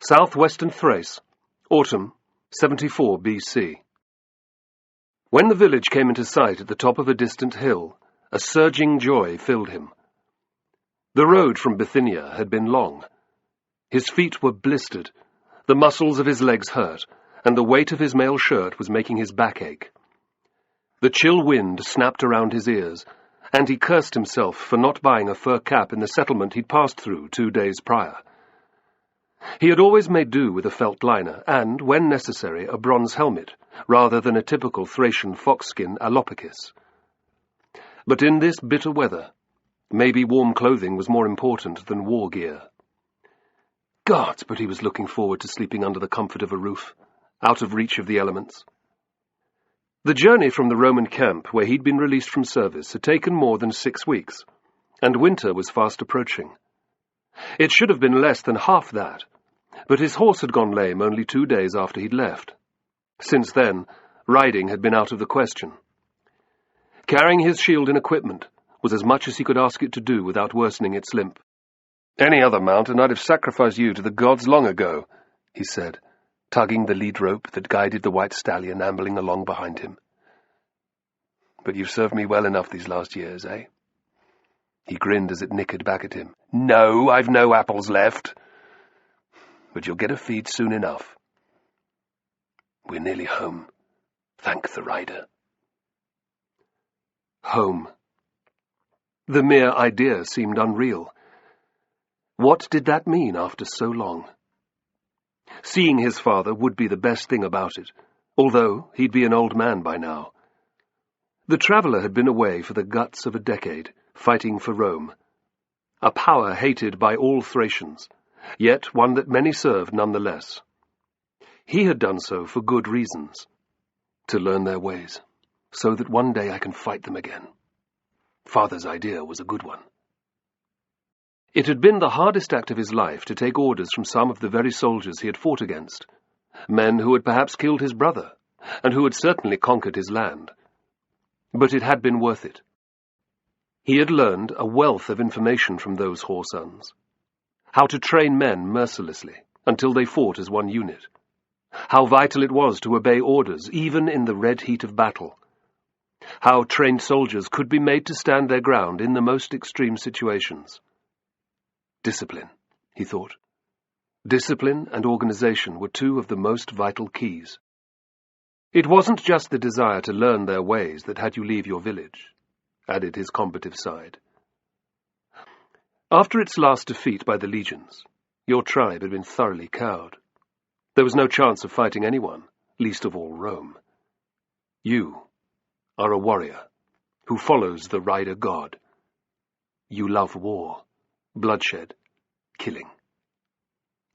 Southwestern Thrace, autumn, 74 BC. When the village came into sight at the top of a distant hill, a surging joy filled him. The road from Bithynia had been long. His feet were blistered, the muscles of his legs hurt, and the weight of his mail shirt was making his back ache. The chill wind snapped around his ears, and he cursed himself for not buying a fur cap in the settlement he'd passed through 2 days prior. He had always made do with a felt liner and, when necessary, a bronze helmet, rather than a typical Thracian foxskin alopicus. But in this bitter weather, maybe warm clothing was more important than war gear. Gods, but he was looking forward to sleeping under the comfort of a roof, out of reach of the elements. The journey from the Roman camp, where he'd been released from service, had taken more than 6 weeks, and winter was fast approaching. It should have been less than half that, but his horse had gone lame only 2 days after he'd left. Since then, riding had been out of the question. Carrying his shield and equipment was as much as he could ask it to do without worsening its limp. "Any other mount, and I'd have sacrificed you to the gods long ago," he said, tugging the lead rope that guided the white stallion ambling along behind him. "But you've served me well enough these last years, eh?" He grinned as it nickered back at him. "No, I've no apples left. But you'll get a feed soon enough. We're nearly home, thank the rider." Home. The mere idea seemed unreal. What did that mean after so long? Seeing his father would be the best thing about it, although he'd be an old man by now. The traveller had been away for the guts of a decade, fighting for Rome, a power hated by all Thracians, yet one that many served nonetheless. He had done so for good reasons, to learn their ways, so that one day I can fight them again. Father's idea was a good one. It had been the hardest act of his life to take orders from some of the very soldiers he had fought against, men who had perhaps killed his brother, and who had certainly conquered his land. But it had been worth it. He had learned a wealth of information from those whoresons. How to train men mercilessly, until they fought as one unit. How vital it was to obey orders, even in the red heat of battle. How trained soldiers could be made to stand their ground in the most extreme situations. Discipline, he thought. Discipline and organization were two of the most vital keys. It wasn't just the desire to learn their ways that had you leave your village, added his combative side. After its last defeat by the legions, your tribe had been thoroughly cowed. There was no chance of fighting anyone, least of all Rome. You are a warrior who follows the rider god. You love war, bloodshed, killing.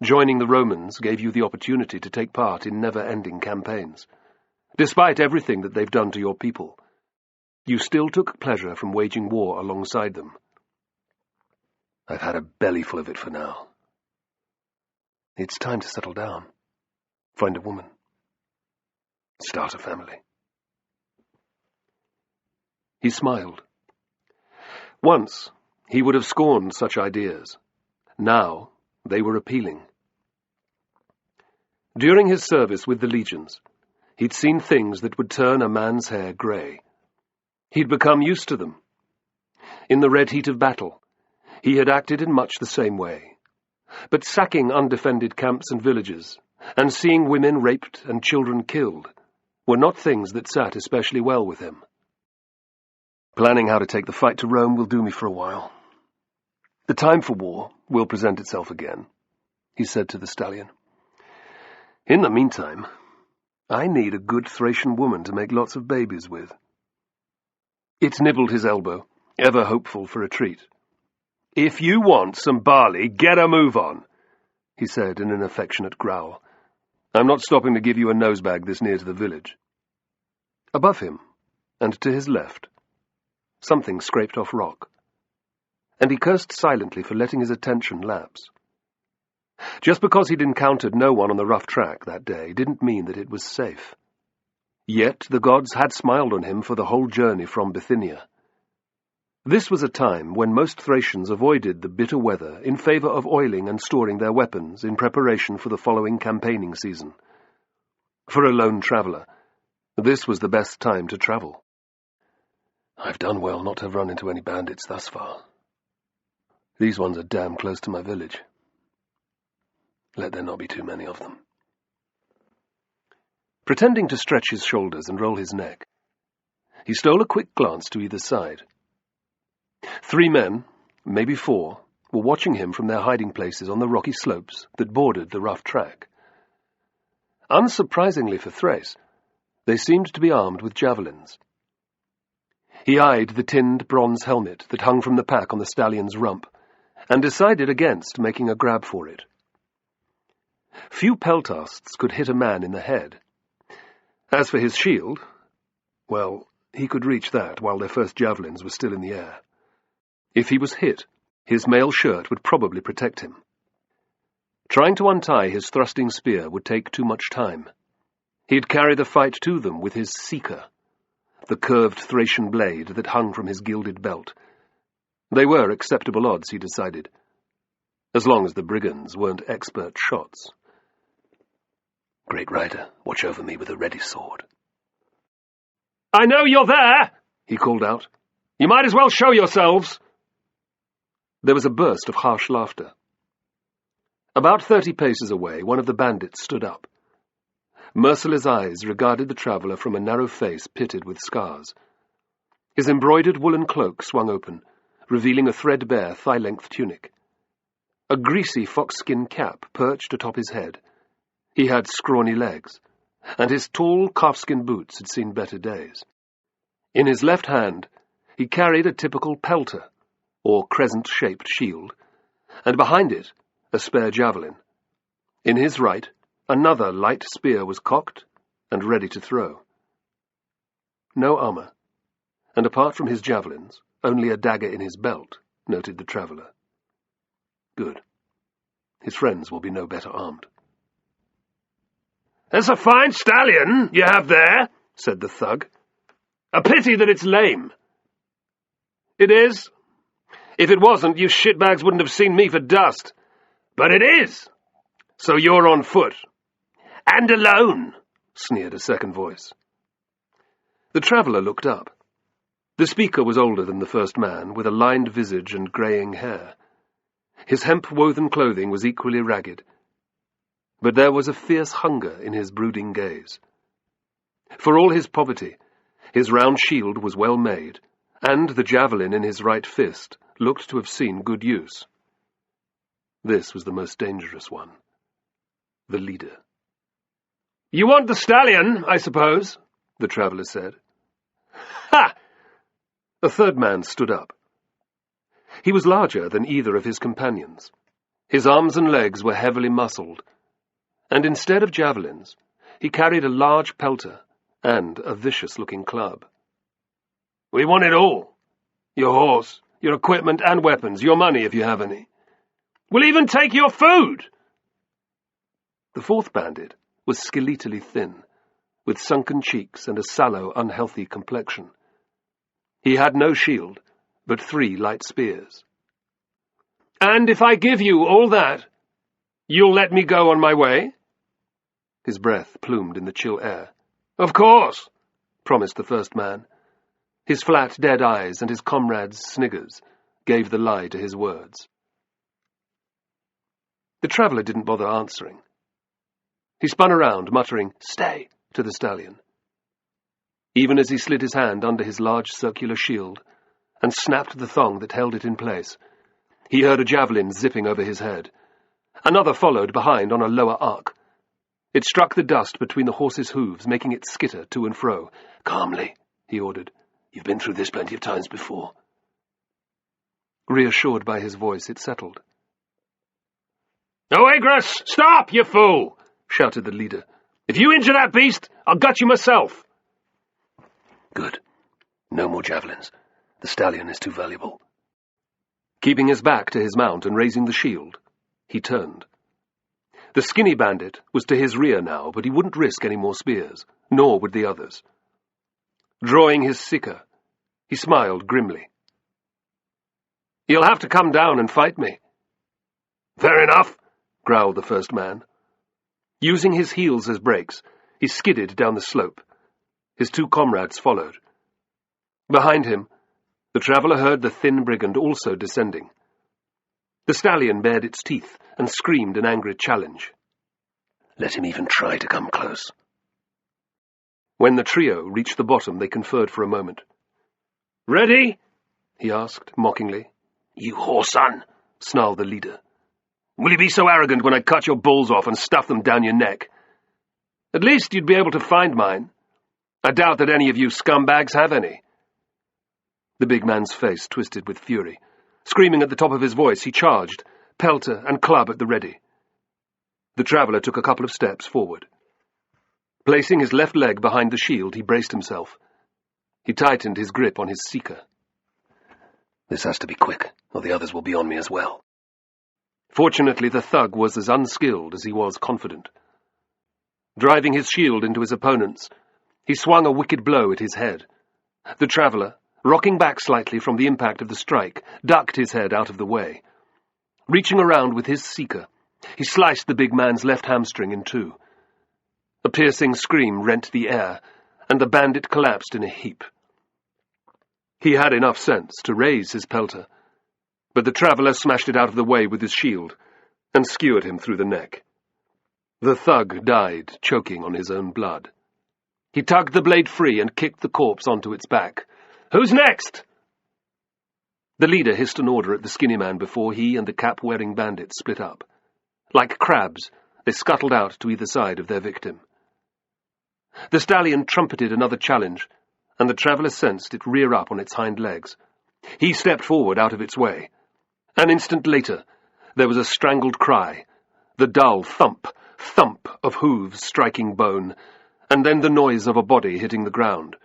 Joining the Romans gave you the opportunity to take part in never-ending campaigns. Despite everything that they've done to your people, you still took pleasure from waging war alongside them. I've had a bellyful of it for now. It's time to settle down, find a woman, start a family. He smiled. Once, he would have scorned such ideas. Now, they were appealing. During his service with the legions, he'd seen things that would turn a man's hair grey. He'd become used to them. In the red heat of battle, he had acted in much the same way. But sacking undefended camps and villages, and seeing women raped and children killed, were not things that sat especially well with him. Planning how to take the fight to Rome will do me for a while. The time for war will present itself again, he said to the stallion. In the meantime, I need a good Thracian woman to make lots of babies with. It nibbled his elbow, ever hopeful for a treat. If you want some barley, get a move on, he said in an affectionate growl. I'm not stopping to give you a nosebag this near to the village. Above him, and to his left, something scraped off rock, and he cursed silently for letting his attention lapse. Just because he'd encountered no one on the rough track that day didn't mean that it was safe. Yet the gods had smiled on him for the whole journey from Bithynia. This was a time when most Thracians avoided the bitter weather in favour of oiling and storing their weapons in preparation for the following campaigning season. For a lone traveller, this was the best time to travel. I've done well not to have run into any bandits thus far. These ones are damn close to my village. Let there not be too many of them. Pretending to stretch his shoulders and roll his neck, he stole a quick glance to either side. 3 men, maybe 4, were watching him from their hiding places on the rocky slopes that bordered the rough track. Unsurprisingly for Thrace, they seemed to be armed with javelins. He eyed the tinned bronze helmet that hung from the pack on the stallion's rump, and decided against making a grab for it. Few peltasts could hit a man in the head. As for his shield, well, he could reach that while their first javelins were still in the air. If he was hit, his mail shirt would probably protect him. Trying to untie his thrusting spear would take too much time. He'd carry the fight to them with his seeker, the curved Thracian blade that hung from his gilded belt. They were acceptable odds, he decided, as long as the brigands weren't expert shots. Great rider, watch over me with a ready sword. I know you're there, he called out. You might as well show yourselves. There was a burst of harsh laughter. About 30 paces away, one of the bandits stood up. Merciless eyes regarded the traveller from a narrow face pitted with scars. His embroidered woolen cloak swung open, revealing a threadbare thigh-length tunic. A greasy foxskin cap perched atop his head. He had scrawny legs, and his tall calfskin boots had seen better days. In his left hand, he carried a typical pelter, or crescent-shaped shield, and behind it, a spare javelin. In his right, another light spear was cocked and ready to throw. No armour, and apart from his javelins, only a dagger in his belt, noted the traveller. Good. His friends will be no better armed. There's a fine stallion you have there, said the thug. A pity that it's lame. It is. If it wasn't, you shitbags wouldn't have seen me for dust. But it is. So you're on foot. And alone, sneered a second voice. The traveller looked up. The speaker was older than the first man, with a lined visage and greying hair. His hemp-woven clothing was equally ragged, but there was a fierce hunger in his brooding gaze. For all his poverty, his round shield was well made, and the javelin in his right fist looked to have seen good use. This was the most dangerous one, the leader. You want the stallion, I suppose, the traveller said. Ha! A third man stood up. He was larger than either of his companions. His arms and legs were heavily muscled, and instead of javelins, he carried a large pelter and a vicious-looking club. We want it all. Your horse, your equipment and weapons, your money if you have any. We'll even take your food. The fourth bandit was skeletally thin, with sunken cheeks and a sallow, unhealthy complexion. He had no shield, but 3 light spears. And if I give you all that, you'll let me go on my way? His breath plumed in the chill air. Of course, promised the first man. His flat, dead eyes and his comrades' sniggers gave the lie to his words. The traveller didn't bother answering. He spun around, muttering, "Stay," to the stallion. Even as he slid his hand under his large circular shield and snapped the thong that held it in place, he heard a javelin zipping over his head. Another followed behind on a lower arc. It struck the dust between the horse's hooves, making it skitter to and fro. "Calmly," he ordered. "You've been through this plenty of times before." Reassured by his voice, it settled. "Oegras, stop, you fool!" shouted the leader. "If you injure that beast, I'll gut you myself." Good. No more javelins. The stallion is too valuable. Keeping his back to his mount and raising the shield, he turned. The skinny bandit was to his rear now, but he wouldn't risk any more spears, nor would the others. Drawing his seeker, he smiled grimly. You'll have to come down and fight me." "Fair enough," growled the first man. Using his heels as brakes, he skidded down the slope. His two comrades followed. Behind him, the traveller heard the thin brigand also descending. The stallion bared its teeth and screamed an angry challenge. "Let him even try to come close." When the trio reached the bottom, they conferred for a moment. "Ready?" he asked, mockingly. "You whoreson," snarled the leader. "Will you be so arrogant when I cut your balls off and stuff them down your neck?" "At least you'd be able to find mine. I doubt that any of you scumbags have any." The big man's face twisted with fury. Screaming at the top of his voice, he charged, pelter and club at the ready. The traveller took a couple of steps forward. Placing his left leg behind the shield, he braced himself. He tightened his grip on his seeker. "This has to be quick, or the others will be on me as well." Fortunately, the thug was as unskilled as he was confident. Driving his shield into his opponent's, he swung a wicked blow at his head. The traveller, rocking back slightly from the impact of the strike, ducked his head out of the way. Reaching around with his seeker, he sliced the big man's left hamstring in two. A piercing scream rent the air, and the bandit collapsed in a heap. He had enough sense to raise his pelter, but the traveller smashed it out of the way with his shield and skewered him through the neck. The thug died, choking on his own blood. He tugged the blade free and kicked the corpse onto its back. "Who's next?" The leader hissed an order at the skinny man before he and the cap-wearing bandit split up. Like crabs, they scuttled out to either side of their victim. The stallion trumpeted another challenge, and the traveller sensed it rear up on its hind legs. He stepped forward out of its way. An instant later, there was a strangled cry, the dull thump, thump of hooves striking bone, and then the noise of a body hitting the ground.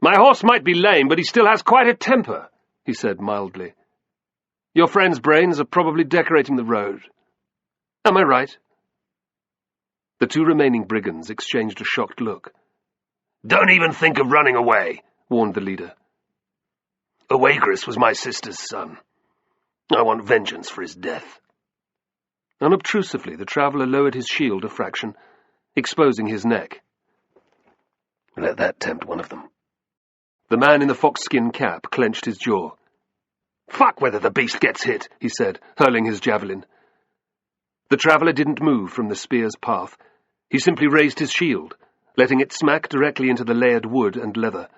"My horse might be lame, but he still has quite a temper," he said mildly. "Your friend's brains are probably decorating the road. Am I right?" The two remaining brigands exchanged a shocked look. "Don't even think of running away," warned the leader. "Awagris was my sister's son. I want vengeance for his death." Unobtrusively, the traveller lowered his shield a fraction, exposing his neck. "Let that tempt one of them." The man in the foxskin cap clenched his jaw. "Fuck whether the beast gets hit," he said, hurling his javelin. The traveller didn't move from the spear's path. He simply raised his shield, letting it smack directly into the layered wood and leather.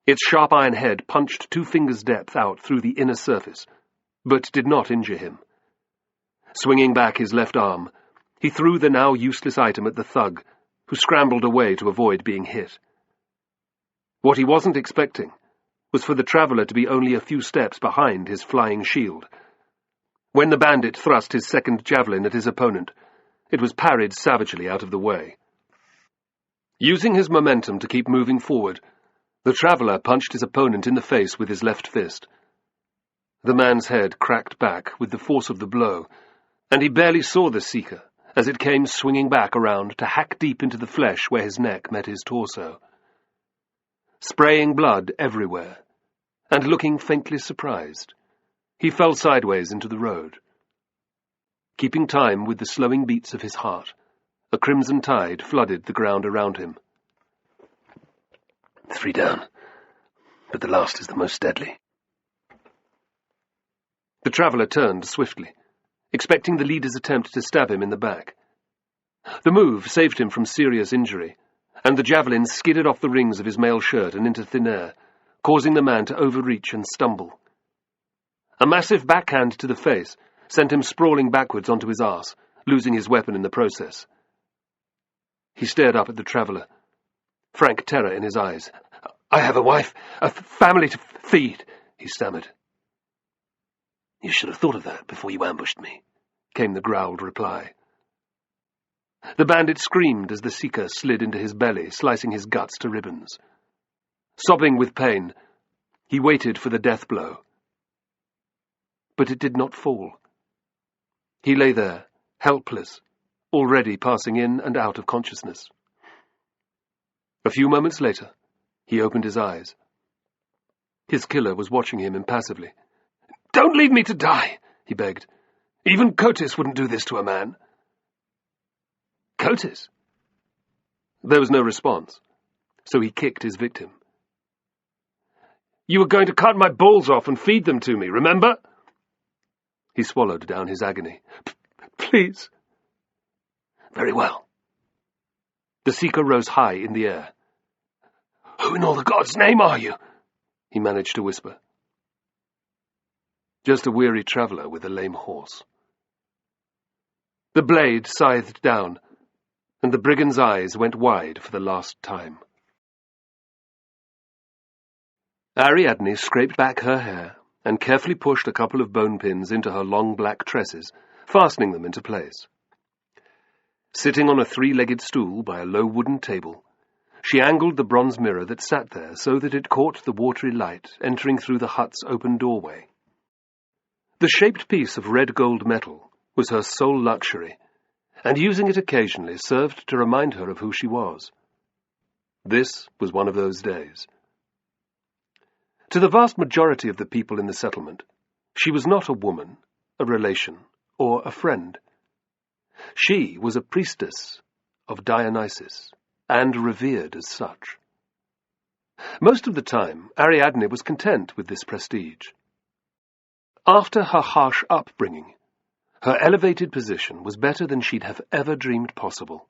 Its sharp iron head punched 2 fingers' depth out through the inner surface, but did not injure him. Swinging back his left arm, he threw the now useless item at the thug, who scrambled away to avoid being hit. What he wasn't expecting was for the traveller to be only a few steps behind his flying shield. When the bandit thrust his second javelin at his opponent, it was parried savagely out of the way. Using his momentum to keep moving forward, the traveller punched his opponent in the face with his left fist. The man's head cracked back with the force of the blow, and he barely saw the seeker as it came swinging back around to hack deep into the flesh where his neck met his torso. Spraying blood everywhere, and looking faintly surprised, he fell sideways into the road. Keeping time with the slowing beats of his heart, a crimson tide flooded the ground around him. 3 down, but the last is the most deadly. The traveller turned swiftly, expecting the leader's attempt to stab him in the back. The move saved him from serious injury, and the javelin skidded off the rings of his mail shirt and into thin air, causing the man to overreach and stumble. A massive backhand to the face sent him sprawling backwards onto his arse, losing his weapon in the process. He stared up at the traveller, frank terror in his eyes. "I have a wife, a family to feed," he stammered. "You should have thought of that before you ambushed me," came the growled reply. The bandit screamed as the seeker slid into his belly, slicing his guts to ribbons. Sobbing with pain, he waited for the death blow. But it did not fall. He lay there, helpless, already passing in and out of consciousness. A few moments later, he opened his eyes. His killer was watching him impassively, Don't leave me to die, he begged. Even Cotis wouldn't do this to a man. Cotis? There was no response, so he kicked his victim. You were going to cut my balls off and feed them to me, remember? He swallowed down his agony. Please. Very well. The Seeker rose high in the air. Who in all the gods' name are you? He managed to whisper. Just a weary traveller with a lame horse. The blade scythed down, and the brigand's eyes went wide for the last time. Ariadne scraped back her hair and carefully pushed a couple of bone pins into her long black tresses, fastening them into place. Sitting on a three-legged stool by a low wooden table, she angled the bronze mirror that sat there so that it caught the watery light entering through the hut's open doorway. The shaped piece of red-gold metal was her sole luxury, and using it occasionally served to remind her of who she was. This was one of those days. To the vast majority of the people in the settlement, she was not a woman, a relation, or a friend. She was a priestess of Dionysus, and revered as such. Most of the time, Ariadne was content with this prestige. After her harsh upbringing, her elevated position was better than she'd have ever dreamed possible.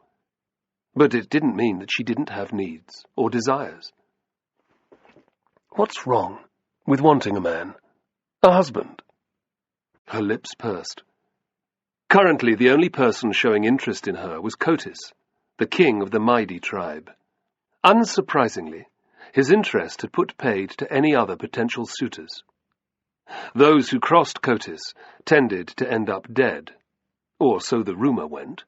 But it didn't mean that she didn't have needs or desires. What's wrong with wanting a man? A husband? Her lips pursed. Currently, the only person showing interest in her was Cotis, the king of the Maidi tribe. Unsurprisingly, his interest had put paid to any other potential suitors. Those who crossed Cotis tended to end up dead, or so the rumour went.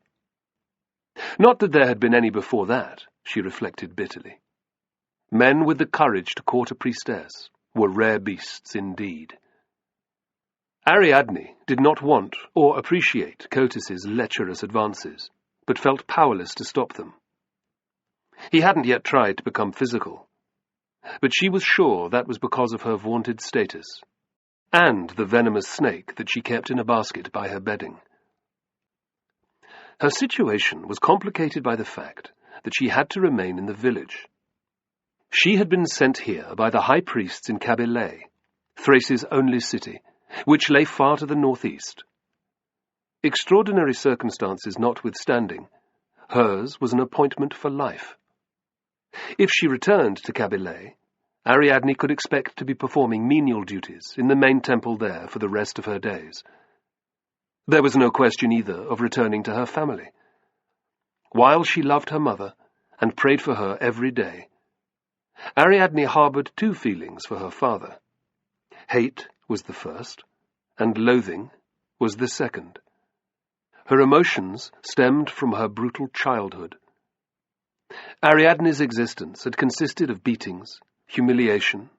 Not that there had been any before that, she reflected bitterly. Men with the courage to court a priestess were rare beasts indeed. Ariadne did not want or appreciate Cotis's lecherous advances, but felt powerless to stop them. He hadn't yet tried to become physical, but she was sure that was because of her vaunted status, and the venomous snake that she kept in a basket by her bedding. Her situation was complicated by the fact that she had to remain in the village. She had been sent here by the high priests in Kabyle, Thrace's only city, which lay far to the northeast. Extraordinary circumstances notwithstanding, hers was an appointment for life. If she returned to Kabyle, Ariadne could expect to be performing menial duties in the main temple there for the rest of her days. There was no question either of returning to her family. While she loved her mother and prayed for her every day, Ariadne harboured two feelings for her father. Hate was the first, and loathing was the second. Her emotions stemmed from her brutal childhood. Ariadne's existence had consisted of beatings, humiliation,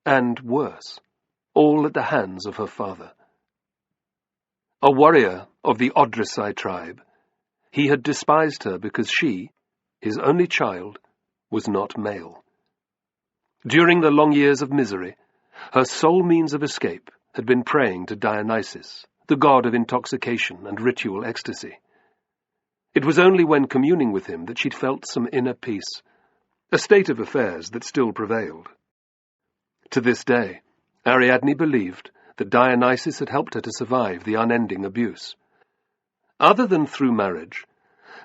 and worse, all at the hands of her father. A warrior of the Odrysai tribe, he had despised her because she, his only child, was not male. During the long years of misery, her sole means of escape had been praying to Dionysus, the god of intoxication and ritual ecstasy. It was only when communing with him that she'd felt some inner peace, a state of affairs that still prevailed. To this day, Ariadne believed that Dionysus had helped her to survive the unending abuse. Other than through marriage,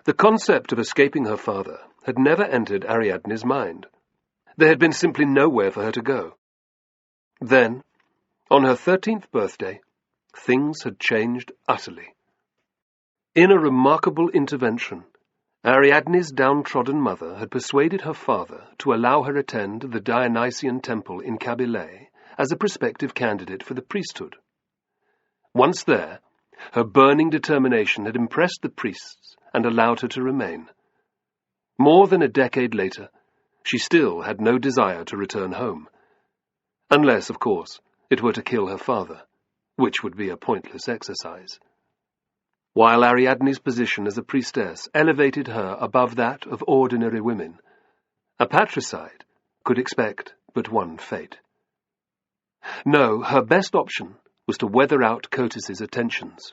the concept of escaping her father had never entered Ariadne's mind. There had been simply nowhere for her to go. Then, on her 13th birthday, things had changed utterly. In a remarkable intervention, Ariadne's downtrodden mother had persuaded her father to allow her attend the Dionysian temple in Kabyle as a prospective candidate for the priesthood. Once there, her burning determination had impressed the priests and allowed her to remain. More than a decade later, she still had no desire to return home. Unless, of course, it were to kill her father, which would be a pointless exercise. While Ariadne's position as a priestess elevated her above that of ordinary women, a patricide could expect but one fate. No, her best option was to weather out Cotys's attentions.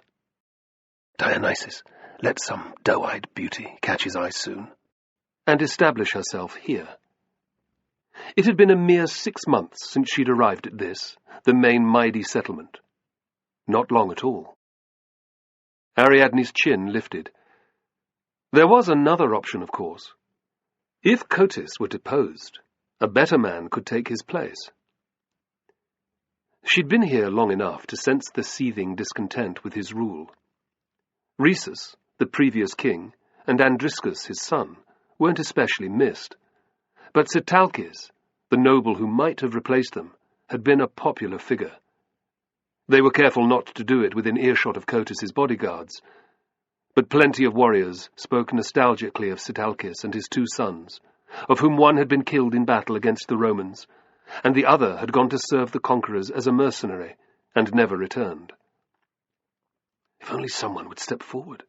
Dionysus, let some doe-eyed beauty catch his eye soon, and establish herself here. It had been a mere 6 months since she'd arrived at this, the main Maidi settlement. Not long at all. Ariadne's chin lifted. There was another option, of course. If Cotys were deposed, a better man could take his place. She'd been here long enough to sense the seething discontent with his rule. Rhesus, the previous king, and Andriscus, his son, weren't especially missed, but Spartacus, the noble who might have replaced them, had been a popular figure. They were careful not to do it within earshot of Cotys's bodyguards, but plenty of warriors spoke nostalgically of Spartacus and his 2 sons, of whom one had been killed in battle against the Romans, and the other had gone to serve the conquerors as a mercenary and never returned. If only someone would step forward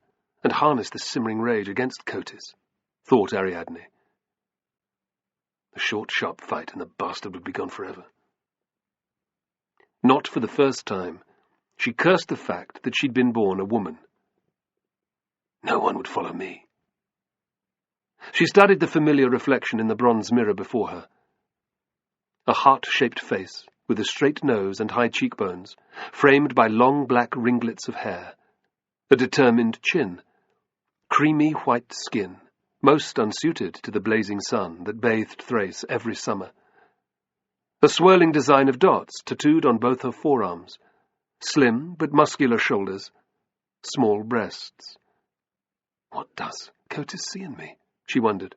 and harness the simmering rage against Cotys, thought Ariadne. A short, sharp fight and the bastard would be gone forever. Not for the first time, she cursed the fact that she'd been born a woman. No one would follow me. She studied the familiar reflection in the bronze mirror before her. A heart-shaped face, with a straight nose and high cheekbones, framed by long black ringlets of hair, a determined chin, creamy white skin, most unsuited to the blazing sun that bathed Thrace every summer. A swirling design of dots tattooed on both her forearms, slim but muscular shoulders, small breasts. What does Cotys see in me? She wondered.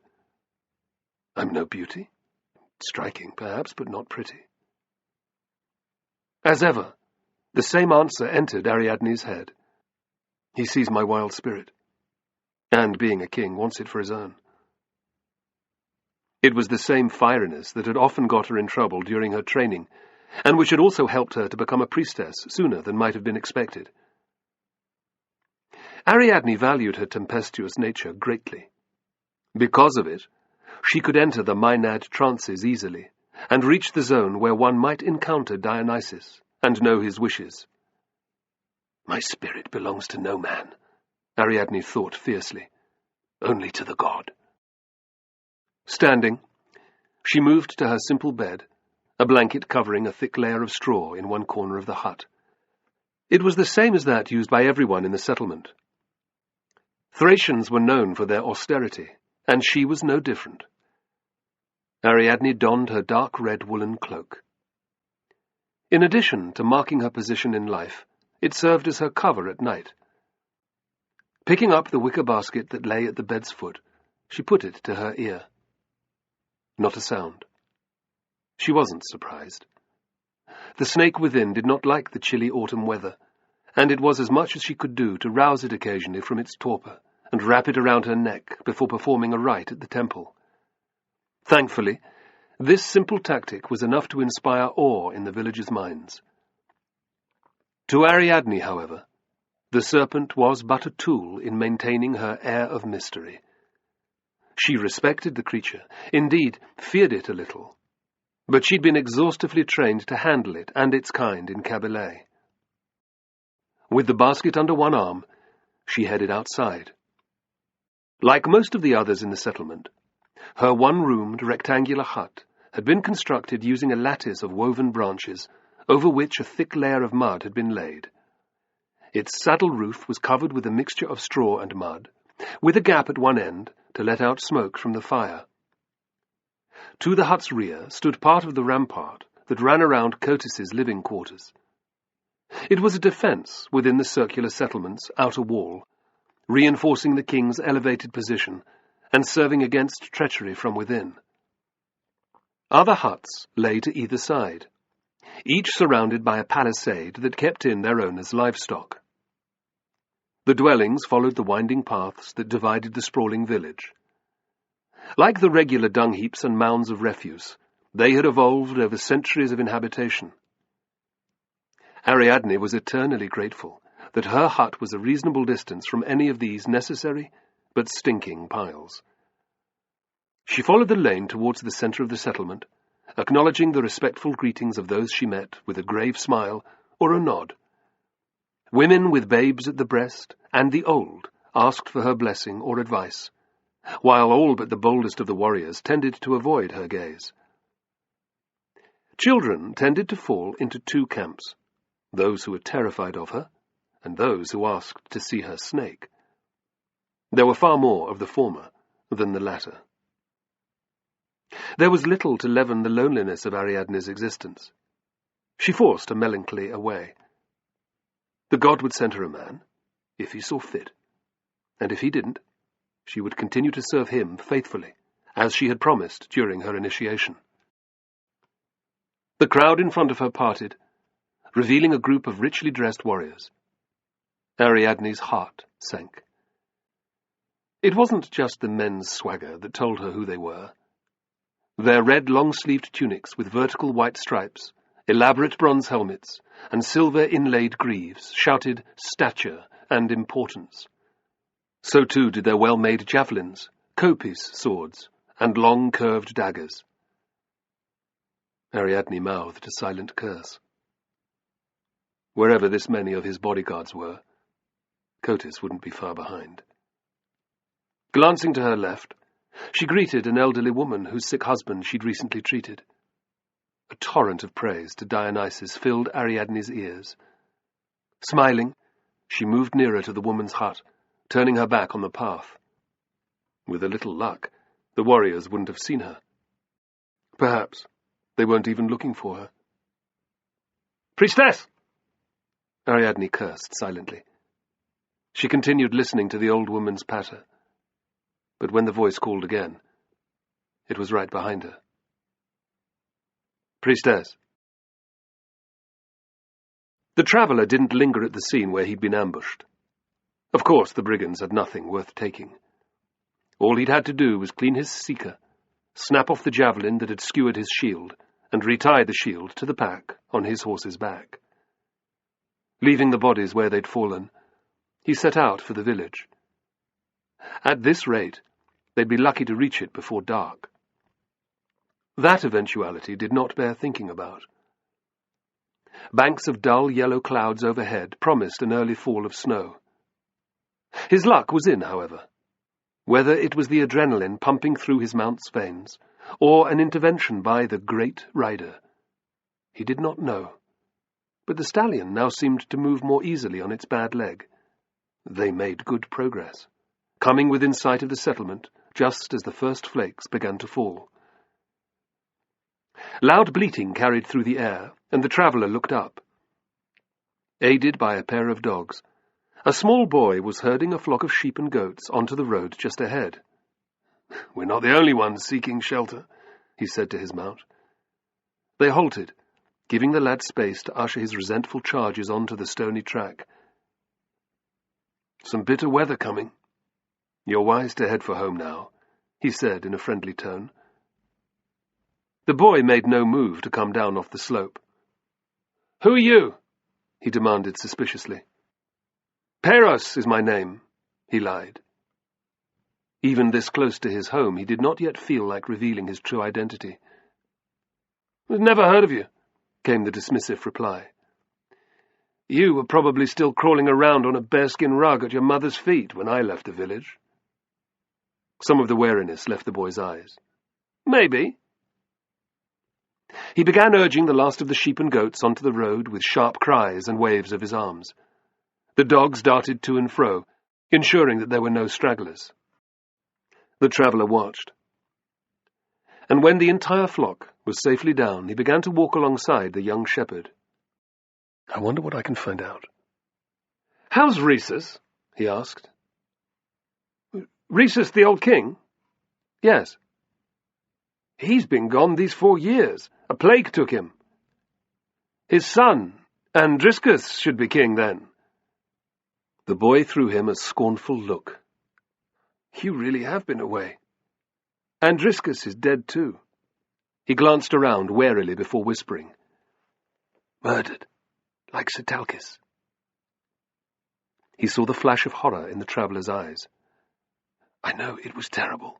I'm no beauty. Striking, perhaps, but not pretty. As ever, the same answer entered Ariadne's head. He sees my wild spirit, and, being a king, wants it for his own. It was the same fieriness that had often got her in trouble during her training, and which had also helped her to become a priestess sooner than might have been expected. Ariadne valued her tempestuous nature greatly. Because of it, she could enter the Maenad trances easily, and reach the zone where one might encounter Dionysus and know his wishes. My spirit belongs to no man, Ariadne thought fiercely, only to the god. Standing, she moved to her simple bed, a blanket covering a thick layer of straw in one corner of the hut. It was the same as that used by everyone in the settlement. Thracians were known for their austerity, and she was no different. Ariadne donned her dark red woolen cloak. In addition to marking her position in life, it served as her cover at night. Picking up the wicker basket that lay at the bed's foot, she put it to her ear. Not a sound. She wasn't surprised. The snake within did not like the chilly autumn weather, and it was as much as she could do to rouse it occasionally from its torpor and wrap it around her neck before performing a rite at the temple. Thankfully, this simple tactic was enough to inspire awe in the villagers' minds. To Ariadne, however, the serpent was but a tool in maintaining her air of mystery. She respected the creature, indeed feared it a little, but she'd been exhaustively trained to handle it and its kind in Kabyle. With the basket under one arm, she headed outside. Like most of the others in the settlement, her one-roomed rectangular hut had been constructed using a lattice of woven branches over which a thick layer of mud had been laid. Its saddle roof was covered with a mixture of straw and mud, with a gap at one end to let out smoke from the fire. To the hut's rear stood part of the rampart that ran around Cotys's living quarters. It was a defence within the circular settlement's outer wall, reinforcing the king's elevated position and serving against treachery from within. Other huts lay to either side, each surrounded by a palisade that kept in their owners' livestock. The dwellings followed the winding paths that divided the sprawling village. Like the regular dung heaps and mounds of refuse, they had evolved over centuries of inhabitation. Ariadne was eternally grateful that her hut was a reasonable distance from any of these necessary but stinking piles. She followed the lane towards the centre of the settlement, acknowledging the respectful greetings of those she met with a grave smile or a nod Women with babes at the breast and the old asked for her blessing or advice, while all but the boldest of the warriors tended to avoid her gaze. Children tended to fall into two camps, those who were terrified of her, and those who asked to see her snake. There were far more of the former than the latter. There was little to leaven the loneliness of Ariadne's existence. She forced a melancholy away. The god would send her a man, if he saw fit, and if he didn't, she would continue to serve him faithfully, as she had promised during her initiation. The crowd in front of her parted, revealing a group of richly dressed warriors. Ariadne's heart sank. It wasn't just the men's swagger that told her who they were. Their red long-sleeved tunics with vertical white stripes, elaborate bronze helmets, and silver-inlaid greaves shouted stature and importance. So too did their well-made javelins, kopis swords, and long curved daggers. Ariadne mouthed a silent curse. Wherever this many of his bodyguards were, Cotis wouldn't be far behind. Glancing to her left, she greeted an elderly woman whose sick husband she'd recently treated. A torrent of praise to Dionysus filled Ariadne's ears. Smiling, she moved nearer to the woman's hut, turning her back on the path. With a little luck, the warriors wouldn't have seen her. Perhaps they weren't even looking for her. "Priestess!" Ariadne cursed silently. She continued listening to the old woman's patter. But when the voice called again, it was right behind her. "Priestess." The traveller didn't linger at the scene where he'd been ambushed. Of course, the brigands had nothing worth taking. All he'd had to do was clean his seeker, snap off the javelin that had skewered his shield, and retie the shield to the pack on his horse's back. Leaving the bodies where they'd fallen, he set out for the village. At this rate, they'd be lucky to reach it before dark. That eventuality did not bear thinking about. Banks of dull yellow clouds overhead promised an early fall of snow. His luck was in, however. Whether it was the adrenaline pumping through his mount's veins, or an intervention by the great rider, he did not know. But the stallion now seemed to move more easily on its bad leg. They made good progress, coming within sight of the settlement just as the first flakes began to fall. Loud bleating carried through the air, and the traveller looked up. Aided by a pair of dogs, a small boy was herding a flock of sheep and goats onto the road just ahead. "We're not the only ones seeking shelter," he said to his mount. They halted, giving the lad space to usher his resentful charges onto the stony track. "Some bitter weather coming. You're wise to head for home now," he said in a friendly tone. The boy made no move to come down off the slope. "Who are you?" he demanded suspiciously. "Peros is my name," he lied. Even this close to his home, he did not yet feel like revealing his true identity. "I've never heard of you," came the dismissive reply. "You were probably still crawling around on a bearskin rug at your mother's feet when I left the village." Some of the wariness left the boy's eyes. "Maybe." He began urging the last of the sheep and goats onto the road with sharp cries and waves of his arms. The dogs darted to and fro, ensuring that there were no stragglers. The traveller watched. And when the entire flock was safely down, he began to walk alongside the young shepherd. "I wonder what I can find out." "How's Rhesus?" he asked. "Rhesus the old king?" "Yes." "He's been gone these 4 years. A plague took him." "His son, Andriscus, should be king then." The boy threw him a scornful look. "You really have been away." "Andriscus is dead too." He glanced around warily before whispering. "Murdered, like Spartacus." He saw the flash of horror in the traveller's eyes. "I know it was terrible.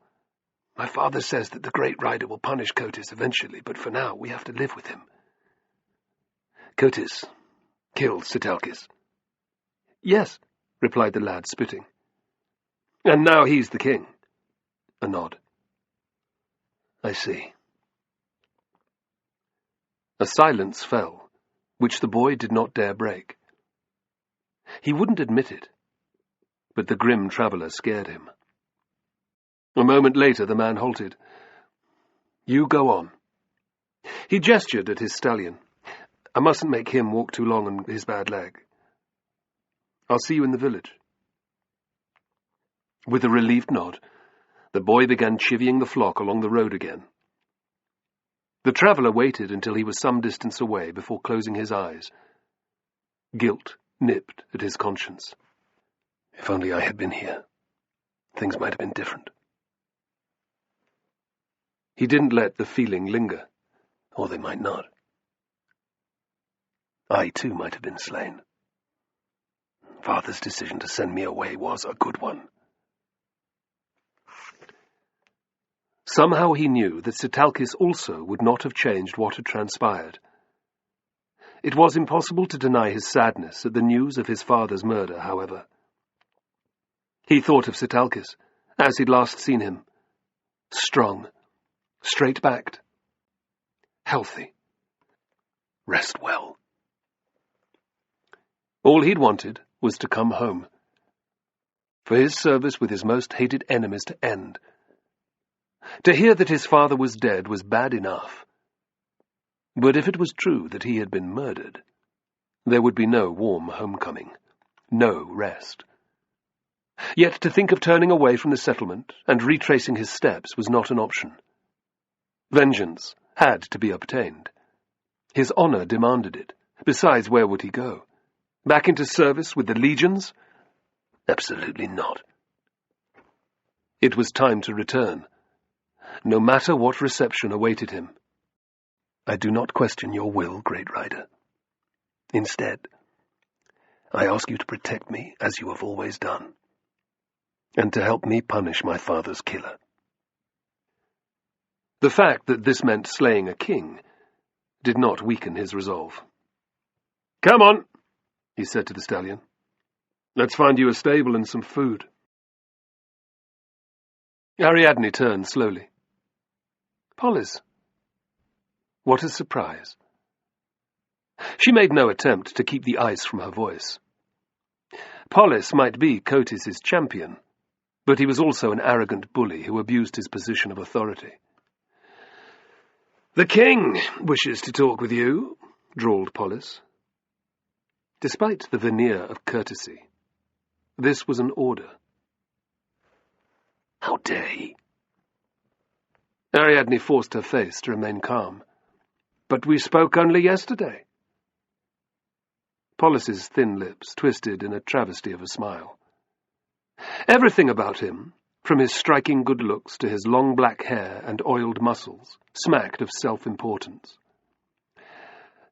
My father says that the great rider will punish Cotis eventually, but for now we have to live with him. Cotis killed Spartacus." Yes, replied the lad, spitting. And now he's the king. A nod. I see. A silence fell, which the boy did not dare break. He wouldn't admit it, but the grim traveller scared him. A moment later the man halted. You go on. He gestured at his stallion. I mustn't make him walk too long on his bad leg. I'll see you in the village. With a relieved nod, the boy began chivying the flock along the road again. The traveller waited until he was some distance away before closing his eyes. Guilt nipped at his conscience. If only I had been here, things might have been different. He didn't let the feeling linger, or they might not. I, too, might have been slain. Father's decision to send me away was a good one. Somehow he knew that Spartacus also would not have changed what had transpired. It was impossible to deny his sadness at the news of his father's murder, however. He thought of Spartacus, as he'd last seen him. Strong, straight-backed, healthy. Rest well. All he'd wanted was to come home, for his service with his most hated enemies to end. To hear that his father was dead was bad enough. But if it was true that he had been murdered, there would be no warm homecoming, no rest. Yet to think of turning away from the settlement and retracing his steps was not an option. Vengeance had to be obtained. His honour demanded it. Besides, where would he go? Back into service with the legions? Absolutely not. It was time to return, no matter what reception awaited him. I do not question your will, great rider. Instead, I ask you to protect me as you have always done, and to help me punish my father's killer. The fact that this meant slaying a king did not weaken his resolve. Come on, he said to the stallion. Let's find you a stable and some food. Ariadne turned slowly. Polis. What a surprise. She made no attempt to keep the ice from her voice. Polis might be Cotys's champion, but he was also an arrogant bully who abused his position of authority. The king wishes to talk with you, drawled Polis. Despite the veneer of courtesy, this was an order. How dare he? Ariadne forced her face to remain calm. But we spoke only yesterday. Polis's thin lips twisted in a travesty of a smile. Everything about him, from his striking good looks to his long black hair and oiled muscles, smacked of self-importance.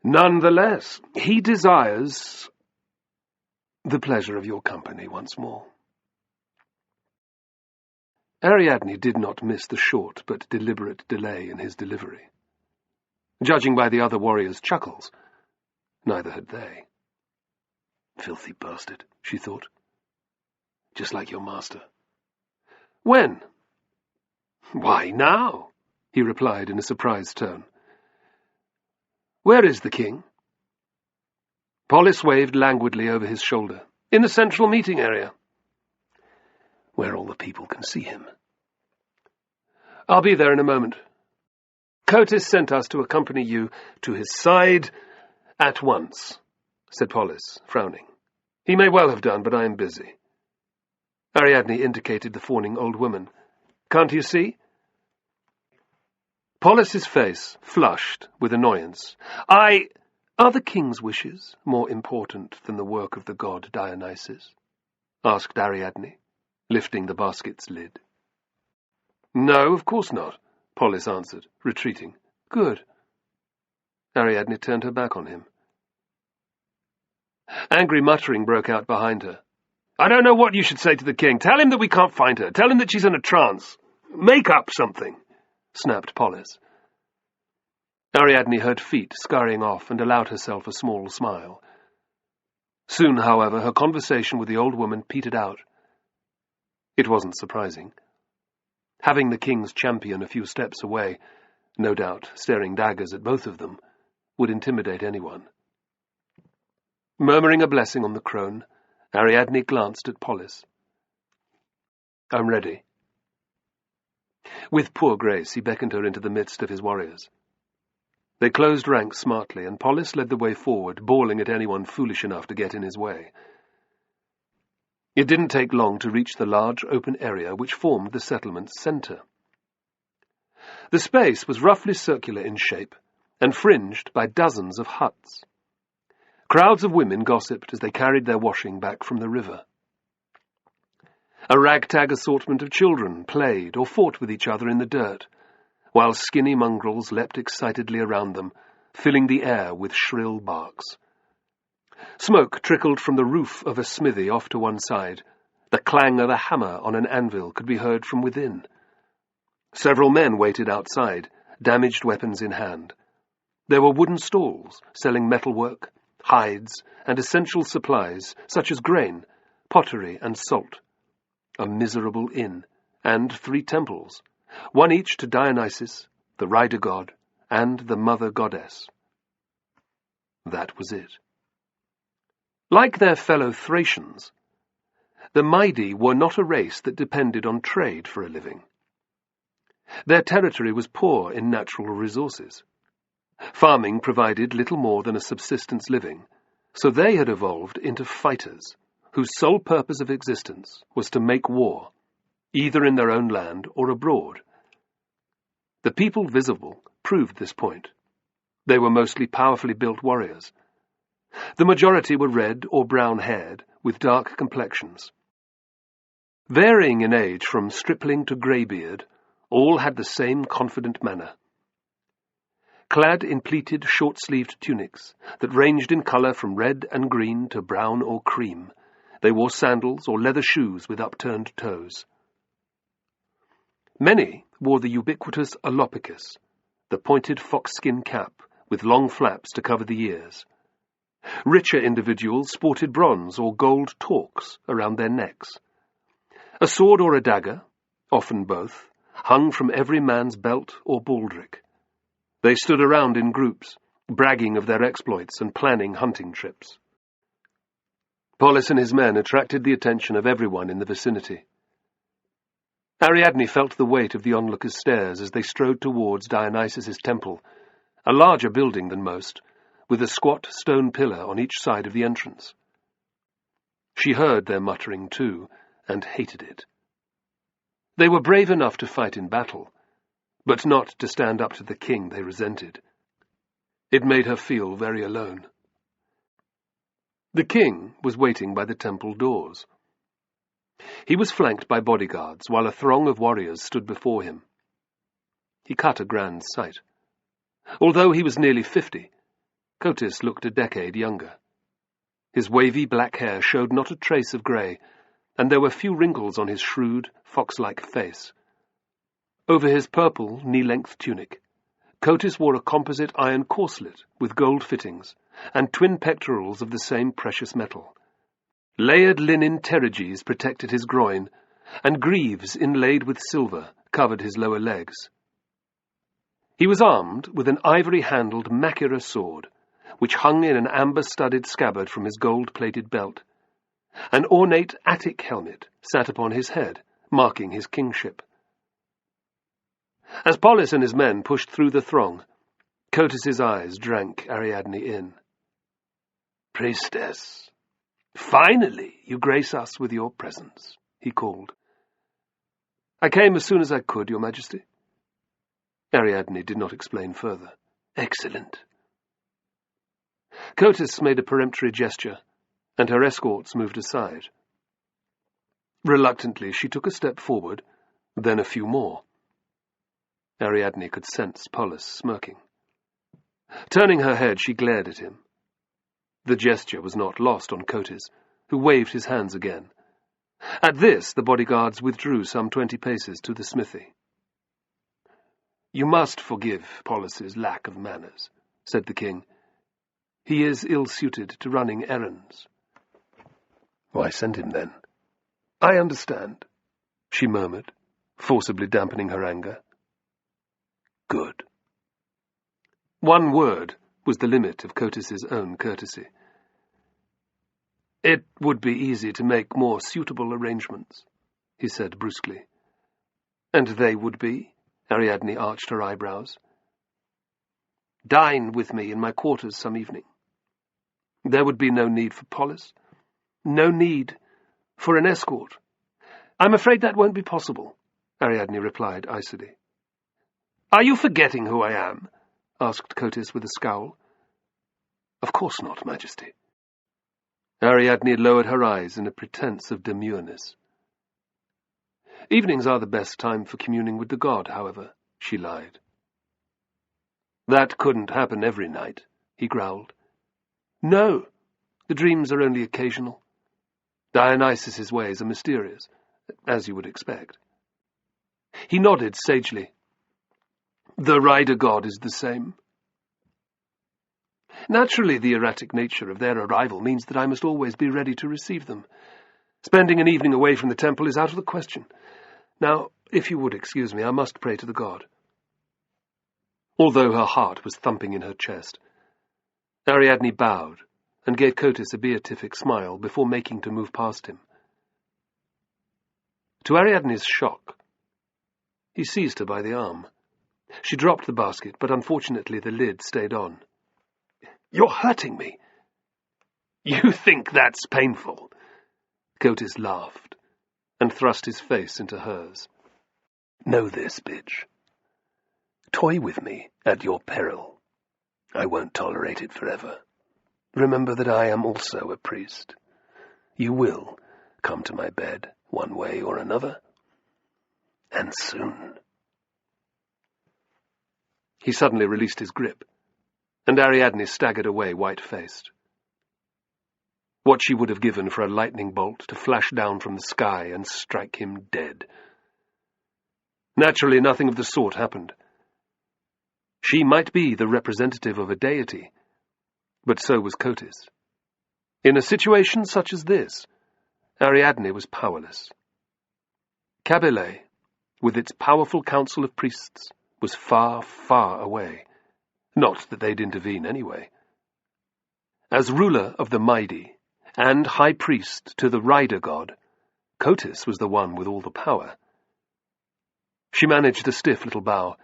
Nonetheless, he desires the pleasure of your company once more. Ariadne did not miss the short but deliberate delay in his delivery. Judging by the other warriors' chuckles, neither had they. Filthy bastard, she thought. Just like your master. When? Why, now, he replied in a surprised tone. Where is the king? Polis waved languidly over his shoulder. In the central meeting area. Where all the people can see him. I'll be there in a moment. Cotys sent us to accompany you to his side at once, said Polis, frowning. He may well have done, but I am busy. Ariadne indicated the fawning old woman. Can't you see? Polis's face flushed with annoyance. Are the king's wishes more important than the work of the god Dionysus? Asked Ariadne, lifting the basket's lid. No, of course not, Polis answered, retreating. Good. Ariadne turned her back on him. Angry muttering broke out behind her. I don't know what you should say to the king. Tell him that we can't find her. Tell him that she's in a trance. Make up something, snapped Polis. Ariadne heard feet scurrying off and allowed herself a small smile. Soon, however, her conversation with the old woman petered out. It wasn't surprising. Having the king's champion a few steps away, no doubt staring daggers at both of them, would intimidate anyone. Murmuring a blessing on the crone, Ariadne glanced at Polis. "I'm ready." With poor grace, he beckoned her into the midst of his warriors. They closed ranks smartly, and Polis led the way forward, bawling at anyone foolish enough to get in his way. It didn't take long to reach the large open area which formed the settlement's centre. The space was roughly circular in shape and fringed by dozens of huts. Crowds of women gossiped as they carried their washing back from the river. A ragtag assortment of children played or fought with each other in the dirt, while skinny mongrels leapt excitedly around them, filling the air with shrill barks. Smoke trickled from the roof of a smithy off to one side. The clang of a hammer on an anvil could be heard from within. Several men waited outside, damaged weapons in hand. There were wooden stalls selling metalwork, hides, and essential supplies such as grain, pottery, and salt. A miserable inn, and 3 temples, one each to Dionysus, the rider god, and the mother goddess. That was it. Like their fellow Thracians, the Maidi were not a race that depended on trade for a living. Their territory was poor in natural resources. Farming provided little more than a subsistence living, so they had evolved into fighters, whose sole purpose of existence was to make war, either in their own land or abroad. The people visible proved this point. They were mostly powerfully built warriors. The majority were red or brown-haired, with dark complexions. Varying in age from stripling to greybeard, all had the same confident manner. Clad in pleated, short-sleeved tunics that ranged in colour from red and green to brown or cream, they wore sandals or leather shoes with upturned toes. Many wore the ubiquitous alopicus, the pointed foxskin cap with long flaps to cover the ears. Richer individuals sported bronze or gold torques around their necks. A sword or a dagger, often both, hung from every man's belt or baldric. They stood around in groups, bragging of their exploits and planning hunting trips. Polis and his men attracted the attention of everyone in the vicinity. Ariadne felt the weight of the onlookers' stares as they strode towards Dionysus's temple, a larger building than most, with a squat stone pillar on each side of the entrance. She heard their muttering too, and hated it. They were brave enough to fight in battle, but not to stand up to the king they resented. It made her feel very alone. The king was waiting by the temple doors. He was flanked by bodyguards, while a throng of warriors stood before him. He cut a grand sight. Although he was nearly 50, Cotis looked a decade younger. His wavy black hair showed not a trace of grey, and there were few wrinkles on his shrewd, fox-like face. Over his purple, knee-length tunic, Cotis wore a composite iron corselet with gold fittings, and twin pectorals of the same precious metal. Layered linen terriges protected his groin, and greaves inlaid with silver covered his lower legs. He was armed with an ivory-handled Macera sword, which hung in an amber-studded scabbard from his gold-plated belt. An ornate Attic helmet sat upon his head, marking his kingship. As Polis and his men pushed through the throng, Cotis's eyes drank Ariadne in. "Priestess, finally you grace us with your presence," he called. "I came as soon as I could, Your Majesty." Ariadne did not explain further. "Excellent." Cotis made a peremptory gesture, and her escorts moved aside. Reluctantly, she took a step forward, then a few more. Ariadne could sense Polis smirking. Turning her head, she glared at him. The gesture was not lost on Cotis, who waved his hands again. At this, the bodyguards withdrew some 20 paces to the smithy. "You must forgive Polis's lack of manners," said the king. "He is ill-suited to running errands." Why send him then? I understand, she murmured, forcibly dampening her anger. Good. One word was the limit of Cotis's own courtesy. It would be easy to make more suitable arrangements, he said brusquely. And they would be? Ariadne arched her eyebrows. Dine with me in my quarters some evening. There would be no need for Polis, no need for an escort. I'm afraid that won't be possible, Ariadne replied icily. Are you forgetting who I am? Asked Cotis with a scowl. Of course not, Majesty. Ariadne lowered her eyes in a pretense of demureness. Evenings are the best time for communing with the god, however, she lied. That couldn't happen every night, he growled. No, the dreams are only occasional. Dionysus's ways are mysterious, as you would expect. He nodded sagely. The rider god is the same. Naturally, the erratic nature of their arrival means that I must always be ready to receive them. Spending an evening away from the temple is out of the question. Now, if you would excuse me, I must pray to the god. Although her heart was thumping in her chest, Ariadne bowed and gave Cotis a beatific smile before making to move past him. To Ariadne's shock, he seized her by the arm. She dropped the basket, but unfortunately the lid stayed on. You're hurting me. You think that's painful? Cotis laughed and thrust his face into hers. Know this, bitch. Toy with me at your peril. I won't tolerate it forever. Remember that I am also a priest. You will come to my bed one way or another, and soon. He suddenly released his grip, and Ariadne staggered away white-faced. What she would have given for a lightning bolt to flash down from the sky and strike him dead. Naturally, nothing of the sort happened. She might be the representative of a deity, but so was Cotis. In a situation such as this, Ariadne was powerless. Kabyle, with its powerful council of priests, was far, far away. Not that they'd intervene anyway. As ruler of the Maidi, and high priest to the rider god, Cotis was the one with all the power. She managed a stiff little bow.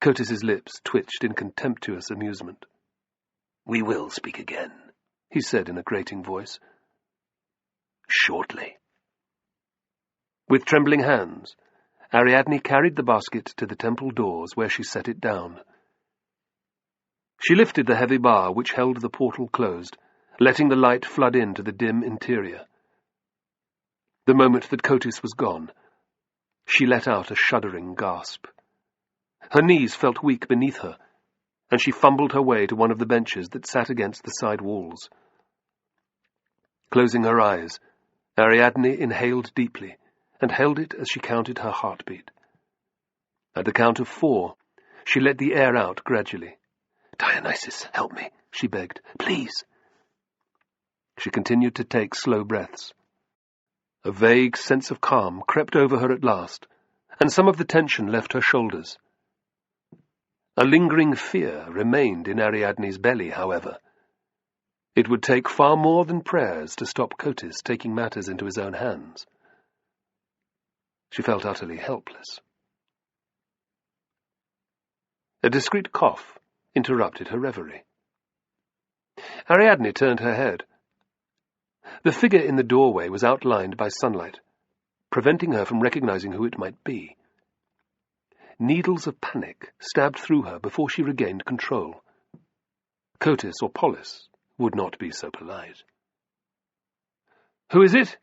Cotis's lips twitched in contemptuous amusement. We will speak again, he said in a grating voice. Shortly. With trembling hands, Ariadne carried the basket to the temple doors, where she set it down. She lifted the heavy bar which held the portal closed, letting the light flood into the dim interior. The moment that Cotis was gone, she let out a shuddering gasp. Her knees felt weak beneath her, and she fumbled her way to one of the benches that sat against the side walls. Closing her eyes, Ariadne inhaled deeply and held it as she counted her heartbeat. At the count of 4, she let the air out gradually. Dionysus, help me, she begged. Please. She continued to take slow breaths. A vague sense of calm crept over her at last, and some of the tension left her shoulders. A lingering fear remained in Ariadne's belly, however. It would take far more than prayers to stop Cotis taking matters into his own hands. She felt utterly helpless. A discreet cough interrupted her reverie. Ariadne turned her head. The figure in the doorway was outlined by sunlight, preventing her from recognizing who it might be. Needles of panic stabbed through her before she regained control. Cotis or Polis would not be so polite. Who is it?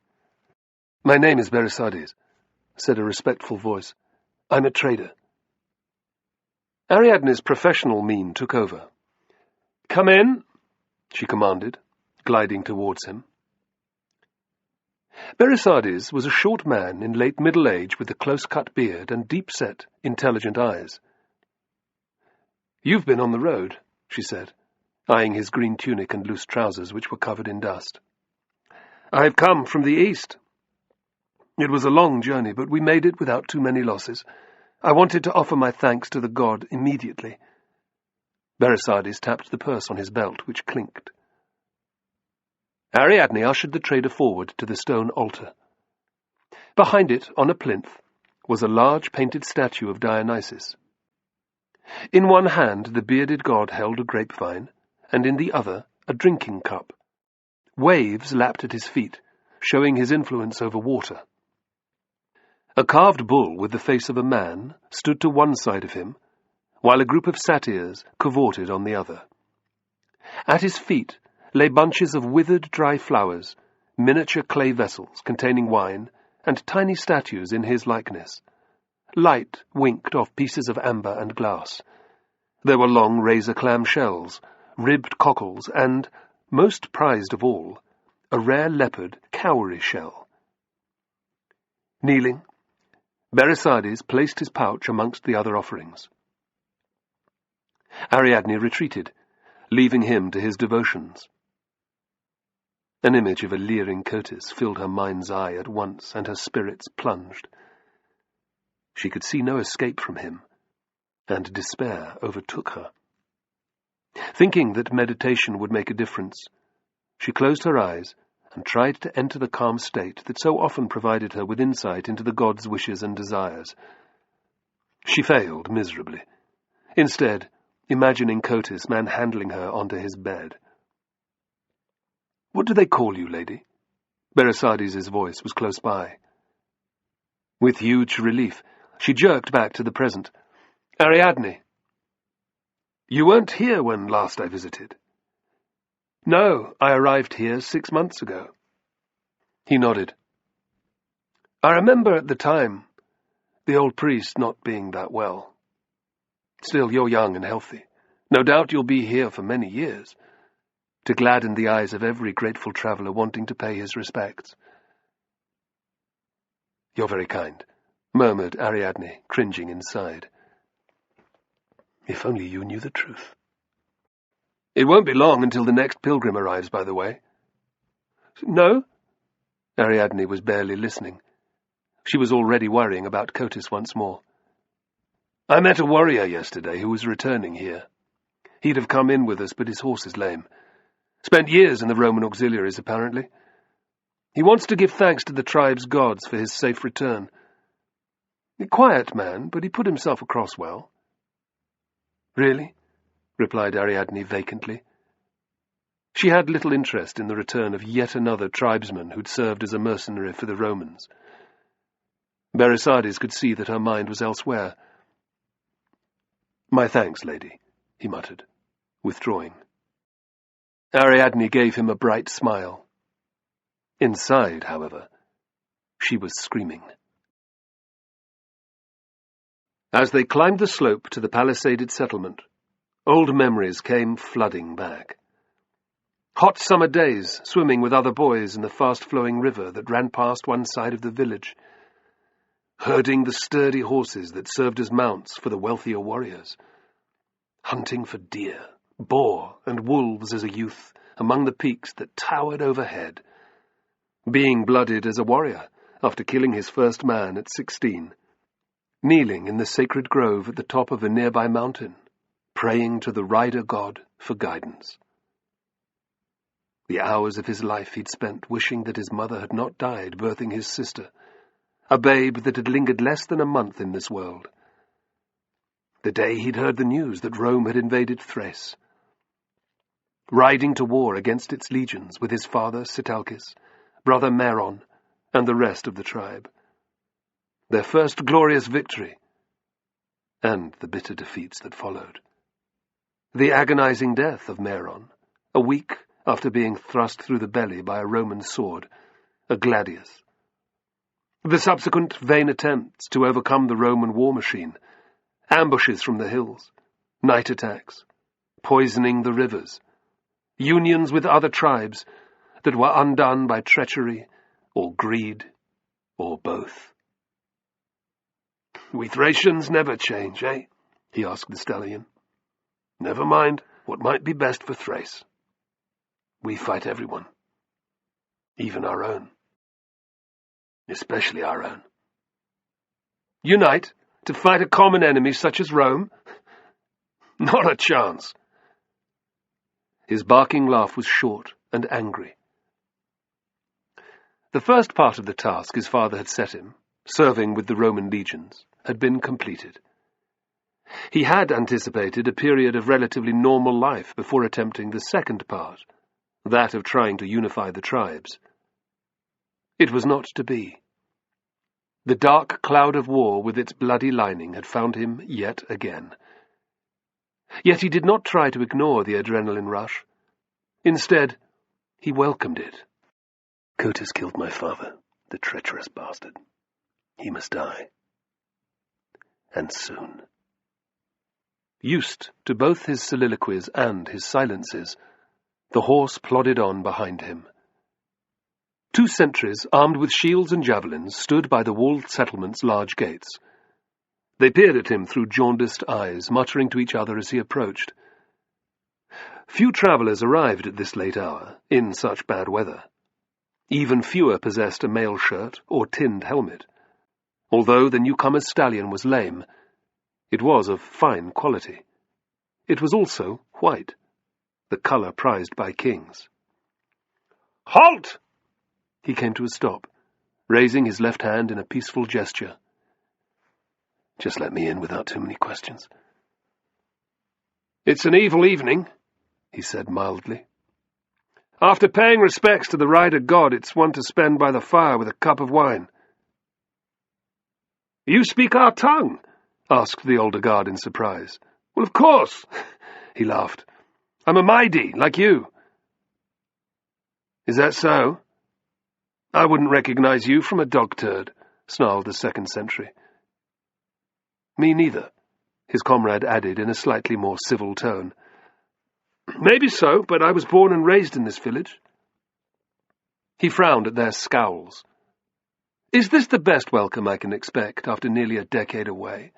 My name is Beresades, said a respectful voice. I'm a trader. Ariadne's professional mien took over. Come in, she commanded, gliding towards him. Beresades was a short man in late middle age with a close-cut beard and deep-set, intelligent eyes. You've been on the road, she said, eyeing his green tunic and loose trousers which were covered in dust. "I've come from the east. It was a long journey, but we made it without too many losses. I wanted to offer my thanks to the god immediately." Beresades tapped the purse on his belt, which clinked. Ariadne ushered the trader forward to the stone altar. Behind it, on a plinth, was a large painted statue of Dionysus. In one hand the bearded god held a grapevine, and in the other a drinking cup. Waves lapped at his feet, showing his influence over water. A carved bull with the face of a man stood to one side of him, while a group of satyrs cavorted on the other. At his feet lay bunches of withered dry flowers, miniature clay vessels containing wine, and tiny statues in his likeness. Light winked off pieces of amber and glass. There were long razor clam shells, ribbed cockles, and, most prized of all, a rare leopard cowrie shell. Kneeling, Beresades placed his pouch amongst the other offerings. Ariadne retreated, leaving him to his devotions. An image of a leering Cotys filled her mind's eye at once, and her spirits plunged. She could see no escape from him, and despair overtook her. Thinking that meditation would make a difference, she closed her eyes and tried to enter the calm state that so often provided her with insight into the god's wishes and desires. She failed miserably, instead imagining Cotys manhandling her onto his bed. "What do they call you, lady?" Beresades' voice was close by. With huge relief, she jerked back to the present. "Ariadne." "You weren't here when last I visited?" "No, I arrived here 6 months ago." He nodded. "I remember at the time the old priest not being that well. Still, you're young and healthy. No doubt you'll be here for many years, to gladden the eyes of every grateful traveller wanting to pay his respects." "You're very kind," murmured Ariadne, cringing inside. "If only you knew the truth." "It won't be long until the next pilgrim arrives, by the way." "No?" Ariadne was barely listening. She was already worrying about Cotys once more. "I met a warrior yesterday who was returning here. He'd have come in with us, but his horse is lame. Spent years in the Roman auxiliaries, apparently. He wants to give thanks to the tribe's gods for his safe return. A quiet man, but he put himself across well." "Really?" replied Ariadne vacantly. She had little interest in the return of yet another tribesman who'd served as a mercenary for the Romans. Beresades could see that her mind was elsewhere. "My thanks, lady," he muttered, withdrawing. Ariadne gave him a bright smile. Inside, however, she was screaming. As they climbed the slope to the palisaded settlement, old memories came flooding back. Hot summer days, swimming with other boys in the fast-flowing river that ran past one side of the village, herding the sturdy horses that served as mounts for the wealthier warriors, hunting for deer, boar, and wolves as a youth among the peaks that towered overhead, being blooded as a warrior after killing his first man at 16, kneeling in the sacred grove at the top of a nearby mountain, praying to the rider god for guidance. The hours of his life he'd spent wishing that his mother had not died birthing his sister, a babe that had lingered less than a month in this world. The day he'd heard the news that Rome had invaded Thrace, riding to war against its legions with his father Spartacus, brother Meron, and the rest of the tribe. Their first glorious victory, and the bitter defeats that followed. The agonizing death of Meron, a week after being thrust through the belly by a Roman sword, a gladius. The subsequent vain attempts to overcome the Roman war machine, ambushes from the hills, night attacks, poisoning the rivers, unions with other tribes that were undone by treachery or greed or both. "We Thracians never change, eh?" he asked the stallion. "Never mind what might be best for Thrace. We fight everyone." Even our own. Especially our own. Unite to fight a common enemy such as Rome? Not a chance. His barking laugh was short and angry. The first part of the task his father had set him, serving with the Roman legions, had been completed. He had anticipated a period of relatively normal life before attempting the second part, that of trying to unify the tribes. It was not to be. The dark cloud of war with its bloody lining had found him yet again. Yet he did not try to ignore the adrenaline rush. Instead, he welcomed it. Cotus killed my father, the treacherous bastard. He must die. And soon. Used to both his soliloquies and his silences, the horse plodded on behind him. 2 sentries, armed with shields and javelins, stood by the walled settlement's large gates. They peered at him through jaundiced eyes, muttering to each other as he approached. Few travellers arrived at this late hour, in such bad weather. Even fewer possessed a mail shirt or tinned helmet. Although the newcomer's stallion was lame, it was of fine quality. It was also white, the colour prized by kings. "Halt!" He came to a stop, raising his left hand in a peaceful gesture. "Just let me in without too many questions." "It's an evil evening," he said mildly. "After paying respects to the rider god, it's one to spend by the fire with a cup of wine." "You speak our tongue?" asked the older guard in surprise. "Well, of course," he laughed. "I'm a Maidi, like you." "Is that so? I wouldn't recognize you from a dog turd," snarled the second sentry. "Me neither," his comrade added in a slightly more civil tone. "Maybe so, but I was born and raised in this village." He frowned at their scowls. "Is this the best welcome I can expect after nearly a decade away?"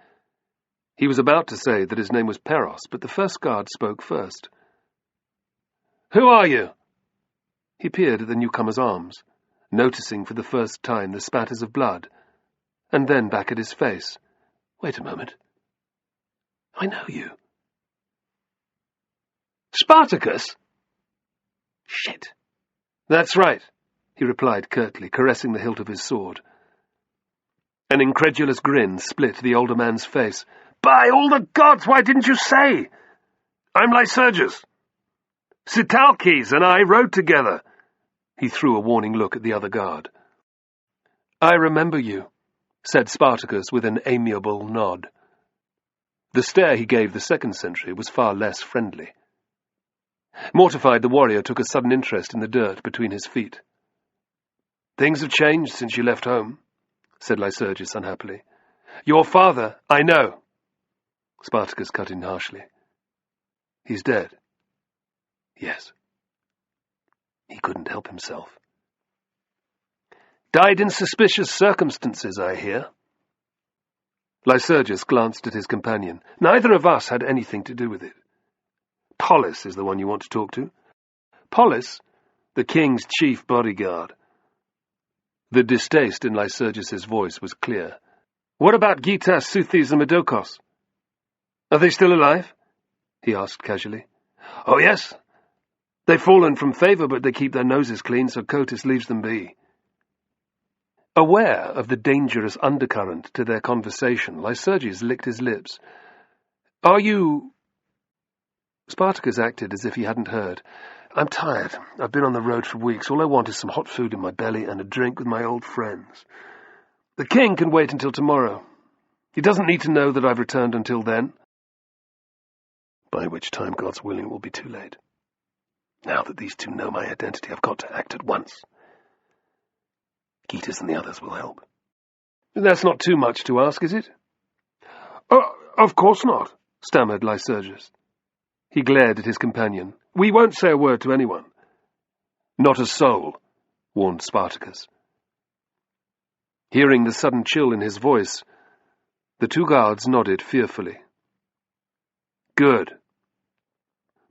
He was about to say that his name was Peros, but the first guard spoke first. "Who are you?" He peered at the newcomer's arms, noticing for the first time the spatters of blood, and then back at his face. "Wait a moment. I know you." "Spartacus?" "Shit." "That's right," he replied curtly, caressing the hilt of his sword. An incredulous grin split the older man's face. "By all the gods, why didn't you say? I'm Lycurgus. Sitalkes and I rode together." He threw a warning look at the other guard. "I remember you," said Spartacus with an amiable nod. The stare he gave the second sentry was far less friendly. Mortified, the warrior took a sudden interest in the dirt between his feet. "Things have changed since you left home," said Lycurgus unhappily. "Your father, I know." Spartacus cut in harshly. "He's dead." "Yes." He couldn't help himself. "Died in suspicious circumstances, I hear." Lycurgus glanced at his companion. "Neither of us had anything to do with it." "Polis is the one you want to talk to." "Polis? The king's chief bodyguard." The distaste in Lycurgus's voice was clear. "What about Gitas, Suthis, and Medokos? Are they still alive?" he asked casually. "Oh, yes. They've fallen from favour, but they keep their noses clean, so Cotus leaves them be." Aware of the dangerous undercurrent to their conversation, Lycurgus licked his lips. "Are you—" Spartacus acted as if he hadn't heard. "I'm tired. I've been on the road for weeks. All I want is some hot food in my belly and a drink with my old friends. The king can wait until tomorrow. He doesn't need to know that I've returned until then." "By which time, God's willing, it will be too late. Now that these two know my identity, I've got to act at once. Gitas and the others will help." "That's not too much to ask, is it?" "Oh, of course not," stammered Lycurgus. He glared at his companion. "We won't say a word to anyone." "Not a soul," warned Spartacus. Hearing the sudden chill in his voice, the two guards nodded fearfully. "Good."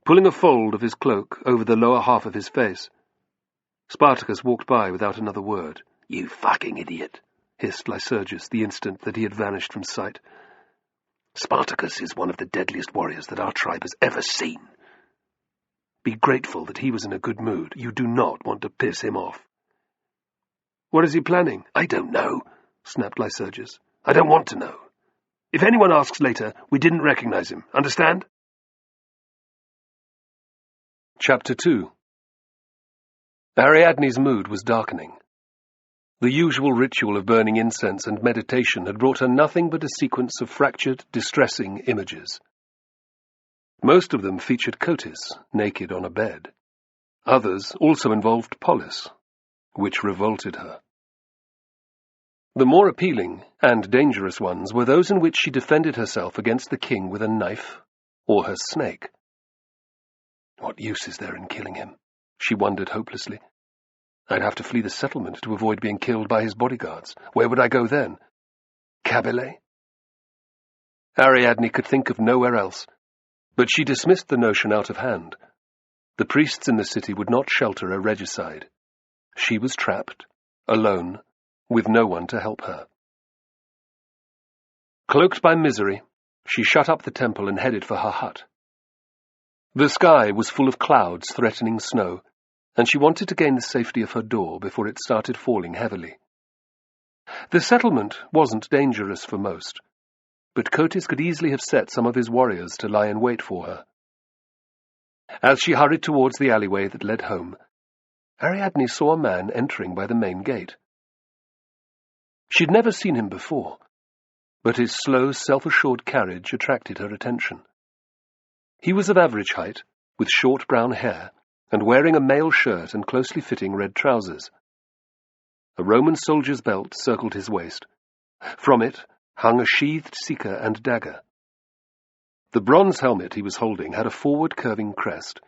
Pulling a fold of his cloak over the lower half of his face, Spartacus walked by without another word. "You fucking idiot," hissed Lycurgus the instant that he had vanished from sight. "Spartacus is one of the deadliest warriors that our tribe has ever seen. Be grateful that he was in a good mood. You do not want to piss him off." "What is he planning?" "I don't know," snapped Lycurgus. "I don't want to know. If anyone asks later, we didn't recognize him. Understand?" Chapter 2. Ariadne's mood was darkening. The usual ritual of burning incense and meditation had brought her nothing but a sequence of fractured, distressing images. Most of them featured Cotys, naked on a bed. Others also involved Polis, which revolted her. The more appealing and dangerous ones were those in which she defended herself against the king with a knife or her snake. What use is there in killing him? She wondered hopelessly. I'd have to flee the settlement to avoid being killed by his bodyguards. Where would I go then? Cabile? Ariadne could think of nowhere else, but she dismissed the notion out of hand. The priests in the city would not shelter a regicide. She was trapped, alone, with no one to help her. Cloaked by misery, she shut up the temple and headed for her hut. The sky was full of clouds threatening snow, and she wanted to gain the safety of her door before it started falling heavily. The settlement wasn't dangerous for most, but Cotys could easily have set some of his warriors to lie in wait for her. As she hurried towards the alleyway that led home, Ariadne saw a man entering by the main gate. She'd never seen him before, but his slow, self-assured carriage attracted her attention. He was of average height, with short brown hair, and wearing a mail shirt and closely fitting red trousers. A Roman soldier's belt circled his waist. From it hung a sheathed seeker and dagger. The bronze helmet he was holding had a forward curving crest,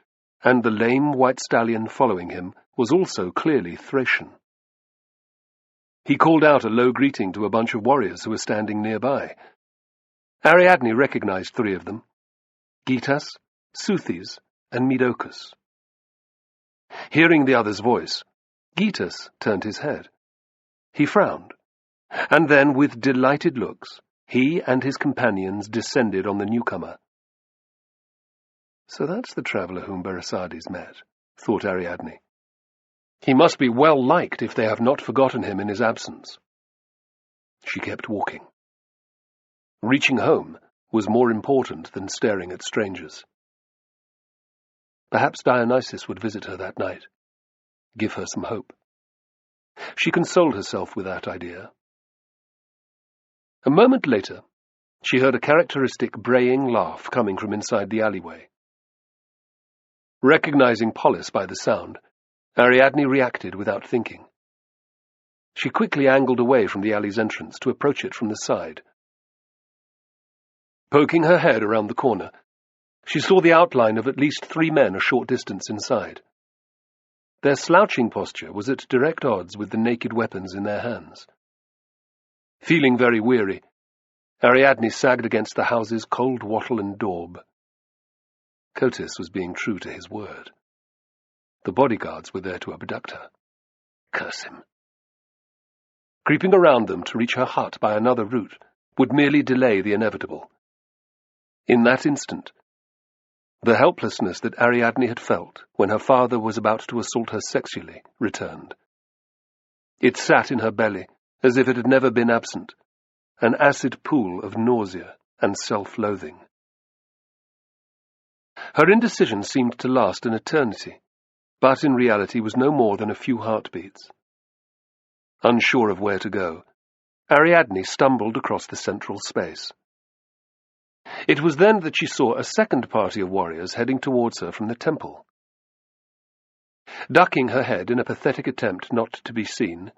and the lame white stallion following him was also clearly Thracian. He called out a low greeting to a bunch of warriors who were standing nearby. Ariadne recognized three of them: Gytas, Seuthes, and Medocus. Hearing the other's voice, Gytas turned his head. He frowned, and then, with delighted looks, he and his companions descended on the newcomer. So that's the traveller whom Beresades met, thought Ariadne. He must be well liked if they have not forgotten him in his absence. She kept walking. Reaching home was more important than staring at strangers. Perhaps Dionysus would visit her that night, give her some hope. She consoled herself with that idea. A moment later, she heard a characteristic braying laugh coming from inside the alleyway. Recognizing Polis by the sound, Ariadne reacted without thinking. She quickly angled away from the alley's entrance to approach it from the side. Poking her head around the corner, she saw the outline of at least 3 men a short distance inside. Their slouching posture was at direct odds with the naked weapons in their hands. Feeling very weary, Ariadne sagged against the house's cold wattle and daub. Cotys was being true to his word. The bodyguards were there to abduct her. Curse him. Creeping around them to reach her hut by another route would merely delay the inevitable. In that instant, the helplessness that Ariadne had felt when her father was about to assault her sexually returned. It sat in her belly as if it had never been absent, an acid pool of nausea and self-loathing. Her indecision seemed to last an eternity, but in reality was no more than a few heartbeats. Unsure of where to go, Ariadne stumbled across the central space. It was then that she saw a second party of warriors heading towards her from the temple. Ducking her head in a pathetic attempt not to be seen,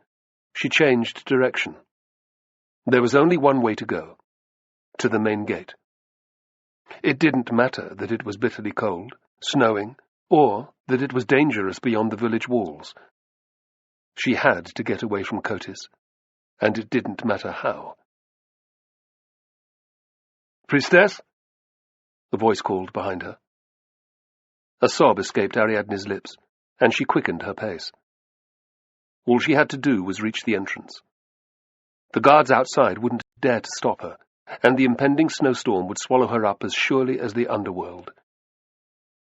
she changed direction. There was only one way to go, to the main gate. It didn't matter that it was bitterly cold, snowing, or that it was dangerous beyond the village walls. She had to get away from Cotys, and it didn't matter how. "Priestess?" the voice called behind her. A sob escaped Ariadne's lips, and she quickened her pace. All she had to do was reach the entrance. The guards outside wouldn't dare to stop her, and the impending snowstorm would swallow her up as surely as the underworld.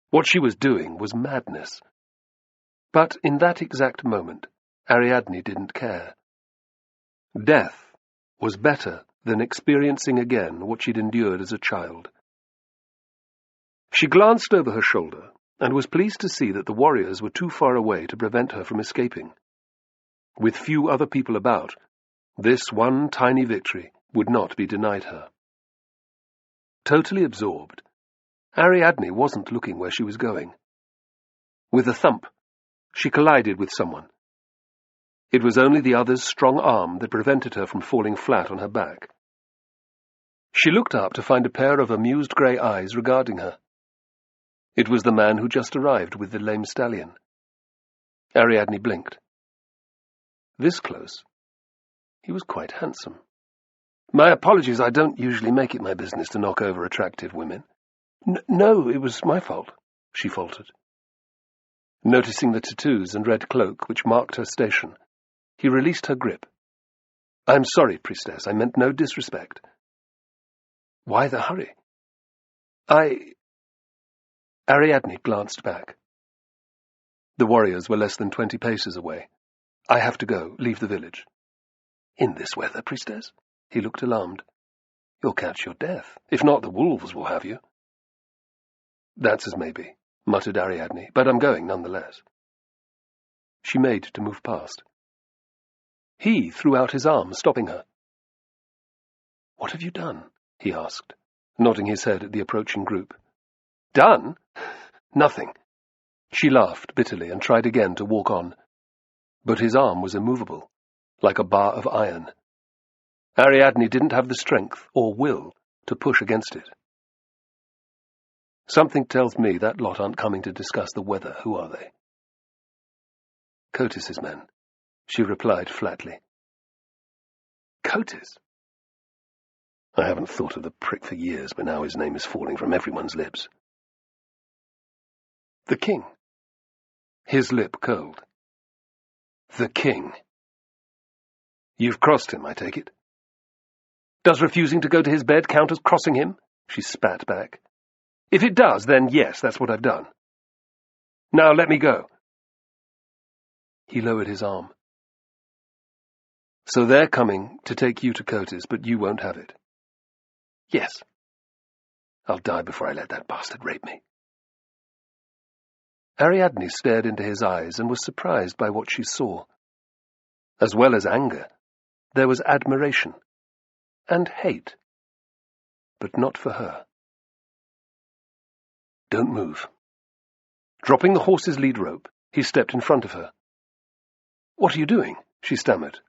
What she was doing was madness. But in that exact moment, Ariadne didn't care. Death was better than experiencing again what she'd endured as a child. She glanced over her shoulder and was pleased to see that the warriors were too far away to prevent her from escaping. With few other people about, this one tiny victory would not be denied her. Totally absorbed, Ariadne wasn't looking where she was going. With a thump, she collided with someone. It was only the other's strong arm that prevented her from falling flat on her back. She looked up to find a pair of amused grey eyes regarding her. It was the man who just arrived with the lame stallion. Ariadne blinked. This close, he was quite handsome. "My apologies, I don't usually make it my business to knock over attractive women." No, it was my fault," she faltered. Noticing the tattoos and red cloak which marked her station, he released her grip. "I'm sorry, priestess, I meant no disrespect." "Why the hurry?" Ariadne glanced back. The warriors were less than 20 paces away. "I have to go, leave the village." "In this weather, priestess?" He looked alarmed. "You'll catch your death. If not, the wolves will have you." "That's as may be," muttered Ariadne, "but I'm going nonetheless." She made to move past. He threw out his arm, stopping her. "What have you done?" he asked, nodding his head at the approaching group. "Done? Nothing." She laughed bitterly and tried again to walk on, but his arm was immovable, like a bar of iron. Ariadne didn't have the strength or will to push against it. "Something tells me that lot aren't coming to discuss the weather. Who are they?" "Cotis's men," she replied flatly. "Cotis?" "I haven't thought of the prick for years, but now his name is falling from everyone's lips." "The king?" His lip curled. "The king? You've crossed him, I take it?" "Does refusing to go to his bed count as crossing him?" She spat back. "If it does, then yes, that's what I've done. Now let me go." He lowered his arm. "So they're coming to take you to Cotis, but you won't have it?" "Yes." "I'll die before I let that bastard rape me." Ariadne stared into his eyes and was surprised by what she saw. As well as anger, there was admiration and hate, but not for her. "Don't move." Dropping the horse's lead rope, he stepped in front of her. "What are you doing?" she stammered.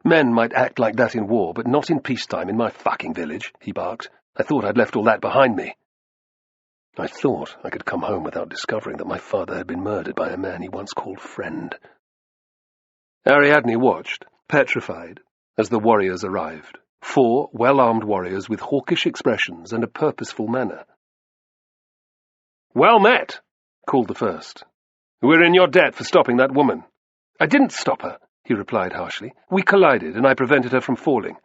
"Men might act like that in war, but not in peacetime in my fucking village," he barked. "I thought I'd left all that behind me. I thought I could come home without discovering that my father had been murdered by a man he once called friend." Ariadne watched, petrified, as the warriors arrived. 4 well-armed warriors with hawkish expressions and a purposeful manner. "Well met," called the first. "We're in your debt for stopping that woman." "I didn't stop her," he replied harshly. "We collided, and I prevented her from falling."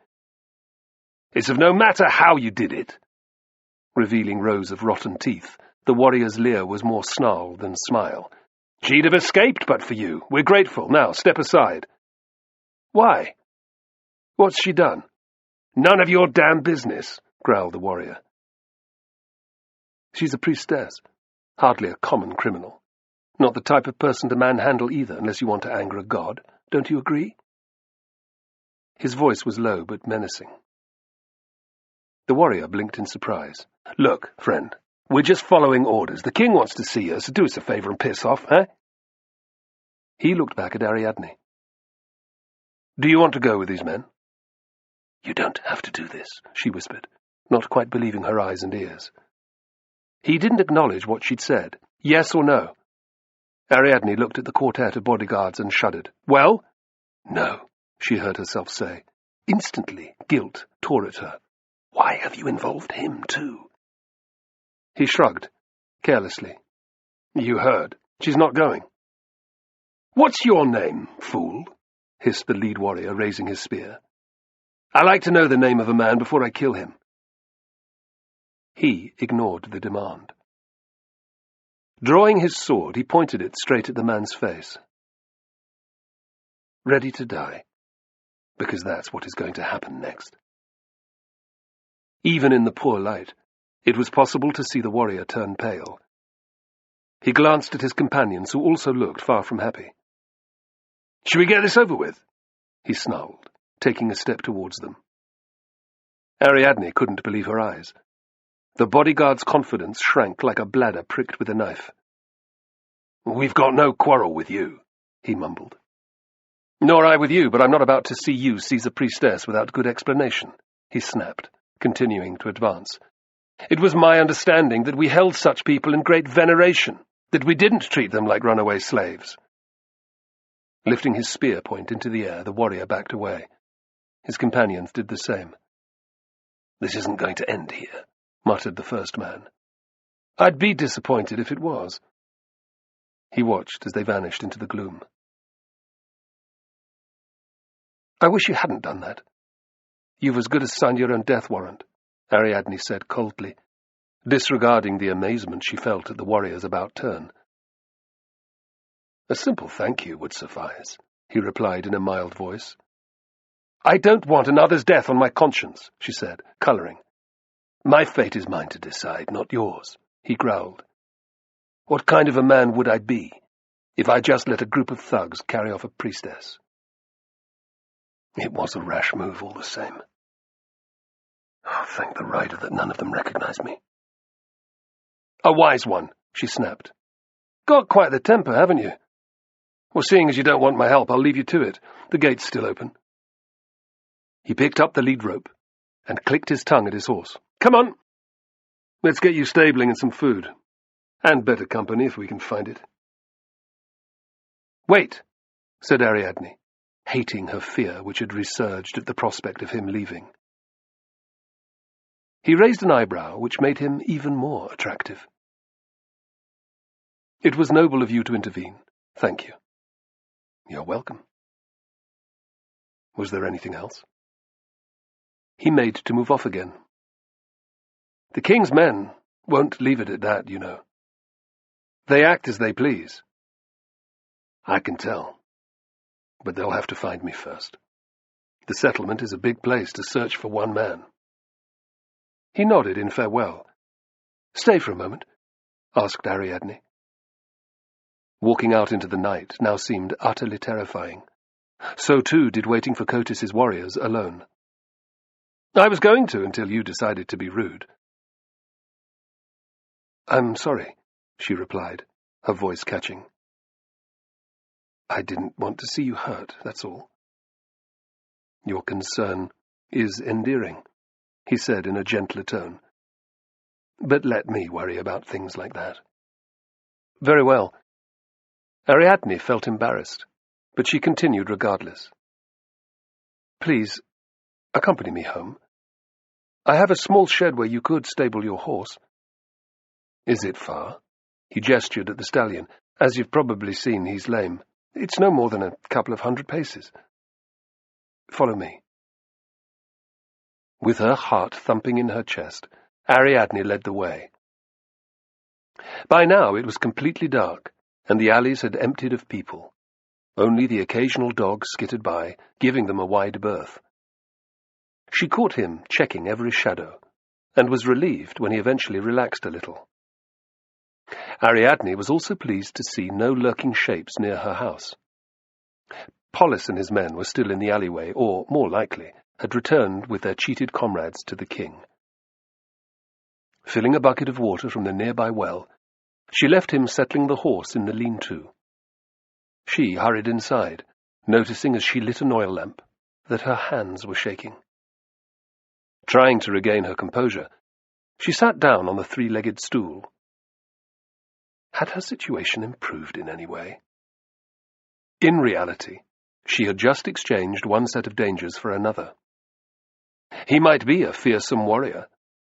"It's of no matter how you did it." Revealing rows of rotten teeth, the warrior's leer was more snarl than smile. "She'd have escaped but for you. We're grateful. Now, step aside." "Why? What's she done?" "None of your damn business," growled the warrior. "She's a priestess, hardly a common criminal. Not the type of person to manhandle either, unless you want to anger a god. Don't you agree?" His voice was low but menacing. The warrior blinked in surprise. "Look, friend, we're just following orders. The king wants to see us, so do us a favor and piss off, eh?" He looked back at Ariadne. "Do you want to go with these men?" "You don't have to do this," she whispered, not quite believing her eyes and ears. He didn't acknowledge what she'd said. Yes or no? Ariadne looked at the quartet of bodyguards and shuddered. "Well?" "No," she heard herself say. Instantly, guilt tore at her. "Why have you involved him, too?" He shrugged, carelessly. "You heard. She's not going." "What's your name, fool?" hissed the lead warrior, raising his spear. "I like to know the name of a man before I kill him." He ignored the demand. Drawing his sword, he pointed it straight at the man's face. "Ready to die, because that's what is going to happen next." Even in the poor light, it was possible to see the warrior turn pale. He glanced at his companions, who also looked far from happy. "Shall we get this over with?" he snarled, taking a step towards them. Ariadne couldn't believe her eyes. The bodyguard's confidence shrank like a bladder pricked with a knife. "We've got no quarrel with you," he mumbled. "Nor I with you, but I'm not about to see you seize a priestess without good explanation," he snapped, continuing to advance. "It was my understanding that we held such people in great veneration, that we didn't treat them like runaway slaves." Lifting his spear point into the air, the warrior backed away. His companions did the same. "This isn't going to end here," muttered the first man. "I'd be disappointed if it was." He watched as they vanished into the gloom. "I wish you hadn't done that. You've as good as signed your own death warrant," Ariadne said coldly, disregarding the amazement she felt at the warrior's about-turn. "A simple thank you would suffice," he replied in a mild voice. "I don't want another's death on my conscience," she said, colouring. "My fate is mine to decide, not yours," he growled. "What kind of a man would I be if I just let a group of thugs carry off a priestess?" It was a rash move all the same. Oh, thank the rider that none of them recognized me. "A wise one," she snapped. "Got quite the temper, haven't you? Well, seeing as you don't want my help, I'll leave you to it. The gate's still open." He picked up the lead rope and clicked his tongue at his horse. "Come on! Let's get you stabling and some food. And better company if we can find it." "Wait," said Ariadne, hating her fear which had resurged at the prospect of him leaving. He raised an eyebrow which made him even more attractive. "It was noble of you to intervene. Thank you." "You're welcome." Was there anything else? He made to move off again. "The king's men won't leave it at that, you know. They act as they please." "I can tell. But they'll have to find me first. The settlement is a big place to search for one man." He nodded in farewell. "Stay for a moment?" asked Ariadne. Walking out into the night now seemed utterly terrifying. So too did waiting for Cotis's warriors alone. "I was going to until you decided to be rude." "I'm sorry," she replied, her voice catching. "I didn't want to see you hurt, that's all." "Your concern is endearing," he said in a gentler tone. "But let me worry about things like that." "Very well." Ariadne felt embarrassed, but she continued regardless. "Please, accompany me home. I have a small shed where you could stable your horse." "Is it far?" He gestured at the stallion. "As you've probably seen, he's lame. It's no more than a couple of 100 paces." "Follow me." With her heart thumping in her chest, Ariadne led the way. By now it was completely dark, and the alleys had emptied of people. Only the occasional dog skittered by, giving them a wide berth. She caught him checking every shadow, and was relieved when he eventually relaxed a little. Ariadne was also pleased to see no lurking shapes near her house. Polis and his men were still in the alleyway, or, more likely, had returned with their cheated comrades to the king. Filling a bucket of water from the nearby well, she left him settling the horse in the lean-to. She hurried inside, noticing as she lit an oil lamp that her hands were shaking. Trying to regain her composure, she sat down on the three-legged stool. Had her situation improved in any way? In reality, she had just exchanged one set of dangers for another. He might be a fearsome warrior,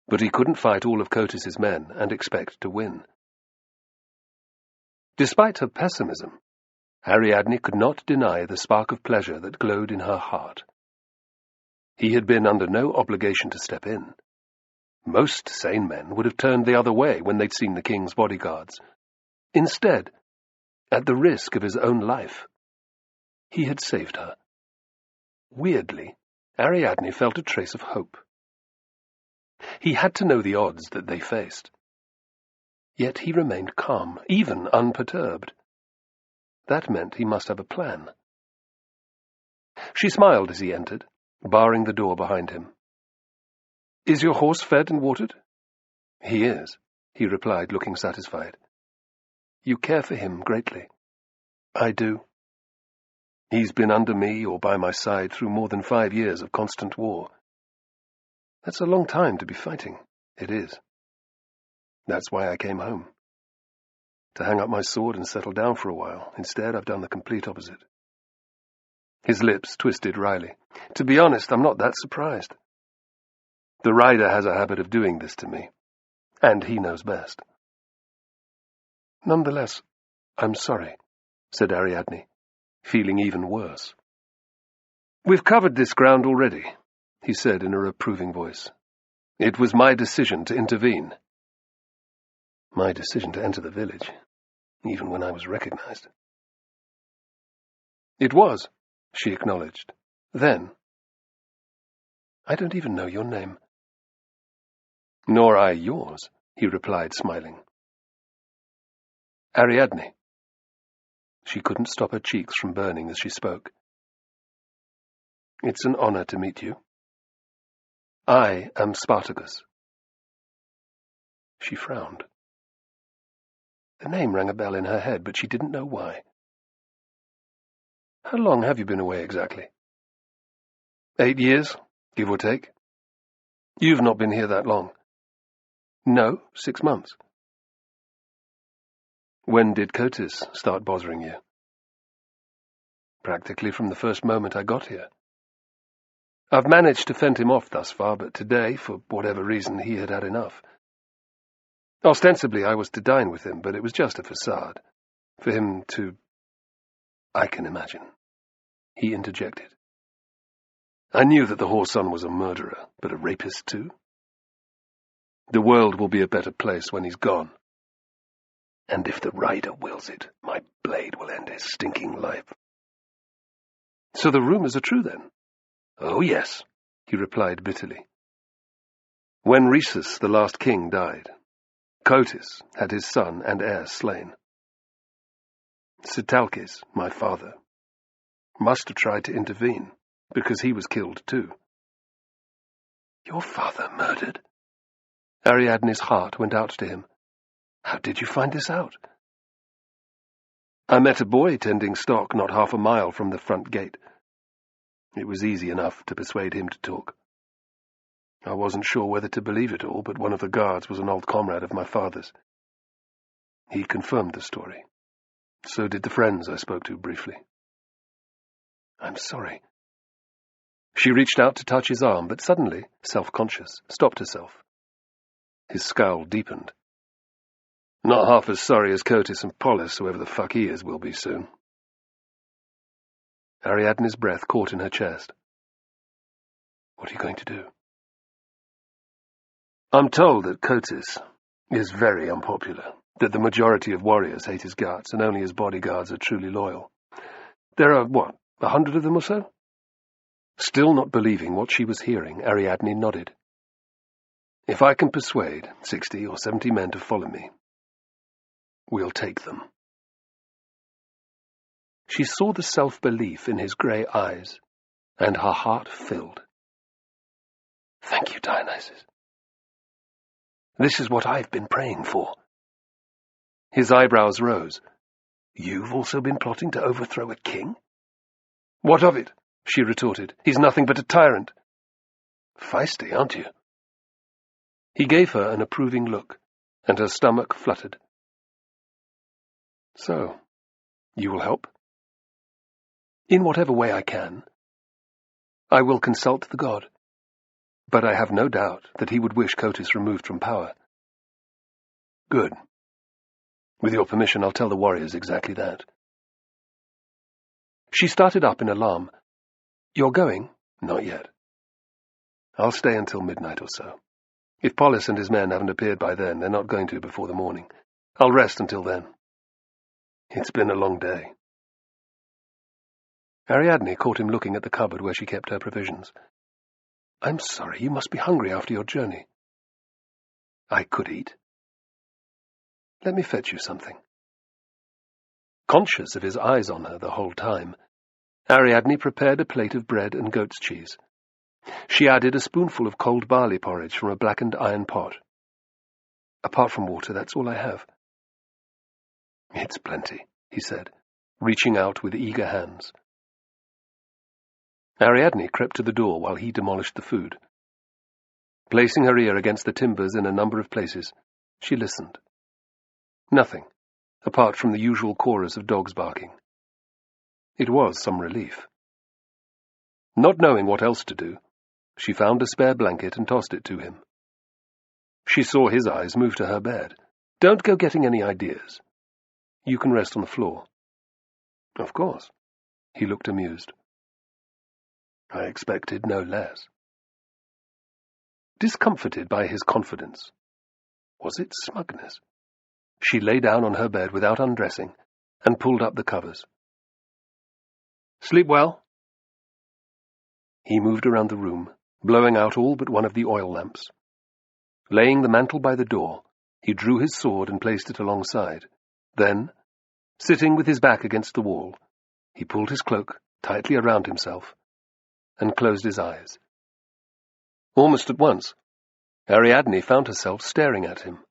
but he couldn't fight all of Cotis's men and expect to win. Despite her pessimism, Ariadne could not deny the spark of pleasure that glowed in her heart. He had been under no obligation to step in. Most sane men would have turned the other way when they'd seen the king's bodyguards. Instead, at the risk of his own life, he had saved her. Weirdly, Ariadne felt a trace of hope. He had to know the odds that they faced. Yet he remained calm, even unperturbed. That meant he must have a plan. She smiled as he entered, barring the door behind him. "Is your horse fed and watered?" "He is," he replied, looking satisfied. "You care for him greatly." "I do. He's been under me or by my side through more than 5 years of constant war." "That's a long time to be fighting." "It is. That's why I came home. To hang up my sword and settle down for a while. Instead, I've done the complete opposite." His lips twisted wryly. "To be honest, I'm not that surprised. The rider has a habit of doing this to me, and he knows best." "Nonetheless, I'm sorry," said Ariadne, feeling even worse. "We've covered this ground already," he said in a reproving voice. "It was my decision to intervene." "My decision to enter the village, even when I was recognized." "It was," she acknowledged. "Then." "I don't even know your name." "Nor I yours," he replied, smiling. "Ariadne." She couldn't stop her cheeks from burning as she spoke. "It's an honor to meet you. I am Spartacus." She frowned. The name rang a bell in her head, but she didn't know why. "How long have you been away exactly?" 8 years, give or take." "You've not been here that long." "No, 6 months." "When did Cotis start bothering you?" "Practically from the first moment I got here. I've managed to fend him off thus far, but today, for whatever reason, he had had enough. Ostensibly I was to dine with him, but it was just a facade. For him to... I can imagine," he interjected. "I knew that the whoreson was a murderer, but a rapist too? The world will be a better place when he's gone. And if the rider wills it, my blade will end his stinking life." "So the rumors are true, then?" "Oh, yes," he replied bitterly. "When Rhesus, the last king, died, Cotis had his son and heir slain. Spartacus, my father, must have tried to intervene, because he was killed too." "Your father murdered?" Ariadne's heart went out to him. "How did you find this out?" "I met a boy tending stock not half a mile from the front gate. It was easy enough to persuade him to talk. I wasn't sure whether to believe it all, but one of the guards was an old comrade of my father's. He confirmed the story. So did the friends I spoke to briefly." "I'm sorry." She reached out to touch his arm, but suddenly, self-conscious, stopped herself. His scowl deepened. "Not half as sorry as Cotis and Polis, whoever the fuck he is, will be soon." Ariadne's breath caught in her chest. "What are you going to do?" "I'm told that Cotis is very unpopular, that the majority of warriors hate his guts, and only his bodyguards are truly loyal. There are, 100 of them or so?" Still not believing what she was hearing, Ariadne nodded. "If I can persuade 60 or 70 men to follow me, we'll take them." She saw the self-belief in his grey eyes, and her heart filled. "Thank you, Dionysus. This is what I've been praying for." His eyebrows rose. "You've also been plotting to overthrow a king?" "What of it?" she retorted. "He's nothing but a tyrant." "Feisty, aren't you?" He gave her an approving look, and her stomach fluttered. "So, you will help?" "In whatever way I can. I will consult the god, but I have no doubt that he would wish Cotis removed from power." "Good. With your permission, I'll tell the warriors exactly that." She started up in alarm. "You're going?" "Not yet. I'll stay until midnight or so. If Polis and his men haven't appeared by then, they're not going to before the morning. I'll rest until then. It's been a long day." Ariadne caught him looking at the cupboard where she kept her provisions. "I'm sorry, you must be hungry after your journey." "I could eat. Let me fetch you something." Conscious of his eyes on her the whole time, Ariadne prepared a plate of bread and goat's cheese. She added a spoonful of cold barley porridge from a blackened iron pot. "Apart from water, that's all I have." "It's plenty," he said, reaching out with eager hands. Ariadne crept to the door while he demolished the food. Placing her ear against the timbers in a number of places, she listened. Nothing, apart from the usual chorus of dogs barking. It was some relief. Not knowing what else to do, she found a spare blanket and tossed it to him. She saw his eyes move to her bed. "Don't go getting any ideas. You can rest on the floor." "Of course." He looked amused. "I expected no less." Discomforted by his confidence, was it smugness? She lay down on her bed without undressing and pulled up the covers. "Sleep well?" He moved around the room, blowing out all but one of the oil lamps. Laying the mantle by the door, he drew his sword and placed it alongside. Then, sitting with his back against the wall, he pulled his cloak tightly around himself and closed his eyes. Almost at once, Ariadne found herself staring at him.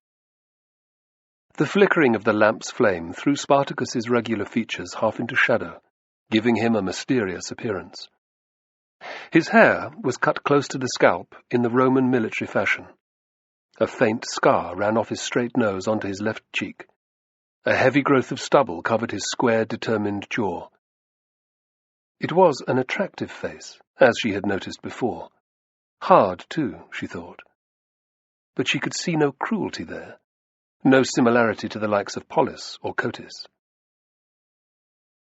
The flickering of the lamp's flame threw Spartacus's regular features half into shadow, giving him a mysterious appearance. His hair was cut close to the scalp in the Roman military fashion. A faint scar ran off his straight nose onto his left cheek. A heavy growth of stubble covered his square, determined jaw. It was an attractive face, as she had noticed before. Hard, too, she thought. But she could see no cruelty there, no similarity to the likes of Polis or Cotys.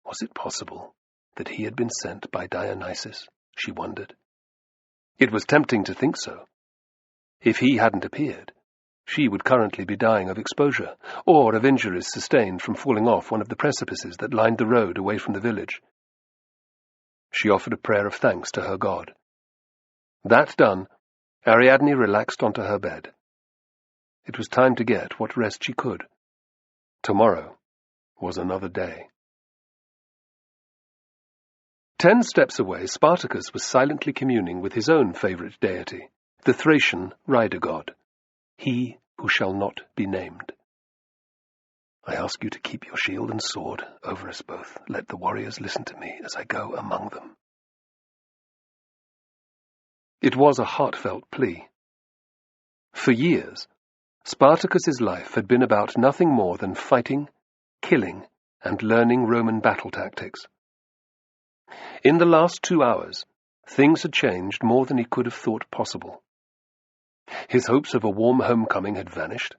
Was it possible that he had been sent by Dionysus? She wondered. It was tempting to think so. If he hadn't appeared, she would currently be dying of exposure, or of injuries sustained from falling off one of the precipices that lined the road away from the village. She offered a prayer of thanks to her god. That done, Ariadne relaxed onto her bed. It was time to get what rest she could. Tomorrow was another day. 10 steps away, Spartacus was silently communing with his own favourite deity, the Thracian rider god, he who shall not be named. "I ask you to keep your shield and sword over us both. Let the warriors listen to me as I go among them." It was a heartfelt plea. For years, Spartacus's life had been about nothing more than fighting, killing, and learning Roman battle tactics. In the last 2 hours, things had changed more than he could have thought possible. His hopes of a warm homecoming had vanished.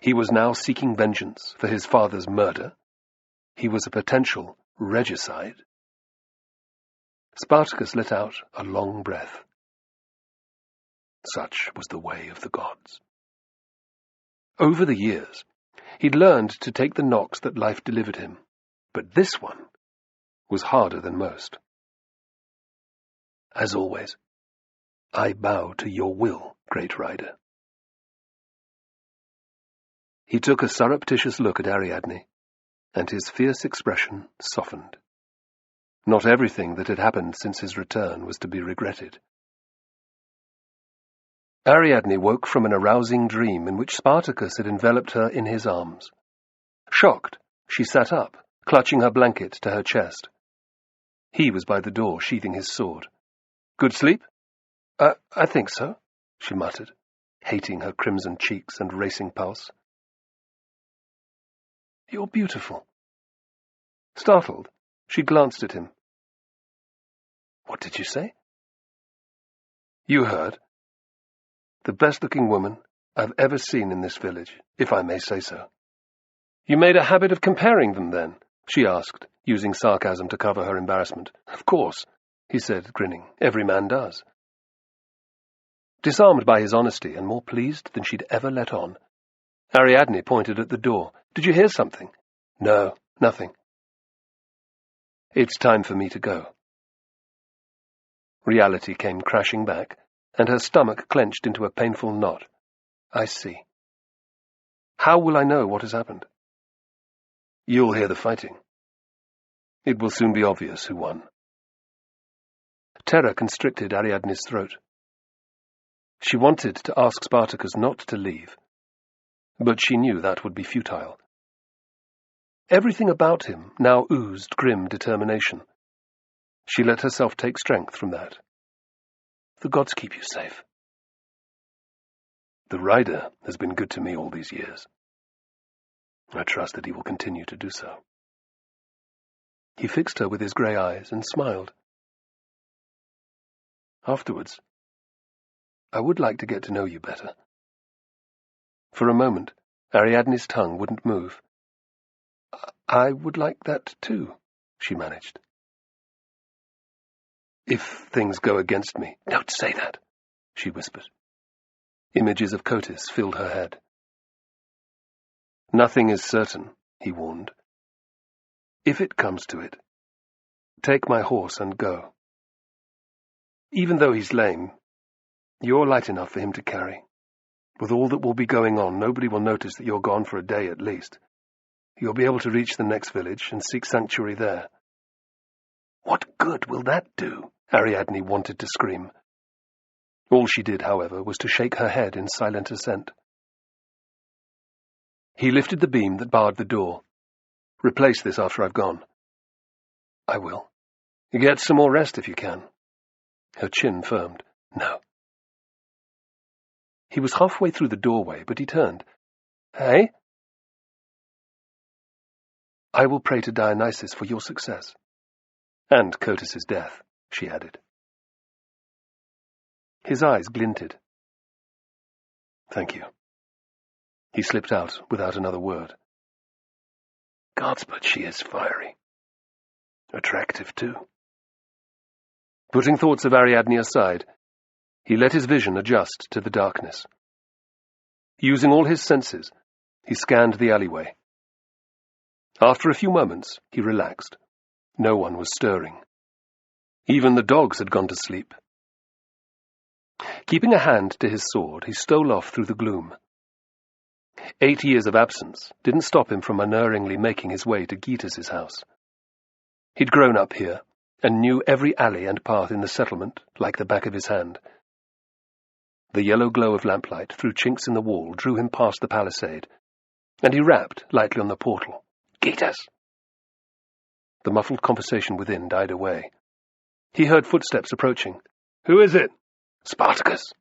He was now seeking vengeance for his father's murder. He was a potential regicide. Spartacus let out a long breath. Such was the way of the gods. Over the years, he'd learned to take the knocks that life delivered him, but this one was harder than most. "As always, I bow to your will, great rider." He took a surreptitious look at Ariadne, and his fierce expression softened. Not everything that had happened since his return was to be regretted. Ariadne woke from an arousing dream in which Spartacus had enveloped her in his arms. Shocked, she sat up, clutching her blanket to her chest. He was by the door, sheathing his sword. "Good sleep?" I think so," she muttered, hating her crimson cheeks and racing pulse. "You're beautiful." Startled, she glanced at him. "What did you say?" "You heard. The best-looking woman I've ever seen in this village, if I may say so." "You made a habit of comparing them, then?" she asked, using sarcasm to cover her embarrassment. "Of course," he said, grinning. "Every man does." Disarmed by his honesty and more pleased than she'd ever let on, Ariadne pointed at the door. "Did you hear something?" "No, nothing." "It's time for me to go." Reality came crashing back, and her stomach clenched into a painful knot. "I see. How will I know what has happened?" "You'll hear the fighting. It will soon be obvious who won." Terror constricted Ariadne's throat. She wanted to ask Spartacus not to leave, but she knew that would be futile. Everything about him now oozed grim determination. She let herself take strength from that. "The gods keep you safe." "The rider has been good to me all these years. I trust that he will continue to do so." He fixed her with his grey eyes and smiled. "Afterwards, I would like to get to know you better." For a moment, Ariadne's tongue wouldn't move. "I would like that too," she managed. "If things go against me—" "Don't say that," she whispered. Images of Cotis filled her head. "Nothing is certain," he warned. "If it comes to it, take my horse and go. Even though he's lame, you're light enough for him to carry. With all that will be going on, nobody will notice that you're gone for a day at least. You'll be able to reach the next village and seek sanctuary there." "What good will that do?" Ariadne wanted to scream. All she did, however, was to shake her head in silent assent. He lifted the beam that barred the door. "Replace this after I've gone." "I will. Get some more rest if you can." Her chin firmed. "No." He was halfway through the doorway, but he turned. "Hey?" "I will pray to Dionysus for your success. And Cotis's death," she added. His eyes glinted. "Thank you." He slipped out without another word. "Gods, but she is fiery. Attractive, too." Putting thoughts of Ariadne aside, he let his vision adjust to the darkness. Using all his senses, he scanned the alleyway. After a few moments, he relaxed. No one was stirring. Even the dogs had gone to sleep. Keeping a hand to his sword, he stole off through the gloom. 8 years of absence didn't stop him from unerringly making his way to Gitus's house. He'd grown up here, and knew every alley and path in the settlement like the back of his hand. The yellow glow of lamplight through chinks in the wall drew him past the palisade, and he rapped lightly on the portal. "Gitus!" The muffled conversation within died away. He heard footsteps approaching. "Who is it?" "Spartacus."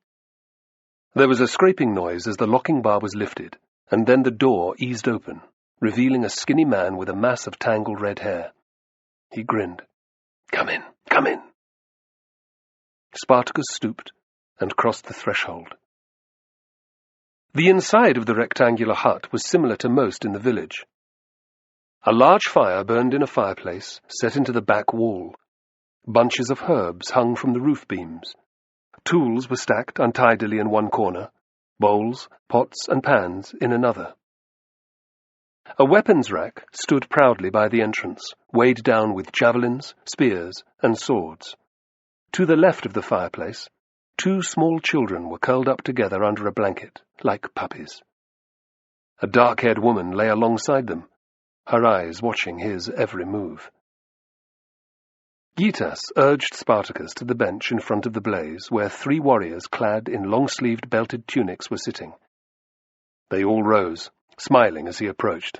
There was a scraping noise as the locking bar was lifted, and then the door eased open, revealing a skinny man with a mass of tangled red hair. He grinned. "Come in, come in." Spartacus stooped and crossed the threshold. The inside of the rectangular hut was similar to most in the village. A large fire burned in a fireplace set into the back wall. Bunches of herbs hung from the roof beams. Tools were stacked untidily in one corner, bowls, pots, and pans in another. A weapons rack stood proudly by the entrance, weighed down with javelins, spears, and swords. To the left of the fireplace, 2 small children were curled up together under a blanket, like puppies. A dark-haired woman lay alongside them, her eyes watching his every move. Gitus urged Spartacus to the bench in front of the blaze, where 3 warriors clad in long-sleeved belted tunics were sitting. They all rose, smiling as he approached.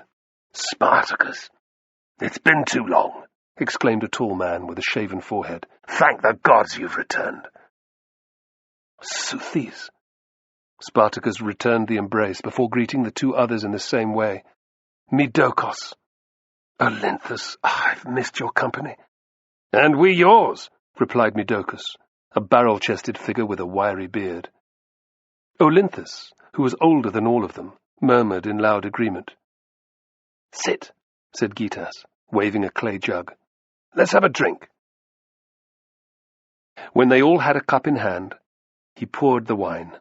"Spartacus, it's been too long," exclaimed a tall man with a shaven forehead. "Thank the gods you've returned." "Soothes." Spartacus returned the embrace before greeting the 2 others in the same way. "Midokos." "Olynthus, I've missed your company." "And we yours," replied Midokos, a barrel-chested figure with a wiry beard. Olynthus, who was older than all of them, murmured in loud agreement. "Sit," said Gitus, waving a clay jug. "Let's have a drink." When they all had a cup in hand, he poured the wine.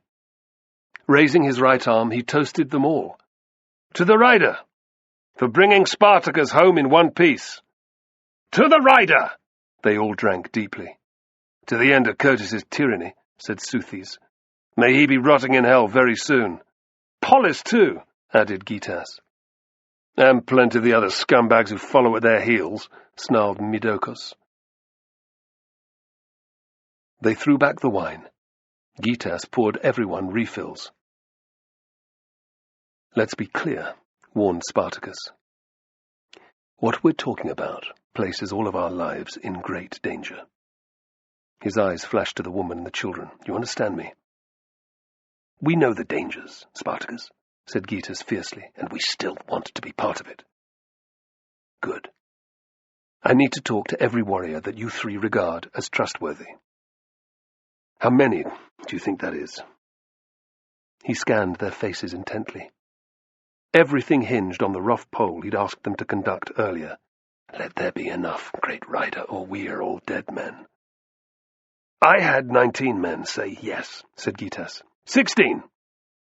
Raising his right arm, he toasted them all. "To the rider, for bringing Spartacus home in one piece." "To the rider!" They all drank deeply. "To the end of Cotys's tyranny," said Seuthes. "May he be rotting in hell very soon." "Polis, too," added Gitas. "And plenty of the other scumbags who follow at their heels," snarled Midokos. They threw back the wine. Gitas poured everyone refills. "Let's be clear," warned Spartacus. "What we're talking about places all of our lives in great danger." His eyes flashed to the woman and the children. "You understand me?" "We know the dangers, Spartacus," said Gitas fiercely, "and we still want to be part of it." "Good. I need to talk to every warrior that you three regard as trustworthy." "How many do you think that is?" He scanned their faces intently. Everything hinged on the rough poll he'd asked them to conduct earlier. "Let there be enough, great rider, or we are all dead men." "I had 19 men say yes," said Gitas. 16,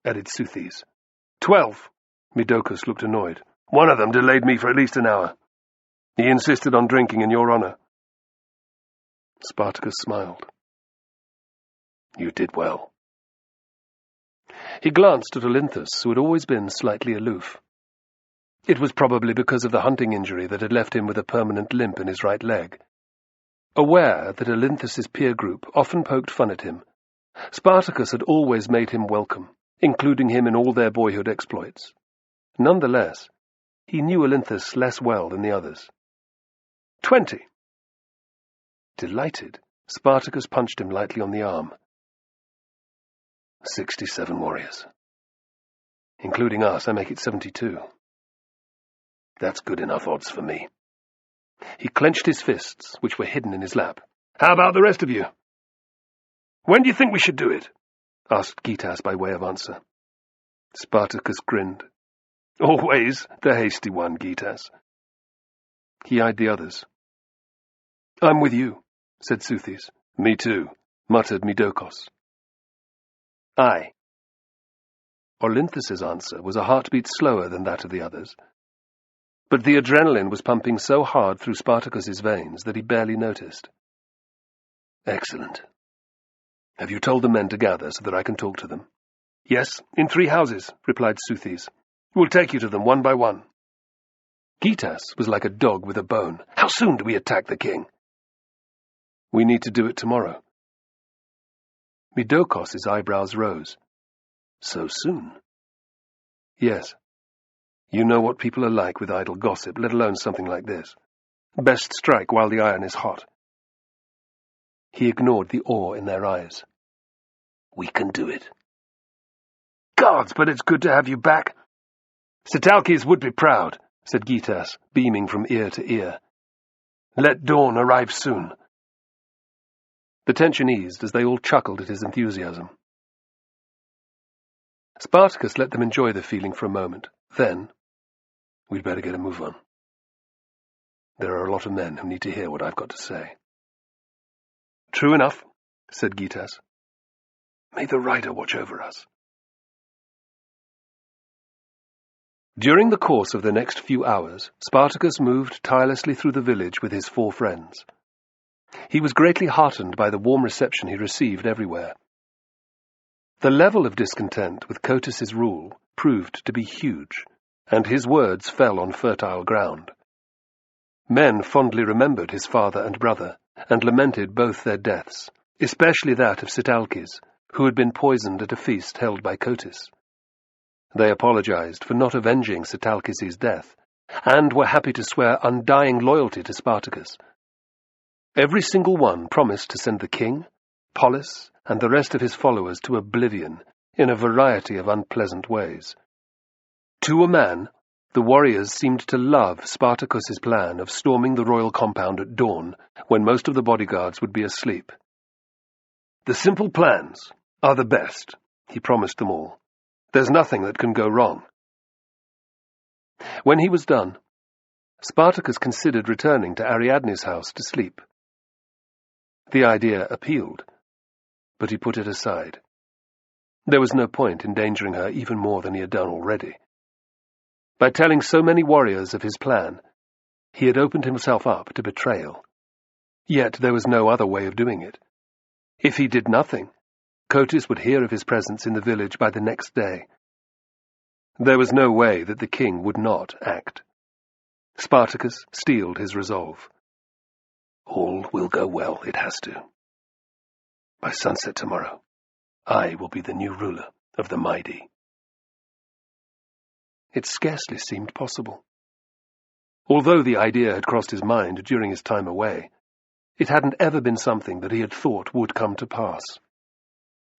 added Seuthes. 12. Midokos looked annoyed. "One of them delayed me for at least an hour. He insisted on drinking in your honor." Spartacus smiled. "You did well." He glanced at Olynthus, who had always been slightly aloof. It was probably because of the hunting injury that had left him with a permanent limp in his right leg. Aware that Olynthus's peer group often poked fun at him, Spartacus had always made him welcome, including him in all their boyhood exploits. Nonetheless, he knew Olynthus less well than the others. 20. Delighted, Spartacus punched him lightly on the arm. 67 warriors. Including us, I make it 72. That's good enough odds for me. He clenched his fists, which were hidden in his lap. "How about the rest of you? When do you think we should do it?" asked Gitas by way of answer. Spartacus grinned. "Always the hasty one, Gitas." He eyed the others. "I'm with you," said Seuthes. "Me too," muttered Midokos. "Aye." Olynthus's answer was a heartbeat slower than that of the others, but the adrenaline was pumping so hard through Spartacus's veins that he barely noticed. "Excellent. Have you told the men to gather so that I can talk to them?" "Yes, in 3 houses," replied Seuthes. "We'll take you to them one by one." Gitas was like a dog with a bone. "How soon do we attack the king?" "We need to do it tomorrow." Midokos' eyebrows rose. "So soon?" "Yes. You know what people are like with idle gossip, let alone something like this. Best strike while the iron is hot." He ignored the awe in their eyes. "We can do it." "Gods, but it's good to have you back. Spartacus would be proud," said Gitas, beaming from ear to ear. "Let dawn arrive soon." The tension eased as they all chuckled at his enthusiasm. Spartacus let them enjoy the feeling for a moment. Then, "We'd better get a move on. There are a lot of men who need to hear what I've got to say." "True enough," said Gitas. "May the rider watch over us." During the course of the next few hours, Spartacus moved tirelessly through the village with his 4 friends. He was greatly heartened by the warm reception he received everywhere. The level of discontent with Cotys's rule proved to be huge, and his words fell on fertile ground. Men fondly remembered his father and brother, and lamented both their deaths, especially that of Spartacus, who had been poisoned at a feast held by Cotys. They apologized for not avenging Spartacus's death, and were happy to swear undying loyalty to Spartacus. Every single one promised to send the king, Polis, and the rest of his followers to oblivion in a variety of unpleasant ways. To a man, the warriors seemed to love Spartacus's plan of storming the royal compound at dawn, when most of the bodyguards would be asleep. "The simple plans are the best," he promised them all. "There's nothing that can go wrong." When he was done, Spartacus considered returning to Ariadne's house to sleep. The idea appealed, but he put it aside. There was no point endangering her even more than he had done already. By telling so many warriors of his plan, he had opened himself up to betrayal. Yet there was no other way of doing it. If he did nothing, Cotys would hear of his presence in the village by the next day. There was no way that the king would not act. Spartacus steeled his resolve. All will go well, it has to. By sunset tomorrow, I will be the new ruler of the Mighty. It scarcely seemed possible. Although the idea had crossed his mind during his time away, it hadn't ever been something that he had thought would come to pass.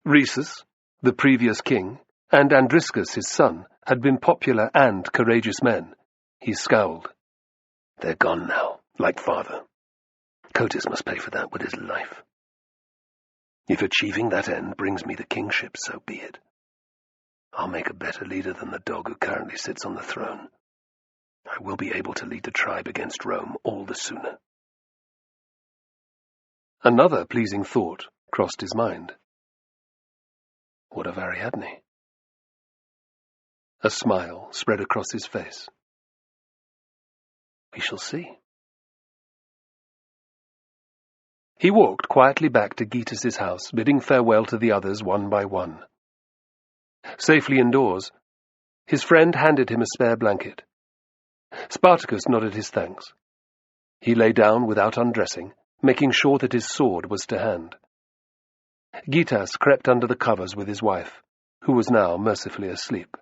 Rhesus, the previous king, and Andriscus, his son, had been popular and courageous men. He scowled. They're gone now, like father. Cotys must pay for that with his life. If achieving that end brings me the kingship, so be it. I'll make a better leader than the dog who currently sits on the throne. I will be able to lead the tribe against Rome all the sooner. Another pleasing thought crossed his mind. What of Ariadne? A smile spread across his face. We shall see. He walked quietly back to Gaitus's house, bidding farewell to the others one by one. Safely indoors, his friend handed him a spare blanket. Spartacus nodded his thanks. He lay down without undressing, making sure that his sword was to hand. Gaitus crept under the covers with his wife, who was now mercifully asleep.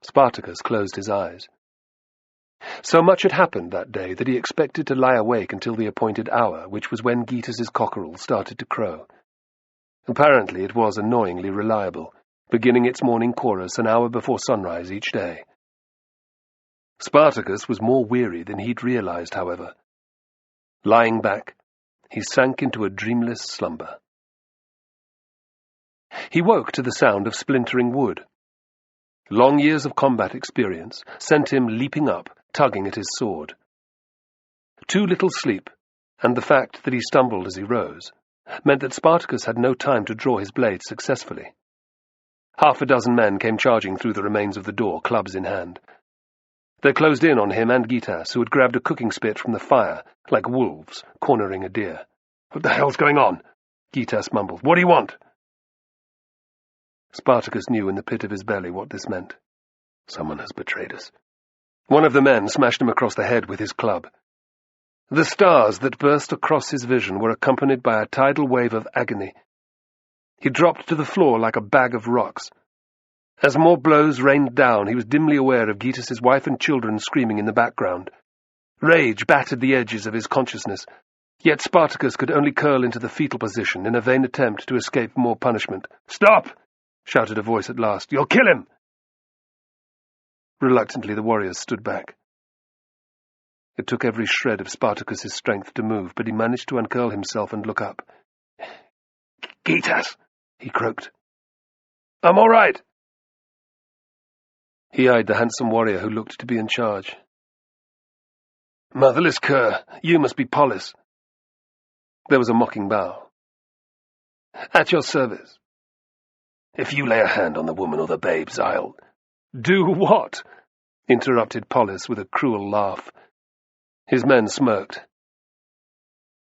Spartacus closed his eyes. So much had happened that day that he expected to lie awake until the appointed hour, which was when Gaitus's cockerel started to crow. Apparently it was annoyingly reliable, beginning its morning chorus an hour before sunrise each day. Spartacus was more weary than he'd realized, however. Lying back, he sank into a dreamless slumber. He woke to the sound of splintering wood. Long years of combat experience sent him leaping up, tugging at his sword. Too little sleep, and the fact that he stumbled as he rose, meant that Spartacus had no time to draw his blade successfully. Half a dozen men came charging through the remains of the door, clubs in hand. They closed in on him and Gaitus, who had grabbed a cooking spit from the fire, like wolves cornering a deer. "What the hell's going on?" Gaitus mumbled. "What do you want?" Spartacus knew in the pit of his belly what this meant. Someone has betrayed us. One of the men smashed him across the head with his club. The stars that burst across his vision were accompanied by a tidal wave of agony. He dropped to the floor like a bag of rocks. As more blows rained down, he was dimly aware of Gaitus's wife and children screaming in the background. Rage battered the edges of his consciousness, yet Spartacus could only curl into the fetal position in a vain attempt to escape more punishment. "Stop!" shouted a voice at last. "You'll kill him!" Reluctantly, the warriors stood back. It took every shred of Spartacus's strength to move, but he managed to uncurl himself and look up. "Gaitus," he croaked. "I'm all right." He eyed the handsome warrior who looked to be in charge. "Motherless cur, you must be Polis." There was a mocking bow. "At your service." "If you lay a hand on the woman or the babes, I'll—" "Do what?" interrupted Polis with a cruel laugh. His men smirked.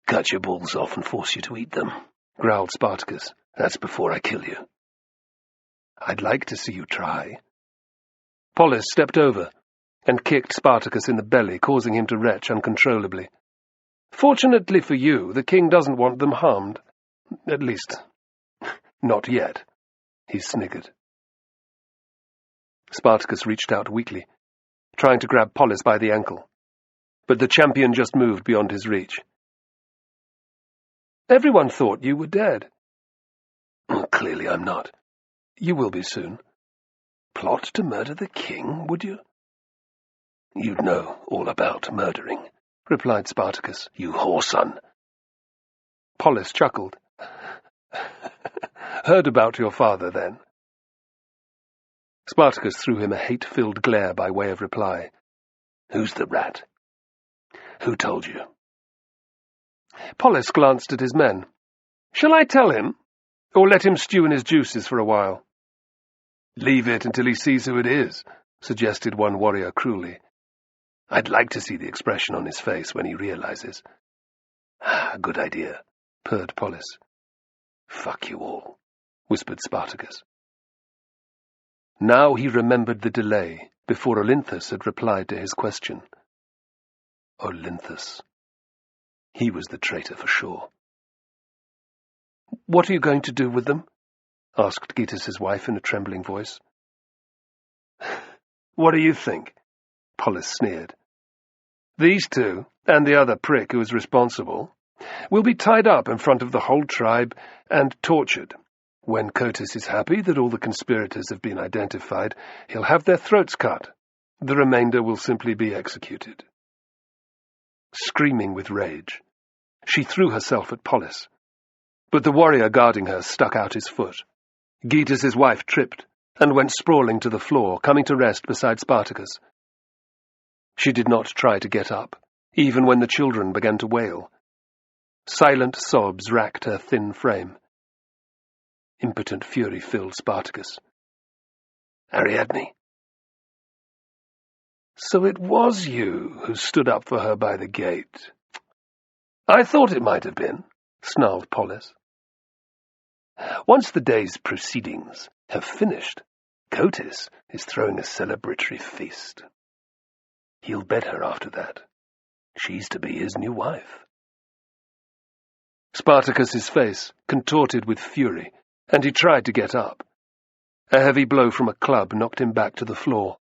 "Cut your balls off and force you to eat them," growled Spartacus. "That's before I kill you." "I'd like to see you try." Polis stepped over and kicked Spartacus in the belly, causing him to retch uncontrollably. "Fortunately for you, the king doesn't want them harmed. At least, not yet," he sniggered. Spartacus reached out weakly, trying to grab Polis by the ankle, but the champion just moved beyond his reach. "Everyone thought you were dead." "Clearly I'm not. You will be soon." "Plot to murder the king, would you?" "You'd know all about murdering," replied Spartacus, "you whoreson." Polis chuckled. "Heard about your father, then?" Spartacus threw him a hate-filled glare by way of reply. Who's the rat? Who told you? Polis glanced at his men. Shall I tell him, or let him stew in his juices for a while? Leave it until he sees who it is, suggested one warrior cruelly. I'd like to see the expression on his face when he realizes. Good idea, purred Polis. Fuck you all, whispered Spartacus. Now he remembered the delay before Olynthus had replied to his question. Olynthus. He was the traitor for sure. What are you going to do with them? Asked Getus's wife in a trembling voice. What do you think? Polis sneered. These two, and the other prick who is responsible, will be tied up in front of the whole tribe and tortured. When Cotys is happy that all the conspirators have been identified, he'll have their throats cut. The remainder will simply be executed. Screaming with rage, she threw herself at Polis, but the warrior guarding her stuck out his foot. Getus's wife tripped and went sprawling to the floor, coming to rest beside Spartacus. She did not try to get up, even when the children began to wail. Silent sobs racked her thin frame. Impotent fury filled Spartacus. Ariadne? So it was you who stood up for her by the gate. I thought it might have been, snarled Polis. Once the day's proceedings have finished, Cotys is throwing a celebratory feast. He'll bed her after that. She's to be his new wife. Spartacus's face contorted with fury, and he tried to get up. A heavy blow from a club knocked him back to the floor.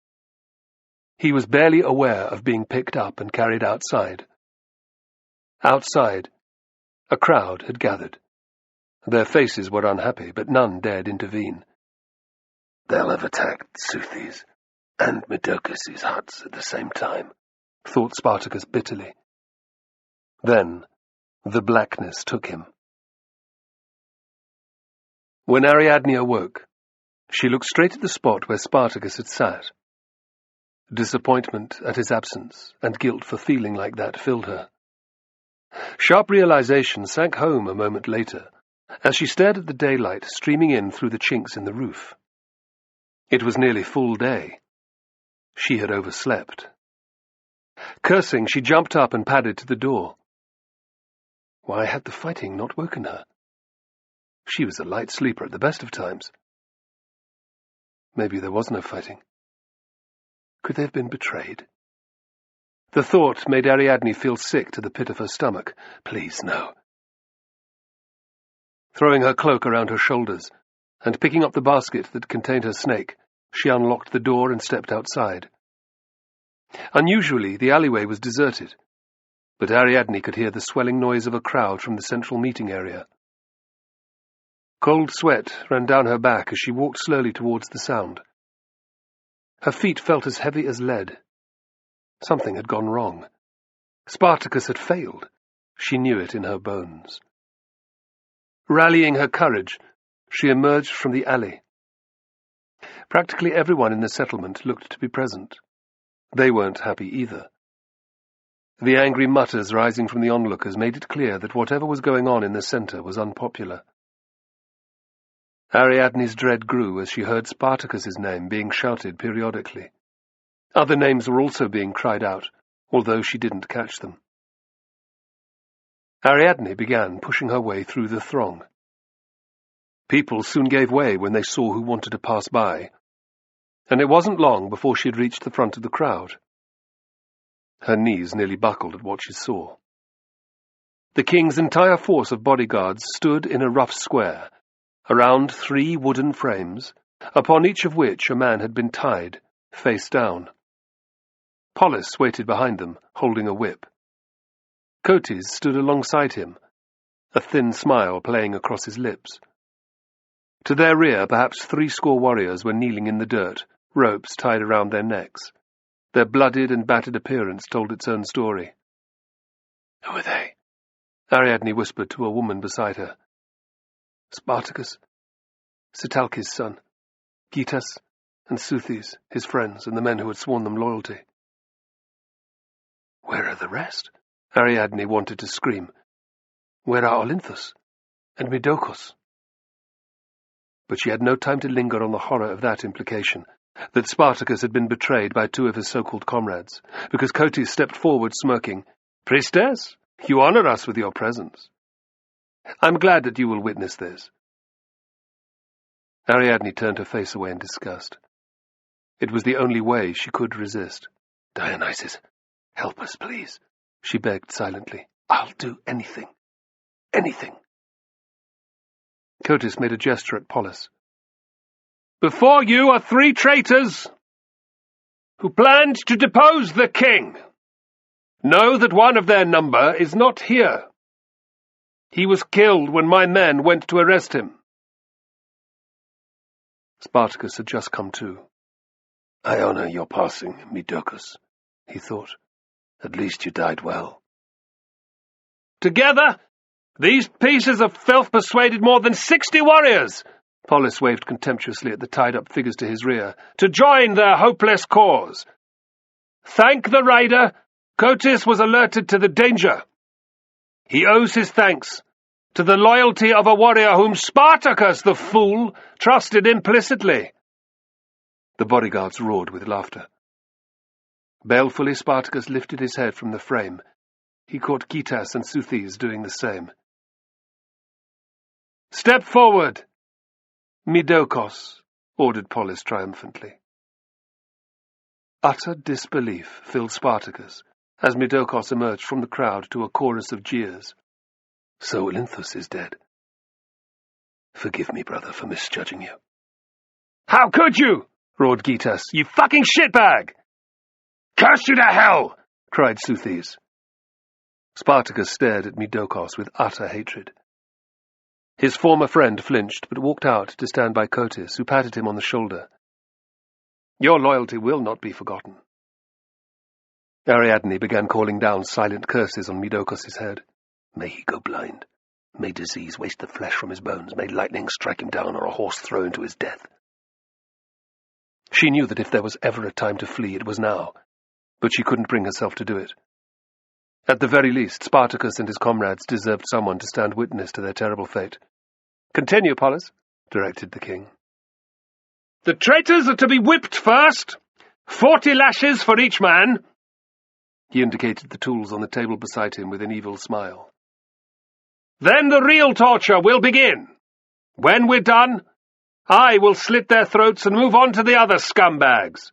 He was barely aware of being picked up and carried outside. Outside, a crowd had gathered. Their faces were unhappy, but none dared intervene. They'll have attacked Seuthes and Medocus's huts at the same time, thought Spartacus bitterly. Then the blackness took him. When Ariadne awoke, she looked straight at the spot where Spartacus had sat. Disappointment at his absence and guilt for feeling like that filled her. Sharp realization sank home a moment later, as she stared at the daylight streaming in through the chinks in the roof. It was nearly full day. She had overslept. Cursing, she jumped up and padded to the door. Why had the fighting not woken her? She was a light sleeper at the best of times. Maybe there was no fighting. Could they have been betrayed? The thought made Ariadne feel sick to the pit of her stomach. Please, no. Throwing her cloak around her shoulders, and picking up the basket that contained her snake, she unlocked the door and stepped outside. Unusually, the alleyway was deserted, but Ariadne could hear the swelling noise of a crowd from the central meeting area. Cold sweat ran down her back as she walked slowly towards the sound. Her feet felt as heavy as lead. Something had gone wrong. Spartacus had failed. She knew it in her bones. Rallying her courage, she emerged from the alley. Practically everyone in the settlement looked to be present. They weren't happy either. The angry mutters rising from the onlookers made it clear that whatever was going on in the centre was unpopular. Ariadne's dread grew as she heard Spartacus's name being shouted periodically. Other names were also being cried out, although she didn't catch them. Ariadne began pushing her way through the throng. People soon gave way when they saw who wanted to pass by, and it wasn't long before she had reached the front of the crowd. Her knees nearly buckled at what she saw. The king's entire force of bodyguards stood in a rough square, around 3 wooden frames, upon each of which a man had been tied, face down. Polis waited behind them, holding a whip. Cotys stood alongside him, a thin smile playing across his lips. To their rear, perhaps 80 warriors were kneeling in the dirt, ropes tied around their necks. Their bloodied and battered appearance told its own story. "Who are they?" Ariadne whispered to a woman beside her. "Spartacus, Sitalkes' son, Getus, and Seuthes, his friends, and the men who had sworn them loyalty." Where are the rest? Ariadne wanted to scream. Where are Olynthus and Midokos? But she had no time to linger on the horror of that implication, that Spartacus had been betrayed by two of his so-called comrades, because Cotys stepped forward smirking. Priestess, you honor us with your presence. I'm glad that you will witness this. Ariadne turned her face away in disgust. It was the only way she could resist. Dionysus, help us, please, she begged silently. I'll do anything. Anything. Cotys made a gesture at Polus. Before you are 3 traitors who planned to depose the king. Know that one of their number is not here. He was killed when my men went to arrest him. Spartacus had just come to. I honor your passing, Midokos, he thought. At least you died well. Together, these pieces of filth persuaded more than 60 warriors, Polus waved contemptuously at the tied-up figures to his rear, to join their hopeless cause. Thank the rider, Cotys was alerted to the danger. He owes his thanks to the loyalty of a warrior whom Spartacus, the fool, trusted implicitly. The bodyguards roared with laughter. Balefully Spartacus lifted his head from the frame. He caught Gytas and Seuthes doing the same. Step forward, Midokos, ordered Polus triumphantly. Utter disbelief filled Spartacus as Midokos emerged from the crowd to a chorus of jeers. So Olynthus is dead. Forgive me, brother, for misjudging you. How could you? Roared Gytas. You fucking shitbag! Curse you to hell! Cried Seuthes. Spartacus stared at Midokos with utter hatred. His former friend flinched, but walked out to stand by Cotys, who patted him on the shoulder. Your loyalty will not be forgotten. Ariadne began calling down silent curses on Midokos' head. May he go blind. May disease waste the flesh from his bones. May lightning strike him down, or a horse throw him to his death. She knew that if there was ever a time to flee, it was now, but she couldn't bring herself to do it. At the very least, Spartacus and his comrades deserved someone to stand witness to their terrible fate. Continue, Polus, directed the king. The traitors are to be whipped first. 40 lashes for each man. He indicated the tools on the table beside him with an evil smile. Then the real torture will begin. When we're done, I will slit their throats and move on to the other scumbags.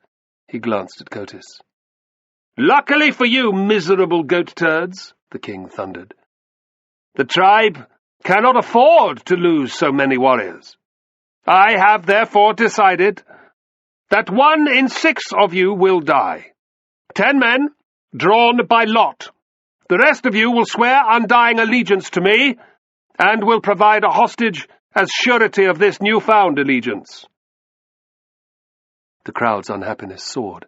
He glanced at Cotys. Luckily for you, miserable goat turds, the king thundered. The tribe cannot afford to lose so many warriors. I have therefore decided that 1 in 6 of you will die. 10 men, drawn by lot. The rest of you will swear undying allegiance to me, and will provide a hostage as surety of this newfound allegiance. The crowd's unhappiness soared,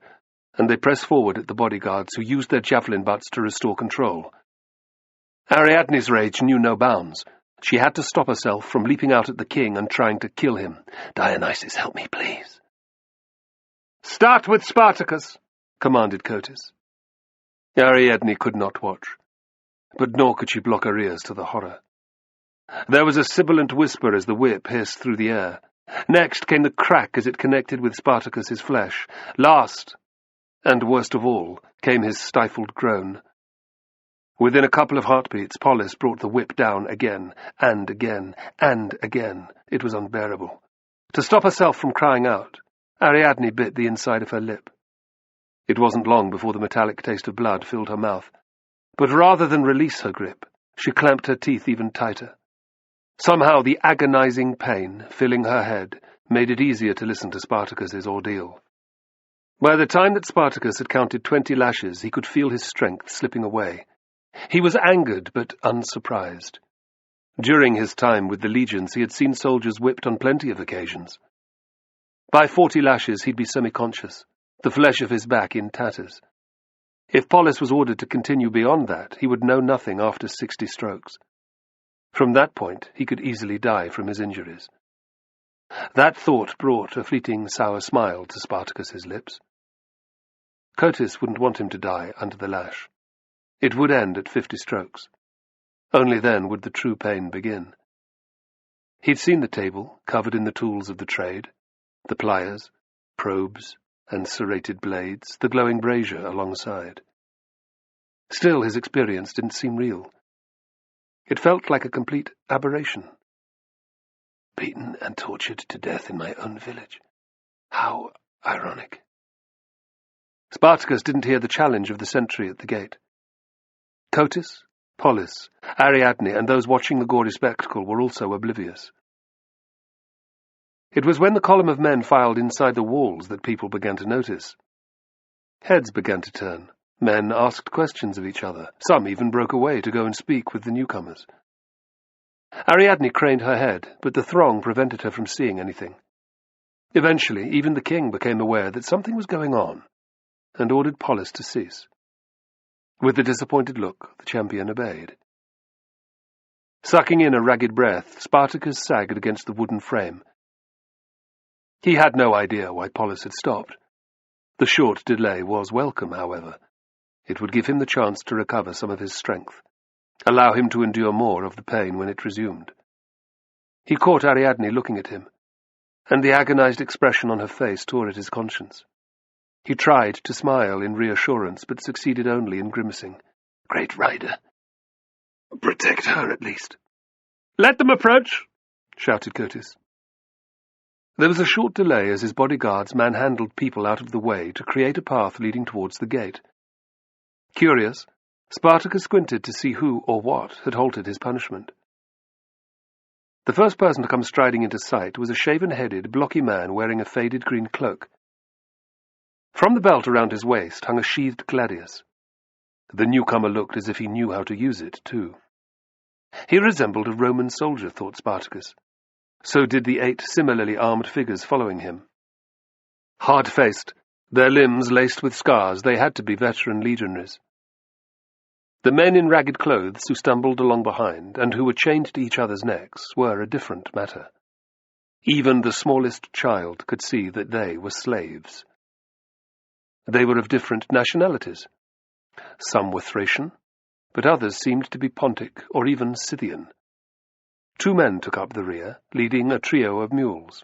and they pressed forward at the bodyguards, who used their javelin butts to restore control. Ariadne's rage knew no bounds. She had to stop herself from leaping out at the king and trying to kill him. Dionysus, help me, please. Start with Spartacus, commanded Cotys. Ariadne could not watch, but nor could she block her ears to the horror. There was a sibilant whisper as the whip hissed through the air. Next came the crack as it connected with Spartacus's flesh. Last, and worst of all, came his stifled groan. Within a couple of heartbeats, Polus brought the whip down again, and again, and again. It was unbearable. To stop herself from crying out, Ariadne bit the inside of her lip. It wasn't long before the metallic taste of blood filled her mouth, but rather than release her grip, she clamped her teeth even tighter. Somehow the agonizing pain filling her head made it easier to listen to Spartacus's ordeal. By the time that Spartacus had counted 20 lashes, he could feel his strength slipping away. He was angered but unsurprised. During his time with the legions, he had seen soldiers whipped on plenty of occasions. By 40 lashes, he'd be semi-conscious, the flesh of his back in tatters. If Polus was ordered to continue beyond that, he would know nothing after 60 strokes. From that point, he could easily die from his injuries. That thought brought a fleeting sour smile to Spartacus's lips. Cotys wouldn't want him to die under the lash. It would end at 50 strokes. Only then would the true pain begin. He'd seen the table, covered in the tools of the trade, the pliers, probes, and serrated blades, the glowing brazier alongside. Still, his experience didn't seem real. It felt like a complete aberration. Beaten and tortured to death in my own village. How ironic. Spartacus didn't hear the challenge of the sentry at the gate. Cotys, Polis, Ariadne, and those watching the gory spectacle were also oblivious. It was when the column of men filed inside the walls that people began to notice. Heads began to turn. Men asked questions of each other. Some even broke away to go and speak with the newcomers. Ariadne craned her head, but the throng prevented her from seeing anything. Eventually, even the king became aware that something was going on, and ordered Polis to cease. With a disappointed look, the champion obeyed. Sucking in a ragged breath, Spartacus sagged against the wooden frame. He had no idea why Polis had stopped. The short delay was welcome, however. It would give him the chance to recover some of his strength, allow him to endure more of the pain when it resumed. He caught Ariadne looking at him, and the agonized expression on her face tore at his conscience. He tried to smile in reassurance, but succeeded only in grimacing. Great rider. Protect her, at least. "Let them approach," shouted Cotys. There was a short delay as his bodyguards manhandled people out of the way to create a path leading towards the gate. Curious, Spartacus squinted to see who or what had halted his punishment. The first person to come striding into sight was a shaven-headed, blocky man wearing a faded green cloak. From the belt around his waist hung a sheathed gladius. The newcomer looked as if he knew how to use it, too. He resembled a Roman soldier, thought Spartacus. So did the 8 similarly armed figures following him. Hard-faced, their limbs laced with scars, they had to be veteran legionaries. The men in ragged clothes who stumbled along behind and who were chained to each other's necks were a different matter. Even the smallest child could see that they were slaves. They were of different nationalities. Some were Thracian, but others seemed to be Pontic or even Scythian. 2 men took up the rear, leading a trio of mules.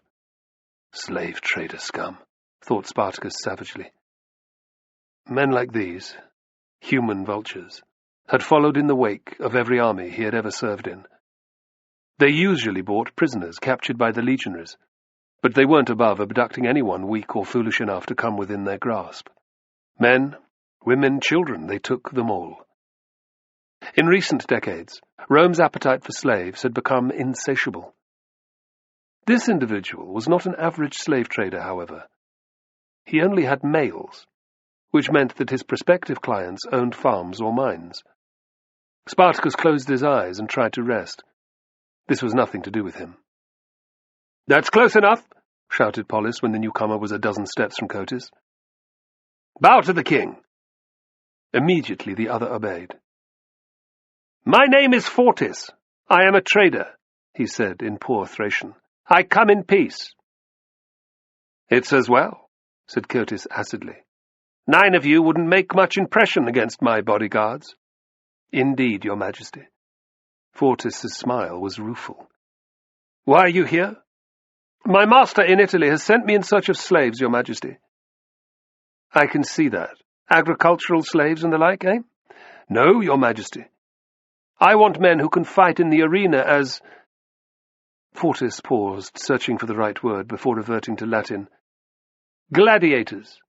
Slave trader scum, thought Spartacus savagely. Men like these, human vultures, had followed in the wake of every army he had ever served in. They usually brought prisoners captured by the legionaries, but they weren't above abducting anyone weak or foolish enough to come within their grasp. Men, women, children, they took them all. In recent decades, Rome's appetite for slaves had become insatiable. This individual was not an average slave trader, however. He only had males, which meant that his prospective clients owned farms or mines. Spartacus closed his eyes and tried to rest. This was nothing to do with him. "That's close enough," shouted Polis when the newcomer was a dozen steps from Cotys. "Bow to the king." Immediately the other obeyed. "My name is Fortis. I am a trader," he said in poor Thracian. "I come in peace." "It's as well," said Cotys acidly. 9 of you wouldn't make much impression against my bodyguards." "Indeed, your majesty." Fortis's smile was rueful. "Why are you here?" "My master in Italy has sent me in search of slaves, your majesty." "I can see that. Agricultural slaves and the like, eh?" "No, your majesty." "I want men who can fight in the arena as—" Fortis paused, searching for the right word before reverting to Latin. "Gladiators."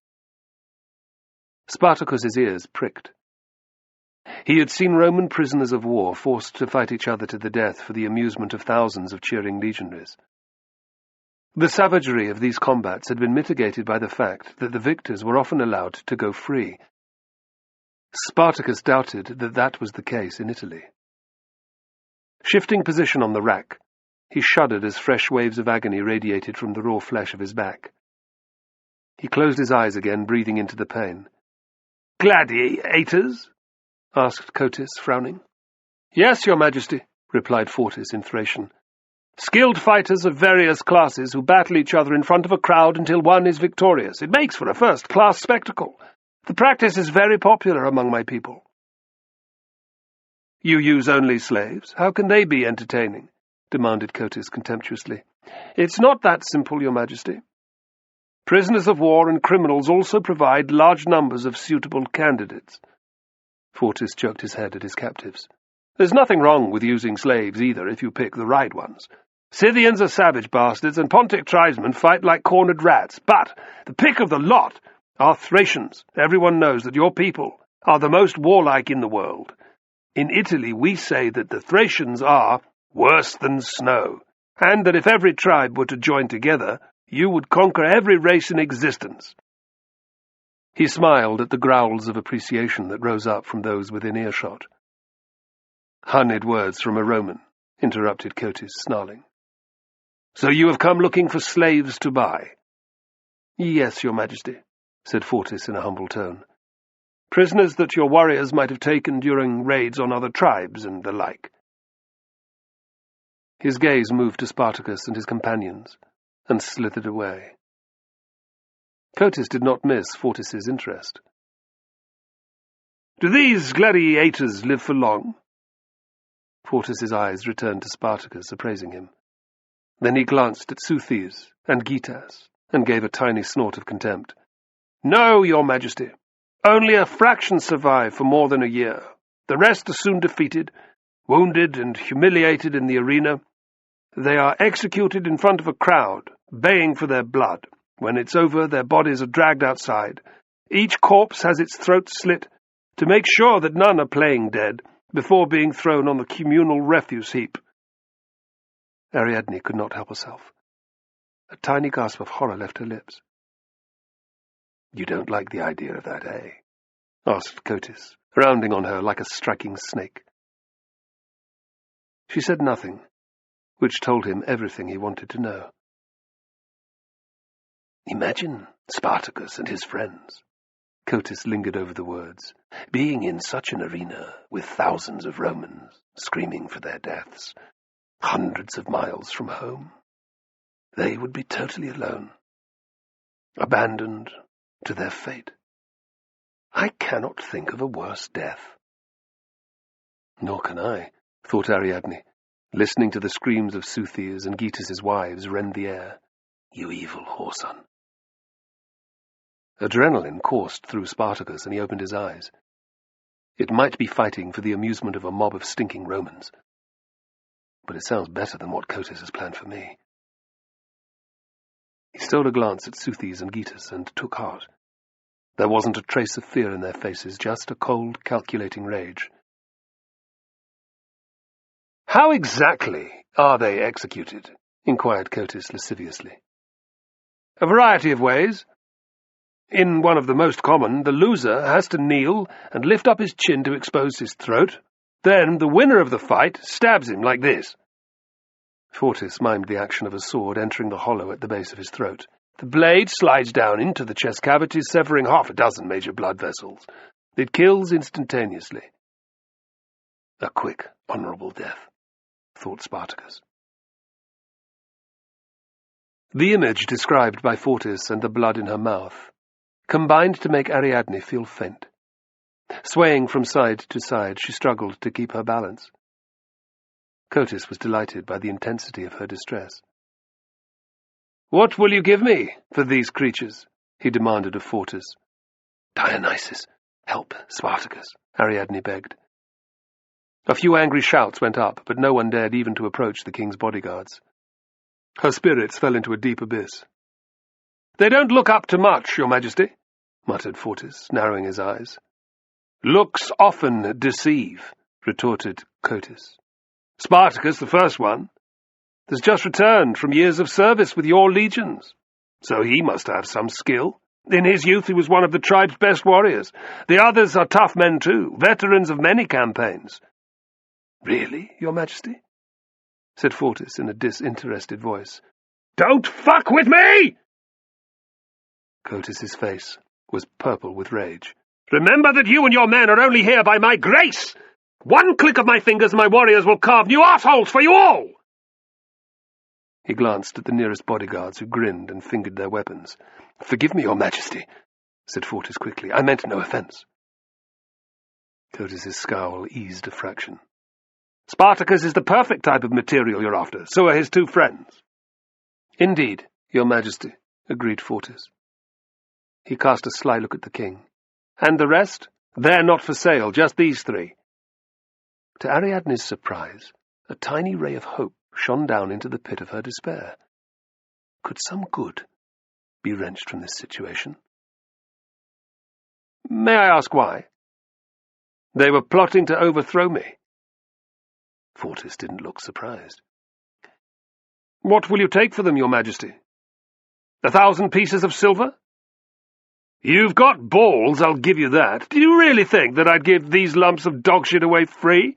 Spartacus's ears pricked. He had seen Roman prisoners of war forced to fight each other to the death for the amusement of thousands of cheering legionaries. The savagery of these combats had been mitigated by the fact that the victors were often allowed to go free. Spartacus doubted that that was the case in Italy. Shifting position on the rack, he shuddered as fresh waves of agony radiated from the raw flesh of his back. He closed his eyes again, breathing into the pain. "Gladiators?" asked Cotys, frowning. "Yes, your majesty," replied Fortis in Thracian. "Skilled fighters of various classes who battle each other in front of a crowd until one is victorious. It makes for a first-class spectacle. The practice is very popular among my people." You use only slaves. How can they be entertaining? Demanded Cotis contemptuously. It's not that simple, Your Majesty. Prisoners of war and criminals also provide large numbers of suitable candidates. Fortis jerked his head at his captives. There's nothing wrong with using slaves either, if you pick the right ones. Scythians are savage bastards, and Pontic tribesmen fight like cornered rats. But the pick of the lot are Thracians. Everyone knows that your people are the most warlike in the world. In Italy, we say that the Thracians are worse than snow, and that if every tribe were to join together, you would conquer every race in existence. He smiled at the growls of appreciation that rose up from those within earshot. Honeyed words from a Roman, interrupted Cotis, snarling. So you have come looking for slaves to buy? Yes, Your Majesty, said Fortis in a humble tone. Prisoners that your warriors might have taken during raids on other tribes and the like. His gaze moved to Spartacus and his companions, and slithered away. Cotis did not miss Fortis's interest. Do these gladiators live for long? Fortis's eyes returned to Spartacus, appraising him. Then he glanced at Seuthes and Gitas, and gave a tiny snort of contempt. No, Your Majesty. Only a fraction survive for more than a year. The rest are soon defeated, wounded and humiliated in the arena. They are executed in front of a crowd, baying for their blood. When it's over, their bodies are dragged outside. Each corpse has its throat slit to make sure that none are playing dead before being thrown on the communal refuse heap. Ariadne could not help herself. A tiny gasp of horror left her lips. You don't like the idea of that, eh? Asked Cotis, rounding on her like a striking snake. She said nothing, which told him everything he wanted to know. Imagine Spartacus and his friends. Cotis lingered over the words, being in such an arena with thousands of Romans screaming for their deaths, hundreds of miles from home. They would be totally alone, abandoned to their fate. I cannot think of a worse death. Nor can I, thought Ariadne, listening to the screams of Seuthes and Gitas' wives rend the air. You evil whoreson. Adrenaline coursed through Spartacus, and he opened his eyes. It might be fighting for the amusement of a mob of stinking Romans, but it sounds better than what Cotis has planned for me. He stole a glance at Seuthes and Gitas and took heart. There wasn't a trace of fear in their faces, just a cold, calculating rage. How exactly are they executed? Inquired Cotis lasciviously. A variety of ways. In one of the most common, the loser has to kneel and lift up his chin to expose his throat. Then the winner of the fight stabs him like this. Fortis mimed the action of a sword entering the hollow at the base of his throat. The blade slides down into the chest cavity, severing half a dozen major blood vessels. It kills instantaneously. A quick, honourable death, thought Spartacus. The image described by Fortis and the blood in her mouth combined to make Ariadne feel faint. Swaying from side to side, she struggled to keep her balance. Cotis was delighted by the intensity of her distress. "What will you give me for these creatures?" he demanded of Fortis. "Dionysus, help Spartacus," Ariadne begged. A few angry shouts went up, but no one dared even to approach the king's bodyguards. Her spirits fell into a deep abyss. "They don't look up to much, Your Majesty," muttered Fortis, narrowing his eyes. "Looks often deceive," retorted Cotis. "Spartacus, the first one, has just returned from years of service with your legions, so he must have some skill. In his youth he was one of the tribe's best warriors. The others are tough men too, veterans of many campaigns." "Really, Your Majesty?" said Fortis in a disinterested voice. "Don't fuck with me!" Cotis's face was purple with rage. "Remember that you and your men are only here by my grace! One click of my fingers and my warriors will carve new assholes for you all!" He glanced at the nearest bodyguards, who grinned and fingered their weapons. "Forgive me, Your Majesty," said Fortis quickly. "I meant no offence." Cotis's scowl eased a fraction. Spartacus is the perfect type of material you're after. So are his two friends. Indeed, Your Majesty, agreed Fortis. He cast a sly look at the king. And the rest? They're not for sale, just these three. To Ariadne's surprise, a tiny ray of hope shone down into the pit of her despair. Could some good be wrenched from this situation? May I ask why? They were plotting to overthrow me. Fortis didn't look surprised. What will you take for them, Your Majesty? 1,000 pieces of silver? You've got balls, I'll give you that. Do you really think that I'd give these lumps of dog shit away free?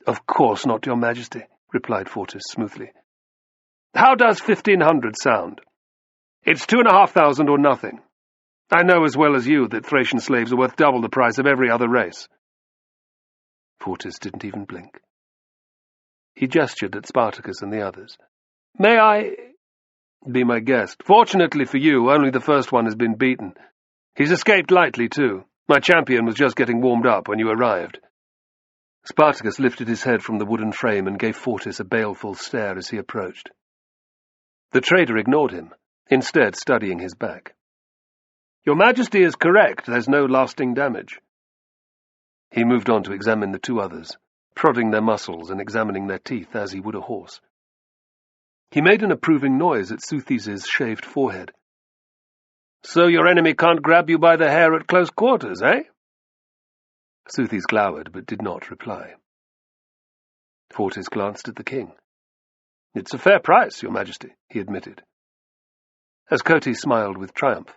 Of course not, Your Majesty, replied Fortis smoothly. How does 1,500 sound? It's 2,500 or nothing. I know as well as you that Thracian slaves are worth double the price of every other race. Fortis didn't even blink. He gestured at Spartacus and the others. May I be my guest? Fortunately for you, only the first one has been beaten. He's escaped lightly, too. My champion was just getting warmed up when you arrived. Spartacus lifted his head from the wooden frame and gave Fortis a baleful stare as he approached. The trader ignored him, instead studying his back. Your Majesty is correct. There's no lasting damage. He moved on to examine the two others, prodding their muscles and examining their teeth as he would a horse. He made an approving noise at Southes' shaved forehead. So your enemy can't grab you by the hair at close quarters, eh? Southes glowered, but did not reply. Fortis glanced at the king. It's a fair price, Your Majesty, he admitted. As Coti smiled with triumph,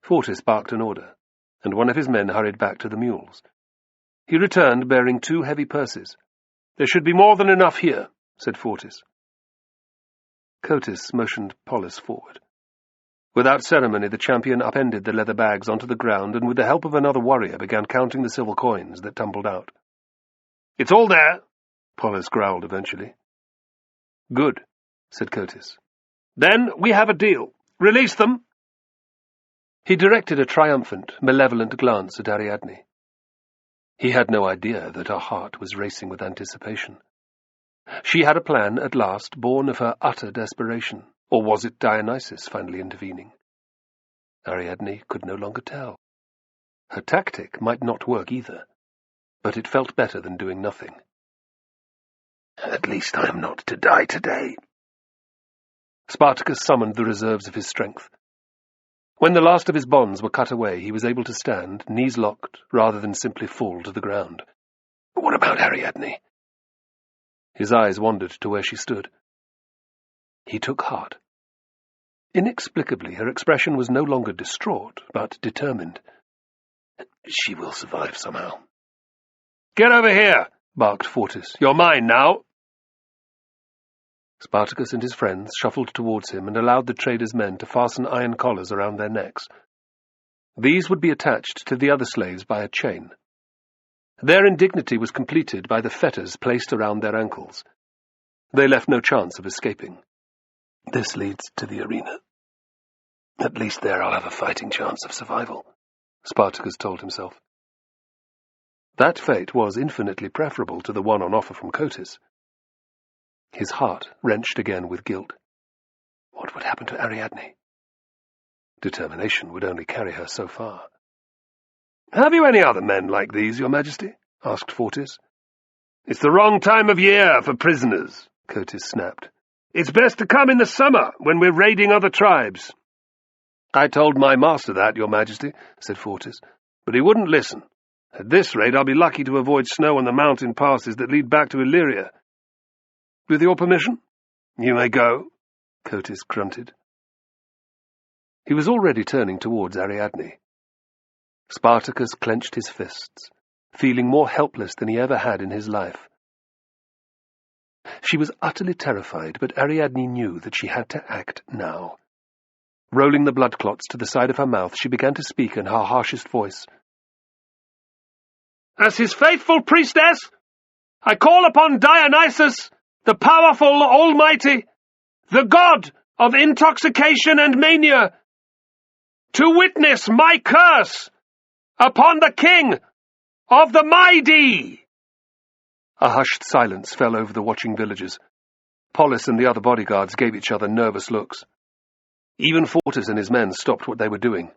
Fortis barked an order, and one of his men hurried back to the mules. He returned bearing 2 heavy purses. There should be more than enough here, said Fortis. Cotis motioned Polis forward. Without ceremony, the champion upended the leather bags onto the ground and with the help of another warrior began counting the silver coins that tumbled out. It's all there, Polis growled eventually. Good, said Cotis. Then we have a deal. Release them. He directed a triumphant, malevolent glance at Ariadne. He had no idea that her heart was racing with anticipation. She had a plan at last, born of her utter desperation, or was it Dionysus finally intervening? Ariadne could no longer tell. Her tactic might not work either, but it felt better than doing nothing. At least I am not to die today. Spartacus summoned the reserves of his strength. When the last of his bonds were cut away, he was able to stand, knees locked, rather than simply fall to the ground. What about Ariadne? His eyes wandered to where she stood. He took heart. Inexplicably, her expression was no longer distraught, but determined. She will survive somehow. Get over here, barked Fortis. You're mine now. Spartacus and his friends shuffled towards him and allowed the trader's men to fasten iron collars around their necks. These would be attached to the other slaves by a chain. Their indignity was completed by the fetters placed around their ankles. They left no chance of escaping. This leads to the arena. At least there I'll have a fighting chance of survival, Spartacus told himself. That fate was infinitely preferable to the one on offer from Cotis. His heart wrenched again with guilt. What would happen to Ariadne? Determination would only carry her so far. Have you any other men like these, Your Majesty? Asked Fortis. It's the wrong time of year for prisoners, Cotis snapped. It's best to come in the summer, when we're raiding other tribes. I told my master that, Your Majesty, said Fortis, but he wouldn't listen. At this rate, I'll be lucky to avoid snow on the mountain passes that lead back to Illyria. With your permission, you may go, Cotis grunted. He was already turning towards Ariadne. Spartacus clenched his fists, feeling more helpless than he ever had in his life. She was utterly terrified, but Ariadne knew that she had to act now. Rolling the blood clots to the side of her mouth, she began to speak in her harshest voice. As his faithful priestess, I call upon Dionysus, the powerful, almighty, the god of intoxication and mania, to witness my curse upon the king of the Maidi. A hushed silence fell over the watching villagers. Polis and the other bodyguards gave each other nervous looks. Even Fortis and his men stopped what they were doing.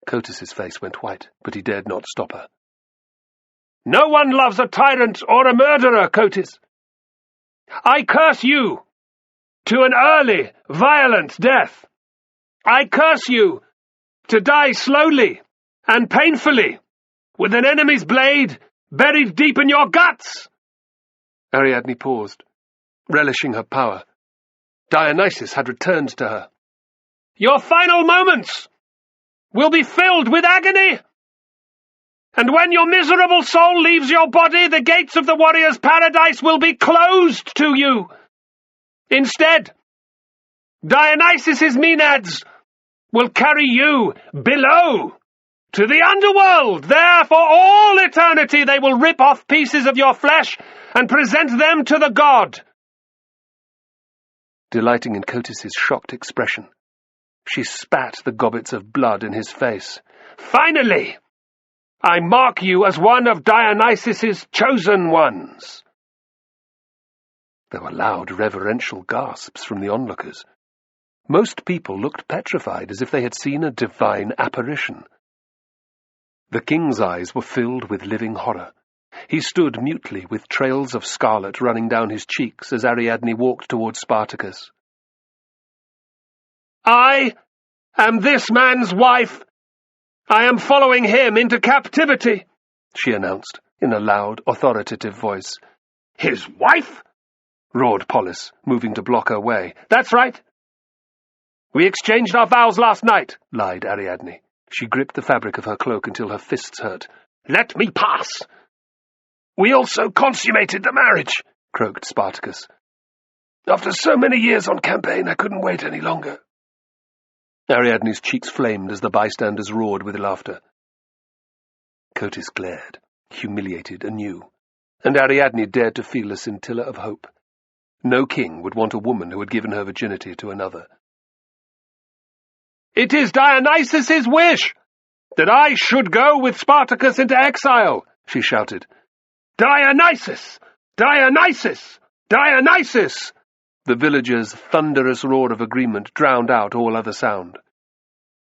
Cotis's face went white, but he dared not stop her. "No one loves a tyrant or a murderer, Cotis. I curse you to an early, violent death. I curse you to die slowly and painfully, with an enemy's blade buried deep in your guts." Ariadne paused, relishing her power. Dionysus had returned to her. "Your final moments will be filled with agony. And when your miserable soul leaves your body, the gates of the warrior's paradise will be closed to you. Instead, Dionysus's Maenads will carry you below to the underworld. There, for all eternity, they will rip off pieces of your flesh and present them to the god." Delighting in Cotis's shocked expression, she spat the gobbets of blood in his face. "Finally, I mark you as one of Dionysus's chosen ones." There were loud, reverential gasps from the onlookers. Most people looked petrified, as if they had seen a divine apparition. The king's eyes were filled with living horror. He stood mutely, with trails of scarlet running down his cheeks as Ariadne walked towards Spartacus. "I am this man's wife. I am following him into captivity," she announced, in a loud, authoritative voice. "His wife?" roared Polis, moving to block her way. "That's right. We exchanged our vows last night," lied Ariadne. She gripped the fabric of her cloak until her fists hurt. "Let me pass." "We also consummated the marriage," croaked Spartacus. "After so many years on campaign, I couldn't wait any longer." Ariadne's cheeks flamed as the bystanders roared with laughter. Cotis glared, humiliated anew, and Ariadne dared to feel a scintilla of hope. No king would want a woman who had given her virginity to another. "It is Dionysus's wish that I should go with Spartacus into exile," she shouted. "Dionysus! Dionysus! Dionysus!" The villagers' thunderous roar of agreement drowned out all other sound.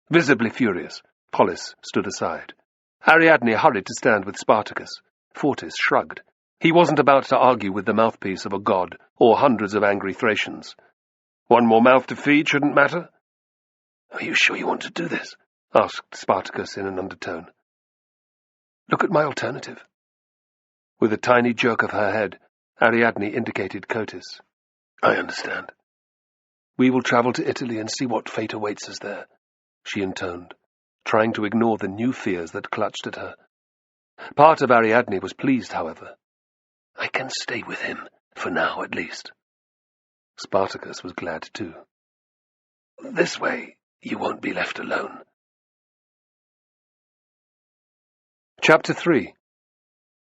Visibly furious, Polis stood aside. Ariadne hurried to stand with Spartacus. Fortis shrugged. He wasn't about to argue with the mouthpiece of a god or hundreds of angry Thracians. One more mouth to feed shouldn't matter. "Are you sure you want to do this?" asked Spartacus in an undertone. "Look at my alternative." With a tiny jerk of her head, Ariadne indicated Cotis. "I understand. We will travel to Italy and see what fate awaits us there," she intoned, trying to ignore the new fears that clutched at her. Part of Ariadne was pleased, however. "I can stay with him, for now at least." Spartacus was glad too. "This way, you won't be left alone." Chapter 3.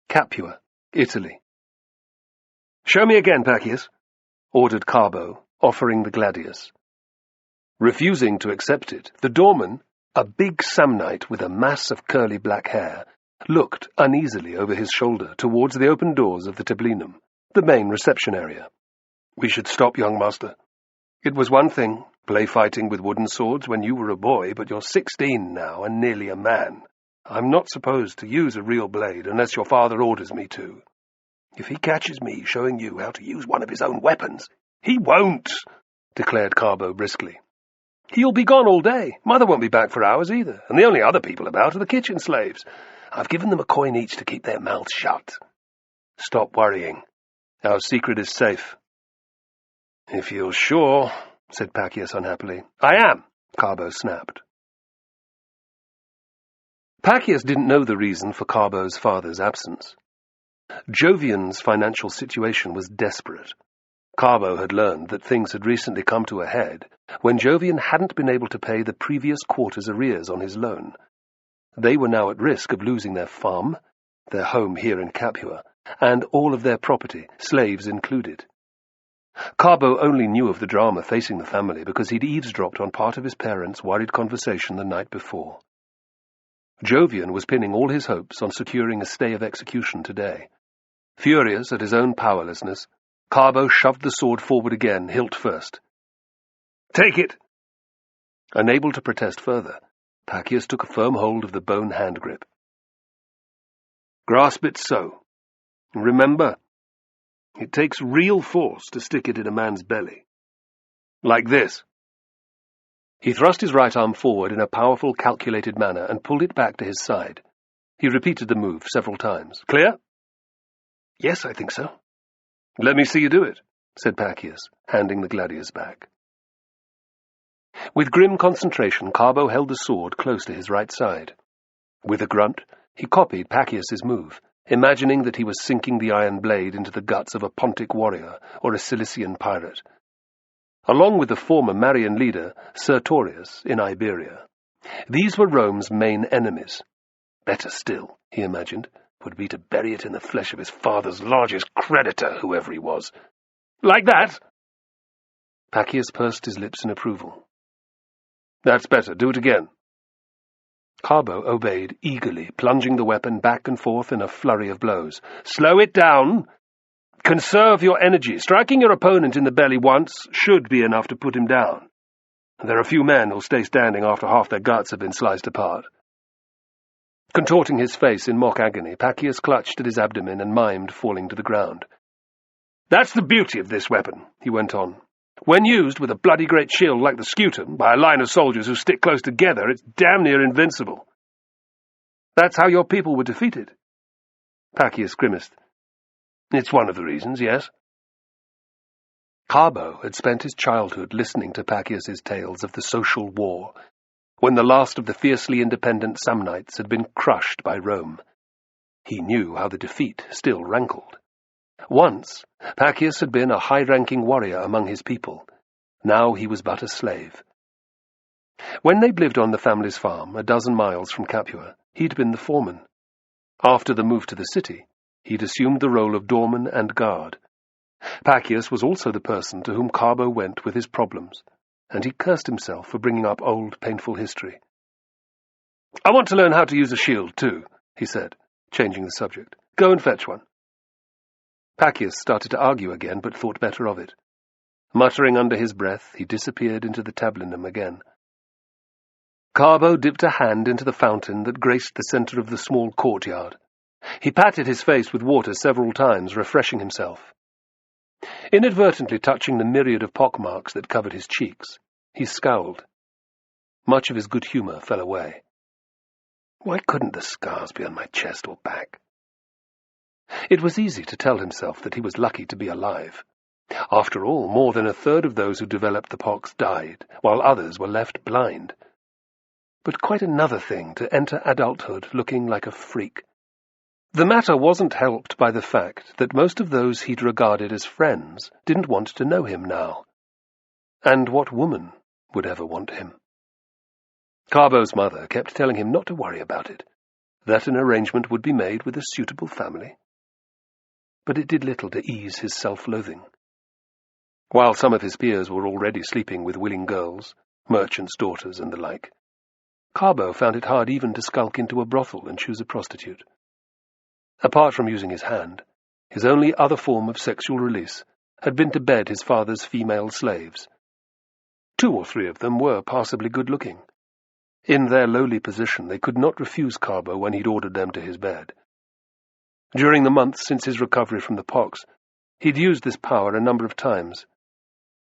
Capua, Italy. "Show me again, Pacius," ordered Carbo, offering the gladius. Refusing to accept it, the doorman, a big Samnite with a mass of curly black hair, looked uneasily over his shoulder towards the open doors of the tablinum, the main reception area. "We should stop, young master. It was one thing, play fighting with wooden swords when you were a boy, but you're 16 now and nearly a man. I'm not supposed to use a real blade unless your father orders me to. If he catches me showing you how to use one of his own weapons—" "He won't," declared Carbo briskly. "He'll be gone all day. Mother won't be back for hours either, and the only other people about are the kitchen slaves. I've given them a coin each to keep their mouths shut. Stop worrying. Our secret is safe." "If you're sure," said Pacius unhappily. "I am," Carbo snapped. Pacius didn't know the reason for Carbo's father's absence. Jovian's financial situation was desperate. Carbo had learned that things had recently come to a head when Jovian hadn't been able to pay the previous quarter's arrears on his loan. They were now at risk of losing their farm, their home here in Capua, and all of their property, slaves included. Carbo only knew of the drama facing the family because he'd eavesdropped on part of his parents' worried conversation the night before. Jovian was pinning all his hopes on securing a stay of execution today. Furious at his own powerlessness, Carbo shoved the sword forward again, hilt first. "Take it!" Unable to protest further, Pacius took a firm hold of the bone hand grip. "Grasp it so. Remember, it takes real force to stick it in a man's belly. Like this." He thrust his right arm forward in a powerful, calculated manner and pulled it back to his side. He repeated the move several times. "Clear?" "Yes, I think so." "Let me see you do it," said Pacius, handing the gladius back. With grim concentration, Carbo held the sword close to his right side. With a grunt, he copied Pacius's move, imagining that he was sinking the iron blade into the guts of a Pontic warrior or a Cilician pirate. Along with the former Marian leader, Sertorius, in Iberia. These were Rome's main enemies. Better still, he imagined, would be to bury it in the flesh of his father's largest creditor, whoever he was. "Like that?" Pacius pursed his lips in approval. "That's better. Do it again." Carbo obeyed eagerly, plunging the weapon back and forth in a flurry of blows. "Slow it down. Conserve your energy. Striking your opponent in the belly once should be enough to put him down. There are few men who'll stay standing after half their guts have been sliced apart." Contorting his face in mock agony, Pacius clutched at his abdomen and mimed falling to the ground. "That's the beauty of this weapon," he went on. "When used with a bloody great shield like the scutum, by a line of soldiers who stick close together, it's damn near invincible." "That's how your people were defeated?" Pacius grimaced. "It's one of the reasons, yes." Carbo had spent his childhood listening to Pacius's tales of the social war, when the last of the fiercely independent Samnites had been crushed by Rome. He knew how the defeat still rankled. Once, Pacius had been a high-ranking warrior among his people. Now he was but a slave. When they'd lived on the family's farm, a dozen miles from Capua, he'd been the foreman. After the move to the city, he'd assumed the role of doorman and guard. Pacius was also the person to whom Carbo went with his problems, and he cursed himself for bringing up old, painful history. "I want to learn how to use a shield, too," he said, changing the subject. "Go and fetch one." Pacius started to argue again, but thought better of it. Muttering under his breath, he disappeared into the tablinum again. Carbo dipped a hand into the fountain that graced the centre of the small courtyard. He patted his face with water several times, refreshing himself. Inadvertently touching the myriad of pockmarks that covered his cheeks, he scowled. Much of his good humour fell away. Why couldn't the scars be on my chest or back? It was easy to tell himself that he was lucky to be alive. After all, more than a third of those who developed the pox died, while others were left blind. But quite another thing to enter adulthood looking like a freak. The matter wasn't helped by the fact that most of those he'd regarded as friends didn't want to know him now. And what woman would ever want him? Carbo's mother kept telling him not to worry about it, that an arrangement would be made with a suitable family. But it did little to ease his self-loathing. While some of his peers were already sleeping with willing girls, merchants' daughters and the like, Carbo found it hard even to skulk into a brothel and choose a prostitute. Apart from using his hand, his only other form of sexual release had been to bed his father's female slaves. 2 or 3 of them were passably good-looking. In their lowly position, they could not refuse Carbo when he'd ordered them to his bed. During the months since his recovery from the pox, he'd used this power a number of times.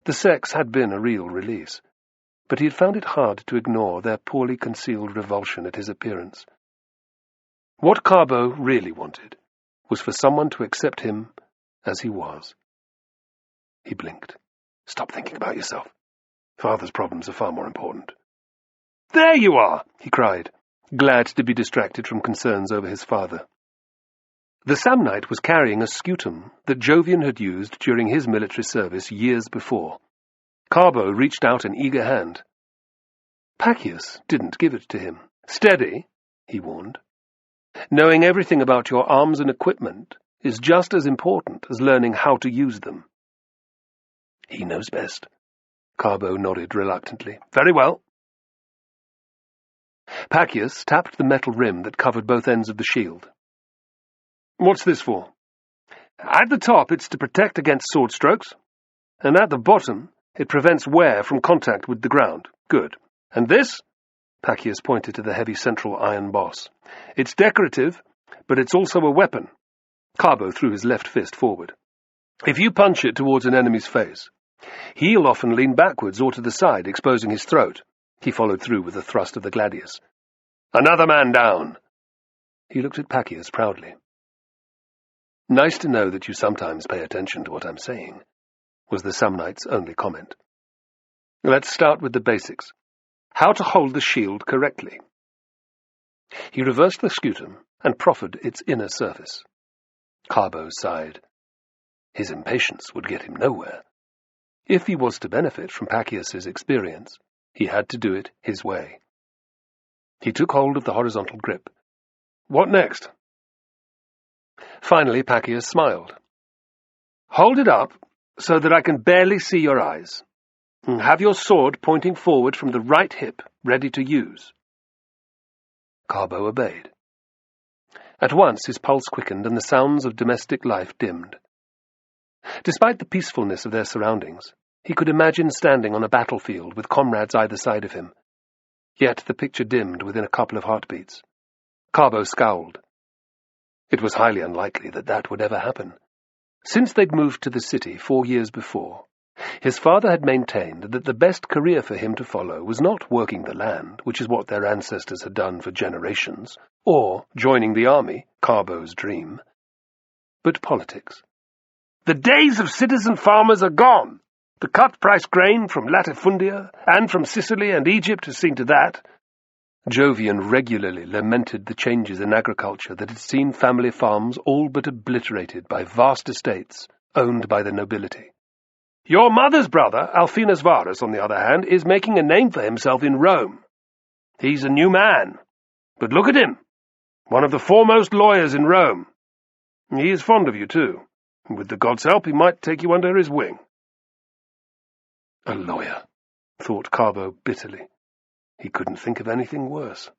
The sex had been a real release, but he had found it hard to ignore their poorly concealed revulsion at his appearance. What Carbo really wanted was for someone to accept him as he was. He blinked. "Stop thinking about yourself. Father's problems are far more important." "There you are!" he cried, glad to be distracted from concerns over his father. The Samnite was carrying a scutum that Jovian had used during his military service years before. Carbo reached out an eager hand. Pacius didn't give it to him. "Steady," he warned. "Knowing everything about your arms and equipment is just as important as learning how to use them." "He knows best." Carbo nodded reluctantly. "Very well." Pacius tapped the metal rim that covered both ends of the shield. "What's this for?" At the top, it's to protect against sword strokes, and at the bottom, it prevents wear from contact with the ground. Good. And this? Pacius pointed to the heavy central iron boss. It's decorative, but it's also a weapon. Carbo threw his left fist forward. If you punch it towards an enemy's face, he'll often lean backwards or to the side, exposing his throat. He followed through with a thrust of the gladius. Another man down! He looked at Pacius proudly. Nice to know that you sometimes pay attention to what I'm saying, was the Samnite's only comment. Let's start with the basics. How to hold the shield correctly. He reversed the scutum and proffered its inner surface. Carbo sighed. His impatience would get him nowhere. If he was to benefit from Pacius's experience, he had to do it his way. He took hold of the horizontal grip. What next? Finally, Pacius smiled. Hold it up so that I can barely see your eyes. Have your sword pointing forward from the right hip, ready to use. Carbo obeyed. At once his pulse quickened and the sounds of domestic life dimmed. Despite the peacefulness of their surroundings, he could imagine standing on a battlefield with comrades either side of him. Yet the picture dimmed within a couple of heartbeats. Carbo scowled. It was highly unlikely that that would ever happen. Since they'd moved to the city 4 years before, his father had maintained that the best career for him to follow was not working the land, which is what their ancestors had done for generations, or joining the army, Carbo's dream, but politics. The days of citizen farmers are gone. The cut-price grain from Latifundia and from Sicily and Egypt has seen to that. Jovian regularly lamented the changes in agriculture that had seen family farms all but obliterated by vast estates owned by the nobility. Your mother's brother, Alphinus Varus, on the other hand, is making a name for himself in Rome. He's a new man. But look at him, one of the foremost lawyers in Rome. He is fond of you, too. And with the gods' help, he might take you under his wing. A lawyer, thought Carbo bitterly. He couldn't think of anything worse.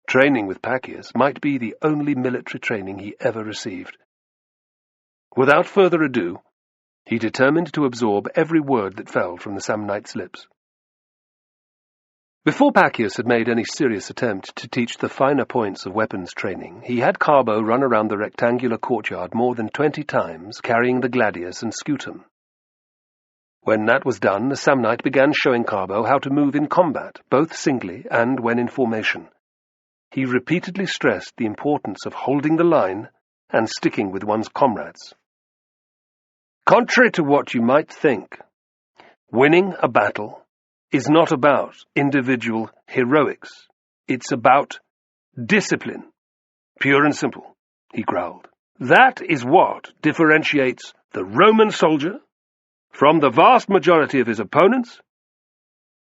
Training with Pacius might be the only military training he ever received. Without further ado, he determined to absorb every word that fell from the Samnite's lips. Before Pacius had made any serious attempt to teach the finer points of weapons training, he had Carbo run around the rectangular courtyard more than 20 times, carrying the gladius and scutum. When that was done, the Samnite began showing Carbo how to move in combat, both singly and when in formation. He repeatedly stressed the importance of holding the line and sticking with one's comrades. Contrary to what you might think, winning a battle is not about individual heroics. It's about discipline. Pure and simple, he growled. That is what differentiates the Roman soldier from the vast majority of his opponents,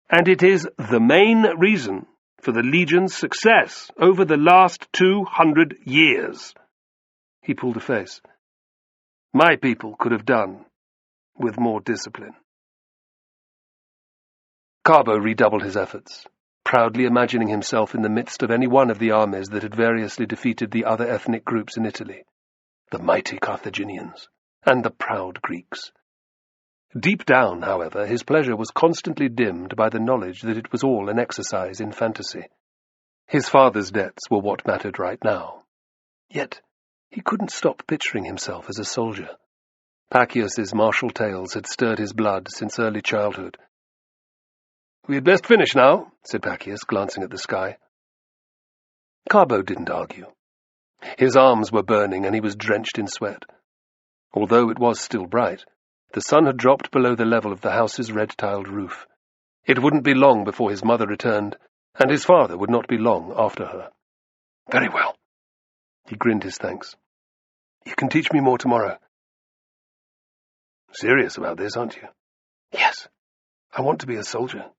and it is the main reason for the legion's success over the last 200 years. He pulled a face. My people could have done with more discipline. Carbo redoubled his efforts, proudly imagining himself in the midst of any one of the armies that had variously defeated the other ethnic groups in Italy, the mighty Carthaginians and the proud Greeks. Deep down, however, his pleasure was constantly dimmed by the knowledge that it was all an exercise in fantasy. His father's debts were what mattered right now. Yet he couldn't stop picturing himself as a soldier. Pacius's martial tales had stirred his blood since early childhood. "We had best finish now," said Pacius, glancing at the sky. Carbo didn't argue. His arms were burning and he was drenched in sweat. Although it was still bright, the sun had dropped below the level of the house's red-tiled roof. It wouldn't be long before his mother returned, and his father would not be long after her. "Very well." He grinned his thanks. "You can teach me more tomorrow." "Serious about this, aren't you?" "Yes. I want to be a soldier.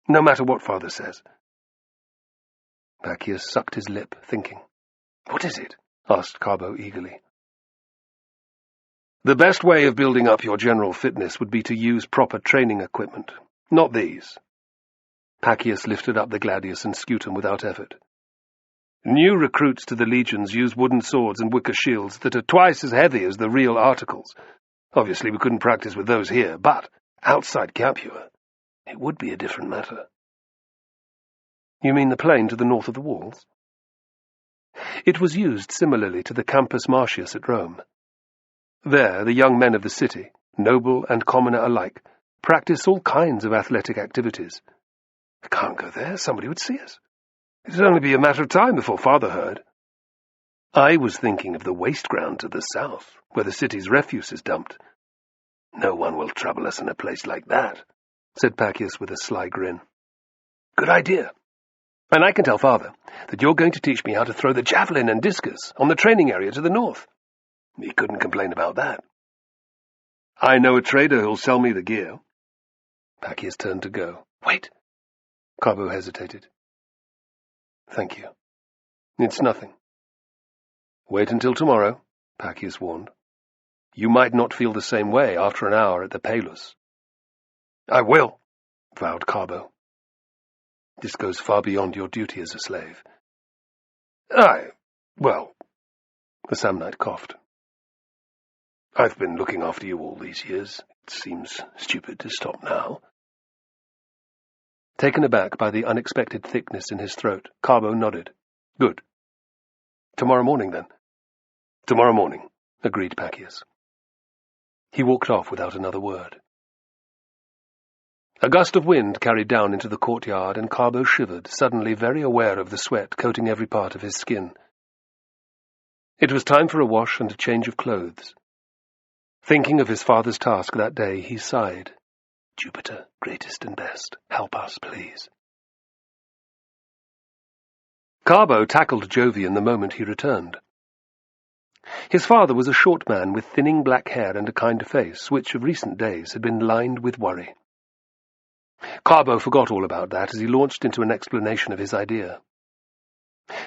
No matter what Father says." Pacius sucked his lip, thinking. "What is it?" asked Carbo eagerly. "The best way of building up your general fitness would be to use proper training equipment, not these." Pacius lifted up the gladius and scutum without effort. New recruits to the legions use wooden swords and wicker shields that are twice as heavy as the real articles. Obviously, we couldn't practice with those here, but outside Capua, it would be a different matter. You mean the plain to the north of the walls? It was used similarly to the Campus Martius at Rome. There, the young men of the city, noble and commoner alike, practice all kinds of athletic activities. I can't go there. Somebody would see us. It would only be a matter of time before Father heard. I was thinking of the waste ground to the south, where the city's refuse is dumped. No one will trouble us in a place like that, said Pacius with a sly grin. Good idea. And I can tell Father that you're going to teach me how to throw the javelin and discus on the training area to the north. He couldn't complain about that. I know a trader who'll sell me the gear. Pacius turned to go. Wait. Carbo hesitated. Thank you. It's nothing. Wait until tomorrow, Pacius warned. You might not feel the same way after an hour at the Palus. I will, vowed Carbo. This goes far beyond your duty as a slave. Well, the Samnite coughed. I've been looking after you all these years. It seems stupid to stop now. Taken aback by the unexpected thickness in his throat, Carbo nodded. Good. Tomorrow morning, then. Tomorrow morning, agreed Pacius. He walked off without another word. A gust of wind carried down into the courtyard, and Carbo shivered, suddenly very aware of the sweat coating every part of his skin. It was time for a wash and a change of clothes. Thinking of his father's task that day, he sighed. Jupiter, greatest and best, help us, please. Carbo tackled Jovian the moment he returned. His father was a short man with thinning black hair and a kind face, which of recent days had been lined with worry. Carbo forgot all about that as he launched into an explanation of his idea.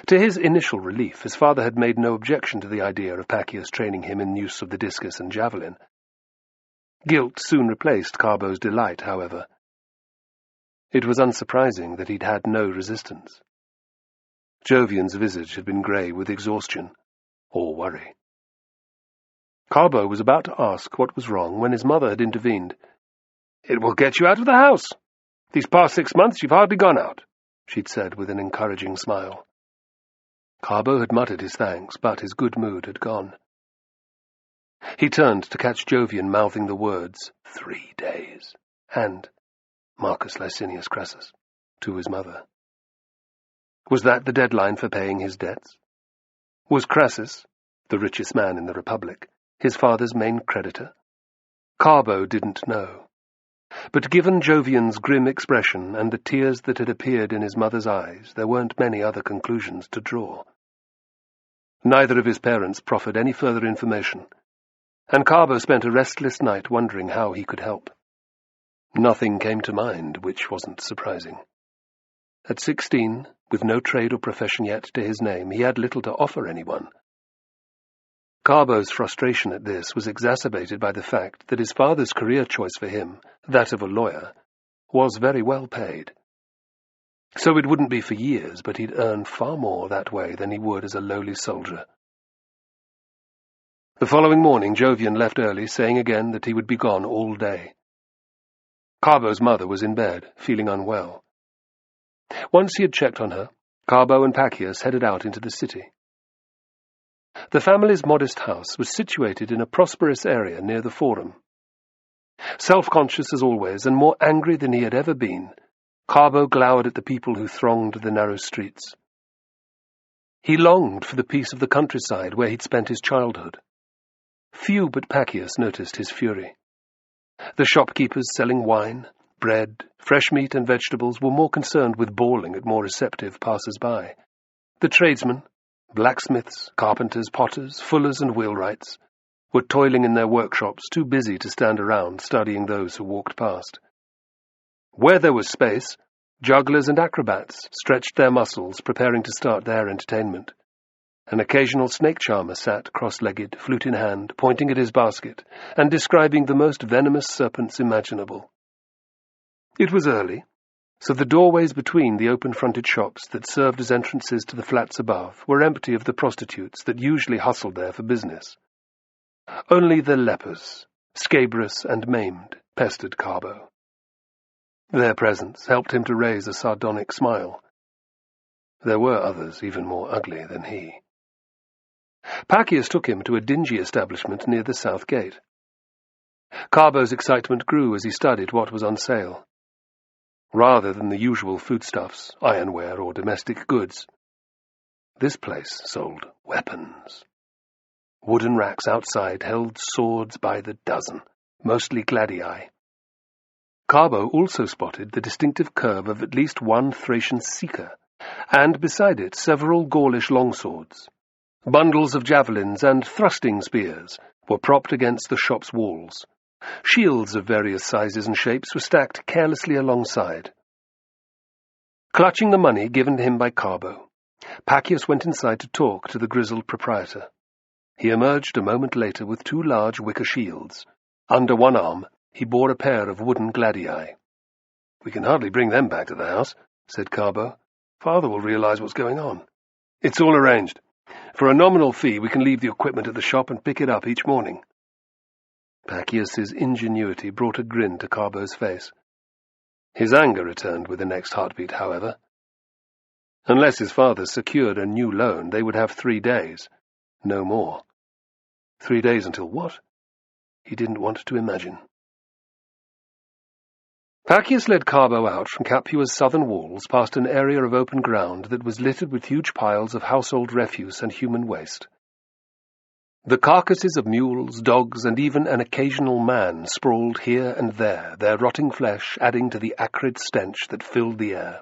To his initial relief, his father had made no objection to the idea of Pacius training him in use of the discus and javelin. Guilt soon replaced Carbo's delight, however. It was unsurprising that he'd had no resistance. Jovian's visage had been grey with exhaustion or worry. Carbo was about to ask what was wrong when his mother had intervened. It will get you out of the house. These past 6 months you've hardly gone out, she'd said with an encouraging smile. Carbo had muttered his thanks, but his good mood had gone. He turned to catch Jovian mouthing the words, 3 days, and Marcus Licinius Crassus, to his mother. Was that the deadline for paying his debts? Was Crassus, the richest man in the Republic, his father's main creditor? Carbo didn't know. But given Jovian's grim expression and the tears that had appeared in his mother's eyes, there weren't many other conclusions to draw. Neither of his parents proffered any further information, and Carbo spent a restless night wondering how he could help. Nothing came to mind, which wasn't surprising. At 16, with no trade or profession yet to his name, he had little to offer anyone. Carbo's frustration at this was exacerbated by the fact that his father's career choice for him, that of a lawyer, was very well paid. So it wouldn't be for years, but he'd earn far more that way than he would as a lowly soldier. The following morning Jovian left early, saying again that he would be gone all day. Carbo's mother was in bed, feeling unwell. Once he had checked on her, Carbo and Pacius headed out into the city. The family's modest house was situated in a prosperous area near the Forum. Self-conscious as always, and more angry than he had ever been, Carbo glowered at the people who thronged the narrow streets. He longed for the peace of the countryside where he'd spent his childhood. Few but Pacius noticed his fury. The shopkeepers selling wine, bread, fresh meat and vegetables were more concerned with bawling at more receptive passers-by. The tradesmen, blacksmiths, carpenters, potters, fullers and wheelwrights, were toiling in their workshops, too busy to stand around studying those who walked past. Where there was space, jugglers and acrobats stretched their muscles, preparing to start their entertainment. An occasional snake charmer sat cross-legged, flute in hand, pointing at his basket, and describing the most venomous serpents imaginable. It was early, so the doorways between the open-fronted shops that served as entrances to the flats above were empty of the prostitutes that usually hustled there for business. Only the lepers, scabrous and maimed, pestered Carbo. Their presence helped him to raise a sardonic smile. There were others even more ugly than he. Pacius took him to a dingy establishment near the south gate. Carbo's excitement grew as he studied what was on sale. Rather than the usual foodstuffs, ironware, or domestic goods, this place sold weapons. Wooden racks outside held swords by the dozen, mostly gladii. Carbo also spotted the distinctive curve of at least one Thracian seeker, and beside it several Gaulish longswords. Bundles of javelins and thrusting spears were propped against the shop's walls. Shields of various sizes and shapes were stacked carelessly alongside. Clutching the money given to him by Carbo, Pacius went inside to talk to the grizzled proprietor. He emerged a moment later with two large wicker shields. Under one arm, he bore a pair of wooden gladii. "We can hardly bring them back to the house," said Carbo. "Father will realize what's going on." "It's all arranged. For a nominal fee, we can leave the equipment at the shop and pick it up each morning." Pacius's ingenuity brought a grin to Carbo's face. His anger returned with the next heartbeat, however. Unless his father secured a new loan, they would have 3 days. No more. 3 days until what? He didn't want to imagine. Pacius led Carbo out from Capua's southern walls past an area of open ground that was littered with huge piles of household refuse and human waste. The carcasses of mules, dogs, and even an occasional man sprawled here and there, their rotting flesh adding to the acrid stench that filled the air.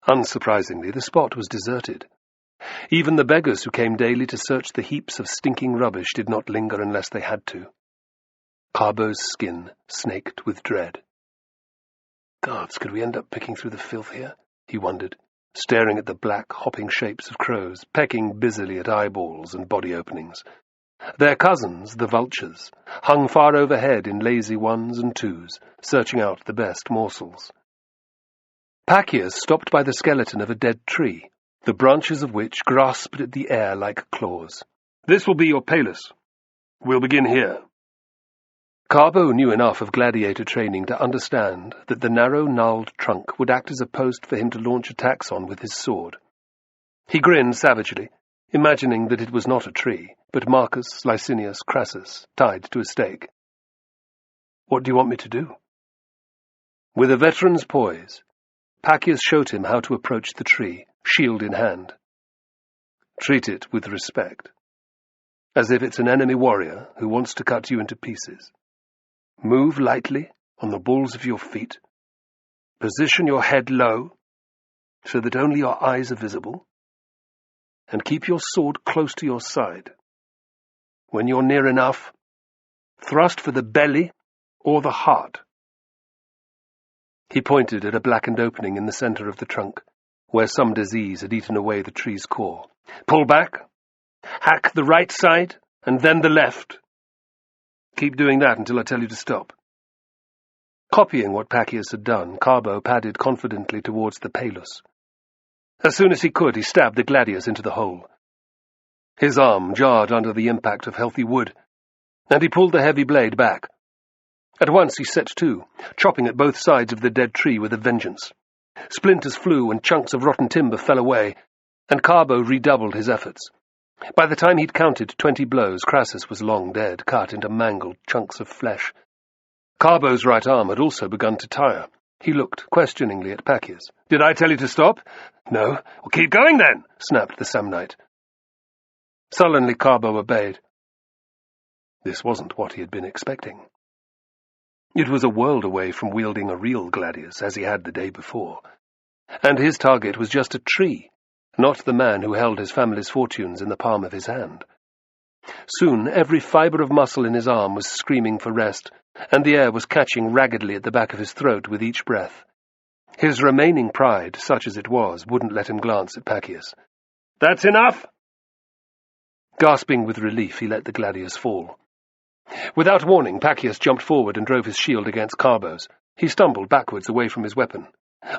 Unsurprisingly, the spot was deserted. Even the beggars who came daily to search the heaps of stinking rubbish did not linger unless they had to. Carbo's skin snaked with dread. "Gods, could we end up picking through the filth here?" he wondered, staring at the black, hopping shapes of crows, pecking busily at eyeballs and body openings. Their cousins, the vultures, hung far overhead in lazy ones and twos, searching out the best morsels. Pacius stopped by the skeleton of a dead tree, the branches of which grasped at the air like claws. "This will be your palus. We'll begin here." Carbo knew enough of gladiator training to understand that the narrow, gnarled trunk would act as a post for him to launch attacks on with his sword. He grinned savagely, imagining that it was not a tree, but Marcus Licinius Crassus, tied to a stake. "What do you want me to do?" With a veteran's poise, Pacius showed him how to approach the tree, shield in hand. Treat it with respect, as if it's an enemy warrior who wants to cut you into pieces. Move lightly on the balls of your feet. Position your head low, so that only your eyes are visible, and keep your sword close to your side. When you're near enough, thrust for the belly or the heart. He pointed at a blackened opening in the center of the trunk, where some disease had eaten away the tree's core. Pull back, hack the right side, and then the left. Keep doing that until I tell you to stop. Copying what Pacius had done, Carbo padded confidently towards the palus. As soon as he could, he stabbed the gladius into the hole. His arm jarred under the impact of healthy wood, and he pulled the heavy blade back. At once he set to, chopping at both sides of the dead tree with a vengeance. Splinters flew and chunks of rotten timber fell away, and Carbo redoubled his efforts. By the time he'd counted 20 blows, Crassus was long dead, cut into mangled chunks of flesh. Carbo's right arm had also begun to tire. He looked questioningly at Pacius. "Did I tell you to stop?" "No." "Well, keep going then," snapped the Samnite. Sullenly, Carbo obeyed. This wasn't what he had been expecting. It was a world away from wielding a real gladius, as he had the day before, and his target was just a tree, not the man who held his family's fortunes in the palm of his hand. Soon every fibre of muscle in his arm was screaming for rest, and the air was catching raggedly at the back of his throat with each breath. His remaining pride, such as it was, wouldn't let him glance at Pacius. "That's enough!" Gasping with relief, he let the gladius fall. Without warning, Pacius jumped forward and drove his shield against Carbo's. He stumbled backwards away from his weapon.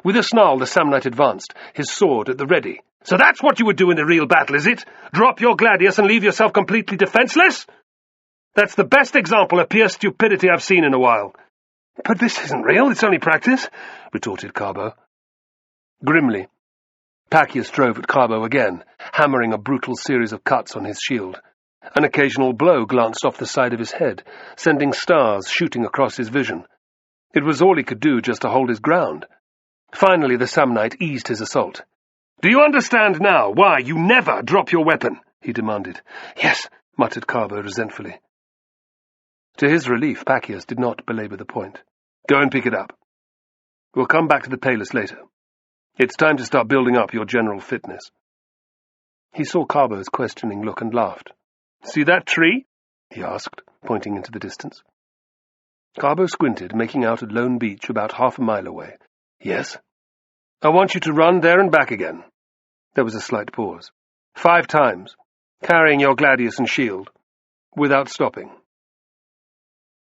With a snarl, the Samnite advanced, his sword at the ready. "So that's what you would do in a real battle, is it? Drop your gladius and leave yourself completely defenseless? That's the best example of pure stupidity I've seen in a while." "But this isn't real, it's only practice," retorted Carbo. Grimly, Pacius drove at Carbo again, hammering a brutal series of cuts on his shield. An occasional blow glanced off the side of his head, sending stars shooting across his vision. It was all he could do just to hold his ground. Finally, the Samnite eased his assault. "Do you understand now why you never drop your weapon?" he demanded. "Yes," muttered Carbo resentfully. To his relief, Pacius did not belabor the point. "Go and pick it up. We'll come back to the Palus later. It's time to start building up your general fitness." He saw Carbo's questioning look and laughed. "See that tree?" he asked, pointing into the distance. Carbo squinted, making out a lone beach about half a mile away. "Yes?" "I want you to run there and back again." There was a slight pause. 5 times, carrying your gladius and shield, without stopping.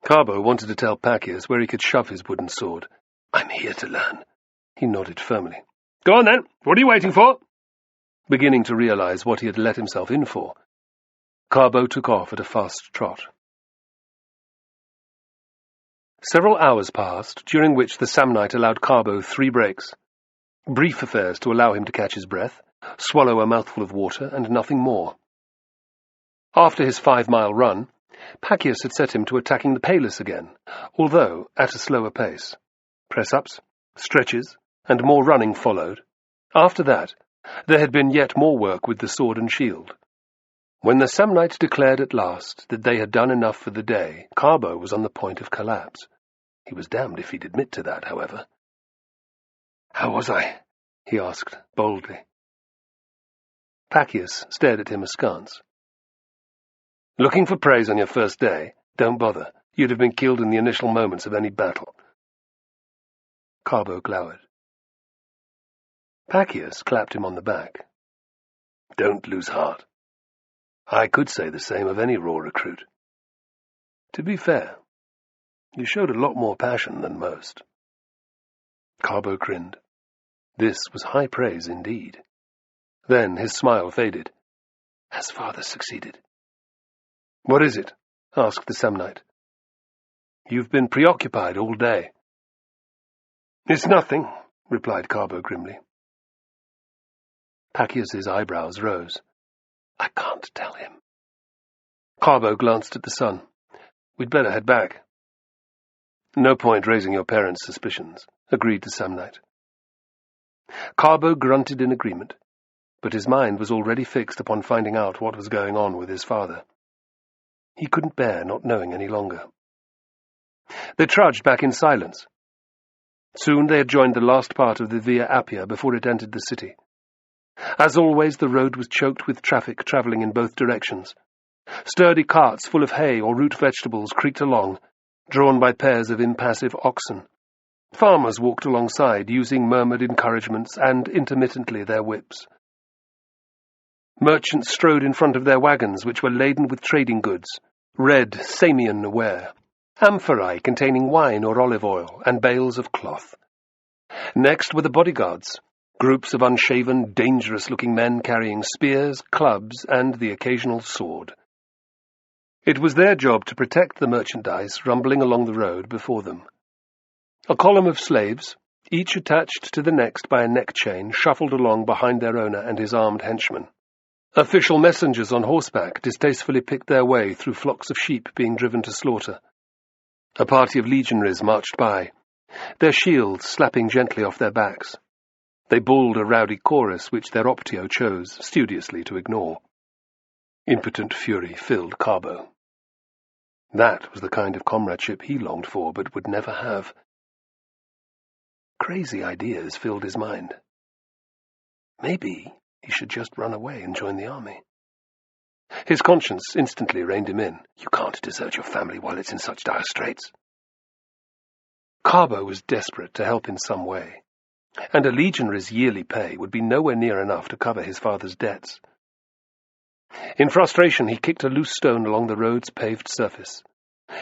Carbo wanted to tell Pacius where he could shove his wooden sword. "I'm here to learn." He nodded firmly. "Go on then. What are you waiting for?" Beginning to realize what he had let himself in for, Carbo took off at a fast trot. Several hours passed, during which the Samnite allowed Carbo 3 breaks. Brief affairs to allow him to catch his breath, swallow a mouthful of water, and nothing more. After his 5-mile run, Pacius had set him to attacking the Palus again, although at a slower pace. Press-ups, stretches, and more running followed. After that, there had been yet more work with the sword and shield. When the Samnite declared at last that they had done enough for the day, Carbo was on the point of collapse. He was damned if he'd admit to that, however. "How was I?" he asked, boldly. Pacius stared at him askance. "Looking for praise on your first day? Don't bother. You'd have been killed in the initial moments of any battle." Carbo glowered. Pacius clapped him on the back. "Don't lose heart. I could say the same of any raw recruit. To be fair, you showed a lot more passion than most." Carbo grinned. This was high praise indeed. Then his smile faded. "Has father succeeded?" "What is it?" asked the Samnite. "You've been preoccupied all day." "It's nothing," replied Carbo grimly. Pacius's eyebrows rose. "I can't tell him." Carbo glanced at the sun. "We'd better head back." "No point raising your parents' suspicions," agreed the Samnite. Carbo grunted in agreement, but his mind was already fixed upon finding out what was going on with his father. He couldn't bear not knowing any longer. They trudged back in silence. Soon they had joined the last part of the Via Appia before it entered the city. As always, the road was choked with traffic travelling in both directions. Sturdy carts full of hay or root vegetables creaked along, drawn by pairs of impassive oxen. Farmers walked alongside, using murmured encouragements and, intermittently, their whips. Merchants strode in front of their wagons, which were laden with trading goods, red Samian ware, amphorae containing wine or olive oil, and bales of cloth. Next were the bodyguards, groups of unshaven, dangerous-looking men carrying spears, clubs, and the occasional sword. It was their job to protect the merchandise rumbling along the road before them. A column of slaves, each attached to the next by a neck chain, shuffled along behind their owner and his armed henchmen. Official messengers on horseback distastefully picked their way through flocks of sheep being driven to slaughter. A party of legionaries marched by, their shields slapping gently off their backs. They bawled a rowdy chorus which their optio chose studiously to ignore. Impotent fury filled Carbo. That was the kind of comradeship he longed for but would never have. Crazy ideas filled his mind. Maybe he should just run away and join the army. His conscience instantly reined him in. You can't desert your family while it's in such dire straits. Carbo was desperate to help in some way, and a legionary's yearly pay would be nowhere near enough to cover his father's debts. In frustration, he kicked a loose stone along the road's paved surface.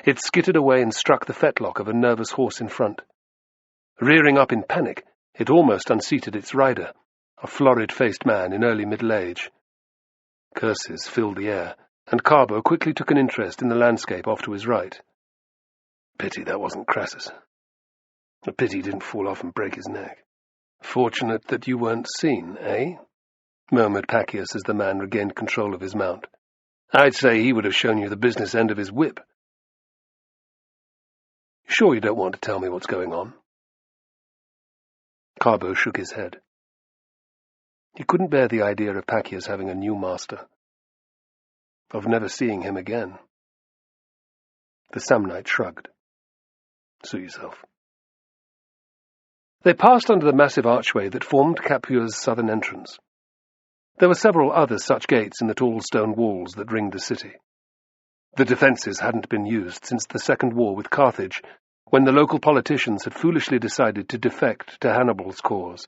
It skittered away and struck the fetlock of a nervous horse in front. Rearing up in panic, it almost unseated its rider, a florid-faced man in early middle age. Curses filled the air, and Carbo quickly took an interest in the landscape off to his right. Pity that wasn't Crassus. A pity he didn't fall off and break his neck. Fortunate that you weren't seen, eh? Murmured Pacius as the man regained control of his mount. I'd say he would have shown you the business end of his whip. Sure you don't want to tell me what's going on? Carbo shook his head. He couldn't bear the idea of Pacius having a new master, of never seeing him again. The Samnite shrugged. Suit yourself. They passed under the massive archway that formed Capua's southern entrance. There were several other such gates in the tall stone walls that ringed the city. The defences hadn't been used since the Second War with Carthage, when the local politicians had foolishly decided to defect to Hannibal's cause.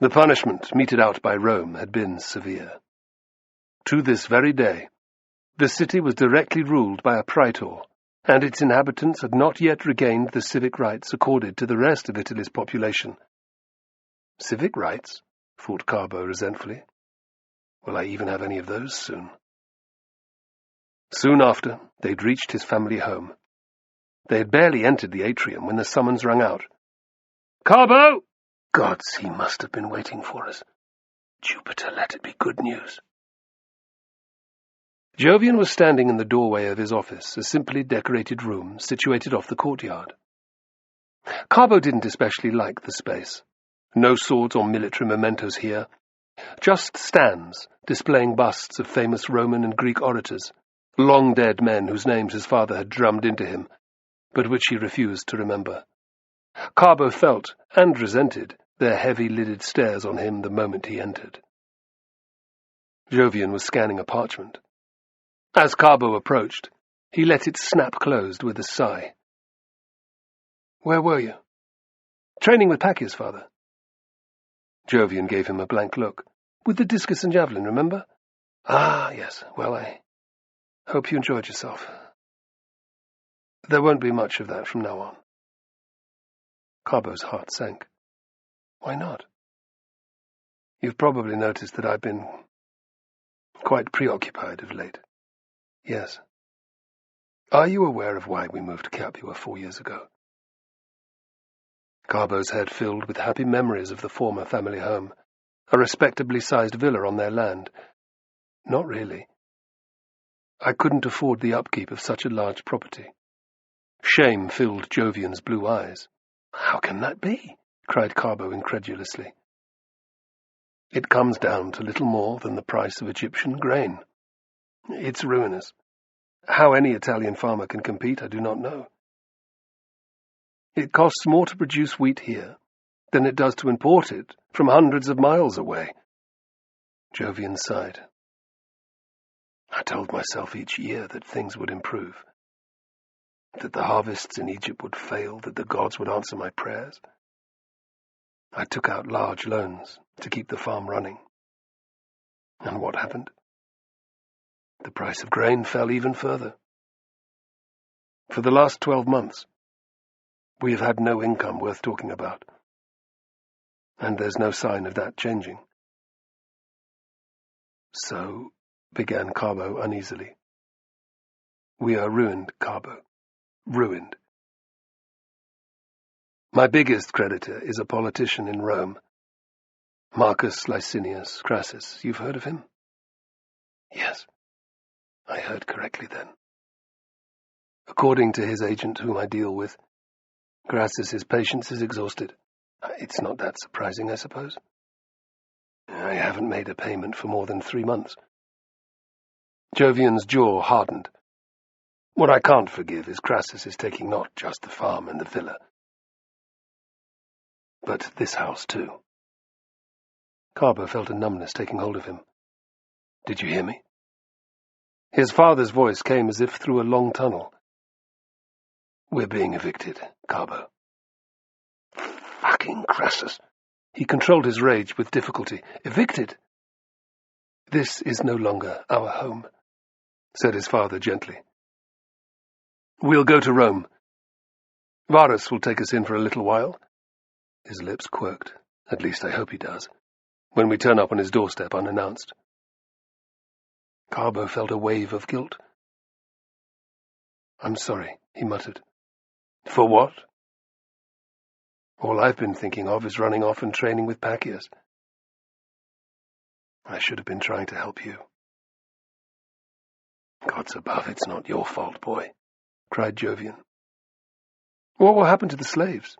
The punishment meted out by Rome had been severe. To this very day, the city was directly ruled by a praetor, and its inhabitants had not yet regained the civic rights accorded to the rest of Italy's population. Civic rights? Thought Carbo resentfully. Will I even have any of those soon? Soon after, they'd reached his family home. They had barely entered the atrium when the summons rang out. Carbo! Gods, he must have been waiting for us. Jupiter, let it be good news. Jovian was standing in the doorway of his office, a simply decorated room situated off the courtyard. Carbo didn't especially like the space. No swords or military mementos here. Just stands displaying busts of famous Roman and Greek orators, long-dead men whose names his father had drummed into him, but which he refused to remember. Carbo felt, and resented, their heavy-lidded stares on him the moment he entered. Jovian was scanning a parchment. As Carbo approached, he let it snap closed with a sigh. Where were you? Training with Pacius, father. Jovian gave him a blank look. With the discus and javelin, remember? Ah, yes. Well, I hope you enjoyed yourself. There won't be much of that from now on. Carbo's heart sank. Why not? You've probably noticed that I've been quite preoccupied of late. Yes. Are you aware of why we moved to Capua 4 years ago? Carbo's head filled with happy memories of the former family home, a respectably sized villa on their land. Not really. I couldn't afford the upkeep of such a large property. Shame filled Jovian's blue eyes. How can that be? Cried Carbo incredulously. It comes down to little more than the price of Egyptian grain. It's ruinous. How any Italian farmer can compete, I do not know. It costs more to produce wheat here than it does to import it from hundreds of miles away. Jovian sighed. I told myself each year that things would improve, that the harvests in Egypt would fail, that the gods would answer my prayers. I took out large loans to keep the farm running. And what happened? The price of grain fell even further. For the last 12 months, we have had no income worth talking about. And there's no sign of that changing. So, began Carbo uneasily. We are ruined, Carbo. Ruined. My biggest creditor is a politician in Rome. Marcus Licinius Crassus. You've heard of him? Yes. I heard correctly then. According to his agent whom I deal with, Crassus's patience is exhausted. It's not that surprising, I suppose. I haven't made a payment for more than 3 months. Jovian's jaw hardened. What I can't forgive is Crassus is taking not just the farm and the villa, but this house too. Carbo felt a numbness taking hold of him. Did you hear me? His father's voice came as if through a long tunnel. We're being evicted, Carbo. Fucking Crassus. He controlled his rage with difficulty. Evicted? This is no longer our home, said his father gently. We'll go to Rome. Varus will take us in for a little while, His lips quirked. At least I hope he does. When we turn up on his doorstep unannounced. Carbo felt a wave of guilt. I'm sorry, he muttered. For what? All I've been thinking of is running off and training with Pacius. I should have been trying to help you. Gods above, it's not your fault, boy, cried Jovian. What will happen to the slaves?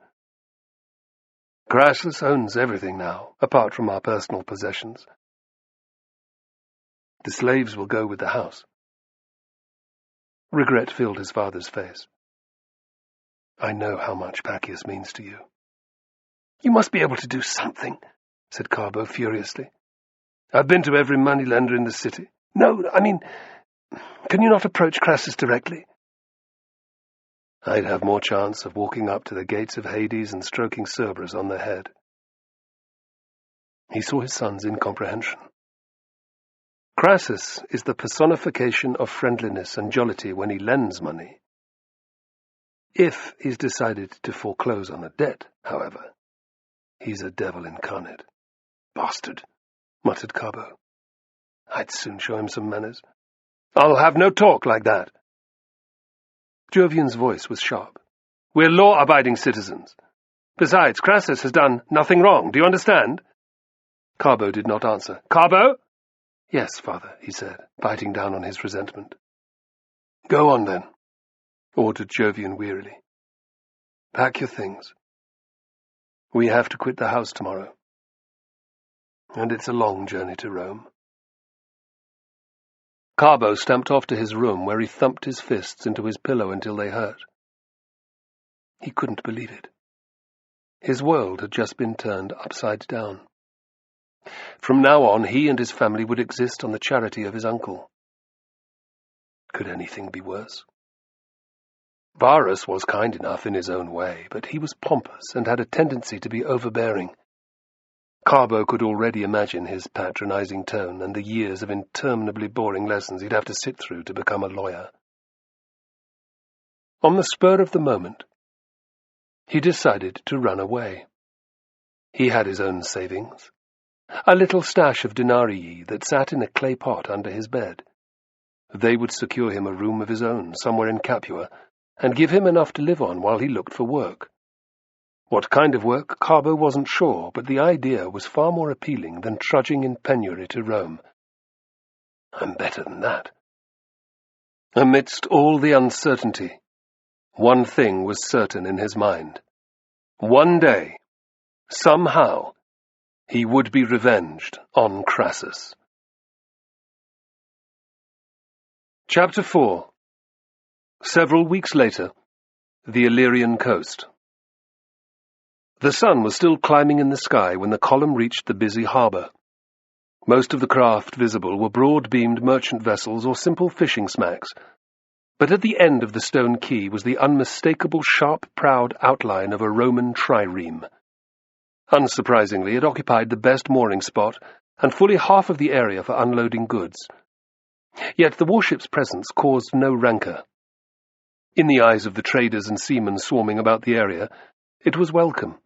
Crassus owns everything now, apart from our personal possessions. The slaves will go with the house. Regret filled his father's face. I know how much Pacius means to you. You must be able to do something, said Carbo furiously. I've been to every moneylender in the city. No, I mean, can you not approach Crassus directly? I'd have more chance of walking up to the gates of Hades and stroking Cerberus on the head. He saw his son's incomprehension. Crassus is the personification of friendliness and jollity when he lends money. If he's decided to foreclose on a debt, however, he's a devil incarnate. Bastard, muttered Carbo. I'd soon show him some manners. I'll have no talk like that. Jovian's voice was sharp. We're law-abiding citizens. Besides, Crassus has done nothing wrong. Do you understand? Carbo did not answer. Carbo? Yes, father, he said, biting down on his resentment. Go on, then, ordered Jovian wearily. Pack your things. We have to quit the house tomorrow. And it's a long journey to Rome. Carbo stamped off to his room, where he thumped his fists into his pillow until they hurt. He couldn't believe it. His world had just been turned upside down. From now on, he and his family would exist on the charity of his uncle. Could anything be worse? Varus was kind enough in his own way, but he was pompous and had a tendency to be overbearing. Carbo could already imagine his patronizing tone and the years of interminably boring lessons he'd have to sit through to become a lawyer. On the spur of the moment, he decided to run away. He had his own savings, a little stash of denarii that sat in a clay pot under his bed. They would secure him a room of his own somewhere in Capua and give him enough to live on while he looked for work. What kind of work, Carbo wasn't sure, but the idea was far more appealing than trudging in penury to Rome. I'm better than that. Amidst all the uncertainty, one thing was certain in his mind. One day, somehow, he would be revenged on Crassus. Chapter 4. Several weeks later, the Illyrian coast. The sun was still climbing in the sky when the column reached the busy harbour. Most of the craft visible were broad-beamed merchant vessels or simple fishing smacks, but at the end of the stone quay was the unmistakable sharp-prowed outline of a Roman trireme. Unsurprisingly, it occupied the best mooring spot and fully half of the area for unloading goods. Yet the warship's presence caused no rancour. In the eyes of the traders and seamen swarming about the area, it was welcome.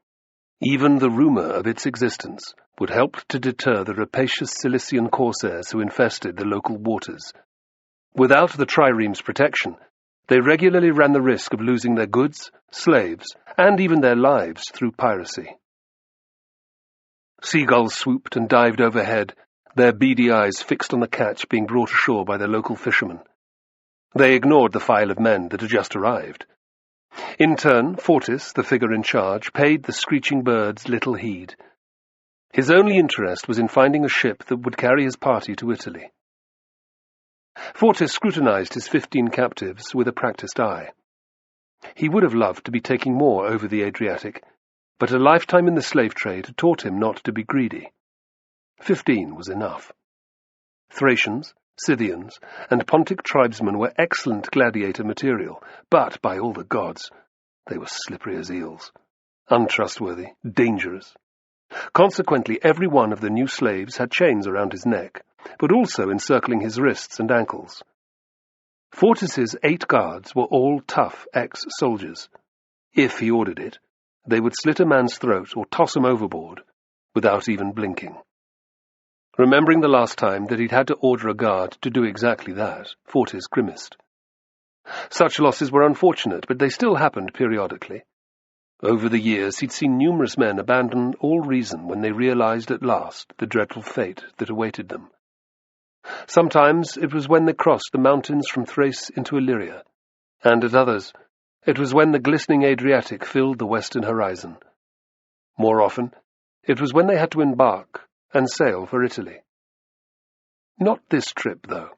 Even the rumour of its existence would help to deter the rapacious Cilician corsairs who infested the local waters. Without the trireme's protection, they regularly ran the risk of losing their goods, slaves, and even their lives through piracy. Seagulls swooped and dived overhead, their beady eyes fixed on the catch being brought ashore by the local fishermen. They ignored the file of men that had just arrived. In turn, Fortis, the figure in charge, paid the screeching birds little heed. His only interest was in finding a ship that would carry his party to Italy. Fortis scrutinized his 15 captives with a practiced eye. He would have loved to be taking more over the Adriatic, but a lifetime in the slave trade had taught him not to be greedy. 15 was enough. Thracians, Scythians, and Pontic tribesmen were excellent gladiator material, but, by all the gods, they were slippery as eels, untrustworthy, dangerous. Consequently, every one of the new slaves had chains around his neck, but also encircling his wrists and ankles. Fortis's 8 guards were all tough ex-soldiers. If he ordered it, they would slit a man's throat or toss him overboard without even blinking. Remembering the last time that he'd had to order a guard to do exactly that, Fortis grimaced. Such losses were unfortunate, but they still happened periodically. Over the years, he'd seen numerous men abandon all reason when they realized at last the dreadful fate that awaited them. Sometimes it was when they crossed the mountains from Thrace into Illyria, and at others it was when the glistening Adriatic filled the western horizon. More often, it was when they had to embark and sail for Italy. Not this trip, though.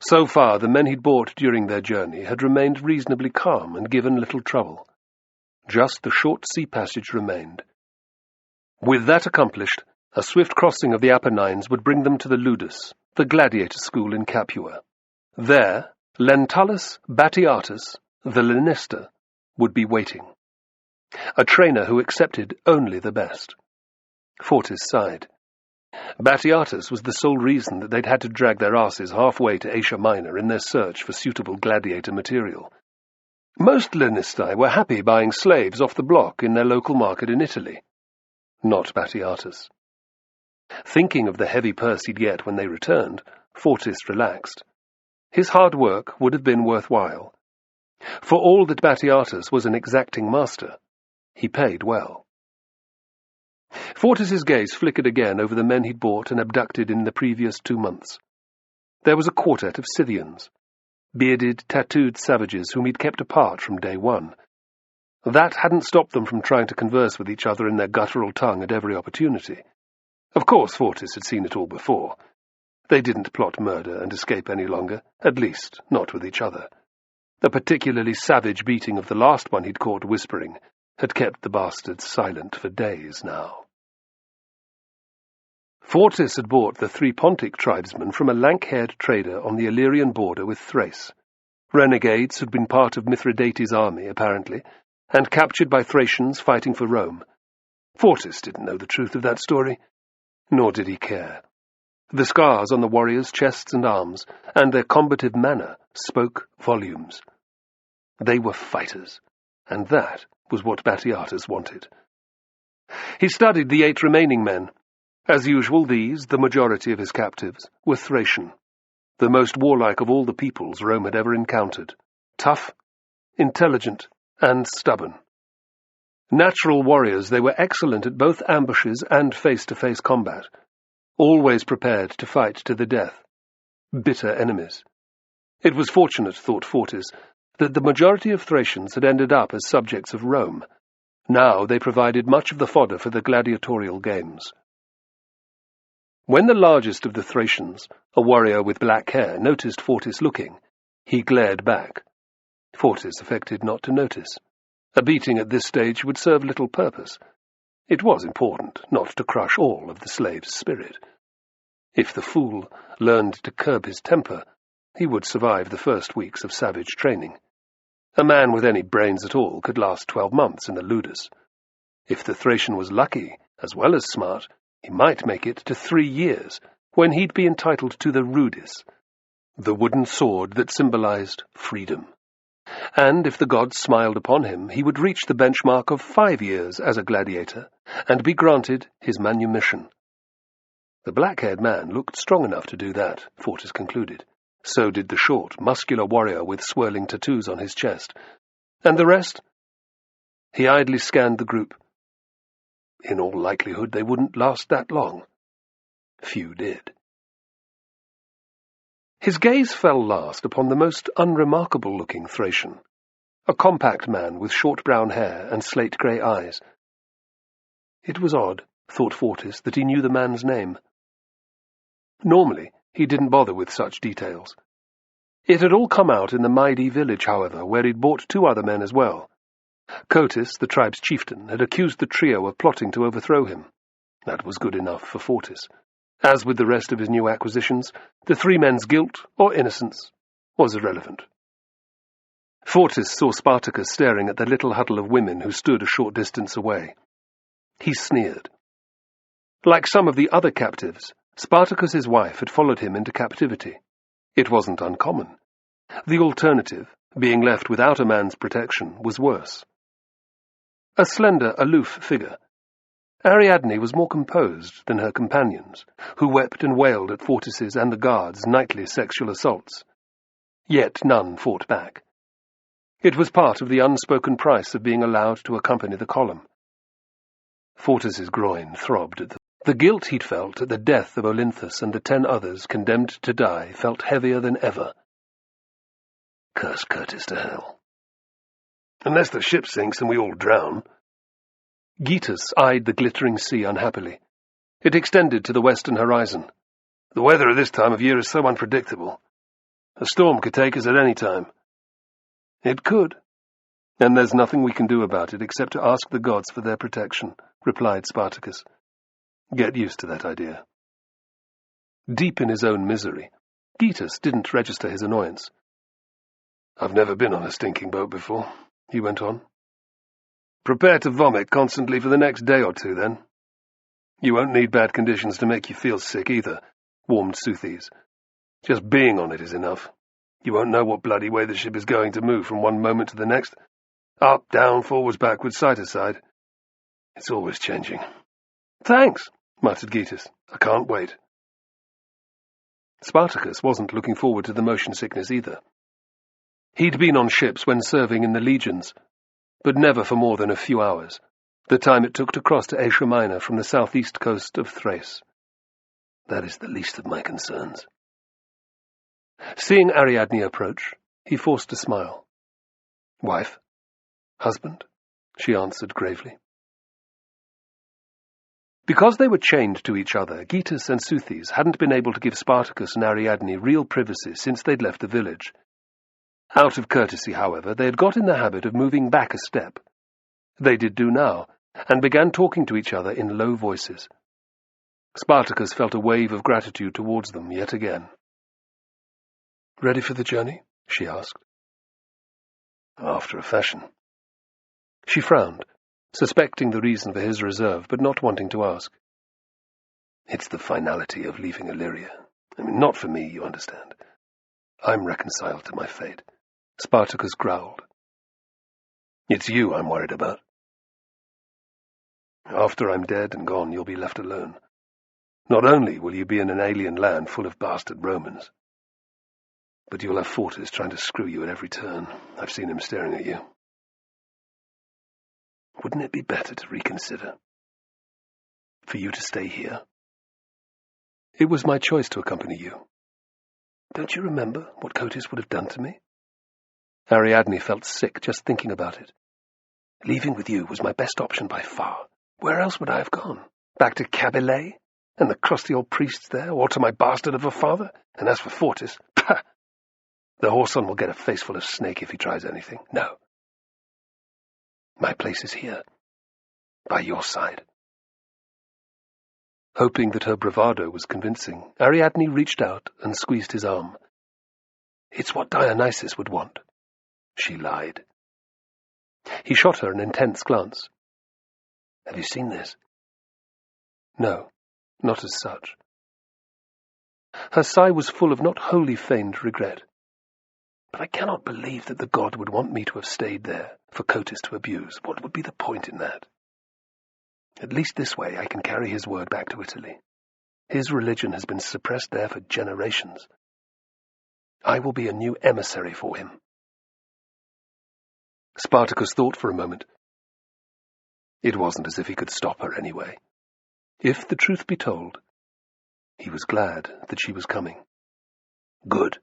So far, the men he'd bought during their journey had remained reasonably calm and given little trouble. Just the short sea passage remained. With that accomplished, a swift crossing of the Apennines would bring them to the Ludus, the gladiator school in Capua. There, Lentulus Batiatus, the Lanista, would be waiting. A trainer who accepted only the best. Fortis sighed. Batiatus was the sole reason that they'd had to drag their asses halfway to Asia Minor in their search for suitable gladiator material. Most Lanistae were happy buying slaves off the block in their local market in Italy. Not Batiatus. Thinking of the heavy purse he'd get when they returned, Fortis relaxed. His hard work would have been worthwhile. For all that Batiatus was an exacting master, he paid well. Fortis's gaze flickered again over the men he'd bought and abducted in the previous 2 months. There was a quartet of Scythians, bearded, tattooed savages whom he'd kept apart from day one. That hadn't stopped them from trying to converse with each other in their guttural tongue at every opportunity. Of course, Fortis had seen it all before. They didn't plot murder and escape any longer, at least not with each other. The particularly savage beating of the last one he'd caught whispering had kept the bastards silent for days now. Fortis had bought the 3 Pontic tribesmen from a lank-haired trader on the Illyrian border with Thrace. Renegades who'd been part of Mithridates' army, apparently, and captured by Thracians fighting for Rome. Fortis didn't know the truth of that story, nor did he care. The scars on the warriors' chests and arms, and their combative manner, spoke volumes. They were fighters, and that was what Batiatus wanted. He studied the 8 remaining men. As usual, these, the majority of his captives, were Thracian, the most warlike of all the peoples Rome had ever encountered, tough, intelligent, and stubborn. Natural warriors, they were excellent at both ambushes and face-to-face combat, always prepared to fight to the death. Bitter enemies. It was fortunate, thought Fortis, that the majority of Thracians had ended up as subjects of Rome. Now they provided much of the fodder for the gladiatorial games. When the largest of the Thracians, a warrior with black hair, noticed Fortis looking, he glared back. Fortis affected not to notice. A beating at this stage would serve little purpose. It was important not to crush all of the slave's spirit. If the fool learned to curb his temper, he would survive the first weeks of savage training. A man with any brains at all could last 12 months in the Ludus. If the Thracian was lucky, as well as smart, he might make it to 3 years, when he'd be entitled to the rudis, the wooden sword that symbolized freedom. And if the gods smiled upon him, he would reach the benchmark of 5 years as a gladiator, and be granted his manumission. The black-haired man looked strong enough to do that, Fortis concluded. So did the short, muscular warrior with swirling tattoos on his chest. And the rest? He idly scanned the group. In all likelihood, they wouldn't last that long. Few did. His gaze fell last upon the most unremarkable-looking Thracian, a compact man with short brown hair and slate-grey eyes. It was odd, thought Fortis, that he knew the man's name. Normally, he didn't bother with such details. It had all come out in the Maidi village, however, where he'd bought 2 other men as well. Cotis, the tribe's chieftain, had accused the trio of plotting to overthrow him. That was good enough for Fortis. As with the rest of his new acquisitions, the 3 men's guilt, or innocence, was irrelevant. Fortis saw Spartacus staring at the little huddle of women who stood a short distance away. He sneered. Like some of the other captives, Spartacus's wife had followed him into captivity. It wasn't uncommon. The alternative, being left without a man's protection, was worse. a slender, aloof figure. Ariadne was more composed than her companions, who wept and wailed at Fortis's and the guards' nightly sexual assaults. Yet none fought back. It was part of the unspoken price of being allowed to accompany the column. Fortis's groin throbbed at the guilt he'd felt at the death of Olynthus and the 10 others condemned to die felt heavier than ever. Curse Curtis to hell. Unless the ship sinks and we all drown. Gaius eyed the glittering sea unhappily. It extended to the western horizon. The weather at this time of year is so unpredictable. A storm could take us at any time. It could. And there's nothing we can do about it except to ask the gods for their protection, replied Spartacus. Get used to that idea. Deep in his own misery, Gaius didn't register his annoyance. I've never been on a stinking boat before, he went on. Prepare to vomit constantly for the next day or two, then. You won't need bad conditions to make you feel sick either, warned Seuthes. Just being on it is enough. You won't know what bloody way the ship is going to move from one moment to the next. Up, down, forwards, backwards, side to side. It's always changing. Thanks, muttered Gaius. I can't wait. Spartacus wasn't looking forward to the motion sickness either. He'd been on ships when serving in the legions, but never for more than a few hours, the time it took to cross to Asia Minor from the southeast coast of Thrace. That is the least of my concerns. Seeing Ariadne approach, he forced a smile. Wife? Husband? She answered gravely. Because they were chained to each other, Gaius and Seuthes hadn't been able to give Spartacus and Ariadne real privacy since they'd left the village. Out of courtesy, however, they had got in the habit of moving back a step. They did do now, and began talking to each other in low voices. Spartacus felt a wave of gratitude towards them yet again. Ready for the journey? She asked. After a fashion. She frowned, suspecting the reason for his reserve, but not wanting to ask. It's the finality of leaving Illyria. Not for me, you understand. I'm reconciled to my fate. Spartacus growled. It's you I'm worried about. After I'm dead and gone, you'll be left alone. Not only will you be in an alien land full of bastard Romans, but you'll have Fortis trying to screw you at every turn. I've seen him staring at you. Wouldn't it be better to reconsider? For you to stay here? It was my choice to accompany you. Don't you remember what Cotis would have done to me? Ariadne felt sick just thinking about it. Leaving with you was my best option by far. Where else would I have gone? Back to Cabile? And the crusty old priests there? Or to my bastard of a father? And as for Fortis, pah! The whoreson will get a face full of snake if he tries anything. No. My place is here, by your side. Hoping that her bravado was convincing, Ariadne reached out and squeezed his arm. It's what Dionysus would want. She lied. He shot her an intense glance. Have you seen this? No, not as such. Her sigh was full of not wholly feigned regret. But I cannot believe that the god would want me to have stayed there for Cotis to abuse. What would be the point in that? At least this way I can carry his word back to Italy. His religion has been suppressed there for generations. I will be a new emissary for him. Spartacus thought for a moment. It wasn't as if he could stop her anyway. If the truth be told, he was glad that she was coming. Good.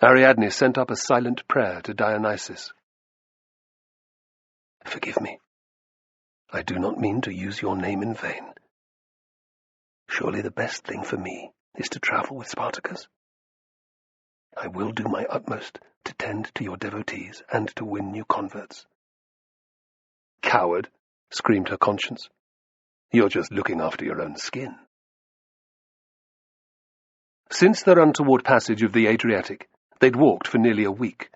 Ariadne sent up a silent prayer to Dionysus. Forgive me. I do not mean to use your name in vain. Surely the best thing for me is to travel with Spartacus. I will do my utmost to tend to your devotees and to win new converts. Coward, screamed her conscience. You're just looking after your own skin. Since their untoward passage of the Adriatic, they'd walked for nearly a week.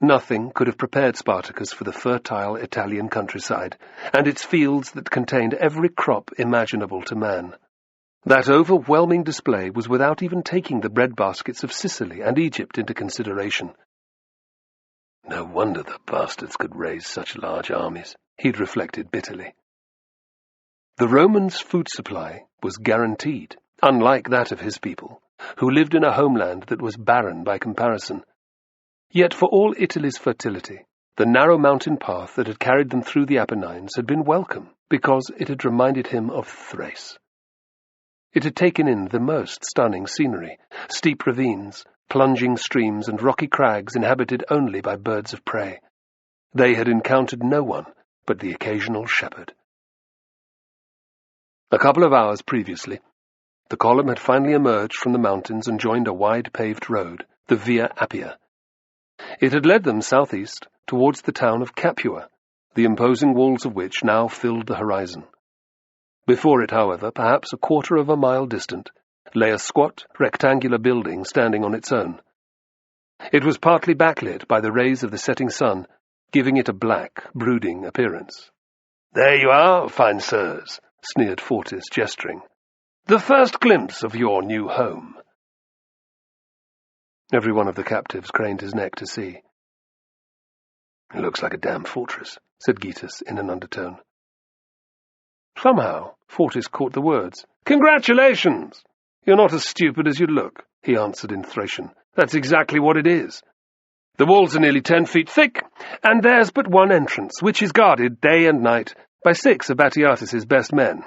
Nothing could have prepared Spartacus for the fertile Italian countryside, and its fields that contained every crop imaginable to man. That overwhelming display was without even taking the breadbaskets of Sicily and Egypt into consideration. No wonder the bastards could raise such large armies, he'd reflected bitterly. The Romans' food supply was guaranteed, unlike that of his people, who lived in a homeland that was barren by comparison. Yet for all Italy's fertility, the narrow mountain path that had carried them through the Apennines had been welcome, because it had reminded him of Thrace. It had taken in the most stunning scenery, steep ravines, plunging streams, and rocky crags inhabited only by birds of prey. They had encountered no one but the occasional shepherd. A couple of hours previously, the column had finally emerged from the mountains and joined a wide paved road, the Via Appia. It had led them southeast towards the town of Capua, the imposing walls of which now filled the horizon. Before it, however, perhaps a quarter of a mile distant, lay a squat, rectangular building standing on its own. It was partly backlit by the rays of the setting sun, giving it a black, brooding appearance. "There you are, fine sirs," sneered Fortis, gesturing. "The first glimpse of your new home." Every one of the captives craned his neck to see. "It looks like a damn fortress," said Gaius in an undertone. Somehow, Fortis caught the words. "Congratulations! You're not as stupid as you look," he answered in Thracian. "That's exactly what it is. The walls are nearly 10 feet thick, and there's but one entrance, which is guarded day and night by 6 of Batiatus's best men.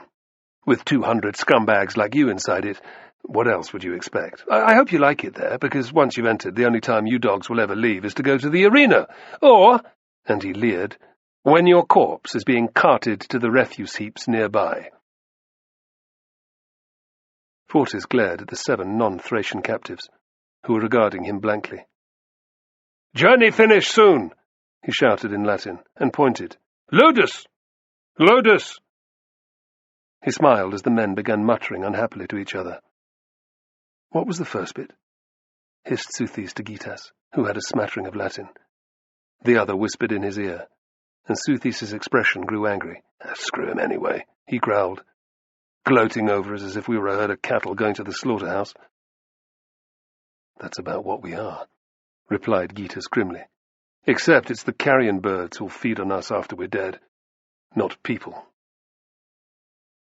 With 200 scumbags like you inside it, what else would you expect? I hope you like it there, because once you've entered, the only time you dogs will ever leave is to go to the arena, or," and he leered, "when your corpse is being carted to the refuse heaps nearby." Fortis glared at the 7 non-Thracian captives, who were regarding him blankly. "Journey finished soon," he shouted in Latin, and pointed. "Ludus! Ludus!" He smiled as the men began muttering unhappily to each other. "What was the first bit?" hissed Soothis to Gaius, who had a smattering of Latin. The other whispered in his ear, and Soothis's expression grew angry. "Screw him anyway," he growled, gloating over us as if we were a herd of cattle going to the slaughterhouse. "That's about what we are," replied Gaius grimly. "Except it's the carrion birds who'll feed on us after we're dead, not people."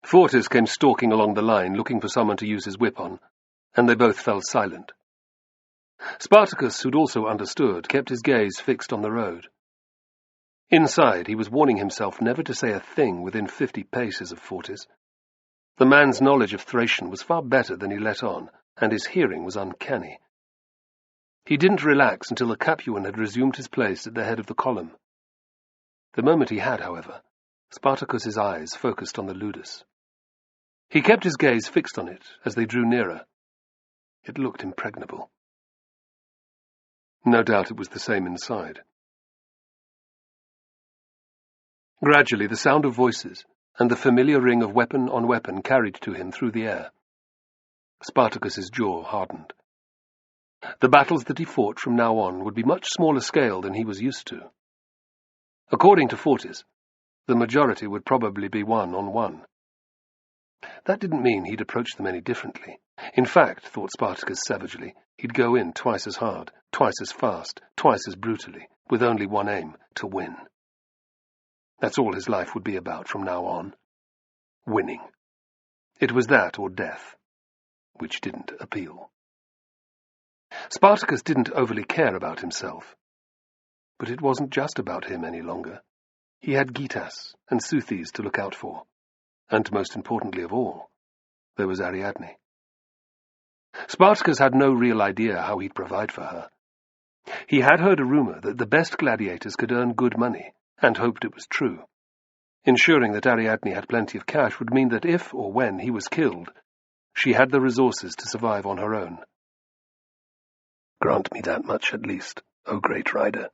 Fortis came stalking along the line, looking for someone to use his whip on, and they both fell silent. Spartacus, who'd also understood, kept his gaze fixed on the road. Inside, he was warning himself never to say a thing within 50 paces of Fortis. The man's knowledge of Thracian was far better than he let on, and his hearing was uncanny. He didn't relax until the Capuan had resumed his place at the head of the column. The moment he had, however, Spartacus's eyes focused on the ludus. He kept his gaze fixed on it as they drew nearer. It looked impregnable. No doubt it was the same inside. Gradually, the sound of voices and the familiar ring of weapon on weapon carried to him through the air. Spartacus's jaw hardened. The battles that he fought from now on would be much smaller scale than he was used to. According to Fortis, the majority would probably be 1-on-1. That didn't mean he'd approach them any differently. In fact, thought Spartacus savagely, he'd go in twice as hard, twice as fast, twice as brutally, with only one aim, to win. That's all his life would be about from now on. Winning. It was that or death, which didn't appeal. Spartacus didn't overly care about himself. But it wasn't just about him any longer. He had Gaius and Soothis to look out for. And most importantly of all, there was Ariadne. Spartacus had no real idea how he'd provide for her. He had heard a rumor that the best gladiators could earn good money, and hoped it was true. Ensuring that Ariadne had plenty of cash would mean that if or when he was killed, she had the resources to survive on her own. "Grant me that much at least, O great rider."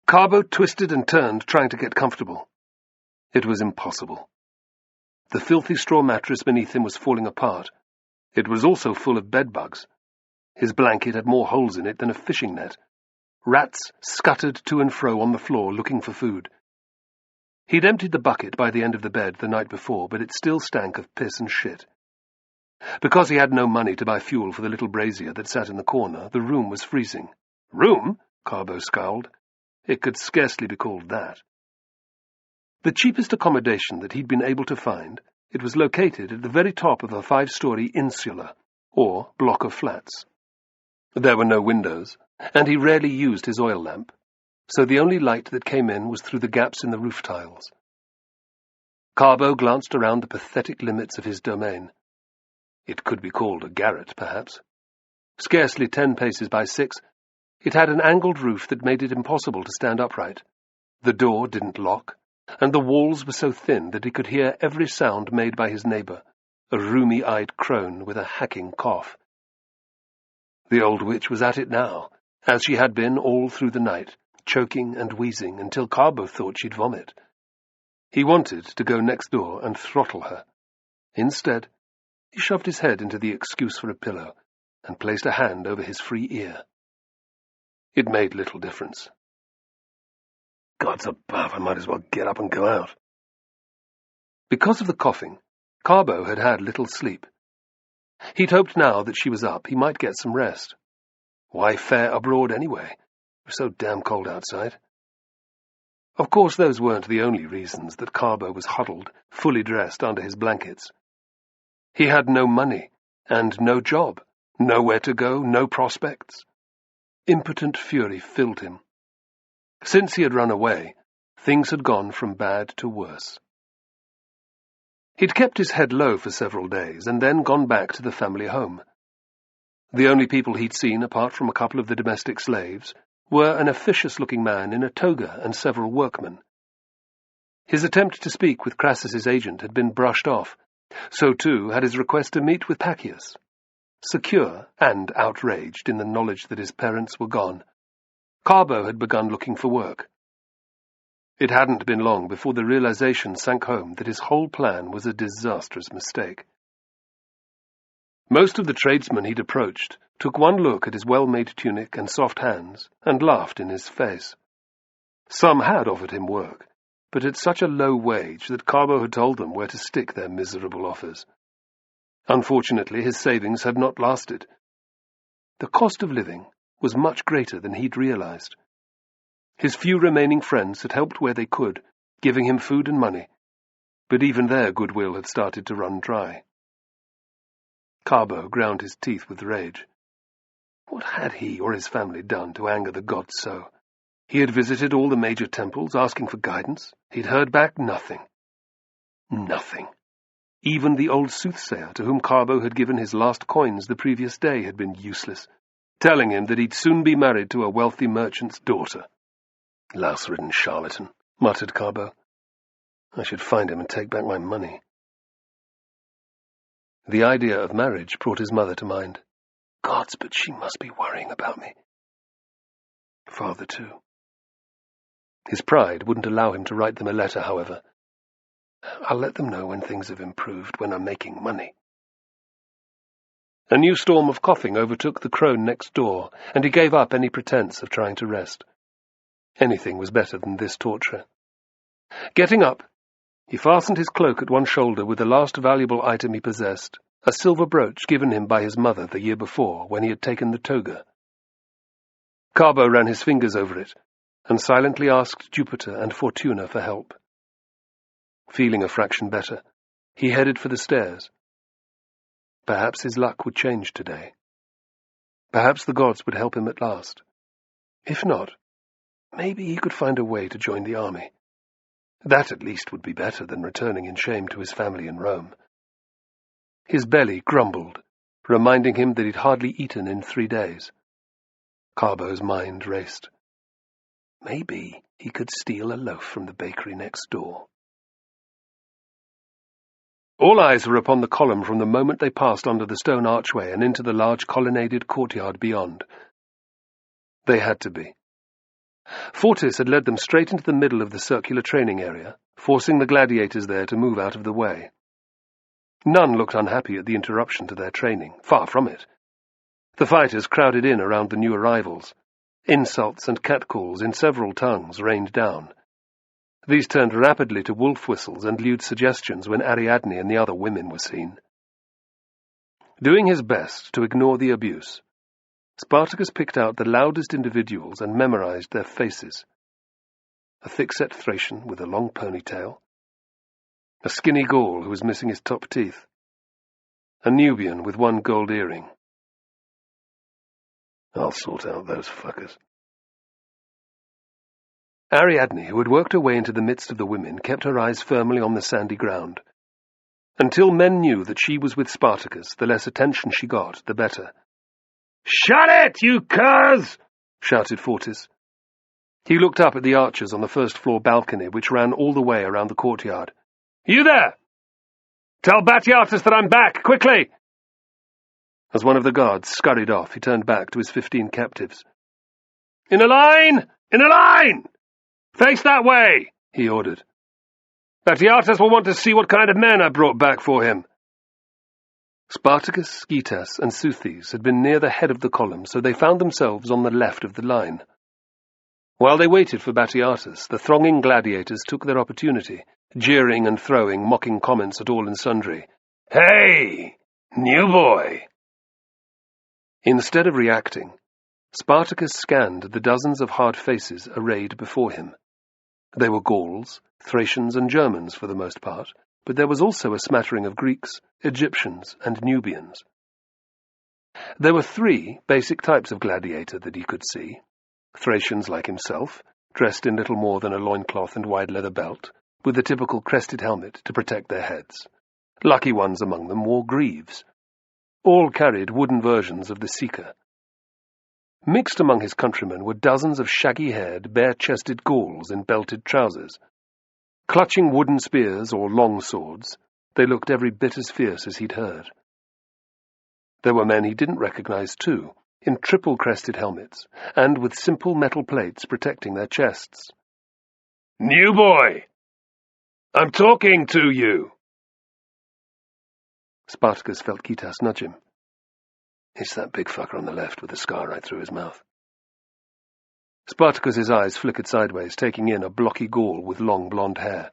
Carbo twisted and turned, trying to get comfortable. It was impossible. The filthy straw mattress beneath him was falling apart. It was also full of bedbugs. His blanket had more holes in it than a fishing net. Rats scuttered to and fro on the floor, looking for food. He'd emptied the bucket by the end of the bed the night before, but it still stank of piss and shit. Because he had no money to buy fuel for the little brazier that sat in the corner, the room was freezing, Room? Carbo scowled. It could scarcely be called that. The cheapest accommodation that he'd been able to find, it was located at the very top of a 5-story insula, or block of flats. There were no windows, and he rarely used his oil lamp, so the only light that came in was through the gaps in the roof tiles. Carbo glanced around the pathetic limits of his domain. It could be called a garret, perhaps. Scarcely 10 paces by 6, it had an angled roof that made it impossible to stand upright. The door didn't lock, and the walls were so thin that he could hear every sound made by his neighbour, a rheumy-eyed crone with a hacking cough. The old witch was at it now, as she had been all through the night, choking and wheezing until Carbo thought she'd vomit. He wanted to go next door and throttle her. Instead, he shoved his head into the excuse for a pillow and placed a hand over his free ear. It made little difference. Gods above, I might as well get up and go out. Because of the coughing, Carbo had had little sleep. He'd hoped now that she was up he might get some rest. Why fare abroad anyway? It was so damn cold outside. Of course those weren't the only reasons that Carbo was huddled, fully dressed under his blankets. He had no money, and no job, nowhere to go, no prospects. Impotent fury filled him. Since he had run away, things had gone from bad to worse. He'd kept his head low for several days, and then gone back to the family home. The only people he'd seen, apart from a couple of the domestic slaves, were an officious-looking man in a toga and several workmen. His attempt to speak with Crassus's agent had been brushed off. So too had his request to meet with Pacius. Secure and outraged in the knowledge that his parents were gone, Carbo had begun looking for work. It hadn't been long before the realization sank home that his whole plan was a disastrous mistake. Most of the tradesmen he'd approached took one look at his well-made tunic and soft hands and laughed in his face. Some had offered him work, but at such a low wage that Carbo had told them where to stick their miserable offers. Unfortunately, his savings had not lasted. The cost of living was much greater than he'd realized. His few remaining friends had helped where they could, giving him food and money, but even their goodwill had started to run dry. Carbo ground his teeth with rage. What had he or his family done to anger the gods so? He had visited all the major temples, asking for guidance. He'd heard back nothing. Nothing. Even the old soothsayer to whom Carbo had given his last coins the previous day had been useless, telling him that he'd soon be married to a wealthy merchant's daughter. Louse-ridden charlatan, muttered Carbo. I should find him and take back my money. The idea of marriage brought his mother to mind. Gods, but she must be worrying about me. Father, too. His pride wouldn't allow him to write them a letter, however. I'll let them know when things have improved, when I'm making money. A new storm of coughing overtook the crone next door, and he gave up any pretense of trying to rest. Anything was better than this torture. Getting up, he fastened his cloak at one shoulder with the last valuable item he possessed, a silver brooch given him by his mother the year before when he had taken the toga. Carbo ran his fingers over it, and silently asked Jupiter and Fortuna for help. Feeling a fraction better, he headed for the stairs. Perhaps his luck would change today. Perhaps the gods would help him at last. If not, maybe he could find a way to join the army. That at least would be better than returning in shame to his family in Rome. His belly grumbled, reminding him that he'd hardly eaten in 3 days. Carbo's mind raced. Maybe he could steal a loaf from the bakery next door. All eyes were upon the column from the moment they passed under the stone archway and into the large colonnaded courtyard beyond. They had to be. Fortis had led them straight into the middle of the circular training area, forcing the gladiators there to move out of the way. None looked unhappy at the interruption to their training, far from it. The fighters crowded in around the new arrivals. Insults and catcalls in several tongues rained down. These turned rapidly to wolf whistles and lewd suggestions when Ariadne and the other women were seen. Doing his best to ignore the abuse, Spartacus picked out the loudest individuals and memorized their faces. A thick-set Thracian with a long ponytail, a skinny Gaul who was missing his top teeth, a Nubian with one gold earring. I'll sort out those fuckers. Ariadne, who had worked her way into the midst of the women, kept her eyes firmly on the sandy ground. Until men knew that she was with Spartacus, the less attention she got, the better. "Shut it, you curs!" shouted Fortis. He looked up at the archers on the first-floor balcony, which ran all the way around the courtyard. "You there! Tell Batiatus that I'm back, quickly!" As one of the guards scurried off, he turned back to his 15 captives. "In a line! In a line! Face that way!" he ordered. "Batiatus will want to see what kind of men I brought back for him." Spartacus, Scetas, and Seuthes had been near the head of the column, so they found themselves on the left of the line. While they waited for Batiatus, the thronging gladiators took their opportunity, jeering and throwing mocking comments at all and sundry. "Hey, new boy!" Instead of reacting, Spartacus scanned the dozens of hard faces arrayed before him. They were Gauls, Thracians, and Germans for the most part, but there was also a smattering of Greeks, Egyptians, and Nubians. There were 3 basic types of gladiator that he could see. Thracians like himself, dressed in little more than a loincloth and wide leather belt, with the typical crested helmet to protect their heads. Lucky ones among them wore greaves. All carried wooden versions of the Seeker. Mixed among his countrymen were dozens of shaggy-haired, bare-chested Gauls in belted trousers. Clutching wooden spears or long swords, they looked every bit as fierce as he'd heard. There were men he didn't recognize, too, in triple-crested helmets, and with simple metal plates protecting their chests. "New boy! I'm talking to you!" Spartacus felt Scetas nudge him. It's that big fucker on the left with the scar right through his mouth. Spartacus's eyes flickered sideways, taking in a blocky Gaul with long blonde hair.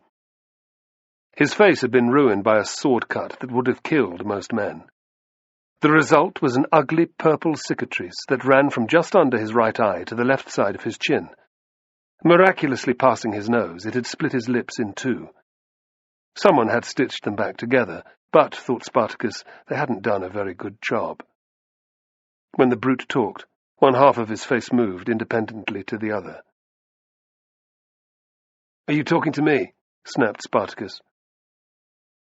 His face had been ruined by a sword cut that would have killed most men. The result was an ugly purple cicatrice that ran from just under his right eye to the left side of his chin. Miraculously passing his nose, it had split his lips in 2. Someone had stitched them back together, but, thought Spartacus, they hadn't done a very good job. When the brute talked, one half of his face moved independently to the other. "Are you talking to me?" snapped Spartacus.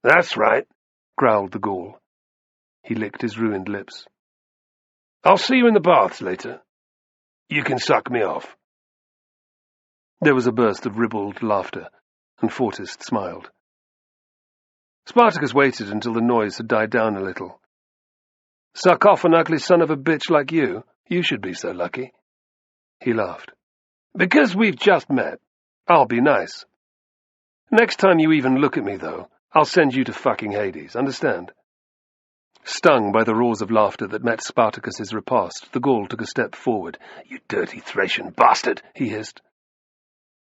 "That's right," growled the Gaul. He licked his ruined lips. "I'll see you in the baths later. You can suck me off." There was a burst of ribald laughter, and Fortis smiled. Spartacus waited until the noise had died down a little. "Suck off an ugly son of a bitch like you? You should be so lucky." He laughed. "Because we've just met, I'll be nice. Next time you even look at me, though, I'll send you to fucking Hades, understand?" Stung by the roars of laughter that met Spartacus's riposte, the Gaul took a step forward. "You dirty Thracian bastard," he hissed.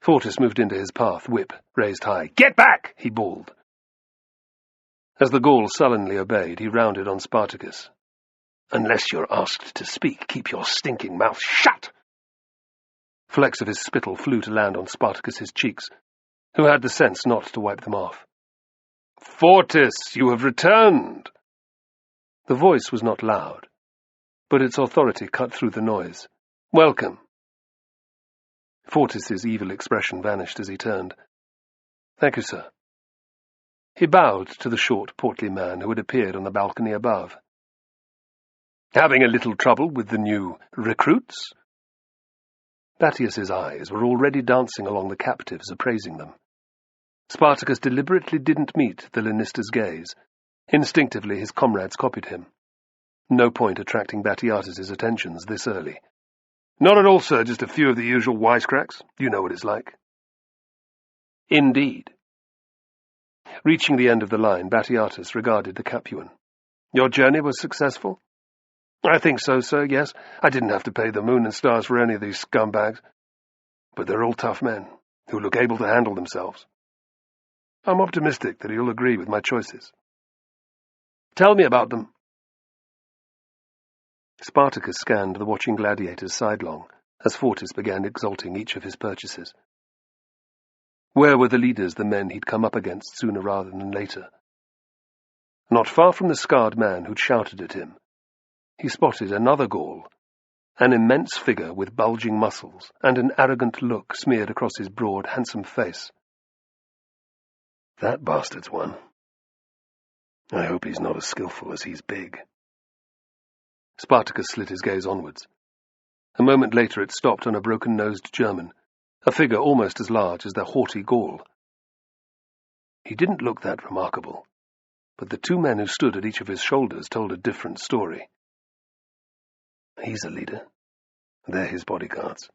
Fortis moved into his path, whip raised high. "Get back!" he bawled. As the Gaul sullenly obeyed, he rounded on Spartacus. "Unless you're asked to speak, keep your stinking mouth shut!" Flecks of his spittle flew to land on Spartacus's cheeks, who had the sense not to wipe them off. "Fortis, you have returned!" The voice was not loud, but its authority cut through the noise. "Welcome." Fortis's evil expression vanished as he turned. "Thank you, sir." He bowed to the short, portly man who had appeared on the balcony above. "Having a little trouble with the new recruits?" Batius's eyes were already dancing along the captives, appraising them. Spartacus deliberately didn't meet the Lanister's gaze. Instinctively his comrades copied him. No point attracting Batiatus's attentions this early. "Not at all, sir, just a few of the usual wisecracks. You know what it's like." "Indeed." Reaching the end of the line, Batiatus regarded the Capuan. "Your journey was successful?" "I think so, sir, yes. I didn't have to pay the moon and stars for any of these scumbags. But they're all tough men, who look able to handle themselves. I'm optimistic that you'll agree with my choices." "Tell me about them." Spartacus scanned the watching gladiators sidelong as Fortis began exalting each of his purchases. Where were the leaders, the men he'd come up against sooner rather than later? Not far from the scarred man who'd shouted at him, he spotted another Gaul, an immense figure with bulging muscles and an arrogant look smeared across his broad, handsome face. That bastard's one. I hope he's not as skillful as he's big. Spartacus slid his gaze onwards. A moment later it stopped on a broken-nosed German, a figure almost as large as the haughty Gaul. He didn't look that remarkable, but the two men who stood at each of his shoulders told a different story. He's a leader. They're his bodyguards.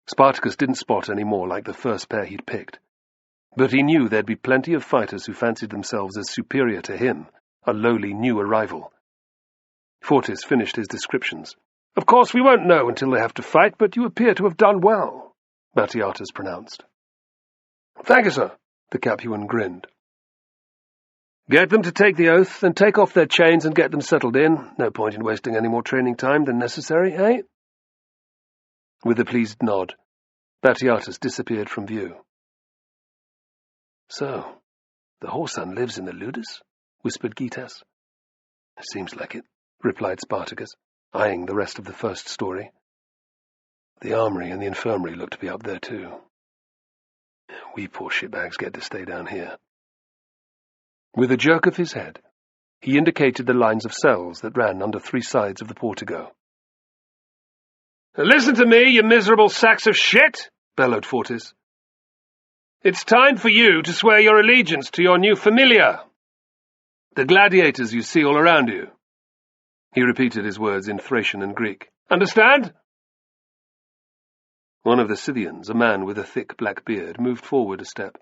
Spartacus didn't spot any more like the first pair he'd picked, but he knew there'd be plenty of fighters who fancied themselves as superior to him, a lowly new arrival. Fortis finished his descriptions. Of course we won't know until they have to fight, but you appear to have done well, Batiatus pronounced. Thank you, sir. The Capuan grinned. Get them to take the oath, then take off their chains and get them settled in. No point in wasting any more training time than necessary, eh? With a pleased nod, Batiatus disappeared from view. So, the whoreson lives in the ludus? Whispered Gitas. Seems like it, replied Spartacus, eyeing the rest of the first story. The armory and the infirmary look to be up there too. We poor shitbags get to stay down here. With a jerk of his head, he indicated the lines of cells that ran under three sides of the portico. Listen to me, you miserable sacks of shit, bellowed Fortis. It's time for you to swear your allegiance to your new familiar. The gladiators you see all around you. He repeated his words in Thracian and Greek. Understand? One of the Scythians, a man with a thick black beard, moved forward a step.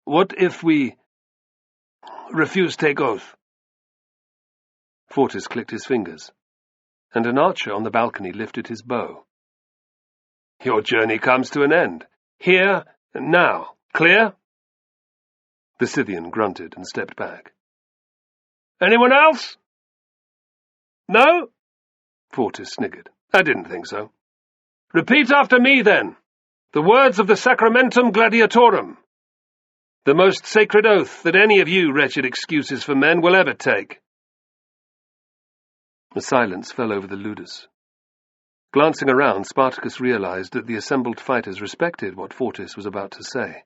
What if we refuse take oath? Fortis clicked his fingers, and an archer on the balcony lifted his bow. Your journey comes to an end. Here and now. Clear? The Scythian grunted and stepped back. Anyone else? No? Fortis sniggered. I didn't think so. Repeat after me, then. The words of the Sacramentum Gladiatorum. The most sacred oath that any of you wretched excuses for men will ever take. A silence fell over the ludus. Glancing around, Spartacus realized that the assembled fighters respected what Fortis was about to say.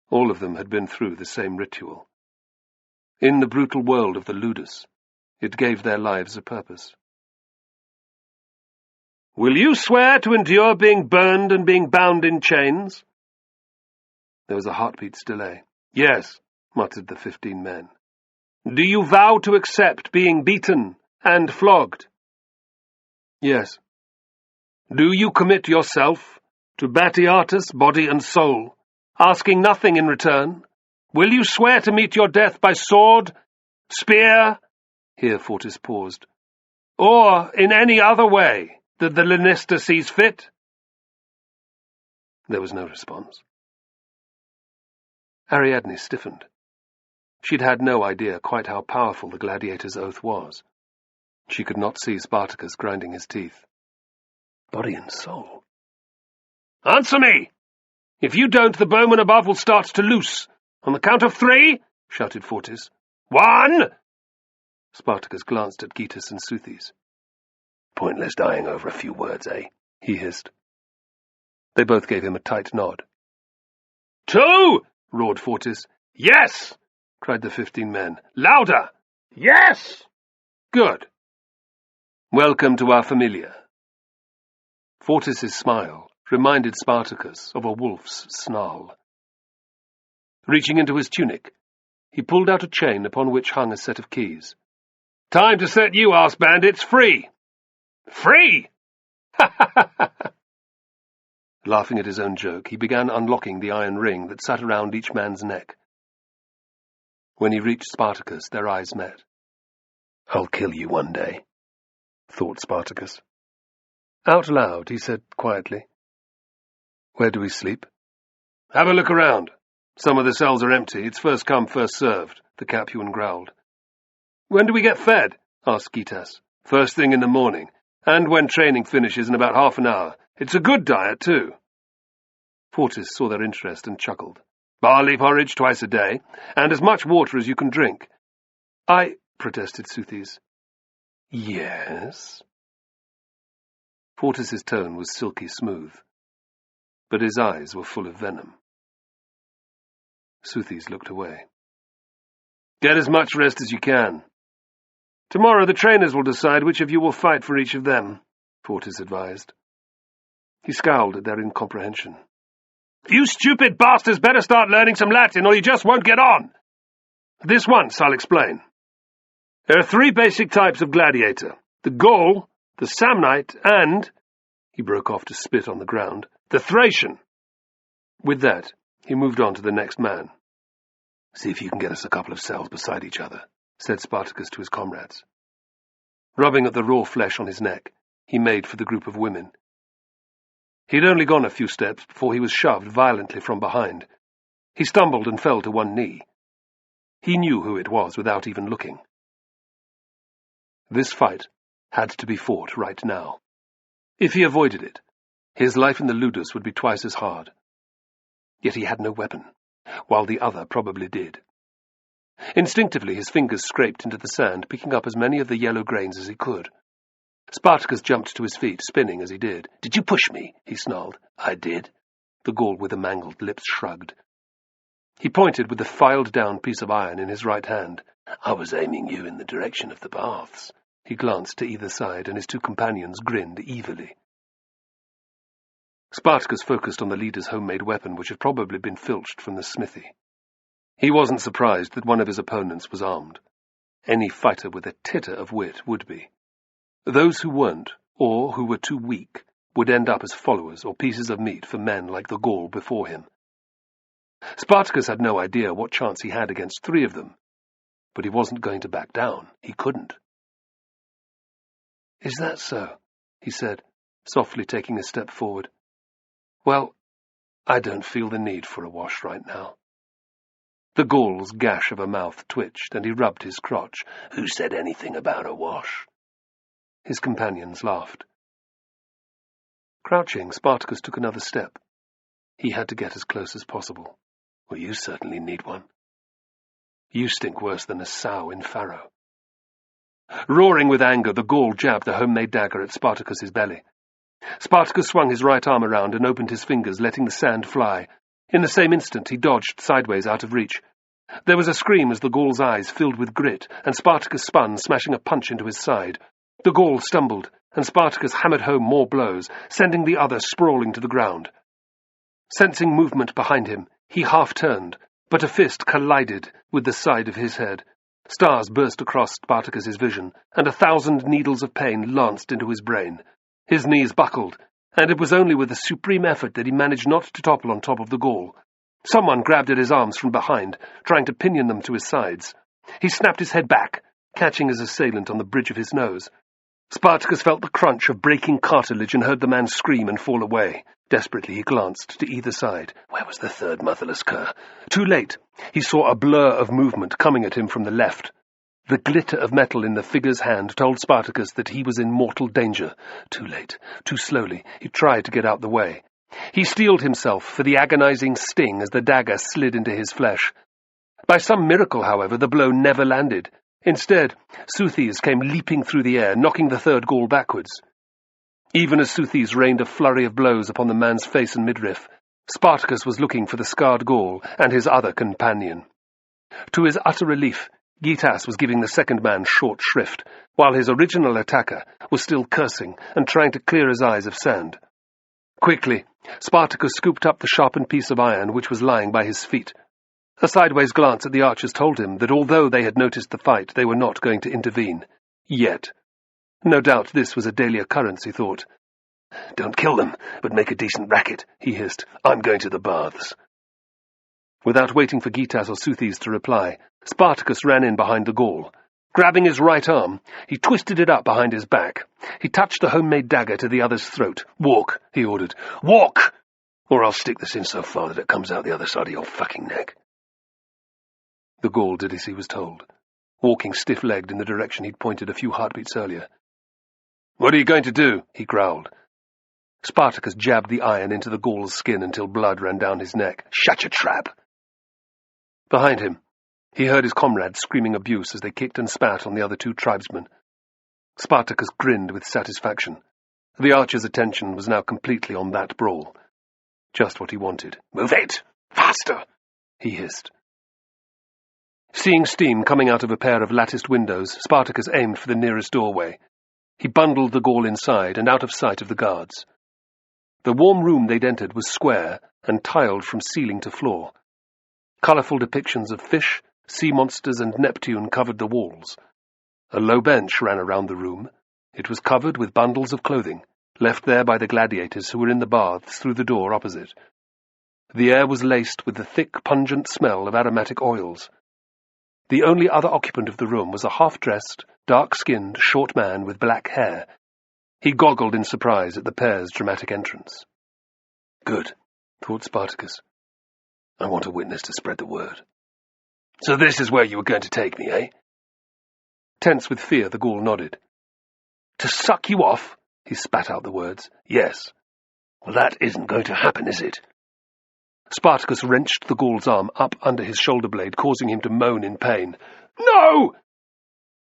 All of them had been through the same ritual. In the brutal world of the ludus, it gave their lives a purpose. Will you swear to endure being burned and being bound in chains? There was a heartbeat's delay. Yes, muttered the 15 men. Do you vow to accept being beaten and flogged? Yes. Do you commit yourself to Batiatus, body and soul, asking nothing in return? Will you swear to meet your death by sword, spear, here Fortis paused, or in any other way that the Lanista sees fit? There was no response. Ariadne stiffened. She'd had no idea quite how powerful the gladiator's oath was. She could not see Spartacus grinding his teeth. Body and soul. Answer me! If you don't, the bowman above will start to loose. On the count of 3, shouted Fortis. 1! Spartacus glanced at Gitas and Suthis. Pointless dying over a few words, eh? He hissed. They both gave him a tight nod. 2! roared Fortis. Yes! cried the 15 men. Louder! Yes! Good. Welcome to our familia. Fortis's smile reminded Spartacus of a wolf's snarl. Reaching into his tunic, he pulled out a chain upon which hung a set of keys. Time to set you arse bandits free! Free! Ha ha ha ha! Laughing at his own joke, he began unlocking the iron ring that sat around each man's neck. When he reached Spartacus, their eyes met. I'll kill you one day, thought Spartacus. Out loud, he said quietly, Where do we sleep? Have a look around. Some of the cells are empty. It's first come, first served, the Capuan growled. When do we get fed? asked Gitas. "First thing in the morning, and when training finishes in about half an hour. It's a good diet, too." Fortis saw their interest and chuckled. "Barley porridge twice a day, and as much water as you can drink." Protested Soothes. "Yes?" Fortis's tone was silky smooth, but his eyes were full of venom. Soothes looked away. "Get as much rest as you can. Tomorrow the trainers will decide which of you will fight for each of them," Fortis advised. He scowled at their incomprehension. "You stupid bastards better start learning some Latin, or you just won't get on. This once I'll explain. There are 3 basic types of gladiator: the Gaul, the Samnite, and," he broke off to spit on the ground, "the Thracian." With that, he moved on to the next man. "See if you can get us a couple of cells beside each other," said Spartacus to his comrades. Rubbing at the raw flesh on his neck, he made for the group of women. He'd only gone a few steps before he was shoved violently from behind. He stumbled and fell to one knee. He knew who it was without even looking. This fight had to be fought right now. If he avoided it, his life in the Ludus would be twice as hard. Yet he had no weapon, while the other probably did. Instinctively his fingers scraped into the sand, picking up as many of the yellow grains as he could. Spartacus jumped to his feet, spinning as he did. "Did you push me?" he snarled. "I did." The Gaul with the mangled lips shrugged. He pointed with the filed-down piece of iron in his right hand. "I was aiming you in the direction of the baths." He glanced to either side, and his 2 companions grinned evilly. Spartacus focused on the leader's homemade weapon, which had probably been filched from the smithy. He wasn't surprised that one of his opponents was armed. Any fighter with a titter of wit would be. Those who weren't, or who were too weak, would end up as followers or pieces of meat for men like the Gaul before him. Spartacus had no idea what chance he had against 3 of them, but he wasn't going to back down. He couldn't. "Is that so?" he said, softly taking a step forward. "Well, I don't feel the need for a wash right now." The Gaul's gash of a mouth twitched, and he rubbed his crotch. "Who said anything about a wash?" His companions laughed. Crouching, Spartacus took another step. He had to get as close as possible. "Well, you certainly need one. You stink worse than a sow in farrow." Roaring with anger, the Gaul jabbed the homemade dagger at Spartacus's belly. Spartacus swung his right arm around and opened his fingers, letting the sand fly. In the same instant, he dodged sideways out of reach. There was a scream as the Gaul's eyes filled with grit, and Spartacus spun, smashing a punch into his side. The Gaul stumbled, and Spartacus hammered home more blows, sending the other sprawling to the ground. Sensing movement behind him, he half-turned, but a fist collided with the side of his head. Stars burst across Spartacus's vision, and 1,000 needles of pain lanced into his brain. His knees buckled, and it was only with a supreme effort that he managed not to topple on top of the Gaul. Someone grabbed at his arms from behind, trying to pinion them to his sides. He snapped his head back, catching his assailant on the bridge of his nose. Spartacus felt the crunch of breaking cartilage and heard the man scream and fall away. Desperately he glanced to either side. Where was the 3rd motherless cur? Too late. He saw a blur of movement coming at him from the left. The glitter of metal in the figure's hand told Spartacus that he was in mortal danger. Too late. Too slowly. He tried to get out the way. He steeled himself for the agonizing sting as the dagger slid into his flesh. By some miracle, however, the blow never landed. Instead, Soothes came leaping through the air, knocking the 3rd Gaul backwards. Even as Soothes rained a flurry of blows upon the man's face and midriff, Spartacus was looking for the scarred Gaul and his other companion. To his utter relief, Gitas was giving the 2nd man short shrift, while his original attacker was still cursing and trying to clear his eyes of sand. Quickly, Spartacus scooped up the sharpened piece of iron which was lying by his feet. A sideways glance at the archers told him that although they had noticed the fight, they were not going to intervene. Yet. No doubt this was a daily occurrence, he thought. "Don't kill them, but make a decent racket," he hissed. "I'm going to the baths." Without waiting for Gitas or Soothes to reply, Spartacus ran in behind the Gaul. Grabbing his right arm, he twisted it up behind his back. He touched the homemade dagger to the other's throat. "Walk," he ordered. "Walk! Or I'll stick this in so far that it comes out the other side of your fucking neck." The Gaul did as he was told. walking stiff-legged in the direction he'd pointed a few heartbeats earlier. "What are you going to do?" he growled. Spartacus jabbed the iron into the Gaul's skin until blood ran down his neck. "Shut your trap!" Behind him, he heard his comrades screaming abuse as they kicked and spat on the other two tribesmen. Spartacus grinned with satisfaction. The archer's attention was now completely on that brawl. Just what he wanted. "Move it! Faster!" he hissed. Seeing steam coming out of a pair of latticed windows, Spartacus aimed for the nearest doorway. He bundled the Gaul inside and out of sight of the guards. The warm room they'd entered was square and tiled from ceiling to floor. Colourful depictions of fish, sea monsters, and Neptune covered the walls. A low bench ran around the room. It was covered with bundles of clothing, left there by the gladiators who were in the baths through the door opposite. The air was laced with the thick, pungent smell of aromatic oils. The only other occupant of the room was a half-dressed, dark-skinned, short man with black hair. He goggled in surprise at the pair's dramatic entrance. "Good," thought Spartacus. "I want a witness to spread the word." "So this is where you were going to take me, eh?" Tense with fear, the Gaul nodded. "To suck you off?" He spat out the words. "Yes." "Well, that isn't going to happen, is it?" Spartacus wrenched the Gaul's arm up under his shoulder blade, causing him to moan in pain. "No!"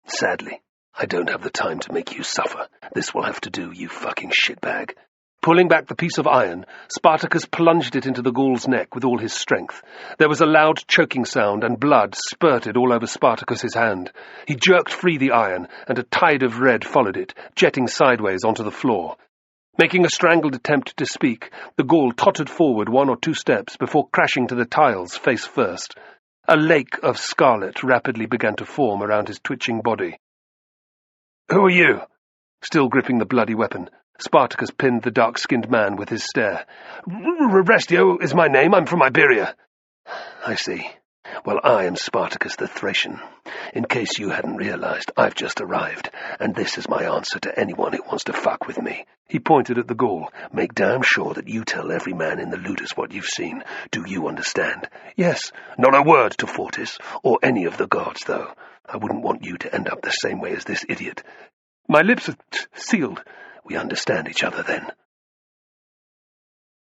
"Sadly, I don't have the time to make you suffer. This will have to do, you fucking shitbag." Pulling back the piece of iron, Spartacus plunged it into the Gaul's neck with all his strength. There was a loud choking sound, and blood spurted all over Spartacus's hand. He jerked free the iron, and a tide of red followed it, jetting sideways onto the floor. Making a strangled attempt to speak, the Gaul tottered forward 1 or 2 steps before crashing to the tiles face first. A lake of scarlet rapidly began to form around his twitching body. "Who are you?" Still gripping the bloody weapon, Spartacus pinned the dark-skinned man with his stare. "Restio is my name. I'm from Iberia." "I see. Well, I am Spartacus the Thracian. In case you hadn't realized, I've just arrived, and this is my answer to anyone who wants to fuck with me." He pointed at the Gaul. "Make damn sure that you tell every man in the Ludus what you've seen. Do you understand?" "Yes." "Not a word to Fortis, or any of the guards, though. I wouldn't want you to end up the same way as this idiot." "My lips are sealed." "We understand each other, then."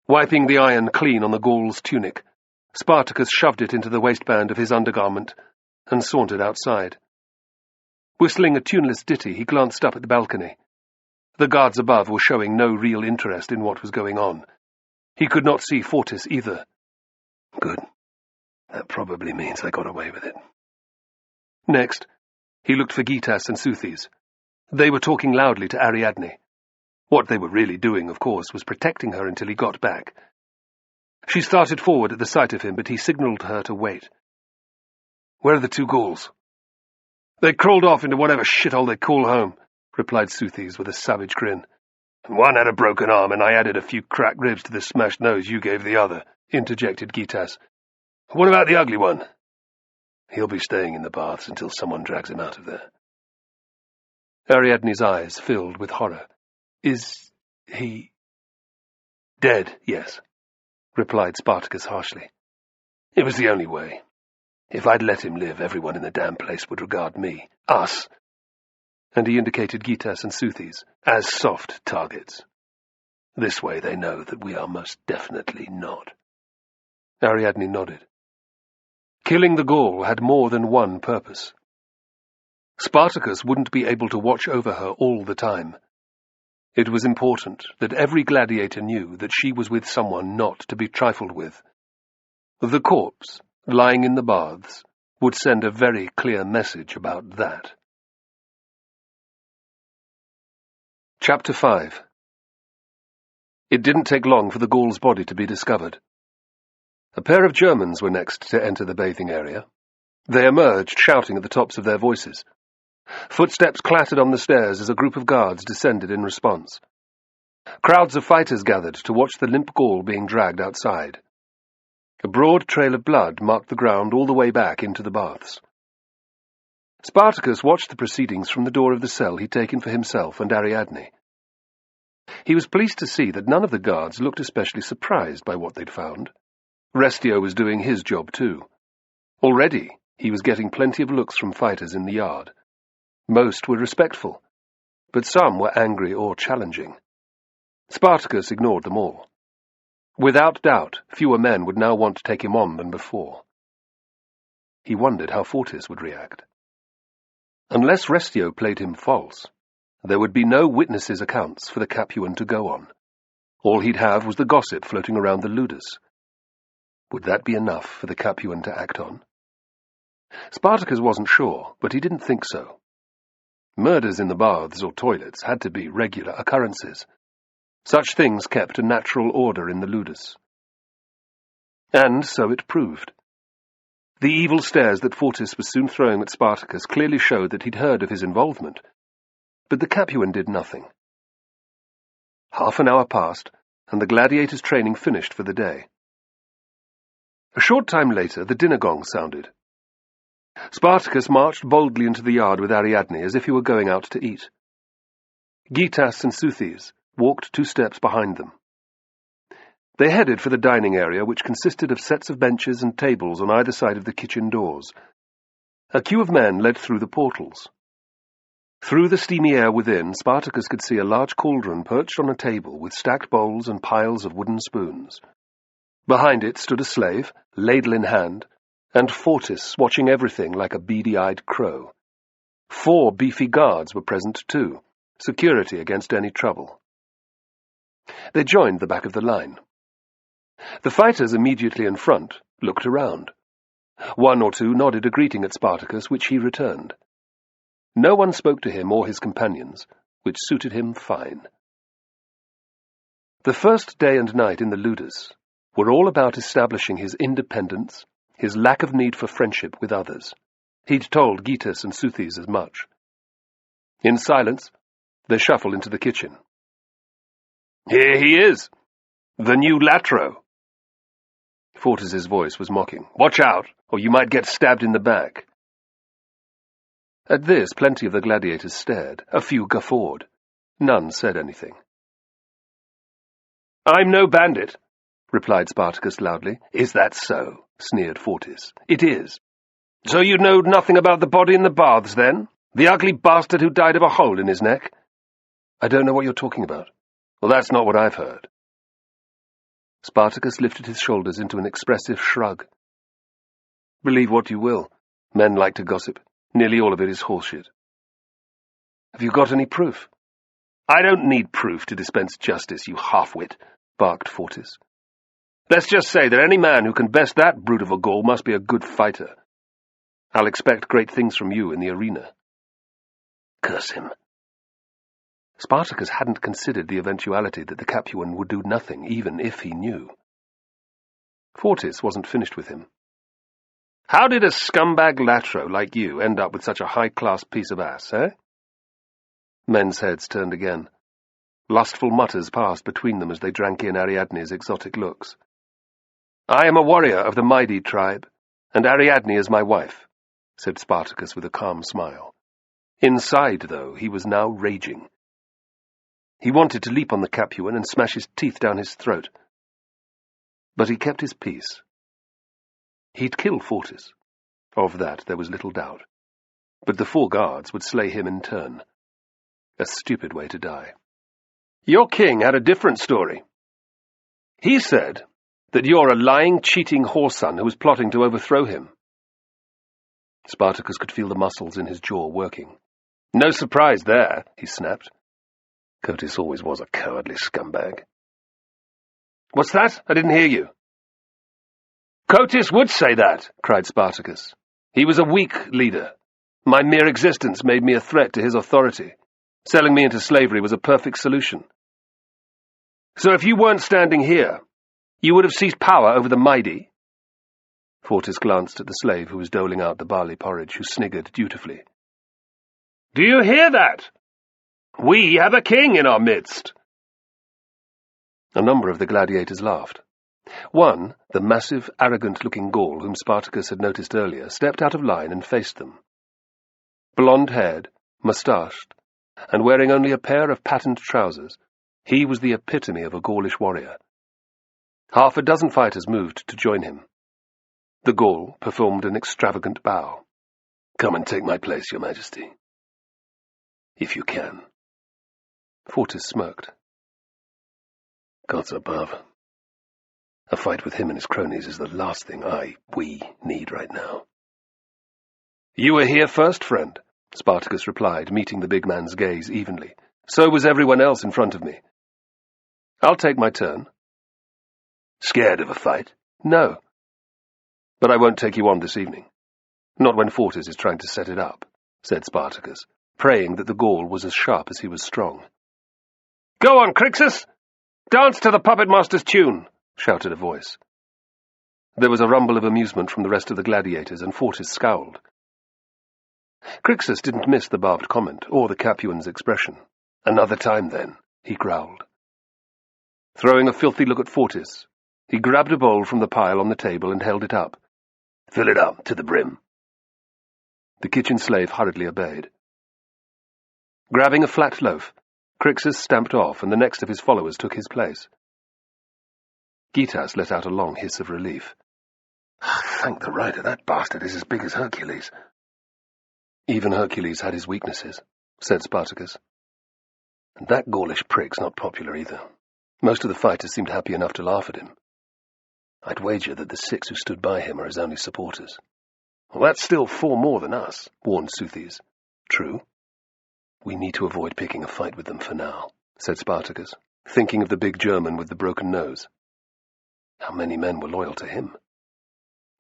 Wiping the iron clean on the Gaul's tunic, Spartacus shoved it into the waistband of his undergarment and sauntered outside. Whistling a tuneless ditty, he glanced up at the balcony. The guards above were showing no real interest in what was going on. He could not see Fortis either. Good. That probably means I got away with it. Next, he looked for Gitas and Southes. They were talking loudly to Ariadne. What they were really doing, of course, was protecting her until he got back. She started forward at the sight of him, but he signalled to her to wait. "Where are the 2 Gauls?" "They crawled off into whatever shithole they call home," replied Southes with a savage grin. "One had a broken arm, and I added a few cracked ribs to the smashed nose you gave the other," interjected Gitas. "What about the ugly one?" "He'll be staying in the baths until someone drags him out of there." Ariadne's eyes filled with horror. "Is he—" "Dead, yes," replied Spartacus harshly. "It was the only way. If I'd let him live, everyone in the damn place would regard me, us," and he indicated Gitas and Southes, "as soft targets. This way they know that we are most definitely not." Ariadne nodded. Killing the Gaul had more than one purpose. Spartacus wouldn't be able to watch over her all the time. It was important that every gladiator knew that she was with someone not to be trifled with. The corpse, lying in the baths, would send a very clear message about that. Chapter 5. It didn't take long for the Gaul's body to be discovered. A pair of Germans were next to enter the bathing area. They emerged, shouting at the tops of their voices. Footsteps clattered on the stairs as a group of guards descended in response. Crowds of fighters gathered to watch the limp Gaul being dragged outside. A broad trail of blood marked the ground all the way back into the baths. Spartacus watched the proceedings from the door of the cell he'd taken for himself and Ariadne. He was pleased to see that none of the guards looked especially surprised by what they'd found. Restio was doing his job too. Already, He was getting plenty of looks from fighters in the yard. Most were respectful, but some were angry or challenging. Spartacus ignored them all. Without doubt, fewer men would now want to take him on than before. He wondered how Fortis would react. Unless Restio played him false, there would be no witnesses' accounts for the Capuan to go on. All he'd have was the gossip floating around the ludus. Would that be enough for the Capuan to act on? Spartacus wasn't sure, but he didn't think so. Murders in the baths or toilets had to be regular occurrences. Such things kept a natural order in the ludus. And so it proved. The evil stares that Fortis was soon throwing at Spartacus clearly showed that he'd heard of his involvement, but the Capuan did nothing. Half an hour passed, and the gladiators' training finished for the day. A short time later, the dinner gong sounded. Spartacus marched boldly into the yard with Ariadne as if he were going out to eat. Gitas and Southes walked 2 steps behind them. They headed for the dining area, which consisted of sets of benches and tables on either side of the kitchen doors. A queue of men led through the portals. Through the steamy air within, Spartacus could see a large cauldron perched on a table with stacked bowls and piles of wooden spoons. Behind it stood a slave, ladle in hand, and Fortis watching everything like a beady-eyed crow. 4 beefy guards were present too, security against any trouble. They joined the back of the line. The fighters immediately in front looked around. 1 or 2 nodded a greeting at Spartacus, which he returned. No one spoke to him or his companions, which suited him fine. The first day and night in the ludus were all about establishing his independence, his lack of need for friendship with others. He'd told Gitas and Southes as much. In silence, they shuffled into the kitchen. "Here he is, the new Latro." Fortis's voice was mocking. "Watch out, or you might get stabbed in the back." At this, plenty of the gladiators stared. A few guffawed. None said anything. "I'm no bandit," replied Spartacus loudly. "Is that so?" sneered Fortis. "It is." "So you know nothing about the body in the baths, then? The ugly bastard who died of a hole in his neck?" "I don't know what you're talking about." "Well, that's not what I've heard." Spartacus lifted his shoulders into an expressive shrug. "Believe what you will. Men like to gossip. Nearly all of it is horseshit." "Have you got any proof?" "I don't need proof to dispense justice, you half-wit," barked Fortis. "Let's just say that any man who can best that brute of a Gaul must be a good fighter. I'll expect great things from you in the arena." "Curse him." Spartacus hadn't considered the eventuality that the Capuan would do nothing, even if he knew. Fortis wasn't finished with him. "How did a scumbag Latro like you end up with such a high-class piece of ass, eh?" Men's heads turned again. Lustful mutters passed between them as they drank in Ariadne's exotic looks. "I am a warrior of the Maidi tribe, and Ariadne is my wife," said Spartacus with a calm smile. Inside, though, he was now raging. He wanted to leap on the Capuan and smash his teeth down his throat. But he kept his peace. He'd kill Fortis. Of that there was little doubt. But the 4 guards would slay him in turn. A stupid way to die. "Your king had a different story. He said that you're a lying, cheating whoreson who was plotting to overthrow him." Spartacus could feel the muscles in his jaw working. "No surprise there," he snapped. Cotis always was a cowardly scumbag. "What's that? I didn't hear you." "Cotis would say that," cried Spartacus. "He was a weak leader. My mere existence made me a threat to his authority. Selling me into slavery was a perfect solution. So if you weren't standing here, you would have seized power over the Maidi?" Fortis glanced at the slave who was doling out the barley porridge, who sniggered dutifully. "Do you hear that? We have a king in our midst." A number of the gladiators laughed. One, the massive, arrogant-looking Gaul whom Spartacus had noticed earlier, stepped out of line and faced them. Blonde-haired, moustached, and wearing only a pair of patterned trousers, he was the epitome of a Gaulish warrior. Half a dozen fighters moved to join him. The Gaul performed an extravagant bow. "Come and take my place, Your Majesty. If you can." Fortis smirked. "Gods above. A fight with him and his cronies is the last thing we need right now." "You were here first, friend," Spartacus replied, meeting the big man's gaze evenly. "So was everyone else in front of me. I'll take my turn." "Scared of a fight?" "No. But I won't take you on this evening. Not when Fortis is trying to set it up," said Spartacus, praying that the Gaul was as sharp as he was strong. "Go on, Crixus! Dance to the puppet master's tune!" shouted a voice. There was a rumble of amusement from the rest of the gladiators, and Fortis scowled. Crixus didn't miss the barbed comment, or the Capuan's expression. "Another time, then," he growled. Throwing a filthy look at Fortis, he grabbed a bowl from the pile on the table and held it up. "Fill it up to the brim." The kitchen slave hurriedly obeyed. Grabbing a flat loaf, Crixus stamped off, and the next of his followers took his place. Gitas let out a long hiss of relief. "Thank the rider, that bastard is as big as Hercules." "Even Hercules had his weaknesses," said Spartacus. "And that Gaulish prick's not popular either. Most of the fighters seemed happy enough to laugh at him. I'd wager that the 6 who stood by him are his only supporters." "Well, that's still 4 more than us," warned Seuthes. "True. We need to avoid picking a fight with them for now," said Spartacus, thinking of the big German with the broken nose. How many men were loyal to him?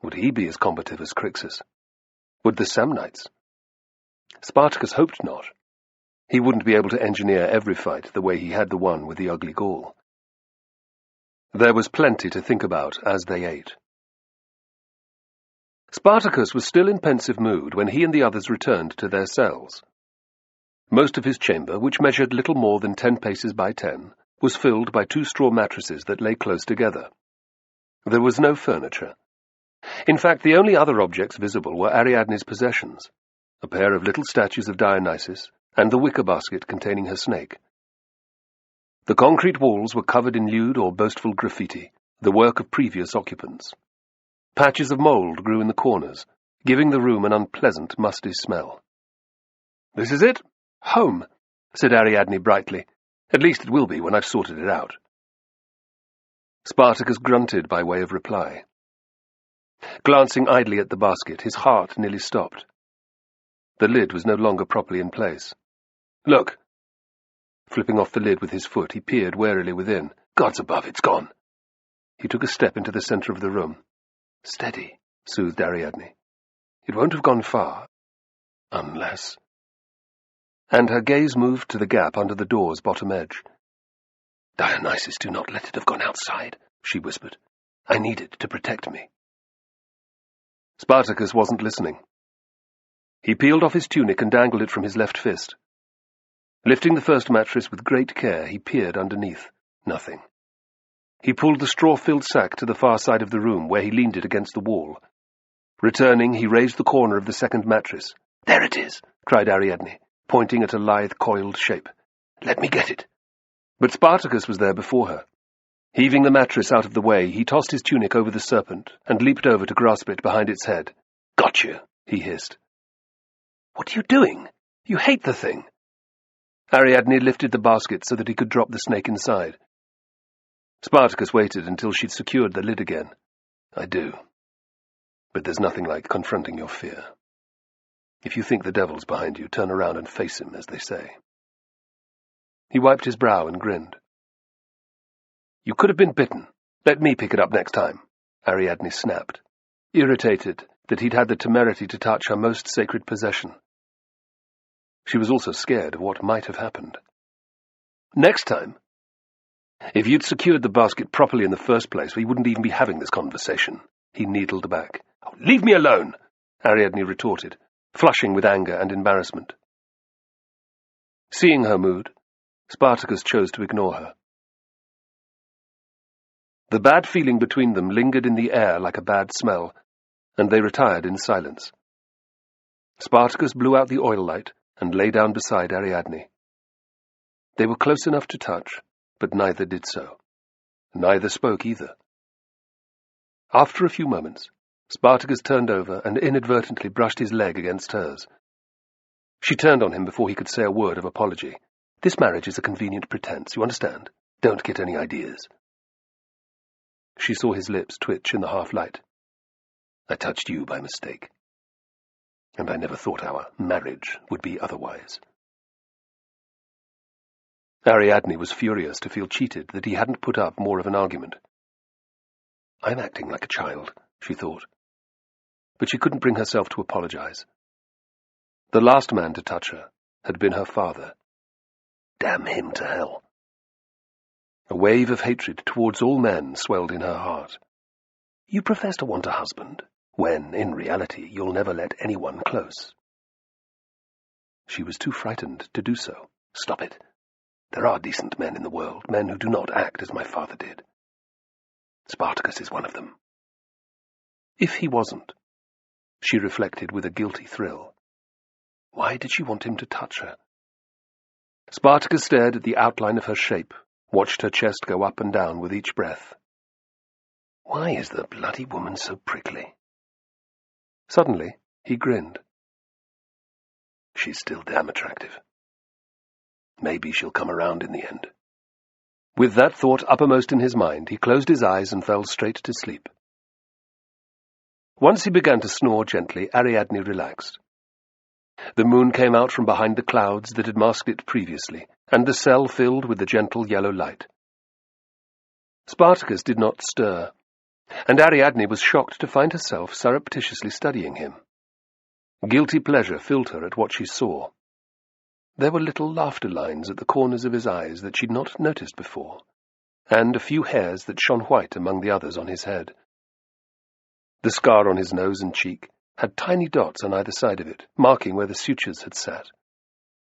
Would he be as combative as Crixus? Would the Samnites? Spartacus hoped not. He wouldn't be able to engineer every fight the way he had the one with the ugly Gaul. There was plenty to think about as they ate. Spartacus was still in pensive mood when he and the others returned to their cells. Most of his chamber, which measured little more than 10 paces by 10, was filled by 2 straw mattresses that lay close together. There was no furniture. In fact, the only other objects visible were Ariadne's possessions, a pair of little statues of Dionysus and the wicker basket containing her snake. The concrete walls were covered in lewd or boastful graffiti, the work of previous occupants. Patches of mould grew in the corners, giving the room an unpleasant, musty smell. "This is it? Home," said Ariadne brightly. "At least it will be when I've sorted it out." Spartacus grunted by way of reply. Glancing idly at the basket, his heart nearly stopped. The lid was no longer properly in place. "Look!" Flipping off the lid with his foot, he peered warily within. "Gods above, it's gone!" He took a step into the centre of the room. "Steady," soothed Ariadne. "It won't have gone far. Unless—" And her gaze moved to the gap under the door's bottom edge. "Dionysus, do not let it have gone outside," she whispered. "I need it to protect me." Spartacus wasn't listening. He peeled off his tunic and dangled it from his left fist. Lifting the first mattress with great care, he peered underneath. Nothing. He pulled the straw-filled sack to the far side of the room, where he leaned it against the wall. Returning, he raised the corner of the second mattress. "There it is!" cried Ariadne, pointing at a lithe, coiled shape. "Let me get it." But Spartacus was there before her. Heaving the mattress out of the way, he tossed his tunic over the serpent and leaped over to grasp it behind its head. "Gotcha!" he hissed. "What are you doing? You hate the thing!" Ariadne lifted the basket so that he could drop the snake inside. Spartacus waited until she'd secured the lid again. "I do. But there's nothing like confronting your fear. If you think the devil's behind you, turn around and face him, as they say." He wiped his brow and grinned. "You could have been bitten. Let me pick it up next time," Ariadne snapped, irritated that he'd had the temerity to touch her most sacred possession. She was also scared of what might have happened. "Next time? If you'd secured the basket properly in the first place, we wouldn't even be having this conversation," he needled back. "Oh, leave me alone," Ariadne retorted, flushing with anger and embarrassment. Seeing her mood, Spartacus chose to ignore her. The bad feeling between them lingered in the air like a bad smell, and they retired in silence. Spartacus blew out the oil light and lay down beside Ariadne. They were close enough to touch, but neither did so. Neither spoke either. After a few moments, Spartacus turned over and inadvertently brushed his leg against hers. She turned on him before he could say a word of apology. "This marriage is a convenient pretense, you understand? Don't get any ideas." She saw his lips twitch in the half-light. "I touched you by mistake. And I never thought our marriage would be otherwise." Ariadne was furious to feel cheated that he hadn't put up more of an argument. "I'm acting like a child," she thought. But she couldn't bring herself to apologize. The last man to touch her had been her father. Damn him to hell. A wave of hatred towards all men swelled in her heart. "You profess to want a husband, when, in reality, you'll never let anyone close." She was too frightened to do so. "Stop it. There are decent men in the world, men who do not act as my father did. Spartacus is one of them." If he wasn't, she reflected with a guilty thrill. Why did she want him to touch her? Spartacus stared at the outline of her shape, watched her chest go up and down with each breath. Why is the bloody woman so prickly? Suddenly, he grinned. She's still damn attractive. Maybe she'll come around in the end. With that thought uppermost in his mind, he closed his eyes and fell straight to sleep. Once he began to snore gently, Ariadne relaxed. The moon came out from behind the clouds that had masked it previously, and the cell filled with the gentle yellow light. Spartacus did not stir, and Ariadne was shocked to find herself surreptitiously studying him. Guilty pleasure filled her at what she saw. There were little laughter lines at the corners of his eyes that she'd not noticed before, and a few hairs that shone white among the others on his head. The scar on his nose and cheek had tiny dots on either side of it, marking where the sutures had sat.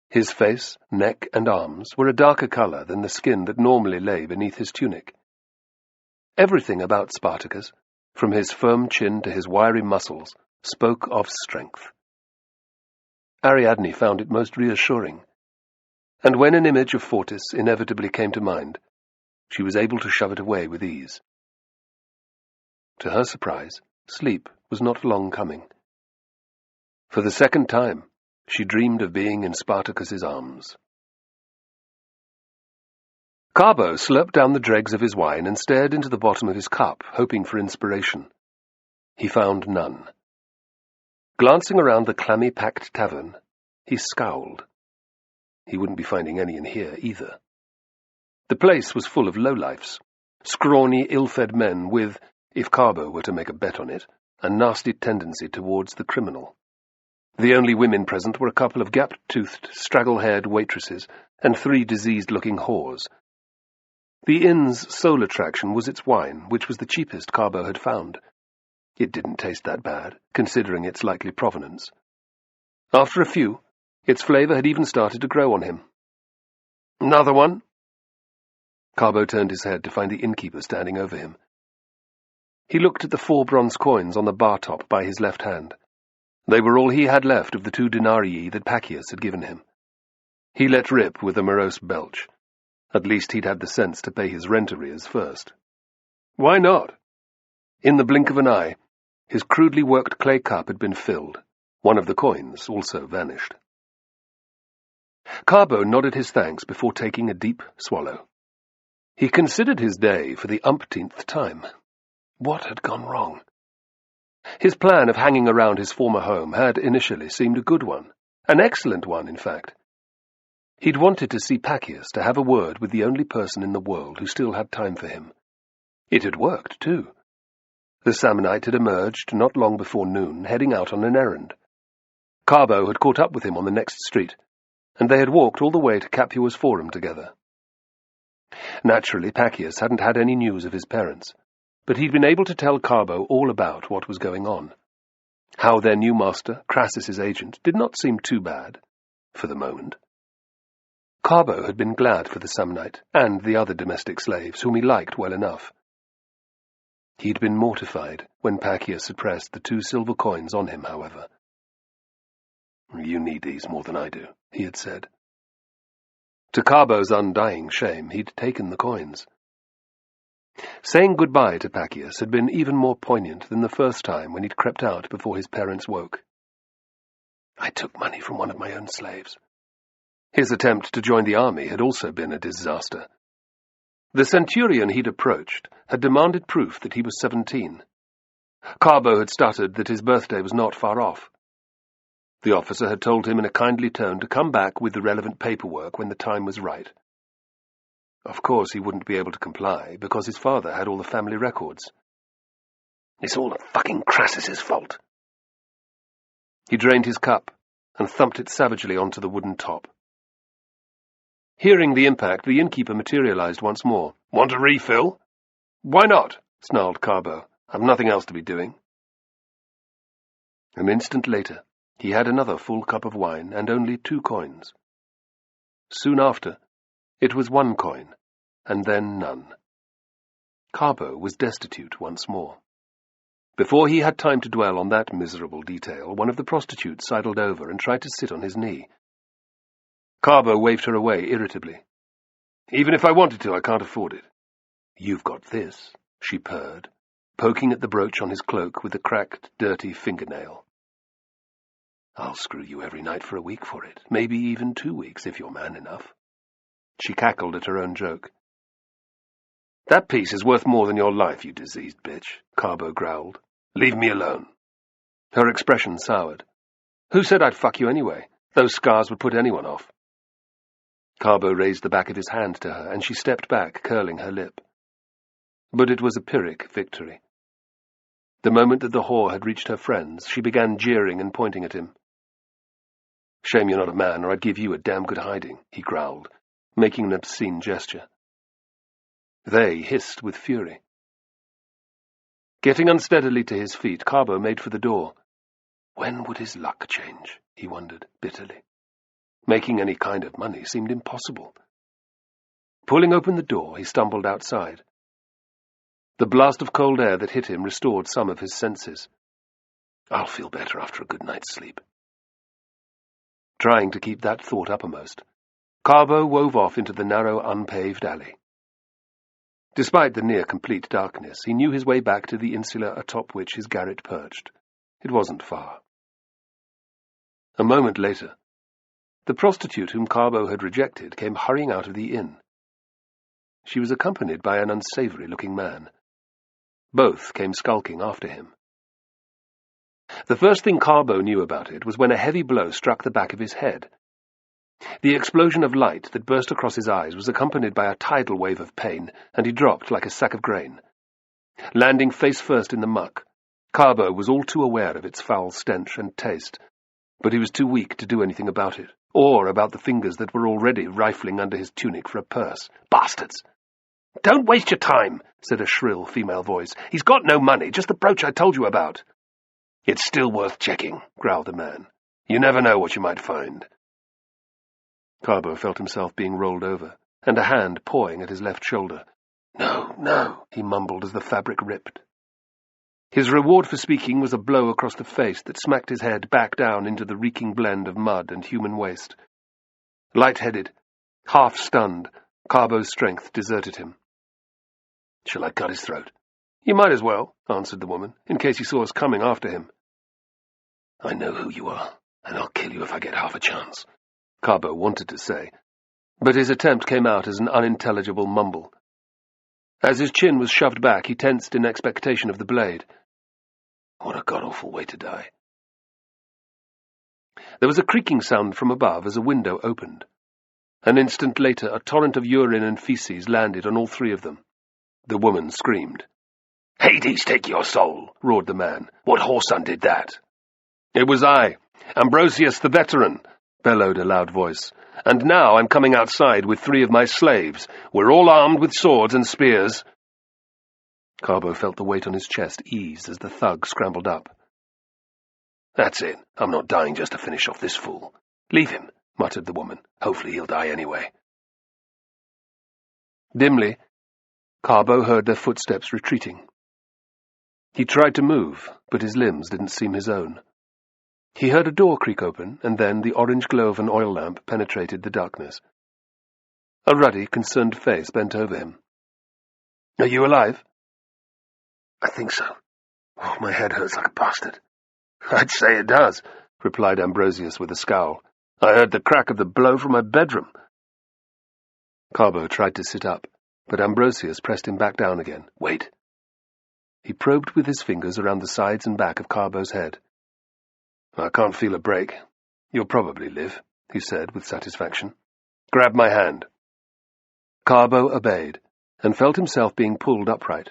His face, neck, and arms were a darker color than the skin that normally lay beneath his tunic. Everything about Spartacus, from his firm chin to his wiry muscles, spoke of strength. Ariadne found it most reassuring, and when an image of Fortis inevitably came to mind, she was able to shove it away with ease. To her surprise, sleep was not long coming. For the second time, she dreamed of being in Spartacus's arms. Carbo slurped down the dregs of his wine and stared into the bottom of his cup, hoping for inspiration. He found none. Glancing around the clammy-packed tavern, he scowled. He wouldn't be finding any in here either. The place was full of lowlifes, scrawny, ill-fed men with, if Carbo were to make a bet on it, a nasty tendency towards the criminal. The only women present were a couple of gap-toothed, straggle-haired waitresses and 3 diseased-looking whores. The inn's sole attraction was its wine, which was the cheapest Carbo had found. It didn't taste that bad, considering its likely provenance. After a few, its flavor had even started to grow on him. "Another one?" Carbo turned his head to find the innkeeper standing over him. He looked at the 4 bronze coins on the bar top by his left hand. They were all he had left of the 2 denarii that Pacius had given him. He let rip with a morose belch. At least he'd had the sense to pay his rent arrears first. Why not? In the blink of an eye, his crudely worked clay cup had been filled. One of the coins also vanished. Carbo nodded his thanks before taking a deep swallow. He considered his day for the umpteenth time. What had gone wrong? His plan of hanging around his former home had initially seemed a good one, an excellent one, in fact. He'd wanted to see Pacius, to have a word with the only person in the world who still had time for him. It had worked, too. The Samnite had emerged not long before noon, heading out on an errand. Carbo had caught up with him on the next street, and they had walked all the way to Capua's Forum together. Naturally, Pacius hadn't had any news of his parents, but he'd been able to tell Carbo all about what was going on. How their new master, Crassus's agent, did not seem too bad, for the moment. Carbo had been glad for the Samnite and the other domestic slaves, whom he liked well enough. He'd been mortified when Pacius had pressed the 2 silver coins on him, however. "You need these more than I do," he had said. To Carbo's undying shame, he'd taken the coins. Saying goodbye to Pacius had been even more poignant than the first time when he'd crept out before his parents woke. I took money from one of my own slaves. His attempt to join the army had also been a disaster. The centurion he'd approached had demanded proof that he was 17. Carbo had stuttered that his birthday was not far off. The officer had told him in a kindly tone to come back with the relevant paperwork when the time was right. Of course he wouldn't be able to comply, because his father had all the family records. It's all the fucking Crassus's fault. He drained his cup and thumped it savagely onto the wooden top. Hearing the impact, the innkeeper materialized once more. Want a refill? Why not? Snarled Carbo. I've nothing else to be doing. An instant later, he had another full cup of wine and only 2 coins. Soon after, it was 1 coin, and then none. Carbo was destitute once more. Before he had time to dwell on that miserable detail, one of the prostitutes sidled over and tried to sit on his knee. Carbo waved her away irritably. Even if I wanted to, I can't afford it. You've got this, she purred, poking at the brooch on his cloak with a cracked, dirty fingernail. I'll screw you every night for a week for it, maybe even 2 weeks if you're man enough. She cackled at her own joke. That piece is worth more than your life, you diseased bitch, Carbo growled. Leave me alone. Her expression soured. Who said I'd fuck you anyway? Those scars would put anyone off. Carbo raised the back of his hand to her, and she stepped back, curling her lip. But it was a Pyrrhic victory. The moment that the whore had reached her friends, she began jeering and pointing at him. Shame you're not a man, or I'd give you a damn good hiding, he growled, making an obscene gesture. They hissed with fury. Getting unsteadily to his feet, Carbo made for the door. When would his luck change, he wondered bitterly. Making any kind of money seemed impossible. Pulling open the door, he stumbled outside. The blast of cold air that hit him restored some of his senses. I'll feel better after a good night's sleep. Trying to keep that thought uppermost, Carbo wove off into the narrow, unpaved alley. Despite the near-complete darkness, he knew his way back to the insula atop which his garret perched. It wasn't far. A moment later, the prostitute whom Carbo had rejected came hurrying out of the inn. She was accompanied by an unsavoury-looking man. Both came skulking after him. The first thing Carbo knew about it was when a heavy blow struck the back of his head. The explosion of light that burst across his eyes was accompanied by a tidal wave of pain, and he dropped like a sack of grain. Landing face first in the muck, Carbo was all too aware of its foul stench and taste, but he was too weak to do anything about it, or about the fingers that were already rifling under his tunic for a purse. Bastards! Don't waste your time, said a shrill female voice. He's got no money, just the brooch I told you about. It's still worth checking, growled the man. You never know what you might find. Carbo felt himself being rolled over, and a hand pawing at his left shoulder. No, no, he mumbled as the fabric ripped. His reward for speaking was a blow across the face that smacked his head back down into the reeking blend of mud and human waste. Light-headed, half-stunned, Carbo's strength deserted him. Shall I cut his throat? You might as well, answered the woman, in case he saw us coming after him. I know who you are, and I'll kill you if I get half a chance, Carbo wanted to say, but his attempt came out as an unintelligible mumble. As his chin was shoved back, he tensed in expectation of the blade. What a god-awful way to die. There was a creaking sound from above as a window opened. An instant later, a torrent of urine and feces landed on all 3 of them. The woman screamed. Hades take your soul, roared the man. What whoreson did that? It was I, Ambrosius the veteran, bellowed a loud voice. And now I'm coming outside with 3 of my slaves. We're all armed with swords and spears. Carbo felt the weight on his chest ease as the thug scrambled up. That's it. I'm not dying just to finish off this fool. Leave him, muttered the woman. Hopefully he'll die anyway. Dimly, Carbo heard their footsteps retreating. He tried to move, but his limbs didn't seem his own. He heard a door creak open, and then the orange glow of an oil lamp penetrated the darkness. A ruddy, concerned face bent over him. Are you alive? I think so. Oh, my head hurts like a bastard. I'd say it does, replied Ambrosius with a scowl. I heard the crack of the blow from my bedroom. Carbo tried to sit up, but Ambrosius pressed him back down again. Wait. He probed with his fingers around the sides and back of Carbo's head. I can't feel a break. You'll probably live, he said with satisfaction. Grab my hand. Carbo obeyed, and felt himself being pulled upright.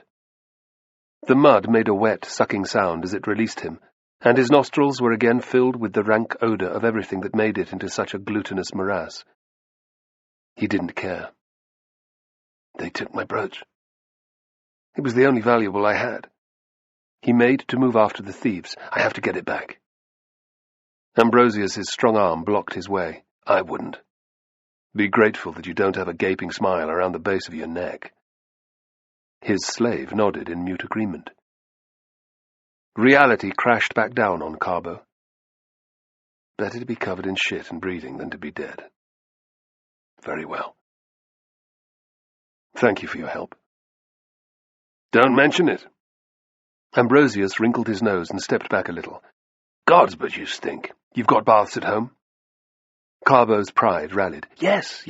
The mud made a wet, sucking sound as it released him, and his nostrils were again filled with the rank odour of everything that made it into such a glutinous morass. He didn't care. They took my brooch. It was the only valuable I had. He made to move after the thieves. I have to get it back. Ambrosius's strong arm blocked his way. I wouldn't. Be grateful that you don't have a gaping smile around the base of your neck. His slave nodded in mute agreement. Reality crashed back down on Carbo. Better to be covered in shit and breathing than to be dead. Very well. Thank you for your help. Don't mention it. Ambrosius wrinkled his nose and stepped back a little. Gods, but you stink. You've got baths at home? Carbo's pride rallied. Yes,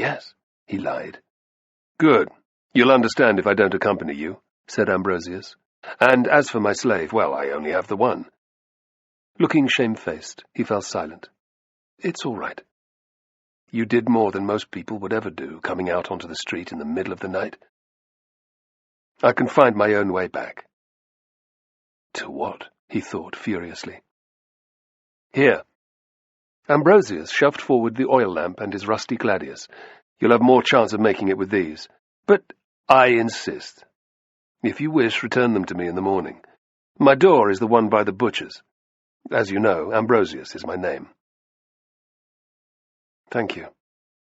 he lied. Good. You'll understand if I don't accompany you, said Ambrosius. And as for my slave, well, I only have the one. Looking shamefaced, he fell silent. It's all right. You did more than most people would ever do, coming out onto the street in the middle of the night. I can find my own way back. To what? He thought furiously. Here. Ambrosius shoved forward the oil lamp and his rusty gladius. You'll have more chance of making it with these. But I insist. If you wish, return them to me in the morning. My door is the one by the butcher's. As you know, Ambrosius is my name. Thank you,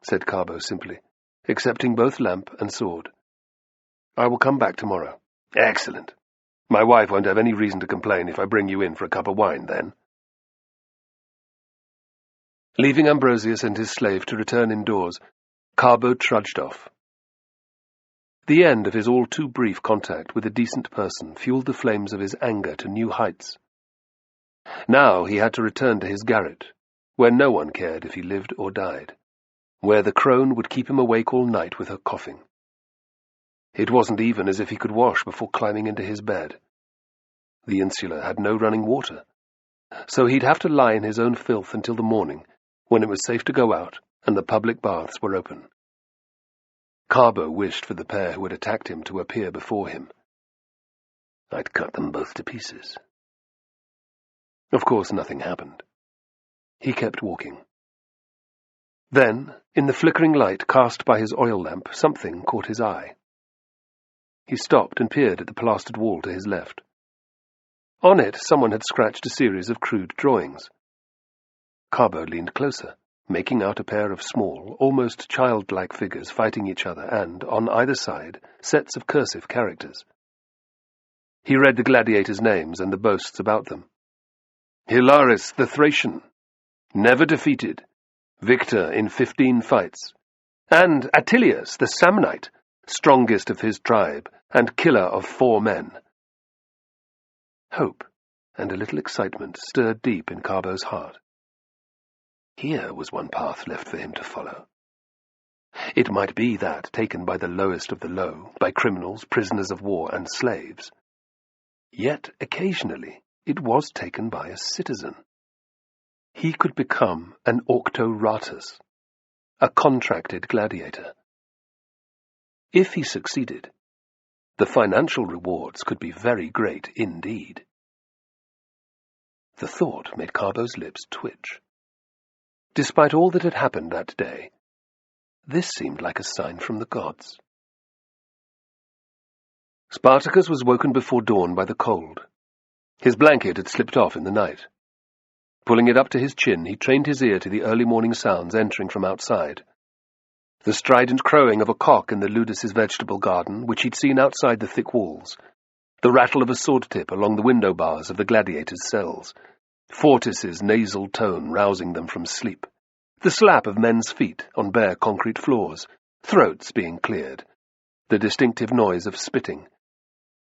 said Carbo simply, accepting both lamp and sword. I will come back tomorrow. Excellent. My wife won't have any reason to complain if I bring you in for a cup of wine, then. Leaving Ambrosius and his slave to return indoors, Carbo trudged off. The end of his all-too-brief contact with a decent person fueled the flames of his anger to new heights. Now he had to return to his garret, where no one cared if he lived or died, where the crone would keep him awake all night with her coughing. It wasn't even as if he could wash before climbing into his bed. The insula had no running water, so he'd have to lie in his own filth until the morning, when it was safe to go out and the public baths were open. Carbo wished for the pair who had attacked him to appear before him. I'd cut them both to pieces. Of course, nothing happened. He kept walking. Then, in the flickering light cast by his oil lamp, something caught his eye. He stopped and peered at the plastered wall to his left. On it, someone had scratched a series of crude drawings. Carbo leaned closer, making out a pair of small, almost childlike figures fighting each other and, on either side, sets of cursive characters. He read the gladiators' names and the boasts about them. Hilaris the Thracian, never defeated, victor in 15 fights, and Attilius the Samnite, strongest of his tribe, and killer of 4 men. Hope and a little excitement stirred deep in Carbo's heart. Here was one path left for him to follow. It might be that taken by the lowest of the low, by criminals, prisoners of war, and slaves. Yet, occasionally, it was taken by a citizen. He could become an auctoratus, a contracted gladiator. If he succeeded, the financial rewards could be very great indeed. The thought made Carbo's lips twitch. Despite all that had happened that day, this seemed like a sign from the gods. Spartacus was woken before dawn by the cold. His blanket had slipped off in the night. Pulling it up to his chin, he trained his ear to the early morning sounds entering from outside. The strident crowing of a cock in the Ludus's vegetable garden, which he'd seen outside the thick walls, the rattle of a sword tip along the window bars of the gladiators' cells, Fortis's nasal tone rousing them from sleep, the slap of men's feet on bare concrete floors, throats being cleared, the distinctive noise of spitting,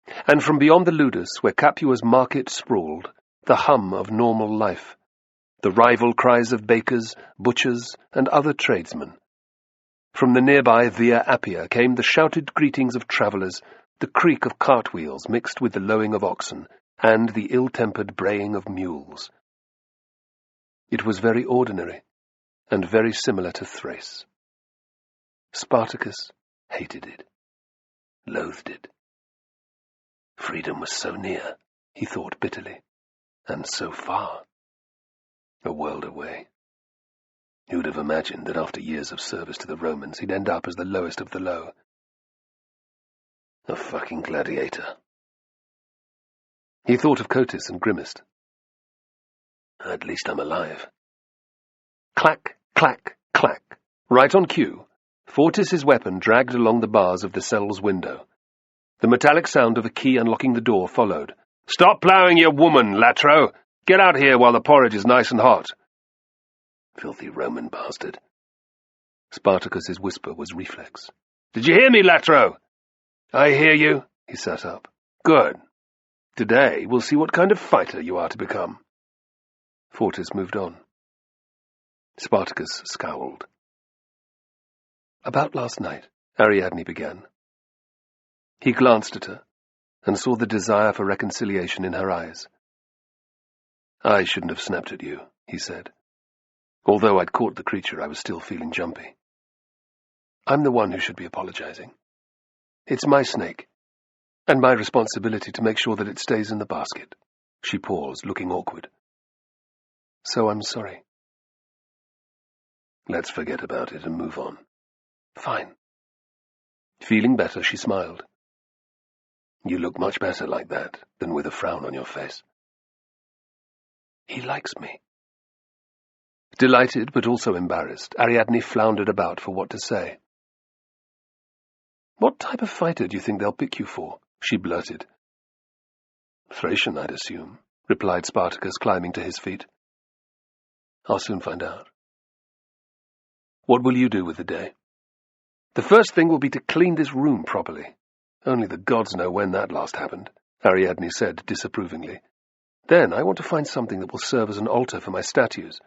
And from beyond the ludus, where Capua's market sprawled, the hum of normal life, the rival cries of bakers, butchers, and other tradesmen. From the nearby Via Appia came the shouted greetings of travellers, the creak of cartwheels mixed with the lowing of oxen, and the ill-tempered braying of mules. It was very ordinary, and very similar to Thrace. Spartacus hated it, loathed it. Freedom was so near, he thought bitterly, and so far. A world away. Who'd have imagined that after years of service to the Romans, he'd end up as the lowest of the low? A fucking gladiator. He thought of Cotis and grimaced. At least I'm alive. Clack, clack, clack. Right on cue, Fortis's weapon dragged along the bars of the cell's window. The metallic sound of a key unlocking the door followed. "Stop ploughing your woman, Latro! Get out here while the porridge is nice and hot." Filthy Roman bastard. Spartacus's whisper was reflex. "Did you hear me, Latro?" "I hear you." He sat up. "Good. Today we'll see what kind of fighter you are to become." Fortis moved on. Spartacus scowled. "About last night," Ariadne began. He glanced at her, and saw the desire for reconciliation in her eyes. "I shouldn't have snapped at you," he said. "Although I'd caught the creature, I was still feeling jumpy. I'm the one who should be apologizing. It's my snake, and my responsibility to make sure that it stays in the basket." She paused, looking awkward. "So I'm sorry." "Let's forget about it and move on." "Fine." Feeling better, she smiled. "You look much better like that than with a frown on your face." "He likes me." Delighted, but also embarrassed, Ariadne floundered about for what to say. "What type of fighter do you think they'll pick you for?" she blurted. "Thracian, I'd assume," replied Spartacus, climbing to his feet. "I'll soon find out." "What will you do with the day?" "The first thing will be to clean this room properly. Only the gods know when that last happened," Ariadne said disapprovingly. "Then I want to find something that will serve as an altar for my statues.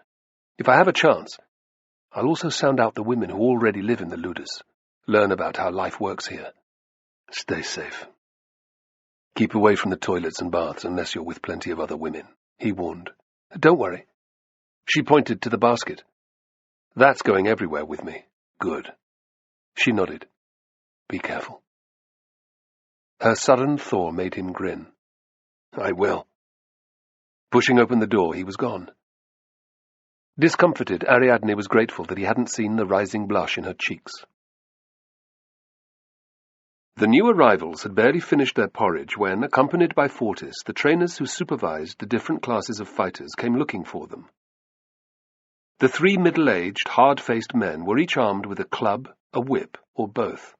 If I have a chance, I'll also sound out the women who already live in the ludus, learn about how life works here. Stay safe. Keep away from the toilets and baths unless you're with plenty of other women," he warned. "Don't worry." She pointed to the basket. "That's going everywhere with me." "Good." She nodded. "Be careful." Her sudden thaw made him grin. "I will." Pushing open the door, he was gone. Discomfited, Ariadne was grateful that he hadn't seen the rising blush in her cheeks. The new arrivals had barely finished their porridge when, accompanied by Fortis, the trainers who supervised the different classes of fighters came looking for them. The three middle-aged, hard-faced men were each armed with a club, a whip, or both.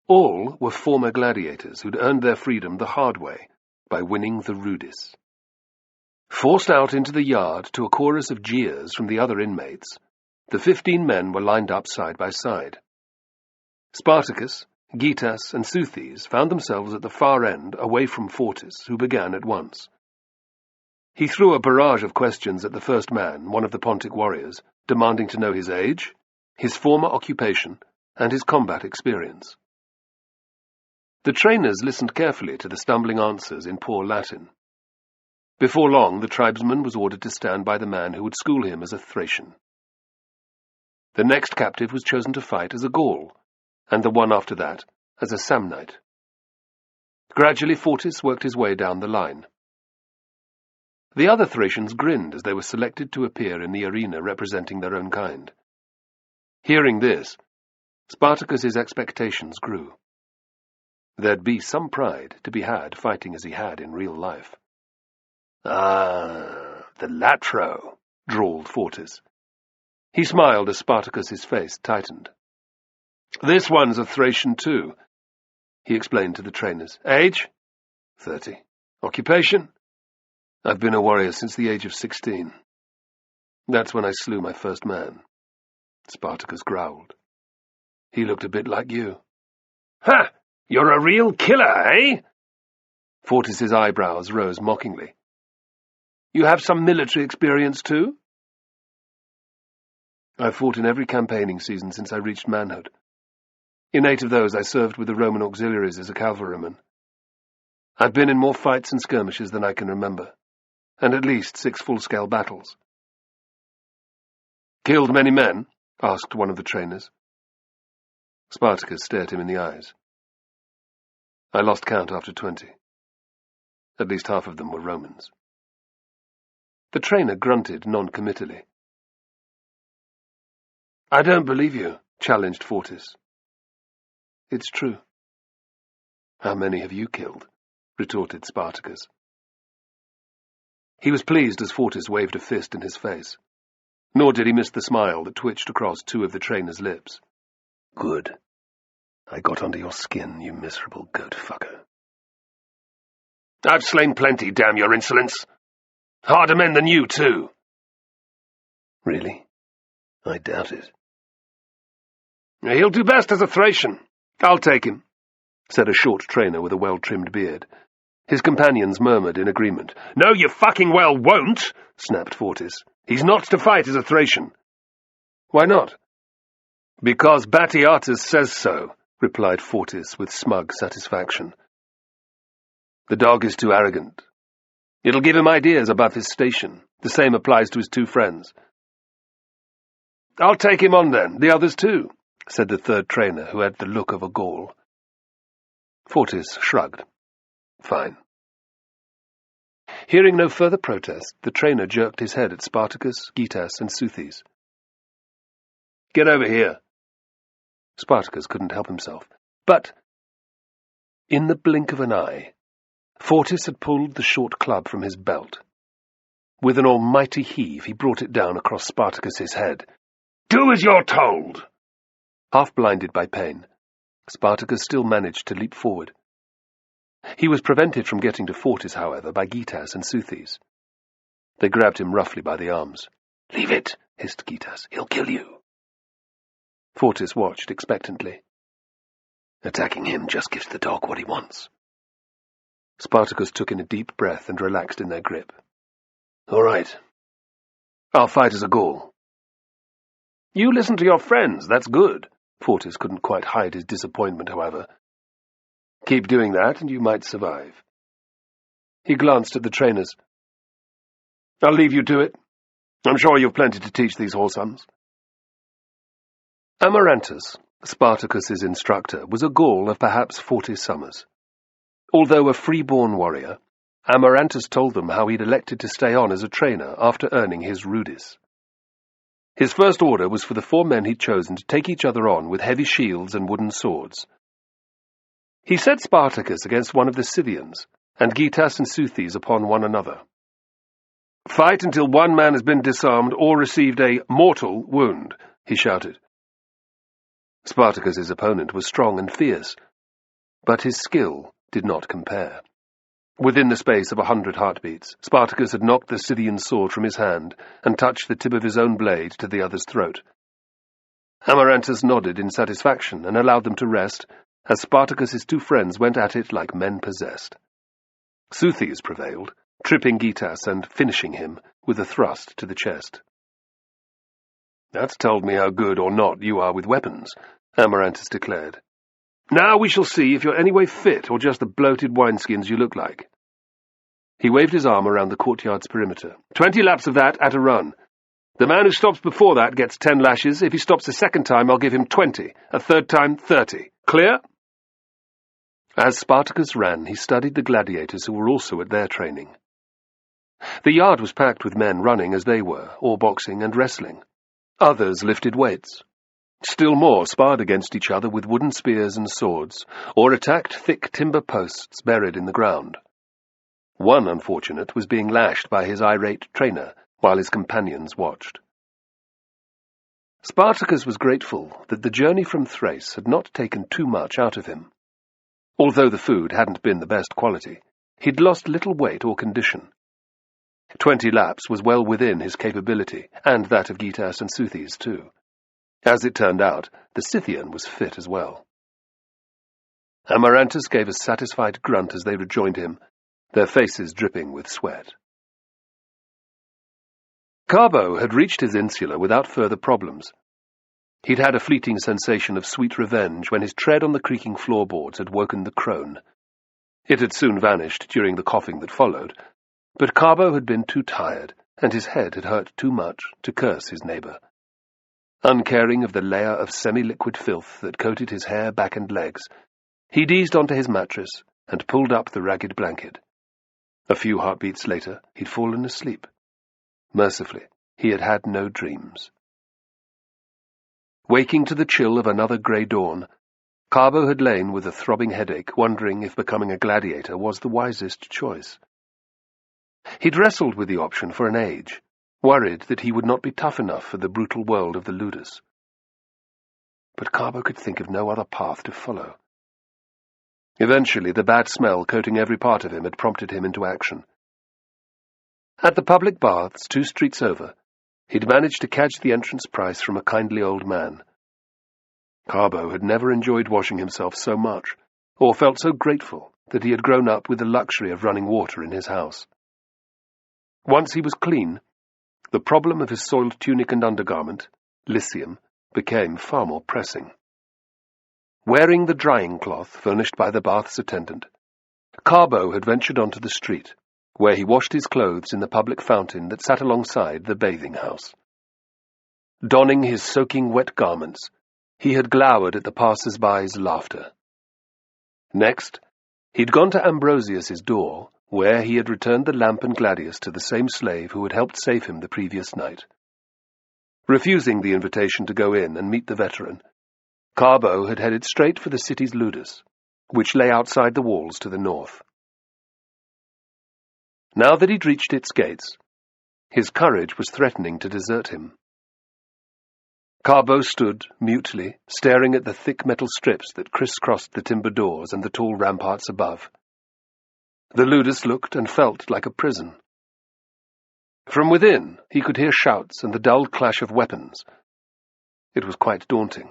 All were former gladiators who'd earned their freedom the hard way, by winning the rudis. Forced out into the yard to a chorus of jeers from the other inmates, the 15 men were lined up side by side. Spartacus, Gitas, and Seuthes found themselves at the far end, away from Fortis, who began at once. He threw a barrage of questions at the first man, one of the Pontic warriors, demanding to know his age, his former occupation, and his combat experience. The trainers listened carefully to the stumbling answers in poor Latin. Before long, the tribesman was ordered to stand by the man who would school him as a Thracian. The next captive was chosen to fight as a Gaul, and the one after that as a Samnite. Gradually, Fortis worked his way down the line. The other Thracians grinned as they were selected to appear in the arena representing their own kind. Hearing this, Spartacus's expectations grew. There'd be some pride to be had fighting as he had in real life. "Ah, the Latro," drawled Fortis. He smiled as Spartacus's face tightened. "This one's a Thracian too," he explained to the trainers. "Age? 30. Occupation? I've been a warrior since the age of 16. That's when I slew my first man." Spartacus growled. "He looked a bit like you." "Ha! You're a real killer, eh?" Fortis's eyebrows rose mockingly. You have some military experience too? I've fought in every campaigning season since I reached manhood. In 8 of those I served with the Roman auxiliaries as a cavalryman. I've been in more fights and skirmishes than I can remember, and at least 6 full-scale battles. Killed many men? Asked one of the trainers. Spartacus stared him in the eyes. I lost count after 20. At least half of them were Romans. The trainer grunted non-committally. I don't believe you, challenged Fortis. It's true. How many have you killed? Retorted Spartacus. He was pleased as Fortis waved a fist in his face. Nor did he miss the smile that twitched across 2 of the trainer's lips. Good. I got under your skin, you miserable goat fucker. I've slain plenty, damn your insolence. Harder men than you, too. Really? I doubt it. He'll do best as a Thracian. I'll take him, said a short trainer with a well-trimmed beard. His companions murmured in agreement. No, you fucking well won't, snapped Fortis. He's not to fight as a Thracian. Why not? Because Batiatus says so, replied Fortis with smug satisfaction. The dog is too arrogant. It'll give him ideas about his station. The same applies to his 2 friends. I'll take him on then, the others too, said the 3rd trainer, who had the look of a Gaul. Fortis shrugged. Fine. Hearing no further protest, the trainer jerked his head at Spartacus, Gitas, and Seuthes. Get over here. Spartacus couldn't help himself. But, in the blink of an eye, Fortis had pulled the short club from his belt. With an almighty heave, he brought it down across Spartacus's head. Do as you're told! Half blinded by pain, Spartacus still managed to leap forward. He was prevented from getting to Fortis, however, by Gitas and Seuthes. They grabbed him roughly by the arms. Leave it, hissed Gitas. He'll kill you. Fortis watched expectantly. Attacking him just gives the dog what he wants. Spartacus took in a deep breath and relaxed in their grip. All right. I'll fight as a Gaul. You listen to your friends, that's good. Fortis couldn't quite hide his disappointment, however. Keep doing that, and you might survive. He glanced at the trainers. I'll leave you to it. I'm sure you've plenty to teach these whoresomes. Amarantus, Spartacus's instructor, was a Gaul of perhaps 40 summers. Although a free-born warrior, Amarantus told them how he'd elected to stay on as a trainer after earning his rudis. His first order was for the 4 men he'd chosen to take each other on with heavy shields and wooden swords. He set Spartacus against one of the Scythians, and Gitas and Seuthes upon one another. Fight until one man has been disarmed or received a mortal wound, he shouted. Spartacus's opponent was strong and fierce, but his skill did not compare. Within the space of 100 heartbeats, Spartacus had knocked the Scythian's sword from his hand and touched the tip of his own blade to the other's throat. Amarantus nodded in satisfaction and allowed them to rest, as Spartacus's 2 friends went at it like men possessed. Seuthes prevailed, tripping Gitas and finishing him with a thrust to the chest. That's told me how good or not you are with weapons, Amarantus declared. Now we shall see if you're any way fit or just the bloated wineskins you look like. He waved his arm around the courtyard's perimeter. 20 laps of that at a run. The man who stops before that gets 10 lashes. If he stops a second time, I'll give him 20. A third time, 30. Clear? As Spartacus ran, he studied the gladiators who were also at their training. The yard was packed with men running as they were, or boxing and wrestling. Others lifted weights. Still more sparred against each other with wooden spears and swords, or attacked thick timber posts buried in the ground. One unfortunate was being lashed by his irate trainer while his companions watched. Spartacus was grateful that the journey from Thrace had not taken too much out of him. Although the food hadn't been the best quality, he'd lost little weight or condition. 20 laps was well within his capability, and that of Gitas and Seuthes too. As it turned out, the Scythian was fit as well. Amarantus gave a satisfied grunt as they rejoined him, their faces dripping with sweat. Carbo had reached his insula without further problems. He'd had a fleeting sensation of sweet revenge when his tread on the creaking floorboards had woken the crone. It had soon vanished during the coughing that followed, but Carbo had been too tired, and his head had hurt too much to curse his neighbour. Uncaring of the layer of semi-liquid filth that coated his hair, back and legs, he'd eased onto his mattress and pulled up the ragged blanket. A few heartbeats later, he'd fallen asleep. Mercifully, he had had no dreams. Waking to the chill of another grey dawn, Carbo had lain with a throbbing headache, wondering if becoming a gladiator was the wisest choice. He'd wrestled with the option for an age, worried that he would not be tough enough for the brutal world of the ludus. But Carbo could think of no other path to follow. Eventually, the bad smell coating every part of him had prompted him into action. At the public baths, 2 streets over, he'd managed to catch the entrance price from a kindly old man. Carbo had never enjoyed washing himself so much, or felt so grateful that he had grown up with the luxury of running water in his house. Once he was clean, the problem of his soiled tunic and undergarment, Lycium, became far more pressing. Wearing the drying cloth furnished by the bath's attendant, Carbo had ventured onto the street, where he washed his clothes in the public fountain that sat alongside the bathing house. Donning his soaking wet garments, he had glowered at the passers-by's laughter. Next, he'd gone to Ambrosius's door, where he had returned the lamp and gladius to the same slave who had helped save him the previous night. Refusing the invitation to go in and meet the veteran, Carbo had headed straight for the city's ludus, which lay outside the walls to the north. Now that he'd reached its gates, his courage was threatening to desert him. Carbo stood, mutely, staring at the thick metal strips that crisscrossed the timber doors and the tall ramparts above. The ludus looked and felt like a prison. From within, he could hear shouts and the dull clash of weapons. It was quite daunting.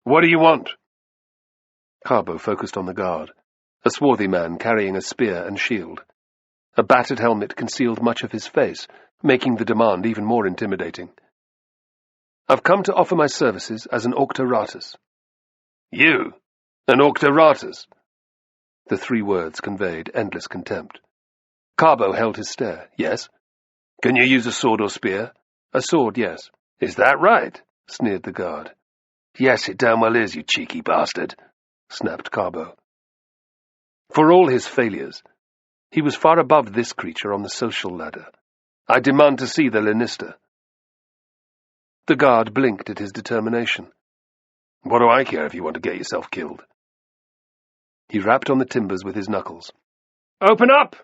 "What do you want?" Carbo focused on the guard, a swarthy man carrying a spear and shield. A battered helmet concealed much of his face, making the demand even more intimidating. "I've come to offer my services as an auctoratus." "You? An auctoratus?" The 3 words conveyed endless contempt. Carbo held his stare. "Yes." "Can you use a sword or spear?" "A sword, yes." "Is that right?" sneered the guard. "Yes, it damn well is, you cheeky bastard," snapped Carbo. For all his failures, he was far above this creature on the social ladder. "I demand to see the Lanista." The guard blinked at his determination. "What do I care if you want to get yourself killed?" He rapped on the timbers with his knuckles. "Open up!"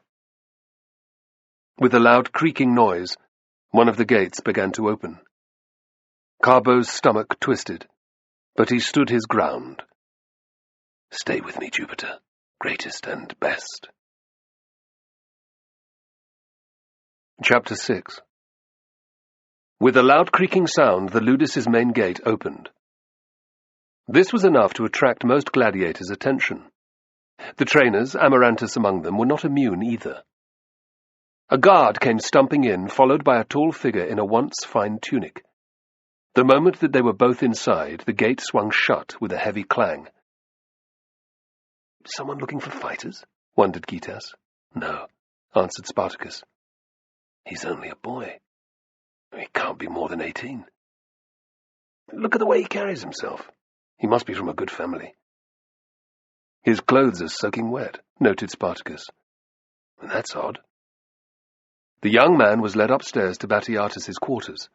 With a loud creaking noise, one of the gates began to open. Carbo's stomach twisted, but he stood his ground. "Stay with me, Jupiter, greatest and best." Chapter 6. With a loud creaking sound, the ludus's main gate opened. This was enough to attract most gladiators' attention. The trainers, Amarantus among them, were not immune either. A guard came stumping in, followed by a tall figure in a once fine tunic. The moment that they were both inside, the gate swung shut with a heavy clang. "Someone looking for fighters?" wondered Gitas. "No," answered Spartacus. "He's only a boy. He can't be more than 18. Look at the way he carries himself. He must be from a good family." "His clothes are soaking wet," noted Spartacus. "That's odd." The young man was led upstairs to Batiatus's quarters.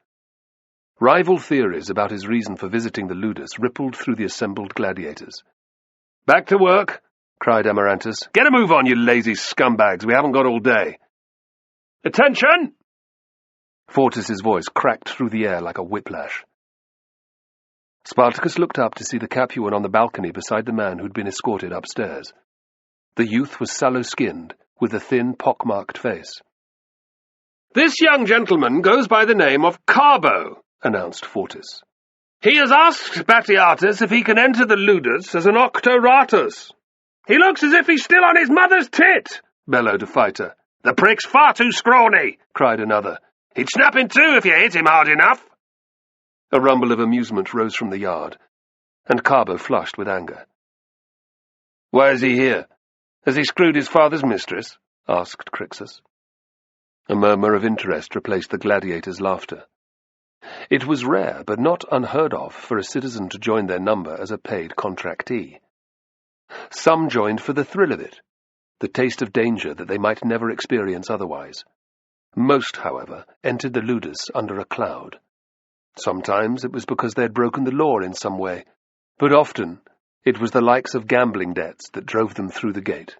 Rival theories about his reason for visiting the ludus rippled through the assembled gladiators. "Back to work!" cried Amarantus. "Get a move on, you lazy scumbags. We haven't got all day." "Attention!" Fortis's voice cracked through the air like a whiplash. Spartacus looked up to see the Capuan on the balcony beside the man who'd been escorted upstairs. The youth was sallow-skinned, with a thin, pock-marked face. "This young gentleman goes by the name of Carbo," announced Fortis. "He has asked Batiatus if he can enter the ludus as an auctoratus. "He looks as if he's still on his mother's tit," bellowed a fighter. "The prick's far too scrawny," cried another. "He'd snap in two if you hit him hard enough." A rumble of amusement rose from the yard, and Carbo flushed with anger. "Why is he here? Has he screwed his father's mistress?" asked Crixus. A murmur of interest replaced the gladiator's laughter. It was rare, but not unheard of, for a citizen to join their number as a paid contractee. Some joined for the thrill of it, the taste of danger that they might never experience otherwise. Most, however, entered the ludus under a cloud. Sometimes it was because they had broken the law in some way, but often it was the likes of gambling debts that drove them through the gate.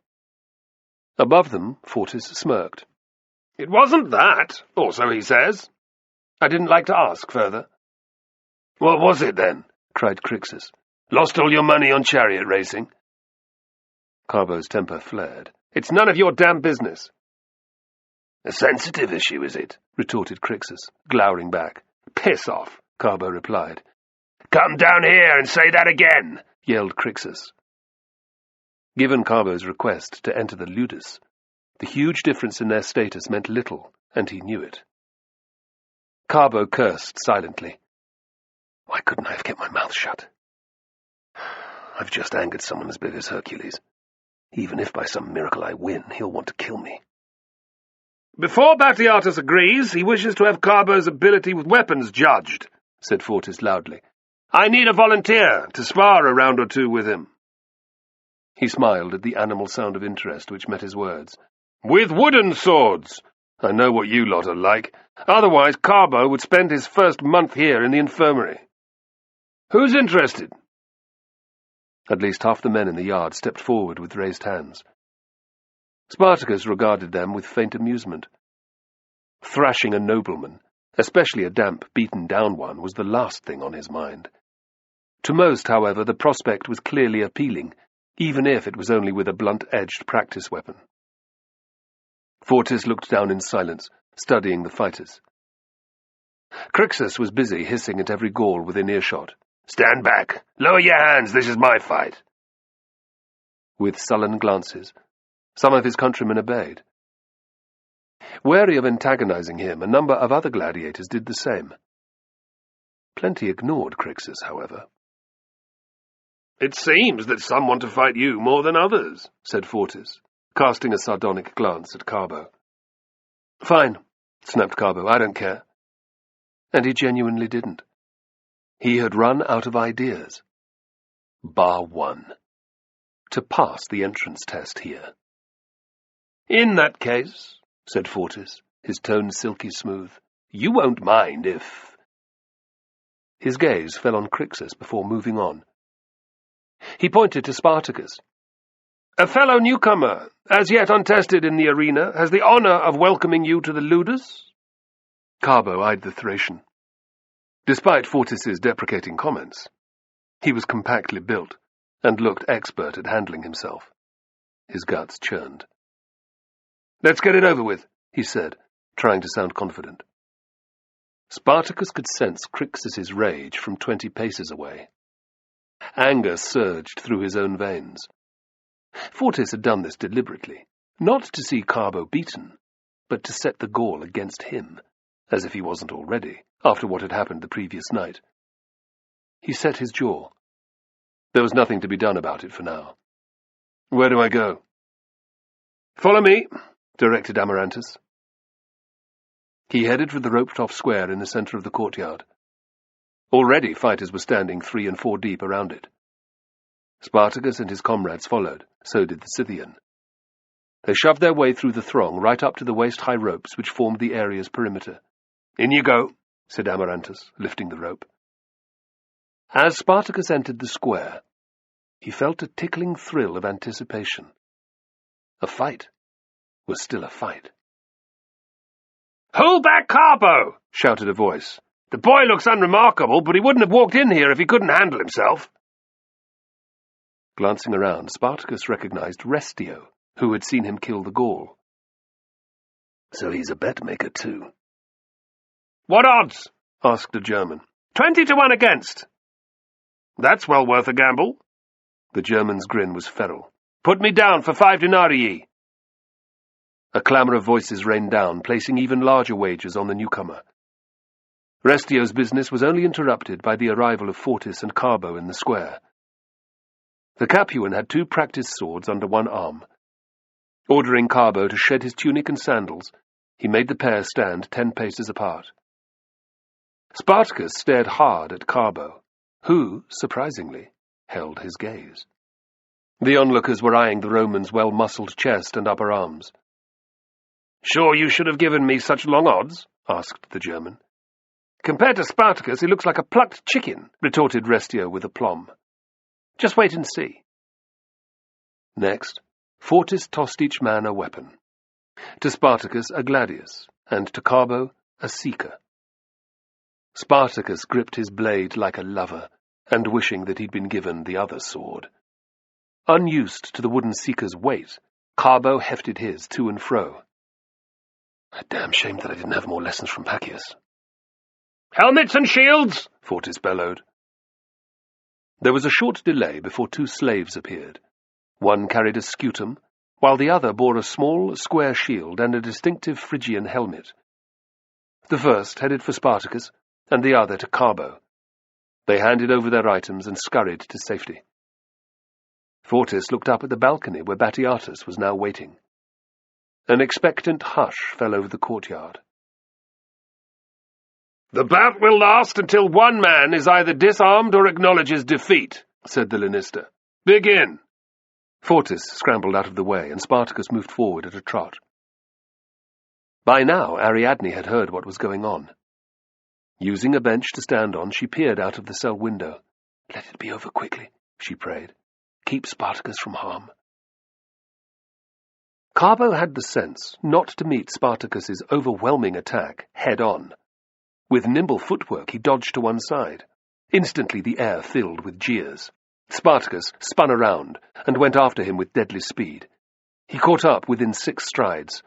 Above them, Fortis smirked. "It wasn't that, or so he says. I didn't like to ask further." "What was it, then?" cried Crixus. "Lost all your money on chariot racing?" Carbo's temper flared. "It's none of your damn business." "A sensitive issue, is it?" retorted Crixus, glowering back. "Piss off," Carbo replied. "Come down here and say that again," yelled Crixus. Given Carbo's request to enter the ludus, the huge difference in their status meant little, and he knew it. Carbo cursed silently. "Why couldn't I have kept my mouth shut? I've just angered someone as big as Hercules. Even if by some miracle I win, he'll want to kill me." "Before Batiatus agrees, he wishes to have Carbo's ability with weapons judged," said Fortis loudly. "I need a volunteer to spar a round or two with him." He smiled at the animal sound of interest which met his words. "With wooden swords. I know what you lot are like. Otherwise, Carbo would spend his first month here in the infirmary. Who's interested?" At least half the men in the yard stepped forward with raised hands. Spartacus regarded them with faint amusement. Thrashing a nobleman, especially a damp, beaten-down one, was the last thing on his mind. To most, however, the prospect was clearly appealing, even if it was only with a blunt-edged practice weapon. Fortis looked down in silence, studying the fighters. Crixus was busy hissing at every Gaul within earshot. "Stand back! Lower your hands! This is my fight!" With sullen glances, some of his countrymen obeyed. Wary of antagonizing him, a number of other gladiators did the same. Plenty ignored Crixus, however. "It seems that some want to fight you more than others," said Fortis, casting a sardonic glance at Carbo. "Fine," snapped Carbo, "I don't care." And he genuinely didn't. He had run out of ideas. Bar one. To pass the entrance test here. "In that case," said Fortis, his tone silky smooth, "you won't mind if—" His gaze fell on Crixus before moving on. He pointed to Spartacus. "A fellow newcomer, as yet untested in the arena, has the honor of welcoming you to the ludus." Carbo eyed the Thracian. Despite Fortis's deprecating comments, he was compactly built and looked expert at handling himself. His guts churned. "Let's get it over with," he said, trying to sound confident. Spartacus could sense Crixus's rage from 20 paces away. Anger surged through his own veins. Fortis had done this deliberately, not to see Carbo beaten, but to set the Gaul against him, as if he wasn't already, after what had happened the previous night. He set his jaw. There was nothing to be done about it for now. "Where do I go?" "Follow me," directed Amarantus. He headed for the roped-off square in the centre of the courtyard. Already fighters were standing 3 and 4 deep around it. Spartacus and his comrades followed, so did the Scythian. They shoved their way through the throng right up to the waist-high ropes which formed the area's perimeter. "In you go," said Amarantus, lifting the rope. As Spartacus entered the square, he felt a tickling thrill of anticipation. A fight was still a fight. "Hold back, Carbo!" shouted a voice. "The boy looks unremarkable, but he wouldn't have walked in here if he couldn't handle himself." Glancing around, Spartacus recognized Restio, who had seen him kill the Gaul. "So he's a bet-maker too." "What odds?" asked a German. 20 to 1 against. "That's well worth a gamble." The German's grin was feral. Put me down for 5 denarii. A clamour of voices rained down, placing even larger wagers on the newcomer. Restio's business was only interrupted by the arrival of Fortis and Carbo in the square. The Capuan had 2 practice swords under one arm. Ordering Carbo to shed his tunic and sandals, he made the pair stand 10 paces apart. Spartacus stared hard at Carbo, who, surprisingly, held his gaze. The onlookers were eyeing the Roman's well-muscled chest and upper arms. "Sure you should have given me such long odds?" asked the German. "Compared to Spartacus, he looks like a plucked chicken," retorted Restio with aplomb. "Just wait and see." Next, Fortis tossed each man a weapon. To Spartacus a gladius, and to Carbo a seeker. Spartacus gripped his blade like a lover, and wishing that he'd been given the other sword. Unused to the wooden seeker's weight, Carbo hefted his to and fro. A damn shame that I didn't have more lessons from Pacius. "Helmets and shields!" Fortis bellowed. There was a short delay before 2 slaves appeared. One carried a scutum, while the other bore a small, square shield and a distinctive Phrygian helmet. The first headed for Spartacus, and the other to Carbo. They handed over their items and scurried to safety. Fortis looked up at the balcony where Batiatus was now waiting. An expectant hush fell over the courtyard. "The bout will last until one man is either disarmed or acknowledges defeat," said the Lannister. "Begin." Fortis scrambled out of the way, and Spartacus moved forward at a trot. By now, Ariadne had heard what was going on. Using a bench to stand on, she peered out of the cell window. "Let it be over quickly," she prayed. "Keep Spartacus from harm." Carbo had the sense not to meet Spartacus's overwhelming attack head-on. With nimble footwork, he dodged to one side. Instantly the air filled with jeers. Spartacus spun around and went after him with deadly speed. He caught up within 6 strides.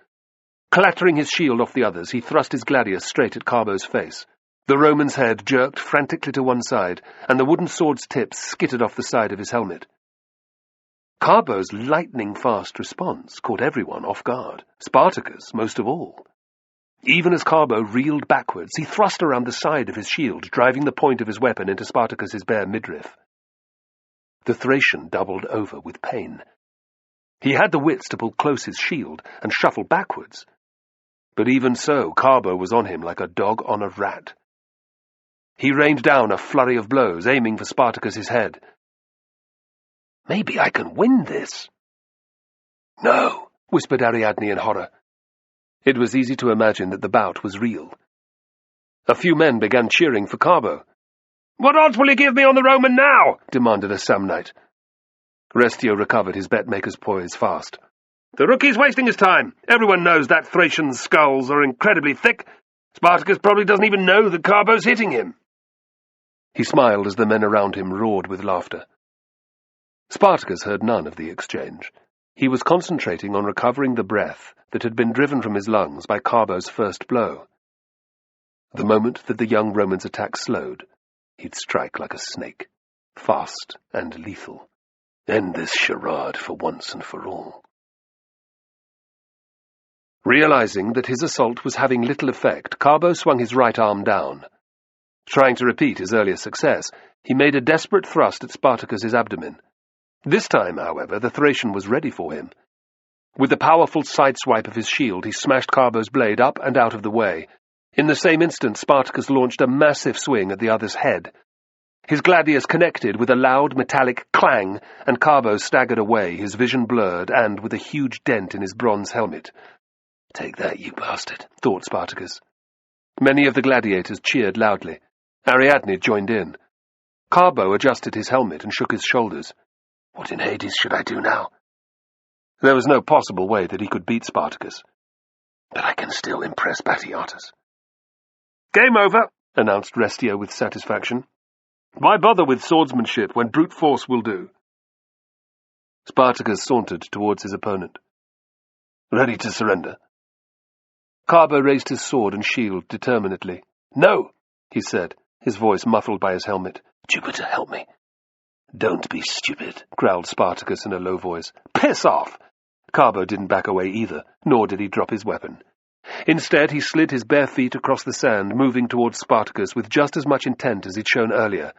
Clattering his shield off the others, he thrust his gladius straight at Carbo's face. The Roman's head jerked frantically to one side, and the wooden sword's tip skittered off the side of his helmet. Carbo's lightning-fast response caught everyone off guard, Spartacus most of all. Even as Carbo reeled backwards, he thrust around the side of his shield, driving the point of his weapon into Spartacus's bare midriff. The Thracian doubled over with pain. He had the wits to pull close his shield and shuffle backwards. But even so, Carbo was on him like a dog on a rat. He rained down a flurry of blows, aiming for Spartacus's head. "Maybe I can win this." "No," whispered Ariadne in horror. It was easy to imagine that the bout was real. A few men began cheering for Carbo. "What odds will you give me on the Roman now?" demanded a Samnite. Restio recovered his bet-maker's poise fast. "The rookie's wasting his time. Everyone knows that Thracian's skulls are incredibly thick. Spartacus probably doesn't even know that Carbo's hitting him." He smiled as the men around him roared with laughter. Spartacus heard none of the exchange. He was concentrating on recovering the breath that had been driven from his lungs by Carbo's first blow. The moment that the young Roman's attack slowed, he'd strike like a snake, fast and lethal. End this charade for once and for all. Realizing that his assault was having little effect, Carbo swung his right arm down. Trying to repeat his earlier success, he made a desperate thrust at Spartacus's abdomen. This time, however, the Thracian was ready for him. With a powerful sideswipe of his shield, he smashed Carbo's blade up and out of the way. In the same instant, Spartacus launched a massive swing at the other's head. His gladius connected with a loud metallic clang, and Carbo staggered away, his vision blurred and with a huge dent in his bronze helmet. "Take that, you bastard," thought Spartacus. Many of the gladiators cheered loudly. Ariadne joined in. Carbo adjusted his helmet and shook his shoulders. What in Hades should I do now? There was no possible way that he could beat Spartacus. But I can still impress Batiatus. "Game over," announced Restio with satisfaction. "Why bother with swordsmanship when brute force will do?" Spartacus sauntered towards his opponent. "Ready to surrender?" Carbo raised his sword and shield determinedly. "No," he said, his voice muffled by his helmet. "Jupiter help me. Don't be stupid, growled Spartacus in a low voice. Piss off! Carbo didn't back away either, nor did he drop his weapon. Instead, he slid his bare feet across the sand, moving towards Spartacus with just as much intent as he'd shown earlier.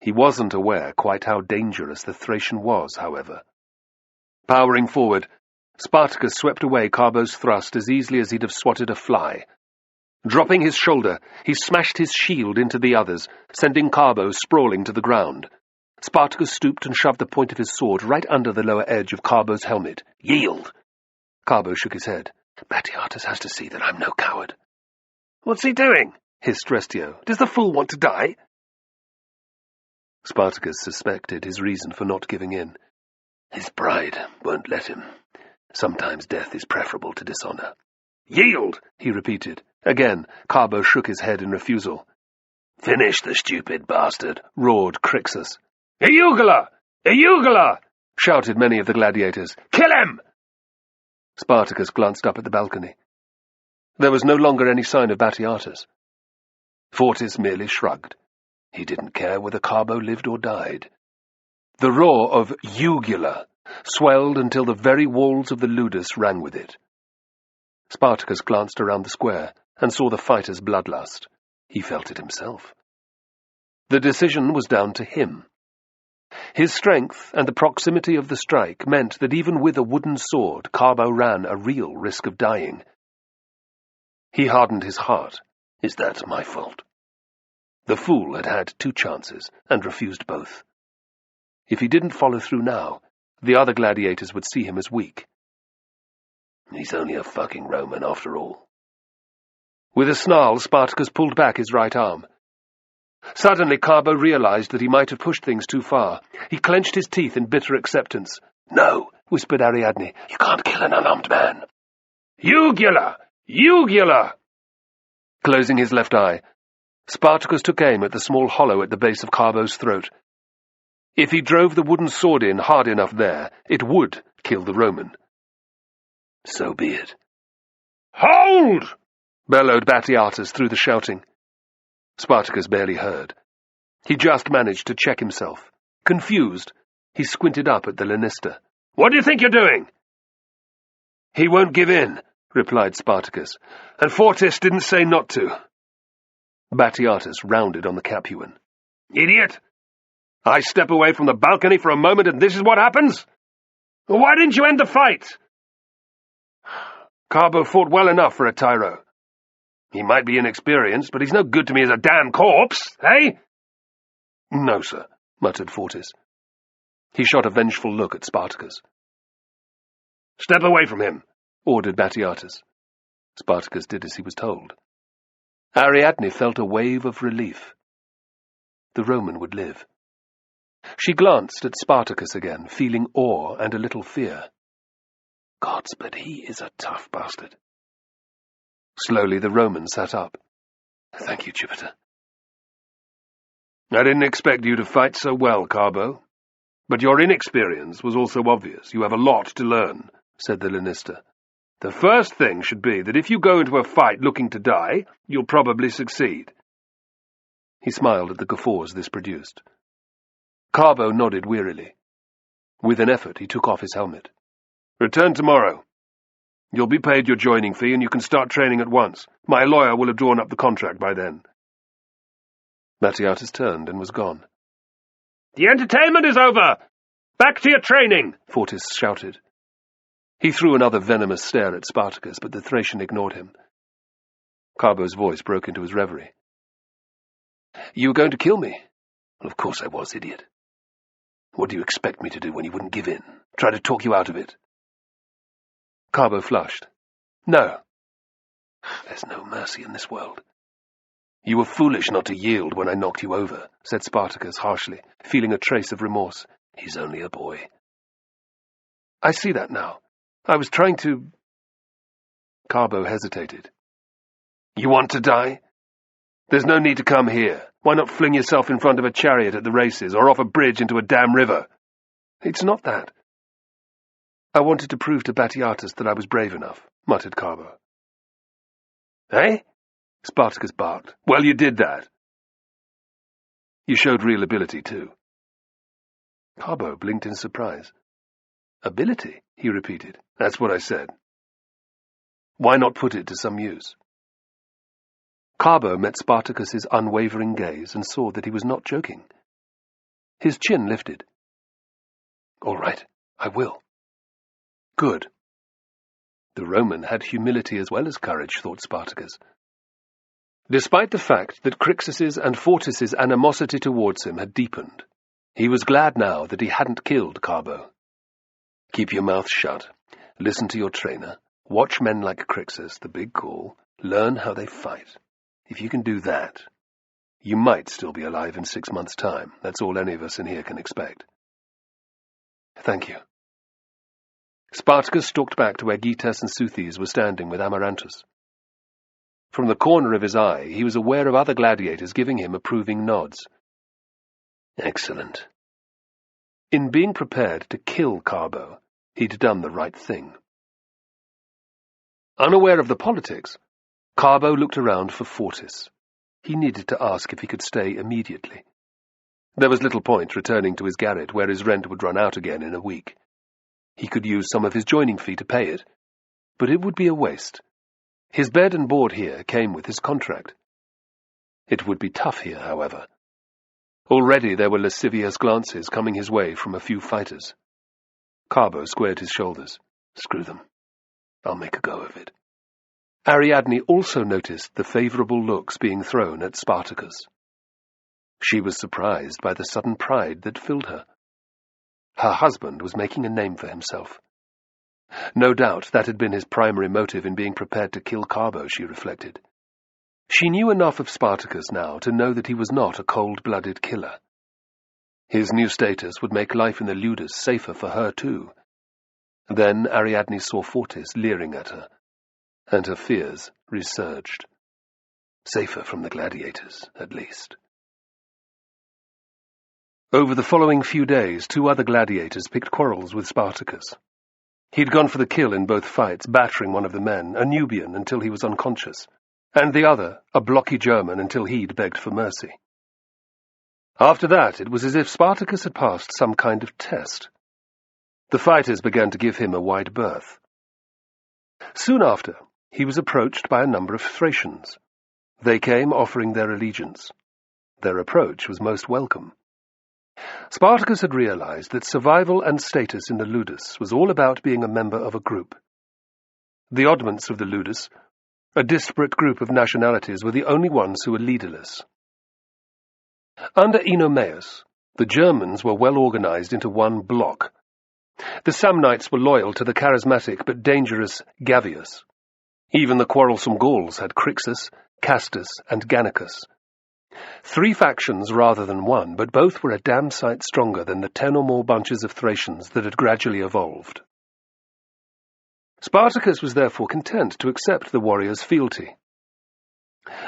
He wasn't aware quite how dangerous the Thracian was, however. Powering forward, Spartacus swept away Carbo's thrust as easily as he'd have swatted a fly. Dropping his shoulder, he smashed his shield into the others, sending Carbo sprawling to the ground. Spartacus stooped and shoved the point of his sword right under the lower edge of Carbo's helmet. Yield! Carbo shook his head. Batiatus has to see that I'm no coward. What's he doing? Hissed Restio. Does the fool want to die? Spartacus suspected his reason for not giving in. His pride won't let him. Sometimes death is preferable to dishonor. Yield! He repeated. Again, Carbo shook his head in refusal. Finish the stupid bastard, roared Crixus. Eugula! Eugula! Shouted many of the gladiators. Kill him! Spartacus glanced up at the balcony. There was no longer any sign of Batiatus. Fortis merely shrugged. He didn't care whether Carbo lived or died. The roar of Eugula swelled until the very walls of the ludus rang with it. Spartacus glanced around the square and saw the fighters' bloodlust. He felt it himself. The decision was down to him. His strength and the proximity of the strike meant that even with a wooden sword, Carbo ran a real risk of dying. He hardened his heart. Is that my fault? The fool had had 2 chances and refused both. If he didn't follow through now, the other gladiators would see him as weak. He's only a fucking Roman after all. With a snarl, Spartacus pulled back his right arm. Suddenly, Carbo realized that he might have pushed things too far. He clenched his teeth in bitter acceptance. No, whispered Ariadne. You can't kill an unarmed man. Eugula! Eugula! Closing his left eye, Spartacus took aim at the small hollow at the base of Carbo's throat. If he drove the wooden sword in hard enough there, it would kill the Roman. So be it. Hold! Bellowed Batiatus through the shouting. Spartacus barely heard. He just managed to check himself. Confused, he squinted up at the Lanista. What do you think you're doing? He won't give in, replied Spartacus, and Fortis didn't say not to. Batiatus rounded on the Capuan. Idiot! I step away from the balcony for a moment and this is what happens? Why didn't you end the fight? Carbo fought well enough for a tyro. He might be inexperienced, but he's no good to me as a damn corpse, eh? No, sir, muttered Fortis. He shot a vengeful look at Spartacus. Step away from him, ordered Batiatus. Spartacus did as he was told. Ariadne felt a wave of relief. The Roman would live. She glanced at Spartacus again, feeling awe and a little fear. Gods, but he is a tough bastard. Slowly the Roman sat up. Thank you, Jupiter. I didn't expect you to fight so well, Carbo. But your inexperience was also obvious. You have a lot to learn, said the Lanista. The first thing should be that if you go into a fight looking to die, you'll probably succeed. He smiled at the guffaws this produced. Carbo nodded wearily. With an effort, he took off his helmet. Return tomorrow. You'll be paid your joining fee and you can start training at once. My lawyer will have drawn up the contract by then. Batiatus turned and was gone. The entertainment is over! Back to your training! Fortis shouted. He threw another venomous stare at Spartacus, but the Thracian ignored him. Carbo's voice broke into his reverie. You were going to kill me? Well, of course I was, idiot. What do you expect me to do when you wouldn't give in? Try to talk you out of it? Carbo flushed. No. There's no mercy in this world. You were foolish not to yield when I knocked you over, said Spartacus harshly, feeling a trace of remorse. He's only a boy. I see that now. I was trying to... Carbo hesitated. You want to die? There's no need to come here. Why not fling yourself in front of a chariot at the races, or off a bridge into a damn river? It's not that. I wanted to prove to Batiatus that I was brave enough, muttered Carbo. Eh? Spartacus barked. Well, you did that. You showed real ability, too. Carbo blinked in surprise. Ability, he repeated. That's what I said. Why not put it to some use? Carbo met Spartacus's unwavering gaze and saw that he was not joking. His chin lifted. All right, I will. Good. The Roman had humility as well as courage, thought Spartacus. Despite the fact that Crixus's and Fortis's animosity towards him had deepened, he was glad now that he hadn't killed Carbo. Keep your mouth shut, listen to your trainer, watch men like Crixus, the big Gaul, learn how they fight. If you can do that, you might still be alive in 6 months' time. That's all any of us in here can expect. Thank you. Spartacus stalked back to where Gytas and Seuthes were standing with Amarantus. From the corner of his eye, he was aware of other gladiators giving him approving nods. Excellent. In being prepared to kill Carbo, he'd done the right thing. Unaware of the politics, Carbo looked around for Fortis. He needed to ask if he could stay immediately. There was little point returning to his garret, where his rent would run out again in a week. He could use some of his joining fee to pay it, but it would be a waste. His bed and board here came with his contract. It would be tough here, however. Already there were lascivious glances coming his way from a few fighters. Carbo squared his shoulders. Screw them. I'll make a go of it. Ariadne also noticed the favourable looks being thrown at Spartacus. She was surprised by the sudden pride that filled her. Her husband was making a name for himself. No doubt that had been his primary motive in being prepared to kill Carbo, she reflected. She knew enough of Spartacus now to know that he was not a cold-blooded killer. His new status would make life in the Ludus safer for her too. Then Ariadne saw Fortis leering at her, and her fears resurged. Safer from the gladiators, at least. Over the following few days, 2 other gladiators picked quarrels with Spartacus. He'd gone for the kill in both fights, battering one of the men, a Nubian, until he was unconscious, and the other, a blocky German, until he'd begged for mercy. After that, it was as if Spartacus had passed some kind of test. The fighters began to give him a wide berth. Soon after, he was approached by a number of Thracians. They came offering their allegiance. Their approach was most welcome. Spartacus had realized that survival and status in the Ludus was all about being a member of a group. The oddments of the Ludus, a disparate group of nationalities, were the only ones who were leaderless. Under Oenomaus, the Germans were well organized into one bloc. The Samnites were loyal to the charismatic but dangerous Gavius. Even the quarrelsome Gauls had Crixus, Castus, and Gannicus. 3 factions rather than one, but both were a damn sight stronger than the 10 or more bunches of Thracians that had gradually evolved. Spartacus was therefore content to accept the warriors' fealty.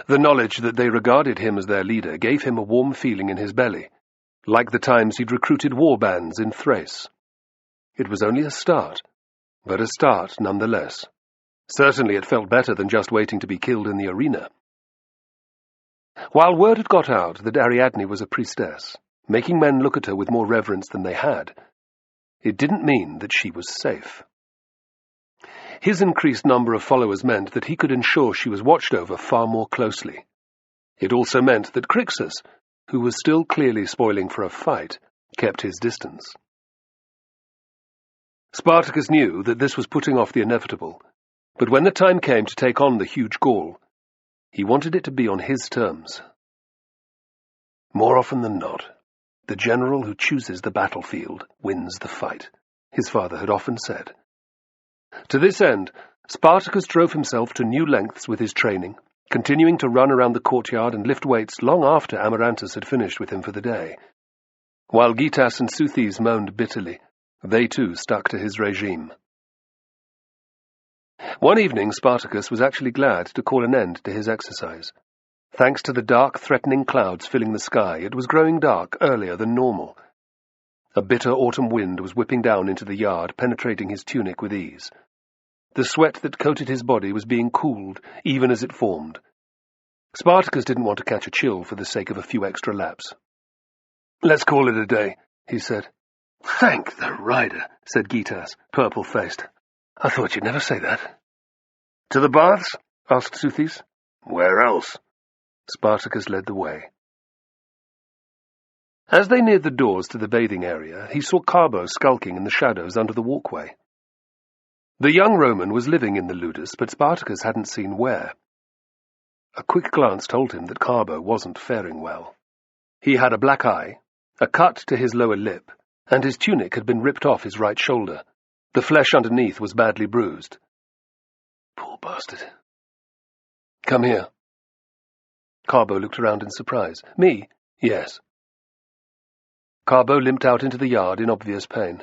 The knowledge that they regarded him as their leader gave him a warm feeling in his belly, like the times he'd recruited war bands in Thrace. It was only a start, but a start nonetheless. Certainly it felt better than just waiting to be killed in the arena. While word had got out that Ariadne was a priestess, making men look at her with more reverence than they had, it didn't mean that she was safe. His increased number of followers meant that he could ensure she was watched over far more closely. It also meant that Crixus, who was still clearly spoiling for a fight, kept his distance. Spartacus knew that this was putting off the inevitable, but when the time came to take on the huge Gaul, he wanted it to be on his terms. More often than not, the general who chooses the battlefield wins the fight, his father had often said. To this end, Spartacus drove himself to new lengths with his training, continuing to run around the courtyard and lift weights long after Amarantus had finished with him for the day. While Gytas and Seuthes moaned bitterly, they too stuck to his regime. One evening Spartacus was actually glad to call an end to his exercise. Thanks to the dark, threatening clouds filling the sky, it was growing dark earlier than normal. A bitter autumn wind was whipping down into the yard, penetrating his tunic with ease. The sweat that coated his body was being cooled, even as it formed. Spartacus didn't want to catch a chill for the sake of a few extra laps. "Let's call it a day," he said. Thank the rider, said Gitas, purple-faced. I thought you'd never say that. To the baths? Asked Soothis. Where else? Spartacus led the way. As they neared the doors to the bathing area, he saw Carbo skulking in the shadows under the walkway. The young Roman was living in the ludus, but Spartacus hadn't seen where. A quick glance told him that Carbo wasn't faring well. He had a black eye, a cut to his lower lip, and his tunic had been ripped off his right shoulder. The flesh underneath was badly bruised. Poor bastard. Come here. Carbo looked around in surprise. Me? Yes. Carbo limped out into the yard in obvious pain.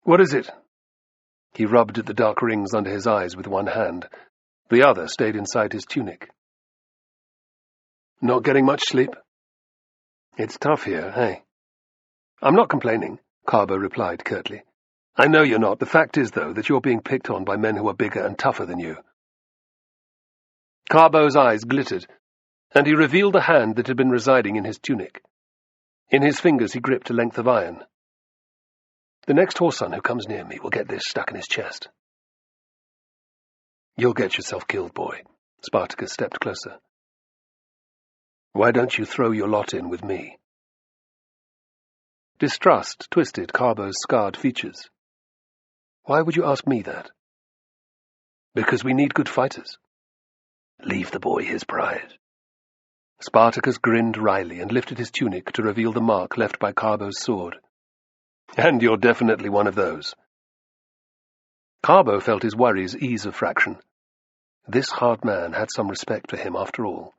What is it? He rubbed at the dark rings under his eyes with one hand. The other stayed inside his tunic. Not getting much sleep? It's tough here, hey? I'm not complaining, Carbo replied curtly. I know you're not. The fact is, though, that you're being picked on by men who are bigger and tougher than you. Carbo's eyes glittered, and he revealed a hand that had been residing in his tunic. In his fingers he gripped a length of iron. The next whoreson who comes near me will get this stuck in his chest. You'll get yourself killed, boy. Spartacus stepped closer. Why don't you throw your lot in with me? Distrust twisted Carbo's scarred features. Why would you ask me that? Because we need good fighters. Leave the boy his pride. Spartacus grinned wryly and lifted his tunic to reveal the mark left by Carbo's sword. And you're definitely one of those. Carbo felt his worries ease a fraction. This hard man had some respect for him after all.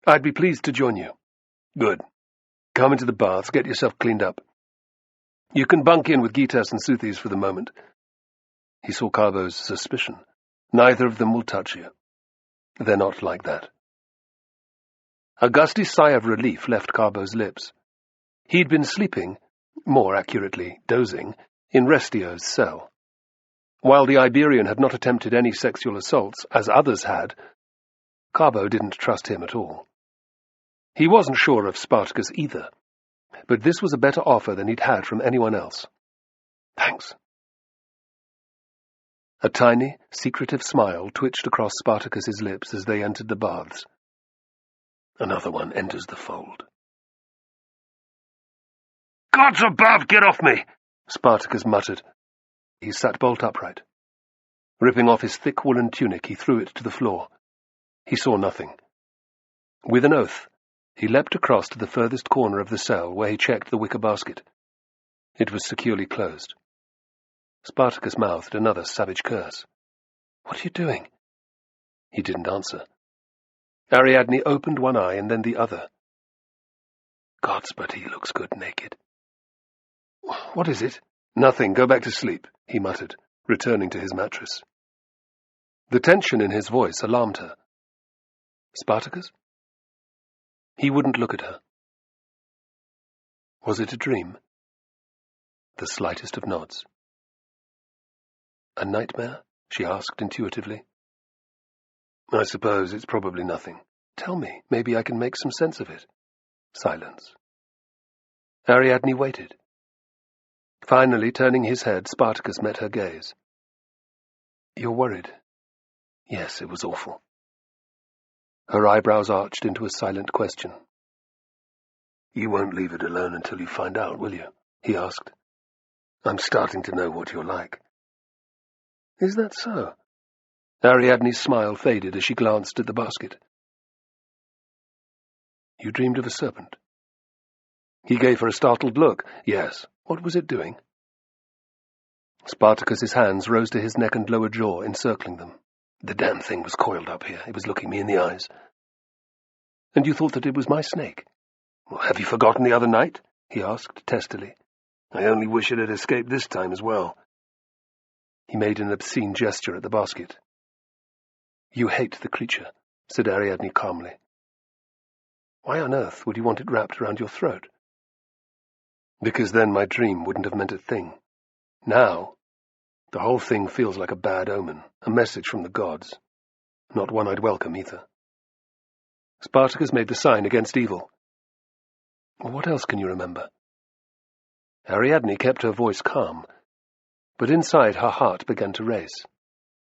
I'd be pleased to join you. Good. Come into the baths, get yourself cleaned up. You can bunk in with Gitas and Soothis for the moment. He saw Carbo's suspicion. Neither of them will touch you. They're not like that. A gusty sigh of relief left Carbo's lips. He'd been sleeping, more accurately, dozing, in Restio's cell. While the Iberian had not attempted any sexual assaults, as others had, Carbo didn't trust him at all. He wasn't sure of Spartacus either, but this was a better offer than he'd had from anyone else. Thanks. A tiny, secretive smile twitched across Spartacus's lips as they entered the baths. Another one enters the fold. Gods above, get off me! Spartacus muttered. He sat bolt upright. Ripping off his thick woolen tunic, he threw it to the floor. He saw nothing. With an oath, he leapt across to the furthest corner of the cell where he checked the wicker basket. It was securely closed. Spartacus mouthed another savage curse. What are you doing? He didn't answer. Ariadne opened one eye and then the other. Gods, but he looks good naked. What is it? Nothing. Go back to sleep, he muttered, returning to his mattress. The tension in his voice alarmed her. Spartacus? He wouldn't look at her. Was it a dream? The slightest of nods. A nightmare? She asked intuitively. I suppose it's probably nothing. Tell me, maybe I can make some sense of it. Silence. Ariadne waited. Finally, turning his head, Spartacus met her gaze. You're worried? Yes, it was awful. Her eyebrows arched into a silent question. You won't leave it alone until you find out, will you? He asked. I'm starting to know what you're like. Is that so? Ariadne's smile faded as she glanced at the basket. You dreamed of a serpent? He gave her a startled look. Yes. What was it doing? Spartacus's hands rose to his neck and lower jaw, encircling them. The damn thing was coiled up here. It was looking me in the eyes. And you thought that it was my snake? Well, have you forgotten the other night? He asked testily. I only wish it had escaped this time as well. He made an obscene gesture at the basket. You hate the creature, said Ariadne calmly. Why on earth would you want it wrapped around your throat? Because then my dream wouldn't have meant a thing. Now, the whole thing feels like a bad omen, a message from the gods. Not one I'd welcome either. Spartacus made the sign against evil. What else can you remember? Ariadne kept her voice calm, but inside her heart began to race.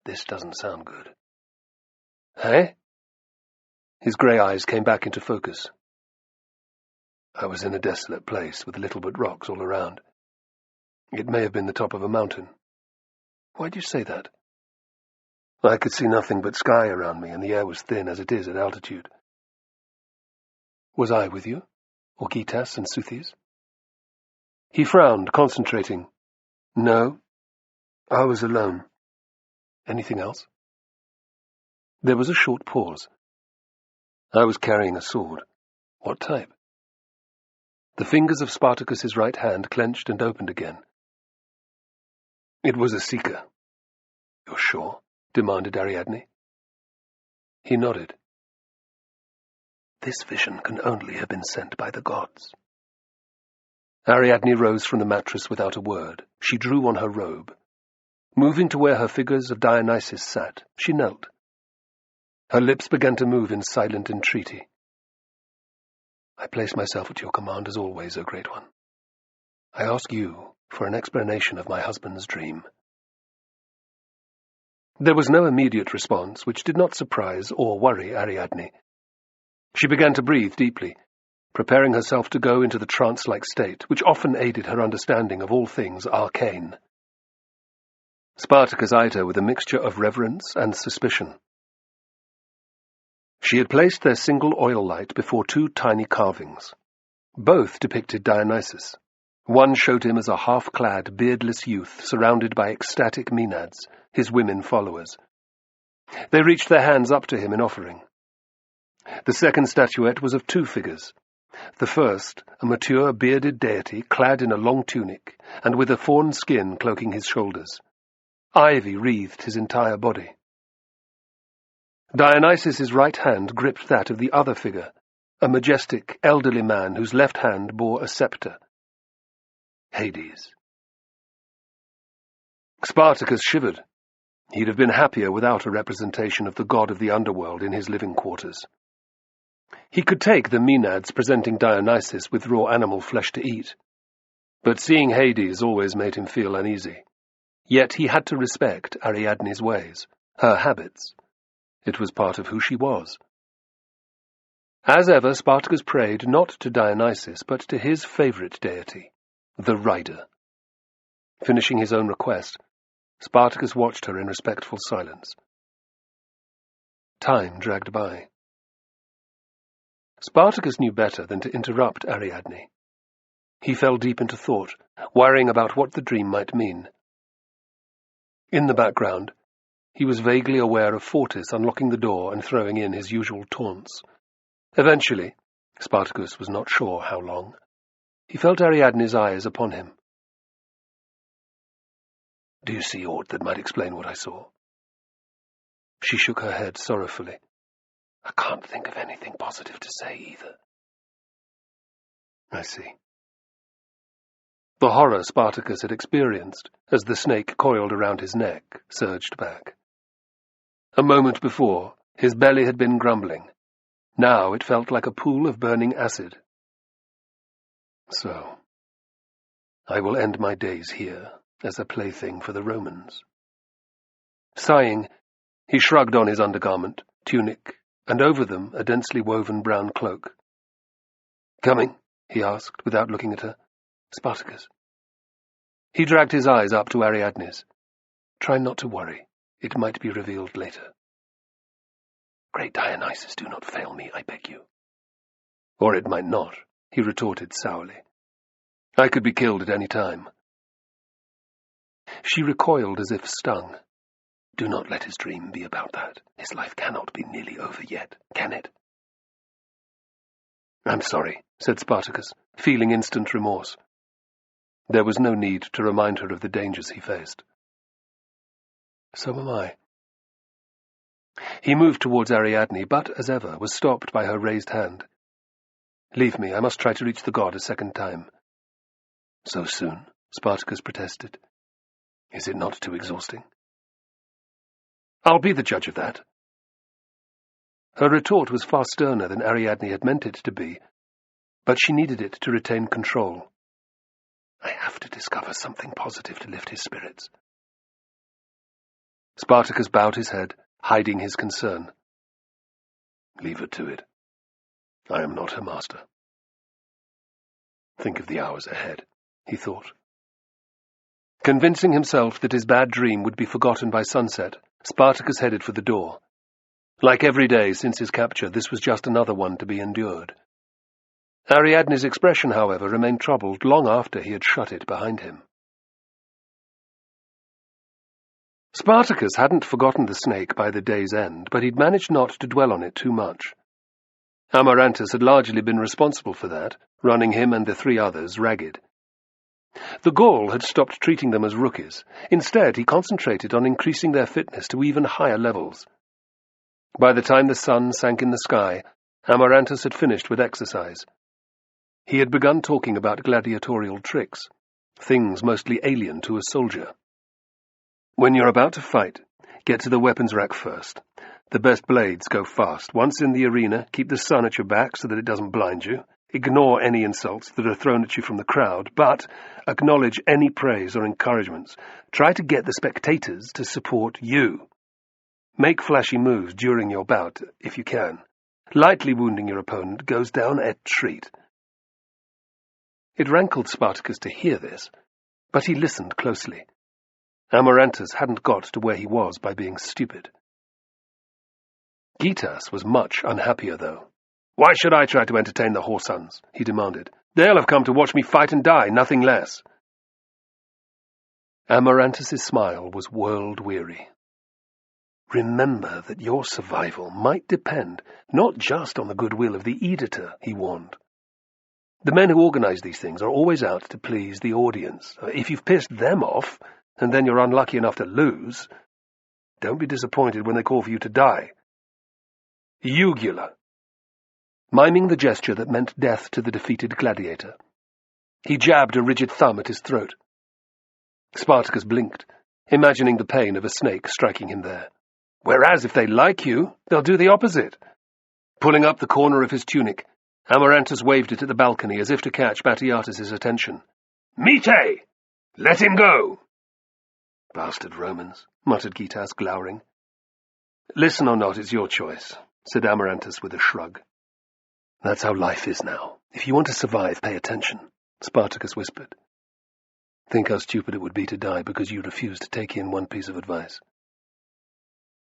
This doesn't sound good. Hey? His grey eyes came back into focus. I was in a desolate place with little but rocks all around. It may have been the top of a mountain. Why'd you say that? I could see nothing but sky around me, and the air was thin as it is at altitude. Was I with you? Or Gitas and Suthis? He frowned, concentrating. No, I was alone. Anything else? There was a short pause. I was carrying a sword. What type? The fingers of Spartacus's right hand clenched and opened again. It was a seeker. You're sure? Demanded Ariadne. He nodded. This vision can only have been sent by the gods. Ariadne rose from the mattress without a word. She drew on her robe. Moving to where her figures of Dionysus sat, she knelt. Her lips began to move in silent entreaty. I place myself at your command as always, O Great One. I ask you for an explanation of my husband's dream. There was no immediate response, which did not surprise or worry Ariadne. She began to breathe deeply, preparing herself to go into the trance-like state, which often aided her understanding of all things arcane. Spartacus eyed her with a mixture of reverence and suspicion. She had placed their single oil light before two tiny carvings. Both depicted Dionysus. One showed him as a half-clad, beardless youth surrounded by ecstatic Maenads, his women followers. They reached their hands up to him in offering. The second statuette was of two figures. The first, a mature, bearded deity clad in a long tunic and with a fawn skin cloaking his shoulders. Ivy wreathed his entire body. Dionysus's right hand gripped that of the other figure, a majestic, elderly man whose left hand bore a scepter. Hades. Spartacus shivered. He'd have been happier without a representation of the god of the underworld in his living quarters. He could take the Maenads presenting Dionysus with raw animal flesh to eat, but seeing Hades always made him feel uneasy. Yet he had to respect Ariadne's ways, her habits. It was part of who she was. As ever, Spartacus prayed not to Dionysus, but to his favourite deity, the rider. Finishing his own request, Spartacus watched her in respectful silence. Time dragged by. Spartacus knew better than to interrupt Ariadne. He fell deep into thought, worrying about what the dream might mean. In the background, he was vaguely aware of Fortis unlocking the door and throwing in his usual taunts. Eventually, Spartacus was not sure how long, he felt Ariadne's eyes upon him. Do you see aught that might explain what I saw? She shook her head sorrowfully. I can't think of anything positive to say either. I see. The horror Spartacus had experienced, as the snake coiled around his neck, surged back. A moment before, his belly had been grumbling. Now it felt like a pool of burning acid. So, I will end my days here, as a plaything for the Romans. Sighing, he shrugged on his undergarment, tunic, and over them a densely woven brown cloak. Coming? He asked, without looking at her. Spartacus. He dragged his eyes up to Ariadne's. Try not to worry. It might be revealed later. Great Dionysus, do not fail me, I beg you. Or it might not, he retorted sourly. I could be killed at any time. She recoiled as if stung. Do not let his dream be about that. His life cannot be nearly over yet, can it? I'm sorry, said Spartacus, feeling instant remorse. There was no need to remind her of the dangers he faced. So am I. He moved towards Ariadne, but, as ever, was stopped by her raised hand. Leave me, I must try to reach the god a second time. So soon? Spartacus protested. Is it not too exhausting? I'll be the judge of that. Her retort was far sterner than Ariadne had meant it to be, but she needed it to retain control. I have to discover something positive to lift his spirits. Spartacus bowed his head, hiding his concern. Leave her to it. I am not her master. Think of the hours ahead, he thought. Convincing himself that his bad dream would be forgotten by sunset, Spartacus headed for the door. Like every day since his capture, this was just another one to be endured. Ariadne's expression, however, remained troubled long after he had shut it behind him. Spartacus hadn't forgotten the snake by the day's end, but he'd managed not to dwell on it too much. Amarantus had largely been responsible for that, running him and the 3 others ragged. The Gaul had stopped treating them as rookies. Instead, he concentrated on increasing their fitness to even higher levels. By the time the sun sank in the sky, Amarantus had finished with exercise. He had begun talking about gladiatorial tricks, things mostly alien to a soldier. When you're about to fight, get to the weapons rack first. The best blades go fast. Once in the arena, keep the sun at your back so that it doesn't blind you. Ignore any insults that are thrown at you from the crowd, but acknowledge any praise or encouragements. Try to get the spectators to support you. Make flashy moves during your bout, if you can. Lightly wounding your opponent goes down a treat. It rankled Spartacus to hear this, but he listened closely. Amarantus hadn't got to where he was by being stupid. Gitas was much unhappier, though. Why should I try to entertain the whoresons? He demanded. They'll have come to watch me fight and die, nothing less. Amarantus's smile was world-weary. Remember that your survival might depend not just on the goodwill of the editor, he warned. The men who organize these things are always out to please the audience. If you've pissed them off, and then you're unlucky enough to lose, don't be disappointed when they call for you to die. Ugula, miming the gesture that meant death to the defeated gladiator. He jabbed a rigid thumb at his throat. Spartacus blinked, imagining the pain of a snake striking him there. Whereas if they like you, they'll do the opposite. Pulling up the corner of his tunic, Amarantus waved it at the balcony as if to catch Batiatus's attention. Mite! Let him go! Bastard Romans, muttered Gitas, glowering. Listen or not, it's your choice, said Amarantus with a shrug. That's how life is now. If you want to survive, pay attention, Spartacus whispered. Think how stupid it would be to die because you refused to take in one piece of advice.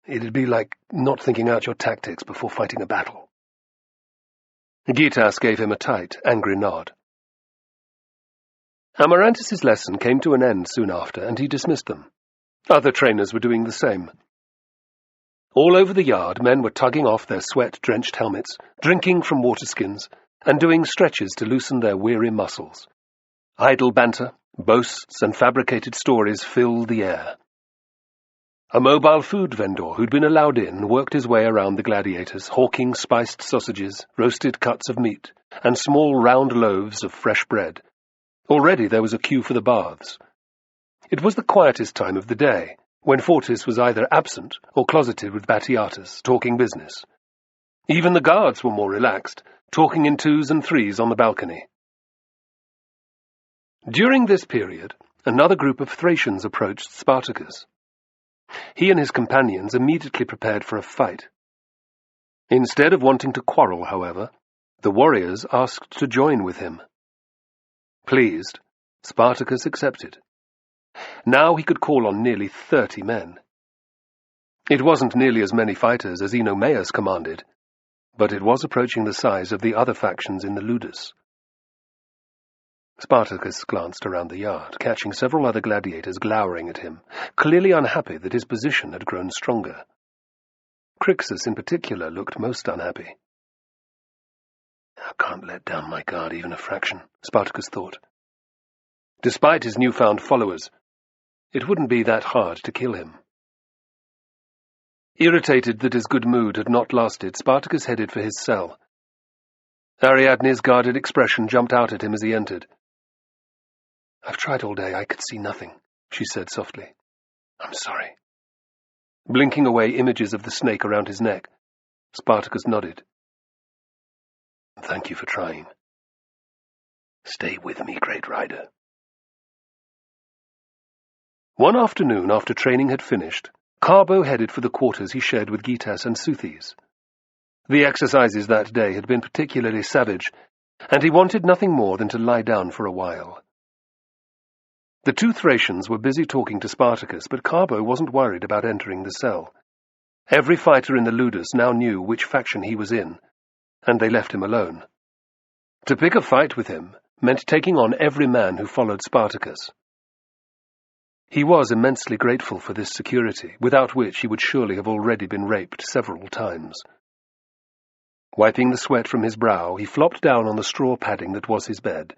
It'd be like not thinking out your tactics before fighting a battle. Gitas gave him a tight, angry nod. Amarantus's lesson came to an end soon after, and he dismissed them. Other trainers were doing the same. All over the yard, men were tugging off their sweat-drenched helmets, drinking from waterskins, and doing stretches to loosen their weary muscles. Idle banter, boasts, and fabricated stories filled the air. A mobile food vendor who'd been allowed in worked his way around the gladiators, hawking spiced sausages, roasted cuts of meat, and small round loaves of fresh bread. Already there was a queue for the baths. It was the quietest time of the day, when Fortis was either absent or closeted with Batiatus, talking business. Even the guards were more relaxed, talking in 2s and 3s on the balcony. During this period, another group of Thracians approached Spartacus. He and his companions immediately prepared for a fight. Instead of wanting to quarrel, however, the warriors asked to join with him. Pleased, Spartacus accepted. Now he could call on nearly 30 men. It wasn't nearly as many fighters as Oenomaus commanded, but it was approaching the size of the other factions in the Ludus. Spartacus glanced around the yard, catching several other gladiators glowering at him, clearly unhappy that his position had grown stronger. Crixus in particular looked most unhappy. I can't let down my guard even a fraction, Spartacus thought. Despite his newfound followers, it wouldn't be that hard to kill him. Irritated that his good mood had not lasted, Spartacus headed for his cell. Ariadne's guarded expression jumped out at him as he entered. I've tried all day, I could see nothing, she said softly. I'm sorry. Blinking away images of the snake around his neck, Spartacus nodded. Thank you for trying. Stay with me, great rider. One afternoon, after training had finished, Carbo headed for the quarters he shared with Gitas and Southes. The exercises that day had been particularly savage, and he wanted nothing more than to lie down for a while. The two Thracians were busy talking to Spartacus, but Carbo wasn't worried about entering the cell. Every fighter in the Ludus now knew which faction he was in, and they left him alone. To pick a fight with him meant taking on every man who followed Spartacus. He was immensely grateful for this security, without which he would surely have already been raped several times. Wiping the sweat from his brow, he flopped down on the straw padding that was his bed.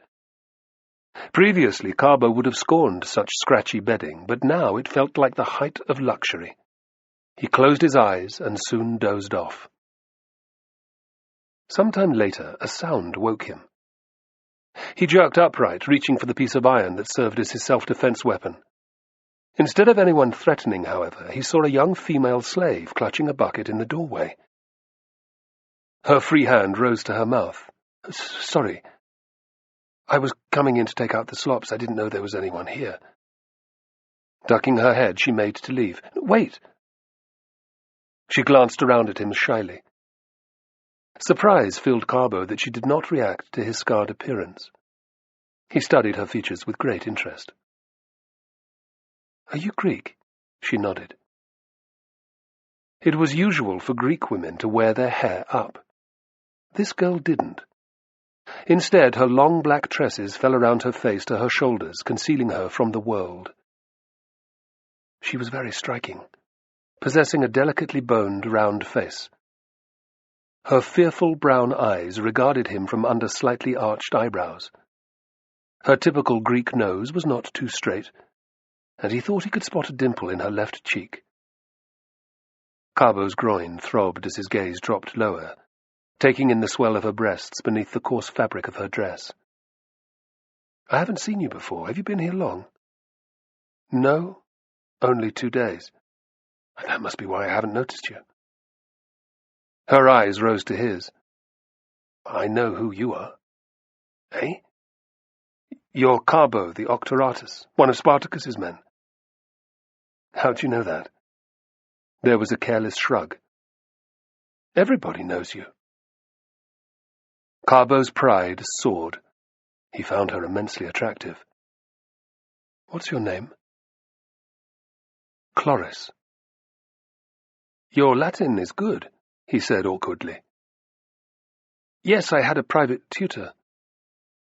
Previously, Carbo would have scorned such scratchy bedding, but now it felt like the height of luxury. He closed his eyes and soon dozed off. Sometime later, a sound woke him. He jerked upright, reaching for the piece of iron that served as his self-defense weapon. Instead of anyone threatening, however, he saw a young female slave clutching a bucket in the doorway. Her free hand rose to her mouth. "Sorry. I was coming in to take out the slops. I didn't know there was anyone here." Ducking her head, she made to leave. "Wait!" She glanced around at him shyly. Surprise filled Carbo that she did not react to his scarred appearance. He studied her features with great interest. "Are you Greek?" She nodded. It was usual for Greek women to wear their hair up. This girl didn't. Instead, her long black tresses fell around her face to her shoulders, concealing her from the world. She was very striking, possessing a delicately boned, round face. Her fearful brown eyes regarded him from under slightly arched eyebrows. Her typical Greek nose was not too straight, and he thought he could spot a dimple in her left cheek. Carbo's groin throbbed as his gaze dropped lower, taking in the swell of her breasts beneath the coarse fabric of her dress. "I haven't seen you before. Have you been here long?" "No, only 2 days. That must be why I haven't noticed you." Her eyes rose to his. "I know who you are." "Eh?" "You're Carbo, the Octoratus, one of Spartacus's men." "How'd you know that?" There was a careless shrug. "Everybody knows you." Carbo's pride soared. He found her immensely attractive. "What's your name?" "Chloris." "Your Latin is good," he said awkwardly. "Yes, I had a private tutor."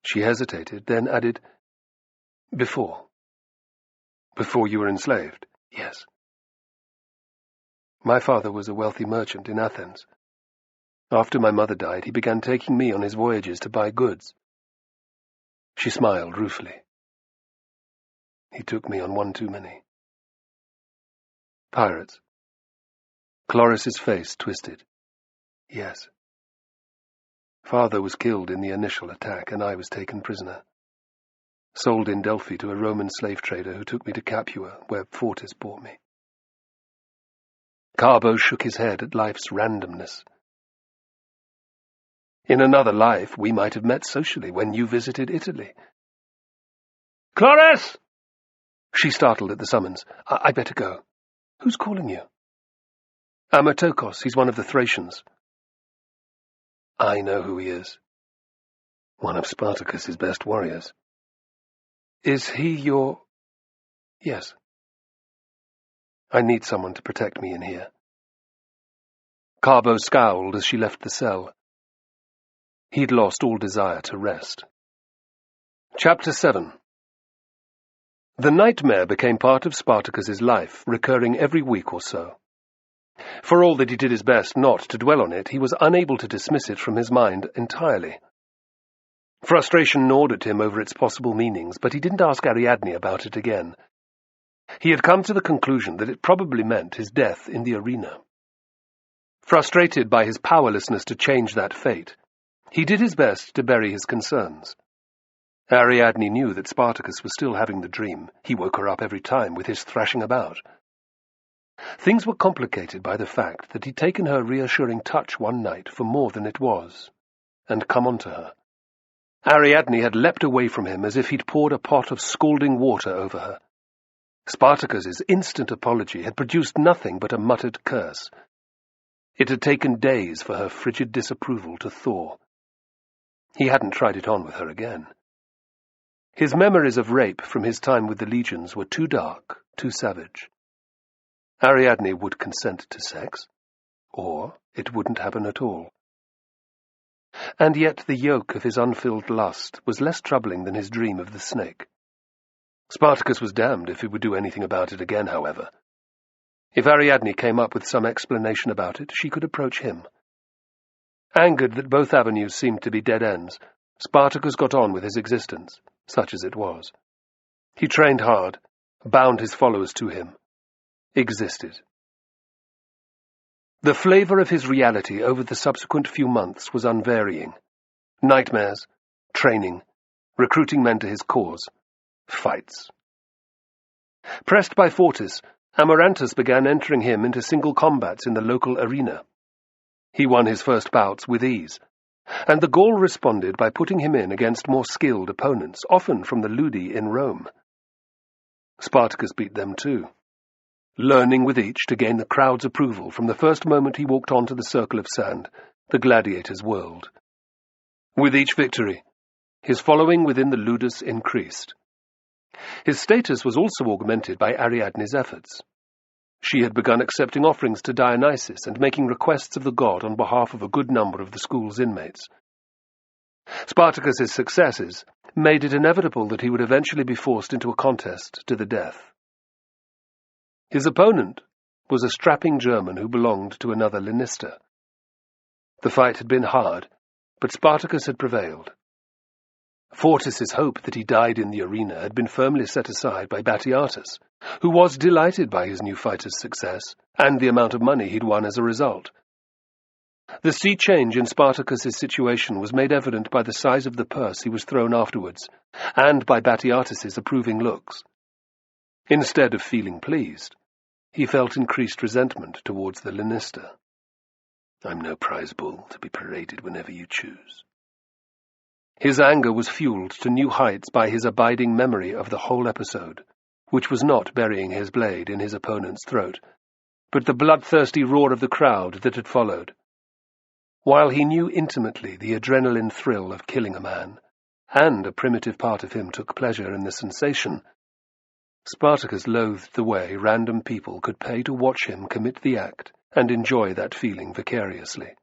She hesitated, then added, "Before." "Before you were enslaved?" "Yes." "My father was a wealthy merchant in Athens. After my mother died, he began taking me on his voyages to buy goods." She smiled ruefully. "He took me on one too many." "Pirates?" Chloris's face twisted. "Yes. Father was killed in the initial attack, and I was taken prisoner. Sold in Delphi to a Roman slave trader who took me to Capua, where Fortis bought me." Carbo shook his head at life's randomness. "In another life, we might have met socially when you visited Italy." "Chloris!" She startled at the summons. I better go." "Who's calling you?" "Amidst. He's one of the Thracians." "I know who he is. One of Spartacus's best warriors." "Is he your—" "Yes. I need someone to protect me in here." Carbo scowled as she left the cell. He'd lost all desire to rest. Chapter 7. The nightmare became part of Spartacus's life, recurring every week or so. For all that he did his best not to dwell on it, he was unable to dismiss it from his mind entirely. Frustration gnawed at him over its possible meanings, but he didn't ask Ariadne about it again. He had come to the conclusion that it probably meant his death in the arena. Frustrated by his powerlessness to change that fate, he did his best to bury his concerns. Ariadne knew that Spartacus was still having the dream. He woke her up every time with his thrashing about. Things were complicated by the fact that he'd taken her reassuring touch one night for more than it was, and come on to her. Ariadne had leapt away from him as if he'd poured a pot of scalding water over her. Spartacus's instant apology had produced nothing but a muttered curse. It had taken days for her frigid disapproval to thaw. He hadn't tried it on with her again. His memories of rape from his time with the legions were too dark, too savage. Ariadne would consent to sex, or it wouldn't happen at all. And yet the yoke of his unfilled lust was less troubling than his dream of the snake. Spartacus was damned if he would do anything about it again, however. If Ariadne came up with some explanation about it, she could approach him. Angered that both avenues seemed to be dead ends, Spartacus got on with his existence, such as it was. He trained hard, bound his followers to him, existed. The flavor of his reality over the subsequent few months was unvarying. Nightmares, training, recruiting men to his cause, fights. Pressed by Fortis, Amarantus began entering him into single combats in the local arena. He won his first bouts with ease, and the Gaul responded by putting him in against more skilled opponents, often from the Ludi in Rome. Spartacus beat them too, learning with each to gain the crowd's approval from the first moment he walked onto the circle of sand, the gladiator's world. With each victory, his following within the ludus increased. His status was also augmented by Ariadne's efforts. She had begun accepting offerings to Dionysus and making requests of the god on behalf of a good number of the school's inmates. Spartacus's successes made it inevitable that he would eventually be forced into a contest to the death. His opponent was a strapping German who belonged to another Linister. The fight had been hard, but Spartacus had prevailed. Fortis's hope that he died in the arena had been firmly set aside by Batiatus, who was delighted by his new fighter's success and the amount of money he'd won as a result. The sea change in Spartacus's situation was made evident by the size of the purse he was thrown afterwards, and by Batiatus's approving looks. Instead of feeling pleased, he felt increased resentment towards the Linister. "I'm no prize bull to be paraded whenever you choose." His anger was fueled to new heights by his abiding memory of the whole episode, which was not burying his blade in his opponent's throat, but the bloodthirsty roar of the crowd that had followed. While he knew intimately the adrenaline thrill of killing a man, and a primitive part of him took pleasure in the sensation, Spartacus loathed the way random people could pay to watch him commit the act and enjoy that feeling vicariously.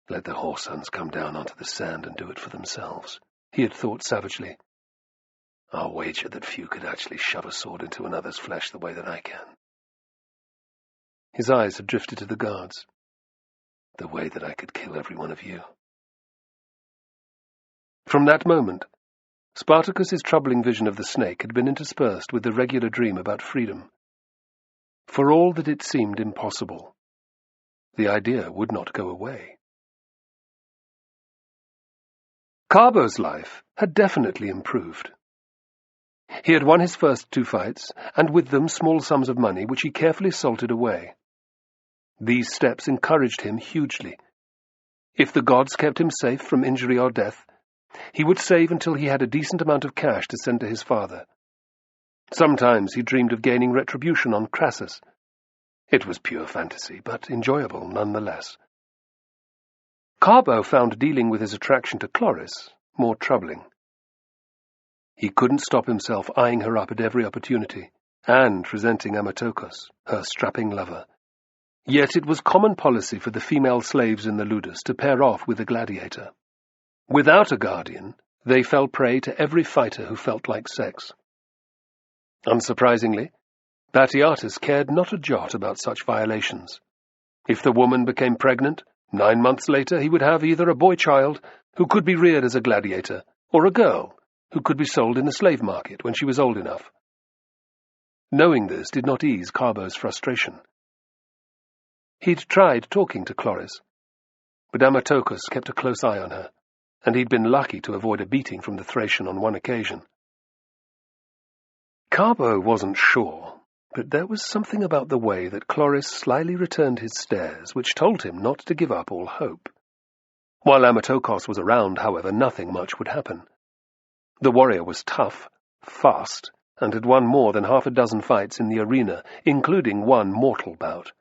Let the whoresons come down onto the sand and do it for themselves, he had thought savagely. I'll wager that few could actually shove a sword into another's flesh the way that I can. His eyes had drifted to the guards. The way that I could kill every one of you. From that moment, Spartacus's troubling vision of the snake had been interspersed with the regular dream about freedom. For all that it seemed impossible, the idea would not go away. Carbo's life had definitely improved. He had won his first 2 fights, and with them small sums of money which he carefully salted away. These steps encouraged him hugely. If the gods kept him safe from injury or death, he would save until he had a decent amount of cash to send to his father. Sometimes he dreamed of gaining retribution on Crassus. It was pure fantasy, but enjoyable nonetheless. Carbo found dealing with his attraction to Chloris more troubling. He couldn't stop himself eyeing her up at every opportunity, and resenting Amitokos, her strapping lover. Yet it was common policy for the female slaves in the ludus to pair off with a gladiator. Without a guardian, they fell prey to every fighter who felt like sex. Unsurprisingly, Batiatus cared not a jot about such violations. If the woman became pregnant, 9 months later he would have either a boy child who could be reared as a gladiator, or a girl who could be sold in the slave market when she was old enough. Knowing this did not ease Carbo's frustration. He'd tried talking to Chloris, but Amitokos kept a close eye on her, and he'd been lucky to avoid a beating from the Thracian on one occasion. Carbo wasn't sure, but there was something about the way that Chloris slyly returned his stares which told him not to give up all hope. While Amitokos was around, however, nothing much would happen. The warrior was tough, fast, and had won more than 6 fights in the arena, including one mortal bout.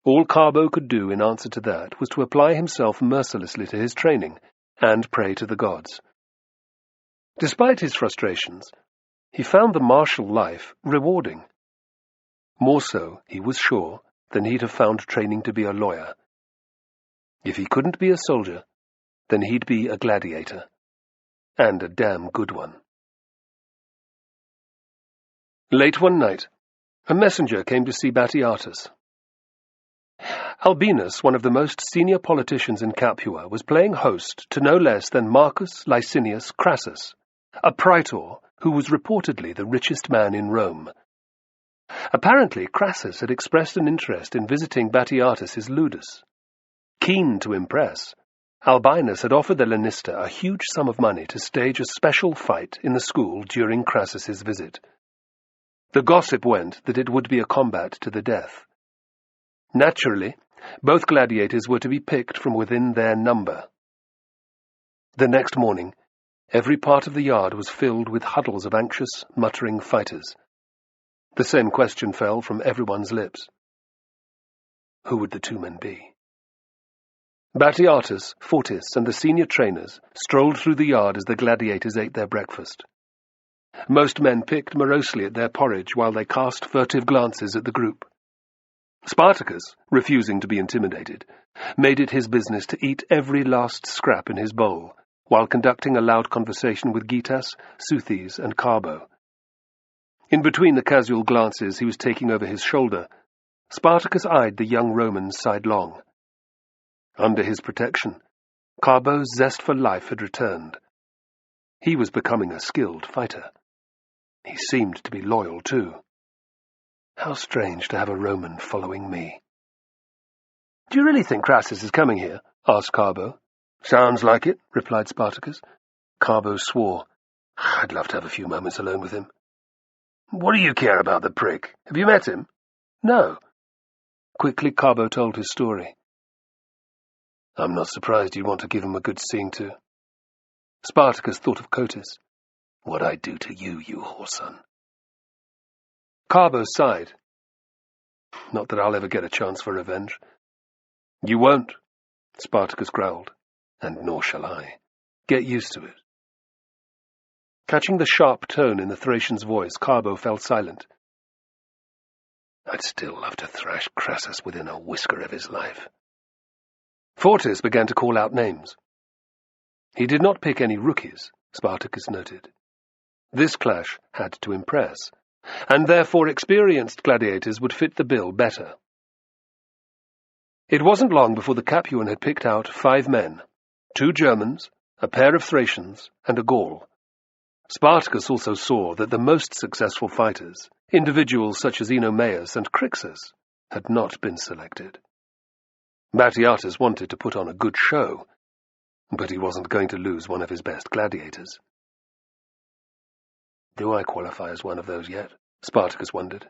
All Carbo could do in answer to that was to apply himself mercilessly to his training and pray to the gods. Despite his frustrations, he found the martial life rewarding. More so, he was sure, than he'd have found training to be a lawyer. If he couldn't be a soldier, then he'd be a gladiator, and a damn good one. Late one night, a messenger came to see Batiatus. Albinus, one of the most senior politicians in Capua, was playing host to no less than Marcus Licinius Crassus, a praetor who was reportedly the richest man in Rome. Apparently, Crassus had expressed an interest in visiting Batiatus's ludus. Keen to impress, Albinus had offered the Lanista a huge sum of money to stage a special fight in the school during Crassus's visit. The gossip went that it would be a combat to the death. Naturally, both gladiators were to be picked from within their number. The next morning, every part of the yard was filled with huddles of anxious, muttering fighters. The same question fell from everyone's lips. Who would the 2 men be? Batiatus, Fortis, and the senior trainers strolled through the yard as the gladiators ate their breakfast. Most men picked morosely at their porridge while they cast furtive glances at the group. Spartacus, refusing to be intimidated, made it his business to eat every last scrap in his bowl, while conducting a loud conversation with Gitas, Seuthes, and Carbo. In between the casual glances he was taking over his shoulder, Spartacus eyed the young Roman sidelong. Under his protection, Carbo's zest for life had returned. He was becoming a skilled fighter. He seemed to be loyal, too. How strange to have a Roman following me. "Do you really think Crassus is coming here?" asked Carbo. "Sounds like it," replied Spartacus. Carbo swore. "I'd love to have a few moments alone with him." "What do you care about the prick? Have you met him?" "No." Quickly Carbo told his story. "I'm not surprised you'd want to give him a good seeing to." Spartacus thought of Cotis. "What I'd do to you, you whoreson." Carbo sighed. "Not that I'll ever get a chance for revenge." "You won't," Spartacus growled. "And nor shall I. Get used to it." Catching the sharp tone in the Thracian's voice, Carbo fell silent. "I'd still love to thrash Crassus within a whisker of his life." Fortis began to call out names. He did not pick any rookies, Spartacus noted. This clash had to impress, and therefore experienced gladiators would fit the bill better. It wasn't long before the Capuan had picked out 5 men, 2 Germans, a pair of Thracians, and a Gaul. Spartacus also saw that the most successful fighters, individuals such as Enomaus and Crixus, had not been selected. Batiatus wanted to put on a good show, but he wasn't going to lose one of his best gladiators. Do I qualify as one of those yet? Spartacus wondered.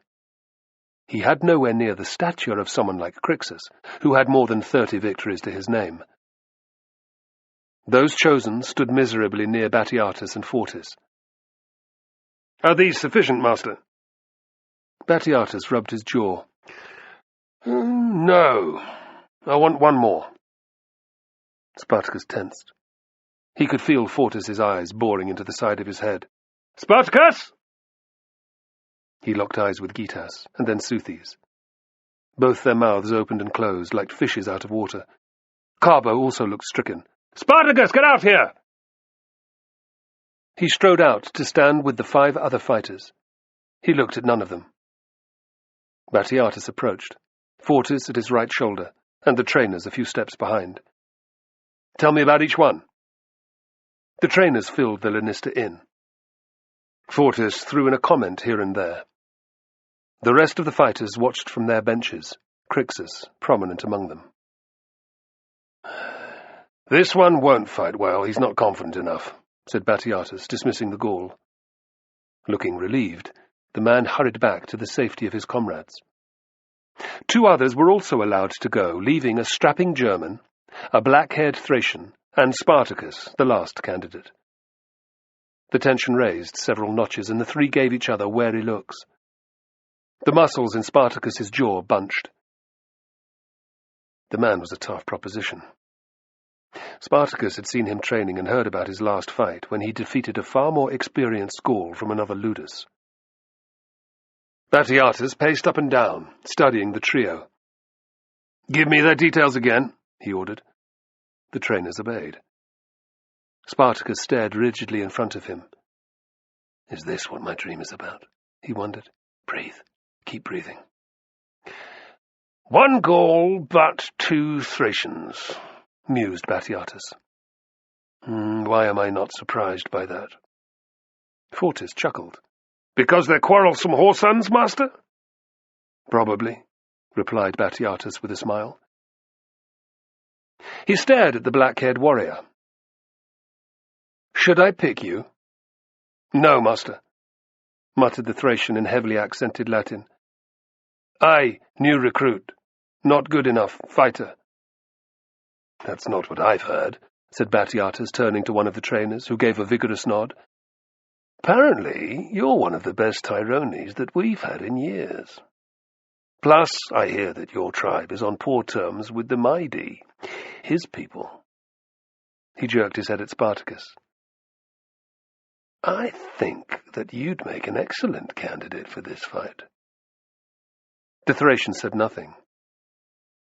He had nowhere near the stature of someone like Crixus, who had more than 30 victories to his name. Those chosen stood miserably near Batiatus and Fortis. "Are these sufficient, master?" Batiatus rubbed his jaw. "No. I want one more." Spartacus tensed. He could feel Fortis's eyes boring into the side of his head. "Spartacus!" He locked eyes with Gitas, and then Seuthes. Both their mouths opened and closed like fishes out of water. Carbo also looked stricken. "Spartacus, get out here!" He strode out to stand with the 5 other fighters. He looked at none of them. Batiatus approached, Fortis at his right shoulder, and the trainers a few steps behind. "Tell me about each one." The trainers filled the Lanista in. Fortis threw in a comment here and there. The rest of the fighters watched from their benches, Crixus prominent among them. "This one won't fight well. He's not confident enough," said Batiatus, dismissing the Gaul. Looking relieved, the man hurried back to the safety of his comrades. 2 others were also allowed to go, leaving a strapping German, a black-haired Thracian, and Spartacus, the last candidate. The tension raised several notches, and the three gave each other wary looks. The muscles in Spartacus's jaw bunched. The man was a tough proposition. Spartacus had seen him training and heard about his last fight, when he defeated a far more experienced Gaul from another ludus. Batiatus paced up and down, studying the trio. "Give me their details again," he ordered. The trainers obeyed. Spartacus stared rigidly in front of him. "Is this what my dream is about?" he wondered. "Breathe. Keep breathing." "1 Gaul, but 2 Thracians," mused Batiatus. Why am I not surprised by that?" Fortis chuckled. "Because they're quarrelsome whoresons, master?" "Probably," replied Batiatus with a smile. He stared at the black-haired warrior. "Should I pick you?" "No, master," muttered the Thracian in heavily accented Latin. "I, new recruit. Not good enough, fighter." "That's not what I've heard," said Batiatus, turning to one of the trainers, who gave a vigorous nod. "Apparently, you're one of the best Tyrones that we've had in years. Plus, I hear that your tribe is on poor terms with the Maidi, his people." He jerked his head at Spartacus. "I think that you'd make an excellent candidate for this fight." The Thracian said nothing,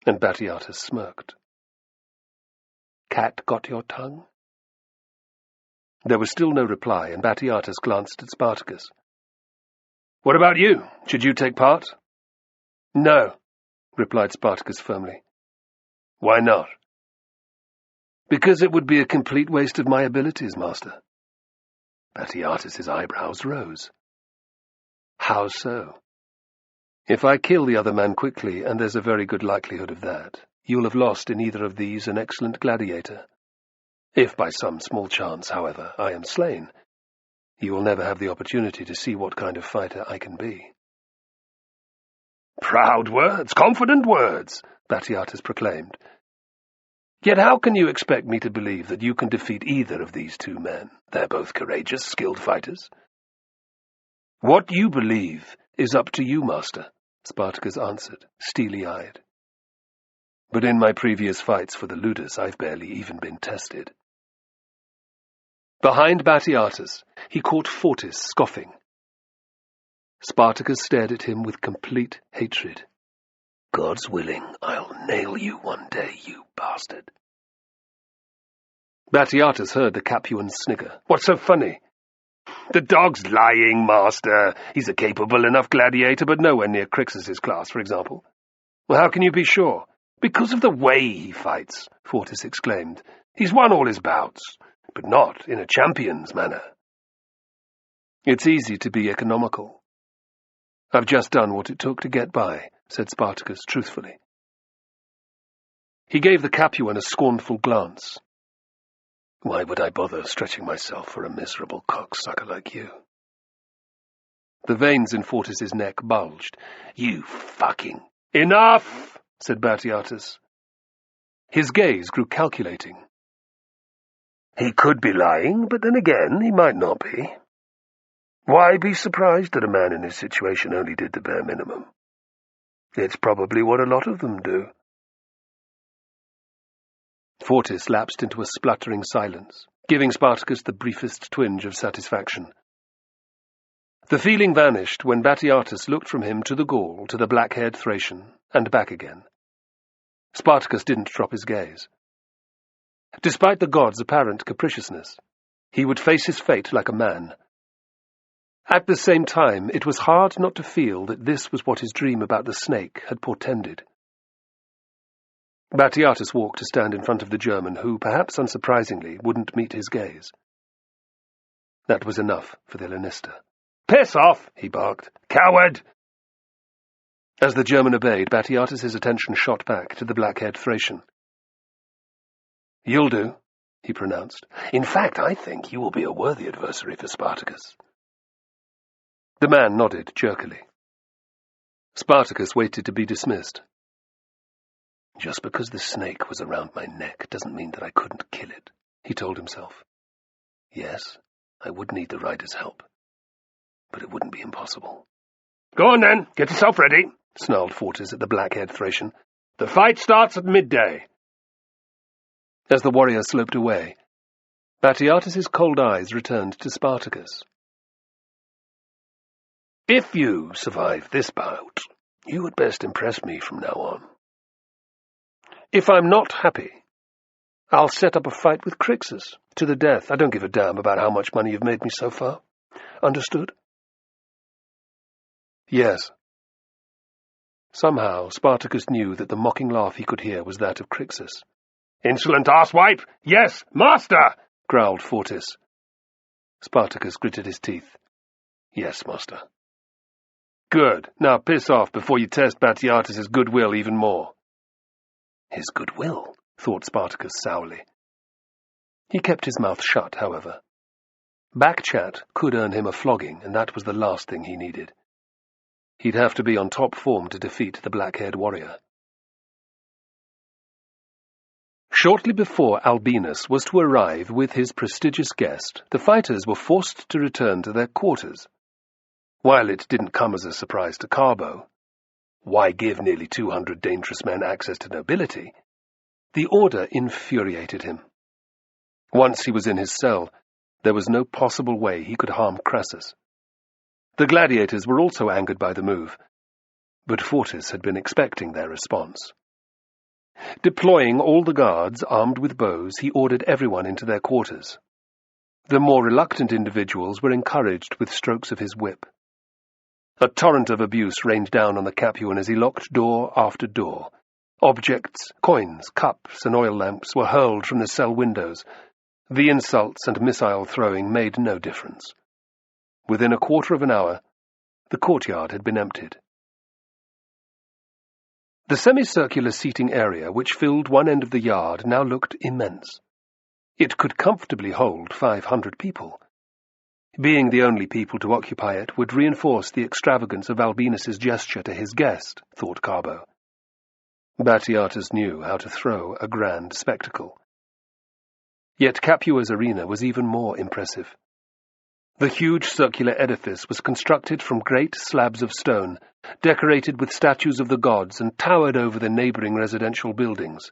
and Batiatus smirked. "Cat got your tongue?" There was still no reply, and Batiatus glanced at Spartacus. "What about you? Should you take part?" "No," replied Spartacus firmly. "Why not?" "Because it would be a complete waste of my abilities, master." Batiatus's eyebrows rose. "How so?" "If I kill the other man quickly, and there's a very good likelihood of that, you'll have lost in either of these an excellent gladiator. If by some small chance, however, I am slain, you will never have the opportunity to see what kind of fighter I can be." "Proud words, confident words," Batiatus proclaimed. "Yet how can you expect me to believe that you can defeat either of these 2 men? They're both courageous, skilled fighters." "What you believe is up to you, master," Spartacus answered, steely-eyed. "But in my previous fights for the ludus, I've barely even been tested." Behind Batiatus, he caught Fortis scoffing. Spartacus stared at him with complete hatred. "God's willing, I'll nail you one day, you bastard." Batiatus heard the Capuan snigger. "What's so funny?" "The dog's lying, master. He's a capable enough gladiator, but nowhere near Crixus's class, for example." "Well, how can you be sure?" "Because of the way he fights," Fortis exclaimed. "He's won all his bouts, but not in a champion's manner." "It's easy to be economical. I've just done what it took to get by," said Spartacus truthfully. He gave the Capuan a scornful glance. "Why would I bother stretching myself for a miserable cocksucker like you?" The veins in Fortis's neck bulged. "You fucking—" "Enough!" said Batiatus. His gaze grew calculating. "He could be lying, but then again, he might not be. Why be surprised that a man in his situation only did the bare minimum? It's probably what a lot of them do." Fortis lapsed into a spluttering silence, giving Spartacus the briefest twinge of satisfaction. The feeling vanished when Batiatus looked from him to the Gaul, to the black-haired Thracian, and back again. Spartacus didn't drop his gaze. Despite the god's apparent capriciousness, he would face his fate like a man. At the same time, it was hard not to feel that this was what his dream about the snake had portended. Batiatus walked to stand in front of the German, who, perhaps unsurprisingly, wouldn't meet his gaze. That was enough for the Lannister. "Piss off!" he barked. "Coward!" As the German obeyed, Batiatus's attention shot back to the black-haired Thracian. "You'll do," he pronounced. "In fact, I think you will be a worthy adversary for Spartacus." The man nodded jerkily. Spartacus waited to be dismissed. "Just because the snake was around my neck doesn't mean that I couldn't kill it," he told himself. "Yes, I would need the rider's help, but it wouldn't be impossible. "Go on then, get yourself ready," snarled Fortis at the black-haired Thracian. "The fight starts at midday." As the warrior sloped away, Batiatus's cold eyes returned to Spartacus. "If you survive this bout, you had best impress me from now on. If I'm not happy, I'll set up a fight with Crixus, to the death. I don't give a damn about how much money you've made me so far. Understood?" "Yes." Somehow Spartacus knew that the mocking laugh he could hear was that of Crixus. "Insolent arsewipe! Yes, master!" growled Fortis. Spartacus gritted his teeth. "Yes, master." "Good. Now piss off before you test Batiatus's goodwill even more." His goodwill, thought Spartacus sourly. He kept his mouth shut, however. Backchat could earn him a flogging, and that was the last thing he needed. He'd have to be on top form to defeat the black-haired warrior. Shortly before Albinus was to arrive with his prestigious guest, the fighters were forced to return to their quarters. While it didn't come as a surprise to Carbo, why give nearly 200 dangerous men access to nobility? The order infuriated him. Once he was in his cell, there was no possible way he could harm Crassus. The gladiators were also angered by the move, but Fortis had been expecting their response. Deploying all the guards armed with bows, he ordered everyone into their quarters. The more reluctant individuals were encouraged with strokes of his whip. A torrent of abuse rained down on the Capuan as he locked door after door. Objects, coins, cups, and oil lamps were hurled from the cell windows. The insults and missile throwing made no difference. Within a quarter of an hour, the courtyard had been emptied. The semicircular seating area which filled one end of the yard now looked immense. It could comfortably hold 500 people. Being the only people to occupy it would reinforce the extravagance of Albinus's gesture to his guest, thought Carbo. Batiatus knew how to throw a grand spectacle. Yet Capua's arena was even more impressive. The huge circular edifice was constructed from great slabs of stone, decorated with statues of the gods, and towered over the neighboring residential buildings.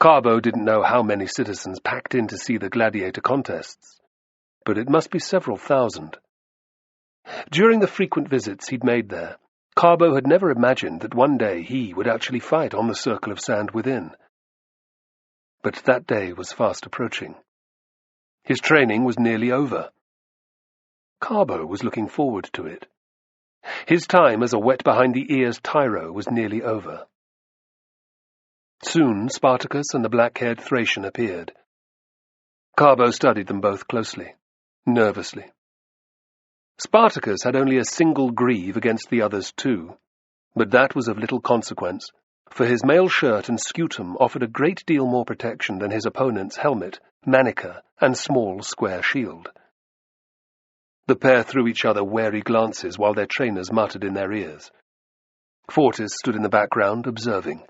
Carbo didn't know how many citizens packed in to see the gladiator contests, but it must be several thousand. During the frequent visits he'd made there, Carbo had never imagined that one day he would actually fight on the circle of sand within. But that day was fast approaching. His training was nearly over. Carbo was looking forward to it. His time as a wet-behind-the-ears tyro was nearly over. Soon Spartacus and the black-haired Thracian appeared. Carbo studied them both closely, nervously. Spartacus had only a single greave against the other's two, but that was of little consequence, for his mail shirt and scutum offered a great deal more protection than his opponent's helmet, manica, and small square shield. The pair threw each other wary glances while their trainers muttered in their ears. Fortis stood in the background, observing.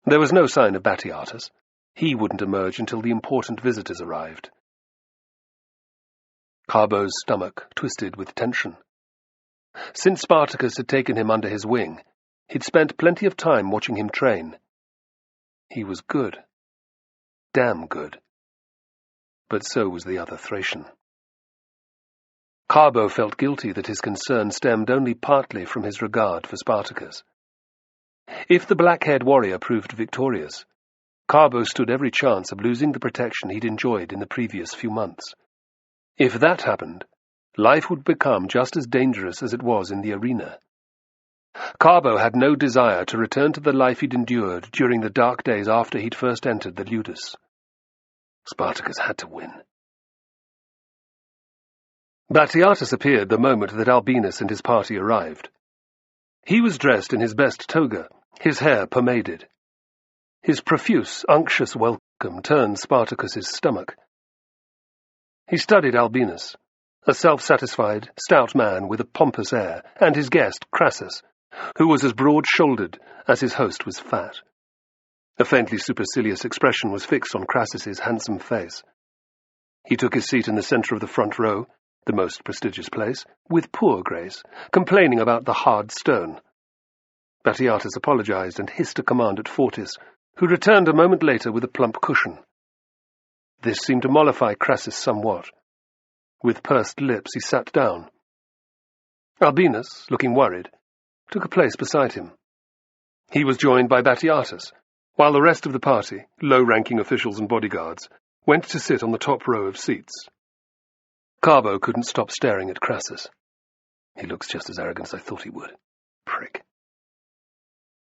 There was no sign of Batiatus. He wouldn't emerge until the important visitors arrived. Carbo's stomach twisted with tension. Since Spartacus had taken him under his wing, he'd spent plenty of time watching him train. He was good. Damn good. But so was the other Thracian. Carbo felt guilty that his concern stemmed only partly from his regard for Spartacus. If the black-haired warrior proved victorious, Carbo stood every chance of losing the protection he'd enjoyed in the previous few months. If that happened, life would become just as dangerous as it was in the arena. Carbo had no desire to return to the life he'd endured during the dark days after he'd first entered the Ludus. Spartacus had to win. Batiatus appeared the moment that Albinus and his party arrived. He was dressed in his best toga, his hair pomaded. His profuse, unctuous welcome turned Spartacus's stomach. He studied Albinus, a self-satisfied, stout man with a pompous air, and his guest, Crassus, who was as broad-shouldered as his host was fat. A faintly supercilious expression was fixed on Crassus's handsome face. He took his seat in the centre of the front row, the most prestigious place, with poor grace, complaining about the hard stone. Batiatus apologized and hissed a command at Fortis, who returned a moment later with a plump cushion. This seemed to mollify Crassus somewhat. With pursed lips he sat down. Albinus, looking worried, took a place beside him. He was joined by Batiatus, while the rest of the party, low-ranking officials and bodyguards, went to sit on the top row of seats. Carbo couldn't stop staring at Crassus. He looks just as arrogant as I thought he would. Prick.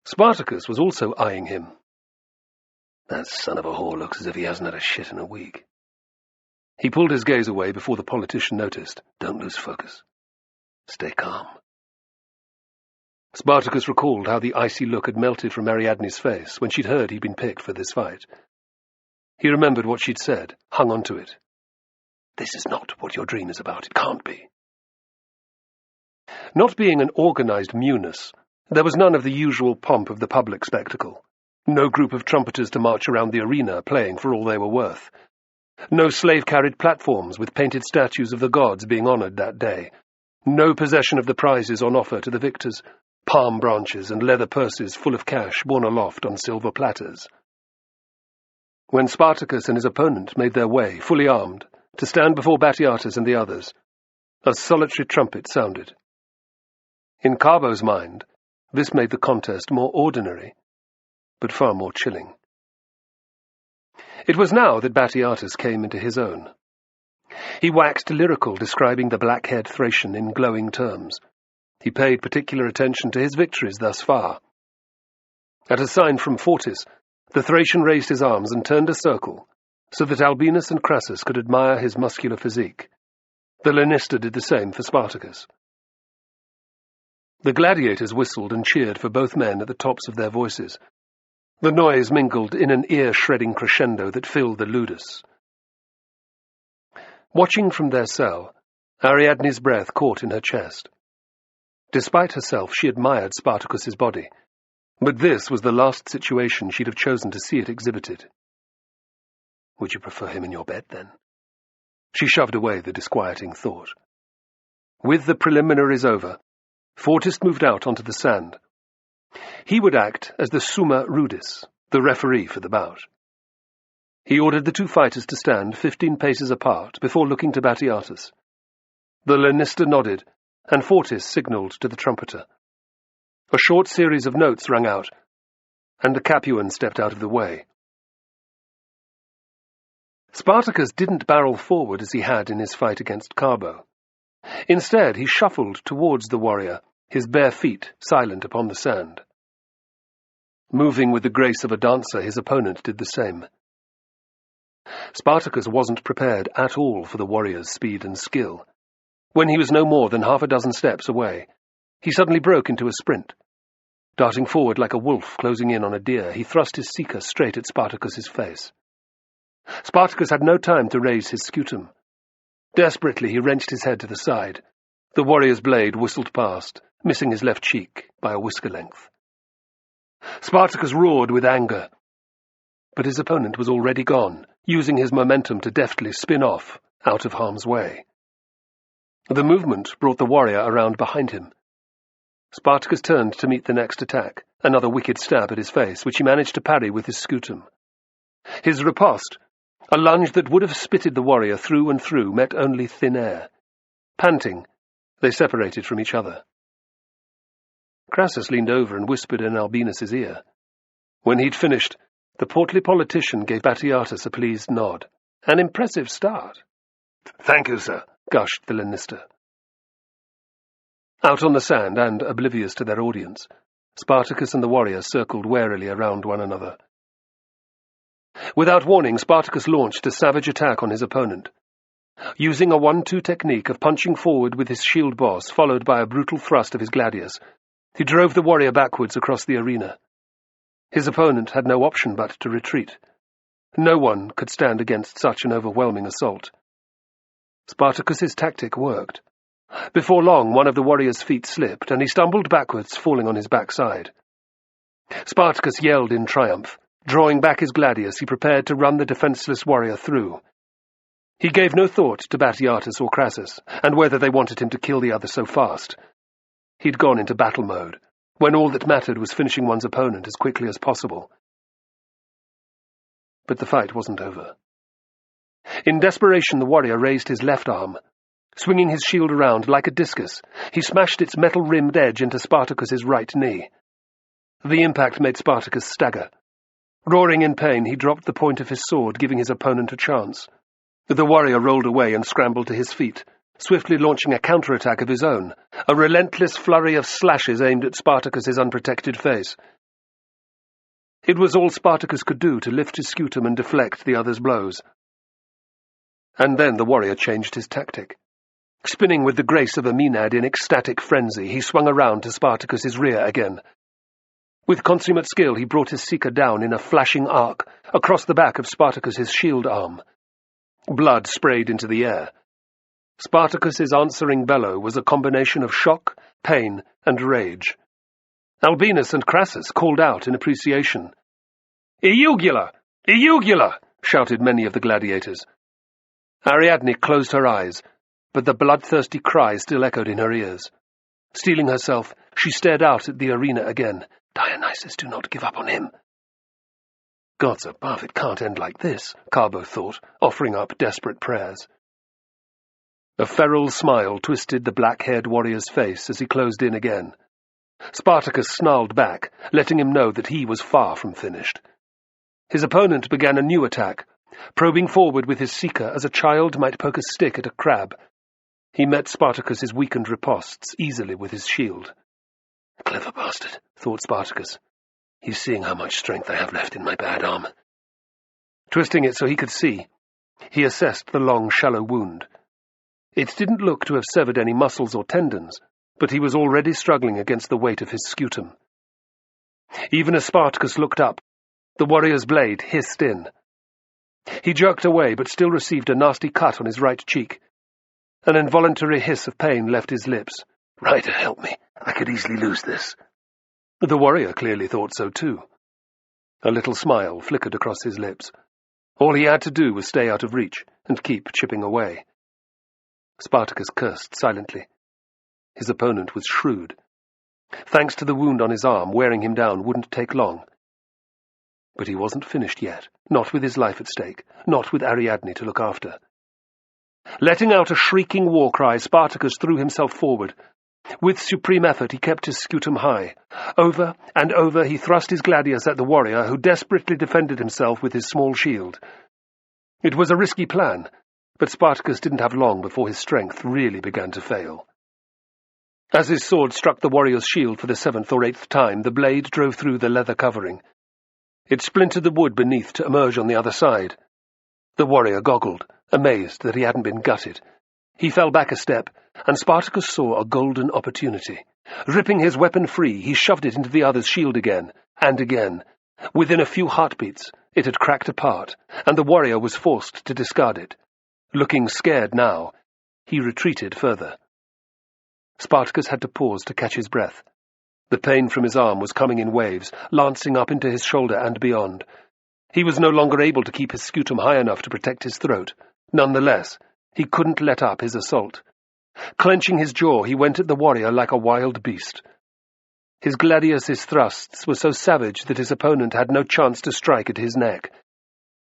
Spartacus was also eyeing him. That son of a whore looks as if he hasn't had a shit in a week. He pulled his gaze away before the politician noticed. Don't lose focus. Stay calm. Spartacus recalled how the icy look had melted from Ariadne's face when she'd heard he'd been picked for this fight. He remembered what she'd said, hung on to it. This is not what your dream is about. It can't be. Not being an organized mewness, there was none of the usual pomp of the public spectacle. No group of trumpeters to march around the arena playing for all they were worth. No slave-carried platforms with painted statues of the gods being honored that day. No possession of the prizes on offer to the victors, palm branches and leather purses full of cash borne aloft on silver platters. When Spartacus and his opponent made their way, fully armed, to stand before Batiatus and the others, a solitary trumpet sounded. In Carbo's mind, this made the contest more ordinary, but far more chilling. It was now that Batiatus came into his own. He waxed lyrical, describing the black-haired Thracian in glowing terms. He paid particular attention to his victories thus far. At a sign from Fortis, the Thracian raised his arms and turned a circle, so that Albinus and Crassus could admire his muscular physique. The Lanista did the same for Spartacus. The gladiators whistled and cheered for both men at the tops of their voices. The noise mingled in an ear-shredding crescendo that filled the ludus. Watching from their cell, Ariadne's breath caught in her chest. Despite herself, she admired Spartacus's body, but this was the last situation she'd have chosen to see it exhibited. Would you prefer him in your bed, then? She shoved away the disquieting thought. With the preliminaries over, Fortis moved out onto the sand. He would act as the summa rudis, the referee for the bout. He ordered the two fighters to stand 15 paces apart before looking to Batiatus. The Lanista nodded, and Fortis signalled to the trumpeter. A short series of notes rang out, and the Capuan stepped out of the way. Spartacus didn't barrel forward as he had in his fight against Carbo. Instead, he shuffled towards the warrior, his bare feet silent upon the sand. Moving with the grace of a dancer, his opponent did the same. Spartacus wasn't prepared at all for the warrior's speed and skill. When he was no more than half a dozen steps away, he suddenly broke into a sprint. Darting forward like a wolf closing in on a deer, he thrust his seeker straight at Spartacus's face. Spartacus had no time to raise his scutum. Desperately, he wrenched his head to the side. The warrior's blade whistled past, missing his left cheek by a whisker length. Spartacus roared with anger, but his opponent was already gone, using his momentum to deftly spin off, out of harm's way. The movement brought the warrior around behind him. Spartacus turned to meet the next attack, another wicked stab at his face, which he managed to parry with his scutum. His riposte, a lunge that would have spitted the warrior through and through, met only thin air. Panting, they separated from each other. Crassus leaned over and whispered in Albinus's ear. When he'd finished, the portly politician gave Batiatus a pleased nod. An impressive start. Thank you, sir, gushed the Lanista. Out on the sand, and oblivious to their audience, Spartacus and the warrior circled warily around one another. Without warning, Spartacus launched a savage attack on his opponent. Using a 1-2 technique of punching forward with his shield boss, followed by a brutal thrust of his gladius, he drove the warrior backwards across the arena. His opponent had no option but to retreat. No one could stand against such an overwhelming assault. Spartacus's tactic worked. Before long, one of the warrior's feet slipped, and he stumbled backwards, falling on his backside. Spartacus yelled in triumph. Drawing back his gladius, he prepared to run the defenseless warrior through. He gave no thought to Batiatus or Crassus, and whether they wanted him to kill the other so fast. He'd gone into battle mode, when all that mattered was finishing one's opponent as quickly as possible. But the fight wasn't over. In desperation, the warrior raised his left arm. Swinging his shield around like a discus, he smashed its metal-rimmed edge into Spartacus's right knee. The impact made Spartacus stagger. Roaring in pain, he dropped the point of his sword, giving his opponent a chance. The warrior rolled away and scrambled to his feet, swiftly launching a counterattack of his own, a relentless flurry of slashes aimed at Spartacus's unprotected face. It was all Spartacus could do to lift his scutum and deflect the other's blows. And then the warrior changed his tactic. Spinning with the grace of a Maenad in ecstatic frenzy, he swung around to Spartacus's rear again. With consummate skill, he brought his seeker down in a flashing arc across the back of Spartacus's shield arm. Blood sprayed into the air. Spartacus's answering bellow was a combination of shock, pain, and rage. Albinus and Crassus called out in appreciation. "Iugula! Iugula!" shouted many of the gladiators. Ariadne closed her eyes, but the bloodthirsty cry still echoed in her ears. Steeling herself, she stared out at the arena again. Dionysus, do not give up on him. Gods above, it can't end like this, Carbo thought, offering up desperate prayers. A feral smile twisted the black-haired warrior's face as he closed in again. Spartacus snarled back, letting him know that he was far from finished. His opponent began a new attack, probing forward with his seeker as a child might poke a stick at a crab. He met Spartacus's weakened riposts easily with his shield. Clever bastard, thought Spartacus. He's seeing how much strength I have left in my bad arm. Twisting it so he could see, he assessed the long, shallow wound. It didn't look to have severed any muscles or tendons, but he was already struggling against the weight of his scutum. Even as Spartacus looked up, the warrior's blade hissed in. He jerked away, but still received a nasty cut on his right cheek. An involuntary hiss of pain left his lips. Ryder, help me. I could easily lose this. The warrior clearly thought so too. A little smile flickered across his lips. All he had to do was stay out of reach and keep chipping away. Spartacus cursed silently. His opponent was shrewd. Thanks to the wound on his arm, wearing him down wouldn't take long. But he wasn't finished yet, not with his life at stake, not with Ariadne to look after. Letting out a shrieking war cry, Spartacus threw himself forward. With supreme effort, he kept his scutum high. Over and over, he thrust his gladius at the warrior, who desperately defended himself with his small shield. It was a risky plan, but Spartacus didn't have long before his strength really began to fail. As his sword struck the warrior's shield for the 7th or 8th time, the blade drove through the leather covering. It splintered the wood beneath to emerge on the other side. The warrior goggled, amazed that he hadn't been gutted. He fell back a step, and Spartacus saw a golden opportunity. Ripping his weapon free, he shoved it into the other's shield again, and again. Within a few heartbeats, it had cracked apart, and the warrior was forced to discard it. Looking scared now, he retreated further. Spartacus had to pause to catch his breath. The pain from his arm was coming in waves, lancing up into his shoulder and beyond. He was no longer able to keep his scutum high enough to protect his throat. Nonetheless, he couldn't let up his assault. Clenching his jaw, he went at the warrior like a wild beast. His gladius's thrusts were so savage that his opponent had no chance to strike at his neck.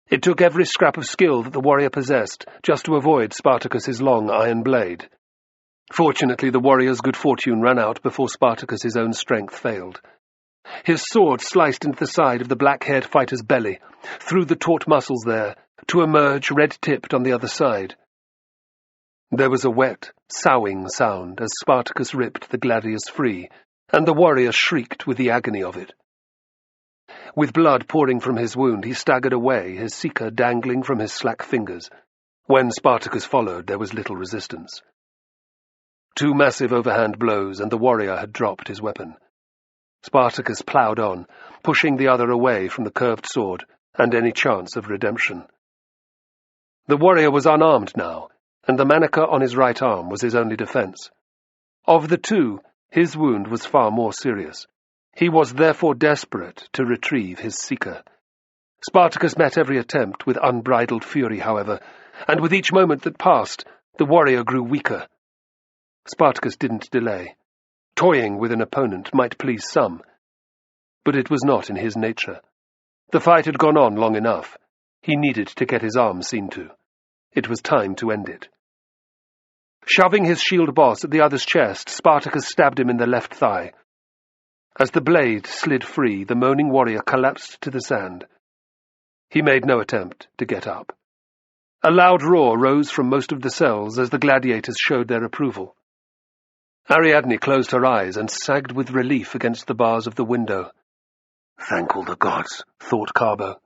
It took every scrap of skill that the warrior possessed just to avoid Spartacus's long iron blade. Fortunately, the warrior's good fortune ran out before Spartacus's own strength failed. His sword sliced into the side of the black-haired fighter's belly, through the taut muscles there, to emerge red-tipped on the other side. There was a wet, soughing sound as Spartacus ripped the gladius free, and the warrior shrieked with the agony of it. With blood pouring from his wound, he staggered away, his seeker dangling from his slack fingers. When Spartacus followed, there was little resistance. 2 massive overhand blows, and the warrior had dropped his weapon. Spartacus ploughed on, pushing the other away from the curved sword and any chance of redemption. The warrior was unarmed now, and the manica on his right arm was his only defence. Of the two, his wound was far more serious. He was therefore desperate to retrieve his seeker. Spartacus met every attempt with unbridled fury, however, and with each moment that passed, the warrior grew weaker. Spartacus didn't delay. Toying with an opponent might please some, but it was not in his nature. The fight had gone on long enough. He needed to get his arm seen to. It was time to end it. Shoving his shield boss at the other's chest, Spartacus stabbed him in the left thigh. As the blade slid free, the moaning warrior collapsed to the sand. He made no attempt to get up. A loud roar rose from most of the cells as the gladiators showed their approval. Ariadne closed her eyes and sagged with relief against the bars of the window. "Thank all the gods," thought Carbo.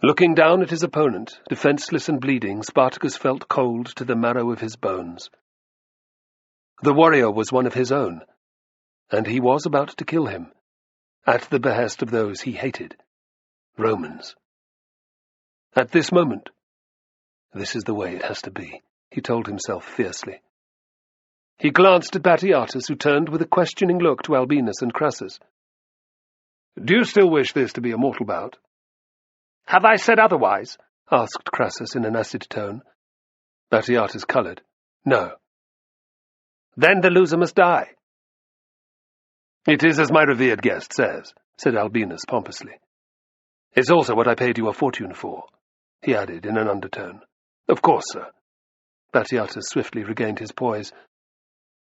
Looking down at his opponent, defenseless and bleeding, Spartacus felt cold to the marrow of his bones. The warrior was one of his own, and he was about to kill him, at the behest of those he hated, Romans. At this moment, this is the way it has to be, he told himself fiercely. He glanced at Batiatus, who turned with a questioning look to Albinus and Crassus. "Do you still wish this to be a mortal bout?" "Have I said otherwise?" asked Crassus in an acid tone. Batiatus coloured. "No." "Then the loser must die." "It is as my revered guest says," said Albinus pompously. "It's also what I paid you a fortune for," he added in an undertone. "Of course, sir." Batiatus swiftly regained his poise.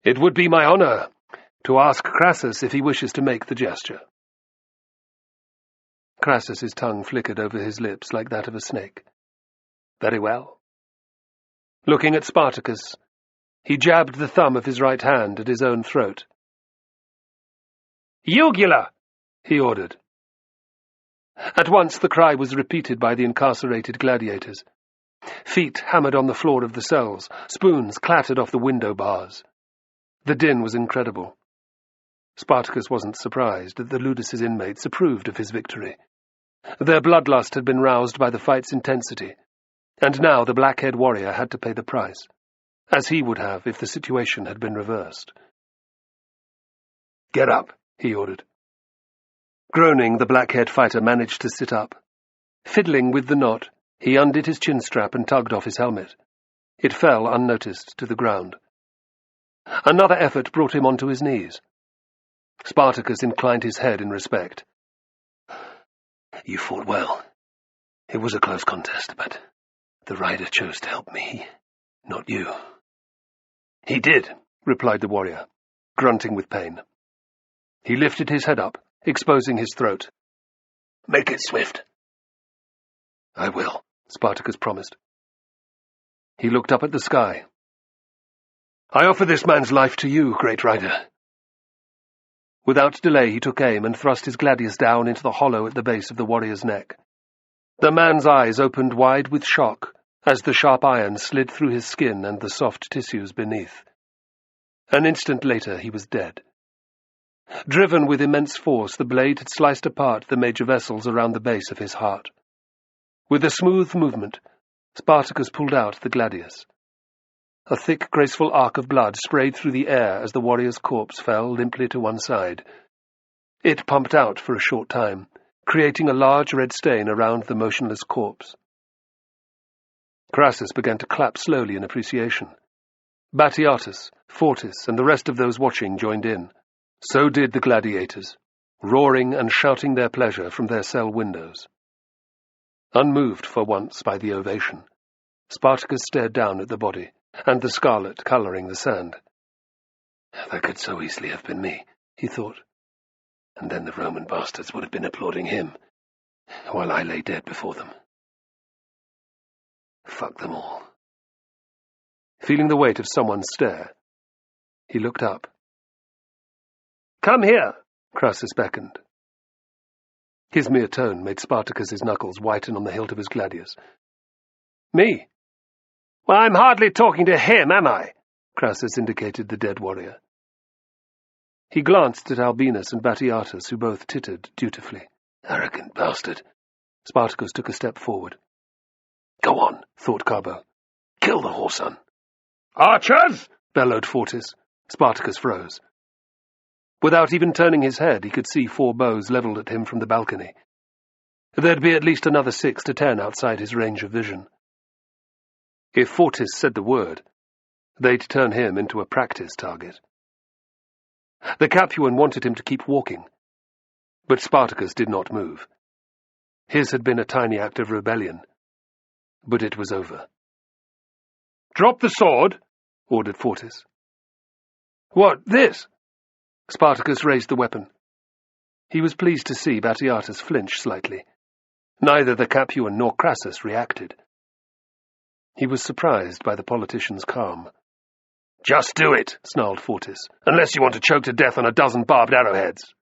"It would be my honour to ask Crassus if he wishes to make the gesture." Crassus's tongue flickered over his lips like that of a snake. "Very well." Looking at Spartacus, he jabbed the thumb of his right hand at his own throat. "Jugula!" he ordered. At once the cry was repeated by the incarcerated gladiators. Feet hammered on the floor of the cells, spoons clattered off the window bars. The din was incredible. Spartacus wasn't surprised that the Ludus' inmates approved of his victory. Their bloodlust had been roused by the fight's intensity, and now the black-haired warrior had to pay the price, as he would have if the situation had been reversed. "Get up," he ordered. Groaning, the black-haired fighter managed to sit up. Fiddling with the knot, he undid his chin-strap and tugged off his helmet. It fell unnoticed to the ground. Another effort brought him onto his knees. Spartacus inclined his head in respect. "You fought well. It was a close contest, but the rider chose to help me, not you." "He did," replied the warrior, grunting with pain. He lifted his head up, exposing his throat. "Make it swift." "I will," Spartacus promised. He looked up at the sky. "I offer this man's life to you, great rider." Without delay he took aim and thrust his gladius down into the hollow at the base of the warrior's neck. The man's eyes opened wide with shock as the sharp iron slid through his skin and the soft tissues beneath. An instant later he was dead. Driven with immense force, the blade had sliced apart the major vessels around the base of his heart. With a smooth movement, Spartacus pulled out the gladius. A thick, graceful arc of blood sprayed through the air as the warrior's corpse fell limply to one side. It pumped out for a short time, creating a large red stain around the motionless corpse. Crassus began to clap slowly in appreciation. Batiatus, Fortis, and the rest of those watching joined in. So did the gladiators, roaring and shouting their pleasure from their cell windows. Unmoved for once by the ovation, Spartacus stared down at the body, and the scarlet colouring the sand. "That could so easily have been me," he thought. "And then the Roman bastards would have been applauding him, while I lay dead before them. Fuck them all." Feeling the weight of someone's stare, he looked up. "Come here," Crassus beckoned. His mere tone made Spartacus's knuckles whiten on the hilt of his gladius. "Me? Well, I'm hardly talking to him, am I?" Crassus indicated the dead warrior. He glanced at Albinus and Batiatus, who both tittered dutifully. "Arrogant bastard." Spartacus took a step forward. "Go on," thought Carbo. "Kill the whoreson." "Archers!" bellowed Fortis. Spartacus froze. Without even turning his head, he could see 4 bows levelled at him from the balcony. There'd be at least another 6 to 10 outside his range of vision. If Fortis said the word, they'd turn him into a practice target. The Capuan wanted him to keep walking, but Spartacus did not move. His had been a tiny act of rebellion, but it was over. "Drop the sword," ordered Fortis. "What, this?" Spartacus raised the weapon. He was pleased to see Batiatus flinch slightly. Neither the Capuan nor Crassus reacted. He was surprised by the politician's calm. "Just do it," snarled Fortis, "unless you want to choke to death on a dozen barbed arrowheads."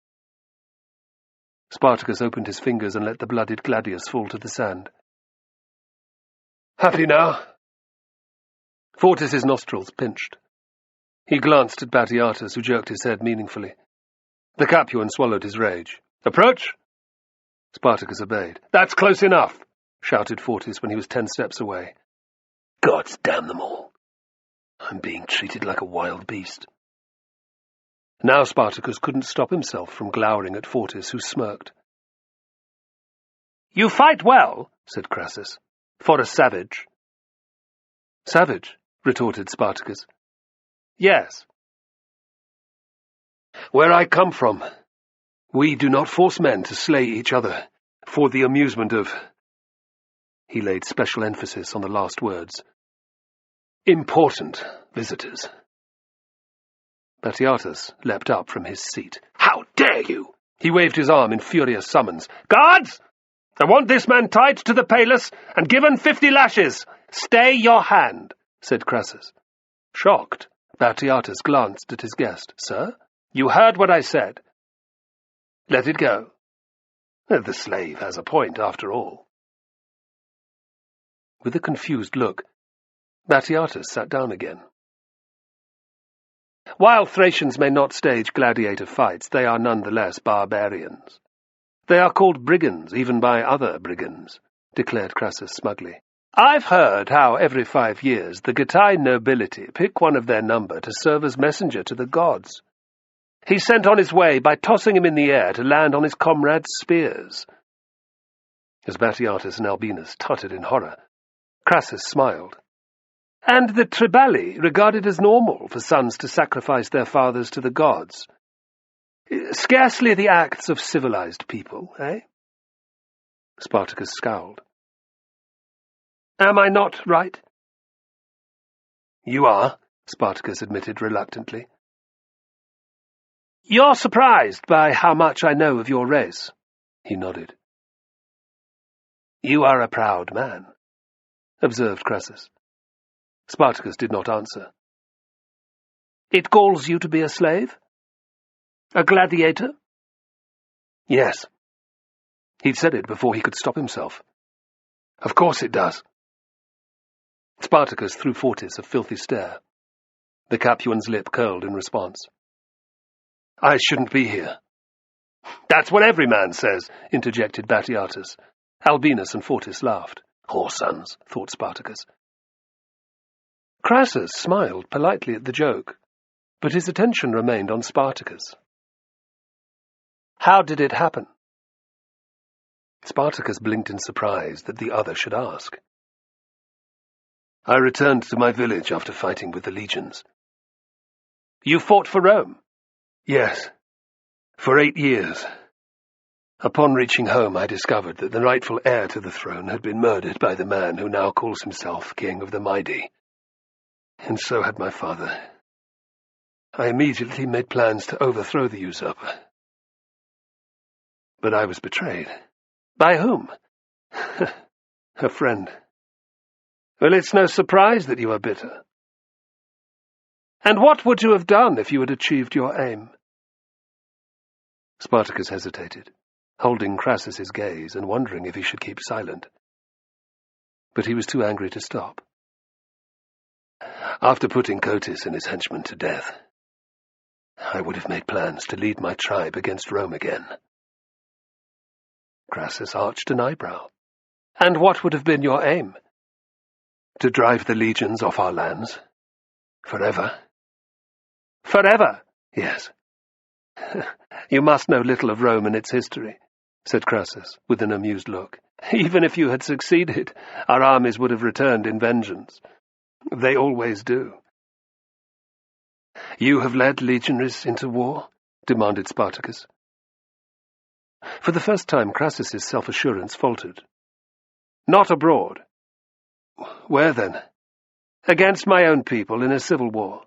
Spartacus opened his fingers and let the blooded gladius fall to the sand. "Happy now?" Fortis's nostrils pinched. He glanced at Batiatus, who jerked his head meaningfully. The Capuan swallowed his rage. "Approach!" Spartacus obeyed. "That's close enough," shouted Fortis when he was 10 steps away. "Gods damn them all. I'm being treated like a wild beast." Now Spartacus couldn't stop himself from glowering at Fortis, who smirked. "You fight well," said Crassus, "for a savage." "Savage?" retorted Spartacus. "Yes." "Where I come from, we do not force men to slay each other for the amusement of—" He laid special emphasis on the last words. "Important visitors." Batiatus leapt up from his seat. "How dare you!" He waved his arm in furious summons. "Guards! I want this man tied to the palus and given 50 lashes. Stay your hand," said Crassus. Shocked, Batiatus glanced at his guest. "Sir?" "You heard what I said." "Let it go. The slave has a point, after all." With a confused look, Batiatus sat down again. "While Thracians may not stage gladiator fights, they are nonetheless barbarians. They are called brigands, even by other brigands," declared Crassus smugly. "I've heard how every 5 years the Getae nobility pick one of their number to serve as messenger to the gods. He's sent on his way by tossing him in the air to land on his comrades' spears." As Batiatus and Albinus tutted in horror, Crassus smiled. "And the Triballi regarded as normal for sons to sacrifice their fathers to the gods. Scarcely the acts of civilized people, eh?" Spartacus scowled. "Am I not right?" "You are," Spartacus admitted reluctantly. "You're surprised by how much I know of your race?" He nodded. "You are a proud man," observed Crassus. Spartacus did not answer. "It galls you to be a slave? A gladiator?" "Yes." He'd said it before he could stop himself. "Of course it does." Spartacus threw Fortis a filthy stare. The Capuan's lip curled in response. "I shouldn't be here." "That's what every man says," interjected Batiatus. Albinus and Fortis laughed. "Whoresons," thought Spartacus. Crassus smiled politely at the joke, but his attention remained on Spartacus. "How did it happen?" Spartacus blinked in surprise that the other should ask. "I returned to my village after fighting with the legions." "You fought for Rome?" "Yes, for 8 years. Upon reaching home, I discovered that the rightful heir to the throne had been murdered by the man who now calls himself King of the Maedi. And so had my father. I immediately made plans to overthrow the usurper. But I was betrayed." "By whom?" "A friend." "Well, it's no surprise that you are bitter." "And what would you have done if you had achieved your aim?" Spartacus hesitated, holding Crassus's gaze and wondering if he should keep silent. But he was too angry to stop. "After putting Cotys and his henchmen to death, I would have made plans to lead my tribe against Rome again." Crassus arched an eyebrow. "And what would have been your aim?" "To drive the legions off our lands. Forever." "Forever?" "Yes." "You must know little of Rome and its history," said Crassus, with an amused look. "Even if you had succeeded, our armies would have returned in vengeance. They always do. You have led legionaries into war? Demanded Spartacus. For the first time, Crassus's self-assurance faltered. Not abroad. Where then? Against my own people in a civil war.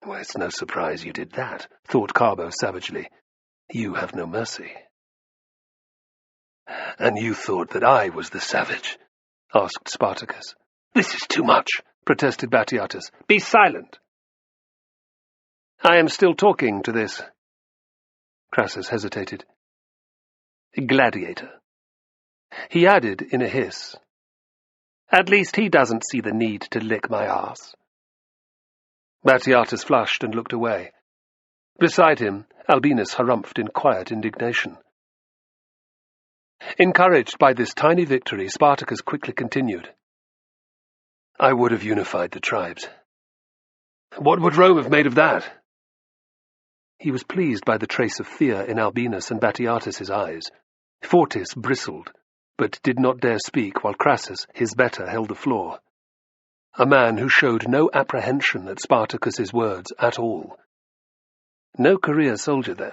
Well, it's no surprise you did that, thought Carbo savagely. You have no mercy. And you thought that I was the savage? Asked Spartacus. This is too much, protested Batiatus. Be silent. I am still talking to this. Crassus hesitated. Gladiator. He added in a hiss. At least he doesn't see the need to lick my arse. Batiatus flushed and looked away. Beside him, Albinus harumphed in quiet indignation. Encouraged by this tiny victory, Spartacus quickly continued. I would have unified the tribes. What would Rome have made of that? He was pleased by the trace of fear in Albinus and Batiatus's eyes. Fortis bristled, but did not dare speak, while Crassus, his better, held the floor. A man who showed no apprehension at Spartacus's words at all. No career soldier, then.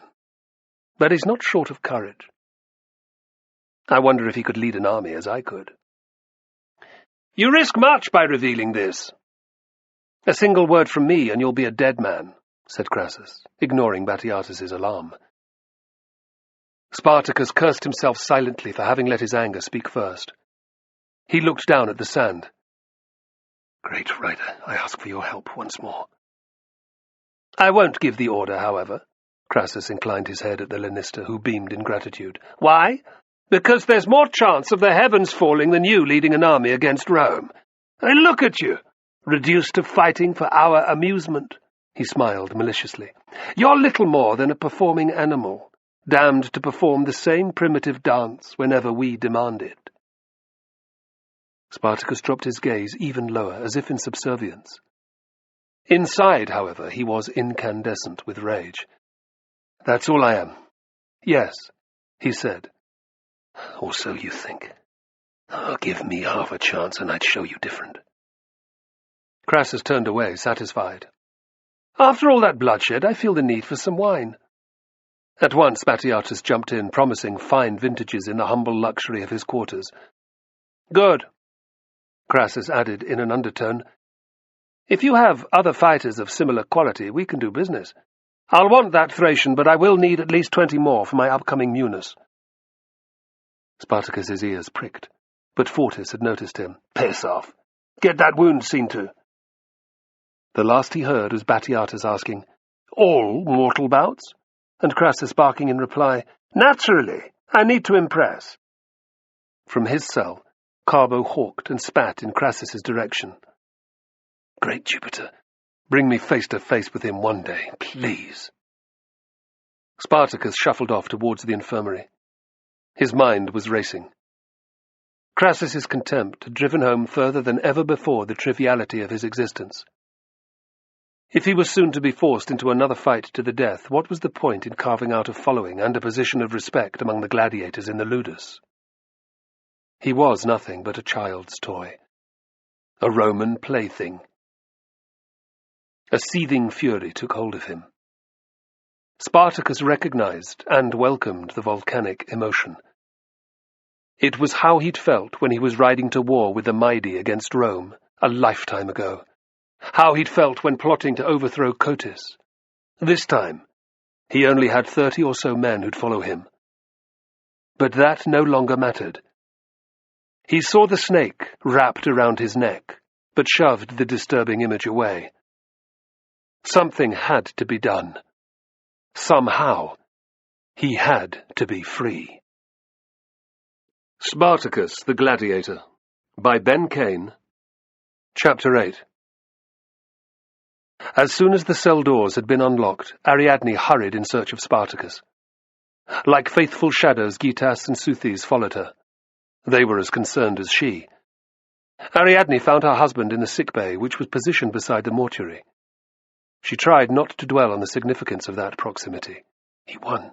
But he's not short of courage. I wonder if he could lead an army as I could. You risk much by revealing this. A single word from me and you'll be a dead man, said Crassus, ignoring Batiatus's alarm. Spartacus cursed himself silently for having let his anger speak first. He looked down at the sand. Great writer, I ask for your help once more. I won't give the order, however. Crassus inclined his head at the Lanista, who beamed in gratitude. Why? Because there's more chance of the heavens falling than you leading an army against Rome. And look at you, reduced to fighting for our amusement. He smiled maliciously. You're little more than a performing animal, damned to perform the same primitive dance whenever we demand it. Spartacus dropped his gaze even lower, as if in subservience. Inside, however, he was incandescent with rage. That's all I am. Yes, he said. Or so you think. Oh, give me half a chance and I'd show you different. Crassus turned away, satisfied. After all that bloodshed, I feel the need for some wine. At once Batiatus jumped in, promising fine vintages in the humble luxury of his quarters. Good, Crassus added in an undertone. If you have other fighters of similar quality, we can do business. I'll want that Thracian, but I will need at least 20 more for my upcoming newness. Spartacus's ears pricked, but Fortis had noticed him. Piss off. Get that wound seen to. The last he heard was Batiatus asking, All mortal bouts? And Crassus barking in reply, Naturally, I need to impress. From his cell, Carbo hawked and spat in Crassus's direction. Great Jupiter, bring me face to face with him one day, please. Spartacus shuffled off towards the infirmary. His mind was racing. Crassus's contempt had driven home further than ever before the triviality of his existence. If he was soon to be forced into another fight to the death, what was the point in carving out a following and a position of respect among the gladiators in the ludus? He was nothing but a child's toy, a Roman plaything. A seething fury took hold of him. Spartacus recognized and welcomed the volcanic emotion. It was how he'd felt when he was riding to war with the Maidi against Rome a lifetime ago. How he'd felt when plotting to overthrow Cotys. This time, he only had 30 or so men who'd follow him. But that no longer mattered. He saw the snake wrapped around his neck, but shoved the disturbing image away. Something had to be done. Somehow, he had to be free. Spartacus the Gladiator, by Ben Kane. Chapter 8. As soon as the cell doors had been unlocked, Ariadne hurried in search of Spartacus. Like faithful shadows, Gitas and Southes followed her. They were as concerned as she. Ariadne found her husband in the sick bay, which was positioned beside the mortuary. She tried not to dwell on the significance of that proximity. He won.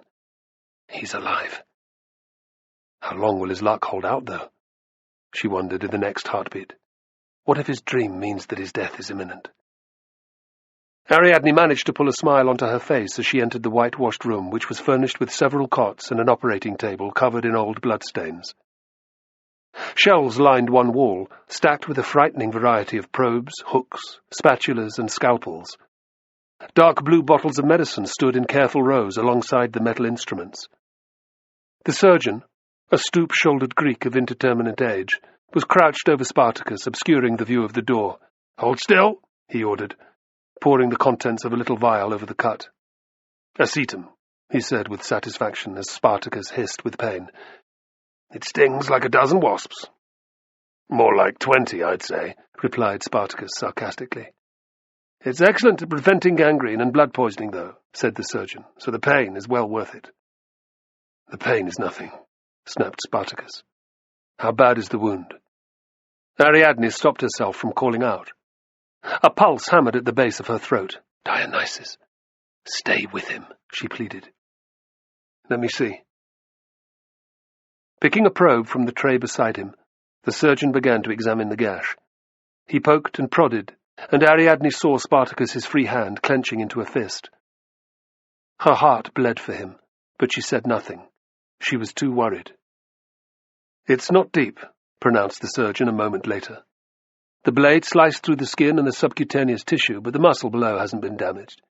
He's alive. How long will his luck hold out, though? She wondered in the next heartbeat. What if his dream means that his death is imminent? Ariadne managed to pull a smile onto her face as she entered the whitewashed room, which was furnished with several cots and an operating table covered in old bloodstains. Shelves lined one wall, stacked with a frightening variety of probes, hooks, spatulas, and scalpels. Dark blue bottles of medicine stood in careful rows alongside the metal instruments. The surgeon, a stoop-shouldered Greek of indeterminate age, was crouched over Spartacus, obscuring the view of the door. "Hold still," he ordered, pouring the contents of a little vial over the cut. "Acetum," he said with satisfaction as Spartacus hissed with pain. "It stings like a dozen wasps." "More like 20, I'd say," replied Spartacus sarcastically. "It's excellent at preventing gangrene and blood poisoning, though," said the surgeon, "so the pain is well worth it." "The pain is nothing," snapped Spartacus. "How bad is the wound?" Ariadne stopped herself from calling out. A pulse hammered at the base of her throat. "Dionysus, stay with him," she pleaded. "Let me see." Picking a probe from the tray beside him, the surgeon began to examine the gash. He poked and prodded, and Ariadne saw Spartacus's free hand clenching into a fist. Her heart bled for him, but she said nothing. She was too worried. "It's not deep," pronounced the surgeon a moment later. "The blade sliced through the skin and the subcutaneous tissue, but the muscle below hasn't been damaged.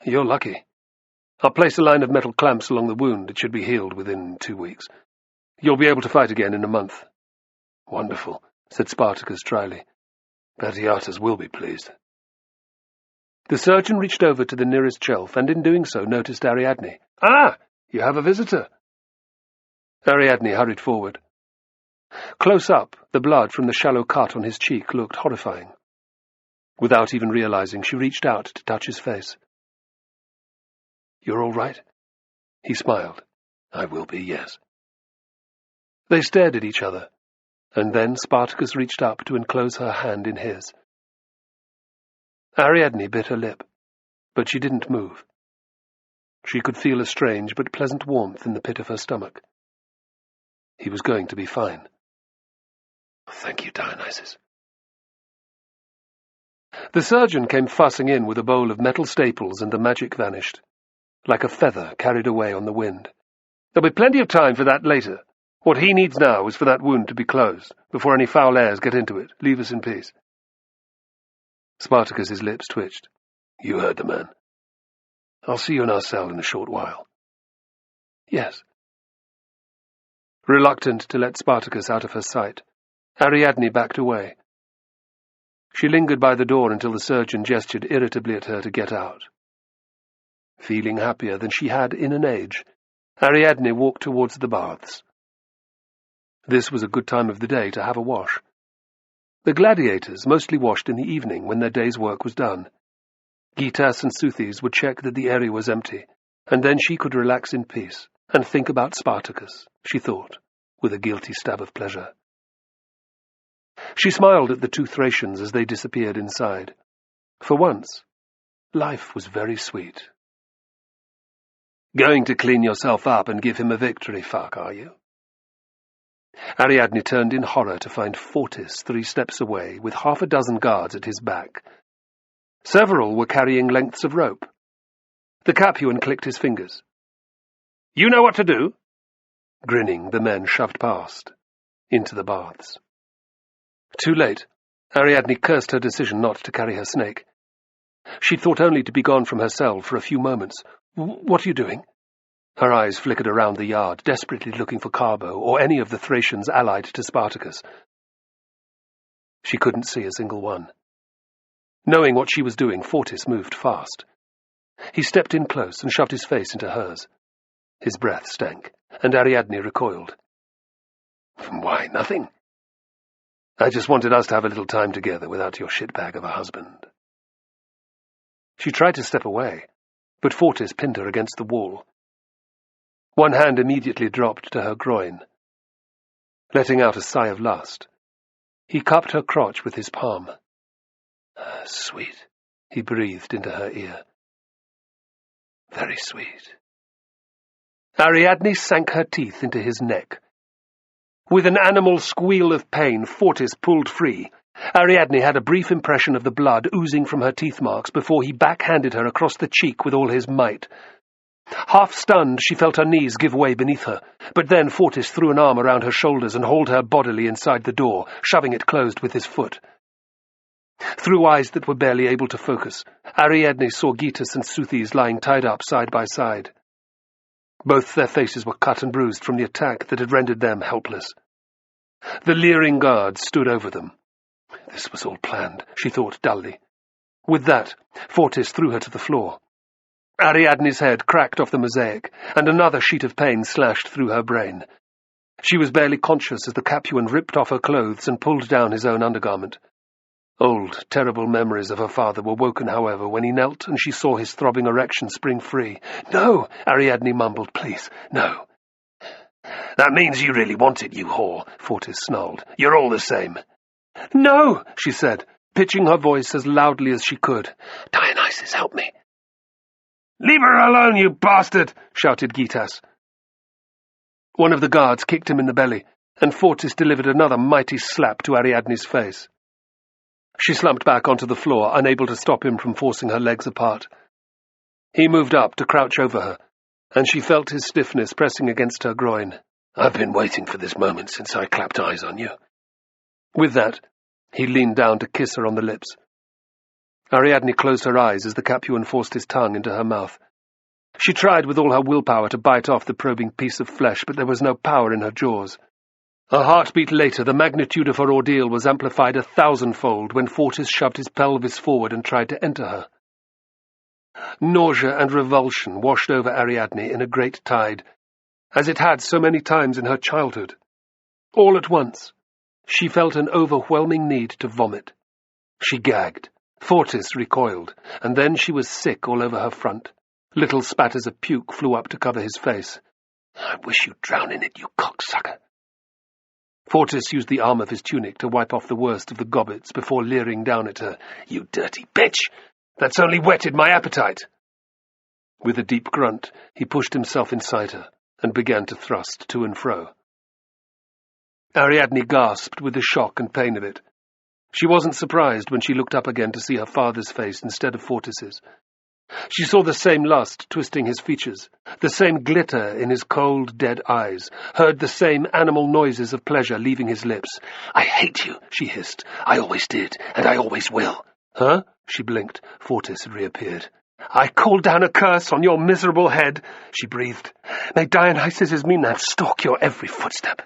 You're lucky. I'll place a line of metal clamps along the wound. It should be healed within 2 weeks. You'll be able to fight again in a month." "Wonderful," said Spartacus dryly. "Gladiators will be pleased." The surgeon reached over to the nearest shelf, and in doing so noticed Ariadne. "Ah, you have a visitor." Ariadne hurried forward. Close up, the blood from the shallow cut on his cheek looked horrifying. Without even realizing, she reached out to touch his face. "You're all right?" He smiled. "I will be, yes." They stared at each other, and then Spartacus reached up to enclose her hand in his. Ariadne bit her lip, but she didn't move. She could feel a strange but pleasant warmth in the pit of her stomach. He was going to be fine. "Thank you, Dionysus." The surgeon came fussing in with a bowl of metal staples, and the magic vanished, like a feather carried away on the wind. "There'll be plenty of time for that later. What he needs now is for that wound to be closed, before any foul airs get into it. Leave us in peace." Spartacus's lips twitched. "You heard the man. I'll see you in our cell in a short while." "Yes." Reluctant to let Spartacus out of her sight, Ariadne backed away. She lingered by the door until the surgeon gestured irritably at her to get out. Feeling happier than she had in an age, Ariadne walked towards the baths. This was a good time of the day to have a wash. The gladiators mostly washed in the evening when their day's work was done. Gitas and Southes would check that the area was empty, and then she could relax in peace and think about Spartacus, she thought, with a guilty stab of pleasure. She smiled at the 2 Thracians as they disappeared inside. For once, life was very sweet. "Going to clean yourself up and give him a victory fuck, are you?" Ariadne turned in horror to find Fortis 3 steps away, with 6 guards at his back. Several were carrying lengths of rope. The Capuan clicked his fingers. "You know what to do." Grinning, the men shoved past, into the baths. Too late, Ariadne cursed her decision not to carry her snake. She'd thought only to be gone from her cell for a few moments. "What are you doing?" Her eyes flickered around the yard, desperately looking for Carbo or any of the Thracians allied to Spartacus. She couldn't see a single one. Knowing what she was doing, Fortis moved fast. He stepped in close and shoved his face into hers. His breath stank, and Ariadne recoiled. "Why, nothing. I just wanted us to have a little time together without your shitbag of a husband." She tried to step away, but Fortis pinned her against the wall. One hand immediately dropped to her groin. Letting out a sigh of lust, he cupped her crotch with his palm. "Sweet," he breathed into her ear. "Very sweet." Ariadne sank her teeth into his neck. With an animal squeal of pain, Fortis pulled free, Ariadne had a brief impression of the blood oozing from her teeth marks before he backhanded her across the cheek with all his might. Half stunned, she felt her knees give way beneath her, but then Fortis threw an arm around her shoulders and hauled her bodily inside the door, shoving it closed with his foot. Through eyes that were barely able to focus, Ariadne saw Gitas and Southes lying tied up side by side. Both their faces were cut and bruised from the attack that had rendered them helpless. The leering guards stood over them. This was all planned, she thought dully. With that, Fortis threw her to the floor. Ariadne's head cracked off the mosaic, and another sheet of pain slashed through her brain. She was barely conscious as the Capuan ripped off her clothes and pulled down his own undergarment. Old, terrible memories of her father were woken, however, when he knelt and she saw his throbbing erection spring free. "No," Ariadne mumbled, "please, no." "That means you really want it, you whore," Fortis snarled. "You're all the same." "No," she said, pitching her voice as loudly as she could. "Dionysus, help me." "Leave her alone, you bastard!" shouted Gitas. One of the guards kicked him in the belly, and Fortis delivered another mighty slap to Ariadne's face. She slumped back onto the floor, unable to stop him from forcing her legs apart. He moved up to crouch over her, and she felt his stiffness pressing against her groin. "I've been waiting for this moment since I clapped eyes on you." With that, he leaned down to kiss her on the lips. Ariadne closed her eyes as the Capuan forced his tongue into her mouth. She tried with all her willpower to bite off the probing piece of flesh, but there was no power in her jaws. A heartbeat later, the magnitude of her ordeal was amplified 1,000-fold when Fortis shoved his pelvis forward and tried to enter her. Nausea and revulsion washed over Ariadne in a great tide, as it had so many times in her childhood. All at once, she felt an overwhelming need to vomit. She gagged. Fortis recoiled, and then she was sick all over her front. Little spatters of puke flew up to cover his face. "I wish you'd drown in it, you cocksucker." Fortis used the arm of his tunic to wipe off the worst of the gobbets before leering down at her. "You dirty bitch! That's only whetted my appetite." With a deep grunt, he pushed himself inside her and began to thrust to and fro. Ariadne gasped with the shock and pain of it. She wasn't surprised when she looked up again to see her father's face instead of Fortis's. She saw the same lust twisting his features, the same glitter in his cold, dead eyes, heard the same animal noises of pleasure leaving his lips. "I hate you," she hissed. "I always did, and I always will." "Huh?" She blinked. Fortis had reappeared. "I called down a curse on your miserable head," she breathed. "May Dionysus's Maenads stalk your every footstep.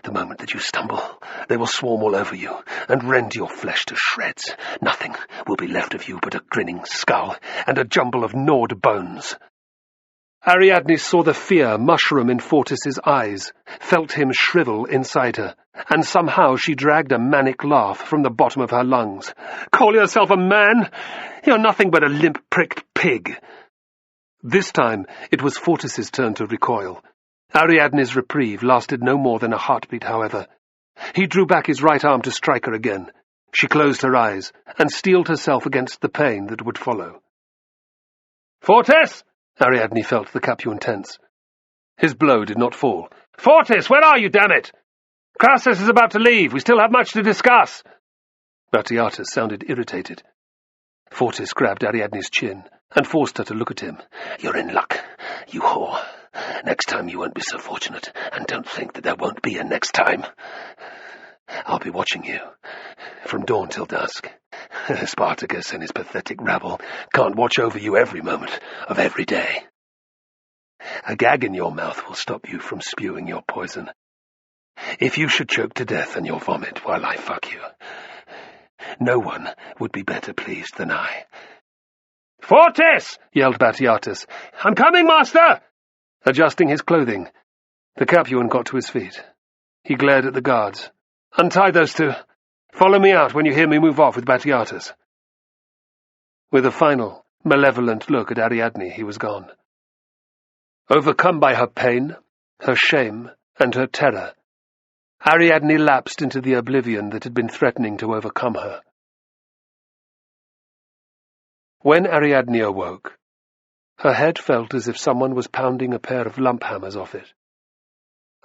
The moment that you stumble, they will swarm all over you and rend your flesh to shreds. Nothing will be left of you but a grinning skull and a jumble of gnawed bones." Ariadne saw the fear mushroom in Fortis's eyes, felt him shrivel inside her, and somehow she dragged a manic laugh from the bottom of her lungs. "Call yourself a man? You're nothing but a limp-pricked pig." This time it was Fortis's turn to recoil. Ariadne's reprieve lasted no more than a heartbeat, however. He drew back his right arm to strike her again. She closed her eyes and steeled herself against the pain that would follow. "Fortis!" Ariadne felt the Capuan tense. His blow did not fall. "Fortis, where are you, damn it? Crassus is about to leave. We still have much to discuss." Batiatus sounded irritated. Fortis grabbed Ariadne's chin and forced her to look at him. "You're in luck, you whore. Next time you won't be so fortunate, and don't think that there won't be a next time. I'll be watching you, from dawn till dusk. Spartacus and his pathetic rabble can't watch over you every moment of every day. A gag in your mouth will stop you from spewing your poison. If you should choke to death on your vomit while I fuck you, no one would be better pleased than I." "Fortis!" yelled Batiatus. "I'm coming, master!" Adjusting his clothing, the Capuan got to his feet. He glared at the guards. "Untie those two. Follow me out when you hear me move off with Batiatus." With a final, malevolent look at Ariadne, he was gone. Overcome by her pain, her shame, and her terror, Ariadne lapsed into the oblivion that had been threatening to overcome her. When Ariadne awoke, her head felt as if someone was pounding a pair of lump hammers off it.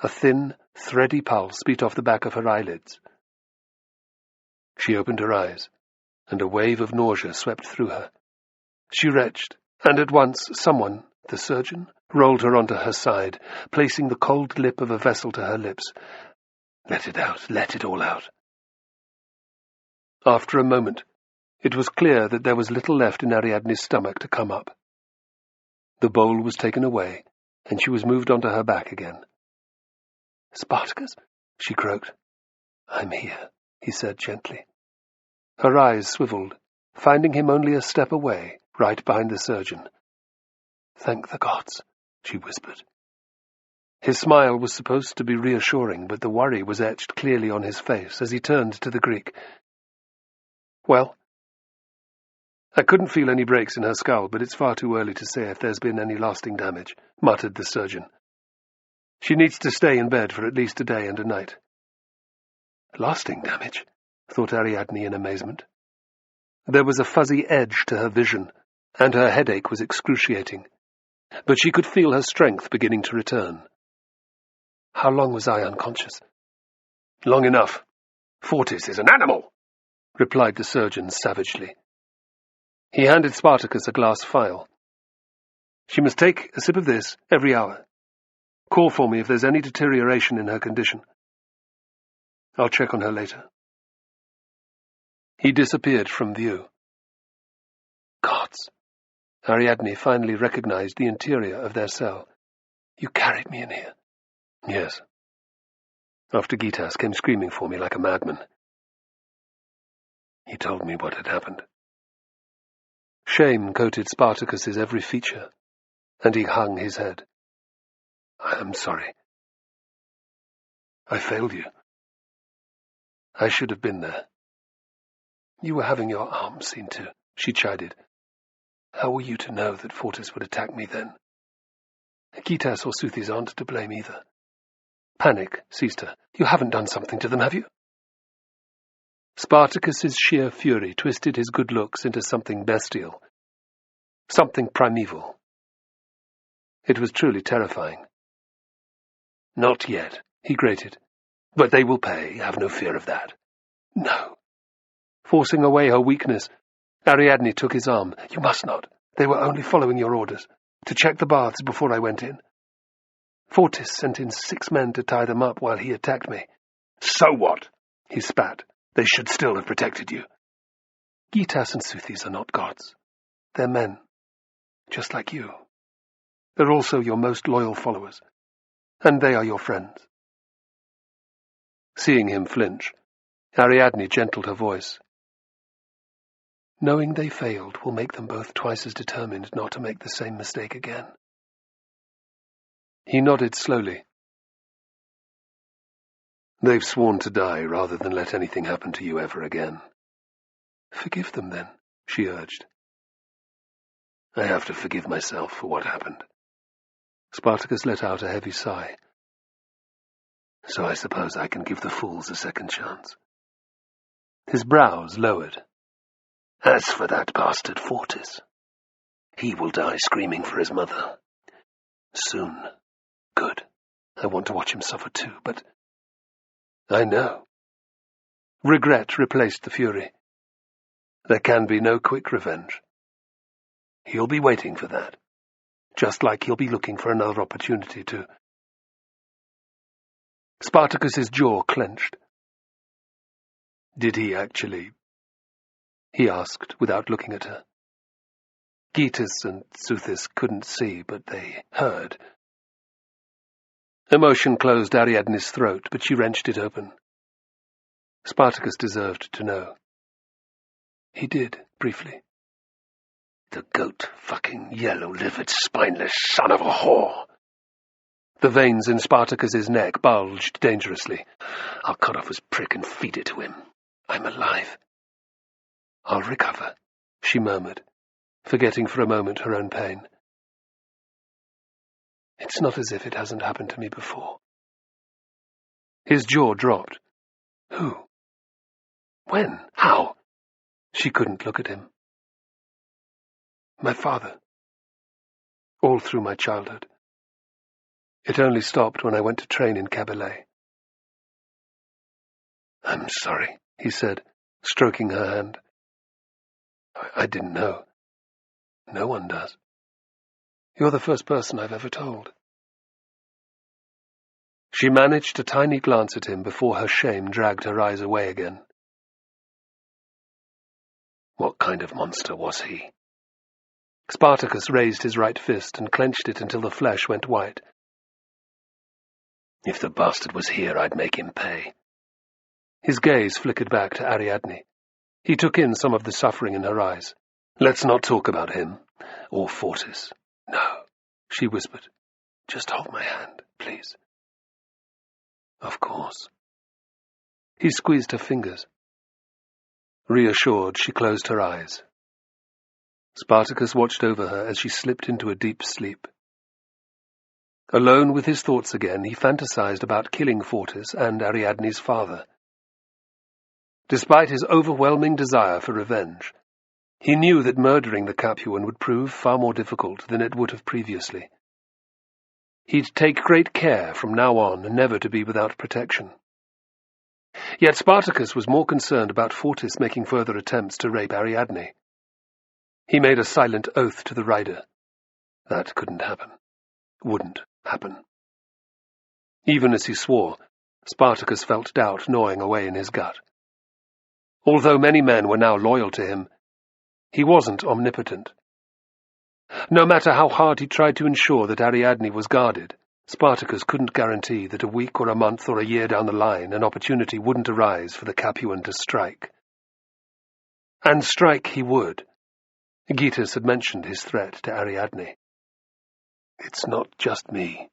A thin, thready pulse beat off the back of her eyelids. She opened her eyes, and a wave of nausea swept through her. She retched, and at once someone, the surgeon, rolled her onto her side, placing the cold lip of a vessel to her lips. Let it out, let it all out. After a moment, it was clear that there was little left in Ariadne's stomach to come up. The bowl was taken away, and she was moved onto her back again. "Spartacus," she croaked. "I'm here," he said gently. Her eyes swiveled, finding him only a step away, right behind the surgeon. "Thank the gods," she whispered. His smile was supposed to be reassuring, but the worry was etched clearly on his face as he turned to the Greek. "Well, I couldn't feel any breaks in her skull, but it's far too early to say if there's been any lasting damage," muttered the surgeon. "She needs to stay in bed for at least a day and a night." "Lasting damage?" thought Ariadne in amazement. There was a fuzzy edge to her vision, and her headache was excruciating, but she could feel her strength beginning to return. "How long was I unconscious?" "Long enough. Fortis is an animal," replied the surgeon savagely. He handed Spartacus a glass phial. "She must take a sip of this every hour. Call for me if there's any deterioration in her condition. I'll check on her later." He disappeared from view. "Gods!" Ariadne finally recognized the interior of their cell. "You carried me in here." "Yes. After Gitas came screaming for me like a madman. He told me what had happened." Shame coated Spartacus's every feature, and he hung his head. "I am sorry. I failed you. I should have been there." "You were having your arm seen to," she chided. "How were you to know that Fortis would attack me then? Gitas or Suthis aren't to blame either." Panic seized her. "You haven't done something to them, have you?" Spartacus's sheer fury twisted his good looks into something bestial, something primeval. It was truly terrifying. "Not yet," he grated. "But they will pay, have no fear of that." "No." Forcing away her weakness, Ariadne took his arm. "You must not. They were only following your orders, to check the baths before I went in. Fortis sent in 6 men to tie them up while he attacked me." "So what?" he spat. "They should still have protected you." "Gitas and Suthis are not gods. They're men, just like you. They're also your most loyal followers, and they are your friends." Seeing him flinch, Ariadne gentled her voice. "Knowing they failed will make them both twice as determined not to make the same mistake again." He nodded slowly. "They've sworn to die rather than let anything happen to you ever again." "Forgive them, then," she urged. "I have to forgive myself for what happened." Spartacus let out a heavy sigh. "So I suppose I can give the fools a second chance." His brows lowered. "As for that bastard Fortis, he will die screaming for his mother. Soon. Good. I want to watch him suffer too, but—" "I know." Regret replaced the fury. "There can be no quick revenge. He'll be waiting for that, just like he'll be looking for another opportunity to—" Spartacus's jaw clenched. "Did he actually—" he asked without looking at her. Gitas and Suthis couldn't see, but they heard. Emotion closed Ariadne's throat, but she wrenched it open. Spartacus deserved to know. He did, briefly. "The goat-fucking, yellow-livered, spineless son of a whore!" The veins in Spartacus's neck bulged dangerously. "I'll cut off his prick and feed it to him. I'm alive." "I'll recover," she murmured, forgetting for a moment her own pain. "It's not as if it hasn't happened to me before." His jaw dropped. "Who? When? How?" She couldn't look at him. "My father. All through my childhood. It only stopped when I went to train in Kabylie." "I'm sorry," he said, stroking her hand. I didn't know. No one does. You're the first person I've ever told. She managed a tiny glance at him before her shame dragged her eyes away again. What kind of monster was he? Spartacus raised his right fist and clenched it until the flesh went white. If the bastard was here, I'd make him pay. His gaze flickered back to Ariadne. He took in some of the suffering in her eyes. Let's not talk about him, or Fortis. No, she whispered. Just hold my hand, please. Of course. He squeezed her fingers. Reassured, she closed her eyes. Spartacus watched over her as she slipped into a deep sleep. Alone with his thoughts again, he fantasized about killing Fortis and Ariadne's father. Despite his overwhelming desire for revenge, he knew that murdering the Capuan would prove far more difficult than it would have previously. He'd take great care from now on never to be without protection. Yet Spartacus was more concerned about Fortis making further attempts to rape Ariadne. He made a silent oath to the rider. That couldn't happen. Wouldn't happen. Even as he swore, Spartacus felt doubt gnawing away in his gut. Although many men were now loyal to him, he wasn't omnipotent. No matter how hard he tried to ensure that Ariadne was guarded, Spartacus couldn't guarantee that a week or a month or a year down the line an opportunity wouldn't arise for the Capuan to strike. And strike he would. Gytas had mentioned his threat to Ariadne. It's not just me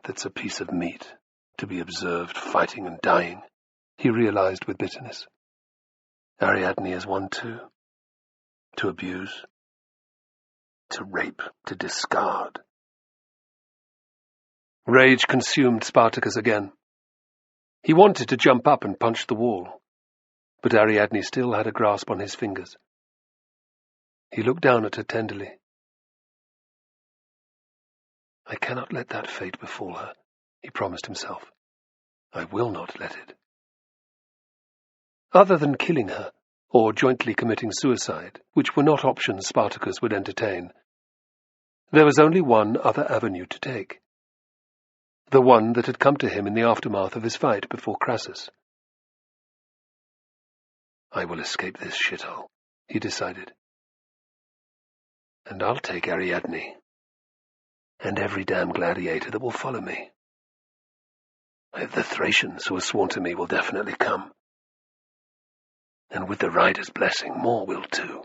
that's a piece of meat to be observed fighting and dying, he realized with bitterness. Ariadne is one too. To abuse, to rape, to discard. Rage consumed Spartacus again. He wanted to jump up and punch the wall, but Ariadne still had a grasp on his fingers. He looked down at her tenderly. I cannot let that fate befall her, he promised himself. I will not let it. Other than killing her, or jointly committing suicide, which were not options Spartacus would entertain, there was only one other avenue to take. The one that had come to him in the aftermath of his fight before Crassus. I will escape this shithole, he decided. And I'll take Ariadne, and every damn gladiator that will follow me. The Thracians who are sworn to me will definitely come. And with the rider's blessing, more will too.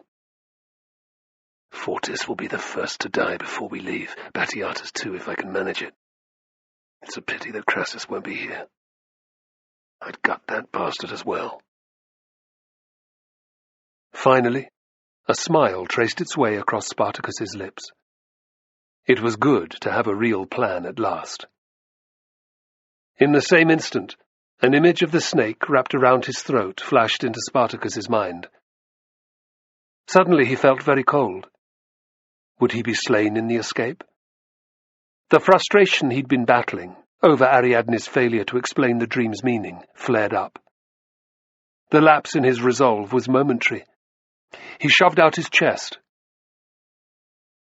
Fortis will be the first to die before we leave, Batiatus too, if I can manage it. It's a pity that Crassus won't be here. I'd gut that bastard as well. Finally, a smile traced its way across Spartacus's lips. It was good to have a real plan at last. In the same instant, an image of the snake wrapped around his throat flashed into Spartacus's mind. Suddenly he felt very cold. Would he be slain in the escape? The frustration he'd been battling over Ariadne's failure to explain the dream's meaning flared up. The lapse in his resolve was momentary. He shoved out his chest.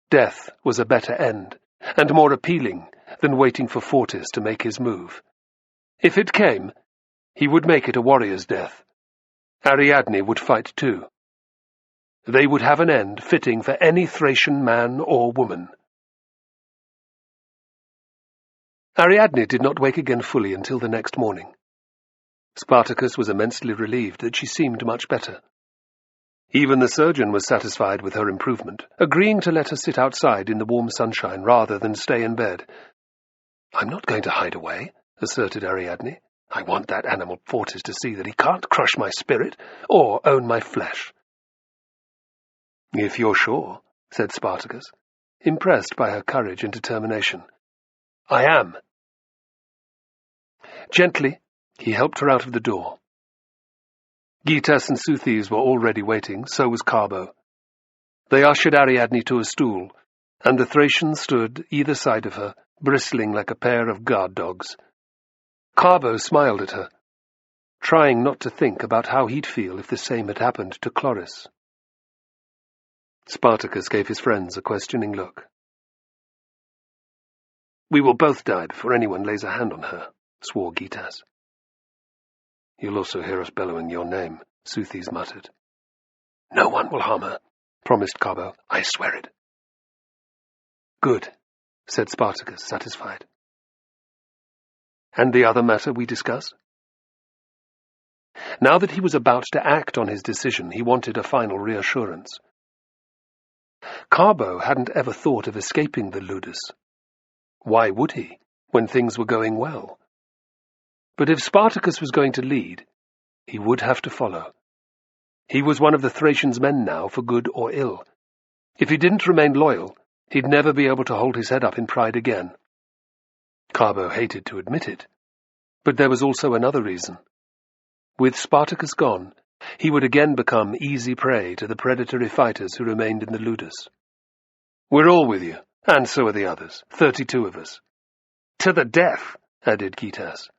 Death was a better end, and more appealing than waiting for Fortis to make his move. If it came, he would make it a warrior's death. Ariadne would fight too. They would have an end fitting for any Thracian man or woman. Ariadne did not wake again fully until the next morning. Spartacus was immensely relieved that she seemed much better. Even the surgeon was satisfied with her improvement, agreeing to let her sit outside in the warm sunshine rather than stay in bed. I'm not going to hide away, asserted Ariadne. I want that animal Fortis to see that he can't crush my spirit or own my flesh. If you're sure, said Spartacus, impressed by her courage and determination. I am. Gently, he helped her out of the door. Gytas and Southes were already waiting, so was Carbo. They ushered Ariadne to a stool, and the Thracians stood either side of her, bristling like a pair of guard dogs. Carbo smiled at her. trying not to think about how he'd feel if the same had happened to Chloris. Spartacus gave his friends a questioning look. "We will both die before anyone lays a hand on her," swore Gitas. "You'll also hear us bellowing your name," Southes muttered. "No one will harm her," promised Carbo. "I swear it." "Good," said Spartacus, satisfied. "And the other matter we discussed?" Now that he was about to act on his decision, he wanted a final reassurance. Carbo hadn't ever thought of escaping the Ludus. Why would he, when things were going well? But if Spartacus was going to lead, he would have to follow. He was one of the Thracians' men now, for good or ill. If he didn't remain loyal, he'd never be able to hold his head up in pride again. Carbo hated to admit it, but there was also another reason. With Spartacus gone, he would again become easy prey to the predatory fighters who remained in the Ludus. "We're all with you, and so are the others, 32 of us." "To the death," added Gitas.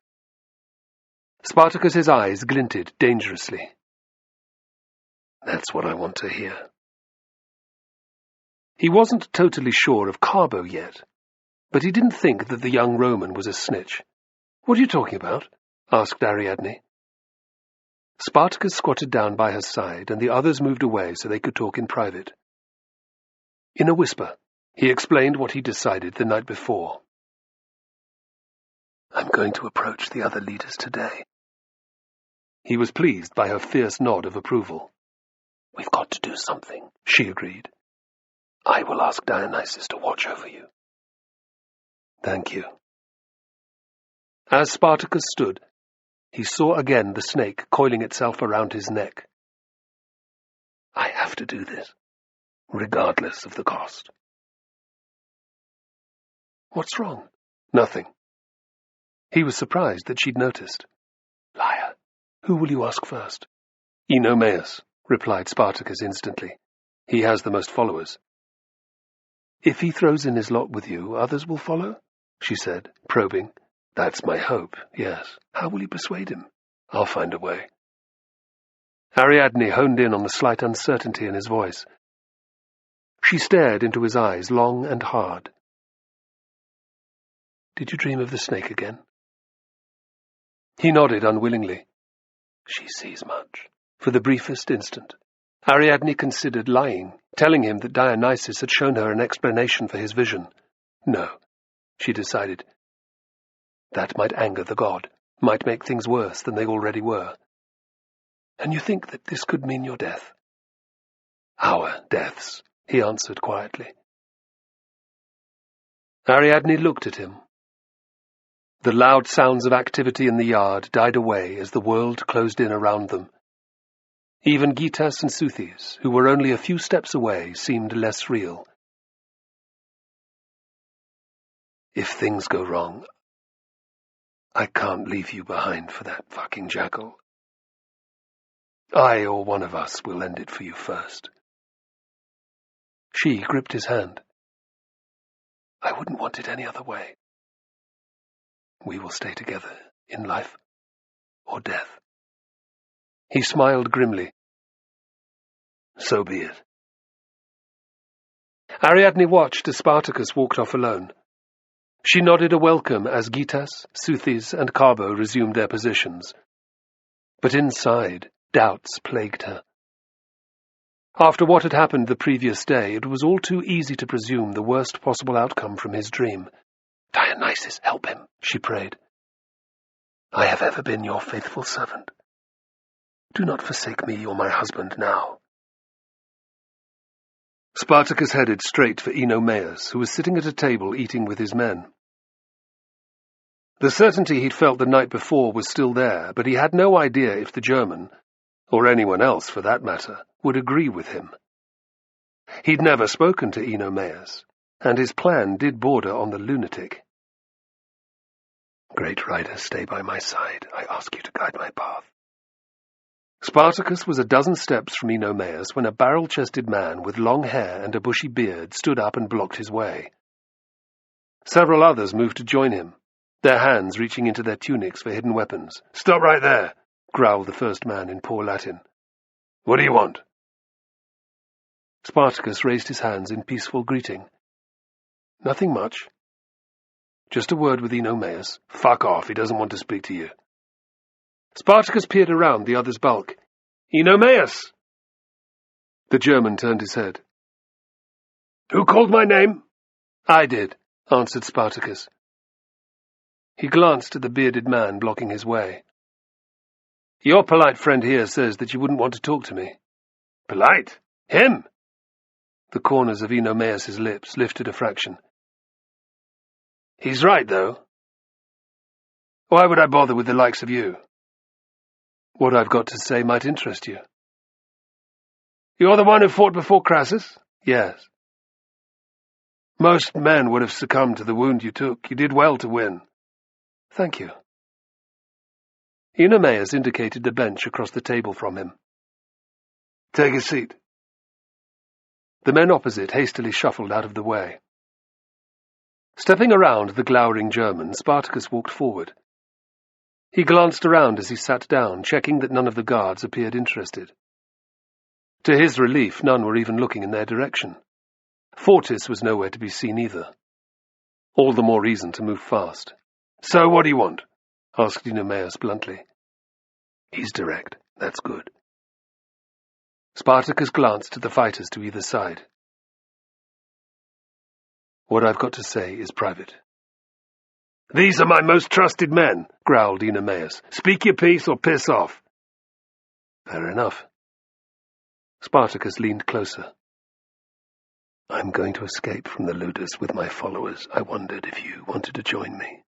Spartacus's eyes glinted dangerously. "That's what I want to hear." He wasn't totally sure of Carbo yet, but he didn't think that the young Roman was a snitch. "What are you talking about?" asked Ariadne. Spartacus squatted down by her side, and the others moved away so they could talk in private. In a whisper, he explained what he decided the night before. "I'm going to approach the other leaders today." He was pleased by her fierce nod of approval. "We've got to do something," she agreed. "I will ask Dionysus to watch over you." "Thank you." As Spartacus stood, he saw again the snake coiling itself around his neck. "I have to do this, regardless of the cost." "What's wrong?" "Nothing." He was surprised that she'd noticed. "Liar, who will you ask first?" "Enomaus," replied Spartacus instantly. "He has the most followers." "If he throws in his lot with you, others will follow?" she said, probing. "That's my hope, yes. How will you persuade him?" "I'll find a way." Ariadne honed in on the slight uncertainty in his voice. She stared into his eyes long and hard. "Did you dream of the snake again?" He nodded unwillingly. She sees much. For the briefest instant, Ariadne considered lying, telling him that Dionysus had shown her an explanation for his vision. No, she decided. That might anger the god, might make things worse than they already were. "And you think that this could mean your death?" "Our deaths," he answered quietly. Ariadne looked at him. The loud sounds of activity in the yard died away as the world closed in around them. Even Gitas and Southes, who were only a few steps away, seemed less real. "If things go wrong, I can't leave you behind for that fucking jackal. I or one of us will end it for you first." She gripped his hand. "I wouldn't want it any other way. We will stay together in life or death." He smiled grimly. "So be it." Ariadne watched as Spartacus walked off alone. She nodded a welcome as Gitas, Southes, and Carbo resumed their positions. But inside, doubts plagued her. After what had happened the previous day, it was all too easy to presume the worst possible outcome from his dream. "Dionysus, help him," she prayed. "I have ever been your faithful servant. Do not forsake me or my husband now." Spartacus headed straight for Enomaus, who was sitting at a table eating with his men. The certainty he'd felt the night before was still there, but he had no idea if the German, or anyone else for that matter, would agree with him. He'd never spoken to Enomaus, and his plan did border on the lunatic. "Great rider, stay by my side. I ask you to guide my path." Spartacus was a dozen steps from Enomaus when a barrel-chested man with long hair and a bushy beard stood up and blocked his way. Several others moved to join him, their hands reaching into their tunics for hidden weapons. "Stop right there!" growled the first man in poor Latin. "What do you want?" Spartacus raised his hands in peaceful greeting. "Nothing much. Just a word with Enomaus." "Fuck off, he doesn't want to speak to you." Spartacus peered around the other's bulk. "Enomaus!" The German turned his head. "Who called my name?" "I did," answered Spartacus. He glanced at the bearded man blocking his way. "Your polite friend here says that you wouldn't want to talk to me." "Polite? Him?" The corners of Enomaus's lips lifted a fraction. "He's right, though. Why would I bother with the likes of you?" "What I've got to say might interest you." "You're the one who fought before Crassus?" "Yes." "Most men would have succumbed to the wound you took. You did well to win." "Thank you." Enomaus indicated the bench across the table from him. "Take a seat." The men opposite hastily shuffled out of the way. Stepping around the glowering German, Spartacus walked forward. He glanced around as he sat down, checking that none of the guards appeared interested. To his relief, none were even looking in their direction. Fortis was nowhere to be seen either. All the more reason to move fast. "So what do you want?" asked Enomaus bluntly. "He's direct. That's good." Spartacus glanced at the fighters to either side. "What I've got to say is private." "These are my most trusted men," growled Enomaus. "Speak your piece or piss off." "Fair enough." Spartacus leaned closer. "I'm going to escape from the Ludus with my followers. I wondered if you wanted to join me."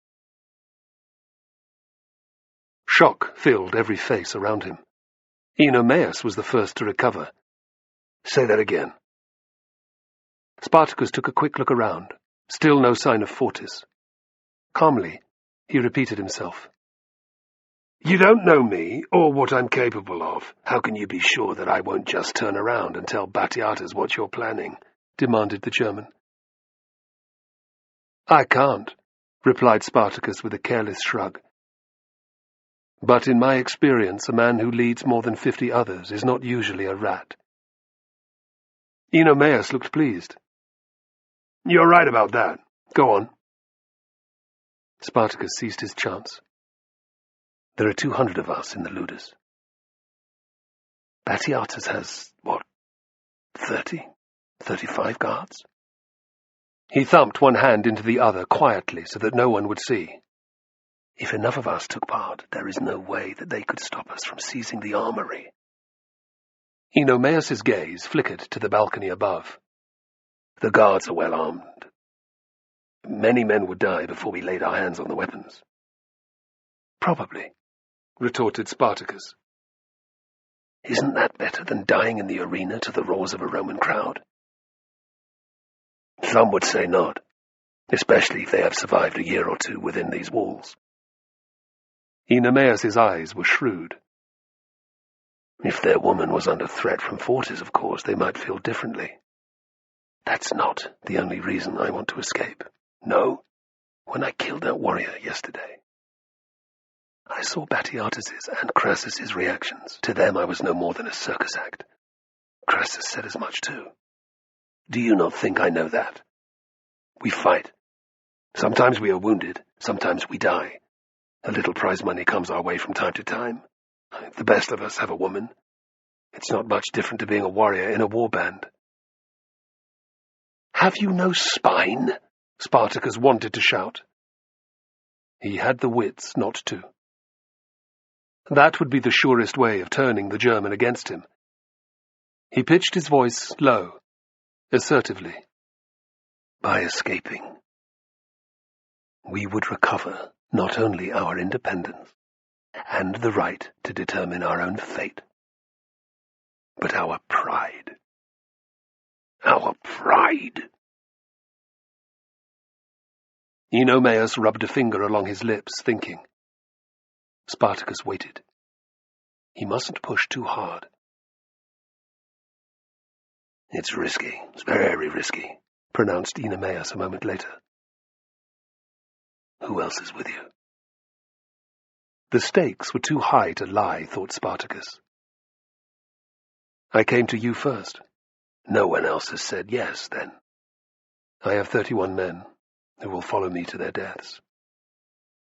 Shock filled every face around him. Enomaus was the first to recover. "Say that again." Spartacus took a quick look around. Still no sign of Fortis. Calmly, he repeated himself. "You don't know me, or what I'm capable of. How can you be sure that I won't just turn around and tell Batiatas what you're planning?" demanded the German. "I can't," replied Spartacus with a careless shrug. "But in my experience, a man who leads more than 50 others is not usually a rat." Enomaus looked pleased. "You're right about that. Go on." Spartacus seized his chance. "There are 200 of us in the Ludus. Batiatas has, 30, 35 guards?" He thumped one hand into the other quietly so that no one would see. "If enough of us took part, there is no way that they could stop us from seizing the armory." Enomaus's gaze flickered to the balcony above. "The guards are well armed. Many men would die before we laid our hands on the weapons." "Probably," retorted Spartacus. "Isn't that better than dying in the arena to the roars of a Roman crowd?" "Some would say not, especially if they have survived a year or two within these walls." Enomaus's eyes were shrewd. "If their woman was under threat from Fortis, of course, they might feel differently. That's not the only reason I want to escape. No, when I killed that warrior yesterday, I saw Batiatas's and Crassus's reactions. To them I was no more than a circus act. Crassus said as much too. Do you not think I know that? We fight. Sometimes we are wounded, sometimes we die. A little prize money comes our way from time to time. The best of us have a woman. It's not much different to being a warrior in a war band." "Have you no spine?" Spartacus wanted to shout. He had the wits not to. That would be the surest way of turning the German against him. He pitched his voice low, assertively. "By escaping, we would recover not only our independence and the right to determine our own fate, but our pride." "Our pride?" Enomaus rubbed a finger along his lips, thinking. Spartacus waited. He mustn't push too hard. "It's risky. It's very risky," pronounced Enomaus a moment later. "Who else is with you?" The stakes were too high to lie, thought Spartacus. I came to you first. No one else has said yes, then. I have 31 men who will follow me to their deaths.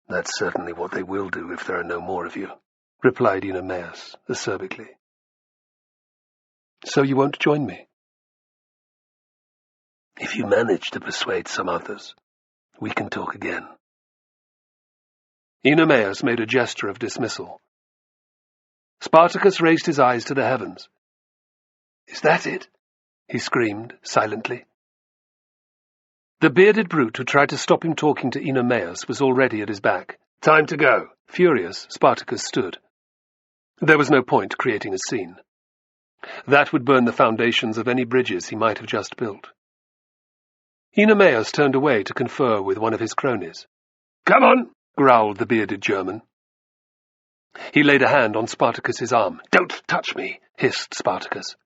That's certainly what they will do if there are no more of you, replied Eunomaus acerbically. So you won't join me? If you manage to persuade some others, we can talk again. Eunomaus made a gesture of dismissal. Spartacus raised his eyes to the heavens. Is that it? He screamed, silently. The bearded brute who tried to stop him talking to Eunomaus was already at his back. Time to go. Furious, Spartacus stood. There was no point creating a scene. That would burn the foundations of any bridges he might have just built. Eunomaus turned away to confer with one of his cronies. Come on, growled the bearded German. He laid a hand on Spartacus's arm. Don't touch me, hissed Spartacus.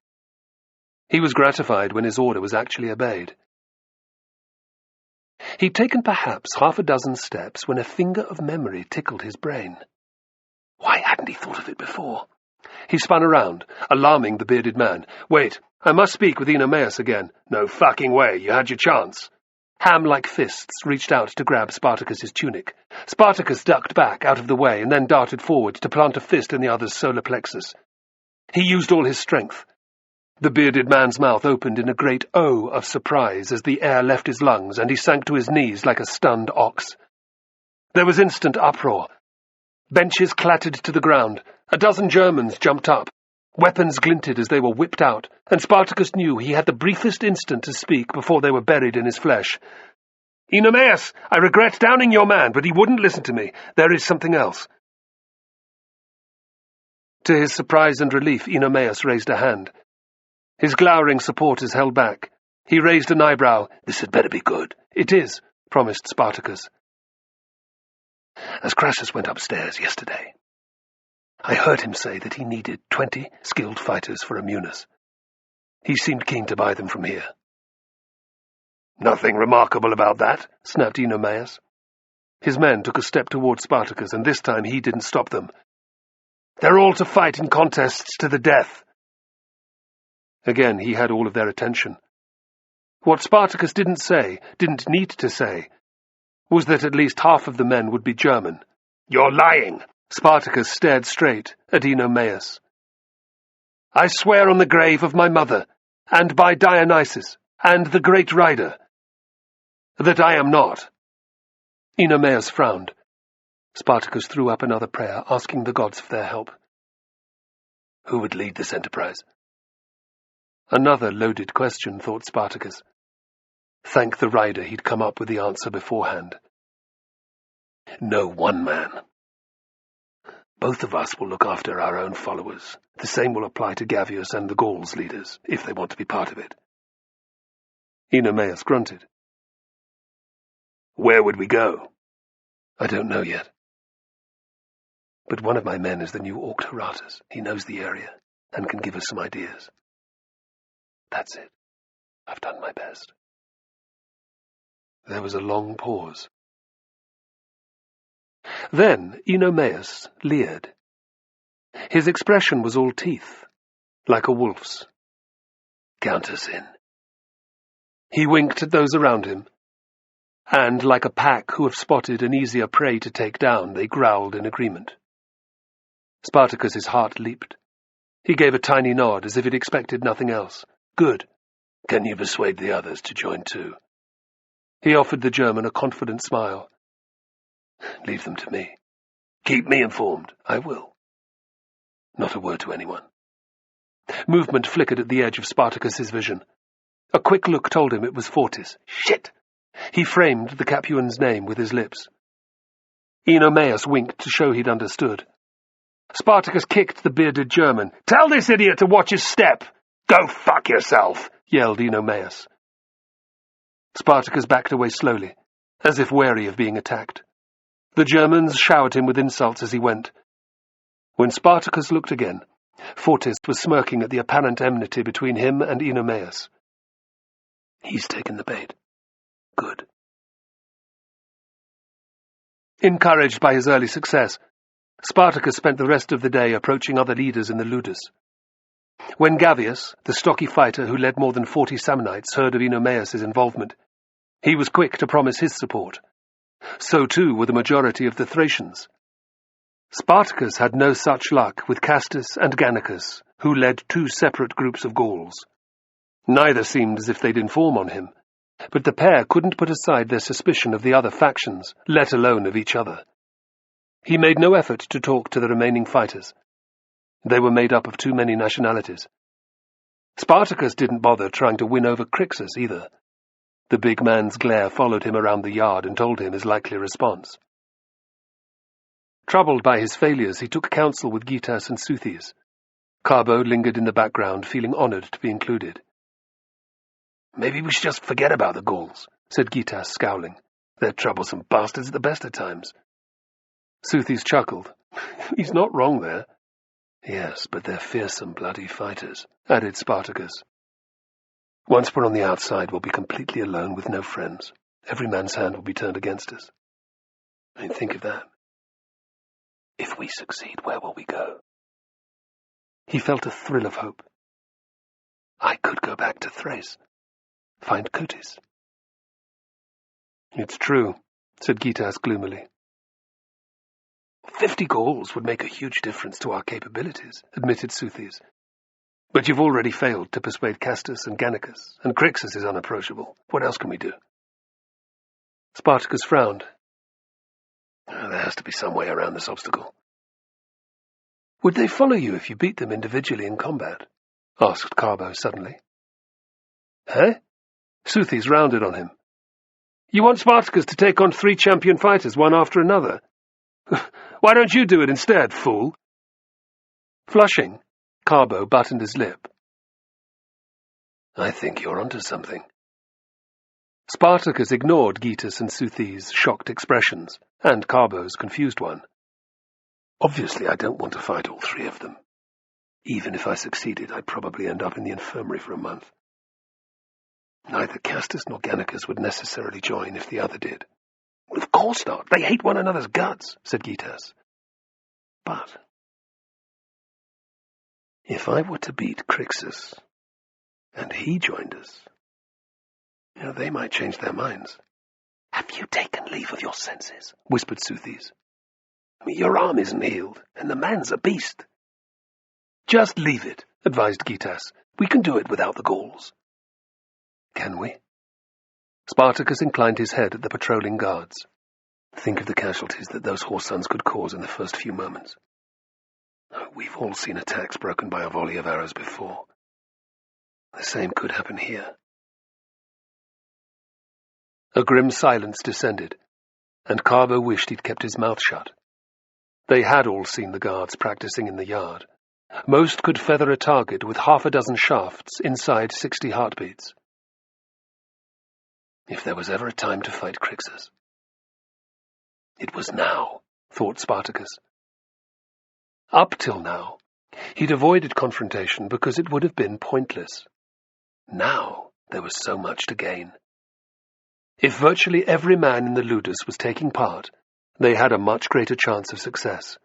He was gratified when his order was actually obeyed. He'd taken perhaps half a dozen steps when a finger of memory tickled his brain. Why hadn't he thought of it before? He spun around, alarming the bearded man. Wait, I must speak with Eunomaus again. No fucking way, you had your chance. Ham-like fists reached out to grab Spartacus's tunic. Spartacus ducked back out of the way and then darted forward to plant a fist in the other's solar plexus. He used all his strength. The bearded man's mouth opened in a great O of surprise as the air left his lungs and he sank to his knees like a stunned ox. There was instant uproar. Benches clattered to the ground. A dozen Germans jumped up. Weapons glinted as they were whipped out, and Spartacus knew he had the briefest instant to speak before they were buried in his flesh. Eunomaus, I regret downing your man, but he wouldn't listen to me. There is something else. To his surprise and relief, Eunomaus raised a hand. His glowering supporters held back. He raised an eyebrow. This had better be good. It is, promised Spartacus. As Crassus went upstairs yesterday, I heard him say that he needed 20 skilled fighters for Amidst. He seemed keen to buy them from here. Nothing remarkable about that, snapped Eunomaus. His men took a step towards Spartacus, and this time he didn't stop them. They're all to fight in contests to the death. Again he had all of their attention. What Spartacus didn't need to say, was that at least half of the men would be German. You're lying! Spartacus stared straight at Eunomaus. I swear on the grave of my mother, and by Dionysus, and the great rider, that I am not. Eunomaus frowned. Spartacus threw up another prayer, asking the gods for their help. Who would lead this enterprise? Another loaded question, thought Spartacus. Thank the rider he'd come up with the answer beforehand. No one man. Both of us will look after our own followers. The same will apply to Gavius and the Gauls leaders, if they want to be part of it. Eunomaus grunted. Where would we go? I don't know yet. But one of my men is the new Auctoratus. He knows the area, and can give us some ideas. That's it. I've done my best. There was a long pause. Then Eunomaus leered. His expression was all teeth, like a wolf's. Count us in. He winked at those around him, and like a pack who have spotted an easier prey to take down, they growled in agreement. Spartacus's heart leaped. He gave a tiny nod, as if he'd expected nothing else. Good. Can you persuade the others to join too? He offered the German a confident smile. Leave them to me. Keep me informed. I will. Not a word to anyone. Movement flickered at the edge of Spartacus's vision. A quick look told him it was Fortis. Shit! He framed the Capuan's name with his lips. Eunomaus winked to show he'd understood. Spartacus kicked the bearded German. Tell this idiot to watch his step! Go fuck yourself! Yelled Eunomaus. Spartacus backed away slowly, as if wary of being attacked. The Germans showered him with insults as he went. When Spartacus looked again, Fortis was smirking at the apparent enmity between him and Eunomaus. He's taken the bait. Good. Encouraged by his early success, Spartacus spent the rest of the day approaching other leaders in the Ludus. When Gavius, the stocky fighter who led more than 40 Samnites, heard of Enomaus' involvement, he was quick to promise his support. So too were the majority of the Thracians. Spartacus had no such luck with Castus and Gannicus, who led 2 separate groups of Gauls. Neither seemed as if they'd inform on him, but the pair couldn't put aside their suspicion of the other factions, let alone of each other. He made no effort to talk to the remaining fighters. They were made up of too many nationalities. Spartacus didn't bother trying to win over Crixus either. The big man's glare followed him around the yard and told him his likely response. Troubled by his failures, he took counsel with Gytas and Seuthes. Carbo lingered in the background, feeling honoured to be included. "Maybe we should just forget about the Gauls," said Gytas, scowling. "They're troublesome bastards at the best of times." Seuthes chuckled. "He's not wrong there." "Yes, but they're fearsome bloody fighters," added Spartacus. "Once we're on the outside, we'll be completely alone with no friends. Every man's hand will be turned against us. I mean, think of that. If we succeed, where will we go?" He felt a thrill of hope. "I could go back to Thrace. Find Cootis." "It's true," said Gytas gloomily. 50 Gauls would make a huge difference to our capabilities," admitted Seuthes. "But you've already failed to persuade Castus and Gannicus, and Crixus is unapproachable. What else can we do?" Spartacus frowned. "There has to be some way around this obstacle." "Would they follow you if you beat them individually in combat?" asked Carbo suddenly. "Eh?" Seuthes rounded on him. "You want Spartacus to take on 3 champion fighters, one after another? Why don't you do it instead, fool?" Flushing, Carbo buttoned his lip. "I think you're onto something." Spartacus ignored Gytas and Seuthes' shocked expressions, and Carbo's confused one. "Obviously, I don't want to fight all 3 of them. Even if I succeeded, I'd probably end up in the infirmary for a month. Neither Castus nor Gannicus would necessarily join if the other did." "Well, of course not. They hate one another's guts," said Gytas. "But if I were to beat Crixus, and he joined us, they might change their minds." "Have you taken leave of your senses?" whispered Seuthes. "Your arm isn't healed, and the man's a beast." "Just leave it," advised Gytas. "We can do it without the Gauls." "Can we?" Spartacus inclined his head at the patrolling guards. "Think of the casualties that those whoresuns could cause in the first few moments. We've all seen attacks broken by a volley of arrows before. The same could happen here." A grim silence descended, and Carbo wished he'd kept his mouth shut. They had all seen the guards practicing in the yard. Most could feather a target with 6 shafts inside 60 heartbeats. If there was ever a time to fight Crixus, it was now, thought Spartacus. Up till now, he'd avoided confrontation because it would have been pointless. Now there was so much to gain. If virtually every man in the Ludus was taking part, they had a much greater chance of success.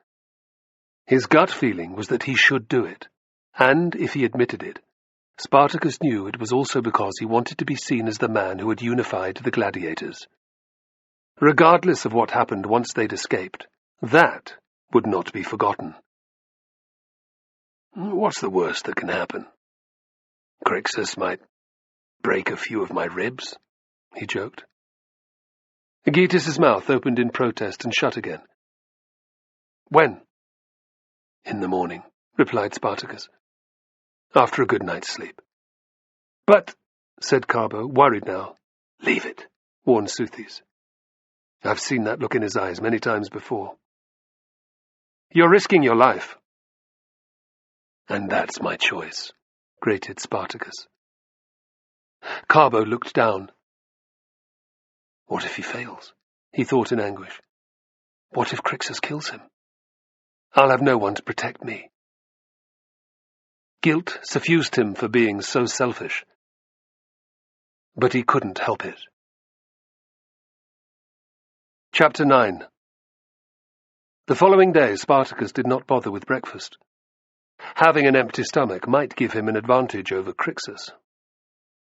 His gut feeling was that he should do it, and if he admitted it, Spartacus knew it was also because he wanted to be seen as the man who had unified the gladiators. Regardless of what happened once they'd escaped, that would not be forgotten. "What's the worst that can happen? Crixus might break a few of my ribs," he joked. Gytas' mouth opened in protest and shut again. "When?" "In the morning," replied Spartacus, "after a good night's sleep." "But," said Carbo, worried now. "Leave it," warned Seuthes. "I've seen that look in his eyes many times before." "You're risking your life." "And that's my choice," grated Spartacus. Carbo looked down. What if he fails? He thought in anguish. What if Crixus kills him? I'll have no one to protect me. Guilt suffused him for being so selfish. But he couldn't help it. Chapter 9. The following day, Spartacus did not bother with breakfast. Having an empty stomach might give him an advantage over Crixus.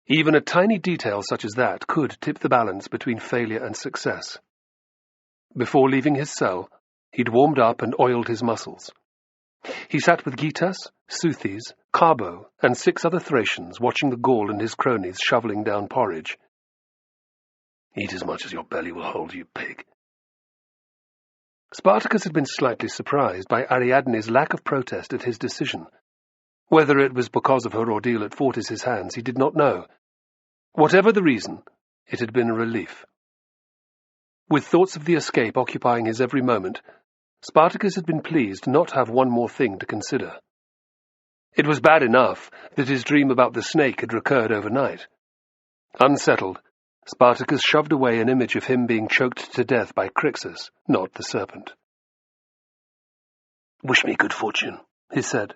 Even a tiny detail such as that could tip the balance between failure and success. Before leaving his cell, he'd warmed up and oiled his muscles. He sat with Gitas, Southes, Carbo, and 6 other Thracians watching the Gaul and his cronies shoveling down porridge. "Eat as much as your belly will hold, you pig." Spartacus had been slightly surprised by Ariadne's lack of protest at his decision. Whether it was because of her ordeal at Fortis's hands, he did not know. Whatever the reason, it had been a relief. With thoughts of the escape occupying his every moment, Spartacus had been pleased not to have one more thing to consider. It was bad enough that his dream about the snake had recurred overnight. Unsettled, Spartacus shoved away an image of him being choked to death by Crixus, not the serpent. "Wish me good fortune," he said.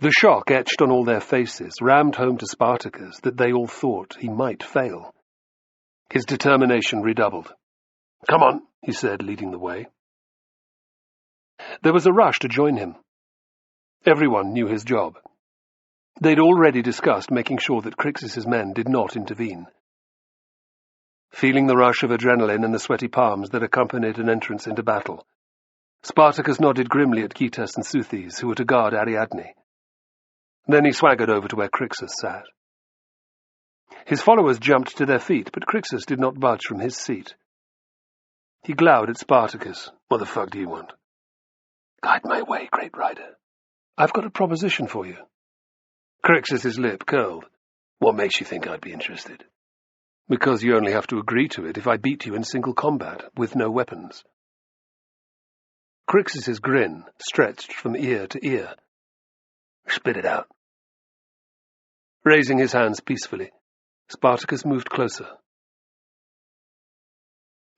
The shock etched on all their faces rammed home to Spartacus that they all thought he might fail. His determination redoubled. "Come on," he said, leading the way. There was a rush to join him. Everyone knew his job. They'd already discussed making sure that Crixus's men did not intervene. Feeling the rush of adrenaline and the sweaty palms that accompanied an entrance into battle, Spartacus nodded grimly at Gitas and Southes, who were to guard Ariadne. Then he swaggered over to where Crixus sat. His followers jumped to their feet, but Crixus did not budge from his seat. He glowered at Spartacus. "What the fuck do you want?" "Guide my way, great rider. I've got a proposition for you." Crixus's lip curled. "What makes you think I'd be interested?" "Because you only have to agree to it if I beat you in single combat, with no weapons." Crixus's grin stretched from ear to ear. "Spit it out." Raising his hands peacefully, Spartacus moved closer.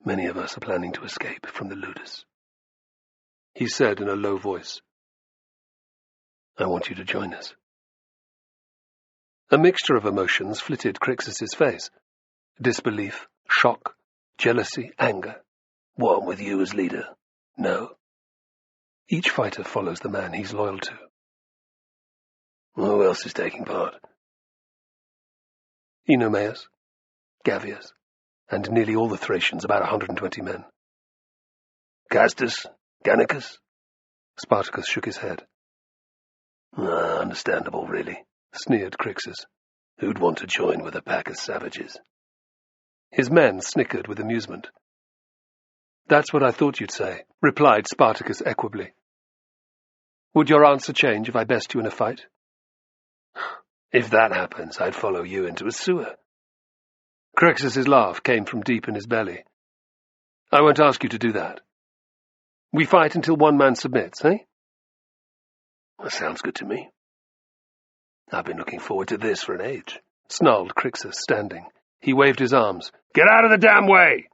"Many of us are planning to escape from the ludus," he said in a low voice. "I want you to join us." A mixture of emotions flitted Crixus's face. Disbelief, shock, jealousy, anger. "What, with you as leader?" "No." Each fighter follows the man he's loyal to. "Who else is taking part?" Enomaus, Gavius, and nearly all the Thracians, about 120 men. "Castus? Gannicus?" Spartacus shook his head. "Understandable, really," sneered Crixus. "Who'd want to join with a pack of savages?" His men snickered with amusement. "That's what I thought you'd say," replied Spartacus equably. "Would your answer change if I best you in a fight?" "If that happens, I'd follow you into a sewer." Crixus's laugh came from deep in his belly. "I won't ask you to do that. We fight until one man submits, eh?" "That sounds good to me." "I've been looking forward to this for an age," snarled Crixus, standing. He waved his arms. "Get out of the damn way!"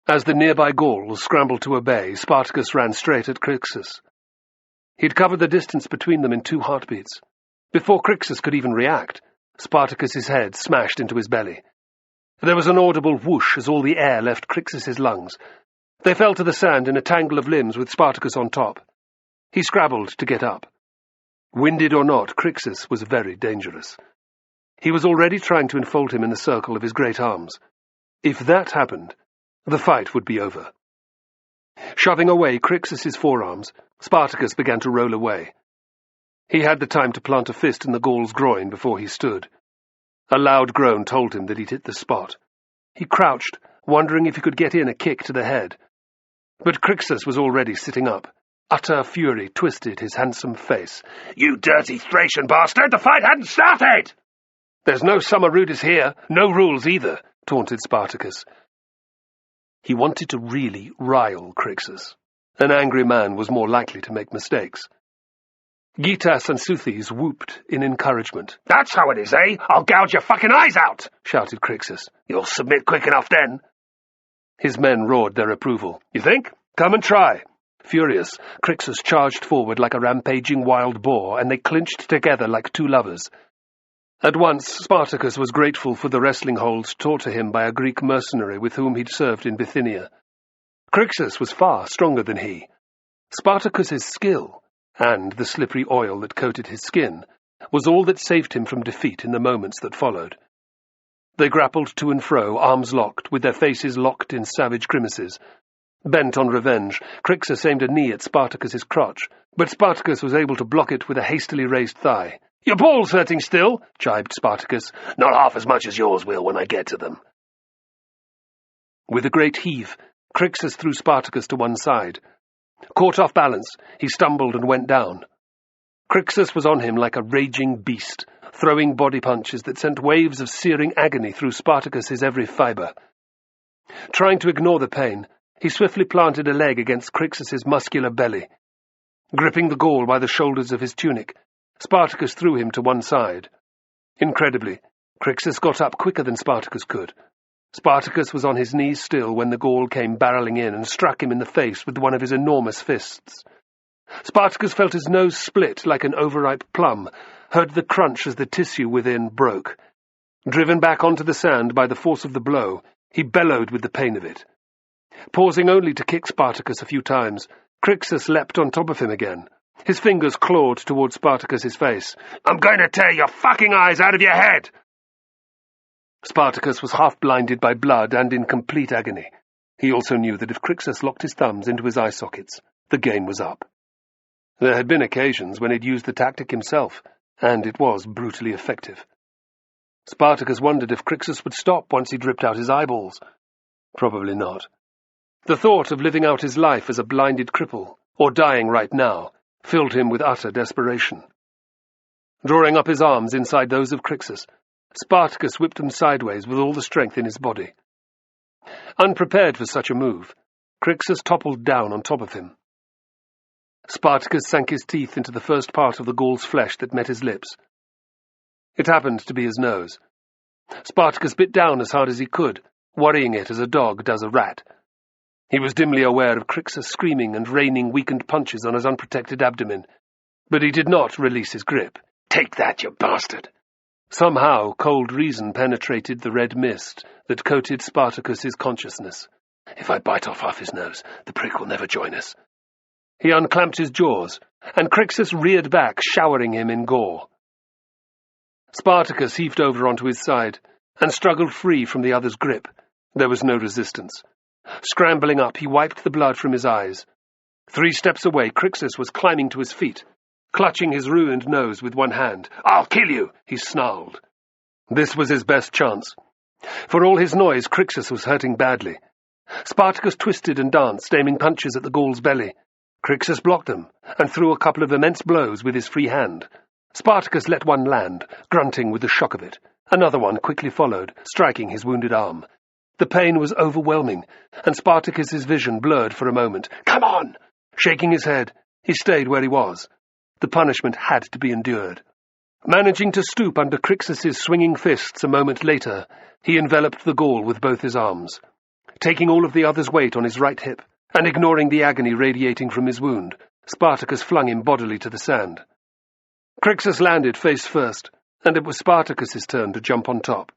As the nearby Gauls scrambled to obey, Spartacus ran straight at Crixus. He'd covered the distance between them in 2 heartbeats. Before Crixus could even react, Spartacus's head smashed into his belly. There was an audible whoosh as all the air left Crixus's lungs. They fell to the sand in a tangle of limbs with Spartacus on top. He scrabbled to get up. Winded or not, Crixus was very dangerous. He was already trying to enfold him in the circle of his great arms. If that happened, the fight would be over. Shoving away Crixus's forearms, Spartacus began to roll away. He had the time to plant a fist in the Gaul's groin before he stood. A loud groan told him that he'd hit the spot. He crouched, wondering if he could get in a kick to the head. But Crixus was already sitting up. Utter fury twisted his handsome face. "You dirty Thracian bastard! The fight hadn't started!" "There's no summer rudis here, no rules either," taunted Spartacus. He wanted to really rile Crixus. An angry man was more likely to make mistakes. Gitas and Southes whooped in encouragement. "That's how it is, eh? I'll gouge your fucking eyes out!" shouted Crixus. "You'll submit quick enough then." His men roared their approval. "You think? Come and try." Furious, Crixus charged forward like a rampaging wild boar, and they clinched together like 2 lovers. At once, Spartacus was grateful for the wrestling holds taught to him by a Greek mercenary with whom he'd served in Bithynia. Crixus was far stronger than he. Spartacus's skill, and the slippery oil that coated his skin, was all that saved him from defeat in the moments that followed. They grappled to and fro, arms locked, with their faces locked in savage grimaces. Bent on revenge, Crixus aimed a knee at Spartacus's crotch, but Spartacus was able to block it with a hastily raised thigh. "Your ball's hurting still," jibed Spartacus. "Not half as much as yours will when I get to them." With a great heave, Crixus threw Spartacus to one side. Caught off balance, he stumbled and went down. Crixus was on him like a raging beast, throwing body punches that sent waves of searing agony through Spartacus's every fibre. Trying to ignore the pain, he swiftly planted a leg against Crixus's muscular belly. Gripping the Gaul by the shoulders of his tunic, Spartacus threw him to one side. Incredibly, Crixus got up quicker than Spartacus could. Spartacus was on his knees still when the Gaul came barreling in and struck him in the face with one of his enormous fists. Spartacus felt his nose split like an overripe plum, heard the crunch as the tissue within broke. Driven back onto the sand by the force of the blow, he bellowed with the pain of it. Pausing only to kick Spartacus a few times, Crixus leapt on top of him again. His fingers clawed towards Spartacus's face. "I'm going to tear your fucking eyes out of your head!" Spartacus was half-blinded by blood and in complete agony. He also knew that if Crixus locked his thumbs into his eye sockets, the game was up. There had been occasions when he'd used the tactic himself, and it was brutally effective. Spartacus wondered if Crixus would stop once he'd ripped out his eyeballs. Probably not. The thought of living out his life as a blinded cripple, or dying right now, filled him with utter desperation. Drawing up his arms inside those of Crixus, Spartacus whipped them sideways with all the strength in his body. Unprepared for such a move, Crixus toppled down on top of him. Spartacus sank his teeth into the first part of the Gaul's flesh that met his lips. It happened to be his nose. Spartacus bit down as hard as he could, worrying it as a dog does a rat. He was dimly aware of Crixus screaming and raining weakened punches on his unprotected abdomen, but he did not release his grip. "Take that, you bastard!" Somehow cold reason penetrated the red mist that coated Spartacus's consciousness. "If I bite off half his nose, the prick will never join us." He unclamped his jaws, and Crixus reared back, showering him in gore. Spartacus heaved over onto his side and struggled free from the other's grip. There was no resistance. Scrambling up, he wiped the blood from his eyes. 3 steps away, Crixus was climbing to his feet, clutching his ruined nose with one hand. "I'll kill you," he snarled. This was his best chance. For all his noise, Crixus was hurting badly. Spartacus twisted and danced, aiming punches at the Gaul's belly. Crixus blocked them, and threw a couple of immense blows with his free hand. Spartacus let one land, grunting with the shock of it. Another one quickly followed, striking his wounded arm. The pain was overwhelming, and Spartacus's vision blurred for a moment. "Come on!" Shaking his head, he stayed where he was. The punishment had to be endured. Managing to stoop under Crixus's swinging fists a moment later, he enveloped the Gaul with both his arms. Taking all of the other's weight on his right hip, and ignoring the agony radiating from his wound, Spartacus flung him bodily to the sand. Crixus landed face first, and it was Spartacus's turn to jump on top.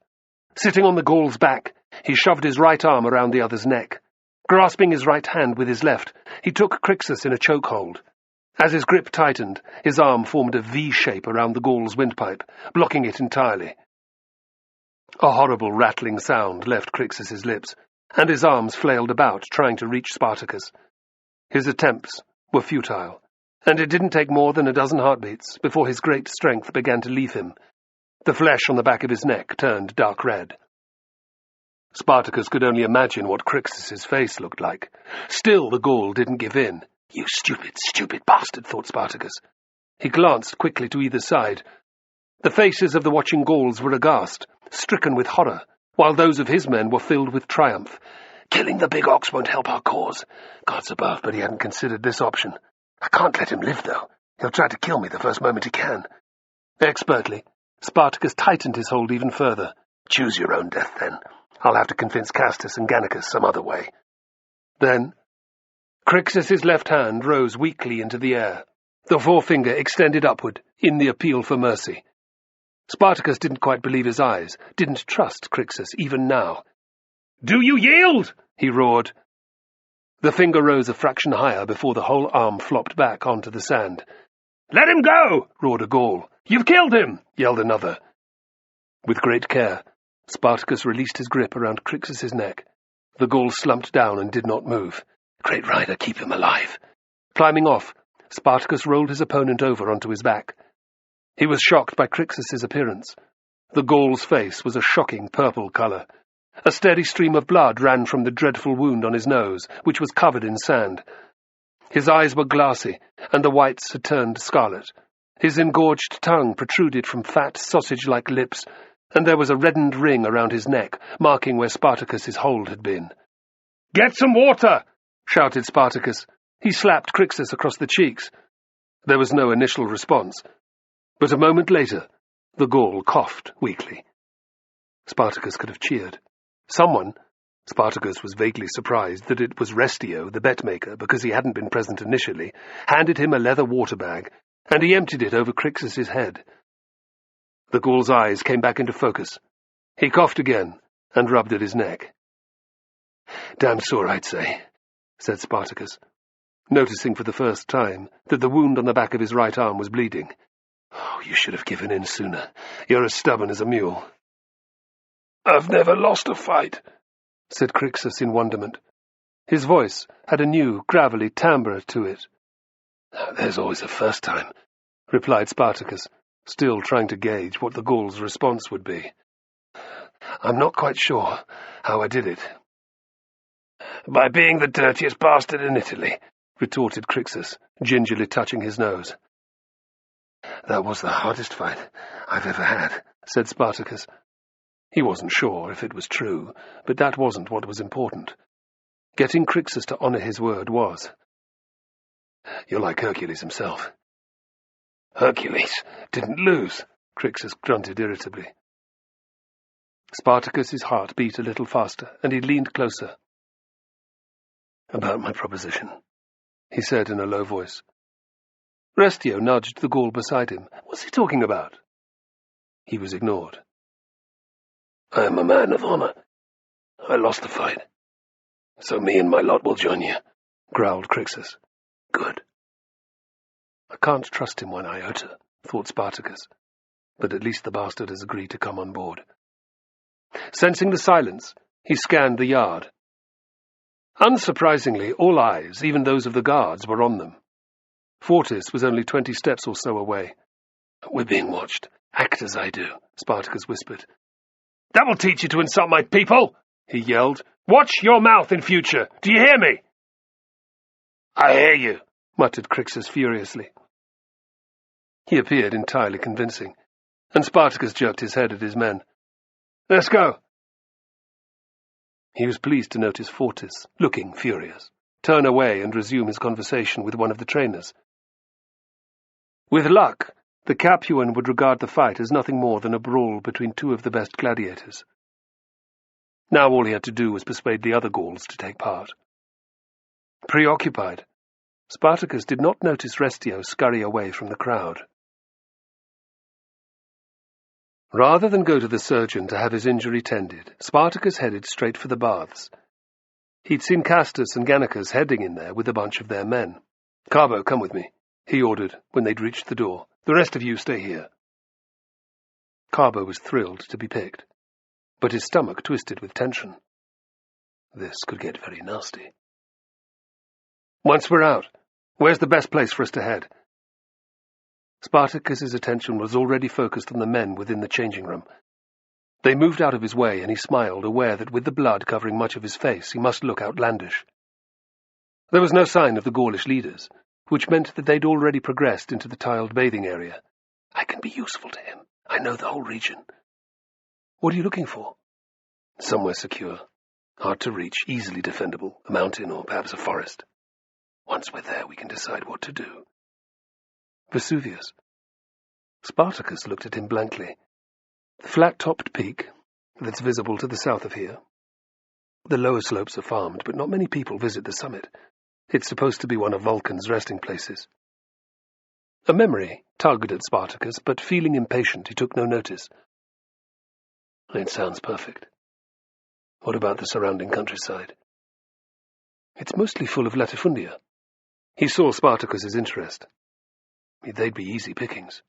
Sitting on the Gaul's back, he shoved his right arm around the other's neck. Grasping his right hand with his left, he took Crixus in a chokehold. As his grip tightened, his arm formed a V shape around the Gaul's windpipe, blocking it entirely. A horrible rattling sound left Crixus's lips, and his arms flailed about, trying to reach Spartacus. His attempts were futile, and it didn't take more than a dozen heartbeats before his great strength began to leave him. The flesh on the back of his neck turned dark red. Spartacus could only imagine what Crixus's face looked like. Still, the Gaul didn't give in. "You stupid, stupid bastard," thought Spartacus. He glanced quickly to either side. The faces of the watching Gauls were aghast, stricken with horror, while those of his men were filled with triumph. "Killing the big ox won't help our cause. Gods above, but he hadn't considered this option. I can't let him live, though. He'll try to kill me the first moment he can." Expertly, Spartacus tightened his hold even further. "Choose your own death, then. I'll have to convince Castus and Gannicus some other way." Then, Crixus's left hand rose weakly into the air, the forefinger extended upward in the appeal for mercy. Spartacus didn't quite believe his eyes, didn't trust Crixus even now. "Do you yield?" he roared. The finger rose a fraction higher before the whole arm flopped back onto the sand. "Let him go!" roared a Gaul. "You've killed him!" yelled another. With great care, Spartacus released his grip around Crixus's neck. The Gaul slumped down and did not move. Great rider, keep him alive. Climbing off, Spartacus rolled his opponent over onto his back. He was shocked by Crixus's appearance. The Gaul's face was a shocking purple colour. A steady stream of blood ran from the dreadful wound on his nose, which was covered in sand. His eyes were glassy, and the whites had turned scarlet. His engorged tongue protruded from fat, sausage-like lips, and there was a reddened ring around his neck, marking where Spartacus's hold had been. "Get some water!" shouted Spartacus. He slapped Crixus across the cheeks. There was no initial response, but a moment later, the Gaul coughed weakly. Spartacus could have cheered. Someone, Spartacus was vaguely surprised that it was Restio, the bet-maker, because he hadn't been present initially, handed him a leather water bag, and he emptied it over Crixus's head. The Gaul's eyes came back into focus. He coughed again and rubbed at his neck. "Damn sore, I'd say," said Spartacus, noticing for the first time that the wound on the back of his right arm was bleeding. "Oh, you should have given in sooner. You're as stubborn as a mule." "I've never lost a fight," said Crixus in wonderment. His voice had a new, gravelly timbre to it. "There's always a first time," replied Spartacus, still trying to gauge what the Gaul's response would be. "I'm not quite sure how I did it." "By being the dirtiest bastard in Italy," retorted Crixus, gingerly touching his nose. "That was the hardest fight I've ever had," said Spartacus. He wasn't sure if it was true, but that wasn't what was important. Getting Crixus to honour his word was. "You're like Hercules himself." "Hercules didn't lose," Crixus grunted irritably. Spartacus's heart beat a little faster, and he leaned closer. "About my proposition," he said in a low voice. Restio nudged the Gaul beside him. What's he talking about? He was ignored. "I am a man of honour. I lost the fight. So me and my lot will join you," growled Crixus. "Good." I can't trust him one iota, thought Spartacus, but at least the bastard has agreed to come on board. Sensing the silence, he scanned the yard. Unsurprisingly, all eyes, even those of the guards, were on them. Fortis was only 20 steps or so away. "We're being watched. Act as I do," Spartacus whispered. "That will teach you to insult my people," he yelled. "Watch your mouth in future. Do you hear me?" "I hear you," muttered Crixus furiously. He appeared entirely convincing, and Spartacus jerked his head at his men. "Let's go." He was pleased to notice Fortis, looking furious, turn away and resume his conversation with one of the trainers. With luck, the Capuan would regard the fight as nothing more than a brawl between two of the best gladiators. Now all he had to do was persuade the other Gauls to take part. Preoccupied, Spartacus did not notice Restio scurry away from the crowd. Rather than go to the surgeon to have his injury tended, Spartacus headed straight for the baths. He'd seen Castus and Gannicus heading in there with a bunch of their men. "Carbo, come with me," he ordered when they'd reached the door. "The rest of you stay here." Carbo was thrilled to be picked, but his stomach twisted with tension. This could get very nasty. "Once we're out, where's the best place for us to head?" Spartacus's attention was already focused on the men within the changing room. They moved out of his way, and he smiled, aware that with the blood covering much of his face, he must look outlandish. There was no sign of the Gaulish leaders, which meant that they'd already progressed into the tiled bathing area. "I can be useful to him. I know the whole region." "What are you looking for?" "Somewhere secure, hard to reach, easily defendable, a mountain or perhaps a forest. Once we're there, we can decide what to do." "Vesuvius?" Spartacus looked at him blankly. "The flat-topped peak that's visible to the south of here. The lower slopes are farmed, but not many people visit the summit. It's supposed to be one of Vulcan's resting places." A memory tugged at Spartacus, but feeling impatient, he took no notice. "It sounds perfect. What about the surrounding countryside?" It's mostly full of latifundia. He saw Spartacus's interest. They'd be easy pickings.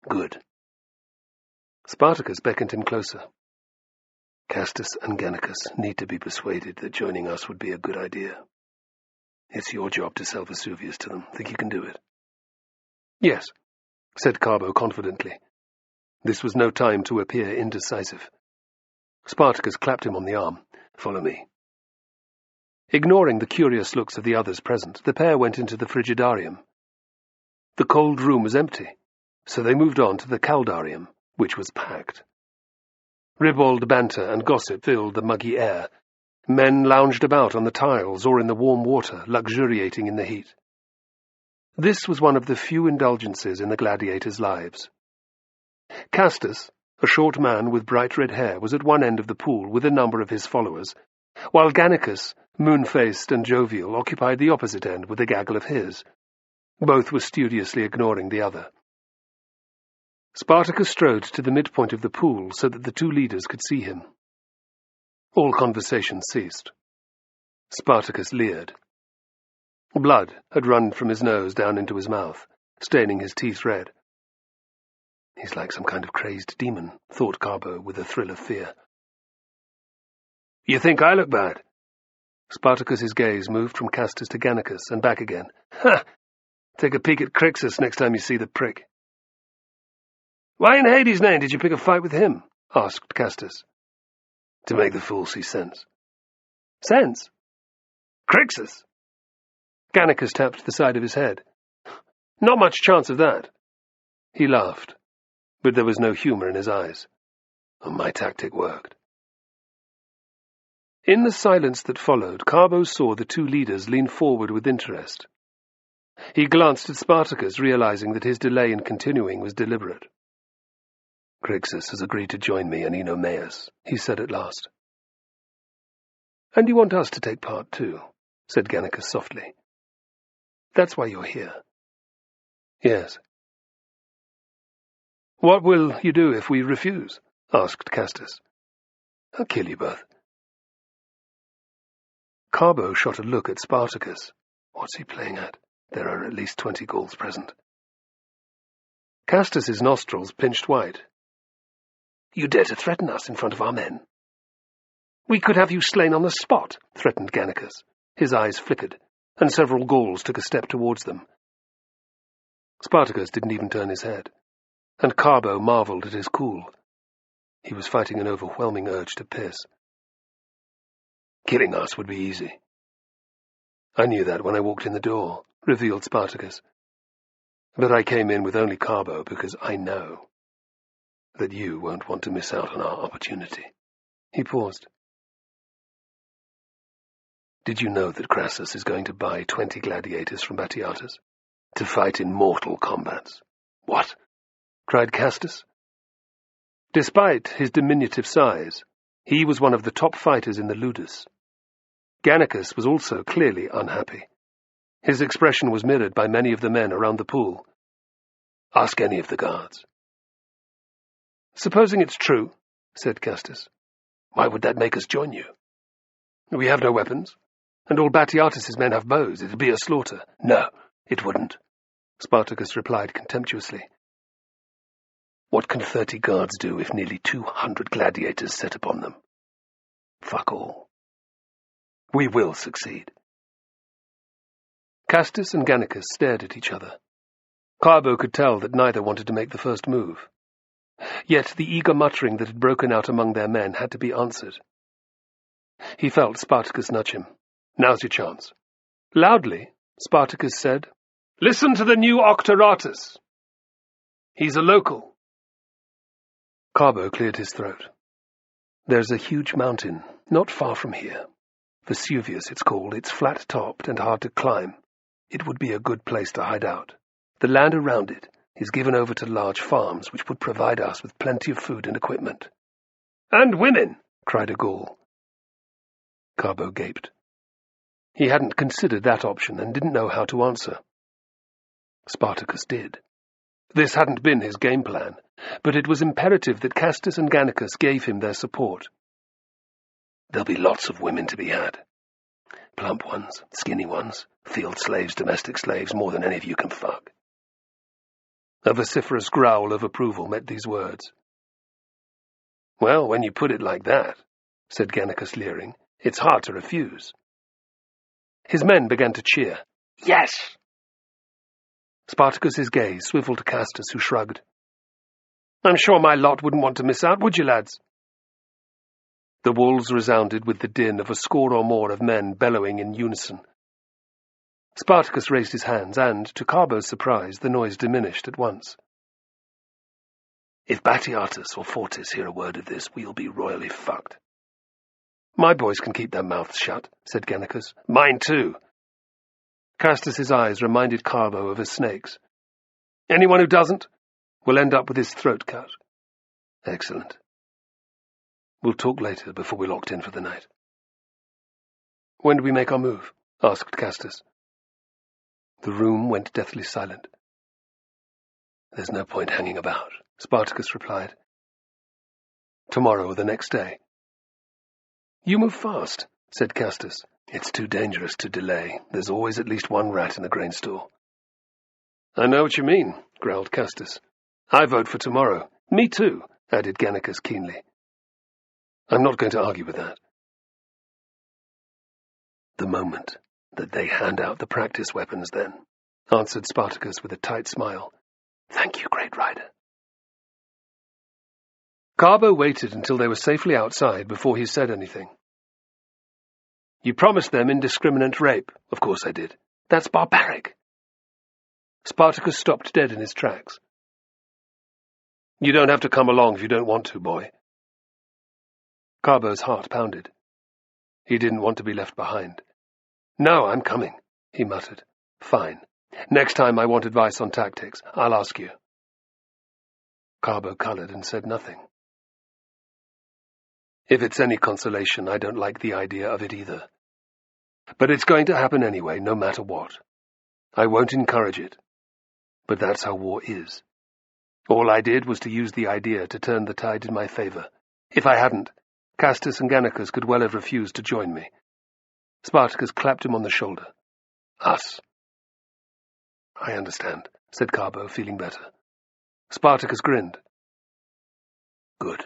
Good. Spartacus beckoned him closer. Castus and Gannicus need to be persuaded that joining us would be a good idea. It's your job to sell Vesuvius to them. Think you can do it? Yes, said Carbo confidently. This was no time to appear indecisive. Spartacus clapped him on the arm. Follow me. Ignoring the curious looks of the others present, the pair went into the frigidarium. The cold room was empty, so they moved on to the caldarium, which was packed. Ribald banter and gossip filled the muggy air. Men lounged about on the tiles or in the warm water, luxuriating in the heat. This was one of the few indulgences in the gladiators' lives. Castus, a short man with bright red hair, was at one end of the pool with a number of his followers, while Gannicus, moon-faced and jovial, occupied the opposite end with a gaggle of his. Both were studiously ignoring the other. Spartacus strode to the midpoint of the pool so that the two leaders could see him. All conversation ceased. Spartacus leered. Blood had run from his nose down into his mouth, staining his teeth red. He's like some kind of crazed demon, thought Carbo with a thrill of fear. You think I look bad? Spartacus's gaze moved from Castus to Gannicus and back again. Ha! Take a peek at Crixus next time you see the prick. Why in Hades' name did you pick a fight with him? Asked Castus. To make the fool see sense. Sense? Crixus! Gannicus tapped the side of his head. Not much chance of that. He laughed, but there was no humour in his eyes. My tactic worked. In the silence that followed, Carbo saw the two leaders lean forward with interest. He glanced at Spartacus, realizing that his delay in continuing was deliberate. Crixus has agreed to join me and Enomaeus, he said at last. And you want us to take part too, said Gannicus softly. That's why you're here. Yes. What will you do if we refuse? Asked Castus. I'll kill you both. Carbo shot a look at Spartacus. What's he playing at? There are at least 20 Gauls present. Castus's nostrils pinched white. You dare to threaten us in front of our men? We could have you slain on the spot, threatened Gannicus. His eyes flickered, and several Gauls took a step towards them. Spartacus didn't even turn his head, and Carbo marvelled at his cool. He was fighting an overwhelming urge to piss. Killing us would be easy. I knew that when I walked in the door, revealed Spartacus. But I came in with only Carbo because I know that you won't want to miss out on our opportunity. He paused. Did you know that Crassus is going to buy 20 gladiators from Batiatus to fight in mortal combats? What? Cried Castus. Despite his diminutive size, he was one of the top fighters in the Ludus. Gannicus was also clearly unhappy. His expression was mirrored by many of the men around the pool. Ask any of the guards. Supposing it's true, said Castus, why would that make us join you? We have no weapons, and all Batiatus's men have bows. It'd be a slaughter. No, it wouldn't, Spartacus replied contemptuously. What can 30 guards do if nearly 200 gladiators set upon them? Fuck all. We will succeed. Castus and Gannicus stared at each other. Carbo could tell that neither wanted to make the first move. Yet the eager muttering that had broken out among their men had to be answered. He felt Spartacus nudge him. Now's your chance. Loudly, Spartacus said, Listen to the new Octoratus. He's a local. Carbo cleared his throat. There's a huge mountain, not far from here. Vesuvius, it's called. It's flat-topped and hard to climb. It would be a good place to hide out. The land around it is given over to large farms, which would provide us with plenty of food and equipment. And women, cried a Gaul. Carbo gaped. He hadn't considered that option and didn't know how to answer. Spartacus did. This hadn't been his game plan, but it was imperative that Castus and Gannicus gave him their support. There'll be lots of women to be had. Plump ones, skinny ones, field slaves, domestic slaves, more than any of you can fuck. A vociferous growl of approval met these words. Well, when you put it like that, said Gannicus, leering, it's hard to refuse. His men began to cheer. Yes! Spartacus's gaze swiveled to Castus, who shrugged. I'm sure my lot wouldn't want to miss out, would you, lads? The walls resounded with the din of a score or more of men bellowing in unison. Spartacus raised his hands, and, to Carbo's surprise, the noise diminished at once. If Batiatus or Fortis hear a word of this, we'll be royally fucked. My boys can keep their mouths shut, said Gannicus. Mine too. Castus's eyes reminded Carbo of his snakes. Anyone who doesn't will end up with his throat cut. Excellent. We'll talk later before we're locked in for the night. When do we make our move? Asked Castus. The room went deathly silent. There's no point hanging about, Spartacus replied. Tomorrow or the next day. You move fast, said Castus. It's too dangerous to delay. There's always at least one rat in the grain store. I know what you mean, growled Castus. I vote for tomorrow. Me too, added Gannicus keenly. I'm not going to argue with that. The moment that they hand out the practice weapons, then, answered Spartacus with a tight smile. Thank you, great rider. Carbo waited until they were safely outside before he said anything. You promised them indiscriminate rape. Of course I did. That's barbaric. Spartacus stopped dead in his tracks. You don't have to come along if you don't want to, boy. Carbo's heart pounded. He didn't want to be left behind. No, I'm coming, he muttered. Fine. Next time I want advice on tactics, I'll ask you. Carbo coloured and said nothing. If it's any consolation, I don't like the idea of it either. But it's going to happen anyway, no matter what. I won't encourage it. But that's how war is. All I did was to use the idea to turn the tide in my favour. If I hadn't, Castus and Gannicus could well have refused to join me. Spartacus clapped him on the shoulder. Us. I understand, said Carbo, feeling better. Spartacus grinned. Good.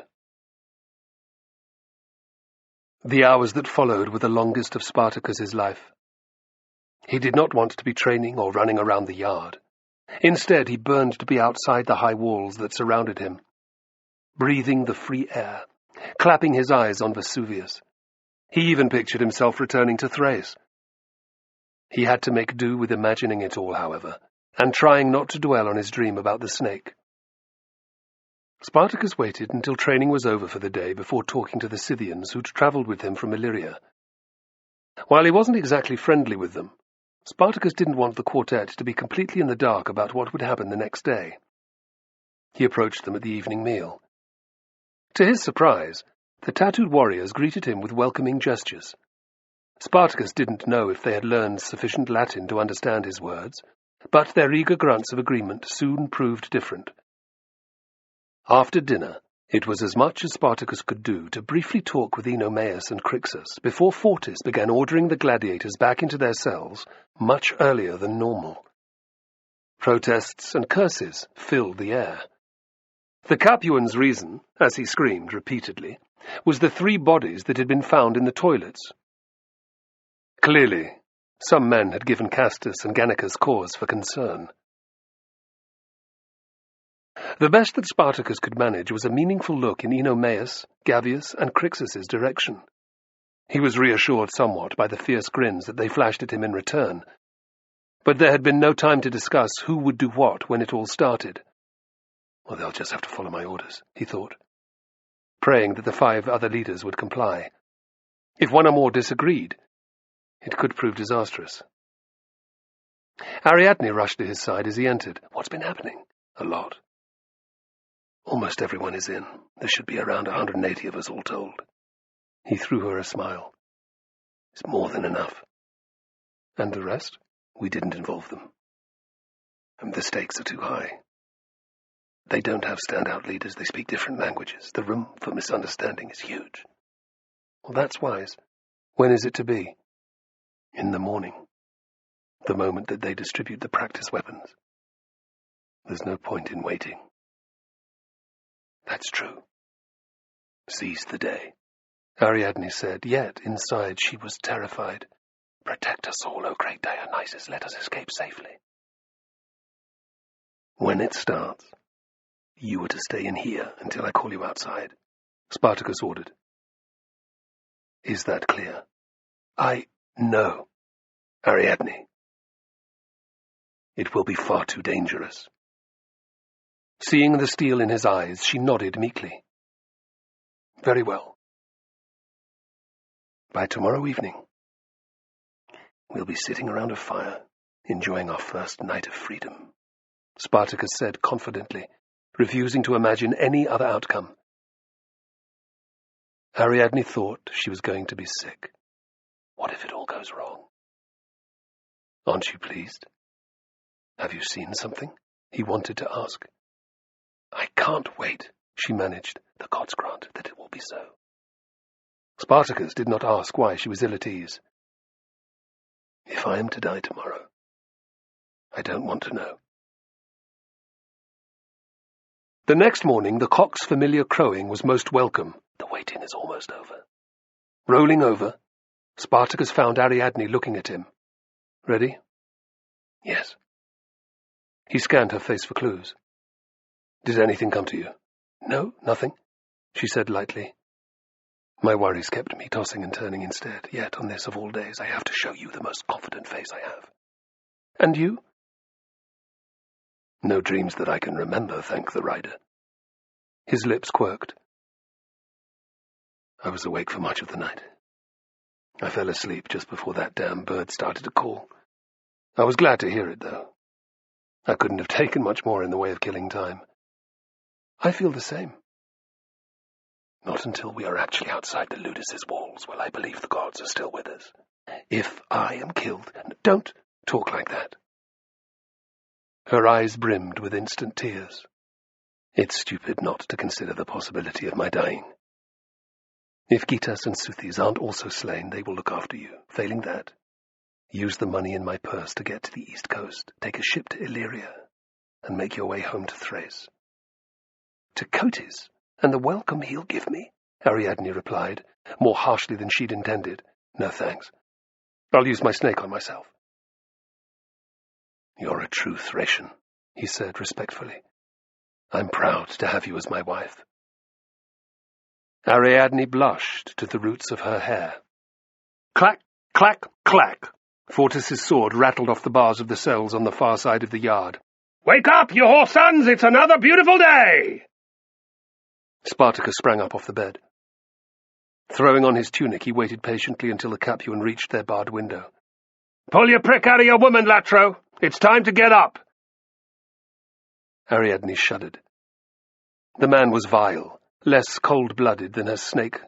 The hours that followed were the longest of Spartacus's life. He did not want to be training or running around the yard. Instead, he burned to be outside the high walls that surrounded him, breathing the free air, clapping his eyes on Vesuvius. He even pictured himself returning to Thrace. He had to make do with imagining it all, however, and trying not to dwell on his dream about the snake. Spartacus waited until training was over for the day before talking to the Scythians who'd travelled with him from Illyria. While he wasn't exactly friendly with them, Spartacus didn't want the quartet to be completely in the dark about what would happen the next day. He approached them at the evening meal. To his surprise, the tattooed warriors greeted him with welcoming gestures. Spartacus didn't know if they had learned sufficient Latin to understand his words, but their eager grunts of agreement soon proved different. After dinner, it was as much as Spartacus could do to briefly talk with Enomaus and Crixus before Fortis began ordering the gladiators back into their cells much earlier than normal. Protests and curses filled the air. The Capuan's reason, as he screamed repeatedly, was the 3 bodies that had been found in the toilets. Clearly, some men had given Castus and Gannicus cause for concern. The best that Spartacus could manage was a meaningful look in Enomaus, Gavius, and Crixus's direction. He was reassured somewhat by the fierce grins that they flashed at him in return, but there had been no time to discuss who would do what when it all started. Well, they'll just have to follow my orders, he thought, praying that the 5 other leaders would comply. If one or more disagreed, it could prove disastrous. Ariadne rushed to his side as he entered. What's been happening? A lot. Almost everyone is in. There should be around 180 of us all told. He threw her a smile. It's more than enough. And the rest? We didn't involve them. And the stakes are too high. They don't have standout leaders. They speak different languages. The room for misunderstanding is huge. Well, that's wise. When is it to be? In the morning, the moment that they distribute the practice weapons. There's no point in waiting. That's true. Seize the day, Ariadne said, yet inside she was terrified. Protect us all, O great Dionysus, let us escape safely. When it starts, you are to stay in here until I call you outside, Spartacus ordered. Is that clear? No, Ariadne. It will be far too dangerous. Seeing the steel in his eyes, she nodded meekly. Very well. By tomorrow evening, we'll be sitting around a fire, enjoying our first night of freedom, Spartacus said confidently, refusing to imagine any other outcome. Ariadne thought she was going to be sick. What if it all goes wrong? Aren't you pleased? Have you seen something? He wanted to ask. I can't wait, she managed. The gods grant that it will be so. Spartacus did not ask why she was ill at ease. If I am to die tomorrow, I don't want to know. The next morning, the cock's familiar crowing was most welcome. The waiting is almost over. Rolling over, Spartacus found Ariadne looking at him. Ready? Yes. He scanned her face for clues. Did anything come to you? No, nothing, she said lightly. My worries kept me tossing and turning instead, yet on this of all days I have to show you the most confident face I have. And you? No dreams that I can remember, thank the rider. His lips quirked. I was awake for much of the night. I fell asleep just before that damn bird started to call. I was glad to hear it, though. I couldn't have taken much more in the way of killing time. I feel the same. Not until we are actually outside the Ludus' walls will I believe the gods are still with us. If I am killed, don't talk like that. Her eyes brimmed with instant tears. It's stupid not to consider the possibility of my dying. If Gitas and Suthis aren't also slain, they will look after you. Failing that, use the money in my purse to get to the east coast, take a ship to Illyria, and make your way home to Thrace. To Cotys, and the welcome he'll give me, Ariadne replied, more harshly than she'd intended. No thanks. I'll use my snake on myself. You're a true Thracian, he said respectfully. I'm proud to have you as my wife. Ariadne blushed to the roots of her hair. Clack, clack, clack. Fortis's sword rattled off the bars of the cells on the far side of the yard. Wake up, you whore sons! It's another beautiful day! Spartacus sprang up off the bed. Throwing on his tunic, he waited patiently until the Capuan reached their barred window. Pull your prick out of your woman, Latro. It's time to get up. Ariadne shuddered. The man was vile, less cold-blooded than her snake,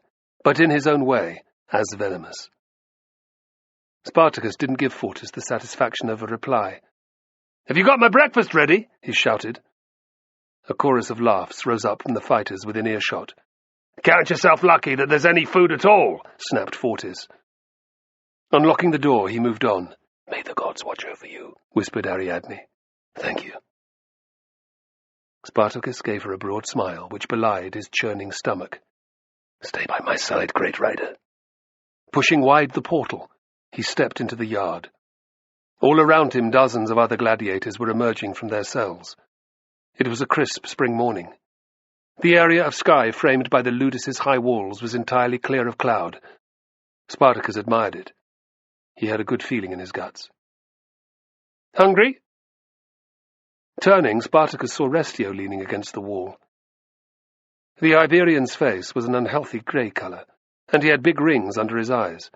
but in his own way, as venomous. Spartacus didn't give Fortis the satisfaction of a reply. Have you got my breakfast ready? He shouted. A chorus of laughs rose up from the fighters within earshot. Count yourself lucky that there's any food at all, snapped Fortis. Unlocking the door, he moved on. May the gods watch over you, whispered Ariadne. Thank you. Spartacus gave her a broad smile, which belied his churning stomach. Stay by my side, great rider. Pushing wide the portal, he stepped into the yard. All around him, dozens of other gladiators were emerging from their cells. It was a crisp spring morning. The area of sky framed by the Ludus' high walls was entirely clear of cloud. Spartacus admired it. He had a good feeling in his guts. Hungry? Turning, Spartacus saw Restio leaning against the wall. The Iberian's face was an unhealthy grey colour, and he had big rings under his eyes.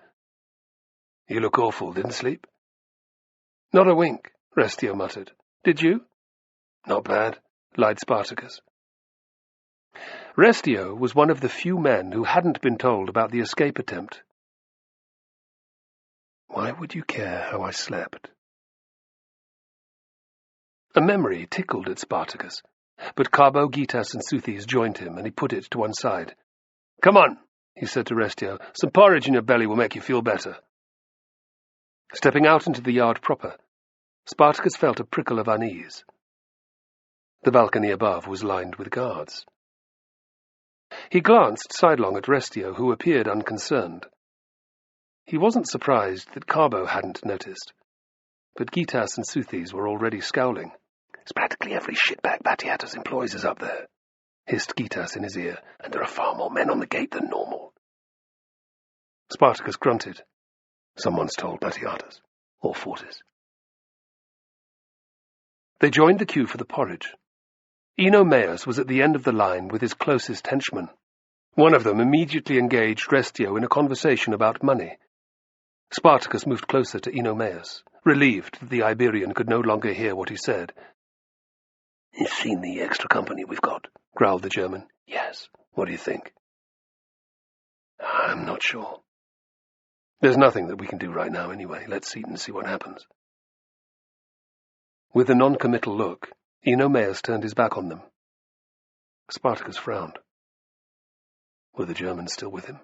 You look awful, didn't sleep? Not a wink, Restio muttered. Did you? Not bad, lied Spartacus. Restio was one of the few men who hadn't been told about the escape attempt. Why would you care how I slept? A memory tickled at Spartacus, but Carbo, Gitas, and Suthis joined him, and he put it to one side. Come on, he said to Restio. Some porridge in your belly will make you feel better. Stepping out into the yard proper, Spartacus felt a prickle of unease. The balcony above was lined with guards. He glanced sidelong at Restio, who appeared unconcerned. He wasn't surprised that Carbo hadn't noticed, but Gitas and Southes were already scowling. "It's practically every shitbag Gladiator's employs is up there," hissed Gitas in his ear, "and there are far more men on the gate than normal." Spartacus grunted. "Someone's told Gladiators, or Fortis." They joined the queue for the porridge. Enomaeus was at the end of the line with his closest henchmen. One of them immediately engaged Restio in a conversation about money. Spartacus moved closer to Enomaeus, relieved that the Iberian could no longer hear what he said. "You've seen the extra company we've got?" growled the German. "Yes. What do you think?" "I'm not sure." "There's nothing that we can do right now anyway. Let's eat and see what happens." With a non-committal look, Enomaeus turned his back on them. Spartacus frowned. Were the Germans still with him?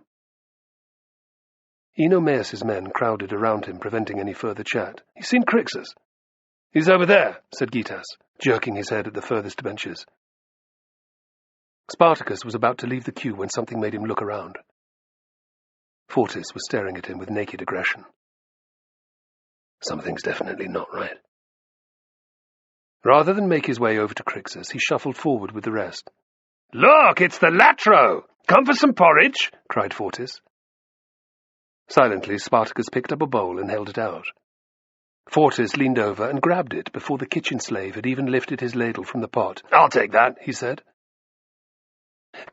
Enomaeus's men crowded around him, preventing any further chat. "You've seen Crixus?" "He's over there," said Gitas, jerking his head at the furthest benches. Spartacus was about to leave the queue when something made him look around. Fortis was staring at him with naked aggression. "Something's definitely not right." Rather than make his way over to Crixus, he shuffled forward with the rest. "Look, it's the Latro! Come for some porridge?" cried Fortis. Silently, Spartacus picked up a bowl and held it out. Fortis leaned over and grabbed it before the kitchen slave had even lifted his ladle from the pot. "I'll take that," he said.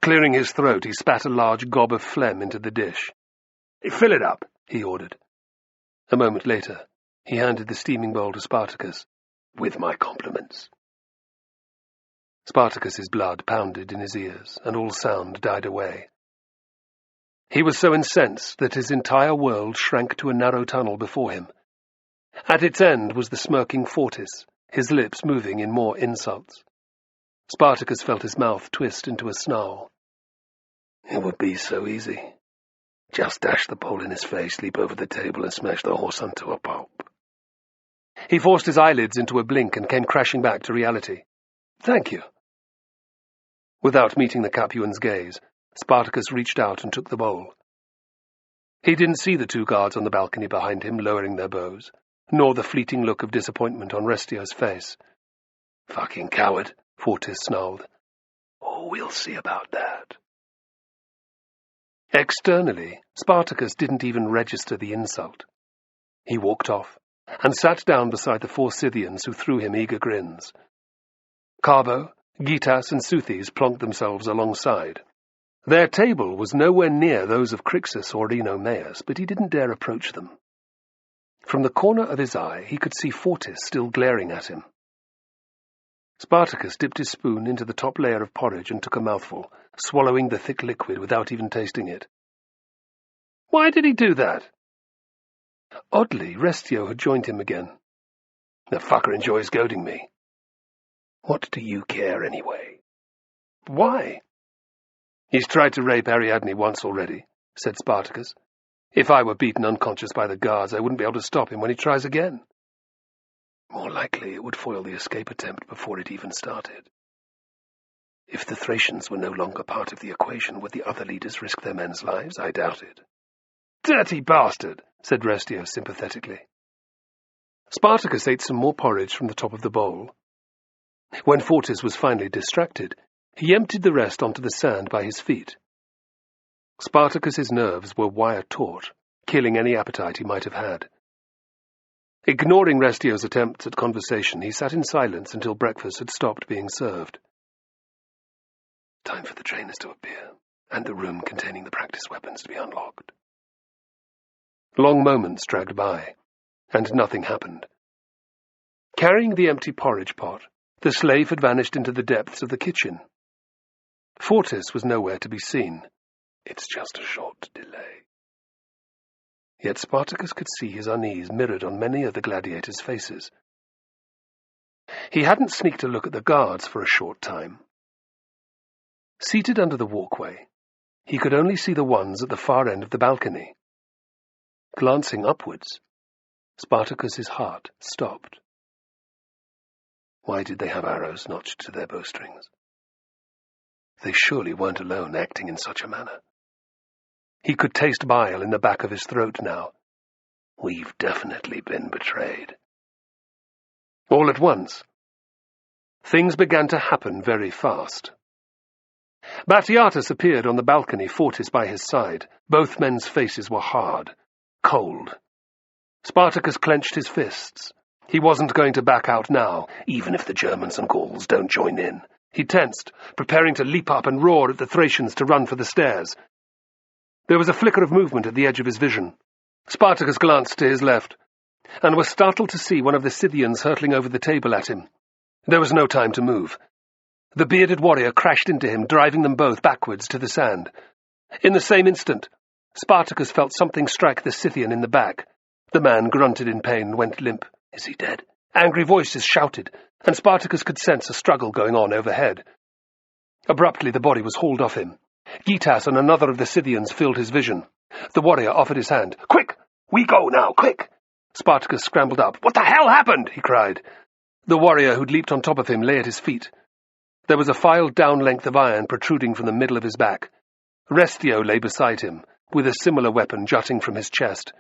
Clearing his throat, he spat a large gob of phlegm into the dish. "Fill it up," he ordered. A moment later, he handed the steaming bowl to Spartacus. "With my compliments." Spartacus's blood pounded in his ears, and all sound died away. He was so incensed that his entire world shrank to a narrow tunnel before him. At its end was the smirking Fortis, his lips moving in more insults. Spartacus felt his mouth twist into a snarl. It would be so easy. Just dash the bowl in his face, leap over the table, and smash the horse onto a pulp. He forced his eyelids into a blink and came crashing back to reality. "Thank you." Without meeting the Capuan's gaze, Spartacus reached out and took the bowl. He didn't see the two guards on the balcony behind him lowering their bows, nor the fleeting look of disappointment on Restio's face. "Fucking coward," Fortis snarled. "Oh, we'll see about that." Externally, Spartacus didn't even register the insult. He walked off and sat down beside the four Scythians who threw him eager grins. Carbo, Gitas, and Southes plonked themselves alongside. Their table was nowhere near those of Crixus or Enomaeus, but he didn't dare approach them. From the corner of his eye, he could see Fortis still glaring at him. Spartacus dipped his spoon into the top layer of porridge and took a mouthful, swallowing the thick liquid without even tasting it. Why did he do that? Oddly, Restio had joined him again. "The fucker enjoys goading me." "What do you care, anyway?" "Why?" "He's tried to rape Ariadne once already," said Spartacus. "If I were beaten unconscious by the guards, I wouldn't be able to stop him when he tries again." "More likely it would foil the escape attempt before it even started. If the Thracians were no longer part of the equation, would the other leaders risk their men's lives? I doubt it." "Dirty bastard," said Restio sympathetically. Spartacus ate some more porridge from the top of the bowl. When Fortis was finally distracted, he emptied the rest onto the sand by his feet. Spartacus's nerves were wire-taut, killing any appetite he might have had. Ignoring Restio's attempts at conversation, he sat in silence until breakfast had stopped being served. Time for the trainers to appear, and the room containing the practice weapons to be unlocked. Long moments dragged by, and nothing happened. Carrying the empty porridge pot, the slave had vanished into the depths of the kitchen. Fortis was nowhere to be seen. It's just a short delay. Yet Spartacus could see his unease mirrored on many of the gladiators' faces. He hadn't sneaked a look at the guards for a short time. Seated under the walkway, he could only see the ones at the far end of the balcony. Glancing upwards, Spartacus's heart stopped. Why did they have arrows notched to their bowstrings? They surely weren't alone acting in such a manner. He could taste bile in the back of his throat now. We've definitely been betrayed. All at once, things began to happen very fast. Gladiator appeared on the balcony, Fortis by his side. Both men's faces were hard, cold. Spartacus clenched his fists. He wasn't going to back out now, even if the Germans and Gauls don't join in. He tensed, preparing to leap up and roar at the Thracians to run for the stairs. There was a flicker of movement at the edge of his vision. Spartacus glanced to his left, and was startled to see one of the Scythians hurtling over the table at him. There was no time to move. The bearded warrior crashed into him, driving them both backwards to the sand. In the same instant, Spartacus felt something strike the Scythian in the back. The man grunted in pain and went limp. Is he dead? Angry voices shouted, and Spartacus could sense a struggle going on overhead. Abruptly the body was hauled off him. Gitas and another of the Scythians filled his vision. The warrior offered his hand. "Quick! We go now, quick!" Spartacus scrambled up. "What the hell happened?" he cried. The warrior who'd leaped on top of him lay at his feet. There was a filed-down length of iron protruding from the middle of his back. Restio lay beside him, with a similar weapon jutting from his chest.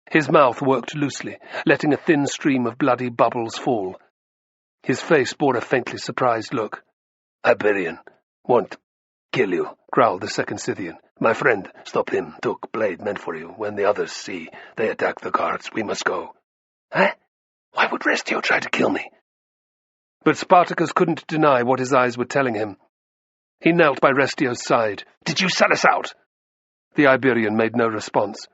His mouth worked loosely, letting a thin stream of bloody bubbles fall. His face bore a faintly surprised look. "Iberian, won't kill you," growled the second Scythian. "My friend, stop him. Took blade meant for you. When the others see, they attack the guards. We must go." "Eh? Why would Restio try to kill me?" But Spartacus couldn't deny what his eyes were telling him. He knelt by Restio's side. "Did you sell us out?" The Iberian made no response.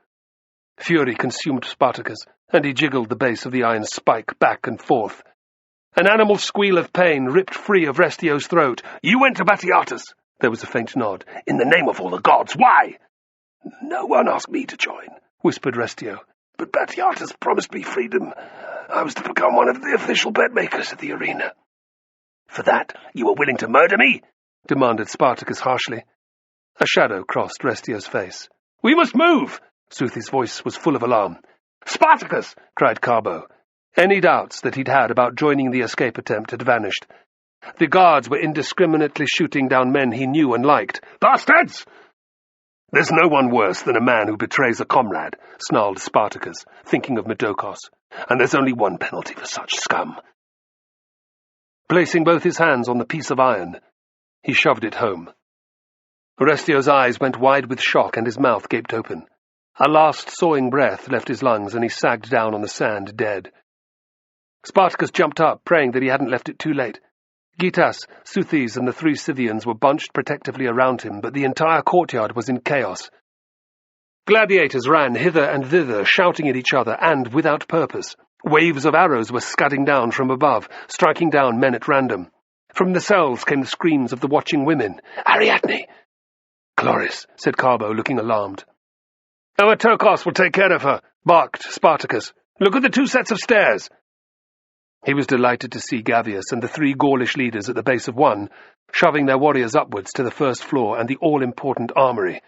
Fury consumed Spartacus, and he jiggled the base of the iron spike back and forth. An animal squeal of pain ripped free of Restio's throat. "You went to Gladiator's." There was a faint nod. "In the name of all the gods, why?" "No one asked me to join," whispered Restio. "But Gladiator's promised me freedom. I was to become one of the official bet-makers at the arena." "For that, you were willing to murder me?" demanded Spartacus harshly. A shadow crossed Restio's face. "We must move!" Suthie's voice was full of alarm. "Spartacus!" cried Carbo. Any doubts that he'd had about joining the escape attempt had vanished. The guards were indiscriminately shooting down men he knew and liked. "Bastards!" "There's no one worse than a man who betrays a comrade," snarled Spartacus, thinking of Medokos. "And there's only one penalty for such scum." Placing both his hands on the piece of iron, he shoved it home. Restio's eyes went wide with shock and his mouth gaped open. A last sawing breath left his lungs and he sagged down on the sand, dead. Spartacus jumped up, praying that he hadn't left it too late. Gitas, Suthies, and the three Scythians were bunched protectively around him, but the entire courtyard was in chaos. Gladiators ran hither and thither, shouting at each other, and without purpose. Waves of arrows were scudding down from above, striking down men at random. From the cells came the screams of the watching women. "Ariadne!" "Chloris," said Carbo, looking alarmed. "Amatokos will take care of her," barked Spartacus. "Look at the 2 sets of stairs." He was delighted to see Gavius and the 3 Gaulish leaders at the base of one, shoving their warriors upwards to the first floor and the all-important armory.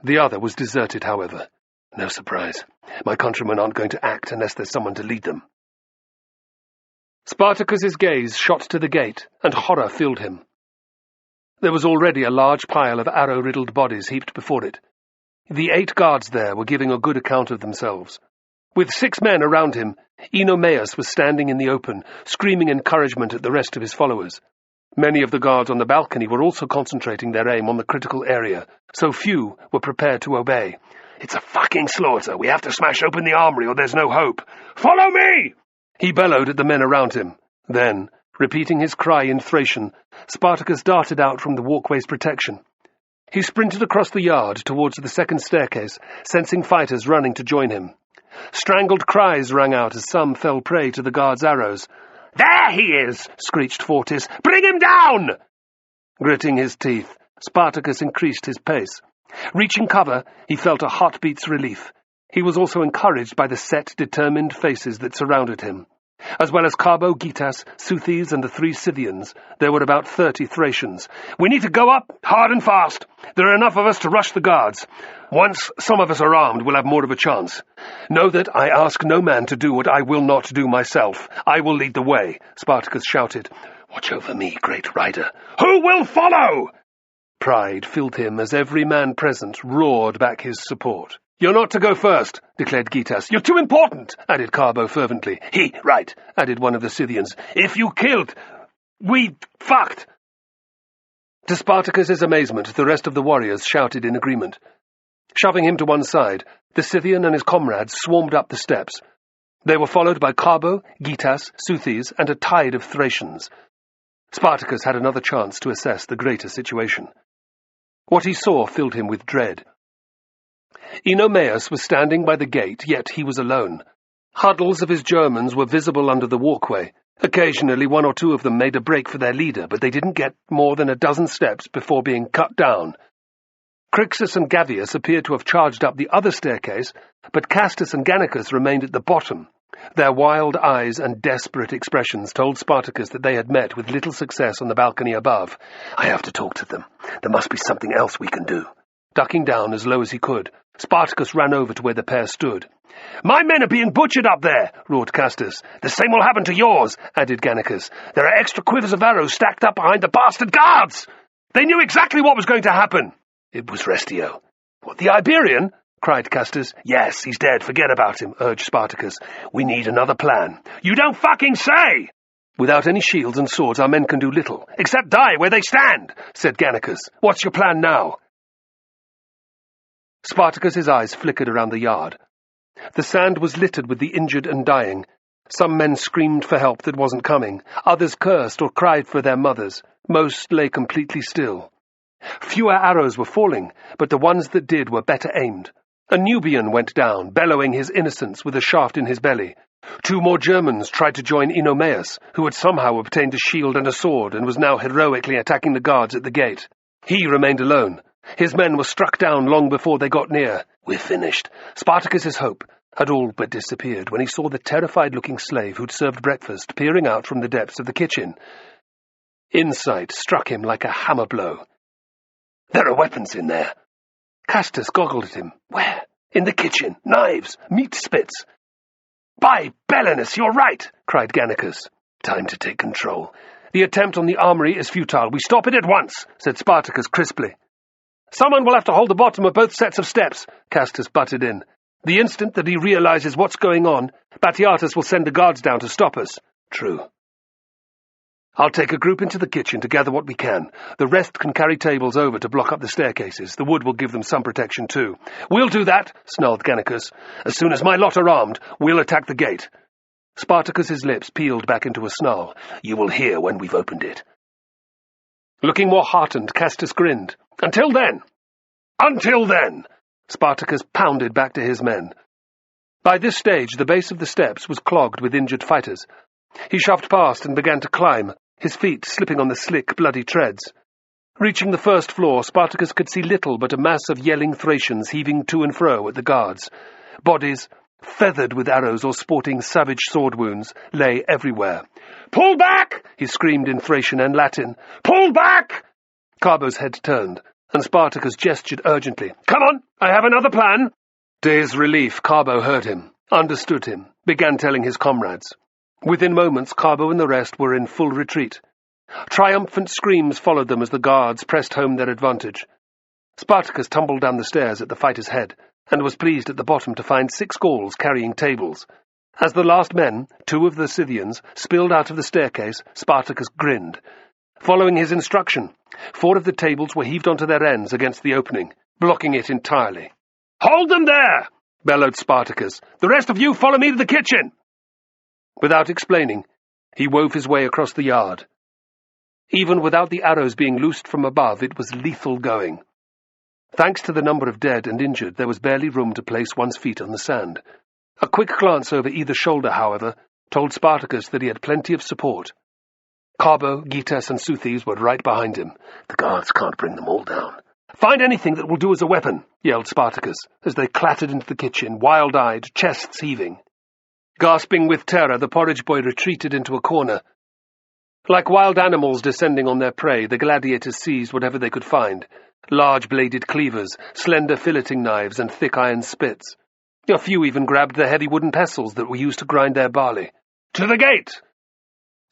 The other was deserted, however. No surprise. My countrymen aren't going to act unless there's someone to lead them. Spartacus's gaze shot to the gate, and horror filled him. There was already a large pile of arrow-riddled bodies heaped before it. The 8 guards there were giving a good account of themselves. With 6 men around him, Enomaeus was standing in the open, screaming encouragement at the rest of his followers. Many of the guards on the balcony were also concentrating their aim on the critical area, so few were prepared to obey. "It's a fucking slaughter. We have to smash open the armory or there's no hope. Follow me!" He bellowed at the men around him. Then, repeating his cry in Thracian, Spartacus darted out from the walkway's protection. He sprinted across the yard towards the second staircase, sensing fighters running to join him. Strangled cries rang out as some fell prey to the guards' arrows. "There he is!" screeched Fortis. "Bring him down!" Gritting his teeth, Spartacus increased his pace. Reaching cover, he felt a heartbeat's relief. He was also encouraged by the set, determined faces that surrounded him. As well as Carbo, Gitas, Southes, and the 3 Scythians, there were about 30 Thracians. "We need to go up, hard and fast. There are enough of us to rush the guards. Once some of us are armed, we'll have more of a chance. Know that I ask no man to do what I will not do myself. I will lead the way," Spartacus shouted. "Watch over me, great rider." "Who will follow?" Pride filled him as every man present roared back his support. "You're not to go first," declared Gitas. "You're too important," added Carbo fervently. Right," added one of the Scythians. "If you killed, we fucked." To Spartacus's amazement, the rest of the warriors shouted in agreement. Shoving him to one side, the Scythian and his comrades swarmed up the steps. They were followed by Carbo, Gitas, Southes, and a tide of Thracians. Spartacus had another chance to assess the greater situation. What he saw filled him with dread. Enomaus was standing by the gate, yet he was alone. Huddles of his Germans were visible under the walkway. Occasionally 1 or 2 of them made a break for their leader, but they didn't get more than a dozen steps before being cut down. Crixus and Gavius appeared to have charged up the other staircase, but Castus and Gannicus remained at the bottom. Their wild eyes and desperate expressions told Spartacus that they had met with little success on the balcony above. "I have to talk to them. There must be something else we can do." Ducking down as low as he could, Spartacus ran over to where the pair stood. "My men are being butchered up there," roared Castus. "The same will happen to yours," added Gannicus. "There are extra quivers of arrows stacked up behind the bastard guards." They knew exactly what was going to happen. It was Restio. "What, the Iberian?" cried Castus. "Yes, he's dead. Forget about him," urged Spartacus. "We need another plan." "You don't fucking say!" "Without any shields and swords, our men can do little, except die where they stand," said Gannicus. "What's your plan now?" Spartacus's eyes flickered around the yard. The sand was littered with the injured and dying. Some men screamed for help that wasn't coming. Others cursed or cried for their mothers. Most lay completely still. Fewer arrows were falling, but the ones that did were better aimed. A Nubian went down, bellowing his innocence with a shaft in his belly. 2 more Germans tried to join Enomaus, who had somehow obtained a shield and a sword and was now heroically attacking the guards at the gate. He remained alone. His men were struck down long before they got near. "We're finished." Spartacus's hope had all but disappeared when he saw the terrified-looking slave who'd served breakfast peering out from the depths of the kitchen. Insight struck him like a hammer blow. "There are weapons in there." Castus goggled at him. "Where?" "In the kitchen. Knives. Meat spits." "By Belenus, you're right!" cried Gannicus. "Time to take control." "The attempt on the armory is futile. We stop it at once," said Spartacus crisply. "Someone will have to hold the bottom of both sets of steps," Castus butted in. "The instant that he realizes what's going on, Batiatus will send the guards down to stop us." "True." "I'll take a group into the kitchen to gather what we can. The rest can carry tables over to block up the staircases. The wood will give them some protection too." "We'll do that," snarled Gannicus. "As soon as my lot are armed, we'll attack the gate." Spartacus's lips peeled back into a snarl. "You will hear when we've opened it." Looking more heartened, Castus grinned. "Until then!" "Until then!" Spartacus pounded back to his men. By this stage, the base of the steps was clogged with injured fighters. He shoved past and began to climb, his feet slipping on the slick, bloody treads. Reaching the first floor, Spartacus could see little but a mass of yelling Thracians heaving to and fro at the guards. Bodies, feathered with arrows or sporting savage sword wounds, lay everywhere. "Pull back!" he screamed in Thracian and Latin. "Pull back!" Carbo's head turned, and Spartacus gestured urgently. "Come on, I have another plan." To his relief, Carbo heard him, understood him, began telling his comrades. Within moments, Carbo and the rest were in full retreat. Triumphant screams followed them as the guards pressed home their advantage. Spartacus tumbled down the stairs at the fighter's head, and was pleased at the bottom to find 6 Gauls carrying tables. As the last men, 2 of the Scythians, spilled out of the staircase, Spartacus grinned. Following his instruction, 4 of the tables were heaved onto their ends against the opening, blocking it entirely. "Hold them there!" bellowed Spartacus. "The rest of you follow me to the kitchen!" Without explaining, he wove his way across the yard. Even without the arrows being loosed from above, it was lethal going. Thanks to the number of dead and injured, there was barely room to place one's feet on the sand. A quick glance over either shoulder, however, told Spartacus that he had plenty of support. Carbo, Gitas, and Southes were right behind him. "The guards can't bring them all down." "Find anything that will do as a weapon," yelled Spartacus, as they clattered into the kitchen, wild-eyed, chests heaving. Gasping with terror, the porridge boy retreated into a corner. Like wild animals descending on their prey, the gladiators seized whatever they could find. Large-bladed cleavers, slender filleting knives, and thick iron spits. A few even grabbed the heavy wooden pestles that were used to grind their barley. "To the gate!"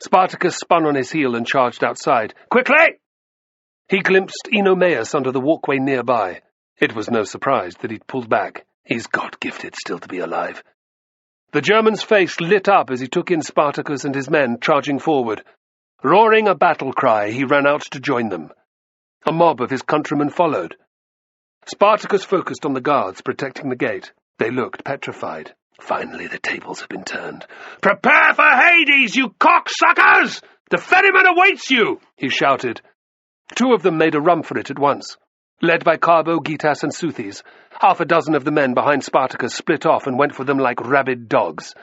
Spartacus spun on his heel and charged outside. "Quickly!" He glimpsed Enomaus under the walkway nearby. It was no surprise that he'd pulled back. He's God-gifted still to be alive. The German's face lit up as he took in Spartacus and his men charging forward. Roaring a battle cry, he ran out to join them. A mob of his countrymen followed. Spartacus focused on the guards protecting the gate. They looked petrified. Finally the tables had been turned. "Prepare for Hades, you cocksuckers! The ferryman awaits you!" he shouted. 2 of them made a run for it at once. Led by Carbo, Gitas, and Southes, 6 of the men behind Spartacus split off and went for them like rabid dogs.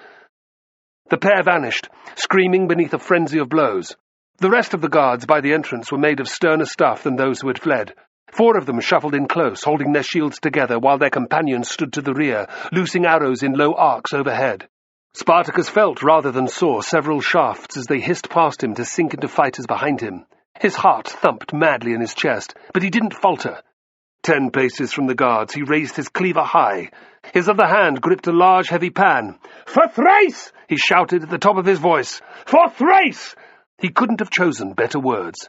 The pair vanished, screaming beneath a frenzy of blows. The rest of the guards by the entrance were made of sterner stuff than those who had fled. 4 of them shuffled in close, holding their shields together, while their companions stood to the rear, loosing arrows in low arcs overhead. Spartacus felt rather than saw several shafts as they hissed past him to sink into fighters behind him. His heart thumped madly in his chest, but he didn't falter. 10 paces from the guards, he raised his cleaver high. His other hand gripped a large, heavy pan. "For Thrace!" he shouted at the top of his voice. "For Thrace!" He couldn't have chosen better words.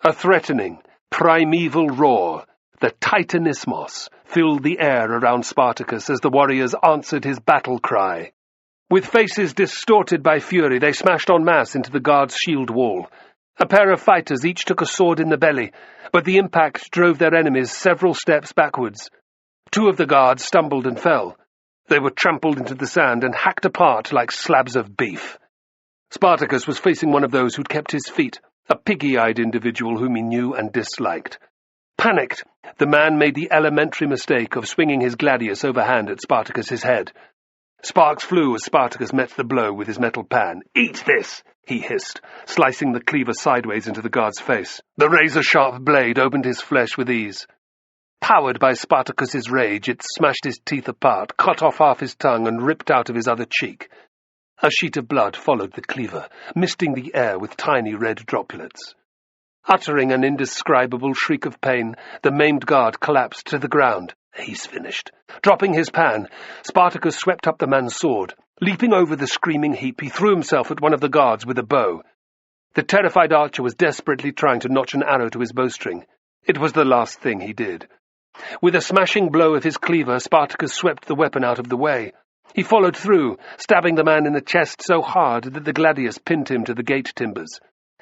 A threatening, primeval roar, the Titanismos, filled the air around Spartacus as the warriors answered his battle cry. With faces distorted by fury, they smashed en masse into the guards' shield wall. A pair of fighters each took a sword in the belly, but the impact drove their enemies several steps backwards. 2 of the guards stumbled and fell. They were trampled into the sand and hacked apart like slabs of beef. Spartacus was facing one of those who'd kept his feet, a piggy-eyed individual whom he knew and disliked. Panicked, the man made the elementary mistake of swinging his gladius overhand at Spartacus's head. Sparks flew as Spartacus met the blow with his metal pan. "Eat this!" he hissed, slicing the cleaver sideways into the guard's face. The razor-sharp blade opened his flesh with ease. Powered by Spartacus's rage, it smashed his teeth apart, cut off half his tongue, and ripped out of his other cheek. A sheet of blood followed the cleaver, misting the air with tiny red droplets. Uttering an indescribable shriek of pain, the maimed guard collapsed to the ground. "He's finished." Dropping his pan, Spartacus swept up the man's sword. Leaping over the screaming heap, he threw himself at one of the guards with a bow. The terrified archer was desperately trying to notch an arrow to his bowstring. It was the last thing he did. With a smashing blow of his cleaver, Spartacus swept the weapon out of the way. He followed through, stabbing the man in the chest so hard that the gladius pinned him to the gate timbers.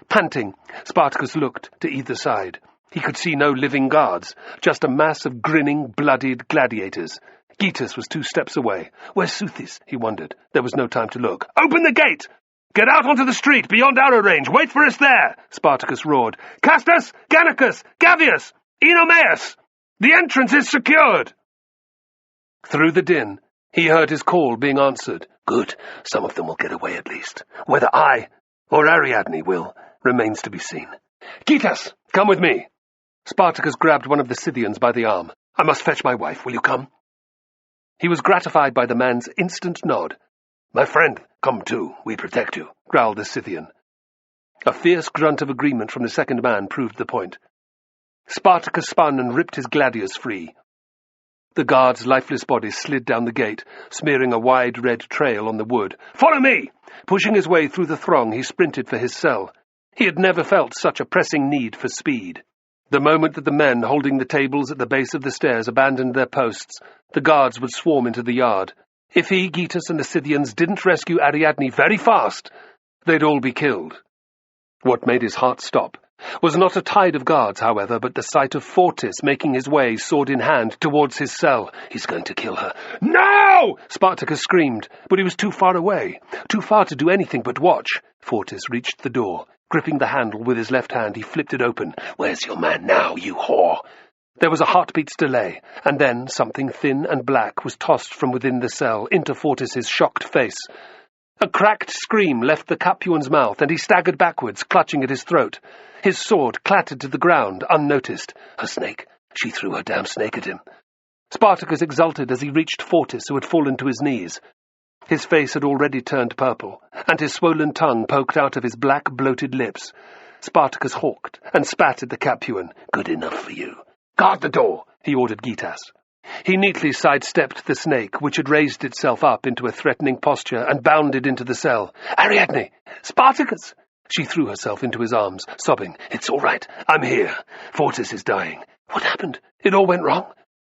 Panting, Spartacus looked to either side. He could see no living guards, just a mass of grinning, bloodied gladiators. Gitas was 2 steps away. "Where's Southes?" he wondered. There was no time to look. "Open the gate! Get out onto the street, beyond arrow range! Wait for us there!" Spartacus roared. "Castus! Gannicus! Gavius! Enomaus! The entrance is secured!" Through the din, he heard his call being answered. Good, some of them will get away at least. Whether I or Ariadne will remains to be seen. "Gitas, come with me." Spartacus grabbed one of the Scythians by the arm. "I must fetch my wife. Will you come?" He was gratified by the man's instant nod. "My friend, come too. We protect you," growled the Scythian. A fierce grunt of agreement from the second man proved the point. Spartacus spun and ripped his gladius free. The guard's lifeless body slid down the gate, smearing a wide red trail on the wood. "Follow me!" Pushing his way through the throng, he sprinted for his cell. He had never felt such a pressing need for speed. The moment that the men holding the tables at the base of the stairs abandoned their posts, the guards would swarm into the yard. If he, Gitas, and the Scythians didn't rescue Ariadne very fast, they'd all be killed. What made his heart stop was not a tide of guards, however, but the sight of Fortis making his way, sword in hand, towards his cell. "He's going to kill her." "No!" Spartacus screamed, but he was too far away, too far to do anything but watch. Fortis reached the door. Gripping the handle with his left hand, he flipped it open. "Where's your man now, you whore?" There was a heartbeat's delay, and then something thin and black was tossed from within the cell into Fortis's shocked face. A cracked scream left the Capuan's mouth, and he staggered backwards, clutching at his throat. His sword clattered to the ground, unnoticed. Her snake. She threw her damn snake at him. Spartacus exulted as he reached Fortis, who had fallen to his knees. His face had already turned purple, and his swollen tongue poked out of his black, bloated lips. Spartacus hawked and spat at the Capuan. "Good enough for you. Guard the door," he ordered Gitas. He neatly sidestepped the snake, which had raised itself up into a threatening posture, and bounded into the cell. "Ariadne! Spartacus!" She threw herself into his arms, sobbing. "It's all right. I'm here. Fortis is dying." "What happened? It all went wrong?"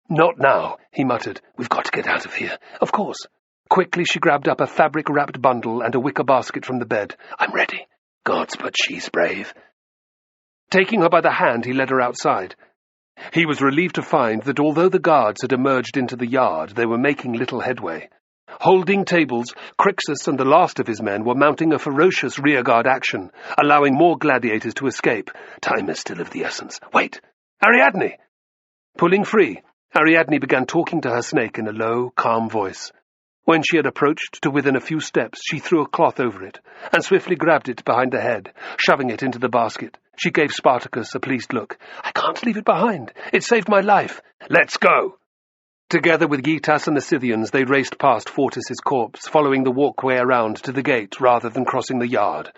"Not now," he muttered. "We've got to get out of here." "Of course." Quickly she grabbed up a fabric-wrapped bundle and a wicker basket from the bed. "I'm ready." "Gods, but she's brave." Taking her by the hand, he led her outside. He was relieved to find that although the guards had emerged into the yard, they were making little headway. Holding tables, Crixus and the last of his men were mounting a ferocious rearguard action, allowing more gladiators to escape. Time is still of the essence. "Wait! Ariadne!" Pulling free, Ariadne began talking to her snake in a low, calm voice. When she had approached to within a few steps, she threw a cloth over it, and swiftly grabbed it behind the head, shoving it into the basket. She gave Spartacus a pleased look. "I can't leave it behind. It saved my life. Let's go!" Together with Gitas and the Scythians, they raced past Fortis's corpse, following the walkway around to the gate rather than crossing the yard.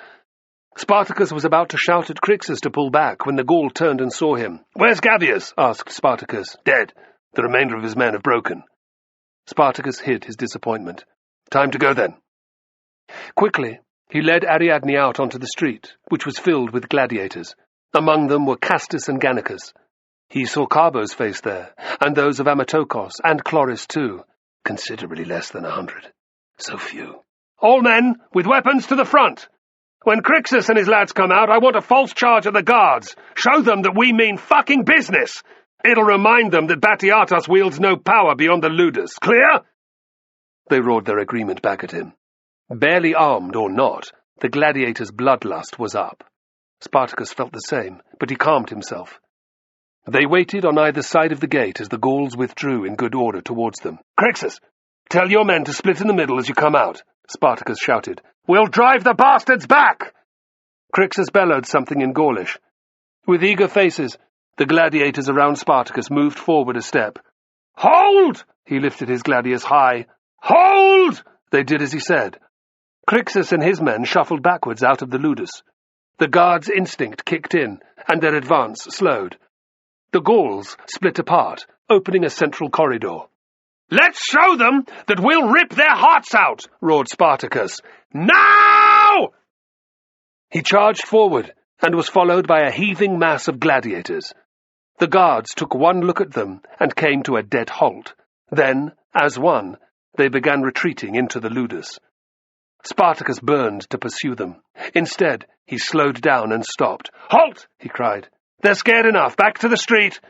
Spartacus was about to shout at Crixus to pull back when the Gaul turned and saw him. "Where's Gavius?" asked Spartacus. "Dead. The remainder of his men have broken." Spartacus hid his disappointment. "Time to go, then." Quickly, he led Ariadne out onto the street, which was filled with gladiators. Among them were Castus and Gannicus. He saw Carbo's face there, and those of Amitokos and Chloris too. Considerably less than 100. So few. "All men, with weapons to the front! When Crixus and his lads come out, I want a false charge at the guards. Show them that we mean fucking business! It'll remind them that Batiatas wields no power beyond the ludus. Clear?" They roared their agreement back at him. Barely armed or not, the gladiator's bloodlust was up. Spartacus felt the same, but he calmed himself. They waited on either side of the gate as the Gauls withdrew in good order towards them. "Crixus, tell your men to split in the middle as you come out," Spartacus shouted. "We'll drive the bastards back!" Crixus bellowed something in Gaulish. With eager faces, the gladiators around Spartacus moved forward a step. "Hold!" He lifted his gladius high. "Hold!" They did as he said. Crixus and his men shuffled backwards out of the ludus. The guards' instinct kicked in, and their advance slowed. The Gauls split apart, opening a central corridor. "Let's show them that we'll rip their hearts out!" roared Spartacus. "Now!" He charged forward, and was followed by a heaving mass of gladiators. The guards took one look at them and came to a dead halt. Then, as one, they began retreating into the ludus. Spartacus burned to pursue them. Instead, he slowed down and stopped. "Halt!" he cried. "They're scared enough. Back to the street!"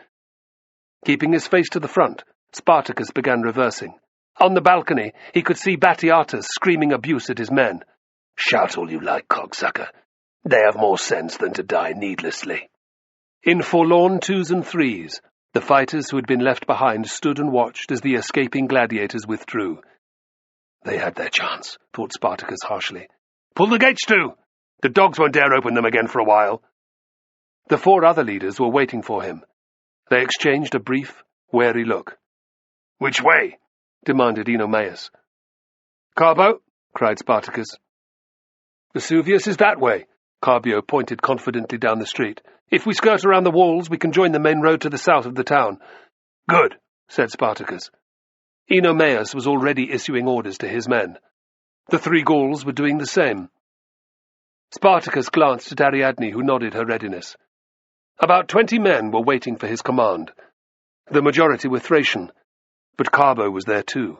Keeping his face to the front, Spartacus began reversing. On the balcony, he could see Batiatus screaming abuse at his men. "Shout all you like, cocksucker. They have more sense than to die needlessly." In forlorn twos and threes, the fighters who had been left behind stood and watched as the escaping gladiators withdrew. They had their chance, thought Spartacus harshly. "Pull the gates to! The dogs won't dare open them again for a while." The 4 other leaders were waiting for him. They exchanged a brief, wary look. "Which way?" demanded Enomaus. "Carbo," cried Spartacus. "Vesuvius is that way." Carbio pointed confidently down the street. "If we skirt around the walls, we can join the main road to the south of the town." "Good," said Spartacus. Enomaus was already issuing orders to his men. The 3 Gauls were doing the same. Spartacus glanced at Ariadne, who nodded her readiness. About 20 men were waiting for his command. The majority were Thracian, but Carbo was there too.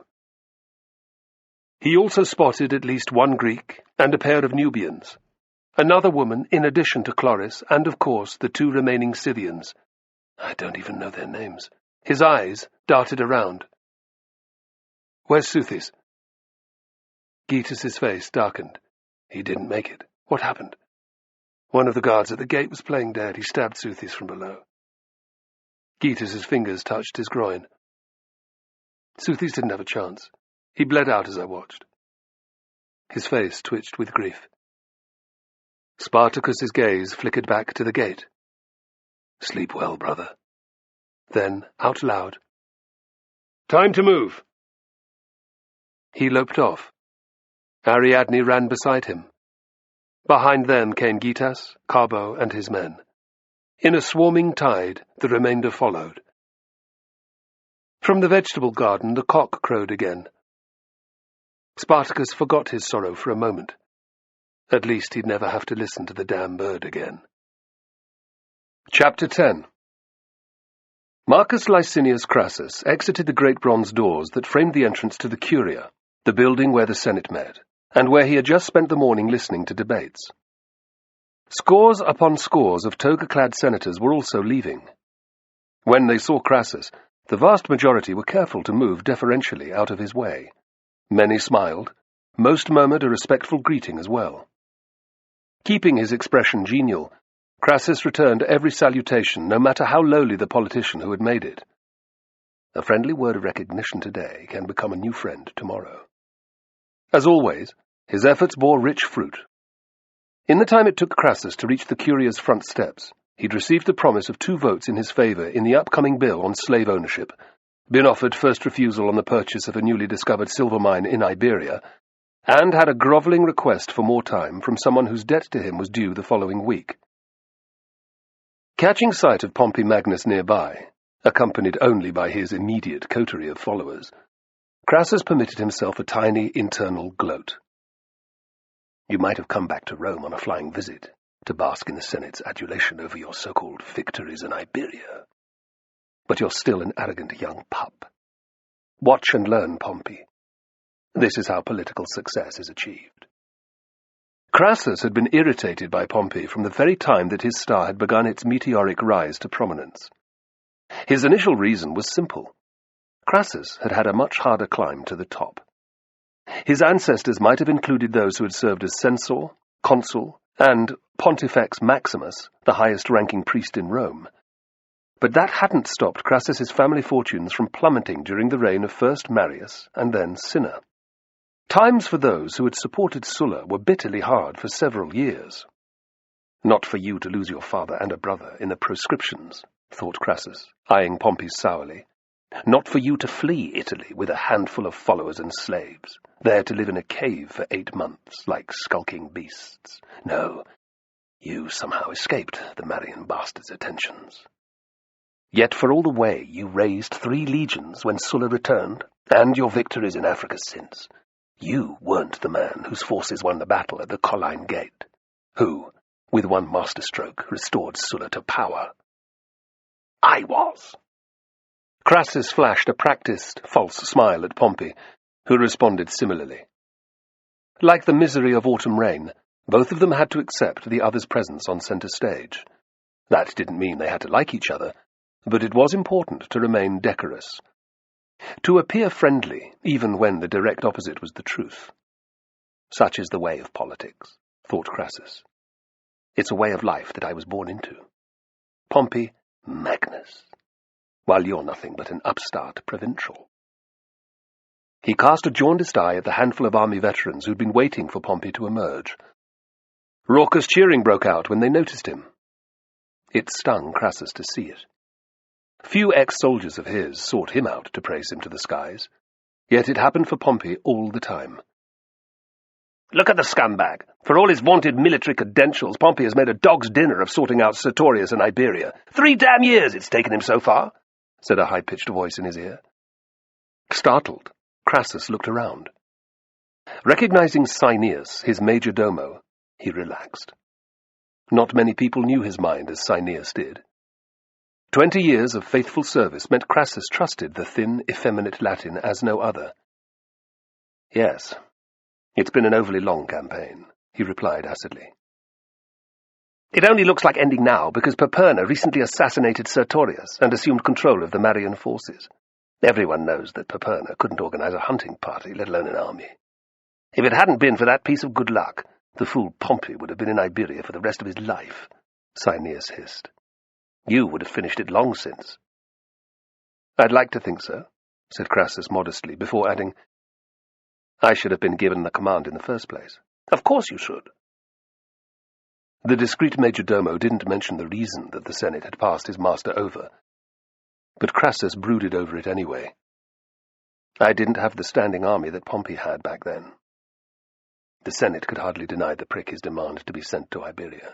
He also spotted at least 1 Greek and a pair of Nubians. Another woman in addition to Chloris, and of course the 2 remaining Scythians. I don't even know their names. His eyes darted around. "Where's Southis?" Gitus's face darkened. He didn't make it. What happened? One of the guards at the gate was playing dead. He stabbed Southis from below. Gitus's fingers touched his groin. Southis didn't have a chance. He bled out as I watched. His face twitched with grief. Spartacus's gaze flickered back to the gate. "Sleep well, brother." Then, out loud, "Time to move." He loped off, Ariadne ran beside him. Behind them came Gitas, Carbo, and his men. In a swarming tide, the remainder followed. From the vegetable garden, the cock crowed again. Spartacus forgot his sorrow for a moment. At least he'd never have to listen to the damn bird again. Chapter 10. Marcus Licinius Crassus exited the great bronze doors that framed the entrance to the Curia, the building where the Senate met, and where he had just spent the morning listening to debates. Scores upon scores of toga-clad senators were also leaving. When they saw Crassus, the vast majority were careful to move deferentially out of his way. Many smiled, most murmured a respectful greeting as well. Keeping his expression genial, Crassus returned every salutation, no matter how lowly the politician who had made it. A friendly word of recognition today can become a new friend tomorrow. As always, his efforts bore rich fruit. In the time it took Crassus to reach the Curia's front steps, he'd received the promise of 2 votes in his favour in the upcoming bill on slave ownership, been offered first refusal on the purchase of a newly discovered silver mine in Iberia, and had a grovelling request for more time from someone whose debt to him was due the following week. Catching sight of Pompey Magnus nearby, accompanied only by his immediate coterie of followers, Crassus permitted himself a tiny internal gloat. You might have come back to Rome on a flying visit, to bask in the Senate's adulation over your so-called victories in Iberia. But you're still an arrogant young pup. Watch and learn, Pompey. This is how political success is achieved. Crassus had been irritated by Pompey from the very time that his star had begun its meteoric rise to prominence. His initial reason was simple. Crassus had had a much harder climb to the top. His ancestors might have included those who had served as censor, consul, and Pontifex Maximus, the highest-ranking priest in Rome. But that hadn't stopped Crassus's family fortunes from plummeting during the reign of first Marius and then Cinna. Times for those who had supported Sulla were bitterly hard for several years. Not for you to lose your father and a brother in the proscriptions, thought Crassus, eyeing Pompey sourly. Not for you to flee Italy with a handful of followers and slaves, there to live in a cave for 8 months like skulking beasts. No, you somehow escaped the Marian bastard's attentions. Yet for all the way you raised 3 legions when Sulla returned, and your victories in Africa since, you weren't the man whose forces won the battle at the Colline Gate, who, with one masterstroke, restored Sulla to power. I was. Crassus flashed a practiced, false smile at Pompey, who responded similarly. Like the misery of autumn rain, both of them had to accept the other's presence on centre stage. That didn't mean they had to like each other, but it was important to remain decorous. To appear friendly, even when the direct opposite was the truth. Such is the way of politics, thought Crassus. It's a way of life that I was born into. Pompey Magnus, while you're nothing but an upstart provincial. He cast a jaundiced eye at the handful of army veterans who'd been waiting for Pompey to emerge. Raucous cheering broke out when they noticed him. It stung Crassus to see it. Few ex-soldiers of his sought him out to praise him to the skies, yet it happened for Pompey all the time. Look at the scumbag. For all his vaunted military credentials, Pompey has made a dog's dinner of sorting out Sertorius and Iberia. 3 damn years it's taken him so far, said a high-pitched voice in his ear. Startled, Crassus looked around. Recognizing Cineas, his major domo, he relaxed. Not many people knew his mind as Cineas did. 20 years of faithful service meant Crassus trusted the thin, effeminate Latin as no other. Yes, it's been an overly long campaign, he replied acidly. It only looks like ending now because Perperna recently assassinated Sertorius and assumed control of the Marian forces. Everyone knows that Perperna couldn't organize a hunting party, let alone an army. If it hadn't been for that piece of good luck, the fool Pompey would have been in Iberia for the rest of his life, Cineas hissed. You would have finished it long since. I'd like to think so, said Crassus modestly, before adding, I should have been given the command in the first place. Of course you should. The discreet majordomo didn't mention the reason that the Senate had passed his master over, but Crassus brooded over it anyway. I didn't have the standing army that Pompey had back then. The Senate could hardly deny the prick his demand to be sent to Iberia.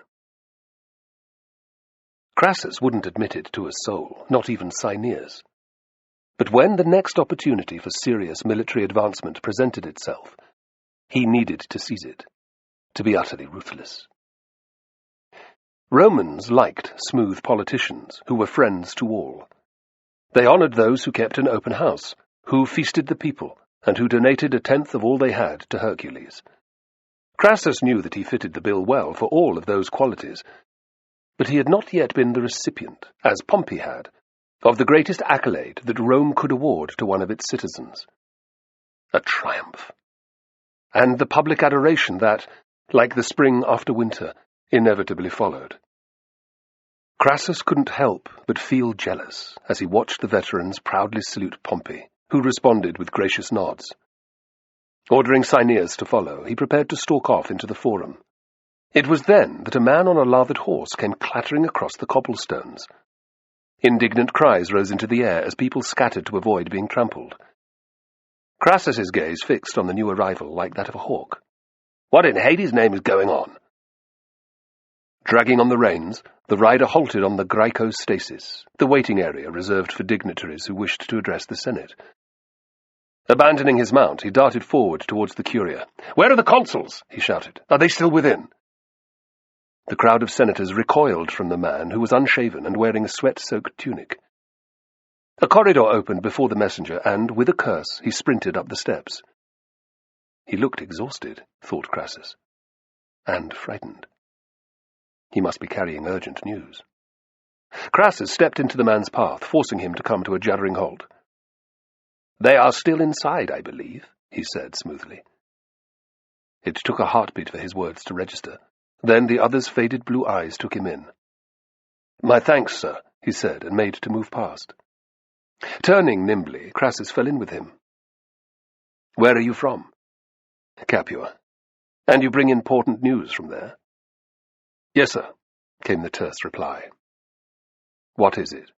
Crassus wouldn't admit it to a soul, not even Cineas. But when the next opportunity for serious military advancement presented itself, he needed to seize it, to be utterly ruthless. Romans liked smooth politicians who were friends to all. They honoured those who kept an open house, who feasted the people, and who donated a tenth of all they had to Hercules. Crassus knew that he fitted the bill well for all of those qualities, but he had not yet been the recipient, as Pompey had, of the greatest accolade that Rome could award to one of its citizens. A triumph. And the public adoration that, like the spring after winter, inevitably followed. Crassus couldn't help but feel jealous as he watched the veterans proudly salute Pompey, who responded with gracious nods. Ordering Cineas to follow, he prepared to stalk off into the forum. It was then that a man on a lathered horse came clattering across the cobblestones. Indignant cries rose into the air as people scattered to avoid being trampled. Crassus's gaze fixed on the new arrival like that of a hawk. What in Hades' name is going on? Dragging on the reins, the rider halted on the Graecostasis, the waiting area reserved for dignitaries who wished to address the Senate. Abandoning his mount, he darted forward towards the Curia. "Where are the consuls?" he shouted. "Are they still within?" The crowd of senators recoiled from the man who was unshaven and wearing a sweat-soaked tunic. A corridor opened before the messenger, and, with a curse, he sprinted up the steps. He looked exhausted, thought Crassus, and frightened. He must be carrying urgent news. Crassus stepped into the man's path, forcing him to come to a juddering halt. "They are still inside, I believe," he said smoothly. It took a heartbeat for his words to register. Then the other's faded blue eyes took him in. "My thanks, sir," he said, and made to move past. Turning nimbly, Crassus fell in with him. "Where are you from?" "Capua. And you bring important news from there?" "Yes, sir," came the terse reply. "What is it?"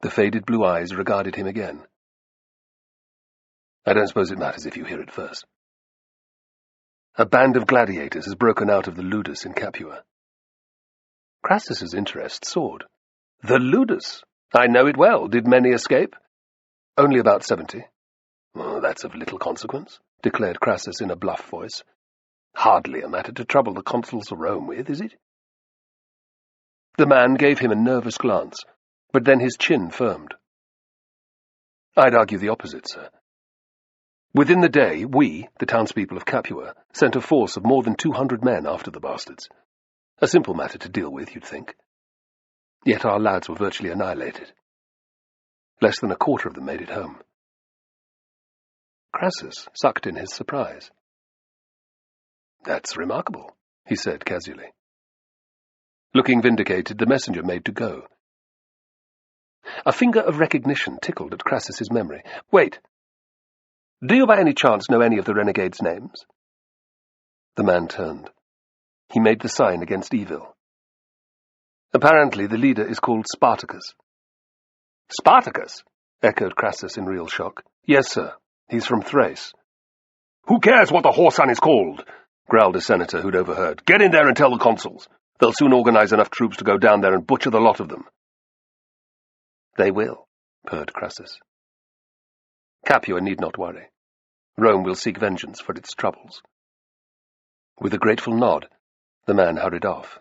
The faded blue eyes regarded him again. "I don't suppose it matters if you hear it first. A band of gladiators has broken out of the Ludus in Capua." Crassus's interest soared. "The Ludus? I know it well. Did many escape?" "Only about 70. "Oh, that's of little consequence," declared Crassus in a bluff voice. "Hardly a matter to trouble the consuls of Rome with, is it?" The man gave him a nervous glance, but then his chin firmed. "I'd argue the opposite, sir. Within the day, we, the townspeople of Capua, sent a force of more than 200 men after the bastards. A simple matter to deal with, you'd think. Yet our lads were virtually annihilated. Less than a quarter of them made it home." Crassus sucked in his surprise. "That's remarkable," he said casually. Looking vindicated, the messenger made to go. A finger of recognition tickled at Crassus's memory. "Wait. Do you by any chance know any of the renegades' names?" The man turned. He made the sign against evil. "Apparently the leader is called Spartacus." "Spartacus?" echoed Crassus in real shock. "Yes, sir. He's from Thrace." "Who cares what the whoreson is called?" growled a senator who'd overheard. "Get in there and tell the consuls. They'll soon organize enough troops to go down there and butcher the lot of them." "They will," purred Crassus. "Capua need not worry. Rome will seek vengeance for its troubles." With a grateful nod, the man hurried off.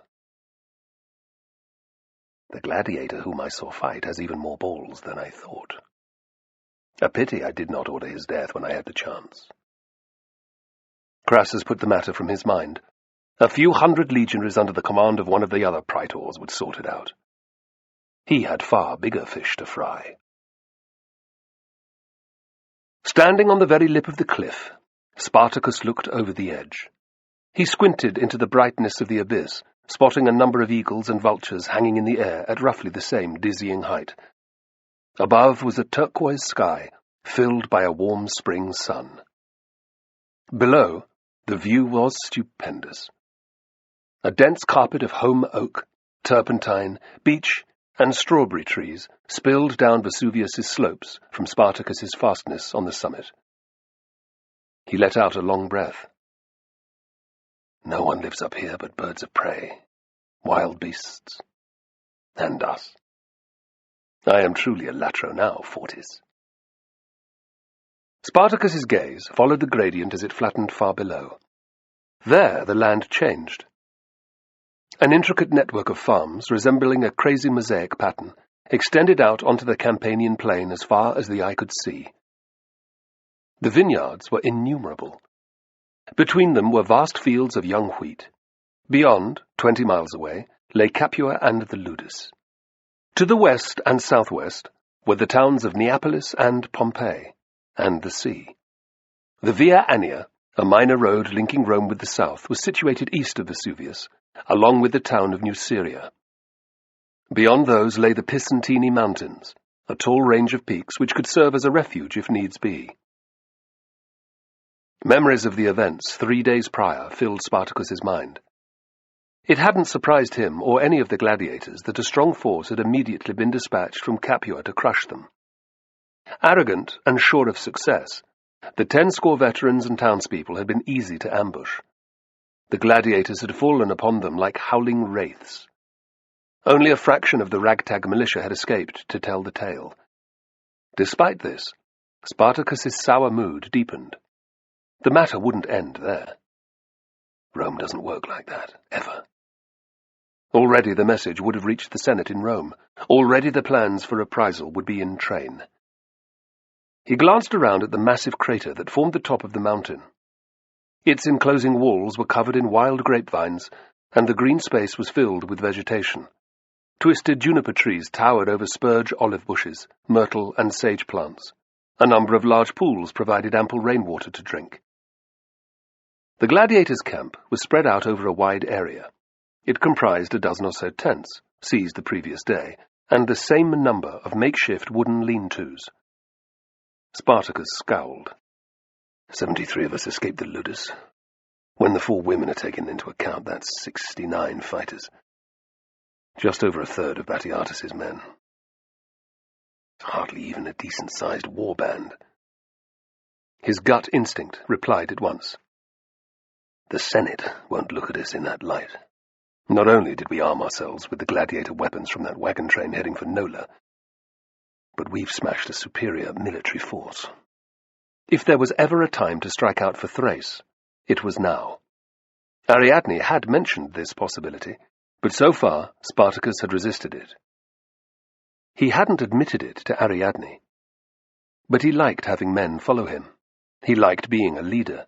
The gladiator whom I saw fight has even more balls than I thought. A pity I did not order his death when I had the chance. Crassus put the matter from his mind. A few hundred legionaries under the command of one of the other praetors would sort it out. He had far bigger fish to fry. Standing on the very lip of the cliff, Spartacus looked over the edge. He squinted into the brightness of the abyss, spotting a number of eagles and vultures hanging in the air at roughly the same dizzying height. Above was a turquoise sky, filled by a warm spring sun. Below, the view was stupendous. A dense carpet of holm oak, turpentine, beech, and strawberry trees spilled down Vesuvius's slopes from Spartacus's fastness on the summit. He let out a long breath. No one lives up here but birds of prey, wild beasts, and us. I am truly a latro now, Fortis. Spartacus's gaze followed the gradient as it flattened far below. There the land changed. An intricate network of farms, resembling a crazy mosaic pattern, extended out onto the Campanian plain as far as the eye could see. The vineyards were innumerable. Between them were vast fields of young wheat. Beyond, 20 miles away, lay Capua and the Ludus. To the west and southwest were the towns of Neapolis and Pompeii, and the sea. The Via Annia, a minor road linking Rome with the south, was situated east of Vesuvius, along with the town of Nuceria. Beyond those lay the Pisantini Mountains, a tall range of peaks which could serve as a refuge if needs be. Memories of the events 3 days prior filled Spartacus's mind. It hadn't surprised him or any of the gladiators that a strong force had immediately been dispatched from Capua to crush them. Arrogant and sure of success, the 10-score veterans and townspeople had been easy to ambush. The gladiators had fallen upon them like howling wraiths. Only a fraction of the ragtag militia had escaped to tell the tale. Despite this, Spartacus's sour mood deepened. The matter wouldn't end there. Rome doesn't work like that, ever. Already the message would have reached the Senate in Rome. Already the plans for reprisal would be in train. He glanced around at the massive crater that formed the top of the mountain. Its enclosing walls were covered in wild grapevines, and the green space was filled with vegetation. Twisted juniper trees towered over spurge olive bushes, myrtle and sage plants. A number of large pools provided ample rainwater to drink. The gladiators' camp was spread out over a wide area. It comprised a dozen or so tents, seized the previous day, and the same number of makeshift wooden lean-tos. Spartacus scowled. 73 of us escaped the Ludus. When the 4 women are taken into account, that's 69 fighters. Just over a third of Batiatus's men. Hardly even a decent-sized war band. His gut instinct replied at once. The Senate won't look at us in that light. Not only did we arm ourselves with the gladiator weapons from that wagon train heading for Nola, but we've smashed a superior military force. If there was ever a time to strike out for Thrace, it was now. Ariadne had mentioned this possibility, but so far Spartacus had resisted it. He hadn't admitted it to Ariadne, but he liked having men follow him. He liked being a leader.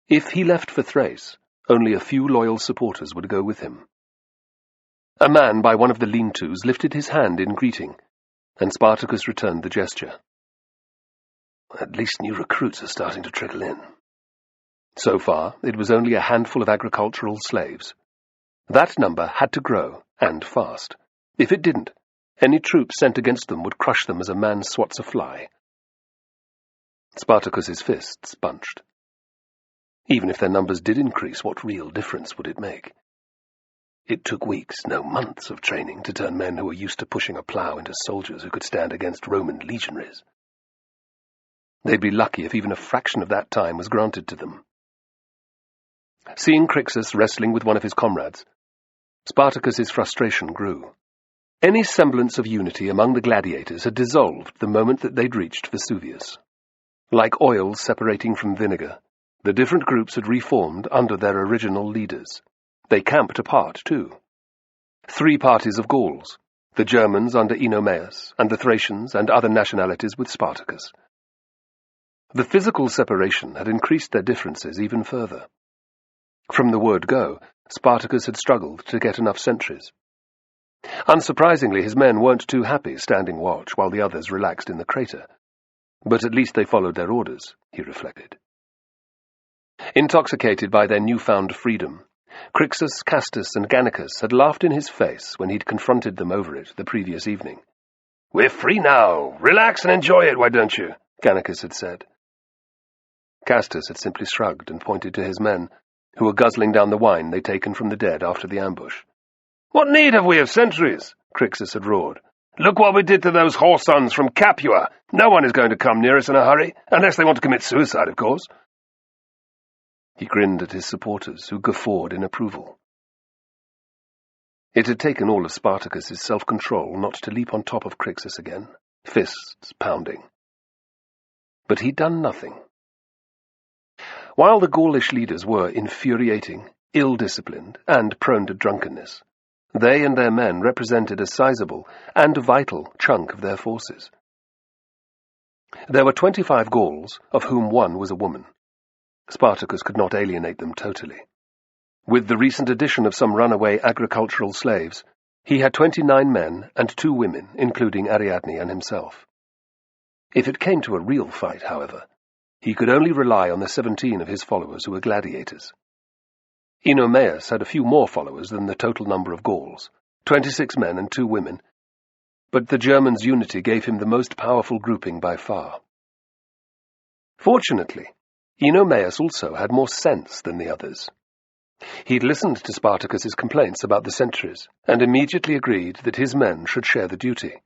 If he left for Thrace, only a few loyal supporters would go with him. A man by one of the lean-tos lifted his hand in greeting, and Spartacus returned the gesture. At least new recruits are starting to trickle in. So far, it was only a handful of agricultural slaves. That number had to grow, and fast. If it didn't, any troops sent against them would crush them as a man swats a fly. Spartacus's fists bunched. Even if their numbers did increase, what real difference would it make? It took weeks, no months of training to turn men who were used to pushing a plough into soldiers who could stand against Roman legionaries. They'd be lucky if even a fraction of that time was granted to them. Seeing Crixus wrestling with one of his comrades, Spartacus's frustration grew. Any semblance of unity among the gladiators had dissolved the moment that they'd reached Vesuvius. Like oil separating from vinegar, the different groups had reformed under their original leaders. They camped apart, too. 3 parties of Gauls, the Germans under Oenomaus, and the Thracians and other nationalities with Spartacus. The physical separation had increased their differences even further. From the word go, Spartacus had struggled to get enough sentries. Unsurprisingly, his men weren't too happy standing watch while the others relaxed in the crater. But at least they followed their orders, he reflected. Intoxicated by their newfound freedom, Crixus, Castus, and Gannicus had laughed in his face when he'd confronted them over it the previous evening. "We're free now. Relax and enjoy it, why don't you?" Gannicus had said. Castus had simply shrugged and pointed to his men, who were guzzling down the wine they'd taken from the dead after the ambush. "What need have we of sentries?" Crixus had roared. "Look what we did to those whoresons from Capua. No one is going to come near us in a hurry, unless they want to commit suicide, of course." He grinned at his supporters, who guffawed in approval. It had taken all of Spartacus's self-control not to leap on top of Crixus again, fists pounding. But he'd done nothing. While the Gaulish leaders were infuriating, ill-disciplined, and prone to drunkenness, they and their men represented a sizable and vital chunk of their forces. There were 25 Gauls, of whom one was a woman. Spartacus could not alienate them totally. With the recent addition of some runaway agricultural slaves, he had 29 men and 2 women, including Ariadne and himself. If it came to a real fight, however, he could only rely on the 17 of his followers who were gladiators. Enomaus had a few more followers than the total number of Gauls, 26 men and 2 women, but the Germans' unity gave him the most powerful grouping by far. Fortunately, Enomaus also had more sense than the others. He'd listened to Spartacus's complaints about the sentries, and immediately agreed that his men should share the duty.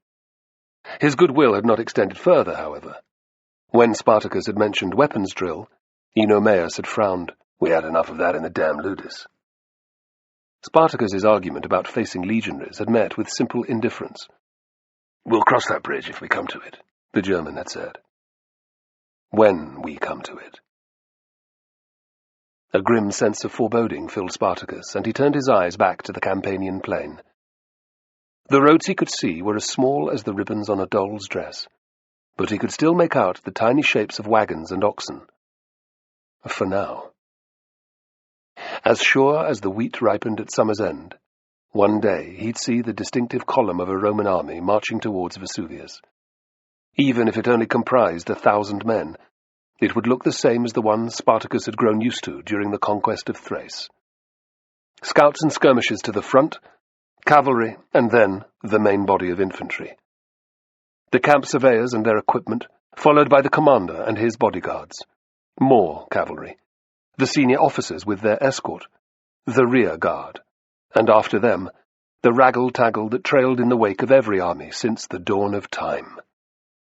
His goodwill had not extended further, however. When Spartacus had mentioned weapons drill, Enomaus had frowned. We had enough of that in the damn ludus. Spartacus's argument about facing legionaries had met with simple indifference. We'll cross that bridge if we come to it, the German had said. When we come to it. A grim sense of foreboding filled Spartacus, and he turned his eyes back to the Campanian plain. The roads he could see were as small as the ribbons on a doll's dress, but he could still make out the tiny shapes of wagons and oxen. For now. As sure as the wheat ripened at summer's end, one day he'd see the distinctive column of a Roman army marching towards Vesuvius. Even if it only comprised 1,000 men, it would look the same as the one Spartacus had grown used to during the conquest of Thrace. Scouts and skirmishers to the front, cavalry, and then the main body of infantry. The camp surveyors and their equipment, followed by the commander and his bodyguards. More cavalry. The senior officers with their escort. The rear guard. And after them, the raggle-taggle that trailed in the wake of every army since the dawn of time.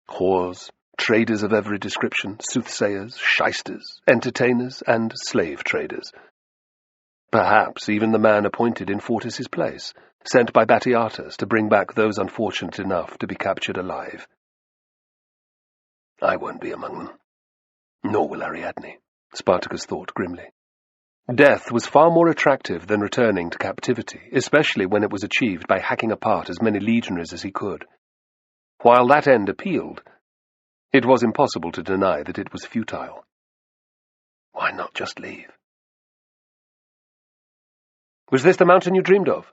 Whores, traders of every description, soothsayers, shysters, entertainers, and slave traders. Perhaps even the man appointed in Fortis's place, sent by Batiatus to bring back those unfortunate enough to be captured alive. I won't be among them. Nor will Ariadne, Spartacus thought grimly. Death was far more attractive than returning to captivity, especially when it was achieved by hacking apart as many legionaries as he could. While that end appealed, it was impossible to deny that it was futile. Why not just leave? Was this the mountain you dreamed of?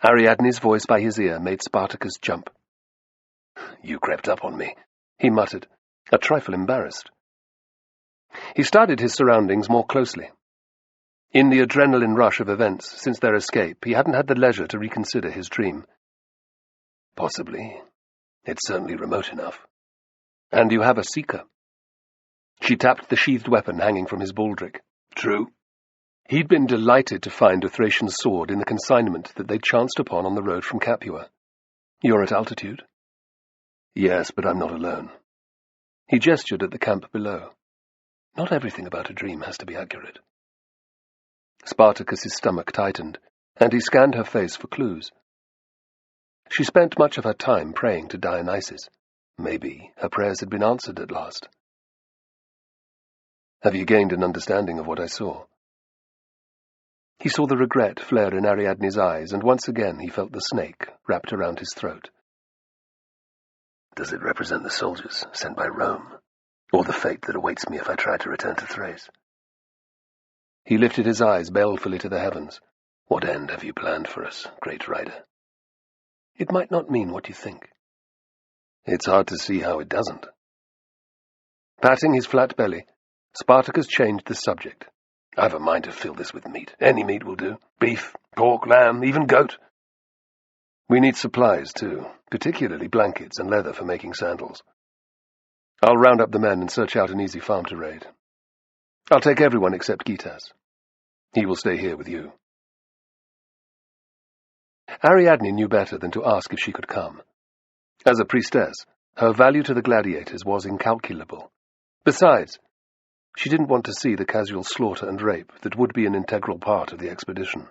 Ariadne's voice by his ear made Spartacus jump. You crept up on me, he muttered, a trifle embarrassed. He studied his surroundings more closely. In the adrenaline rush of events since their escape, he hadn't had the leisure to reconsider his dream. Possibly. It's certainly remote enough. And you have a seeker. She tapped the sheathed weapon hanging from his baldric. True. He'd been delighted to find a Thracian sword in the consignment that they'd chanced upon on the road from Capua. You're at altitude? Yes, but I'm not alone. He gestured at the camp below. Not everything about a dream has to be accurate. Spartacus's stomach tightened, and he scanned her face for clues. She spent much of her time praying to Dionysus. Maybe her prayers had been answered at last. Have you gained an understanding of what I saw? He saw the regret flare in Ariadne's eyes, and once again he felt the snake wrapped around his throat. Does it represent the soldiers sent by Rome, or the fate that awaits me if I try to return to Thrace? He lifted his eyes balefully to the heavens. What end have you planned for us, great rider? It might not mean what you think. It's hard to see how it doesn't. Patting his flat belly, Spartacus changed the subject. I've a mind to fill this with meat. Any meat will do. Beef, pork, lamb, even goat. We need supplies, too, particularly blankets and leather for making sandals. I'll round up the men and search out an easy farm to raid. I'll take everyone except Gitas. He will stay here with you. Ariadne knew better than to ask if she could come. As a priestess, her value to the gladiators was incalculable. Besides, She didn't want to see the casual slaughter and rape that would be an integral part of the expedition.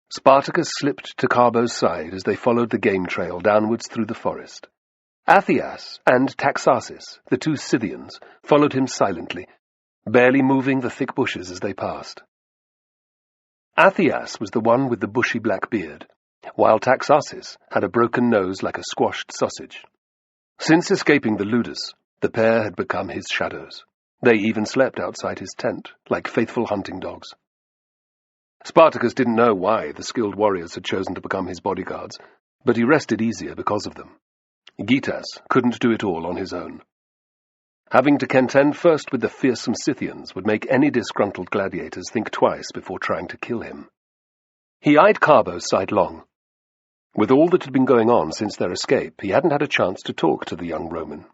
Spartacus slipped to Carbo's side as they followed the game trail downwards through the forest. Athias and Taxarsis, the two Scythians, followed him silently, barely moving the thick bushes as they passed. Athias was the one with the bushy black beard, while Taxarsis had a broken nose like a squashed sausage. Since escaping the ludus, the pair had become his shadows. They even slept outside his tent, like faithful hunting dogs. Spartacus didn't know why the skilled warriors had chosen to become his bodyguards, but he rested easier because of them. Gitas couldn't do it all on his own. Having to contend first with the fearsome Scythians would make any disgruntled gladiators think twice before trying to kill him. He eyed Carbo sidelong. With all that had been going on since their escape, he hadn't had a chance to talk to the young Roman.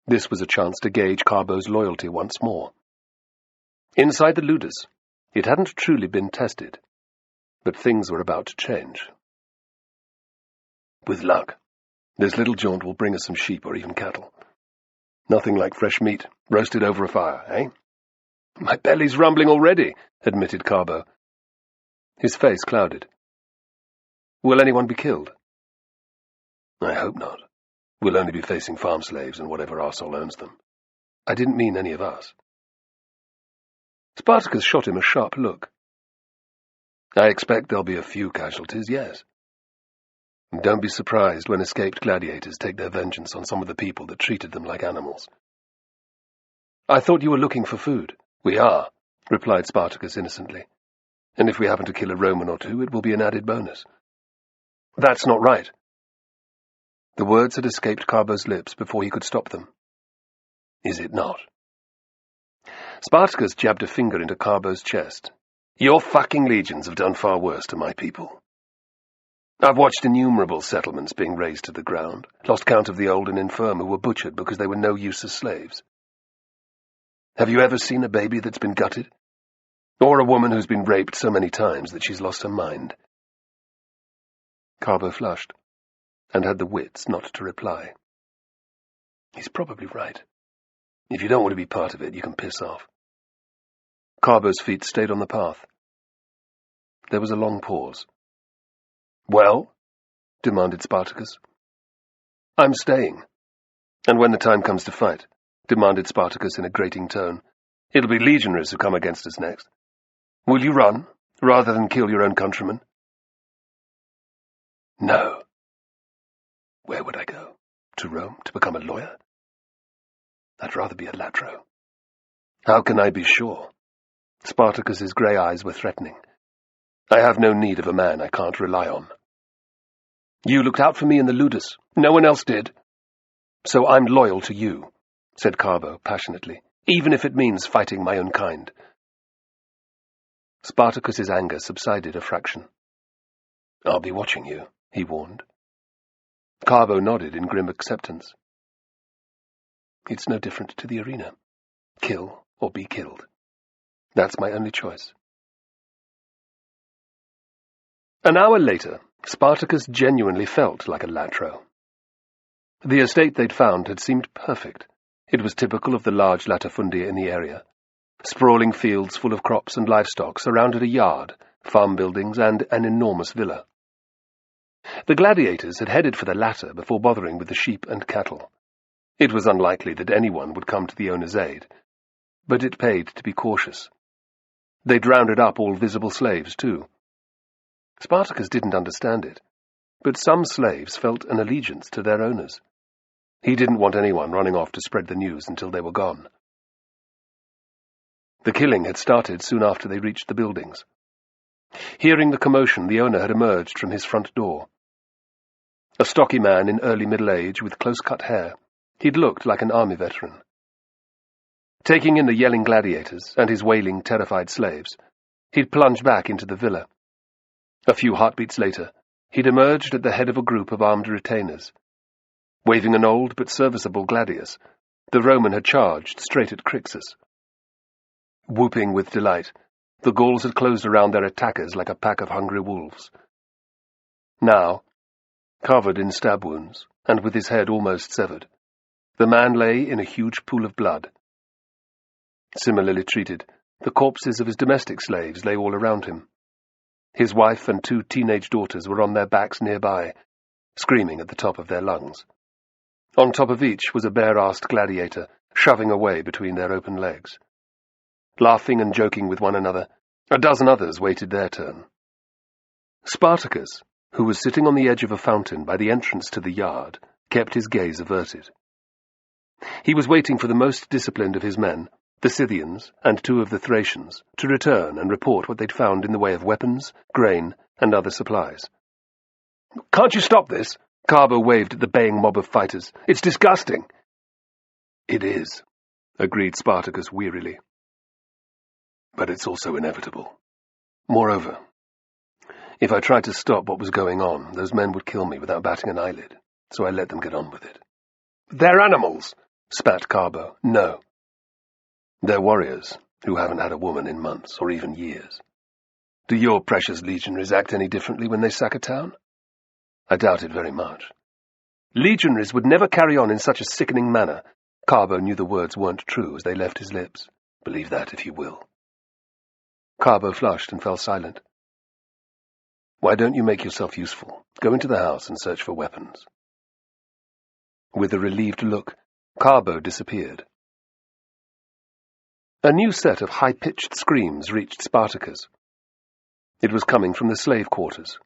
This was a chance to gauge Carbo's loyalty once more. Inside the ludus, it hadn't truly been tested, but things were about to change. With luck, this little jaunt will bring us some sheep or even cattle. Nothing like fresh meat, roasted over a fire, eh? My belly's rumbling already, admitted Carbo. His face clouded. Will anyone be killed? I hope not. We'll only be facing farm slaves and whatever arsehole owns them. I didn't mean any of us. Spartacus shot him a sharp look. I expect there'll be a few casualties, yes. And don't be surprised when escaped gladiators take their vengeance on some of the people that treated them like animals. I thought you were looking for food. We are, replied Spartacus innocently. And if we happen to kill a Roman or two, it will be an added bonus. That's not right. The words had escaped Carbo's lips before he could stop them. Is it not? Spartacus jabbed a finger into Carbo's chest. Your fucking legions have done far worse to my people. I've watched innumerable settlements being razed to the ground, lost count of the old and infirm who were butchered because they were no use as slaves. Have you ever seen a baby that's been gutted? Or a woman who's been raped so many times that she's lost her mind? Carbo flushed, and had the wits not to reply. He's probably right. If you don't want to be part of it, you can piss off. Carbo's feet stayed on the path. There was a long pause. Well? Demanded Spartacus. I'm staying. And when the time comes to fight, demanded Spartacus in a grating tone, it'll be legionaries who come against us next. Will you run, rather than kill your own countrymen? No. Where would I go? To Rome, to become a lawyer? I'd rather be a latro. How can I be sure? Spartacus's grey eyes were threatening. I have no need of a man I can't rely on. You looked out for me in the ludus. No one else did. So I'm loyal to you, said Carbo passionately, even if it means fighting my own kind. Spartacus's anger subsided a fraction. I'll be watching you, he warned. Carbo nodded in grim acceptance. It's no different to the arena. Kill or be killed. That's my only choice. An hour later, Spartacus genuinely felt like a latro. The estate they'd found had seemed perfect. It was typical of the large latifundia in the area. Sprawling fields full of crops and livestock surrounded a yard, farm buildings, and an enormous villa. The gladiators had headed for the latter before bothering with the sheep and cattle. It was unlikely that anyone would come to the owner's aid, but it paid to be cautious. They'd rounded up all visible slaves, too. Spartacus didn't understand it, but some slaves felt an allegiance to their owners. He didn't want anyone running off to spread the news until they were gone. The killing had started soon after they reached the buildings. Hearing the commotion, the owner had emerged from his front door. A stocky man in early middle age with close-cut hair, he'd looked like an army veteran. Taking in the yelling gladiators and his wailing, terrified slaves, he'd plunged back into the villa. A few heartbeats later, he'd emerged at the head of a group of armed retainers. Waving an old but serviceable gladius, the Roman had charged straight at Crixus. Whooping with delight, the Gauls had closed around their attackers like a pack of hungry wolves. Now, covered in stab wounds, and with his head almost severed, The man lay in a huge pool of blood. Similarly treated, the corpses of his domestic slaves lay all around him. His wife and 2 teenage daughters were on their backs nearby, screaming at the top of their lungs. On top of each was a bare-assed gladiator, shoving away between their open legs. Laughing and joking with one another, a dozen others waited their turn. Spartacus, who was sitting on the edge of a fountain by the entrance to the yard, kept his gaze averted. He was waiting for the most disciplined of his men, the Scythians and 2 of the Thracians, to return and report what they'd found in the way of weapons, grain, and other supplies. "Can't you stop this?" Carbo waved at the baying mob of fighters. "It's disgusting." "It is," agreed Spartacus wearily. "But it's also inevitable. Moreover, if I tried to stop what was going on, those men would kill me without batting an eyelid, so I let them get on with it." "They're animals," spat Carbo. "No. They're warriors who haven't had a woman in months or even years. Do your precious legionaries act any differently when they sack a town? I doubt it very much." "Legionaries would never carry on in such a sickening manner." Carbo knew the words weren't true as they left his lips. "Believe that if you will." Carbo flushed and fell silent. "Why don't you make yourself useful? Go into the house and search for weapons." With a relieved look, Carbo disappeared. A new set of high-pitched screams reached Spartacus. It was coming from the slave quarters.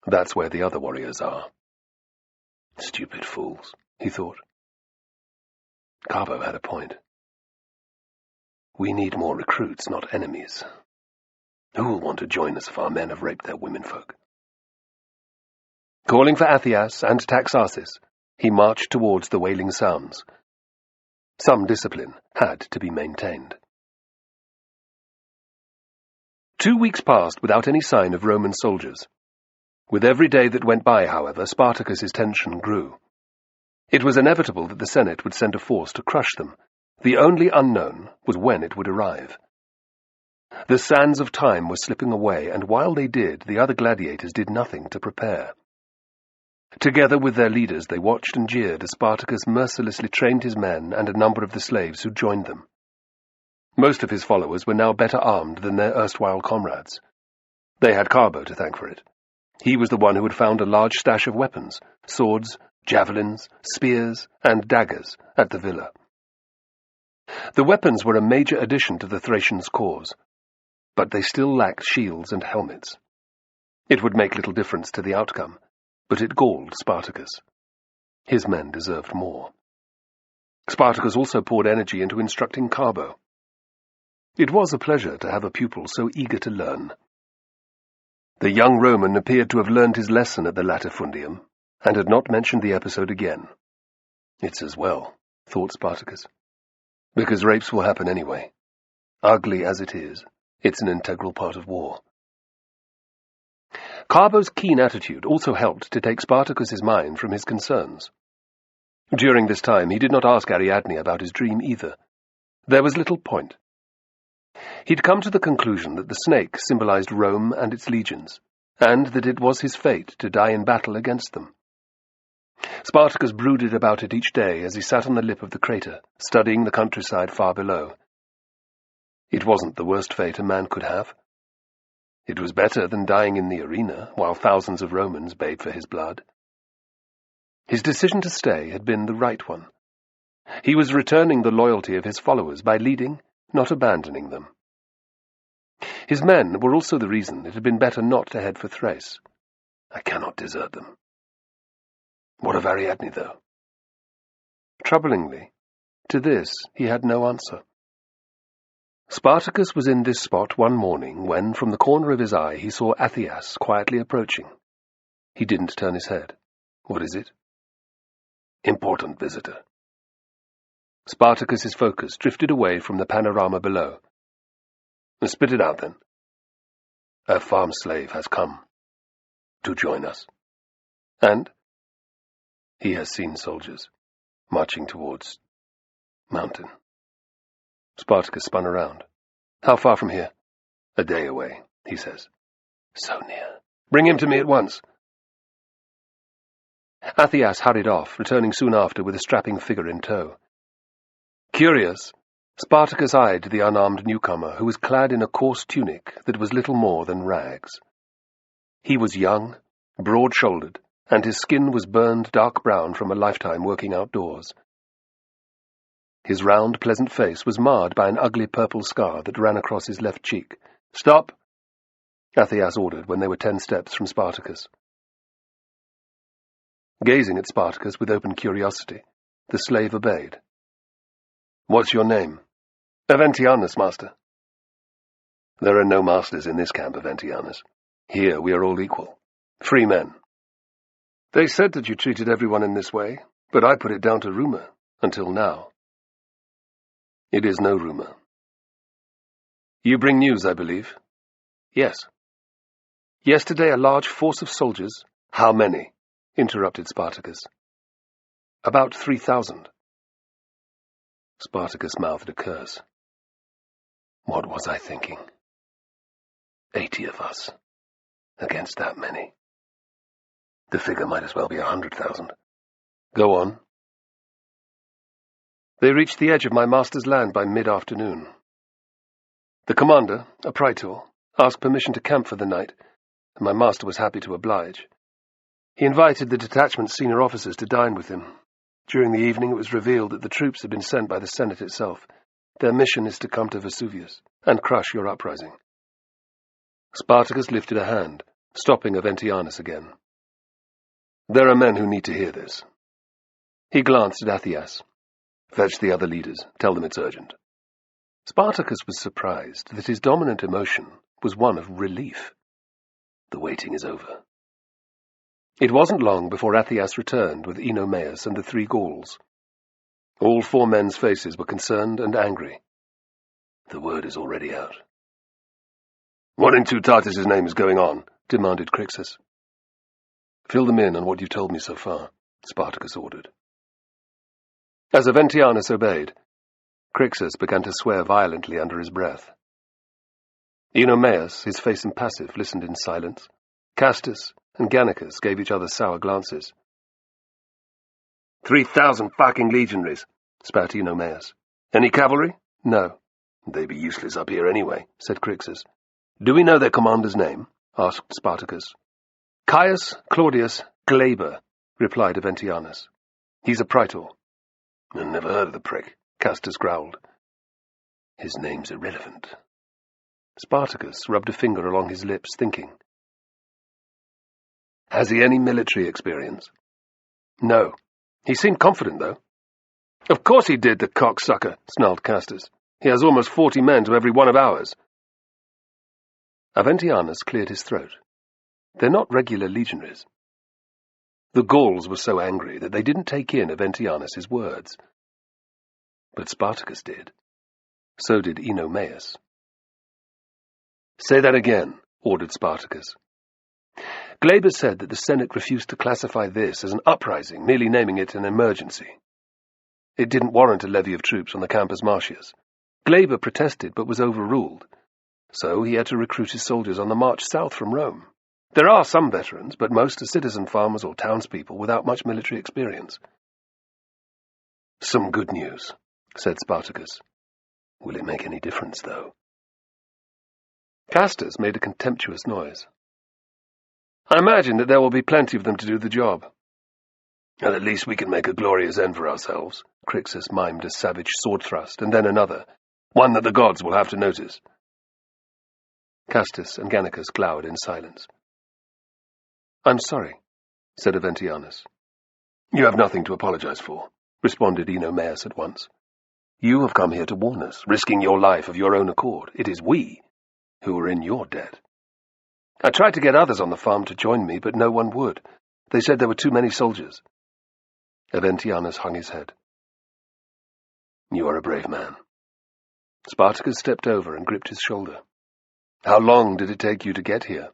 That's where the other warriors are. Stupid fools, he thought. Carbo had a point. We need more recruits, not enemies. Who will want to join us if our men have raped their womenfolk? Calling for Athias and Taxarsis, he marched towards the wailing sounds. Some discipline had to be maintained. 2 weeks passed without any sign of Roman soldiers. With every day that went by, however, Spartacus's tension grew. It was inevitable that the Senate would send a force to crush them. The only unknown was when it would arrive. The sands of time were slipping away, and while they did, the other gladiators did nothing to prepare. Together with their leaders, they watched and jeered as Spartacus mercilessly trained his men and a number of the slaves who joined them. Most of his followers were now better armed than their erstwhile comrades. They had Carbo to thank for it. He was the one who had found a large stash of weapons, swords, javelins, spears, and daggers at the villa. The weapons were a major addition to the Thracians' cause, but they still lacked shields and helmets. It would make little difference to the outcome, but it galled Spartacus. His men deserved more. Spartacus also poured energy into instructing Carbo. It was a pleasure to have a pupil so eager to learn. The young Roman appeared to have learned his lesson at the latifundium, and had not mentioned the episode again. It's as well, thought Spartacus, because rapes will happen anyway. Ugly as it is, it's an integral part of war. Carbo's keen attitude also helped to take Spartacus's mind from his concerns. During this time he did not ask Ariadne about his dream either. There was little point. He'd come to the conclusion that the snake symbolized Rome and its legions, and that it was his fate to die in battle against them. Spartacus brooded about it each day as he sat on the lip of the crater, studying the countryside far below. It wasn't the worst fate a man could have. It was better than dying in the arena while thousands of Romans bayed for his blood. His decision to stay had been the right one. He was returning the loyalty of his followers by leading, not abandoning them. His men were also the reason it had been better not to head for Thrace. I cannot desert them. What of Ariadne, though? Troublingly, to this he had no answer. Spartacus was in this spot one morning when, from the corner of his eye, he saw Athias quietly approaching. He didn't turn his head. What is it? Important visitor. Spartacus's focus drifted away from the panorama below. Spit it out, then. A farm slave has come to join us. And he has seen soldiers marching towards mountain. Spartacus spun around. How far from here? A day away, he says. So near. Bring him to me at once. Athias hurried off, returning soon after with a strapping figure in tow. Curious, Spartacus eyed the unarmed newcomer, who was clad in a coarse tunic that was little more than rags. He was young, broad-shouldered, and his skin was burned dark brown from a lifetime working outdoors. His round, pleasant face was marred by an ugly purple scar that ran across his left cheek. "Stop!" Athias ordered when they were 10 steps from Spartacus. Gazing at Spartacus with open curiosity, the slave obeyed. "What's your name?" "Aventianus, master." "There are no masters in this camp, Aventianus. Here we are all equal. Free men." "They said that you treated everyone in this way, but I put it down to rumor, until now." "It is no rumor." "You bring news, I believe?" "Yes." "Yesterday a large force of soldiers—" "How many?" interrupted Spartacus. "About 3,000. Spartacus mouthed a curse. What was I thinking? 80 of us, against that many. The figure might as well be 100,000. Go on. They reached the edge of my master's land by mid-afternoon. The commander, a praetor, asked permission to camp for the night, and my master was happy to oblige. He invited the detachment's senior officers to dine with him. During the evening it was revealed that the troops had been sent by the Senate itself. Their mission is to come to Vesuvius and crush your uprising. Spartacus lifted a hand, stopping Aventianus again. There are men who need to hear this. He glanced at Athias. Fetch the other leaders. Tell them it's urgent. Spartacus was surprised that his dominant emotion was one of relief. The waiting is over. It wasn't long before Athias returned with Enomaus and the 3 Gauls. All 4 men's faces were concerned and angry. The word is already out. What in Tutatis' name is going on? Demanded Crixus. Fill them in on what you've told me so far, Spartacus ordered. As Aventianus obeyed, Crixus began to swear violently under his breath. Enomaus, his face impassive, listened in silence. Castus and Gannicus gave each other sour glances. 3,000 fucking legionaries, spat Enomaus. Any cavalry? No. They'd be useless up here anyway, said Crixus. Do we know their commander's name? Asked Spartacus. Caius Claudius Glaber, replied Aventianus. He's a praetor. I never heard of the prick, Castus growled. His name's irrelevant. Spartacus rubbed a finger along his lips, thinking. Has he any military experience? No. He seemed confident, though. Of course he did, the cocksucker, snarled Castus. He has almost 40 men to every one of ours. Aventianus cleared his throat. They're not regular legionaries. The Gauls were so angry that they didn't take in Aventianus's words. But Spartacus did. So did Enomaus. Say that again, ordered Spartacus. Glaber said that the Senate refused to classify this as an uprising, merely naming it an emergency. It didn't warrant a levy of troops on the Campus Martius. Glaber protested but was overruled, so he had to recruit his soldiers on the march south from Rome. There are some veterans, but most are citizen farmers or townspeople without much military experience. Some good news, said Spartacus. Will it make any difference, though? Castus made a contemptuous noise. I imagine that there will be plenty of them to do the job. And at least we can make a glorious end for ourselves, Crixus mimed a savage sword thrust, and then another, one that the gods will have to notice. Castus and Gannicus glowered in silence. I'm sorry, said Aventianus. You have nothing to apologize for, responded Enomaus at once. You have come here to warn us, risking your life of your own accord. It is we who are in your debt. I tried to get others on the farm to join me, but no one would. They said there were too many soldiers. Aventianus hung his head. You are a brave man. Spartacus stepped over and gripped his shoulder. How long did it take you to get here?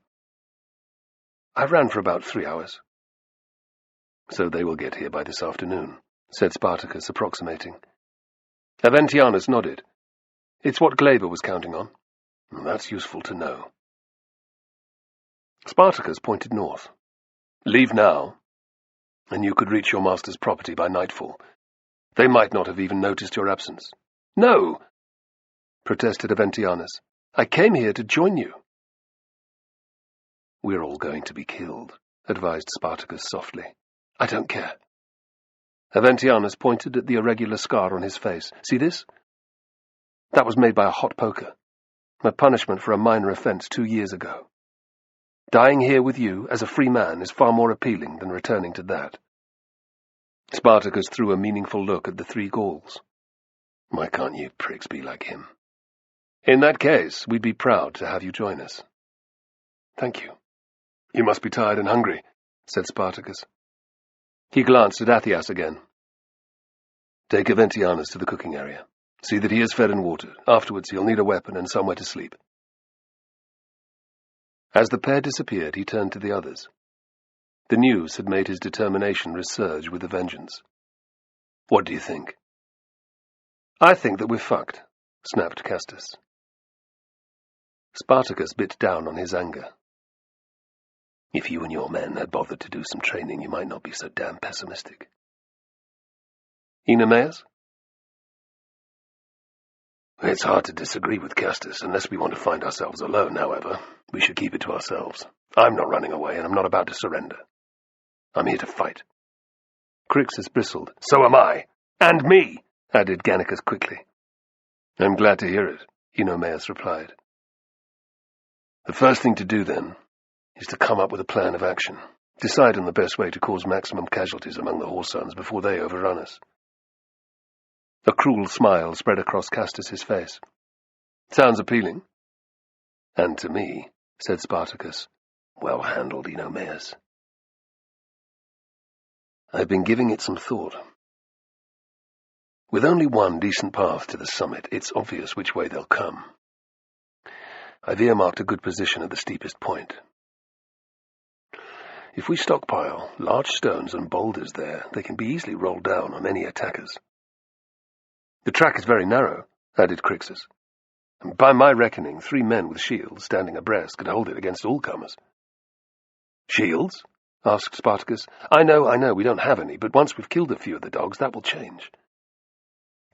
I ran for about 3 hours. So they will get here by this afternoon, said Spartacus, approximating. Aventianus nodded. It's what Glaber was counting on. That's useful to know. Spartacus pointed north. Leave now. and you could reach your master's property by nightfall. They might not have even noticed your absence. No, protested Aventianus. I came here to join you. We're all going to be killed, advised Spartacus softly. I don't care. Aventianus pointed at the irregular scar on his face. See this? That was made by a hot poker. My punishment for a minor offence 2 years ago. Dying here with you, as a free man, is far more appealing than returning to that. Spartacus threw a meaningful look at the 3 Gauls. Why can't you pricks be like him? In that case, we'd be proud to have you join us. Thank you. You must be tired and hungry, said Spartacus. He glanced at Athias again. Take Aventianus to the cooking area. See that he is fed and watered. Afterwards he'll need a weapon and somewhere to sleep. As the pair disappeared, he turned to the others. The news had made his determination resurge with a vengeance. What do you think? I think that we're fucked, snapped Castus. Spartacus bit down on his anger. If you and your men had bothered to do some training, you might not be so damn pessimistic. Eunomaus? It's hard to disagree with Castus, unless we want to find ourselves alone, however. We should keep it to ourselves. I'm not running away, and I'm not about to surrender. I'm here to fight. Crixus bristled. So am I. And me, added Gannicus quickly. I'm glad to hear it, Eunomaus replied. The first thing to do, then, is to come up with a plan of action. Decide on the best way to cause maximum casualties among the horse sons before they overrun us. A cruel smile spread across Castus's face. Sounds appealing. And to me, said Spartacus. Well handled, Eunomaus. I've been giving it some thought. With only one decent path to the summit, it's obvious which way they'll come. I've earmarked a good position at the steepest point. If we stockpile large stones and boulders there, they can be easily rolled down on any attackers. The track is very narrow, added Crixus. And by my reckoning, 3 men with shields standing abreast could hold it against all comers. Shields? Asked Spartacus. I know, we don't have any, but once we've killed a few of the dogs, that will change.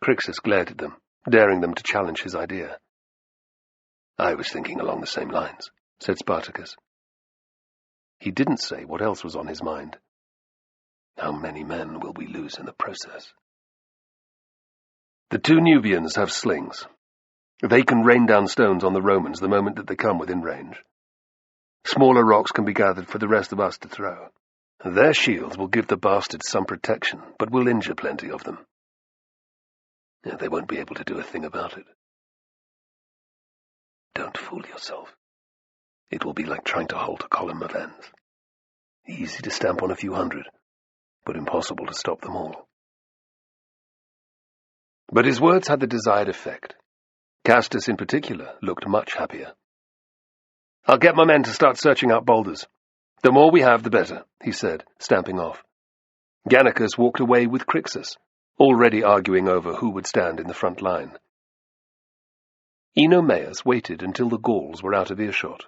Crixus glared at them, daring them to challenge his idea. I was thinking along the same lines, said Spartacus. He didn't say what else was on his mind. How many men will we lose in the process? The 2 Nubians have slings. They can rain down stones on the Romans the moment that they come within range. Smaller rocks can be gathered for the rest of us to throw. Their shields will give the bastards some protection, but will injure plenty of them. They won't be able to do a thing about it. Don't fool yourself. It will be like trying to halt a column of ants. Easy to stamp on a few hundred, but impossible to stop them all. But his words had the desired effect. Castus, in particular, looked much happier. I'll get my men to start searching out boulders. The more we have, the better, he said, stamping off. Gannicus walked away with Crixus, already arguing over who would stand in the front line. Eunomaus waited until the Gauls were out of earshot.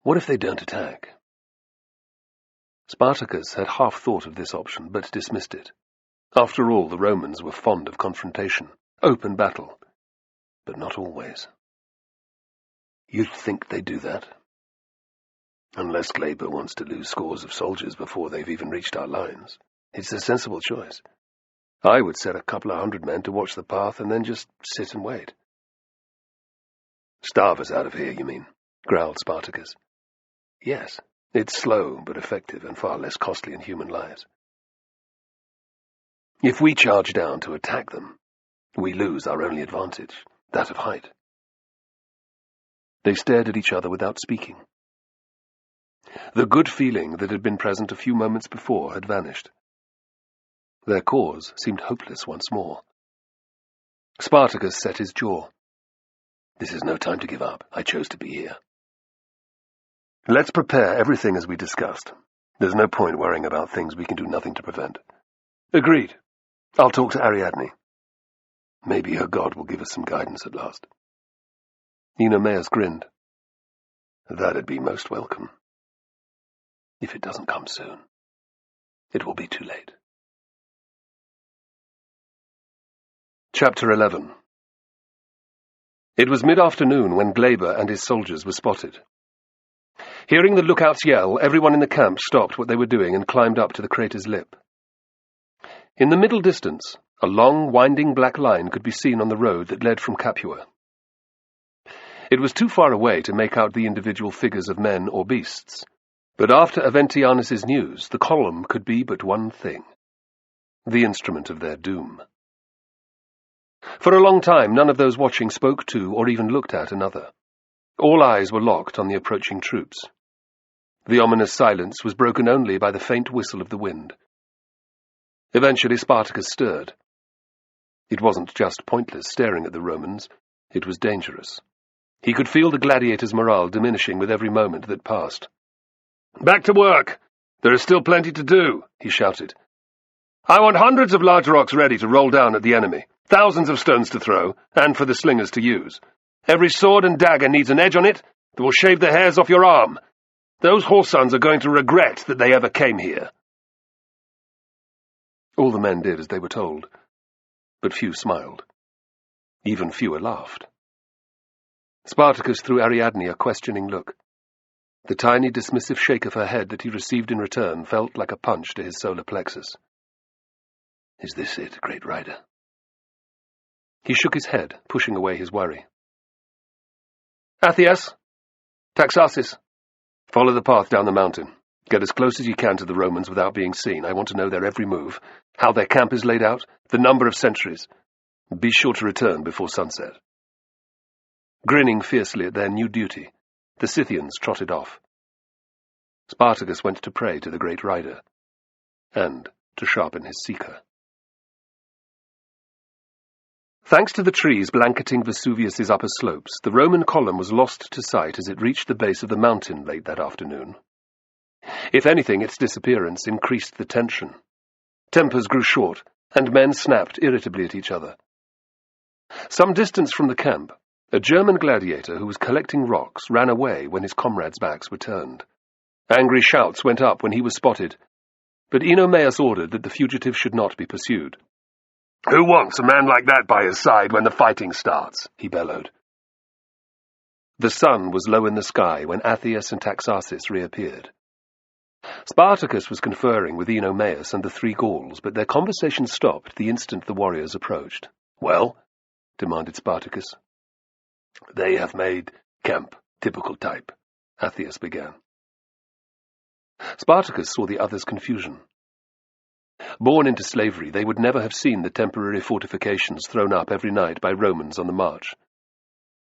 What if they don't attack? Spartacus had half thought of this option, but dismissed it. After all, the Romans were fond of confrontation, open battle, but not always. You'd think they'd do that? Unless Glaber wants to lose scores of soldiers before they've even reached our lines. It's a sensible choice. I would set a couple of 100 men to watch the path and then just sit and wait. Starve us out of here, you mean? Growled Spartacus. Yes, it's slow but effective and far less costly in human lives. If we charge down to attack them, we lose our only advantage, that of height. They stared at each other without speaking. The good feeling that had been present a few moments before had vanished. Their cause seemed hopeless once more. Spartacus set his jaw. This is no time to give up. I chose to be here. Let's prepare everything as we discussed. There's no point worrying about things we can do nothing to prevent. Agreed. I'll talk to Ariadne. Maybe her god will give us some guidance at last. Eunomaus grinned. That'd be most welcome. If it doesn't come soon. it will be too late. Chapter 11. It was mid-afternoon when Glaber and his soldiers were spotted. Hearing the lookouts yell, everyone in the camp stopped what they were doing and climbed up to the crater's lip. In the middle distance, a long, winding black line could be seen on the road that led from Capua. It was too far away to make out the individual figures of men or beasts, but after Aventianus's news, the column could be but one thing: the instrument of their doom. For a long time, none of those watching spoke to or even looked at another. All eyes were locked on the approaching troops. The ominous silence was broken only by the faint whistle of the wind. Eventually Spartacus stirred. It wasn't just pointless staring at the Romans, it was dangerous. He could feel the gladiators' morale diminishing with every moment that passed. "Back to work! There is still plenty to do," he shouted. "I want hundreds of large rocks ready to roll down at the enemy, thousands of stones to throw, and for the slingers to use. Every sword and dagger needs an edge on it that will shave the hairs off your arm. Those whoresons are going to regret that they ever came here." All the men did as they were told, but few smiled. Even fewer laughed. Spartacus threw Ariadne a questioning look. The tiny, dismissive shake of her head that he received in return felt like a punch to his solar plexus. "Is this it, great rider?" He shook his head, pushing away his worry. "Athias, Taxarsis, follow the path down the mountain. Get as close as you can to the Romans without being seen. I want to know their every move, how their camp is laid out, the number of sentries. Be sure to return before sunset." Grinning fiercely at their new duty, the Scythians trotted off. Spartacus went to pray to the great rider, and to sharpen his seeker. Thanks to the trees blanketing Vesuvius's upper slopes, the Roman column was lost to sight as it reached the base of the mountain late that afternoon. If anything, its disappearance increased the tension. Tempers grew short, and men snapped irritably at each other. Some distance from the camp, a German gladiator who was collecting rocks ran away when his comrades' backs were turned. Angry shouts went up when he was spotted, but Oenomaus ordered that the fugitive should not be pursued. "Who wants a man like that by his side when the fighting starts?" he bellowed. The sun was low in the sky when Athias and Taxarsis reappeared. Spartacus was conferring with Oenomaus and the three Gauls, but their conversation stopped the instant the warriors approached. "Well?" demanded Spartacus. "They have made camp typical type," Athias began. Spartacus saw the others' confusion. Born into slavery, they would never have seen the temporary fortifications thrown up every night by Romans on the march.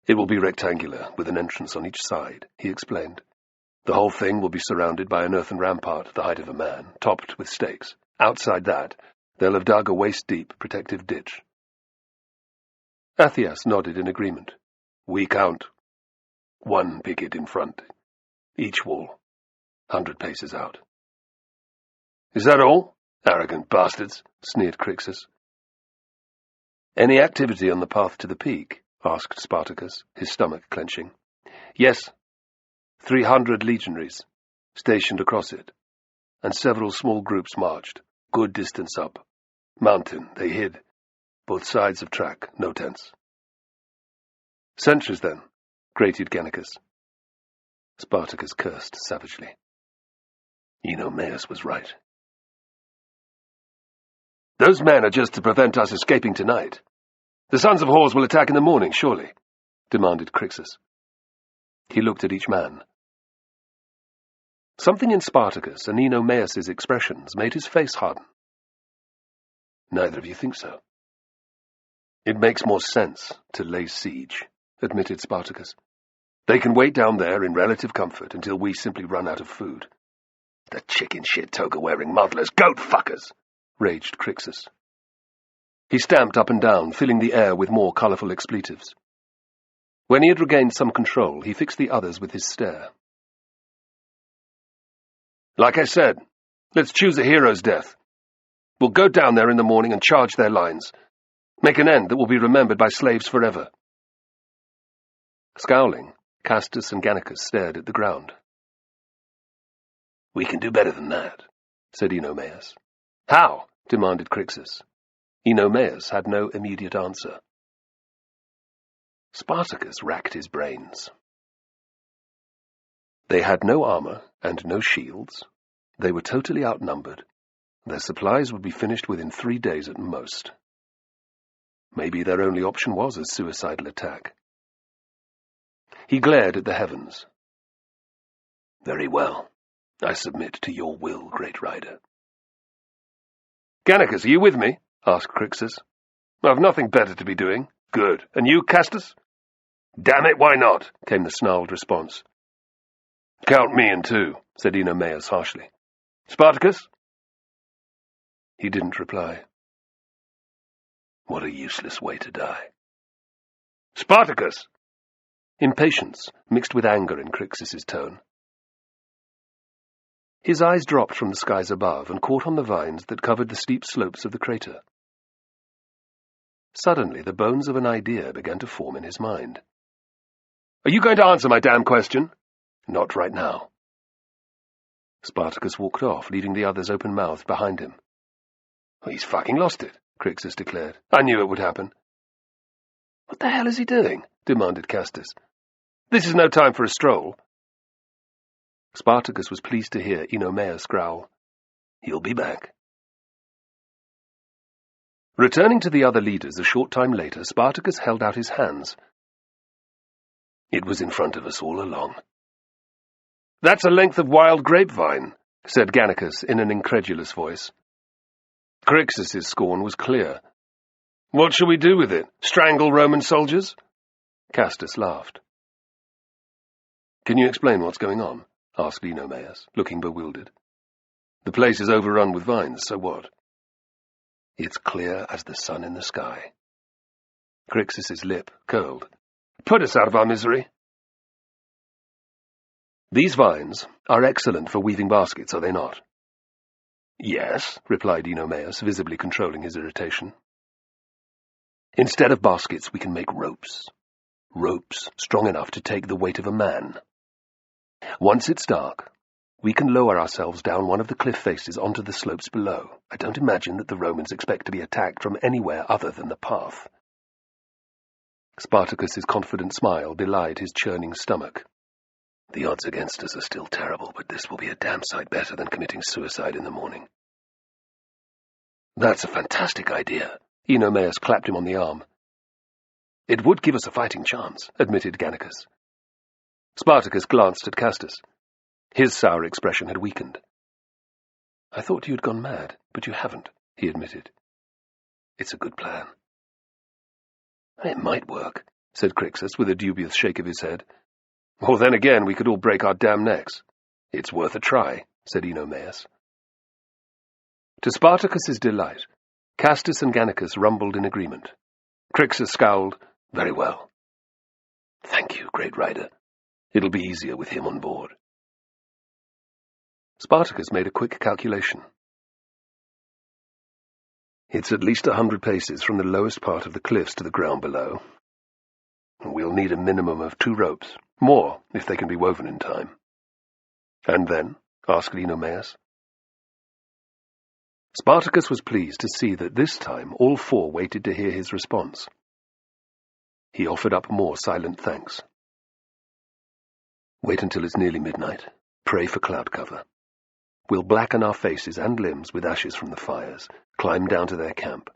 "It will be rectangular, with an entrance on each side," he explained. "The whole thing will be surrounded by an earthen rampart the height of a man, topped with stakes. Outside that, they'll have dug a waist-deep protective ditch." Athias nodded in agreement. "We count 1 picket in front, each wall, 100 paces out." "Is that all? Arrogant bastards," sneered Crixus. "Any activity on the path to the peak?" asked Spartacus, his stomach clenching. "Yes. 300 legionaries, stationed across it, and several small groups marched, good distance up. Mountain, they hid. Both sides of track, no tents." "Sentries, then," grated Gennicus. Spartacus cursed savagely. Oenomaus was right. "Those men are just to prevent us escaping tonight. The sons of whores will attack in the morning, surely?" demanded Crixus. He looked at each man. Something in Spartacus and Oenomaus's expressions made his face harden. "Neither of you think so?" "It makes more sense to lay siege," admitted Spartacus. "They can wait down there in relative comfort until we simply run out of food." "The chicken shit toga-wearing muddlers, goat fuckers!" raged Crixus. He stamped up and down, filling the air with more colourful expletives. When he had regained some control, he fixed the others with his stare. "Like I said, let's choose a hero's death. We'll go down there in the morning and charge their lines. Make an end that will be remembered by slaves forever." Scowling, Castus and Gannicus stared at the ground. "We can do better than that," said Oenomaus. How? Demanded Crixus. Oenomaus had no immediate answer. Spartacus racked his brains. They had no armor and no shields. They were totally outnumbered. Their supplies would be finished within 3 days at most. Maybe their only option was a suicidal attack. He glared at the heavens. Very well. I submit to your will, great rider. Gannicus, are you with me? Asked Crixus. I've nothing better to be doing. Good. And you, Castus? Damn it, why not? Came the snarled response. Count me in too, said Oenomaus harshly. Spartacus? He didn't reply. What a useless way to die. Spartacus! Impatience mixed with anger in Crixus's tone. His eyes dropped from the skies above and caught on the vines that covered the steep slopes of the crater. Suddenly, the bones of an idea began to form in his mind. Are you going to answer my damn question? Not right now. Spartacus walked off, leaving the others open-mouthed behind him. Well, he's fucking lost it, Crixus declared. I knew it would happen. What the hell is he doing? Demanded Castus. This is no time for a stroll. Spartacus was pleased to hear Oenomaus growl. He'll be back. Returning to the other leaders a short time later, Spartacus held out his hands. It was in front of us all along. That's a length of wild grapevine, said Gannicus in an incredulous voice. Crixus's scorn was clear. What shall we do with it? Strangle Roman soldiers? Castus laughed. Can you explain what's going on? Asked Oenomaus, looking bewildered. The place is overrun with vines, so what? It's clear as the sun in the sky. Crixus's lip curled. Put us out of our misery. These vines are excellent for weaving baskets, are they not? Yes, replied Oenomaus, visibly controlling his irritation. Instead of baskets, we can make ropes. Ropes strong enough to take the weight of a man. Once it's dark, we can lower ourselves down one of the cliff faces onto the slopes below. I don't imagine that the Romans expect to be attacked from anywhere other than the path. Spartacus's confident smile belied his churning stomach. The odds against us are still terrible, but this will be a damn sight better than committing suicide in the morning. That's a fantastic idea. Oenomaus clapped him on the arm. It would give us a fighting chance, admitted Gannicus. Spartacus glanced at Castus. His sour expression had weakened. I thought you had gone mad, but you haven't, he admitted. It's a good plan. It might work, said Crixus with a dubious shake of his head. Well, then again, we could all break our damn necks. It's worth a try, said Oenomaus. To Spartacus's delight, Castus and Gannicus rumbled in agreement. Crixus scowled. Very well. Thank you, great rider. It'll be easier with him on board. Spartacus made a quick calculation. It's at least 100 paces from the lowest part of the cliffs to the ground below. We'll need a minimum of 2 ropes, more if they can be woven in time. And then? Asked Oenomaus. Spartacus was pleased to see that this time all 4 waited to hear his response. He offered up more silent thanks. Wait until it's nearly midnight. Pray for cloud cover. We'll blacken our faces and limbs with ashes from the fires, climb down to their camp,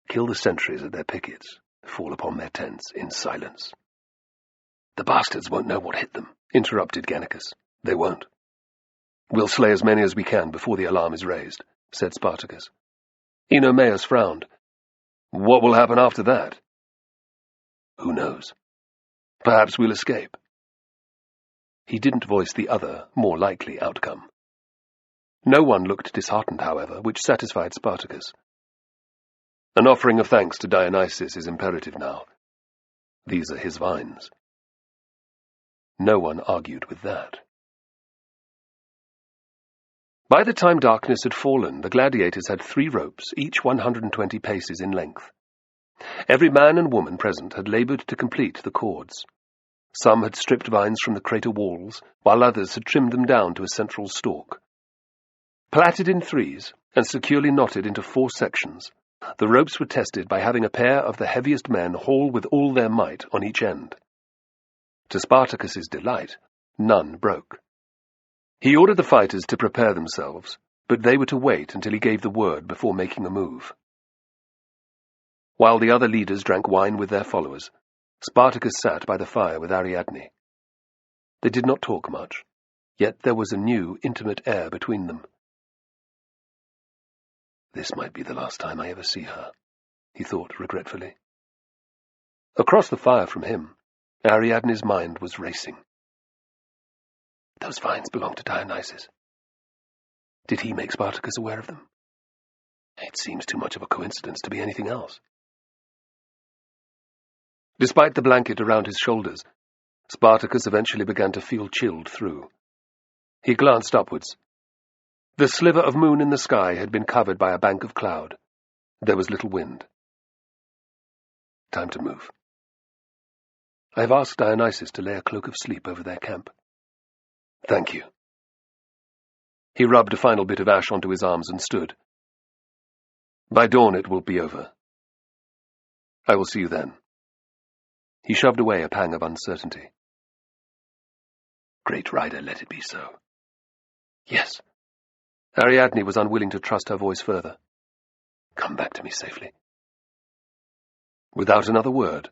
kill the sentries at their pickets, fall upon their tents in silence. The bastards won't know what hit them, interrupted Gannicus. They won't. We'll slay as many as we can before the alarm is raised, said Spartacus. Oenomaus frowned. What will happen after that? Who knows? Perhaps we'll escape. He didn't voice the other, more likely outcome. No one looked disheartened, however, which satisfied Spartacus. An offering of thanks to Dionysus is imperative now. These are his vines. No one argued with that. By the time darkness had fallen, the gladiators had 3 ropes, each 120 paces in length. Every man and woman present had laboured to complete the cords. Some had stripped vines from the crater walls, while others had trimmed them down to a central stalk. Plaited in threes and securely knotted into 4 sections, the ropes were tested by having a pair of the heaviest men haul with all their might on each end. To Spartacus's delight, none broke. He ordered the fighters to prepare themselves, but they were to wait until he gave the word before making a move. While the other leaders drank wine with their followers, Spartacus sat by the fire with Ariadne. They did not talk much, yet there was a new, intimate air between them. This might be the last time I ever see her, he thought regretfully. Across the fire from him, Ariadne's mind was racing. Those vines belonged to Dionysus. Did he make Spartacus aware of them? It seems too much of a coincidence to be anything else. Despite the blanket around his shoulders, Spartacus eventually began to feel chilled through. He glanced upwards. The sliver of moon in the sky had been covered by a bank of cloud. There was little wind. Time to move. I have asked Dionysus to lay a cloak of sleep over their camp. Thank you. He rubbed a final bit of ash onto his arms and stood. By dawn it will be over. I will see you then. He shoved away a pang of uncertainty. Great rider, let it be so. Yes. Ariadne was unwilling to trust her voice further. Come back to me safely. Without another word,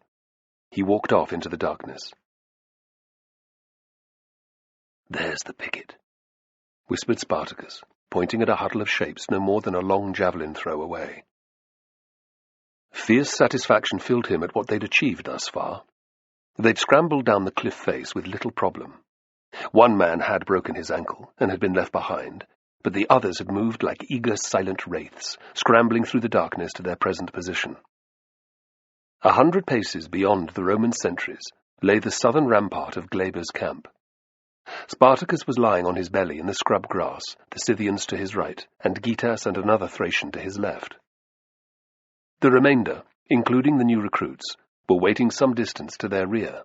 he walked off into the darkness. There's the picket, whispered Spartacus, pointing at a huddle of shapes no more than a long javelin throw away. Fierce satisfaction filled him at what they'd achieved thus far. They'd scrambled down the cliff face with little problem. One man had broken his ankle and had been left behind, but the others had moved like eager, silent wraiths, scrambling through the darkness to their present position. 100 paces beyond the Roman sentries lay the southern rampart of Glaber's camp. Spartacus was lying on his belly in the scrub grass, the Scythians to his right, and Gytas and another Thracian to his left. The remainder, including the new recruits, were waiting some distance to their rear.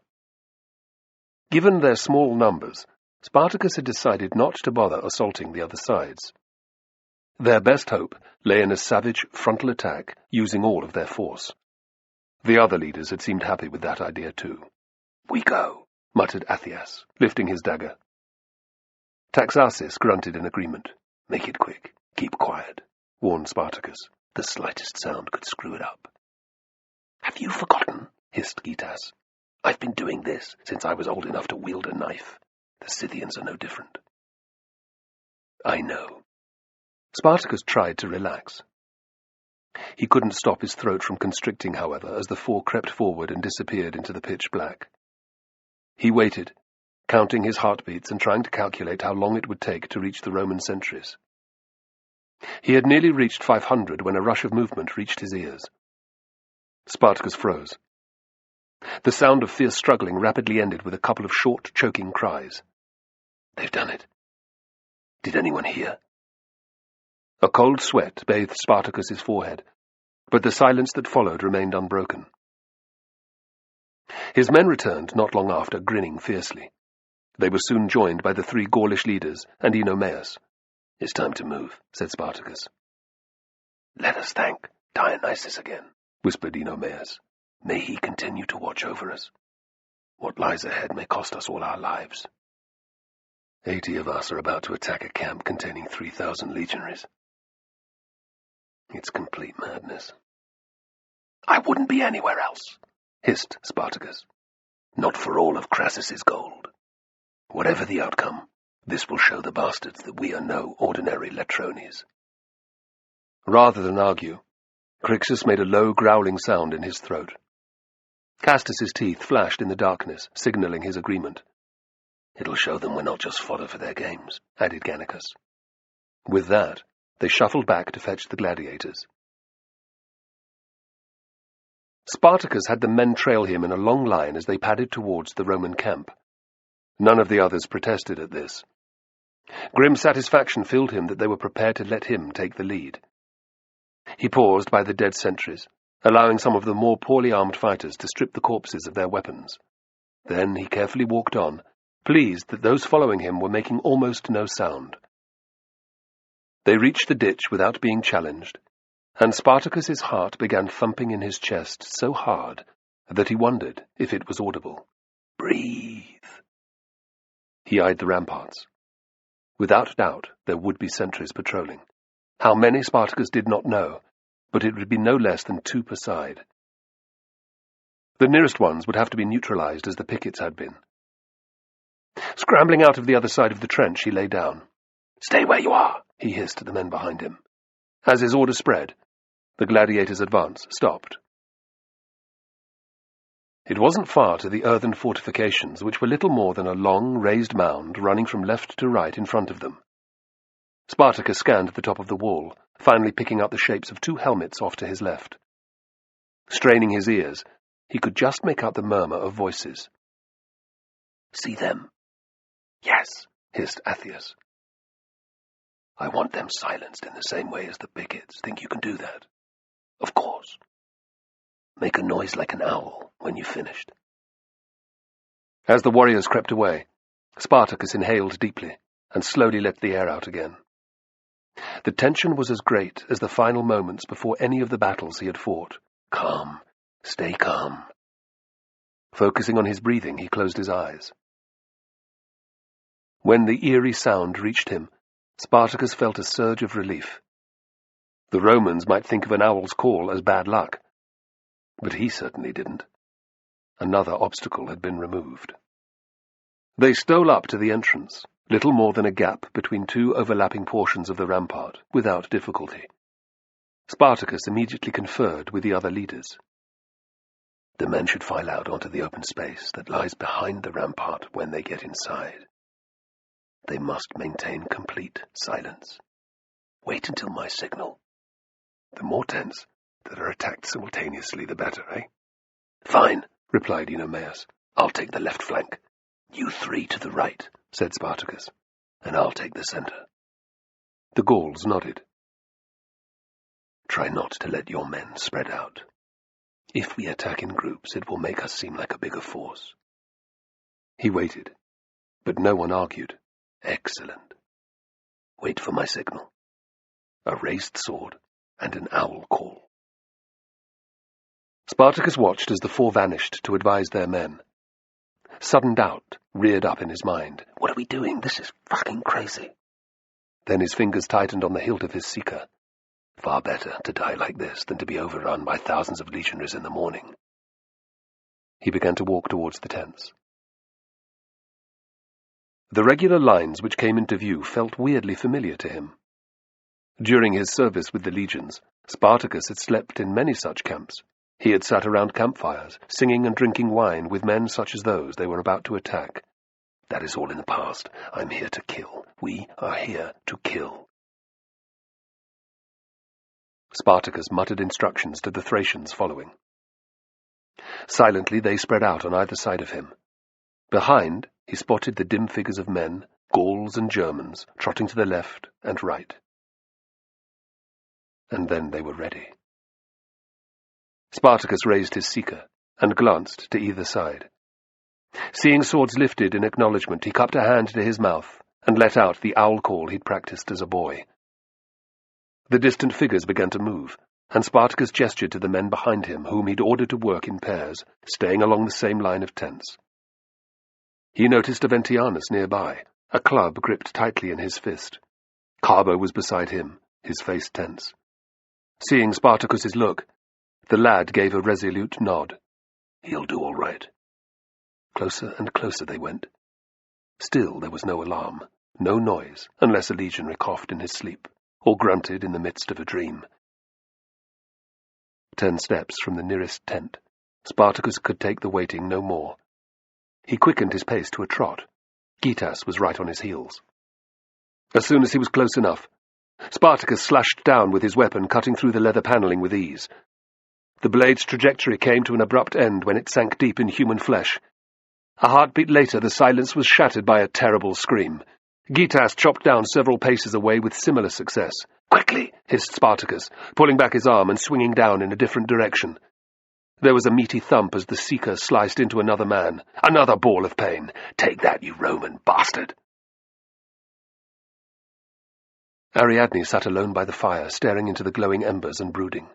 Given their small numbers, Spartacus had decided not to bother assaulting the other sides. Their best hope lay in a savage frontal attack using all of their force. The other leaders had seemed happy with that idea too. We go, muttered Athias, lifting his dagger. Taxarchus grunted in agreement. Make it quick. Keep quiet, warned Spartacus. The slightest sound could screw it up. Have you forgotten? Hissed Gytas. I've been doing this since I was old enough to wield a knife. The Scythians are no different. I know. Spartacus tried to relax. He couldn't stop his throat from constricting, however, as the 4 crept forward and disappeared into the pitch black. He waited, counting his heartbeats and trying to calculate how long it would take to reach the Roman sentries. He had nearly reached 500 when a rush of movement reached his ears. Spartacus froze. The sound of fierce struggling rapidly ended with a couple of short, choking cries. They've done it. Did anyone hear? A cold sweat bathed Spartacus's forehead, but the silence that followed remained unbroken. His men returned not long after, grinning fiercely. They were soon joined by the 3 Gaulish leaders and Oenomaus. It's time to move, said Spartacus. Let us thank Dionysus again, whispered Oenomaus. May he continue to watch over us. What lies ahead may cost us all our lives. 80 of us are about to attack a camp containing 3,000 legionaries. It's complete madness. I wouldn't be anywhere else, hissed Spartacus. Not for all of Crassus's gold. Whatever the outcome, this will show the bastards that we are no ordinary Latrones. Rather than argue, Crixus made a low, growling sound in his throat. Castus's teeth flashed in the darkness, signaling his agreement. It'll show them we're not just fodder for their games, added Gannicus. With that, they shuffled back to fetch the gladiators. Spartacus had the men trail him in a long line as they padded towards the Roman camp. None of the others protested at this. Grim satisfaction filled him that they were prepared to let him take the lead. He paused by the dead sentries, allowing some of the more poorly armed fighters to strip the corpses of their weapons. Then he carefully walked on, pleased that those following him were making almost no sound. They reached the ditch without being challenged, and Spartacus's heart began thumping in his chest so hard that he wondered if it was audible. Breathe. He eyed the ramparts. Without doubt, there would be sentries patrolling. How many Spartacus did not know, but it would be no less than 2 per side. The nearest ones would have to be neutralized as the pickets had been. Scrambling out of the other side of the trench, he lay down. "Stay where you are," he hissed at the men behind him. As his order spread, the gladiators' advance stopped. It wasn't far to the earthen fortifications, which were little more than a long, raised mound running from left to right in front of them. Spartacus scanned the top of the wall, finally picking out the shapes of 2 helmets off to his left. Straining his ears, he could just make out the murmur of voices. "See them?" "Yes," hissed Atheus. "I want them silenced in the same way as the pickets. Think you can do that?" "Of course." "Make a noise like an owl when you've finished." As the warriors crept away, Spartacus inhaled deeply and slowly let the air out again. The tension was as great as the final moments before any of the battles he had fought. Calm. Stay calm. Focusing on his breathing, he closed his eyes. When the eerie sound reached him, Spartacus felt a surge of relief. The Romans might think of an owl's call as bad luck, but he certainly didn't. Another obstacle had been removed. They stole up to the entrance, little more than a gap between 2 overlapping portions of the rampart, without difficulty. Spartacus immediately conferred with the other leaders. "The men should file out onto the open space that lies behind the rampart when they get inside. They must maintain complete silence. Wait until my signal. The more tents that are attacked simultaneously, the better, eh?" "Fine," replied Eunomaus. "I'll take the left flank." "You 3 to the right," said Spartacus, "and I'll take the center." The Gauls nodded. "Try not to let your men spread out. If we attack in groups, it will make us seem like a bigger force." He waited, but no one argued. "Excellent. Wait for my signal. A raised sword and an owl call." Spartacus watched as the 4 vanished to advise their men. Sudden doubt reared up in his mind. What are we doing? This is fucking crazy. Then his fingers tightened on the hilt of his seeker. Far better to die like this than to be overrun by thousands of legionaries in the morning. He began to walk towards the tents. The regular lines which came into view felt weirdly familiar to him. During his service with the legions, Spartacus had slept in many such camps. He had sat around campfires, singing and drinking wine with men such as those they were about to attack. That is all in the past. I'm here to kill. We are here to kill. Spartacus muttered instructions to the Thracians following. Silently they spread out on either side of him. Behind, he spotted the dim figures of men, Gauls and Germans, trotting to the left and right. And then they were ready. Spartacus raised his seeker and glanced to either side. Seeing swords lifted in acknowledgement, he cupped a hand to his mouth and let out the owl call he'd practiced as a boy. The distant figures began to move, and Spartacus gestured to the men behind him, whom he'd ordered to work in pairs, staying along the same line of tents. He noticed Aventianus nearby, a club gripped tightly in his fist. Carbo was beside him, his face tense. Seeing Spartacus's look, the lad gave a resolute nod. He'll do all right. Closer and closer they went. Still there was no alarm, no noise, unless a legionary coughed in his sleep, or grunted in the midst of a dream. 10 steps from the nearest tent, Spartacus could take the waiting no more. He quickened his pace to a trot. Gitas was right on his heels. As soon as he was close enough, Spartacus slashed down with his weapon, cutting through the leather paneling with ease. The blade's trajectory came to an abrupt end when it sank deep in human flesh. A heartbeat later, the silence was shattered by a terrible scream. Gitas chopped down several paces away with similar success. "Quickly!" hissed Spartacus, pulling back his arm and swinging down in a different direction. There was a meaty thump as the seeker sliced into another man. Another ball of pain. "Take that, you Roman bastard!" Ariadne sat alone by the fire, staring into the glowing embers and brooding.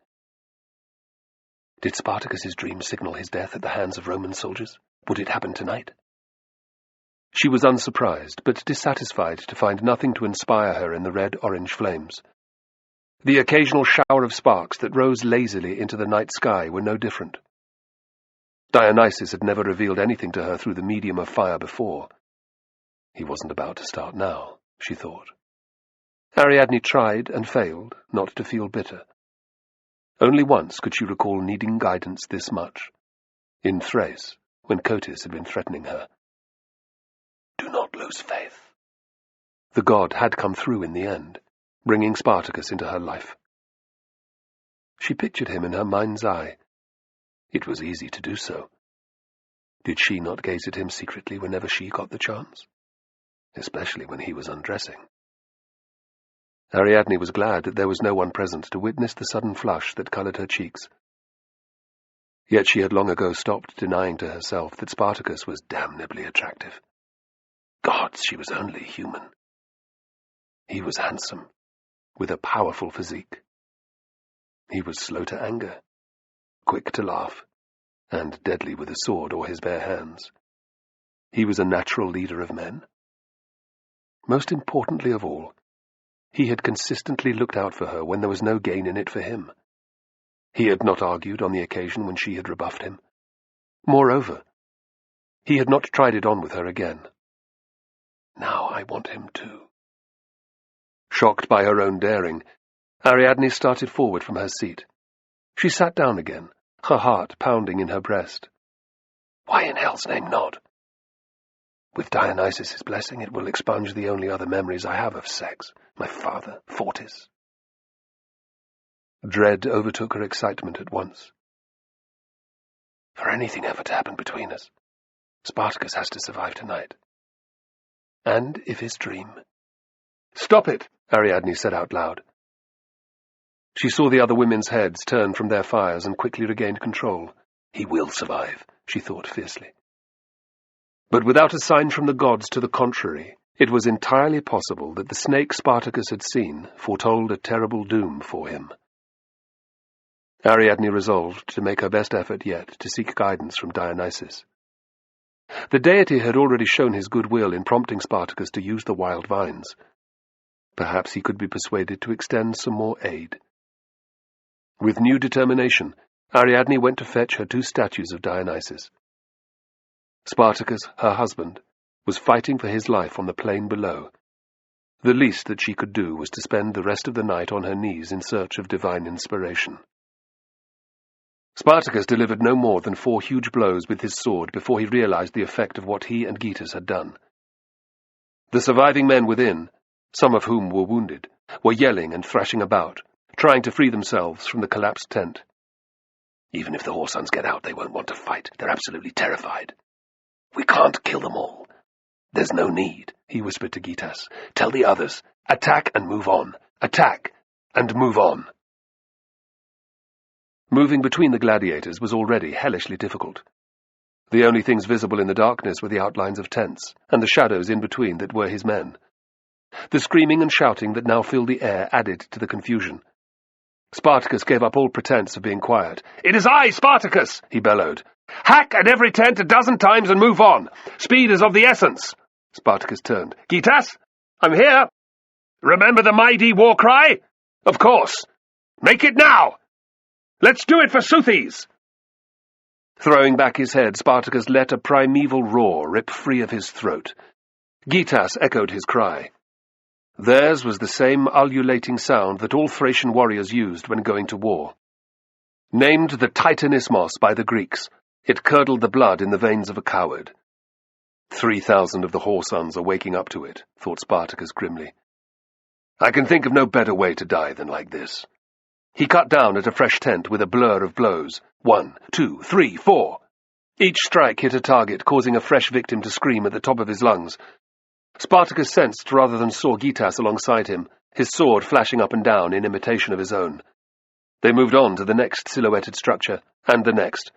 Did Spartacus's dream signal his death at the hands of Roman soldiers? Would it happen tonight? She was unsurprised, but dissatisfied to find nothing to inspire her in the red-orange flames. The occasional shower of sparks that rose lazily into the night sky were no different. Dionysus had never revealed anything to her through the medium of fire before. He wasn't about to start now, she thought. Ariadne tried and failed not to feel bitter. Only once could she recall needing guidance this much, in Thrace, when Cotys had been threatening her. Do not lose faith. The god had come through in the end, bringing Spartacus into her life. She pictured him in her mind's eye. It was easy to do so. Did she not gaze at him secretly whenever she got the chance? Especially when he was undressing. Ariadne was glad that there was no one present to witness the sudden flush that coloured her cheeks. Yet she had long ago stopped denying to herself that Spartacus was damnably attractive. Gods, she was only human. He was handsome, with a powerful physique. He was slow to anger, quick to laugh, and deadly with a sword or his bare hands. He was a natural leader of men. Most importantly of all, he had consistently looked out for her when there was no gain in it for him. He had not argued on the occasion when she had rebuffed him. Moreover, he had not tried it on with her again. Now I want him too. Shocked by her own daring, Ariadne started forward from her seat. She sat down again, her heart pounding in her breast. Why in hell's name not? With Dionysus's blessing, it will expunge the only other memories I have of sex. My father, Fortis. Dread overtook her excitement at once. For anything ever to happen between us, Spartacus has to survive tonight. And if his dream... Stop it, Ariadne said out loud. She saw the other women's heads turn from their fires and quickly regained control. He will survive, she thought fiercely. But without a sign from the gods to the contrary, it was entirely possible that the snake Spartacus had seen foretold a terrible doom for him. Ariadne resolved to make her best effort yet to seek guidance from Dionysus. The deity had already shown his goodwill in prompting Spartacus to use the wild vines. Perhaps he could be persuaded to extend some more aid. With new determination, Ariadne went to fetch her 2 statues of Dionysus. Spartacus, her husband, was fighting for his life on the plain below. The least that she could do was to spend the rest of the night on her knees in search of divine inspiration. Spartacus delivered no more than 4 huge blows with his sword before he realized the effect of what he and Gytas had done. The surviving men within, some of whom were wounded, were yelling and thrashing about, trying to free themselves from the collapsed tent. Even if the Horsons get out, they won't want to fight. They're absolutely terrified. We can't kill them all. There's no need, he whispered to Gytas. Tell the others, attack and move on. Attack and move on. Moving between the gladiators was already hellishly difficult. The only things visible in the darkness were the outlines of tents, and the shadows in between that were his men. The screaming and shouting that now filled the air added to the confusion. Spartacus gave up all pretense of being quiet. "It is I, Spartacus!" he bellowed. "Hack at every tent a dozen times and move on. Speed is of the essence." Spartacus turned. "Gytas, I'm here. Remember the mighty war cry? Of course. Make it now. Let's do it for Southes." Throwing back his head, Spartacus let a primeval roar rip free of his throat. Gytas echoed his cry. Theirs was the same ululating sound that all Thracian warriors used when going to war. Named the Titanismos by the Greeks, it curdled the blood in the veins of a coward. 3,000 of the Horsons are waking up to it, thought Spartacus grimly. I can think of no better way to die than like this. He cut down at a fresh tent with a blur of blows. 1, 2, 3, 4. Each strike hit a target, causing a fresh victim to scream at the top of his lungs. Spartacus sensed rather than saw Gytas alongside him, his sword flashing up and down in imitation of his own. They moved on to the next silhouetted structure, and the next.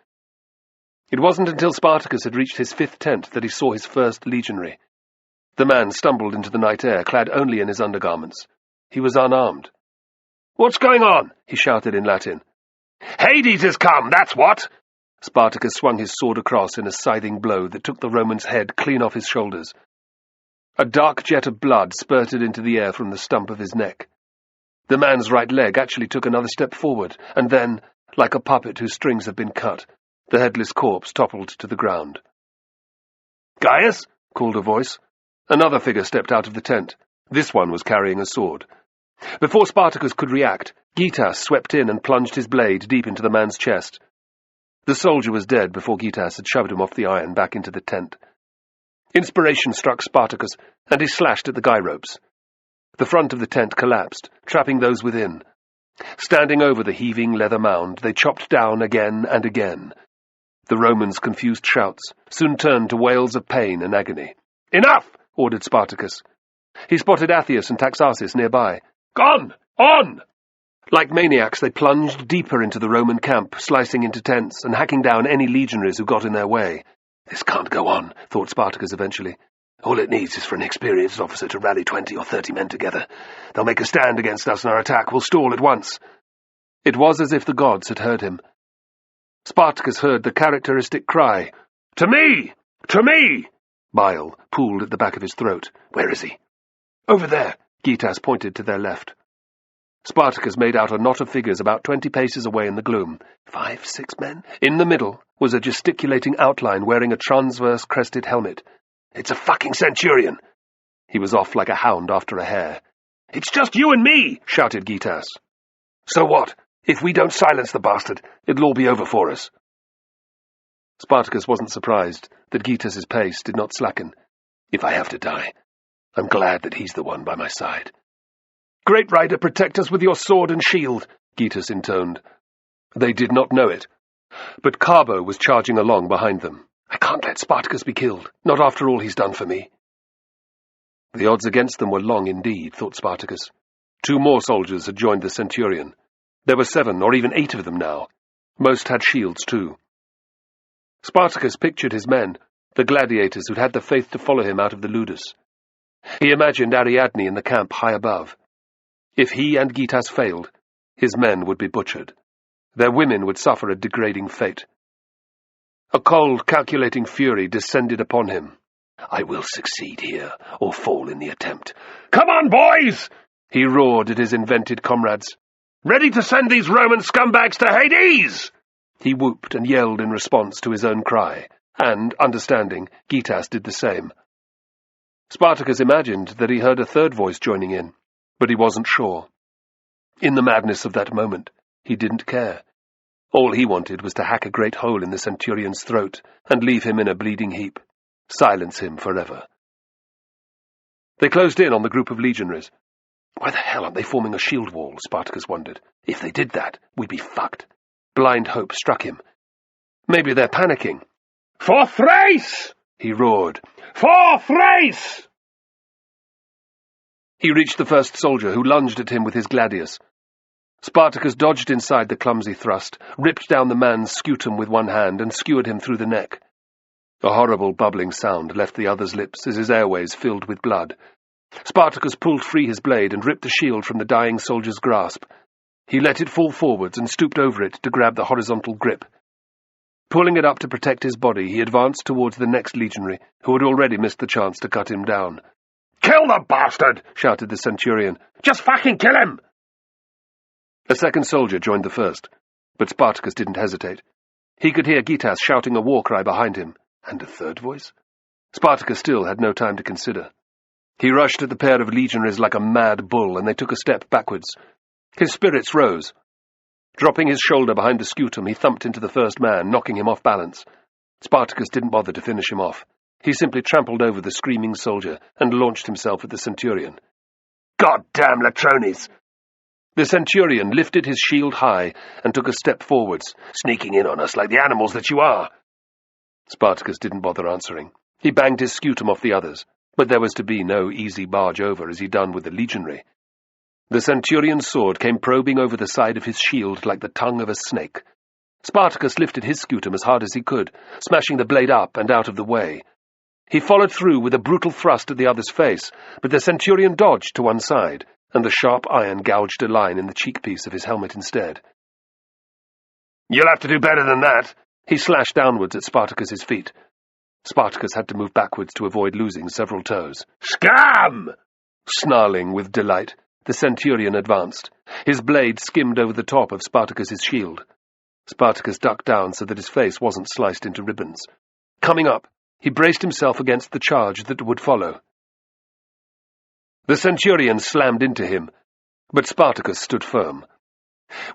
It wasn't until Spartacus had reached his 5th tent that he saw his first legionary. The man stumbled into the night air, clad only in his undergarments. He was unarmed. "What's going on?" he shouted in Latin. "Hades has come, that's what!" Spartacus swung his sword across in a scything blow that took the Roman's head clean off his shoulders. A dark jet of blood spurted into the air from the stump of his neck. The man's right leg actually took another step forward, and then, like a puppet whose strings have been cut, the headless corpse toppled to the ground. "Gaius?" called a voice. Another figure stepped out of the tent. This one was carrying a sword. Before Spartacus could react, Gitas swept in and plunged his blade deep into the man's chest. The soldier was dead before Gitas had shoved him off the iron back into the tent. Inspiration struck Spartacus, and he slashed at the guy ropes. The front of the tent collapsed, trapping those within. Standing over the heaving leather mound, they chopped down again and again. The Romans' confused shouts soon turned to wails of pain and agony. "Enough!" ordered Spartacus. He spotted Athius and Taxarsis nearby. "Gone! On!" Like maniacs, they plunged deeper into the Roman camp, slicing into tents and hacking down any legionaries who got in their way. "This can't go on," thought Spartacus eventually. "All it needs is for an experienced officer to rally 20 or 30 men together. They'll make a stand against us and our attack will stall at once." It was as if the gods had heard him. Spartacus heard the characteristic cry, "To me! To me!" Bile pooled at the back of his throat. "Where is he?" "Over there." Gitas pointed to their left. Spartacus made out a knot of figures about 20 paces away in the gloom. 5, 6 men? In the middle was a gesticulating outline wearing a transverse crested helmet. "It's a fucking centurion!" He was off like a hound after a hare. "It's just you and me!" shouted Gitas. "So what? If we don't silence the bastard, it'll all be over for us." Spartacus wasn't surprised that Gitas's pace did not slacken. "If I have to die, I'm glad that he's the one by my side." "Great rider, protect us with your sword and shield," Gitas intoned. They did not know it, but Carbo was charging along behind them. "I can't let Spartacus be killed, not after all he's done for me." The odds against them were long indeed, thought Spartacus. 2 more soldiers had joined the centurion. There were 7 or even 8 of them now. Most had shields too. Spartacus pictured his men, the gladiators who'd had the faith to follow him out of the ludus. He imagined Ariadne in the camp high above. If he and Gitas failed, his men would be butchered. Their women would suffer a degrading fate. A cold, calculating fury descended upon him. "I will succeed here, or fall in the attempt. Come on, boys!" he roared at his invented comrades. "Ready to send these Roman scumbags to Hades!" He whooped and yelled in response to his own cry, and, understanding, Gitas did the same. Spartacus imagined that he heard a third voice joining in, but he wasn't sure. In the madness of that moment, he didn't care. All he wanted was to hack a great hole in the centurion's throat and leave him in a bleeding heap. Silence him forever. They closed in on the group of legionaries. Why the hell aren't they forming a shield wall? Spartacus wondered. If they did that, we'd be fucked. Blind hope struck him. Maybe they're panicking. "For Thrace!" he roared. "For Thrace!" He reached the first soldier, who lunged at him with his gladius. Spartacus dodged inside the clumsy thrust, ripped down the man's scutum with one hand, and skewered him through the neck. A horrible bubbling sound left the other's lips as his airways filled with blood. Spartacus pulled free his blade and ripped the shield from the dying soldier's grasp. He let it fall forwards and stooped over it to grab the horizontal grip. Pulling it up to protect his body, he advanced towards the next legionary, who had already missed the chance to cut him down. "Kill the bastard!" shouted the centurion. "Just fucking kill him!" A second soldier joined the first, but Spartacus didn't hesitate. He could hear Gitas shouting a war cry behind him. And a third voice? Spartacus still had no time to consider. He rushed at the pair of legionaries like a mad bull, and they took a step backwards. His spirits rose. Dropping his shoulder behind the scutum, he thumped into the first man, knocking him off balance. Spartacus didn't bother to finish him off. He simply trampled over the screaming soldier and launched himself at the centurion. "Goddamn Latrones!" The centurion lifted his shield high and took a step forwards. "Sneaking in on us like the animals that you are!" Spartacus didn't bother answering. He banged his scutum off the others, but there was to be no easy barge over as he'd done with the legionary. The centurion's sword came probing over the side of his shield like the tongue of a snake. Spartacus lifted his scutum as hard as he could, smashing the blade up and out of the way. He followed through with a brutal thrust at the other's face, but the centurion dodged to one side, and the sharp iron gouged a line in the cheekpiece of his helmet instead. "You'll have to do better than that." He slashed downwards at Spartacus's feet. Spartacus had to move backwards to avoid losing several toes. "Scum!" Snarling with delight, the centurion advanced. His blade skimmed over the top of Spartacus's shield. Spartacus ducked down so that his face wasn't sliced into ribbons. Coming up, he braced himself against the charge that would follow. The centurion slammed into him, but Spartacus stood firm.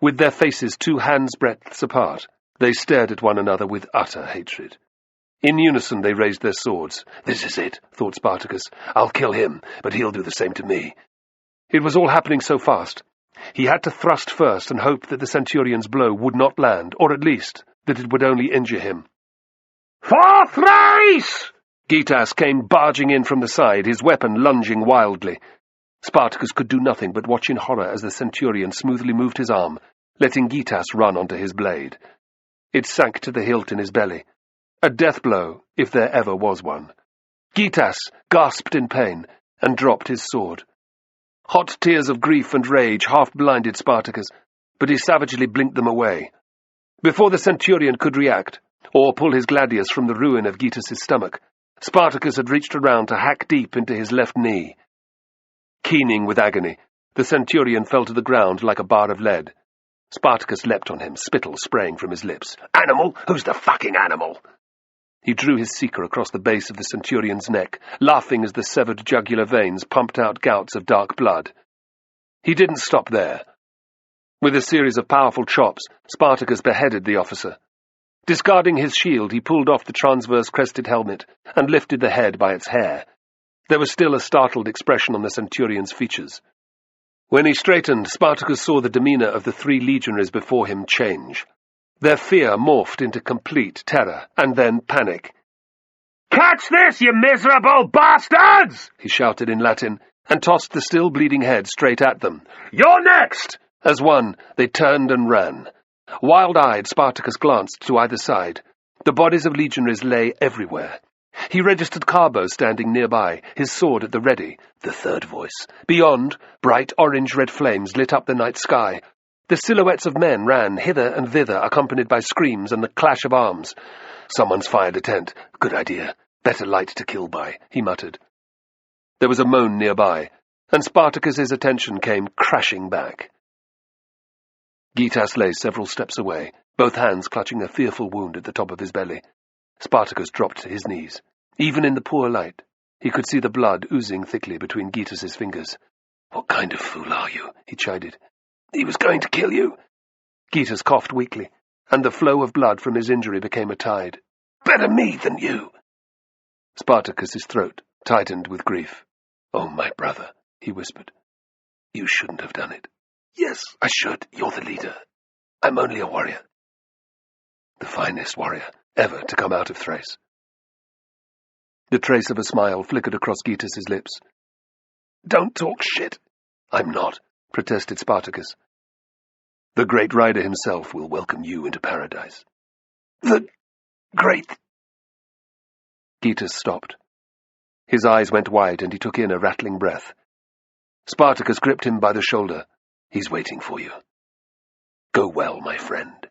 With their faces 2 hands' breadths apart, they stared at one another with utter hatred. In unison they raised their swords. "This is it," thought Spartacus. "I'll kill him, but he'll do the same to me." It was all happening so fast. He had to thrust first and hope that the centurion's blow would not land, or at least that it would only injure him. "For thrice!" Gitas came barging in from the side, his weapon lunging wildly. Spartacus could do nothing but watch in horror as the centurion smoothly moved his arm, letting Gitas run onto his blade. It sank to the hilt in his belly. A death blow, if there ever was one. Gitas gasped in pain and dropped his sword. Hot tears of grief and rage half-blinded Spartacus, but he savagely blinked them away. Before the centurion could react, or pull his gladius from the ruin of Gitas's stomach, Spartacus had reached around to hack deep into his left knee. Keening with agony, the centurion fell to the ground like a bar of lead. Spartacus leapt on him, spittle spraying from his lips. "Animal? Who's the fucking animal?" He drew his seeker across the base of the centurion's neck, laughing as the severed jugular veins pumped out gouts of dark blood. He didn't stop there. With a series of powerful chops, Spartacus beheaded the officer. Discarding his shield, he pulled off the transverse crested helmet and lifted the head by its hair. There was still a startled expression on the centurion's features. When he straightened, Spartacus saw the demeanor of the 3 legionaries before him change. Their fear morphed into complete terror, and then panic. "Catch this, you miserable bastards!" he shouted in Latin, and tossed the still bleeding head straight at them. "You're next!" As one, they turned and ran. Wild-eyed, Spartacus glanced to either side. The bodies of legionaries lay everywhere. He registered Carbo standing nearby, his sword at the ready, the third voice. Beyond, bright orange-red flames lit up the night sky. The silhouettes of men ran hither and thither, accompanied by screams and the clash of arms. "Someone's fired a tent. Good idea. Better light to kill by," he muttered. There was a moan nearby, and Spartacus's attention came crashing back. Gitas lay several steps away, both hands clutching a fearful wound at the top of his belly. Spartacus dropped to his knees. Even in the poor light, he could see the blood oozing thickly between Gitas's fingers. "What kind of fool are you?" he chided. "He was going to kill you." Gitas coughed weakly, and the flow of blood from his injury became a tide. "Better me than you." Spartacus's throat tightened with grief. "Oh, my brother," he whispered. "You shouldn't have done it." "Yes, I should. You're the leader. I'm only a warrior." The finest warrior ever to come out of Thrace. The trace of a smile flickered across Gitas's lips. "Don't talk shit." "I'm not," protested Spartacus. "The great rider himself will welcome you into paradise." "The great—" Gitas stopped. His eyes went wide and he took in a rattling breath. Spartacus gripped him by the shoulder. "He's waiting for you. Go well, my friend."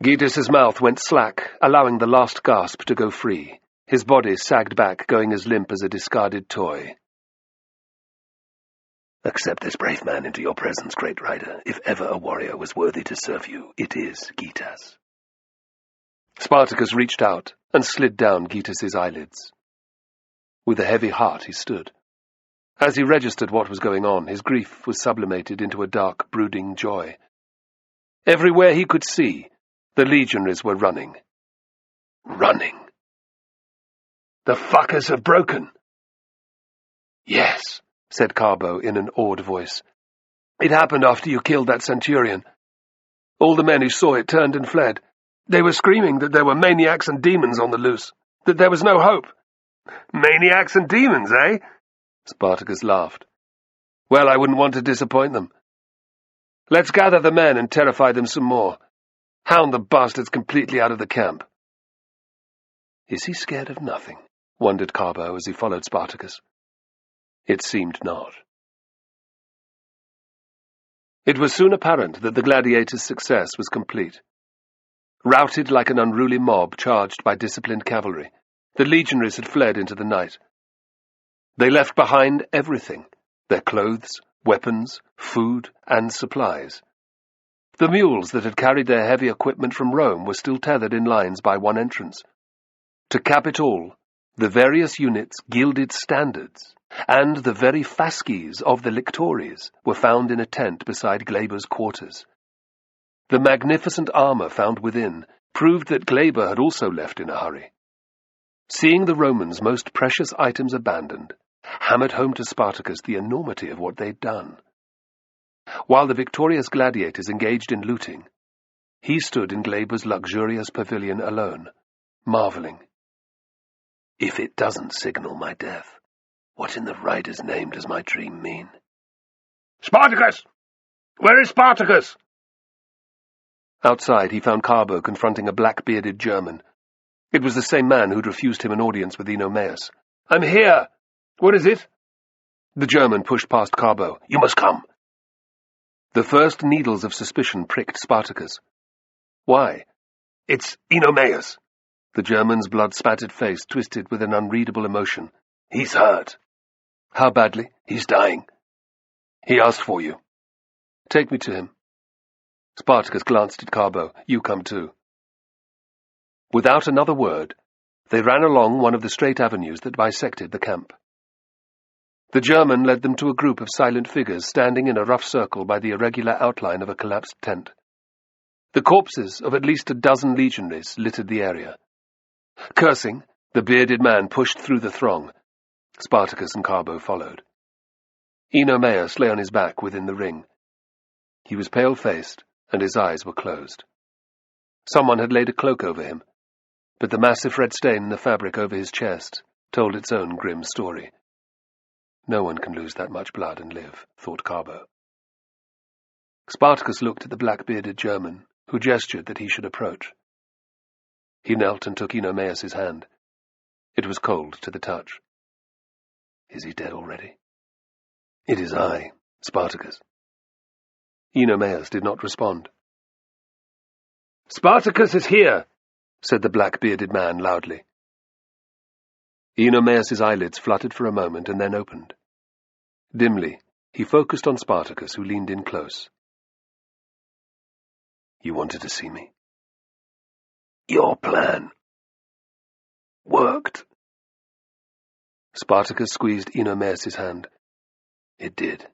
Gitas's mouth went slack, allowing the last gasp to go free. His body sagged back, going as limp as a discarded toy. "Accept this brave man into your presence, great rider. If ever a warrior was worthy to serve you, it is Gitas." Spartacus reached out and slid down Gitas's eyelids. With a heavy heart he stood. As he registered what was going on, his grief was sublimated into a dark, brooding joy. Everywhere he could see, the legionaries were running. Running. "The fuckers have broken." "Yes," said Carbo in an awed voice. "It happened after you killed that centurion. All the men who saw it turned and fled. They were screaming that there were maniacs and demons on the loose, that there was no hope." "Maniacs and demons, eh?" Spartacus laughed. "Well, I wouldn't want to disappoint them. Let's gather the men and terrify them some more. Hound the bastards completely out of the camp." "Is he scared of nothing?" wondered Carbo as he followed Spartacus. It seemed not. It was soon apparent that the gladiators' success was complete. Routed like an unruly mob charged by disciplined cavalry, the legionaries had fled into the night. They left behind everything: their clothes, weapons, food, and supplies. The mules that had carried their heavy equipment from Rome were still tethered in lines by one entrance. To cap it all, the various units' gilded standards and the very fasces of the lictores were found in a tent beside Glaber's quarters. The magnificent armour found within proved that Glaber had also left in a hurry. Seeing the Romans' most precious items abandoned, hammered home to Spartacus the enormity of what they'd done. While the victorious gladiators engaged in looting, he stood in Glaber's luxurious pavilion alone, marvelling. If it doesn't signal my death, what in the rider's name does my dream mean? Spartacus! Where is Spartacus? Outside, he found Carbo confronting a black-bearded German. It was the same man who'd refused him an audience with Enomaus. I'm here! What is it? The German pushed past Carbo. You must come. The first needles of suspicion pricked Spartacus. Why? It's Enomaus. The German's blood-spattered face twisted with an unreadable emotion. He's hurt. How badly? He's dying. He asked for you. Take me to him. Spartacus glanced at Carbo. You come too. Without another word, they ran along one of the straight avenues that bisected the camp. The German led them to a group of silent figures standing in a rough circle by the irregular outline of a collapsed tent. The corpses of at least a dozen legionaries littered the area. Cursing, the bearded man pushed through the throng. Spartacus and Carbo followed. Enomaus lay on his back within the ring. He was pale-faced, and his eyes were closed. Someone had laid a cloak over him, but the massive red stain in the fabric over his chest told its own grim story. No one can lose that much blood and live, thought Carbo. Spartacus looked at the black-bearded German, who gestured that he should approach. He knelt and took Enomaus' hand. It was cold to the touch. Is he dead already? It is I, Spartacus. Enomaus did not respond. Spartacus is here, said the black-bearded man loudly. Enomaus' eyelids fluttered for a moment and then opened. Dimly, he focused on Spartacus, who leaned in close. You wanted to see me? Your plan worked. Spartacus squeezed Enomaus' hand. It did.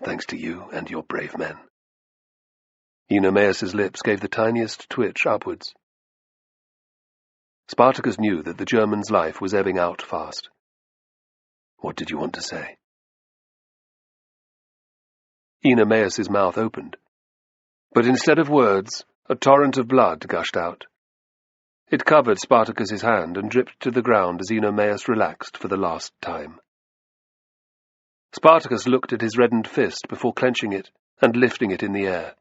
Thanks to you and your brave men. Enomaus' lips gave the tiniest twitch upwards. Spartacus knew that the German's life was ebbing out fast. What did you want to say? Enomaus' mouth opened, but instead of words, a torrent of blood gushed out. It covered Spartacus's hand and dripped to the ground as Enomaus relaxed for the last time. Spartacus looked at his reddened fist before clenching it and lifting it in the air.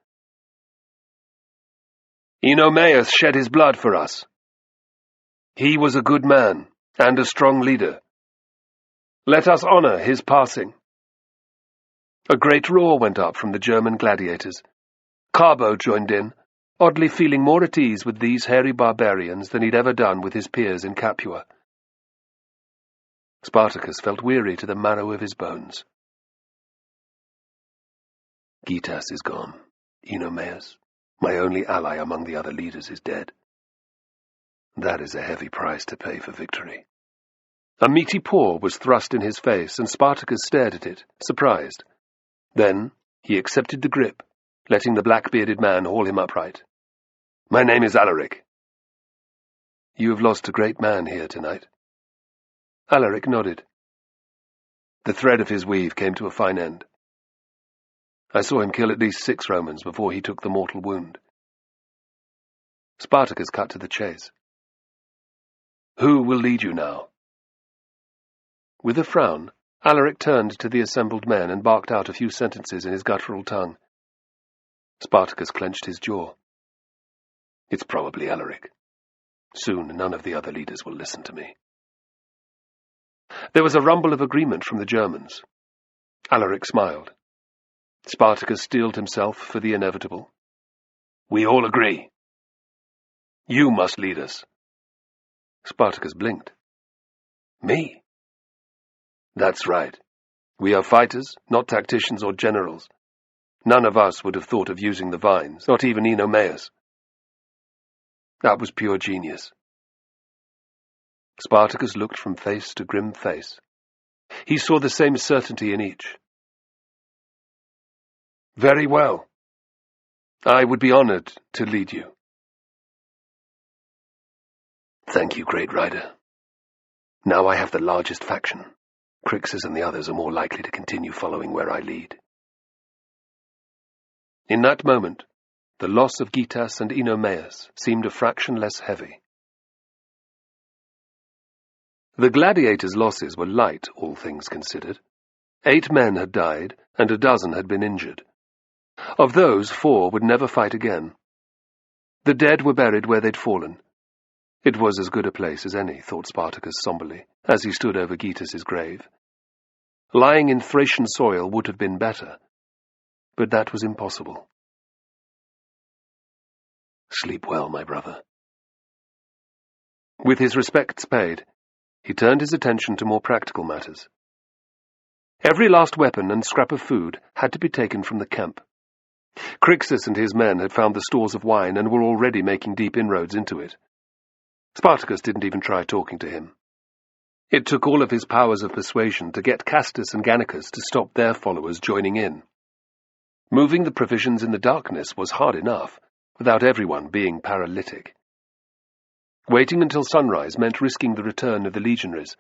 Enomaus shed his blood for us. He was a good man and a strong leader. Let us honor his passing. A great roar went up from the German gladiators. Carbo joined in, oddly feeling more at ease with these hairy barbarians than he'd ever done with his peers in Capua. Spartacus felt weary to the marrow of his bones. Gitas is gone. Enomaus, my only ally among the other leaders, is dead. That is a heavy price to pay for victory. A meaty paw was thrust in his face, and Spartacus stared at it, surprised. Then he accepted the grip, letting the black-bearded man haul him upright. My name is Alaric. You have lost a great man here tonight. Alaric nodded. The thread of his weave came to a fine end. I saw him kill at least 6 Romans before he took the mortal wound. Spartacus cut to the chase. Who will lead you now? With a frown, Alaric turned to the assembled men and barked out a few sentences in his guttural tongue. Spartacus clenched his jaw. It's probably Alaric. Soon none of the other leaders will listen to me. There was a rumble of agreement from the Germans. Alaric smiled. Spartacus steeled himself for the inevitable. We all agree. You must lead us. Spartacus blinked. Me? That's right. We are fighters, not tacticians or generals. None of us would have thought of using the vines, not even Enomaus. That was pure genius. Spartacus looked from face to grim face. He saw the same certainty in each. Very well. I would be honored to lead you. Thank you, great rider. Now I have the largest faction. Crixus and the others are more likely to continue following where I lead. In that moment, the loss of Gitas and Enomaus seemed a fraction less heavy. The gladiators' losses were light, all things considered. 8 men had died, and a dozen had been injured. Of those, 4 would never fight again. The dead were buried where they'd fallen. It was as good a place as any, thought Spartacus somberly, as he stood over Gitus's grave. Lying in Thracian soil would have been better, but that was impossible. Sleep well, my brother. With his respects paid, he turned his attention to more practical matters. Every last weapon and scrap of food had to be taken from the camp. Crixus and his men had found the stores of wine and were already making deep inroads into it. Spartacus didn't even try talking to him. It took all of his powers of persuasion to get Castus and Gannicus to stop their followers joining in. Moving the provisions in the darkness was hard enough, without everyone being paralytic. Waiting until sunrise meant risking the return of the legionaries,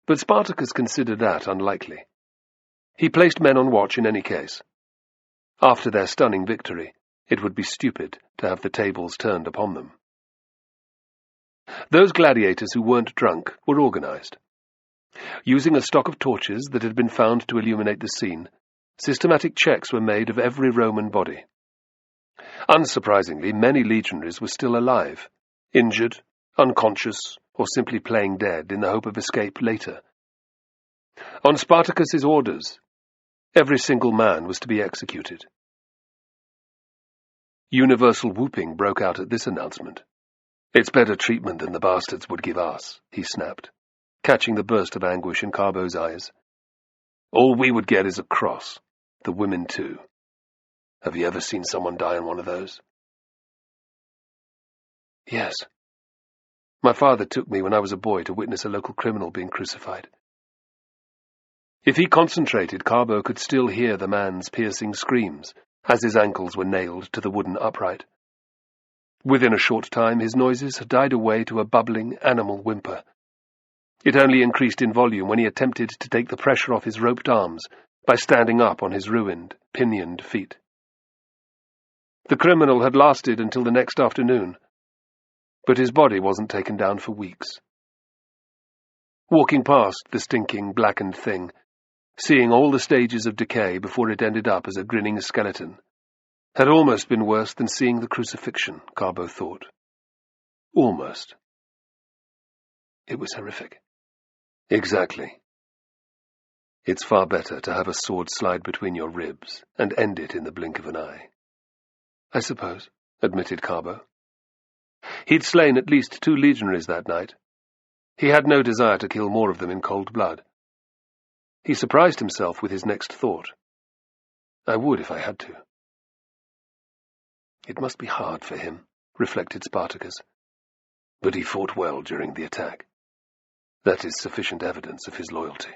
but Spartacus considered that unlikely. He placed men on watch in any case. After their stunning victory, it would be stupid to have the tables turned upon them. Those gladiators who weren't drunk were organized. Using a stock of torches that had been found to illuminate the scene, systematic checks were made of every Roman body. Unsurprisingly, many legionaries were still alive, injured, unconscious, or simply playing dead in the hope of escape later. On Spartacus's orders, every single man was to be executed. Universal whooping broke out at this announcement. It's better treatment than the bastards would give us, he snapped, catching the burst of anguish in Carbo's eyes. All we would get is a cross, the women too. Have you ever seen someone die on one of those? Yes. My father took me when I was a boy to witness a local criminal being crucified. If he concentrated, Carbo could still hear the man's piercing screams as his ankles were nailed to the wooden upright. Within a short time, his noises had died away to a bubbling, animal whimper. It only increased in volume when he attempted to take the pressure off his roped arms by standing up on his ruined, pinioned feet. The criminal had lasted until the next afternoon, but his body wasn't taken down for weeks. Walking past the stinking, blackened thing, seeing all the stages of decay before it ended up as a grinning skeleton, had almost been worse than seeing the crucifixion, Carbo thought. Almost. It was horrific. Exactly. It's far better to have a sword slide between your ribs and end it in the blink of an eye. I suppose, admitted Carbo. He'd slain at least 2 legionaries that night. He had no desire to kill more of them in cold blood. He surprised himself with his next thought. I would if I had to. It must be hard for him, reflected Spartacus. But he fought well during the attack. That is sufficient evidence of his loyalty.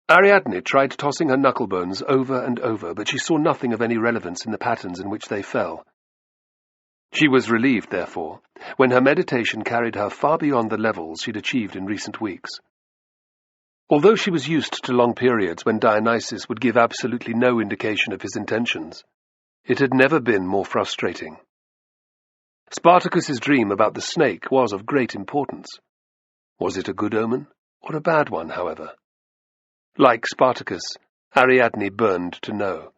Ariadne tried tossing her knucklebones over and over, but she saw nothing of any relevance in the patterns in which they fell. She was relieved, therefore, when her meditation carried her far beyond the levels she'd achieved in recent weeks. Although she was used to long periods when Dionysus would give absolutely no indication of his intentions, it had never been more frustrating. Spartacus's dream about the snake was of great importance. Was it a good omen, or a bad one, however? Like Spartacus, Ariadne burned to know.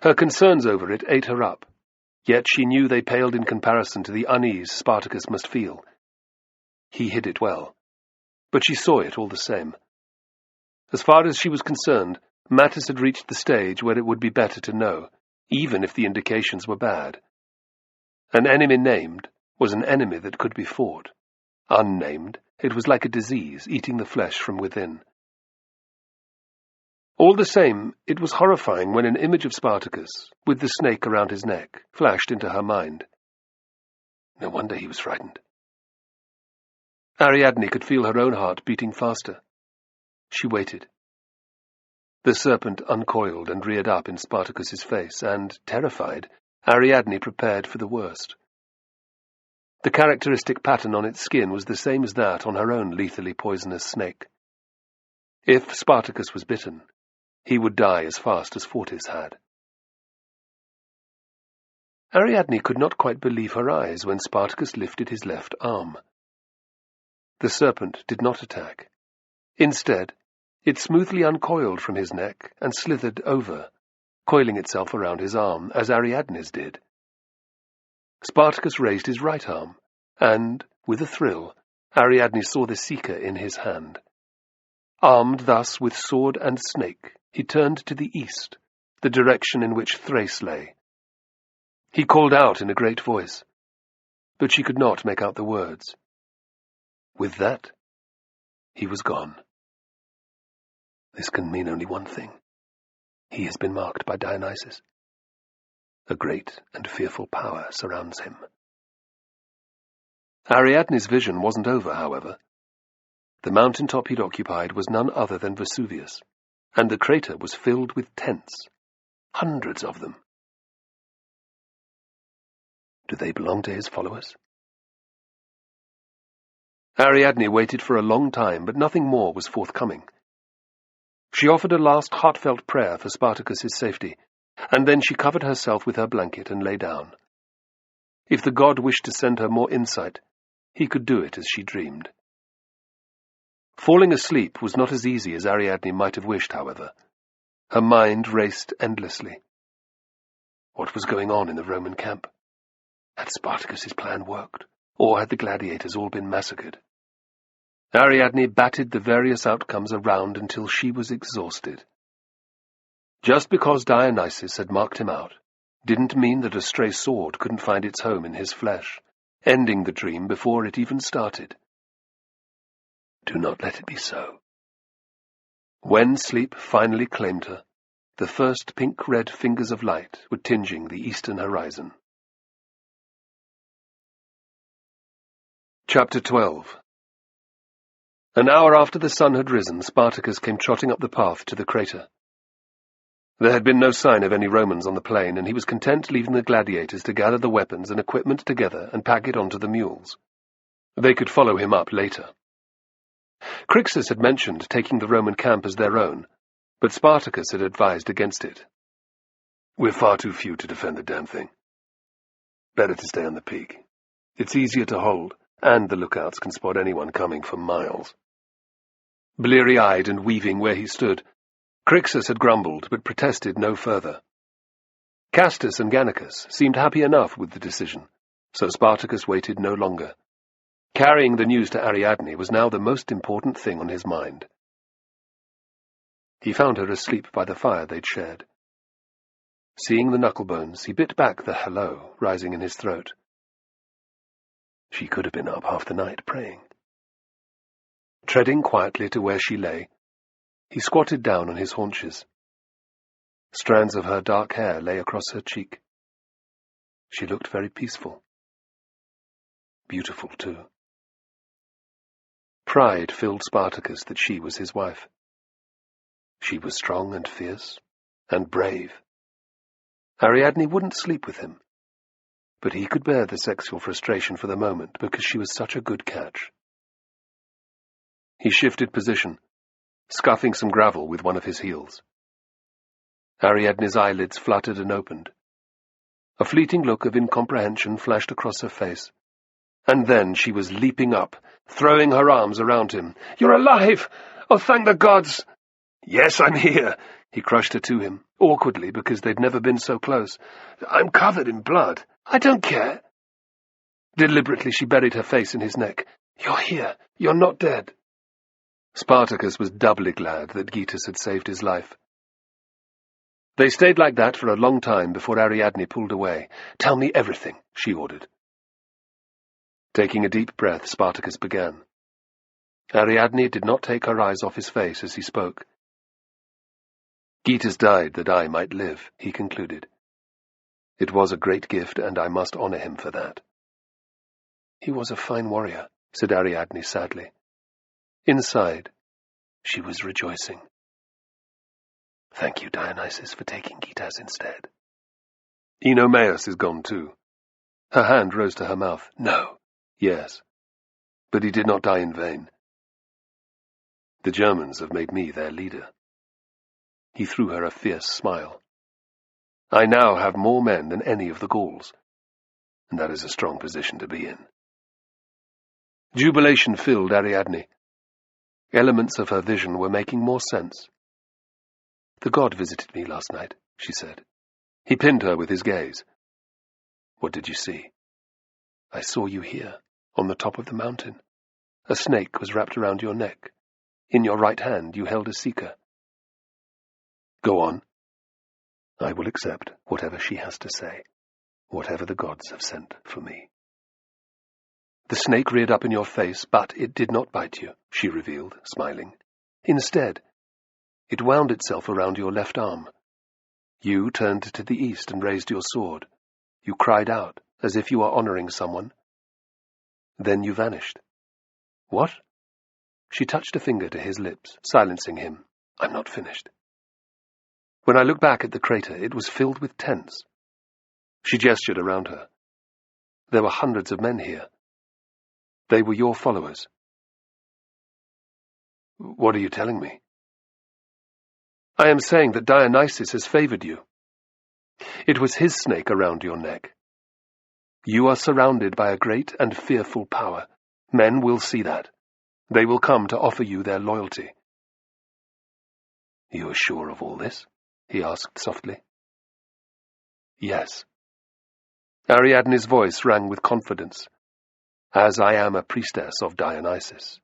Her concerns over it ate her up, yet she knew they paled in comparison to the unease Spartacus must feel. He hid it well, but she saw it all the same. As far as she was concerned, matters had reached the stage where it would be better to know, even if the indications were bad. An enemy named was an enemy that could be fought. Unnamed, it was like a disease eating the flesh from within. All the same, it was horrifying when an image of Spartacus, with the snake around his neck, flashed into her mind. No wonder he was frightened. Ariadne could feel her own heart beating faster. She waited. The serpent uncoiled and reared up in Spartacus's face, and, terrified, Ariadne prepared for the worst. The characteristic pattern on its skin was the same as that on her own lethally poisonous snake. If Spartacus was bitten, he would die as fast as Fortis had. Ariadne could not quite believe her eyes when Spartacus lifted his left arm. The serpent did not attack. Instead, it smoothly uncoiled from his neck and slithered over, coiling itself around his arm, as Ariadne's did. Spartacus raised his right arm, and, with a thrill, Ariadne saw the seeker in his hand. Armed thus with sword and snake, he turned to the east, the direction in which Thrace lay. He called out in a great voice, but she could not make out the words. With that, he was gone. This can mean only one thing. He has been marked by Dionysus. A great and fearful power surrounds him. Ariadne's vision wasn't over, however. The mountaintop he'd occupied was none other than Vesuvius, and the crater was filled with tents, hundreds of them. Do they belong to his followers? Ariadne waited for a long time, but nothing more was forthcoming. She offered a last heartfelt prayer for Spartacus's safety, and then she covered herself with her blanket and lay down. If the god wished to send her more insight, he could do it as she dreamed. Falling asleep was not as easy as Ariadne might have wished, however. Her mind raced endlessly. What was going on in the Roman camp? Had Spartacus's plan worked, or had the gladiators all been massacred? Ariadne batted the various outcomes around until she was exhausted. Just because Dionysus had marked him out didn't mean that a stray sword couldn't find its home in his flesh, ending the dream before it even started. Do not let it be so. When sleep finally claimed her, the first pink-red fingers of light were tinging the eastern horizon. Chapter 12. An hour after the sun had risen, Spartacus came trotting up the path to the crater. There had been no sign of any Romans on the plain, and he was content leaving the gladiators to gather the weapons and equipment together and pack it onto the mules. They could follow him up later. Crixus had mentioned taking the Roman camp as their own, but Spartacus had advised against it. We're far too few to defend the damn thing. Better to stay on the peak. It's easier to hold, and the lookouts can spot anyone coming for miles. Bleary-eyed and weaving where he stood, Crixus had grumbled, but protested no further. Castus and Gannicus seemed happy enough with the decision, so Spartacus waited no longer. Carrying the news to Ariadne was now the most important thing on his mind. He found her asleep by the fire they'd shared. Seeing the knucklebones, he bit back the hello rising in his throat. She could have been up half the night praying. Treading quietly to where she lay, he squatted down on his haunches. Strands of her dark hair lay across her cheek. She looked very peaceful. Beautiful, too. Pride filled Spartacus that she was his wife. She was strong and fierce, and brave. Ariadne wouldn't sleep with him, but he could bear the sexual frustration for the moment because she was such a good catch. He shifted position, scuffing some gravel with one of his heels. Ariadne's eyelids fluttered and opened. A fleeting look of incomprehension flashed across her face, and then she was leaping up, throwing her arms around him. "You're alive! Oh, thank the gods!" "Yes, I'm here," he crushed her to him, awkwardly because they'd never been so close. "I'm covered in blood. I don't care." Deliberately she buried her face in his neck. "You're here. You're not dead." Spartacus was doubly glad that Gytas had saved his life. They stayed like that for a long time before Ariadne pulled away. "Tell me everything," she ordered. Taking a deep breath, Spartacus began. Ariadne did not take her eyes off his face as he spoke. "Gytas died that I might live," he concluded. "It was a great gift, and I must honor him for that." "He was a fine warrior," said Ariadne sadly. Inside, she was rejoicing. "Thank you, Dionysus, for taking Gytas instead." "Enomaus is gone too." Her hand rose to her mouth. "No." "Yes. But he did not die in vain. The Germans have made me their leader." He threw her a fierce smile. "I now have more men than any of the Gauls, and that is a strong position to be in." Jubilation filled Ariadne. Elements of her vision were making more sense. "The god visited me last night," she said. He pinned her with his gaze. "What did you see?" "I saw you here, on the top of the mountain. A snake was wrapped around your neck. In your right hand you held a seeker." "Go on." "I will accept whatever she has to say, whatever the gods have sent for me." "The snake reared up in your face, but it did not bite you," she revealed, smiling. "Instead, it wound itself around your left arm. You turned to the east and raised your sword. You cried out, as if you were honoring someone. Then you vanished." "What?" She touched a finger to his lips, silencing him. "I'm not finished. When I looked back at the crater, it was filled with tents." She gestured around her. "There were hundreds of men here. They were your followers." "What are you telling me?" "I am saying that Dionysus has favored you. It was his snake around your neck. You are surrounded by a great and fearful power. Men will see that. They will come to offer you their loyalty." "You are sure of all this?" he asked softly. "Yes." Ariadne's voice rang with confidence. "As I am a priestess of Dionysus."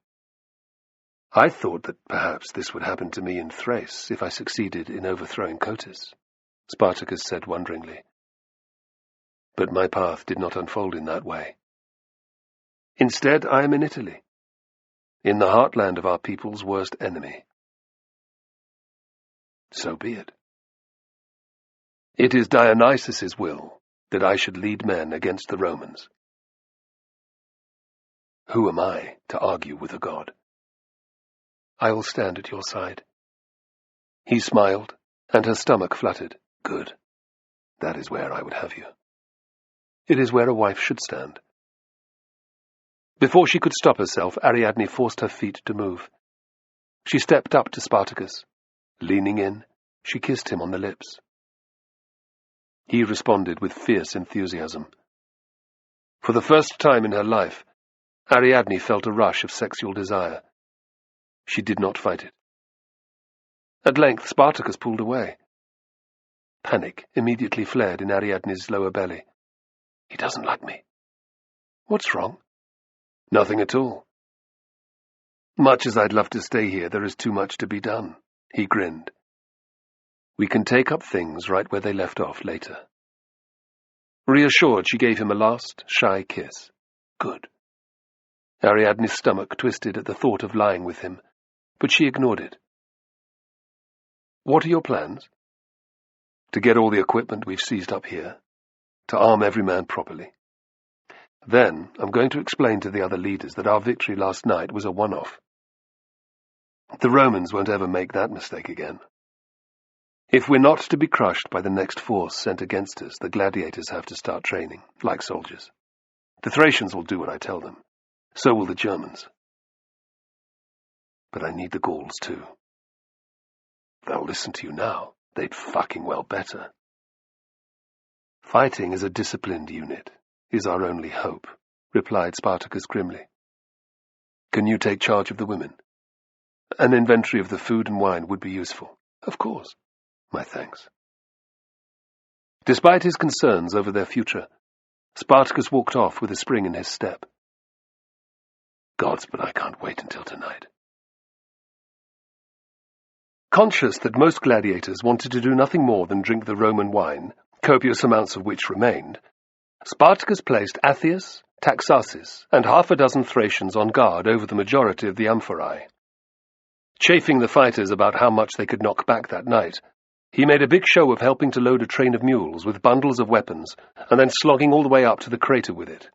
"I thought that perhaps this would happen to me in Thrace if I succeeded in overthrowing Cotys," Spartacus said wonderingly. "But my path did not unfold in that way. Instead, I am in Italy, in the heartland of our people's worst enemy." "So be it." "It is Dionysus's will that I should lead men against the Romans." "Who am I to argue with a god?" "I will stand at your side." He smiled, and her stomach fluttered. "Good. That is where I would have you." "It is where a wife should stand." Before she could stop herself, Ariadne forced her feet to move. She stepped up to Spartacus. Leaning in, she kissed him on the lips. He responded with fierce enthusiasm. For the first time in her life, Ariadne felt a rush of sexual desire. She did not fight it. At length, Spartacus pulled away. Panic immediately flared in Ariadne's lower belly. "He doesn't like me." "What's wrong?" "Nothing at all. Much as I'd love to stay here, there is too much to be done." He grinned. "We can take up things right where they left off later." Reassured, she gave him a last, shy kiss. "Good." Ariadne's stomach twisted at the thought of lying with him, but she ignored it. "What are your plans?" "To get all the equipment we've seized up here, to arm every man properly. Then I'm going to explain to the other leaders that our victory last night was a one-off. The Romans won't ever make that mistake again. If we're not to be crushed by the next force sent against us, the gladiators have to start training, like soldiers. The Thracians will do what I tell them. So will the Germans. But I need the Gauls too. They'll listen to you now. They'd fucking well better. Fighting as a disciplined unit is our only hope," replied Spartacus grimly. "Can you take charge of the women? An inventory of the food and wine would be useful." "Of course." "My thanks." Despite his concerns over their future, Spartacus walked off with a spring in his step. "Gods, but I can't wait until tonight." Conscious that most gladiators wanted to do nothing more than drink the Roman wine, copious amounts of which remained, Spartacus placed Athius, Taxarchus, and half a dozen Thracians on guard over the majority of the amphorae. Chafing the fighters about how much they could knock back that night, he made a big show of helping to load a train of mules with bundles of weapons and then slogging all the way up to the crater with it.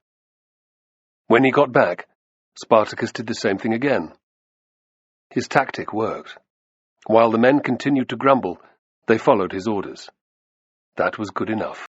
When he got back, Spartacus did the same thing again. His tactic worked. While the men continued to grumble, they followed his orders. That was good enough.